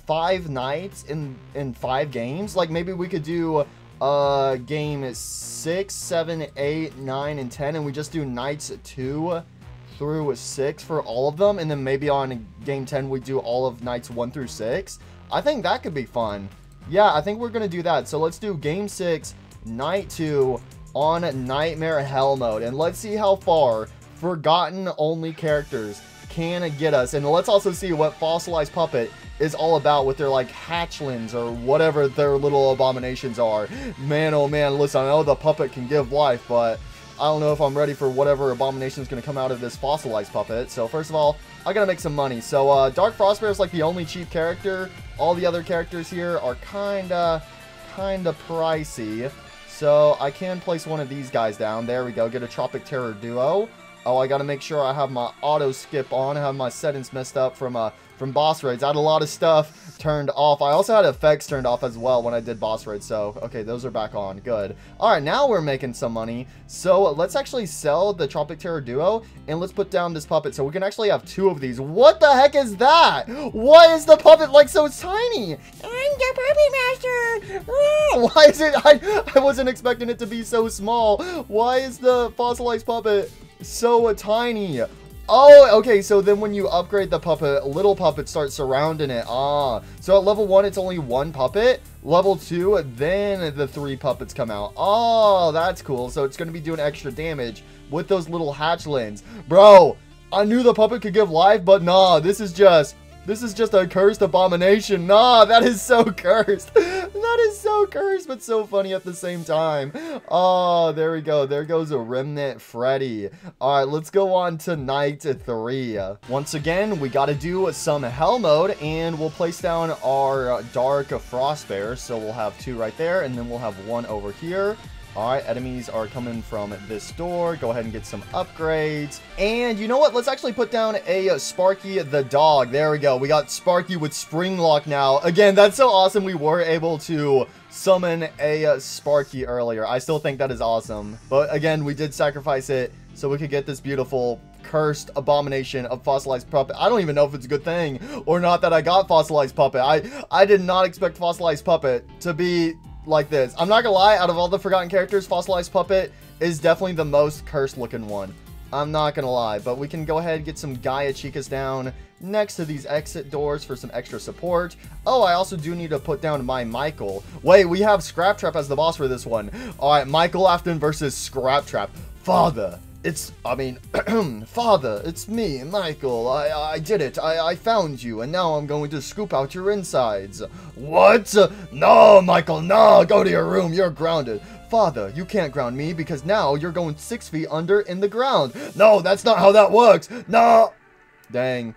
Speaker 1: 5 nights in 5 games. Like maybe we could do game 6, 7, 8, 9, and 10, and we just do nights 2 through 6 for all of them, and then maybe on game 10 we do all of nights 1 through 6. I think that could be fun. Yeah, I think we're gonna do that. So let's do game 6, night 2 on Nightmare Hell mode, and let's see how far Forgotten only characters can get us. And let's also see what Fossilized Puppet is all about with their like hatchlings or whatever their little abominations are. Man, oh man, listen, I know the puppet can give life, but I don't know if I'm ready for whatever abomination is going to come out of this Fossilized Puppet. So first of all, I gotta make some money. So Dark Frostbear is like the only cheap character. All the other characters here are kinda pricey. So I can place one of these guys down. There we go. Get a Tropic Terror duo. Oh, I gotta make sure I have my auto skip on. I have my settings messed up from boss raids. I had a lot of stuff turned off. I also had effects turned off as well when I did boss raids. So, okay, those are back on. Good. All right, now we're making some money. So let's actually sell the Tropic Terror duo, and let's put down this puppet so we can actually have 2 of these. What the heck is that? Why is the puppet like so tiny?
Speaker 2: I'm the puppet master.
Speaker 1: Why is it? I wasn't expecting it to be so small. Why is the Fossilized Puppet so tiny? Oh, okay, so then when you upgrade the puppet, little puppets start surrounding it. Ah, so at level 1, it's only 1 puppet. Level 2, then the 3 puppets come out. Oh, that's cool. So it's going to be doing extra damage with those little hatchlings. Bro, I knew the puppet could give life, but nah, this is just a cursed abomination. Nah, that is so cursed. That is so cursed, but so funny at the same time. Oh, there we go. There goes a Remnant Freddy. All right, let's go on to night 3. Once again, we got to do some hell mode, and we'll place down our Dark Frostbear. So we'll have 2 right there, and then we'll have 1 over here. Alright, enemies are coming from this door. Go ahead and get some upgrades. And you know what? Let's actually put down a Sparky the dog. There we go. We got Sparky with Spring Lock now. Again, that's so awesome. We were able to summon a Sparky earlier. I still think that is awesome. But again, we did sacrifice it so we could get this beautiful cursed abomination of Fossilized Puppet. I don't even know if it's a good thing or not that I got Fossilized Puppet. I did not expect Fossilized Puppet to be like this. I'm not gonna lie, out of all the Forgotten characters, Fossilized Puppet is definitely the most cursed looking one. I'm not gonna lie, but we can go ahead and get some Gaia Chicas down next to these exit doors for some extra support. Oh, I also do need to put down my Michael. Wait, we have Scraptrap as the boss for this one. Alright, Michael Afton versus Scraptrap. Father, Father, it's me, Michael. I did it. I found you, and now I'm going to scoop out your insides. What? No, Michael, no. Go to your room. You're grounded. Father, you can't ground me because now you're going 6 feet under in the ground. No, that's not how that works. No. Dang.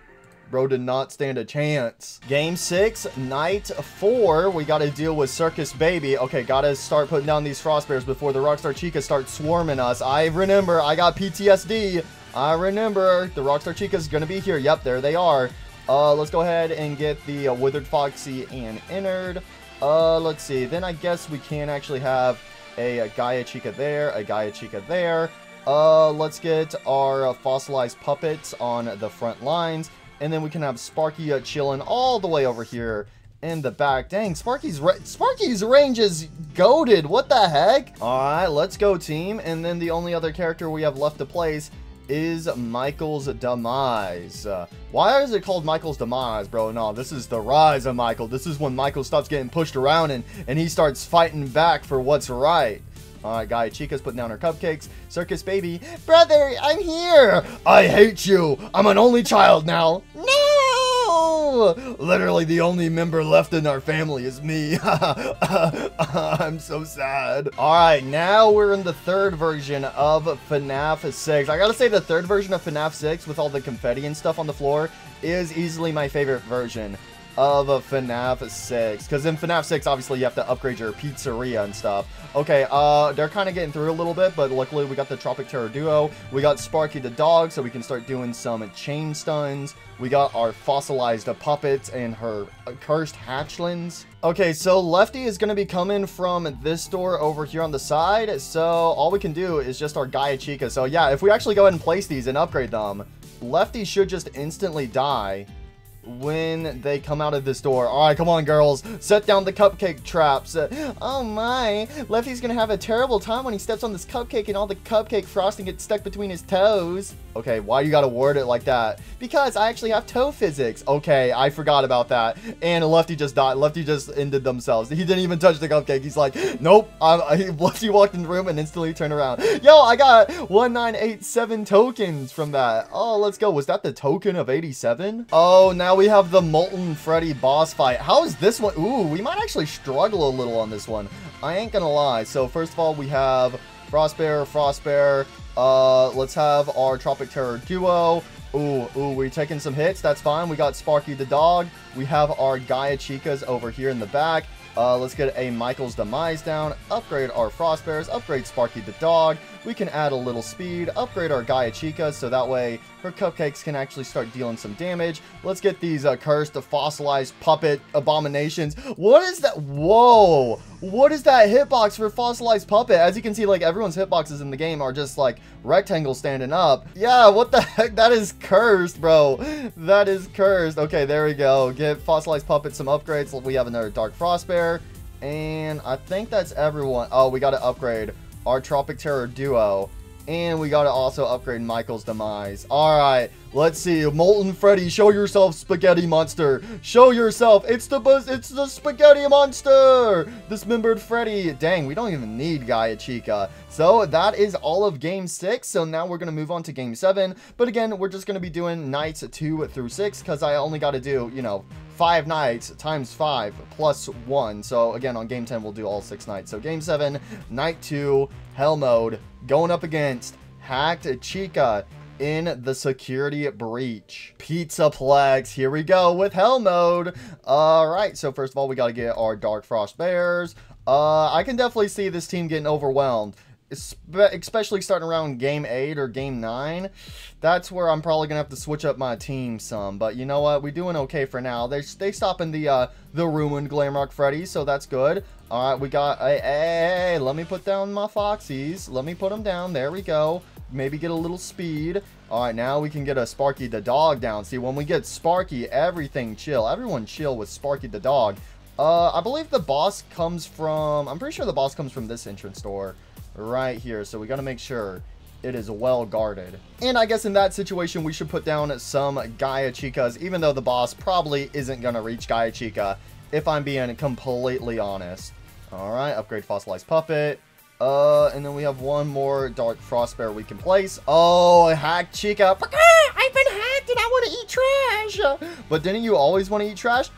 Speaker 1: Bro did not stand a chance. Game 6, night 4. We got to deal with Circus Baby. Okay, got to start putting down these Frost Bears before the Rockstar Chicas start swarming us. I remember. I got PTSD. I remember. The Rockstar Chicas going to be here. Yep, there they are. Let's go ahead and get the Withered Foxy and Innard. Let's see. Then I guess we can actually have a Gaia Chica there, a Gaia Chica there. Let's get our fossilized puppets on the front lines. And then we can have Sparky chilling all the way over here in the back. Dang, Sparky's range is goated. What the heck? All right, let's go, team. And then the only other character we have left to place is Michael's Demise. Why is it called Michael's Demise, bro? No, this is the rise of Michael. This is when Michael stops getting pushed around and he starts fighting back for what's right. Alright, Gaia Chica's putting down her cupcakes. Circus Baby, brother, I'm here. I hate you. I'm an only child now. No! Literally the only member left in our family is me. I'm so sad. Alright, now we're in the 3rd version of FNAF 6. I gotta say the 3rd version of FNAF 6 with all the confetti and stuff on the floor is easily my favorite version. of FNAF 6. Because in FNAF 6, obviously, you have to upgrade your pizzeria and stuff. Okay, they're kind of getting through a little bit, but luckily we got the Tropic Terror duo. We got Sparky the dog, so we can start doing some chain stuns. We got our fossilized puppets and her cursed hatchlings. Okay, so Lefty is going to be coming from this door over here on the side. So all we can do is just our Gaia Chica. So yeah, if we actually go ahead and place these and upgrade them, Lefty should just instantly die when they come out of this door. All right, come on, girls. Set down the cupcake traps. Oh my, Lefty's gonna have a terrible time when he steps on this cupcake and all the cupcake frosting gets stuck between his toes. Okay, why you gotta word it like that? Because I actually have toe physics. Okay, I forgot about that. And Lefty just died. Lefty just ended themselves. He didn't even touch the cupcake. He's like, nope. Lefty walked in the room and instantly turned around. Yo, I got 1987 tokens from that. Oh, let's go. Was that the token of 87? Oh, now we have the Molten Freddy boss fight. How is this one? Ooh, we might actually struggle a little on this one. I ain't gonna lie. So first of all, we have Frostbear. Let's have our Tropic Terror duo. Ooh, we're taking some hits. That's fine. We got Sparky the dog. We have our Gaia Chicas over here in the back. Let's get a Michael's Demise down. Upgrade our Frostbears. Upgrade Sparky the dog. We can add a little speed. Upgrade our Gaia Chica so that way her cupcakes can actually start dealing some damage. Let's get these cursed fossilized puppet abominations. What is that? Whoa. What is that hitbox for fossilized puppet? As you can see, like, everyone's hitboxes in the game are just like rectangles standing up. Yeah, what the heck? That is cursed, bro. That is cursed. Okay, there we go. Get fossilized puppet some upgrades. We have another Dark Frostbear. And I think that's everyone. Oh, we got to upgrade our Tropic Terror duo. And we got to also upgrade Michael's Demise. Alright, let's see. Molten Freddy, show yourself, Spaghetti Monster. Show yourself. It's the Spaghetti Monster. Dismembered Freddy. Dang, we don't even need Gaia Chica. So that is all of Game 6. So now we're going to move on to Game 7. But again, we're just going to be doing nights 2 through 6. Because I only got to do, you know, 5 nights times 5 plus 1. So again, on Game 10, we'll do all 6 nights. So Game 7, Night 2, Hell Mode, going up against Hacked Chica in the security breach. Pizzaplex, here we go with Hell Mode. Alright, so first of all, we got to get our Dark Frost Bears. I can definitely see this team getting overwhelmed, especially starting around Game 8 or Game 9. That's where I'm probably gonna have to switch up my team some, but you know what, we're doing okay for now. They stopping the ruined Glamrock Freddy, so that's good. All right, we got hey, let me put down my Foxies. Let me put them down. There we go. Maybe get a little speed. All right, now we can get a Sparky the dog down. See, when we get Sparky, everything chill. Everyone chill with Sparky the dog. I believe the boss comes from, I'm pretty sure the boss comes from this entrance door right here, so we got to make sure it is well guarded. And I guess in that situation, we should put down some Gaia Chicas, even though the boss probably isn't going to reach Gaia Chica, if I'm being completely honest. All right, upgrade Fossilized Puppet. And then we have one more Dark Frostbear we can place. Oh, Hacked Chica.
Speaker 2: I've been hacked and I want to eat trash.
Speaker 1: But didn't you always want to eat trash?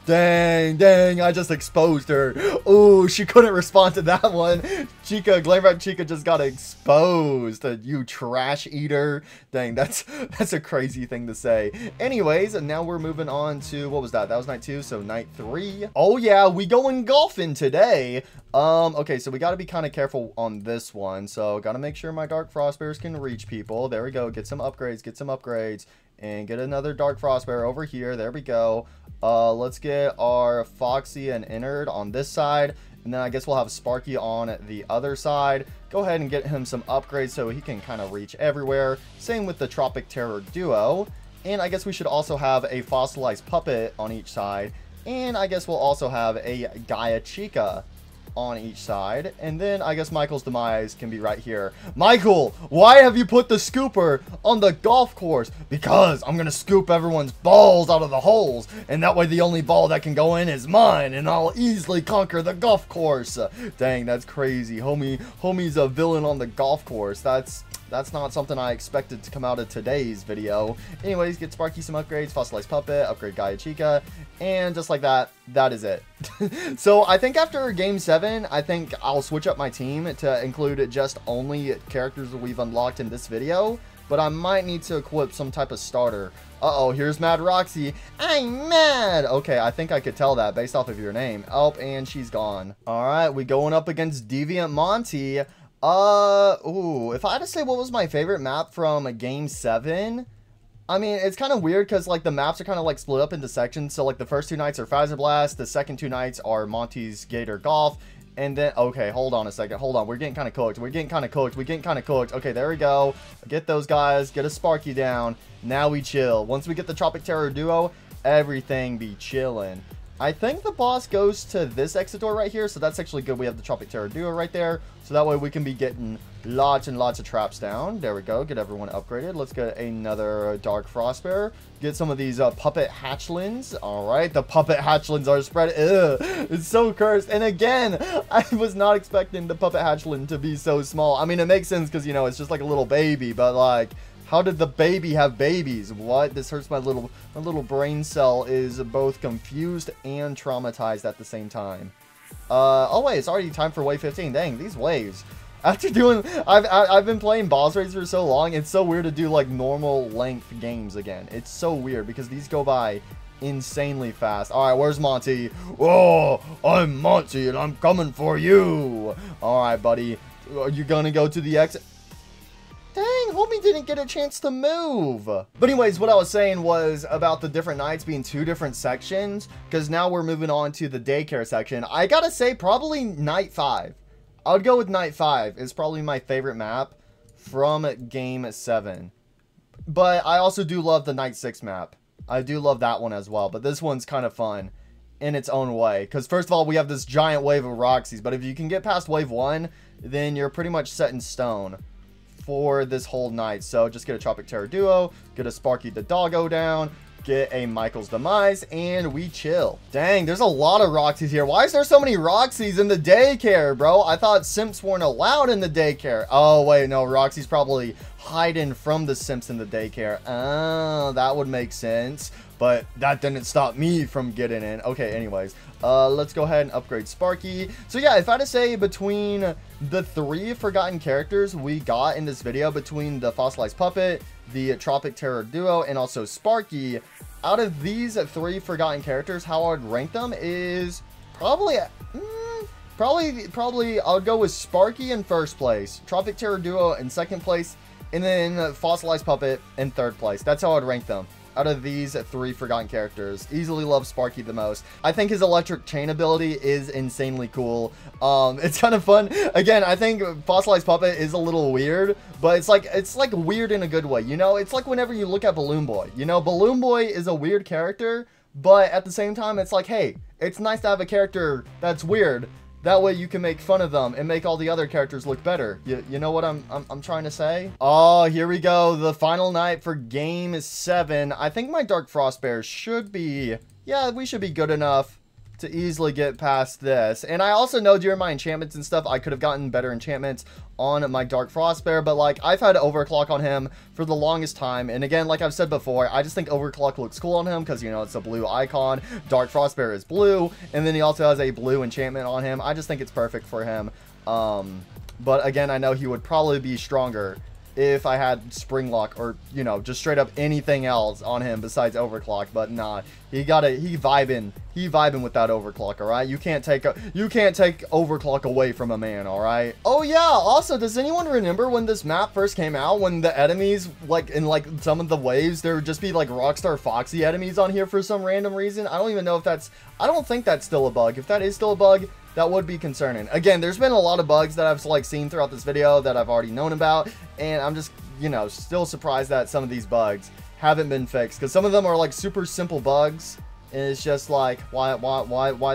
Speaker 1: Dang, I just exposed her. Ooh, she couldn't respond to that one. Chica, Glamrock Chica just got exposed. You trash eater. Dang, that's a crazy thing to say. Anyways, and now we're moving on to, what was that? That was night 2, so night 3. Oh yeah, we going golfing today. Okay, so we got to be kind of careful on this one. So got to make sure my Dark Frostbears can reach people. There we go. Get some upgrades, and get another Dark Frostbear over here. There we go. Let's get our Foxy and Innard on this side, and then I guess we'll have Sparky on the other side. Go ahead and get him some upgrades so he can kind of reach everywhere. Same with the Tropic Terror duo. And I guess we should also have a fossilized puppet on each side, and I guess we'll also have a Gaia Chica on each side, and then I guess Michael's Demise can be right here. Michael, why have you put the scooper on the golf course? Because I'm gonna scoop everyone's balls out of the holes, and that way the only ball that can go in is mine, and I'll easily conquer the golf course. Dang, that's crazy. Homie's a villain on the golf course. That's not something I expected to come out of today's video. Anyways, get Sparky some upgrades, Fossilized Puppet, upgrade Gaia Chica, and just like that, that is it. So I think after Game 7, I think I'll switch up my team to include just only characters that we've unlocked in this video. but I might need to equip some type of starter. Uh-oh, here's Mad Roxy. I'm mad. Okay, I think I could tell that based off of your name. Oh, and she's gone. All right, we going up against Deviant Monty. Ooh, if I had to say what was my favorite map from Game 7, I mean, it's kind of weird because, like, the maps are kind of, like, split up into sections. So, like, the first 2 nights are Phaser Blast, the second 2 nights are Monty's Gator Golf, and then, okay, hold on a second. Hold on, we're getting kind of cooked. We're getting kind of cooked. We're getting kind of cooked. Okay, there we go. Get those guys. Get a Sparky down. Now we chill. Once we get the Tropic Terror Duo, everything be chilling. I think the boss goes to this exit door right here, so that's actually good. We have the Tropic Terror Duo right there, so that way we can be getting lots and lots of traps down. There we go. Get everyone upgraded. Let's get another Dark Frostbear. Get some of these puppet hatchlings. All right, the puppet hatchlings are spread. Ugh, it's so cursed. And again, I was not expecting the puppet hatchling to be so small. I mean, it makes sense because, you know, it's just like a little baby, but like, how did the baby have babies? What? This hurts my little brain cell is both confused and traumatized at the same time. Oh wait, it's already time for wave 15. Dang, these waves. After doing, I've been playing boss raids for so long, it's so weird to do like normal length games again. It's so weird because these go by insanely fast. All right, where's Monty? Oh, I'm Monty and I'm coming for you. All right, buddy. Are you gonna go to the exit? Dang, homie didn't get a chance to move. But anyways, what I was saying was about the different nights being 2 different sections, because now we're moving on to the daycare section. I gotta say, probably night 5. I would go with night 5. It's probably my favorite map from Game 7. But I also do love the night 6 map. I do love that one as well, but this one's kind of fun in its own way. Because first of all, we have this giant wave of Roxys, but if you can get past wave 1, then you're pretty much set in stone for this whole night. So just get a Tropic Terror Duo, get a Sparky the Doggo down, get a Michael's Demise, and we chill. Dang, there's a lot of Roxys here. Why is there so many Roxys in the daycare, bro? I thought simps weren't allowed in the daycare. Oh, wait, no, Roxy's probably hiding from the simps in the daycare. Oh, that would make sense. But that didn't stop me from getting in. Okay, anyways, let's go ahead and upgrade Sparky. So yeah, if I had to say between the 3 forgotten characters we got in this video, between the Fossilized Puppet, the Tropic Terror Duo, and also Sparky, out of these 3 forgotten characters, how I would rank them is probably, probably I would go with Sparky in first place, Tropic Terror Duo in second place, and then Fossilized Puppet in third place. That's how I'd rank them. Out of these 3 forgotten characters, easily love Sparky the most. I think his electric chain ability is insanely cool. It's kind of fun. Again, I think Fossilized Puppet is a little weird, but it's like weird in a good way. You know, it's like whenever you look at Balloon Boy. You know, Balloon Boy is a weird character, but at the same time, it's like, hey, it's nice to have a character that's weird. That way you can make fun of them and make all the other characters look better. You know what I'm trying to say? Oh, here we go. The final night for Game 7. I think my Dark Frostbear should be... Yeah, we should be good enough to easily get past this. And I also know during my enchantments and stuff, I could have gotten better enchantments on my Dark Frostbear, but like I've had overclock on him for the longest time. And again, like I've said before, I just think overclock looks cool on him because, you know, it's a blue icon. Dark Frostbear is blue, and then he also has a blue enchantment on him. I just think it's perfect for him. But again, I know he would probably be stronger if I had Springlock or, you know, just straight up anything else on him besides overclock. But nah, he vibing with that overclock. All right, you can't take overclock away from a man. All right. Oh yeah, also, does anyone remember when this map first came out, when the enemies, like in like some of the waves, there would just be like Rockstar Foxy enemies on here for some random reason? I don't even know if that's, I don't think that's still a bug. If that is still a bug, that would be concerning. Again, there's been a lot of bugs that I've like seen throughout this video that I've already known about, and I'm just, you know, still surprised that some of these bugs haven't been fixed, because some of them are like super simple bugs, and it's just like, why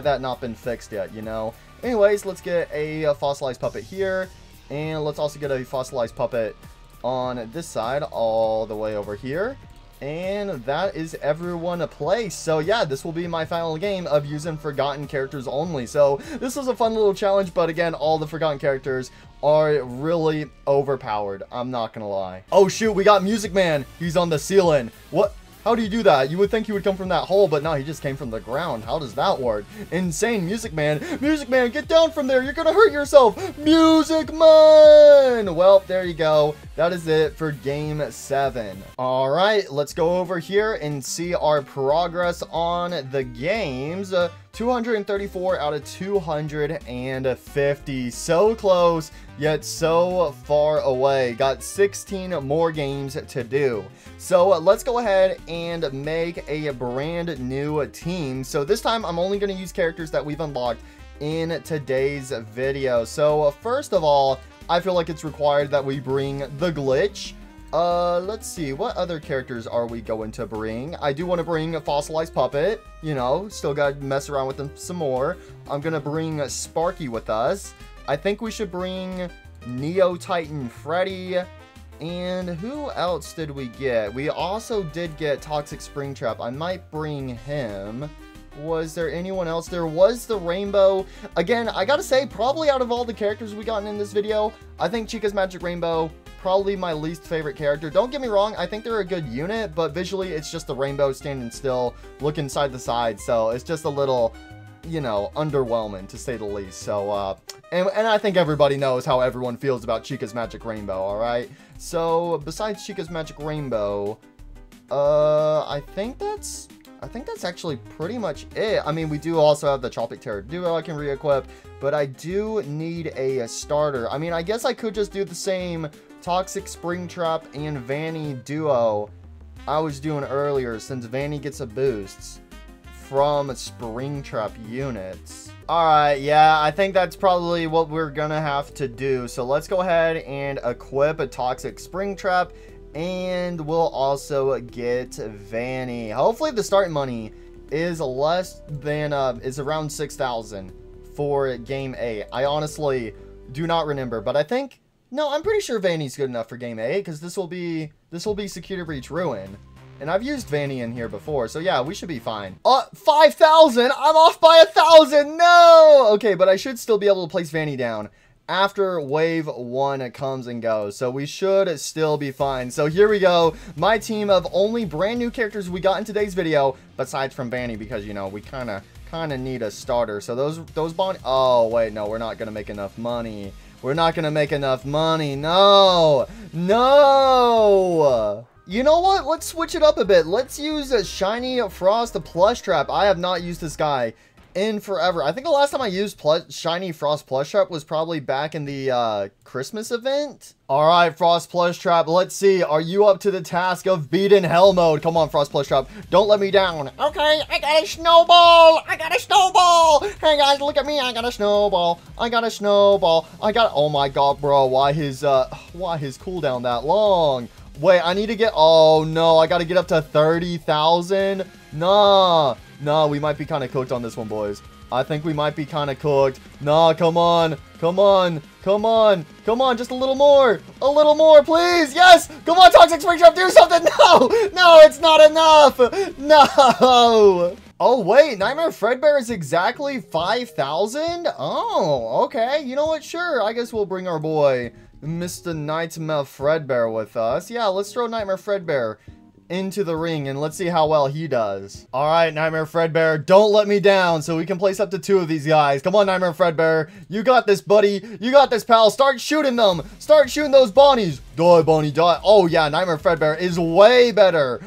Speaker 1: that not been fixed yet, you know? Anyways, let's get a Fossilized Puppet here, and let's also get a Fossilized Puppet on this side all the way over here. And that is everyone a place. So yeah, this will be my final game of using forgotten characters only. So this was a fun little challenge, but again, all the forgotten characters are really overpowered. I'm not gonna lie. Oh shoot, we got Music Man. He's on the ceiling. What? How do you do that? You would think he would come from that hole, but no, he just came from the ground. How does that work? Insane, Music Man. Music Man, get down from there. You're gonna hurt yourself. Music Man! Well, there you go. That is it for Game 7. All right, let's go over here and see our progress on the games. 234 out of 250. So close, yet so far away. Got 16 more games to do. So let's go ahead and make a brand new team. So this time I'm only going to use characters that we've unlocked in today's video. So first of all, I feel like it's required that we bring the Glitch. Let's see, what other characters are we going to bring? I do want to bring a Fossilized Puppet, you know, still got to mess around with them some more. I'm going to bring Sparky with us. I think we should bring Neo Titan Freddy. And who else did we get? We also did get Toxic Springtrap. I might bring him. Was there anyone else? There was the Rainbow. Again, I gotta say, probably out of all the characters we gotten in this video, I think Chica's Magic Rainbow, probably my least favorite character. Don't get me wrong, I think they're a good unit, but visually it's just the Rainbow standing still, looking side to side, so it's just a little, you know, underwhelming to say the least. So, and I think everybody knows how everyone feels about Chica's Magic Rainbow, alright? So, besides Chica's Magic Rainbow, I think that's actually pretty much it. I mean, we do also have the Tropic Terror Duo I can re-equip, but I do need a starter. I mean, I guess I could just do the same Toxic Springtrap and Vanny Duo I was doing earlier, since Vanny gets a boost from Springtrap units. Alright, yeah, I think that's probably what we're gonna have to do. So let's go ahead and equip a Toxic Springtrap, and we'll also get Vanny. Hopefully the starting money is less than, is around 6,000 for Game 8. I honestly do not remember, but I think, no, I'm pretty sure Vanny's good enough for Game 8, because this will be Security Breach Ruin. And I've used Vanny in here before, so yeah, we should be fine. 5,000! I'm off by 1,000! No! Okay, but I should still be able to place Vanny down after wave 1 comes and goes, so we should still be fine. So here we go, my team of only brand new characters we got in today's video, besides from Vanny, because, you know, we kind of need a starter. So those bond, oh wait, no, we're not gonna make enough money. We're not gonna make enough money. No, you know what, let's switch it up a bit. Let's use a Shiny Frost Plush Trap. I have not used this guy in forever. I think the last time I used Shiny Frost Plush Trap was probably back in the Christmas event. Alright, Frost Plush Trap, let's see. Are you up to the task of beating Hell Mode? Come on, Frost Plush Trap. Don't let me down.
Speaker 2: Okay, I got a snowball. I got a snowball. Hey guys, look at me. I got a snowball. I got a snowball.
Speaker 1: Oh my god, bro. Why his cooldown that long? Wait, I need to get, oh no, I gotta get up to 30,000. Nah, we might be kind of cooked on this one, boys. I think we might be kind of cooked. Nah, come on, just a little more, please. Yes, come on, Toxic Springtrap, do something. No, it's not enough. No. Oh wait, Nightmare Fredbear is exactly 5,000. Oh, okay. You know what? Sure, I guess we'll bring our boy Mr. Nightmare Fredbear with us. Yeah, let's throw Nightmare Fredbear into the ring and let's see how well he does. All right, Nightmare Fredbear, don't let me down so we can place up to 2 of these guys. Come on, Nightmare Fredbear. You got this, buddy. You got this, pal. Start shooting them. Start shooting those Bonnies. Die, Bonnie, die. Oh, yeah, Nightmare Fredbear is way better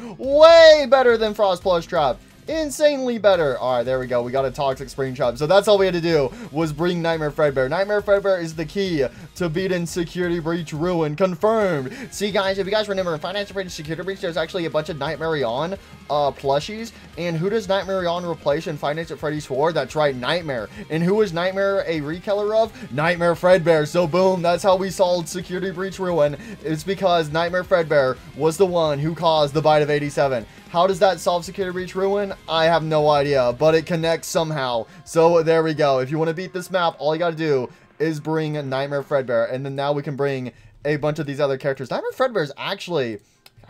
Speaker 1: than Frost Plush Trap. Insanely better. All right, there we go. We got a Toxic Springtrap. So that's all we had to do was bring Nightmare Fredbear. Nightmare Fredbear is the key to beating Security Breach Ruin. Confirmed. See, guys, if you guys remember, in Financial Breach Security Breach, there's actually a bunch of Nightmare On plushies. And who does Nightmare On replace in Five Nights at Freddy's 4? That's right, Nightmare. And who is Nightmare a recolor of? Nightmare Fredbear. So boom, that's how we solved Security Breach Ruin. It's because Nightmare Fredbear was the one who caused the bite of 87. How does that solve Security Breach Ruin? I have no idea, but it connects somehow. So there we go. If you want to beat this map, all you got to do is bring Nightmare Fredbear, and then now we can bring a bunch of these other characters. Nightmare Fredbear is actually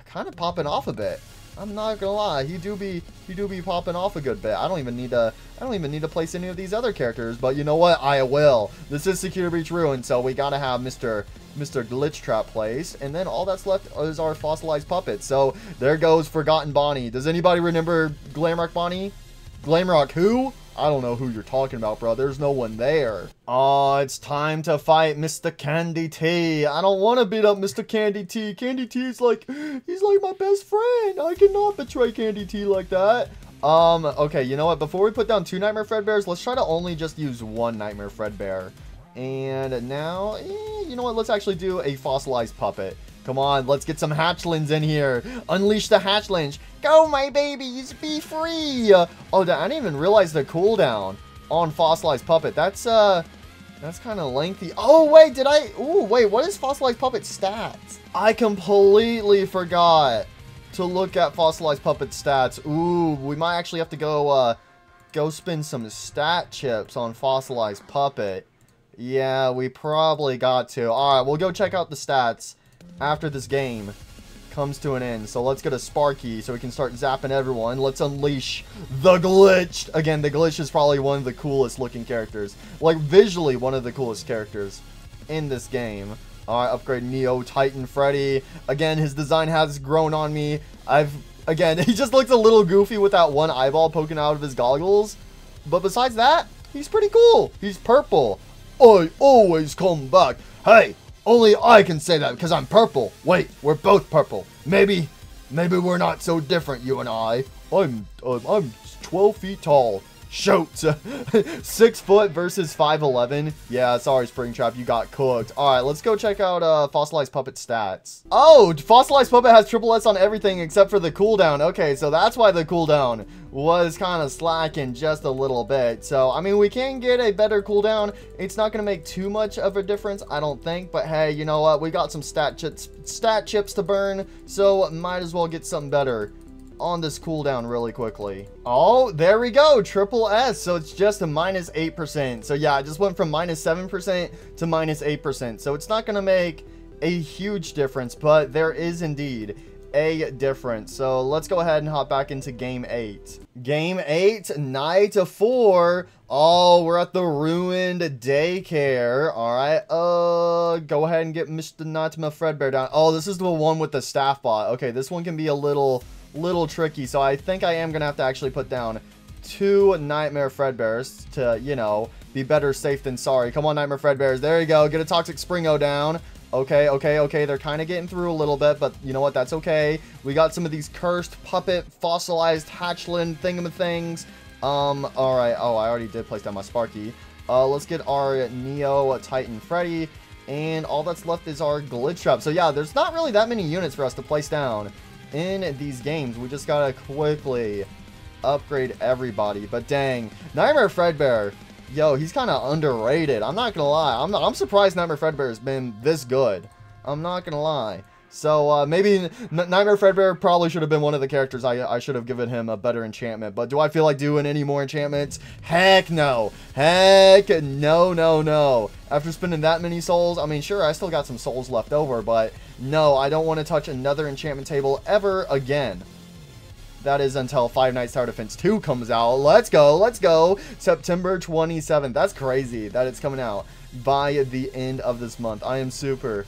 Speaker 1: kind of popping off a bit. I'm not gonna lie, he do be popping off a good bit. I don't even need to place any of these other characters, but you know what? I will. This is Security Breach Ruin, so we gotta have Mr. Mr. Glitchtrap place. And then all that's left is our fossilized puppet. So there goes Forgotten Bonnie. Does anybody remember Glamrock Bonnie? Glamrock who? I don't know who you're talking about, bro. There's no one there. Oh, it's time to fight Mr. Candy T. I don't want to beat up Mr. Candy T. Candy T is like, he's like my best friend. I cannot betray Candy T like that. Okay, you know what? Before we put down 2 Nightmare Fredbears, let's try to only just use 1 Nightmare Fredbear. And now, you know what? Let's actually do a fossilized puppet. Come on, let's get some hatchlings in here. Unleash the hatchlings. Go, my babies, be free. Oh, I didn't even realize the cooldown on fossilized puppet. That's kind of lengthy. Oh, wait, ooh, wait, what is fossilized puppet stats? I completely forgot to look at fossilized puppet stats. Ooh, we might actually have to go spend some stat chips on fossilized puppet. Yeah, we probably got to. All right, we'll go check out the stats after this game comes to an end. So let's get a Sparky so we can start zapping everyone. Let's unleash the Glitch. Again, the Glitch is probably one of the coolest looking characters. Like, visually, one of the coolest characters in this game. Alright, upgrade Neo Titan Freddy. Again, his design has grown on me. Again, he just looks a little goofy with that one eyeball poking out of his goggles. But besides that, he's pretty cool. He's purple. I always come back. Hey, only I can say that because I'm purple. Wait, we're both purple. Maybe we're not so different, you and I. I'm 12 feet tall. Shoot. 6 foot versus 5'11". Yeah, sorry, Springtrap, you got cooked. Alright, let's go check out Fossilized Puppet stats. Oh, Fossilized Puppet has triple S on everything except for the cooldown. Okay, so that's why the cooldown was kind of slacking just a little bit. So, I mean, we can get a better cooldown. It's not going to make too much of a difference, I don't think. But hey, you know what? We got some stat chips to burn, so might as well get something better on this cooldown really quickly. Oh, there we go, triple S. So it's just a -8%. So yeah, I just went from -7% to -8%. So it's not gonna make a huge difference, but there is indeed a difference. So let's go ahead and hop back into game 8. Game 8, night 4. Oh, we're at the ruined daycare. All right, go ahead and get Mr. Nightmare Fredbear down. Oh, this is the one with the staff bot. Okay, this one can be a little tricky, so I think I am gonna have to actually put down 2 Nightmare Fredbears to, you know, be better safe than sorry. Come on, Nightmare Fredbears. There you go. Get a Toxic Springo down. Okay. They're kind of getting through a little bit, but you know what? That's okay. We got some of these cursed puppet fossilized hatchling thingamathings. All right. Oh, I already did place down my Sparky. Let's get our Neo Titan Freddy, and all that's left is our Glitchtrap. So yeah, there's not really that many units for us to place down in these games. We just gotta quickly upgrade everybody. But dang, Nightmare Fredbear, yo, he's kind of underrated. I'm not gonna lie. I'm surprised Nightmare Fredbear has been this good. I'm not gonna lie. So maybe Nightmare Fredbear probably should have been one of the characters. I should have given him a better enchantment. But do I feel like doing any more enchantments? Heck no. Heck no. After spending that many souls, I mean, sure, I still got some souls left over, but no, I don't want to touch another enchantment table ever again. That is until Five Nights Tower Defense 2 comes out. Let's go. September 27th. That's crazy that it's coming out by the end of this month. I am super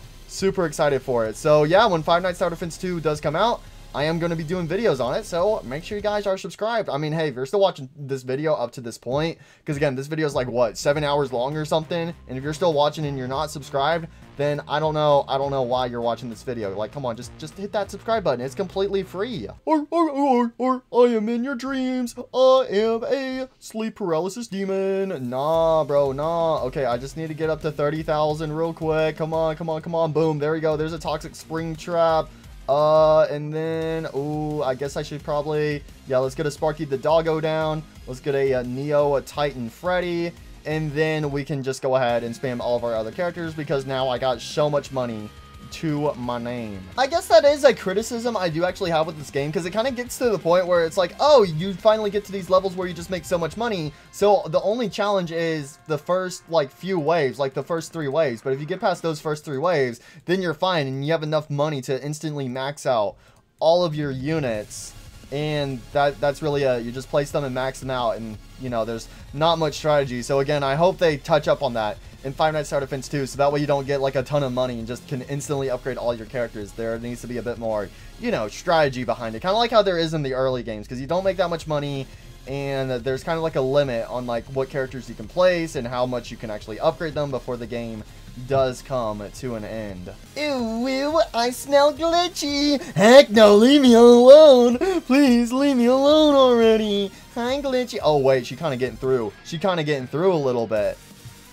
Speaker 1: excited for it. So yeah, when Five Nights Tower Defense 2 does come out, I am going to be doing videos on it, so make sure you guys are subscribed. I mean, hey, if you're still watching this video up to this point, because again, this video is like, what, 7 hours long or something, and if you're still watching and you're not subscribed, then I don't know why you're watching this video. Like, come on, just hit that subscribe button. It's completely free. Or, I am in your dreams. I am a sleep paralysis demon. Nah, bro, nah. Okay, I just need to get up to 30,000 real quick. Come on. Boom, there we go. There's a Toxic Springtrap. And then, ooh, I guess I should probably, yeah, let's get a Sparky the Doggo down. Let's get a Neo Titan Freddy. And then we can just go ahead and spam all of our other characters because now I got so much money to my name. I guess that is a criticism I do actually have with this game, because it kind of gets to the point where it's like, oh, you finally get to these levels where you just make so much money. So the only challenge is the first, like, few waves, like the first 3 waves. But if you get past those first 3 waves, then you're fine and you have enough money to instantly max out all of your units And that's really you just place them and max them out, and you know, there's not much strategy. So again, I hope they touch up on that in Five Nights at Tower Defense 2, so that way you don't get like a ton of money and just can instantly upgrade all your characters. There needs to be a bit more, you know, strategy behind it, kind of like how there is in the early games, because you don't make that much money, and there's kind of like a limit on like what characters you can place and how much you can actually upgrade them before the game does come to an end. Ew, I smell glitchy. Heck no, leave me alone. Please leave me alone already. Hi, glitchy. Oh wait, she kind of getting through. She kind of getting through a little bit,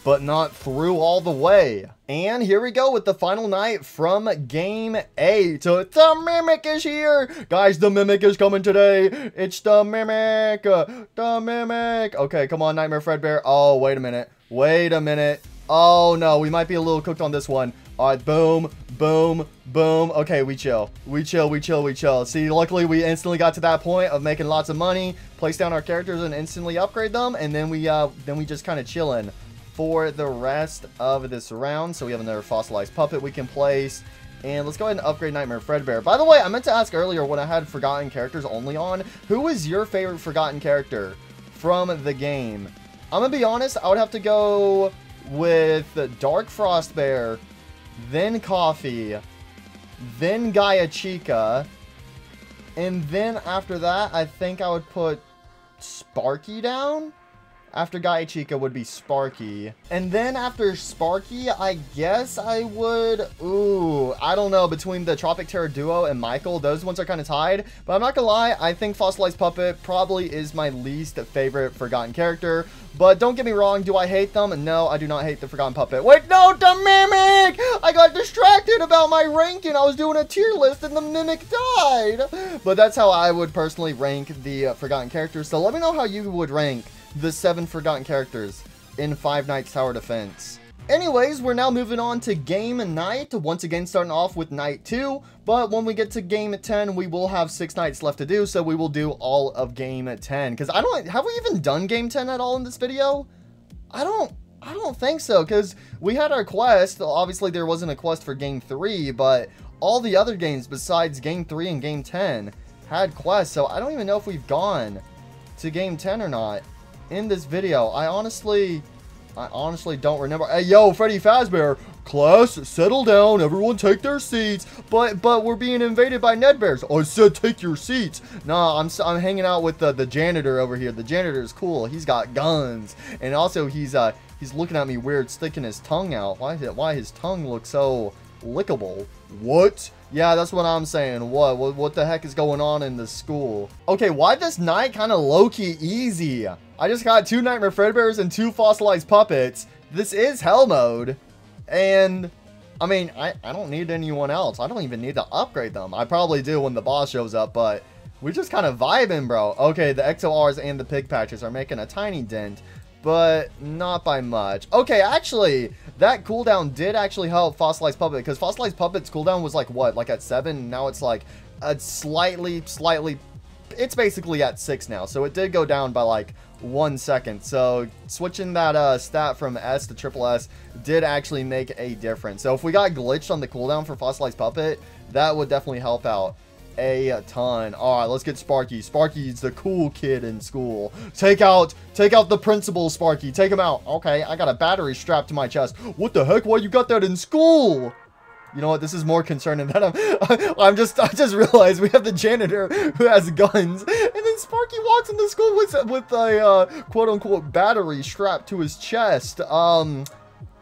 Speaker 1: but not through all the way. And here we go with the final night from Game 8. So the Mimic is here. Guys, the Mimic is coming today. It's the Mimic. The Mimic. Okay, come on, Nightmare Fredbear. Oh, wait a minute. Wait a minute. Oh, no, we might be a little cooked on this one. All right, boom, boom, boom. Okay, we chill. We chill, we chill, we chill. See, luckily, we instantly got to that point of making lots of money, place down our characters, and instantly upgrade them, and then we just kind of chilling for the rest of this round. So we have another fossilized puppet we can place. And let's go ahead and upgrade Nightmare Fredbear. By the way, I meant to ask earlier when I had Forgotten Characters only on, who is your favorite Forgotten character from the game? I'm going to be honest, I would have to go with Dark Frost Bear, then Coffee, then Gaia Chica, and then after that, I think I would put Sparky down. After Gaia Chica would be Sparky. And then after Sparky, I guess I would... Ooh, I don't know. Between the Tropic Terror Duo and Michael, those ones are kind of tied. But I'm not gonna lie, I think Fossilized Puppet probably is my least favorite Forgotten character. But don't get me wrong, do I hate them? No, I do not hate the Forgotten Puppet. Wait, no, the Mimic! I got distracted about my ranking. I was doing a tier list and the Mimic died. But that's how I would personally rank the Forgotten characters. So let me know how you would rank the 7 Forgotten characters in Five Nights Tower Defense. Anyways, we're now moving on to Game Night. Once again, starting off with Night 2. But when we get to Game 10, we will have 6 nights left to do. So we will do all of Game 10. Because have we even done Game 10 at all in this video? I don't think so. Because we had our quest. Obviously, there wasn't a quest for Game 3. But all the other games besides Game 3 and Game 10 had quests. So I don't even know if we've gone to Game 10 or not in this video. I honestly don't remember. Hey, yo, Freddy Fazbear, class, settle down. Everyone take their seats. But we're being invaded by Ned Bears. I said take your seats. Nah, I'm hanging out with the janitor over here. The janitor is cool. He's got guns, and also he's looking at me weird, sticking his tongue out. Why his tongue looks so lickable? What? Yeah, that's what I'm saying. What the heck is going on in this school? Okay, why this night kind of low-key easy? I just got 2 Nightmare Fredbears and 2 fossilized puppets. This is hell mode. And, I mean, I don't need anyone else. I don't even need to upgrade them. I probably do when the boss shows up, but we're just kind of vibing, bro. Okay, the XORs and the pig patches are making a tiny dent, but not by much. Okay, actually, that cooldown did actually help Fossilized Puppet, because Fossilized Puppet's cooldown was like, what, like at 7? Now it's like a slightly, it's basically at 6 now. So it did go down by like 1 second. So switching that stat from S to triple S did actually make a difference. So if we got glitched on the cooldown for Fossilized Puppet, that would definitely help out a ton. All right, let's get Sparky. Sparky's the cool kid in school. Take out the principal, Sparky. Take him out. Okay, I got a battery strapped to my chest. What the heck? Why you got that in school? You know what? This is more concerning than I just realized we have the janitor who has guns, and then Sparky walks into school with a quote unquote battery strapped to his chest.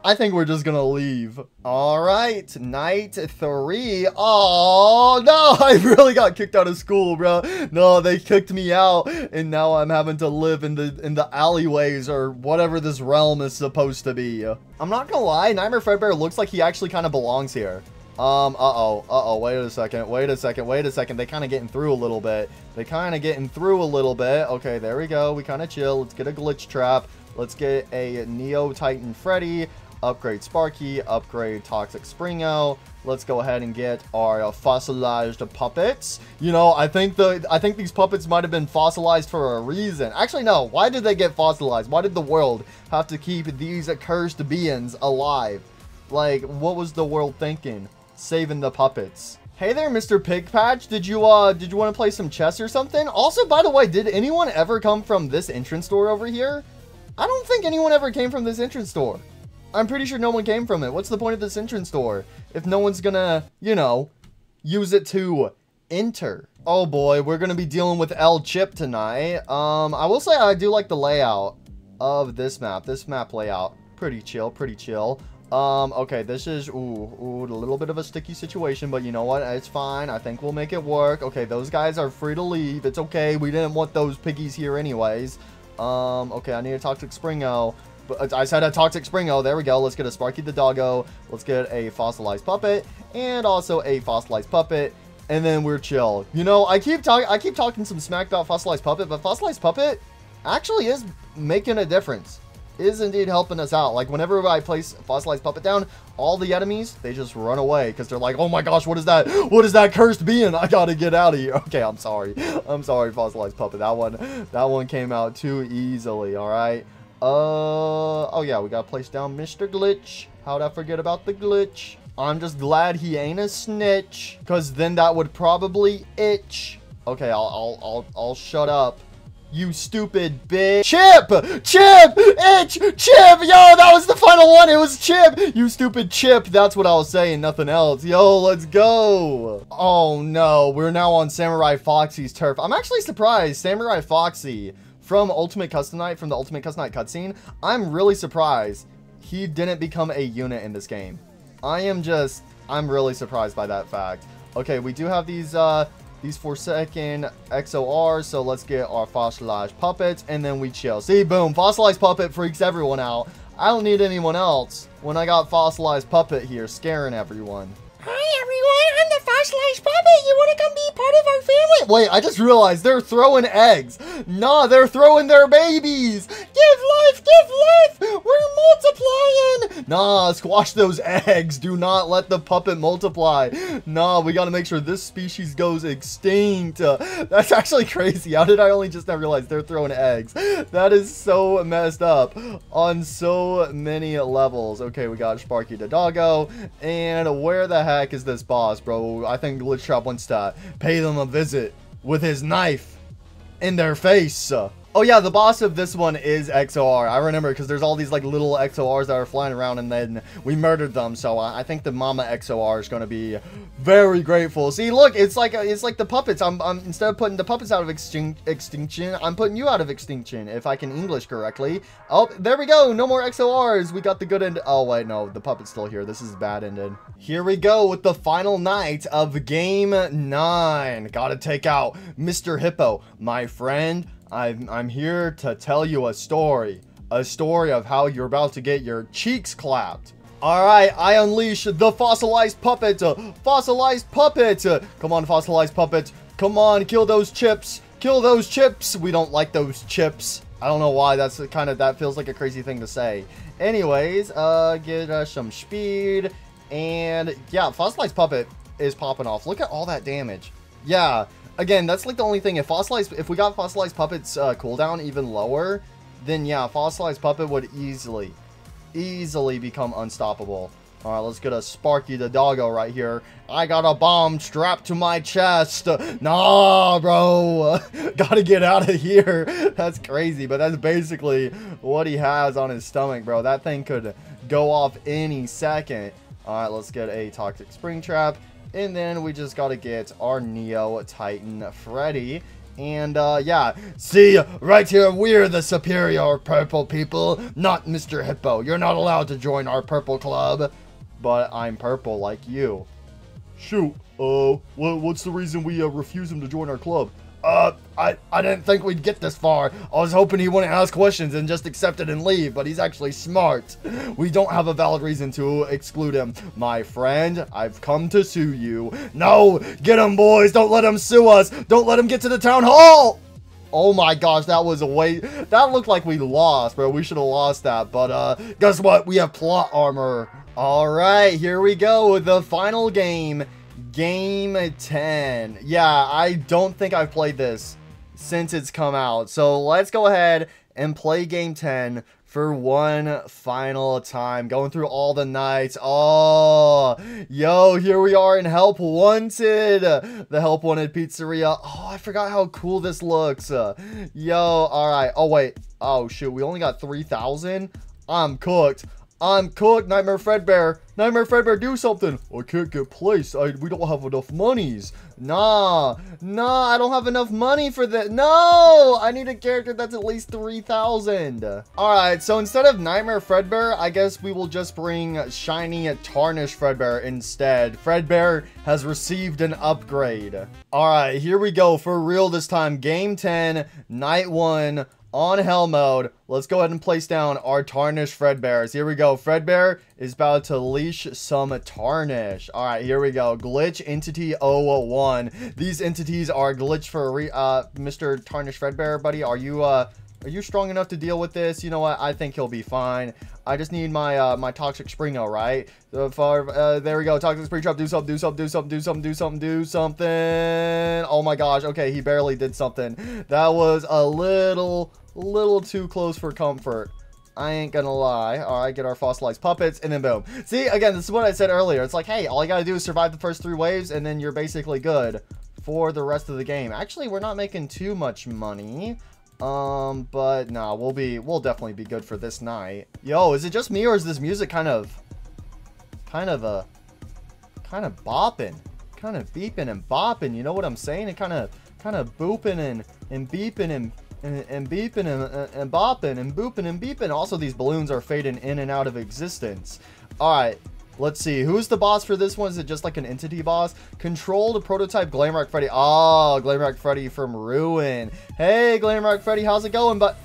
Speaker 1: I think we're just gonna leave. All right, night 3. Oh no, I really got kicked out of school, bro. No, they kicked me out, and now I'm having to live in the alleyways or whatever this realm is supposed to be. I'm not gonna lie, Nightmare Fredbear looks like he actually kind of belongs here. Wait a second. They kind of getting through a little bit. Okay, there we go. We kind of chill. Let's get a Glitchtrap. Let's get a Neo Titan Freddy. Upgrade Sparky, upgrade Toxic Springo. Let's go ahead and get our fossilized puppets. You know, I think these puppets might have been fossilized for a reason. Actually, no. Why did they get fossilized? Why did the world have to keep these cursed beings alive? Like, what was the world thinking? Saving the puppets. Hey there, Mr. Pigpatch. Did you want to play some chess or something? Also, by the way, did anyone ever come from this entrance door over here? I don't think anyone ever came from this entrance door. I'm pretty sure no one came from it. What's the point of this entrance door if no one's gonna, you know, use it to enter? Oh boy, we're gonna be dealing with El Chip tonight. I will say I do like the layout of this map. This map layout, pretty chill, pretty chill. Okay, this is, a little bit of a sticky situation, but you know what? It's fine. I think we'll make it work. Okay, those guys are free to leave. It's okay. We didn't want those piggies here anyways. Okay, I need a Toxic Springo. But I said a Toxic Springo. There we go. Let's get a Sparky the Doggo. Let's get a Fossilized Puppet and also a Fossilized Puppet. And then we're chill. You know, I keep talking some smack about Fossilized Puppet, but Fossilized Puppet actually is making a difference. Is indeed helping us out. Like, whenever I place Fossilized Puppet down, all the enemies, they just run away because they're like, oh my gosh, what is that? What is that cursed being? I gotta get out of here. Okay, I'm sorry. I'm sorry, Fossilized Puppet. That one came out too easily, all right? Oh yeah, we gotta place down Mr. Glitch. How'd I forget about the Glitch? I'm just glad he ain't a snitch, because then that would probably itch. Okay, I'll shut up. You stupid bitch. Chip! Chip! Itch! Chip! Yo, that was the final one. It was Chip. You stupid Chip. That's what I was saying. Nothing else. Yo, let's go. Oh, no. We're now on Samurai Foxy's turf. I'm actually surprised. Samurai Foxy from Ultimate Custom Night, from the Ultimate Custom Night cutscene. I'm really surprised he didn't become a unit in this game. I'm really surprised by that fact. Okay, we do have these 4-second XORs, so let's get our Fossilized Puppets, and then we chill. See, boom, Fossilized Puppet freaks everyone out. I don't need anyone else when I got Fossilized Puppet here scaring everyone.
Speaker 2: Hi everyone, I'm the Fossilized Puppet. You want to come be part of our family?
Speaker 1: Wait, I just realized they're throwing eggs. Nah, they're throwing their babies. Give life, give life. We're multiplying. Nah, squash those eggs. Do not let the puppet multiply. Nah, we got to make sure this species goes extinct. That's actually crazy. How did I only just now realize they're throwing eggs? That is so messed up on so many levels. Okay, we got Sparky the Doggo. And where the heck is this boss, bro? I think Glitchtrap wants to pay them a visit with his knife in their face. Oh yeah, the boss of this one is XOR. I remember because there's all these like little XORs that are flying around, and then we murdered them. So I think the mama XOR is going to be very grateful. See, look, it's like the puppets. I'm instead of putting the puppets out of extinction, I'm putting you out of extinction, if I can English correctly. Oh, there we go. No more XORs. We got the good end. Oh wait, no, the puppet's still here. This is bad ended. Here we go with the final night of Game 9. Gotta take out Mr. Hippo, my friend. I'm here to tell you a story of how you're about to get your cheeks clapped. All right, I unleash the Fossilized Puppet. Fossilized Puppet. Come on, Fossilized Puppet. Come on, kill those chips. Kill those chips. We don't like those chips. I don't know why. That feels like a crazy thing to say. Anyways, get some speed. And yeah, Fossilized Puppet is popping off. Look at all that damage. Yeah. Again, that's like the only thing. If we got Fossilized Puppet's cooldown even lower, then yeah, Fossilized Puppet would easily become unstoppable. All right, let's get a Sparky the Doggo right here. I got a bomb strapped to my chest. Nah, bro. Gotta get out of here. That's crazy, but that's basically what he has on his stomach, bro. That thing could go off any second. All right, let's get a Toxic Springtrap. And then we just got to get our Neo Titan Freddy. And, yeah. See, right here, we're the superior purple people, not Mr. Hippo. You're not allowed to join our purple club. But I'm purple like you. Shoot. What's the reason we refuse him to join our club? I didn't think we'd get this far. I was hoping he wouldn't ask questions and just accept it and leave, but he's actually smart. We don't have a valid reason to exclude him. My friend, I've come to sue you. No, get him, boys. Don't let him sue us. Don't let him get to the town hall. Oh my gosh, that was a waste. That looked like we lost, bro. We should have lost that, but guess what? We have plot armor. All right, here we go with the final game. Game 10. Yeah, I don't think I've played this since it's come out. So let's go ahead and play Game 10 for one final time. Going through all the nights. Oh, yo, here we are in Help Wanted. The Help Wanted pizzeria. Oh, I forgot how cool this looks. Yo, all right. Oh, wait. Oh, shoot. We only got 3,000. I'm cooked. I'm cooked, Nightmare Fredbear. Nightmare Fredbear, do something. I can't get placed. We don't have enough monies. Nah, I don't have enough money for that. No, I need a character that's at least 3,000. All right, so instead of Nightmare Fredbear, I guess we will just bring Shiny Tarnished Fredbear instead. Fredbear has received an upgrade. All right, here we go for real this time. Game 10, Night 1. On Hell mode, let's go ahead and place down our Tarnished Fredbears. Here we go. Fredbear is about to leash some Tarnish. All right, here we go. Glitch Entity 001. These entities are glitched for Mr. Tarnished Fredbear, buddy. Are you strong enough to deal with this? You know what? I think he'll be fine. I just need my my Toxic Springo, right? There we go. Toxic Springtrap. Do something. Do something. Do something. Do something. Do something. Do something. Oh my gosh. Okay, he barely did something. That was a little too close for comfort. I ain't gonna lie. All right, get our fossilized puppets, and then boom. See, again, this is what I said earlier. It's like, hey, all you gotta do is survive the first 3 waves, and then you're basically good for the rest of the game. Actually, we're not making too much money. But nah, we'll definitely be good for this night. Yo, is it just me, or is this music kind of bopping, kind of beeping and bopping? You know what I'm saying? It kind of booping and beeping and beeping and bopping and booping and beeping. Also, these balloons are fading in and out of existence. All right. Let's see. Who's the boss for this one? Is it just like an entity boss? Control the prototype Glamrock Freddy. Oh, Glamrock Freddy from Ruin. Hey, Glamrock Freddy, how's it going? But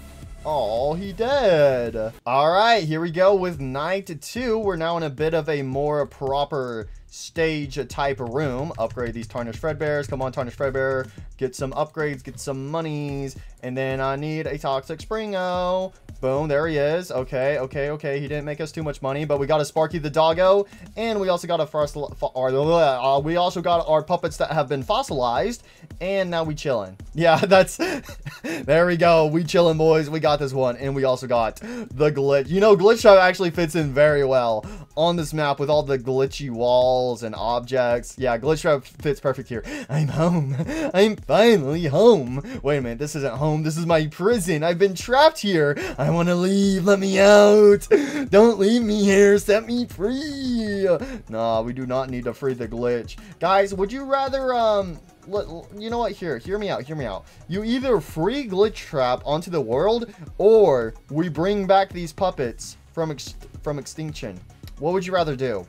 Speaker 1: oh, he dead. All right, here we go with night 2. We're now in a bit of a more proper stage type room. Upgrade these Tarnished Fredbears. Come on, Tarnished Fredbear. Get some upgrades, get some monies. And then I need a Toxic Springo. Boom, there he is. Okay. He didn't make us too much money, but we got a Sparky the Doggo, and we also got we also got our puppets that have been fossilized, and now we chilling. Yeah, that's there we go. We chilling, boys. We got this one, and we also got the glitch. You know, Glitchtrap actually fits in very well on this map with all the glitchy walls and objects. Yeah, Glitchtrap fits perfect here. I'm home. I'm finally home. Wait a minute, this isn't home. This is my prison. I've been trapped here. I want to leave. Let me out. Don't leave me here. Set me free. Nah, we do not need to free the glitch. Guys, would you rather, you know what? Hear me out. You either free Glitchtrap onto the world, or we bring back these puppets from extinction. What would you rather do?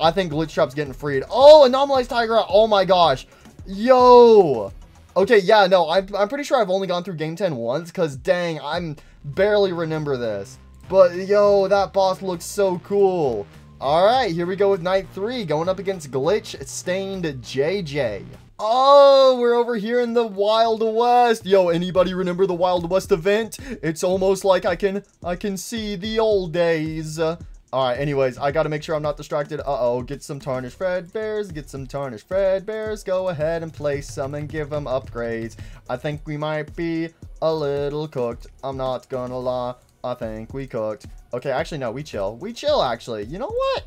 Speaker 1: I think Glitchtrap's getting freed. Oh, Anomalized Tiger. Oh my gosh. Yo. Okay, yeah, no, I'm pretty sure I've only gone through Game 10 once, because dang, I'm barely remember this. But yo, that boss looks so cool. All right, here we go with night 3, going up against Glitch Stained JJ. Oh, we're over here in the Wild West. Yo, anybody remember the Wild West event? It's almost like I can see the old days. Alright, anyways, I gotta make sure I'm not distracted. Uh-oh, get some Tarnished Fredbears, get some Tarnished Fredbears. Go ahead and place some and give them upgrades. I think we might be a little cooked. I'm not gonna lie. I think we cooked. Okay, actually, no, we chill. We chill, actually. You know what?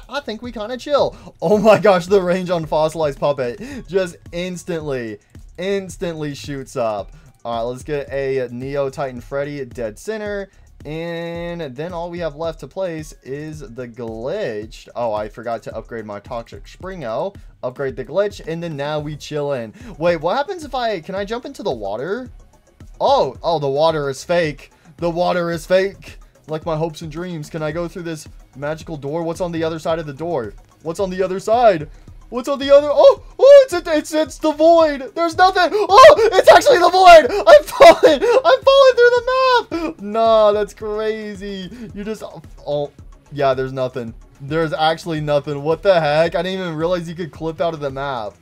Speaker 1: I think we kind of chill. Oh my gosh, the range on Fossilized Puppet just instantly shoots up. Alright, let's get a Neo Titan Freddy dead center. And then all we have left to place is the glitch. Oh, I forgot to upgrade my Toxic Springo. Upgrade the glitch, and then now we chillin'. Wait, what happens if can I jump into the water? Oh, the water is fake. The water is fake. Like my hopes and dreams. Can I go through this magical door? What's on the other side of the door? What's on the other side? What's on the other? Oh, it's the void. There's nothing. Oh, it's actually the void. I'm falling through the map. Nah, that's crazy. You just, oh, yeah, there's nothing. There's actually nothing. What the heck? I didn't even realize you could clip out of the map.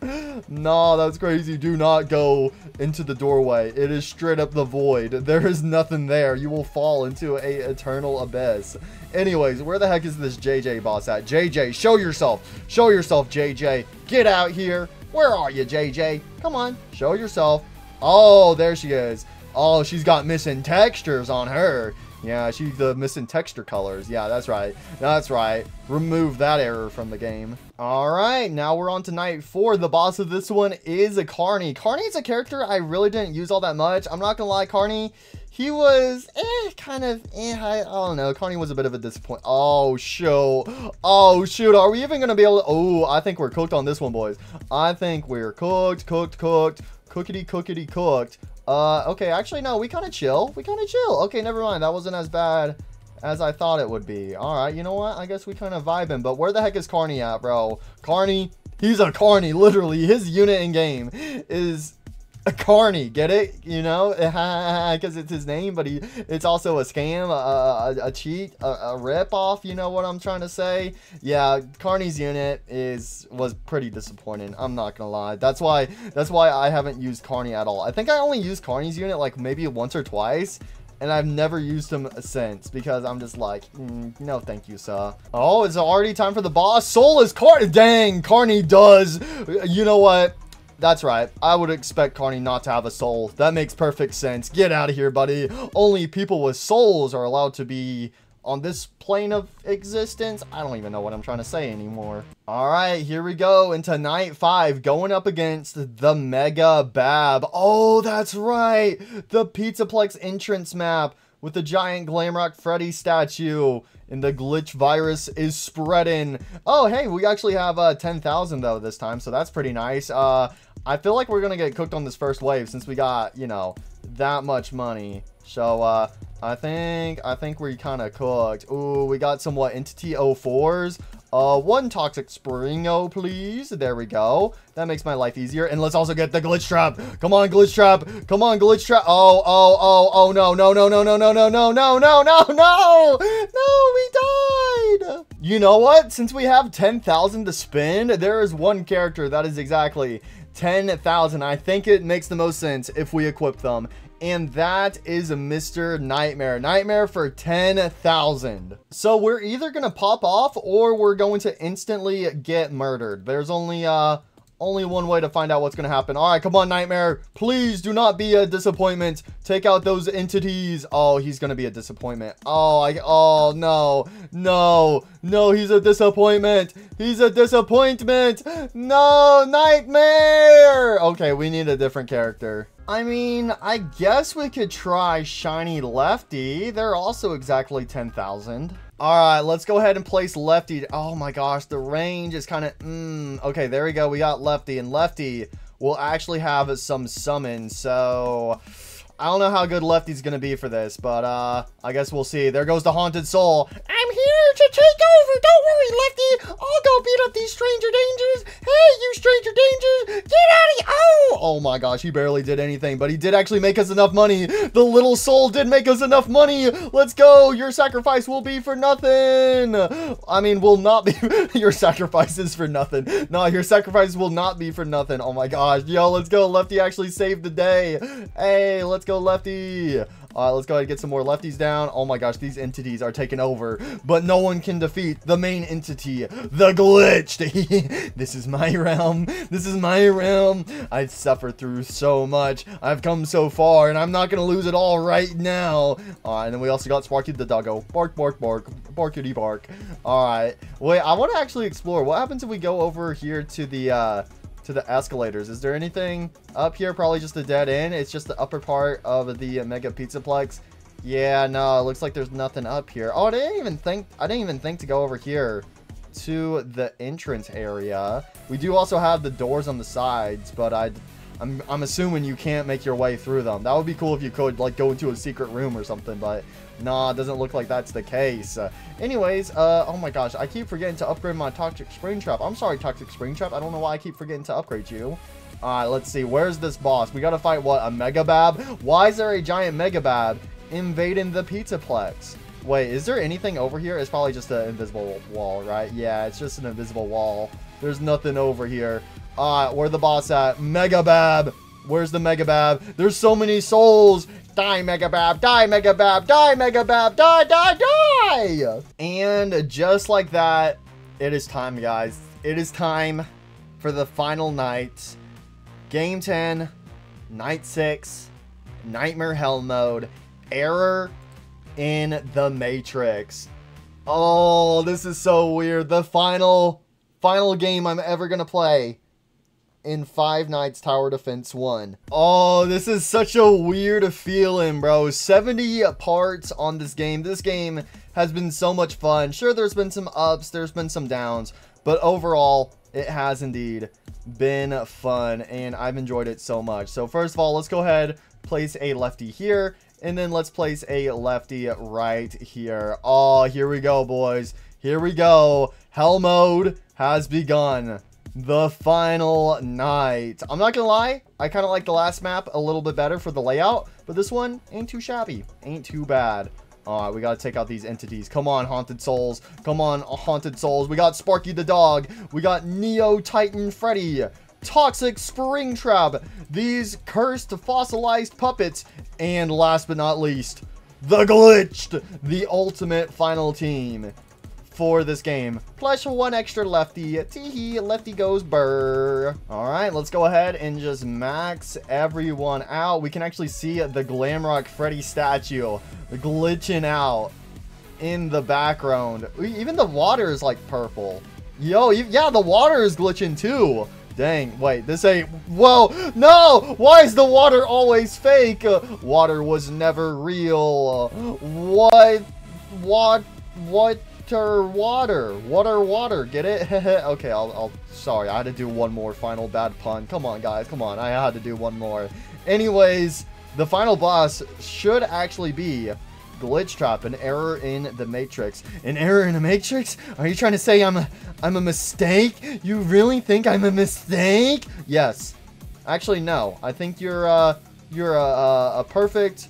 Speaker 1: Nah, that's crazy. Do not go into the doorway. It is straight up the void. There is nothing there. You will fall into a eternal abyss. Anyways, where the heck is this JJ boss at? JJ, show yourself. Show yourself, JJ. Get out here. Where are you, JJ? Come on, show yourself. Oh, there she is. Oh, she's got missing textures on her. Yeah, she's the missing texture colors. Yeah, that's right. That's right. Remove that error from the game. All right, now we're on to night 4. The boss of this one is a Carney. Carney is a character I really didn't use all that much. I'm not gonna lie, Carney, he was I don't know. Carney was a bit of a disappointment. Oh, shoot. Oh, shoot. Are we even gonna be able to? Oh, I think we're cooked on this one, boys. I think we're cooked. Cookity cooked. Okay, actually, no, we kind of chill. Okay, never mind. That wasn't as bad as I thought it would be. All right, you know what? I guess we kind of vibing. But where the heck is Carney at, bro? Carney, he's a Carney. Literally, his unit in game is a Carney. Get it? You know, because it's his name, but it's also a scam, a cheat, a rip off. You know what I'm trying to say? Yeah, Carney's unit was pretty disappointing. I'm not gonna lie. That's why I haven't used Carney at all. I think I only used Carney's unit like maybe once or twice. And I've never used him since because I'm just like, no, thank you, sir. Oh, it's already time for the boss. Soulless Carney. Dang, Carney does. You know what? That's right. I would expect Carney not to have a soul. That makes perfect sense. Get out of here, buddy. Only people with souls are allowed to be on this plane of existence. I don't even know what I'm trying to say anymore. All right, here we go into night 5, going up against the Mega Bab. Oh, that's right. The Pizzaplex entrance map with the giant Glamrock Freddy statue. And the glitch virus is spreading. Oh, hey, we actually have 10,000 though this time, so that's pretty nice. I feel like we're gonna get cooked on this first wave since we got, you know, that much money. So I think we're kind of cooked. Ooh, we got some entity 04s. One toxic springo, please. There we go. That makes my life easier. And let's also get the glitch trap. Come on, glitch trap. Come on, glitch trap. Oh, no, we died. You know what? Since we have 10,000 to spend, there is one character that is exactly 10,000. I think it makes the most sense if we equip them. And that is Mr. Nightmare. Nightmare for 10,000. So we're either going to pop off or we're going to instantly get murdered. There's only one way to find out what's going to happen. All right, come on, Nightmare. Please do not be a disappointment. Take out those entities. Oh, he's going to be a disappointment. Oh, no, he's a disappointment. He's a disappointment. No, Nightmare. Okay, we need a different character. I mean, I guess we could try Shiny Lefty. They're also exactly 10,000. All right, let's go ahead and place Lefty. Oh my gosh, the range is kind of, okay, there we go. We got Lefty, and Lefty will actually have some summons. So I don't know how good Lefty's going to be for this, but I guess we'll see. There goes the Haunted Soul.
Speaker 2: I'm here to take over. Don't worry, Lefty. I'll go beat up these stranger dangers. Hey, you stranger dangers. Get out of here.
Speaker 1: Oh my gosh, he barely did anything, but he did actually make us enough money. The little soul did make us enough money. Let's go. Your sacrifice will be for nothing. I mean, will not be. Your sacrifice is for nothing. No, your sacrifice will not be for nothing. Oh my gosh. Yo, let's go. Lefty actually saved the day. Hey, let's go, Lefty. All right, let's go ahead and get some more lefties down. Oh my gosh, these entities are taking over, but no one can defeat the main entity, the Glitch. This is my realm. This is my realm. I've suffered through so much. I've come so far, and I'm not going to lose it all right now. All right, and then we also got Sparky the doggo. Bark, bark, bark. Barkity bark. All right. Wait, I want to actually explore. What happens if we go over here to the escalators? Is there anything up here? Probably just a dead end. It's just the upper part of the Mega Pizzaplex. Yeah, no, it looks like there's nothing up here. Oh, I didn't even think to go over here to the entrance area. We do also have the doors on the sides, but I'm assuming you can't make your way through them. That would be cool if you could, like, go into a secret room or something, but nah, it doesn't look like that's the case. Anyways, oh my gosh, I keep forgetting to upgrade my Toxic Springtrap. I'm sorry, Toxic Springtrap. I don't know why I keep forgetting to upgrade you. Alright, let's see. Where's this boss? We gotta fight, what, a Mega Bab? Why is there a giant Mega Bab invading the Pizzaplex? Wait, is there anything over here? It's probably just an invisible wall, right? Yeah, it's just an invisible wall. There's nothing over here. Alright, where's the boss at? Mega Bab! Where's the Mega Bab? There's so many souls! Die, Mega Bab! Die, Mega Bab! Die, Mega Bab! Die, die, die! And just like that, it is time, guys. It is time for the final night. Game 10, Night 6, Nightmare Hell Mode, Error in the Matrix. Oh, this is so weird. The final game I'm ever gonna play in Five Nights Tower Defense 1. Oh, this is such a weird feeling, bro. 70 parts on this game. This game has been so much fun. Sure, there's been some ups, there's been some downs, but overall, it has indeed been fun, and I've enjoyed it so much. So first of all, let's go ahead, place a lefty here, and then let's place a lefty right here. Oh, here we go, boys. Here we go. Hell mode has begun. The final night. I'm not gonna lie, I kind of like the last map a little bit better for the layout, but this one ain't too shabby. Ain't too bad. All right, we gotta take out these entities. Come on, Haunted Souls. Come on, Haunted Souls. We got Sparky the dog. We got Neo Titan Freddy. Toxic Springtrap. These cursed fossilized puppets. And last but not least, the Glitched. The ultimate final team for this game. Plus one extra lefty. Teehee, lefty goes burr. All right, let's go ahead and just max everyone out. We can actually see the Glamrock Freddy statue glitching out in the background. Even the water is like purple. Yo, yeah, the water is glitching too. Dang, wait, this ain't, whoa, no, why is the water always fake? Water was never real. What, water, get it? Okay, I'll sorry, I had to do one more final bad pun. Come on, guys, come on, I had to do one more. Anyways, the final boss should actually be Glitchtrap, an error in the Matrix. An error in the Matrix? Are you trying to say I'm a mistake? You really think I'm a mistake? Yes. Actually, no. I think you're a perfect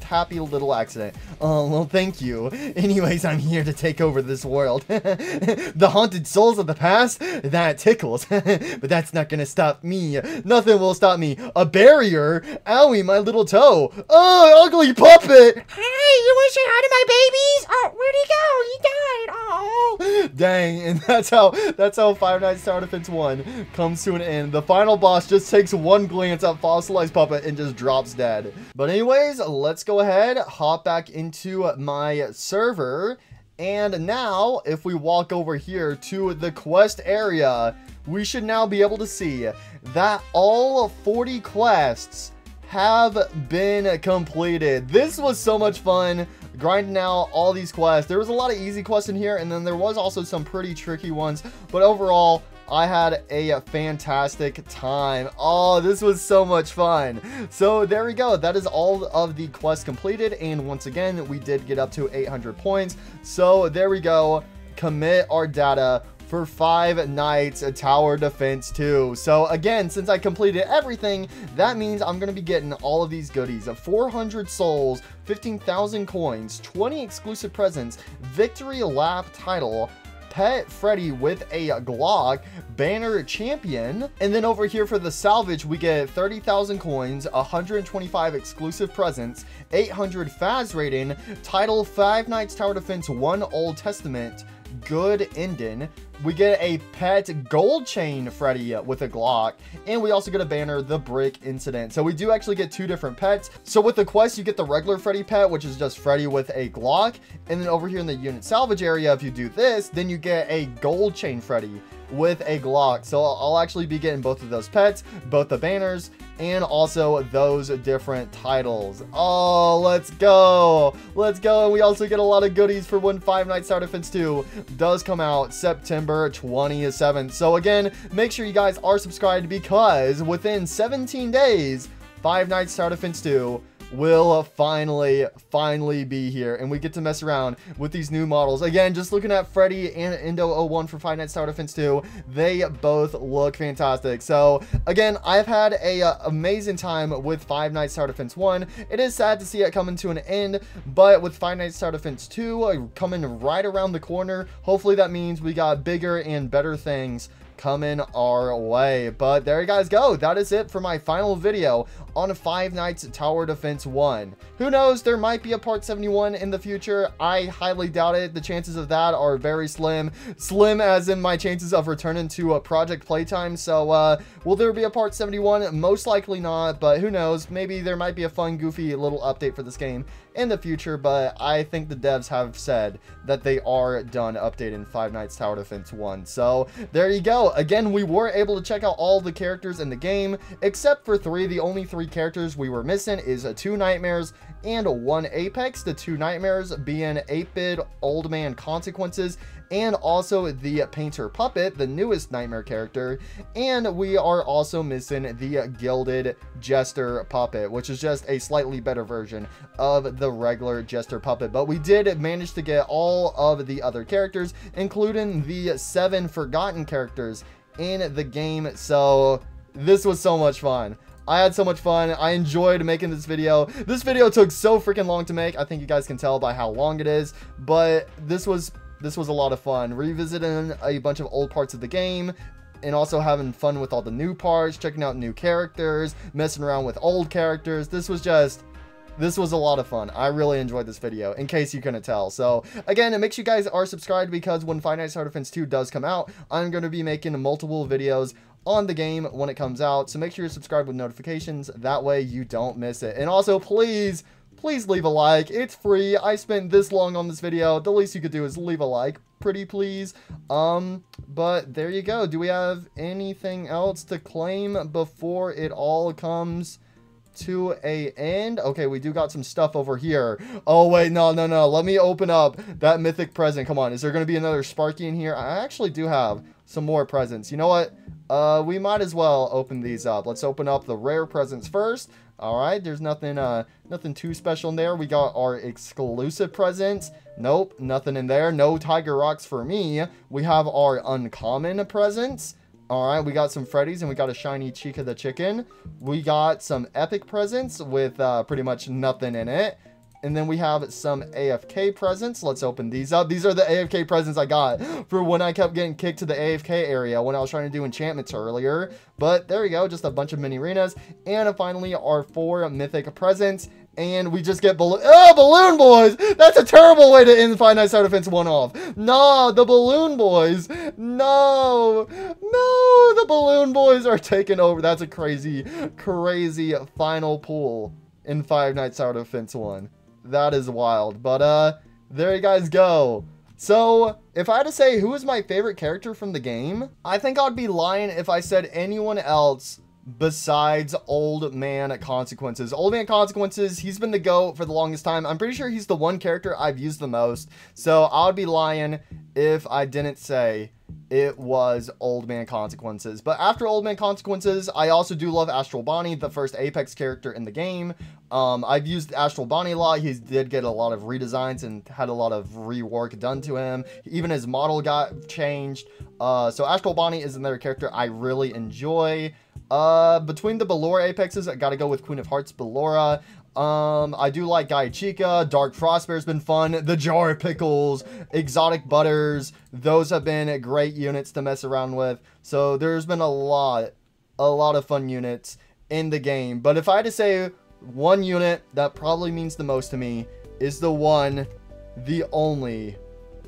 Speaker 1: happy little accident. Oh, well, thank you. Anyways, I'm here to take over this world. The haunted souls of the past? That tickles. But that's not gonna stop me. Nothing will stop me. A barrier? Owie, my little toe. Oh, ugly puppet!
Speaker 2: Hey, you want to say hi to my babies? Oh, where'd he go? He died. Oh.
Speaker 1: Dang, and that's how Five Nights Tower Defense 1 comes to an end. The final boss just takes one glance at Fossilized Puppet and just drops dead. But anyways, let's go ahead, hop back into my server, and now if we walk over here to the quest area, we should now be able to see that all 40 quests have been completed. This was so much fun grinding out all these quests. There was a lot of easy quests in here, and then there was also some pretty tricky ones, but overall I had a fantastic time. Oh, this was so much fun. So there we go. That is all of the quests completed. And once again, we did get up to 800 points. So there we go. Commit our data for Five Nights Tower Defense 2. So again, since I completed everything, that means I'm going to be getting all of these goodies. 400 souls, 15,000 coins, 20 exclusive presents, victory lap title, Pet Freddy with a Glock, Banner Champion, and then over here for the salvage, we get 30,000 coins, 125 exclusive presents, 800 Faz rating, title Five Nights Tower Defense 1 Old Testament, good ending. We get a pet gold chain Freddy with a Glock, and we also get a banner, the brick incident. So we do actually get two different pets. So with the quest, you get the regular Freddy pet, which is just Freddy with a Glock, and then over here in the unit salvage area, if you do this, then you get a gold chain Freddy with a Glock. So I'll actually be getting both of those pets, both the banners, and also those different titles. Oh, let's go. Let's go. And we also get a lot of goodies for when Five Nights Tower Defense 2 does come out September 27th. So again, make sure you guys are subscribed, because within 17 days, Five Nights Tower Defense 2 will finally be here, and we get to mess around with these new models. Again, just looking at Freddy and Endo-01 for Five Nights Tower Defense 2, they both look fantastic. So again, I've had a amazing time with Five Nights Tower Defense 1. It is sad to see it coming to an end, but with Five Nights Tower Defense 2 coming right around the corner, hopefully that means we got bigger and better things coming our way. But there you guys go. That is it for my final video on Five Nights Tower Defense 1. Who knows, there might be a part 71 in the future. I highly doubt it. The chances of that are very slim. Slim as in my chances of returning to a Project Playtime. So will there be a part 71? Most likely not, but who knows, maybe there might be a fun goofy little update for this game in the future. But I think the devs have said that they are done updating Five Nights Tower Defense 1. So there you go. Again, we were able to check out all the characters in the game except for 3. The only 3 characters we were missing is 2 Nightmares and 1 Apex. The 2 Nightmares being 8-Bit Old Man Consequences and also the Painter Puppet, the newest Nightmare character. And we are also missing the Gilded Jester Puppet, which is just a slightly better version of the regular Jester Puppet. But we did manage to get all of the other characters, including the 7 forgotten characters in the game. So this was so much fun. I had so much fun. I enjoyed making this video. This video took so freaking long to make. I think you guys can tell by how long it is, but this was a lot of fun. Revisiting a bunch of old parts of the game and also having fun with all the new parts, checking out new characters, messing around with old characters. This was a lot of fun. I really enjoyed this video, in case you couldn't tell. So, again, make sure you guys are subscribed, because when Five Nights Tower Defense 2 does come out, I'm going to be making multiple videos on the game when it comes out. So make sure you're subscribed with notifications. That way you don't miss it. And also, please leave a like. It's free. I spent this long on this video. The least you could do is leave a like. Pretty please. But there you go. Do we have anything else to claim before it all comes to a end? Okay, we do got some stuff over here. Oh wait, no, let me open up that mythic present. Come on, is there gonna be another Sparky in here? I actually do have some more presents. You know what, we might as well open these up. Let's open up the rare presents first. All right, there's nothing too special in there. We got our exclusive presents. Nope, nothing in there. No Tiger Rocks for me. We have our uncommon presents. Alright, we got some Freddy's and we got a shiny Chica the Chicken. We got some epic presents with pretty much nothing in it. And then we have some AFK presents. Let's open these up. These are the AFK presents I got for when I kept getting kicked to the AFK area when I was trying to do enchantments earlier. But there we go, just a bunch of mini arenas. And finally, our 4 mythic presents. And we just get Balloon Boys! That's a terrible way to end Five Nights Tower Defense 1 off. No, the Balloon Boys. No, the Balloon Boys are taking over. That's a crazy final pull in Five Nights Tower Defense 1. That is wild. But, there you guys go. So, if I had to say who is my favorite character from the game, I think I'd be lying if I said anyone else besides Old Man Consequences. Old Man Consequences, he's been the GOAT for the longest time. I'm pretty sure he's the one character I've used the most. So I would be lying if I didn't say it was Old Man Consequences. But after Old Man Consequences, I also do love Astral Bonnie, the first Apex character in the game. I've used Astral Bonnie a lot. He did get a lot of redesigns and had a lot of rework done to him. Even his model got changed. So Astral Bonnie is another character I really enjoy. Between the Ballora Apexes, I gotta go with Queen of Hearts Ballora. I do like Gaia Chica. Dark Frostbear's been fun. The Jar of Pickles, Exotic Butters, those have been great units to mess around with. So there's been a lot of fun units in the game. But if I had to say one unit that probably means the most to me, is the one, the only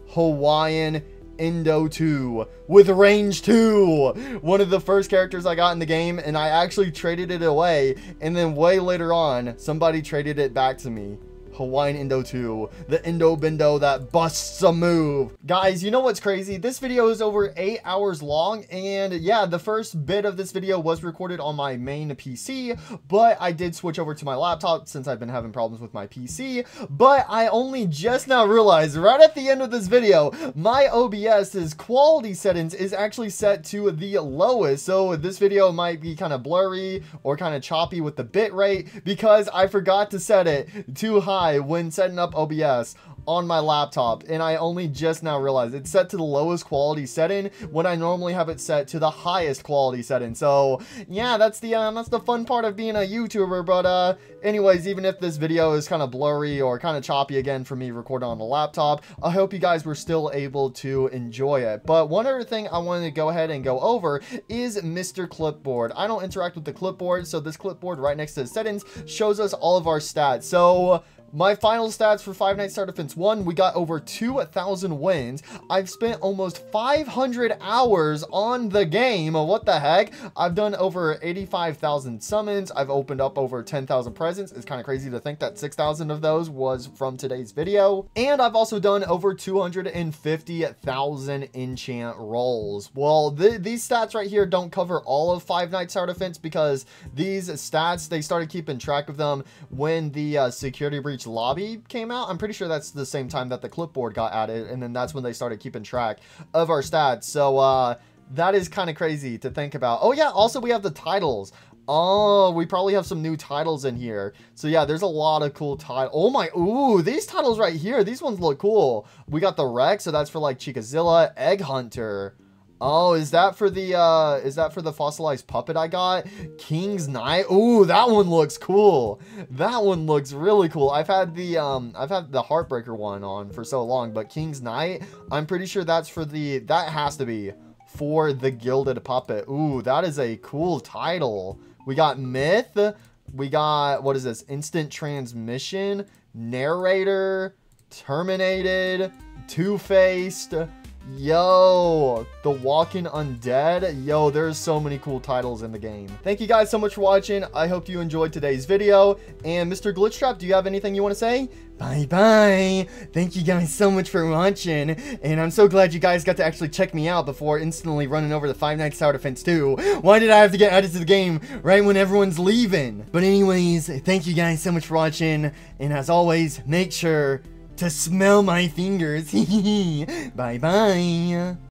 Speaker 1: Hawaiian Indo 2 with range 2. One of the first characters I got in the game, and I actually traded it away, and then way later on somebody traded it back to me. Hawaiian Indo 2, the Indo Bendo that busts a move. Guys, you know what's crazy? This video is over 8 hours long, and yeah, the first bit of this video was recorded on my main PC, but I did switch over to my laptop since I've been having problems with my PC. But I only just now realized, right at the end of this video, my OBS's quality settings is actually set to the lowest, so this video might be kind of blurry or kind of choppy with the bit rate because I forgot to set it too high die when setting up OBS on my laptop, and I only just now realized it's set to the lowest quality setting when I normally have it set to the highest quality setting. So yeah, that's the fun part of being a YouTuber. But anyways, even if this video is kind of blurry or kind of choppy again for me recording on the laptop, I hope you guys were still able to enjoy it. But one other thing I wanted to go ahead and go over is Mr. Clipboard. I don't interact with the clipboard, so this clipboard right next to the settings shows us all of our stats. So my final stats for Five Nights Tower Defense 1, we got over 2,000 wins. I've spent almost 500 hours on the game. What the heck? I've done over 85,000 summons. I've opened up over 10,000 presents. It's kind of crazy to think that 6,000 of those was from today's video. And I've also done over 250,000 enchant rolls. Well, these stats right here don't cover all of Five Nights Tower Defense because these stats, they started keeping track of them when the security breach lobby came out. I'm pretty sure that's the same time that the clipboard got added, and then that's when they started keeping track of our stats. So that is kind of crazy to think about. Oh yeah, also we have the titles. Oh, we probably have some new titles in here. So yeah, there's a lot of cool titles. Oh my, ooh, these titles right here, these ones look cool. We got the Rex, so that's for like Chicazilla. Egg Hunter. Oh, is that for the fossilized puppet I got? King's Knight. Ooh, that one looks cool. That one looks really cool. I've had the Heartbreaker one on for so long, but King's Knight, I'm pretty sure that's for that has to be for the Gilded Puppet. Ooh, that is a cool title. We got Myth. We got, what is this? Instant Transmission, Narrator, Terminated, Two-Faced. Yo, the Walking Undead. Yo, there's so many cool titles in the game. Thank you guys so much for watching. I hope you enjoyed today's video. And Mr. Glitchtrap, do you have anything you want to say? Bye-bye. Thank you guys so much for watching. And I'm so glad you guys got to actually check me out before instantly running over to Five Nights Tower Defense 2. Why did I have to get added to the game right when everyone's leaving? But anyways, thank you guys so much for watching. And as always, make sure to smell my fingers. Bye-bye.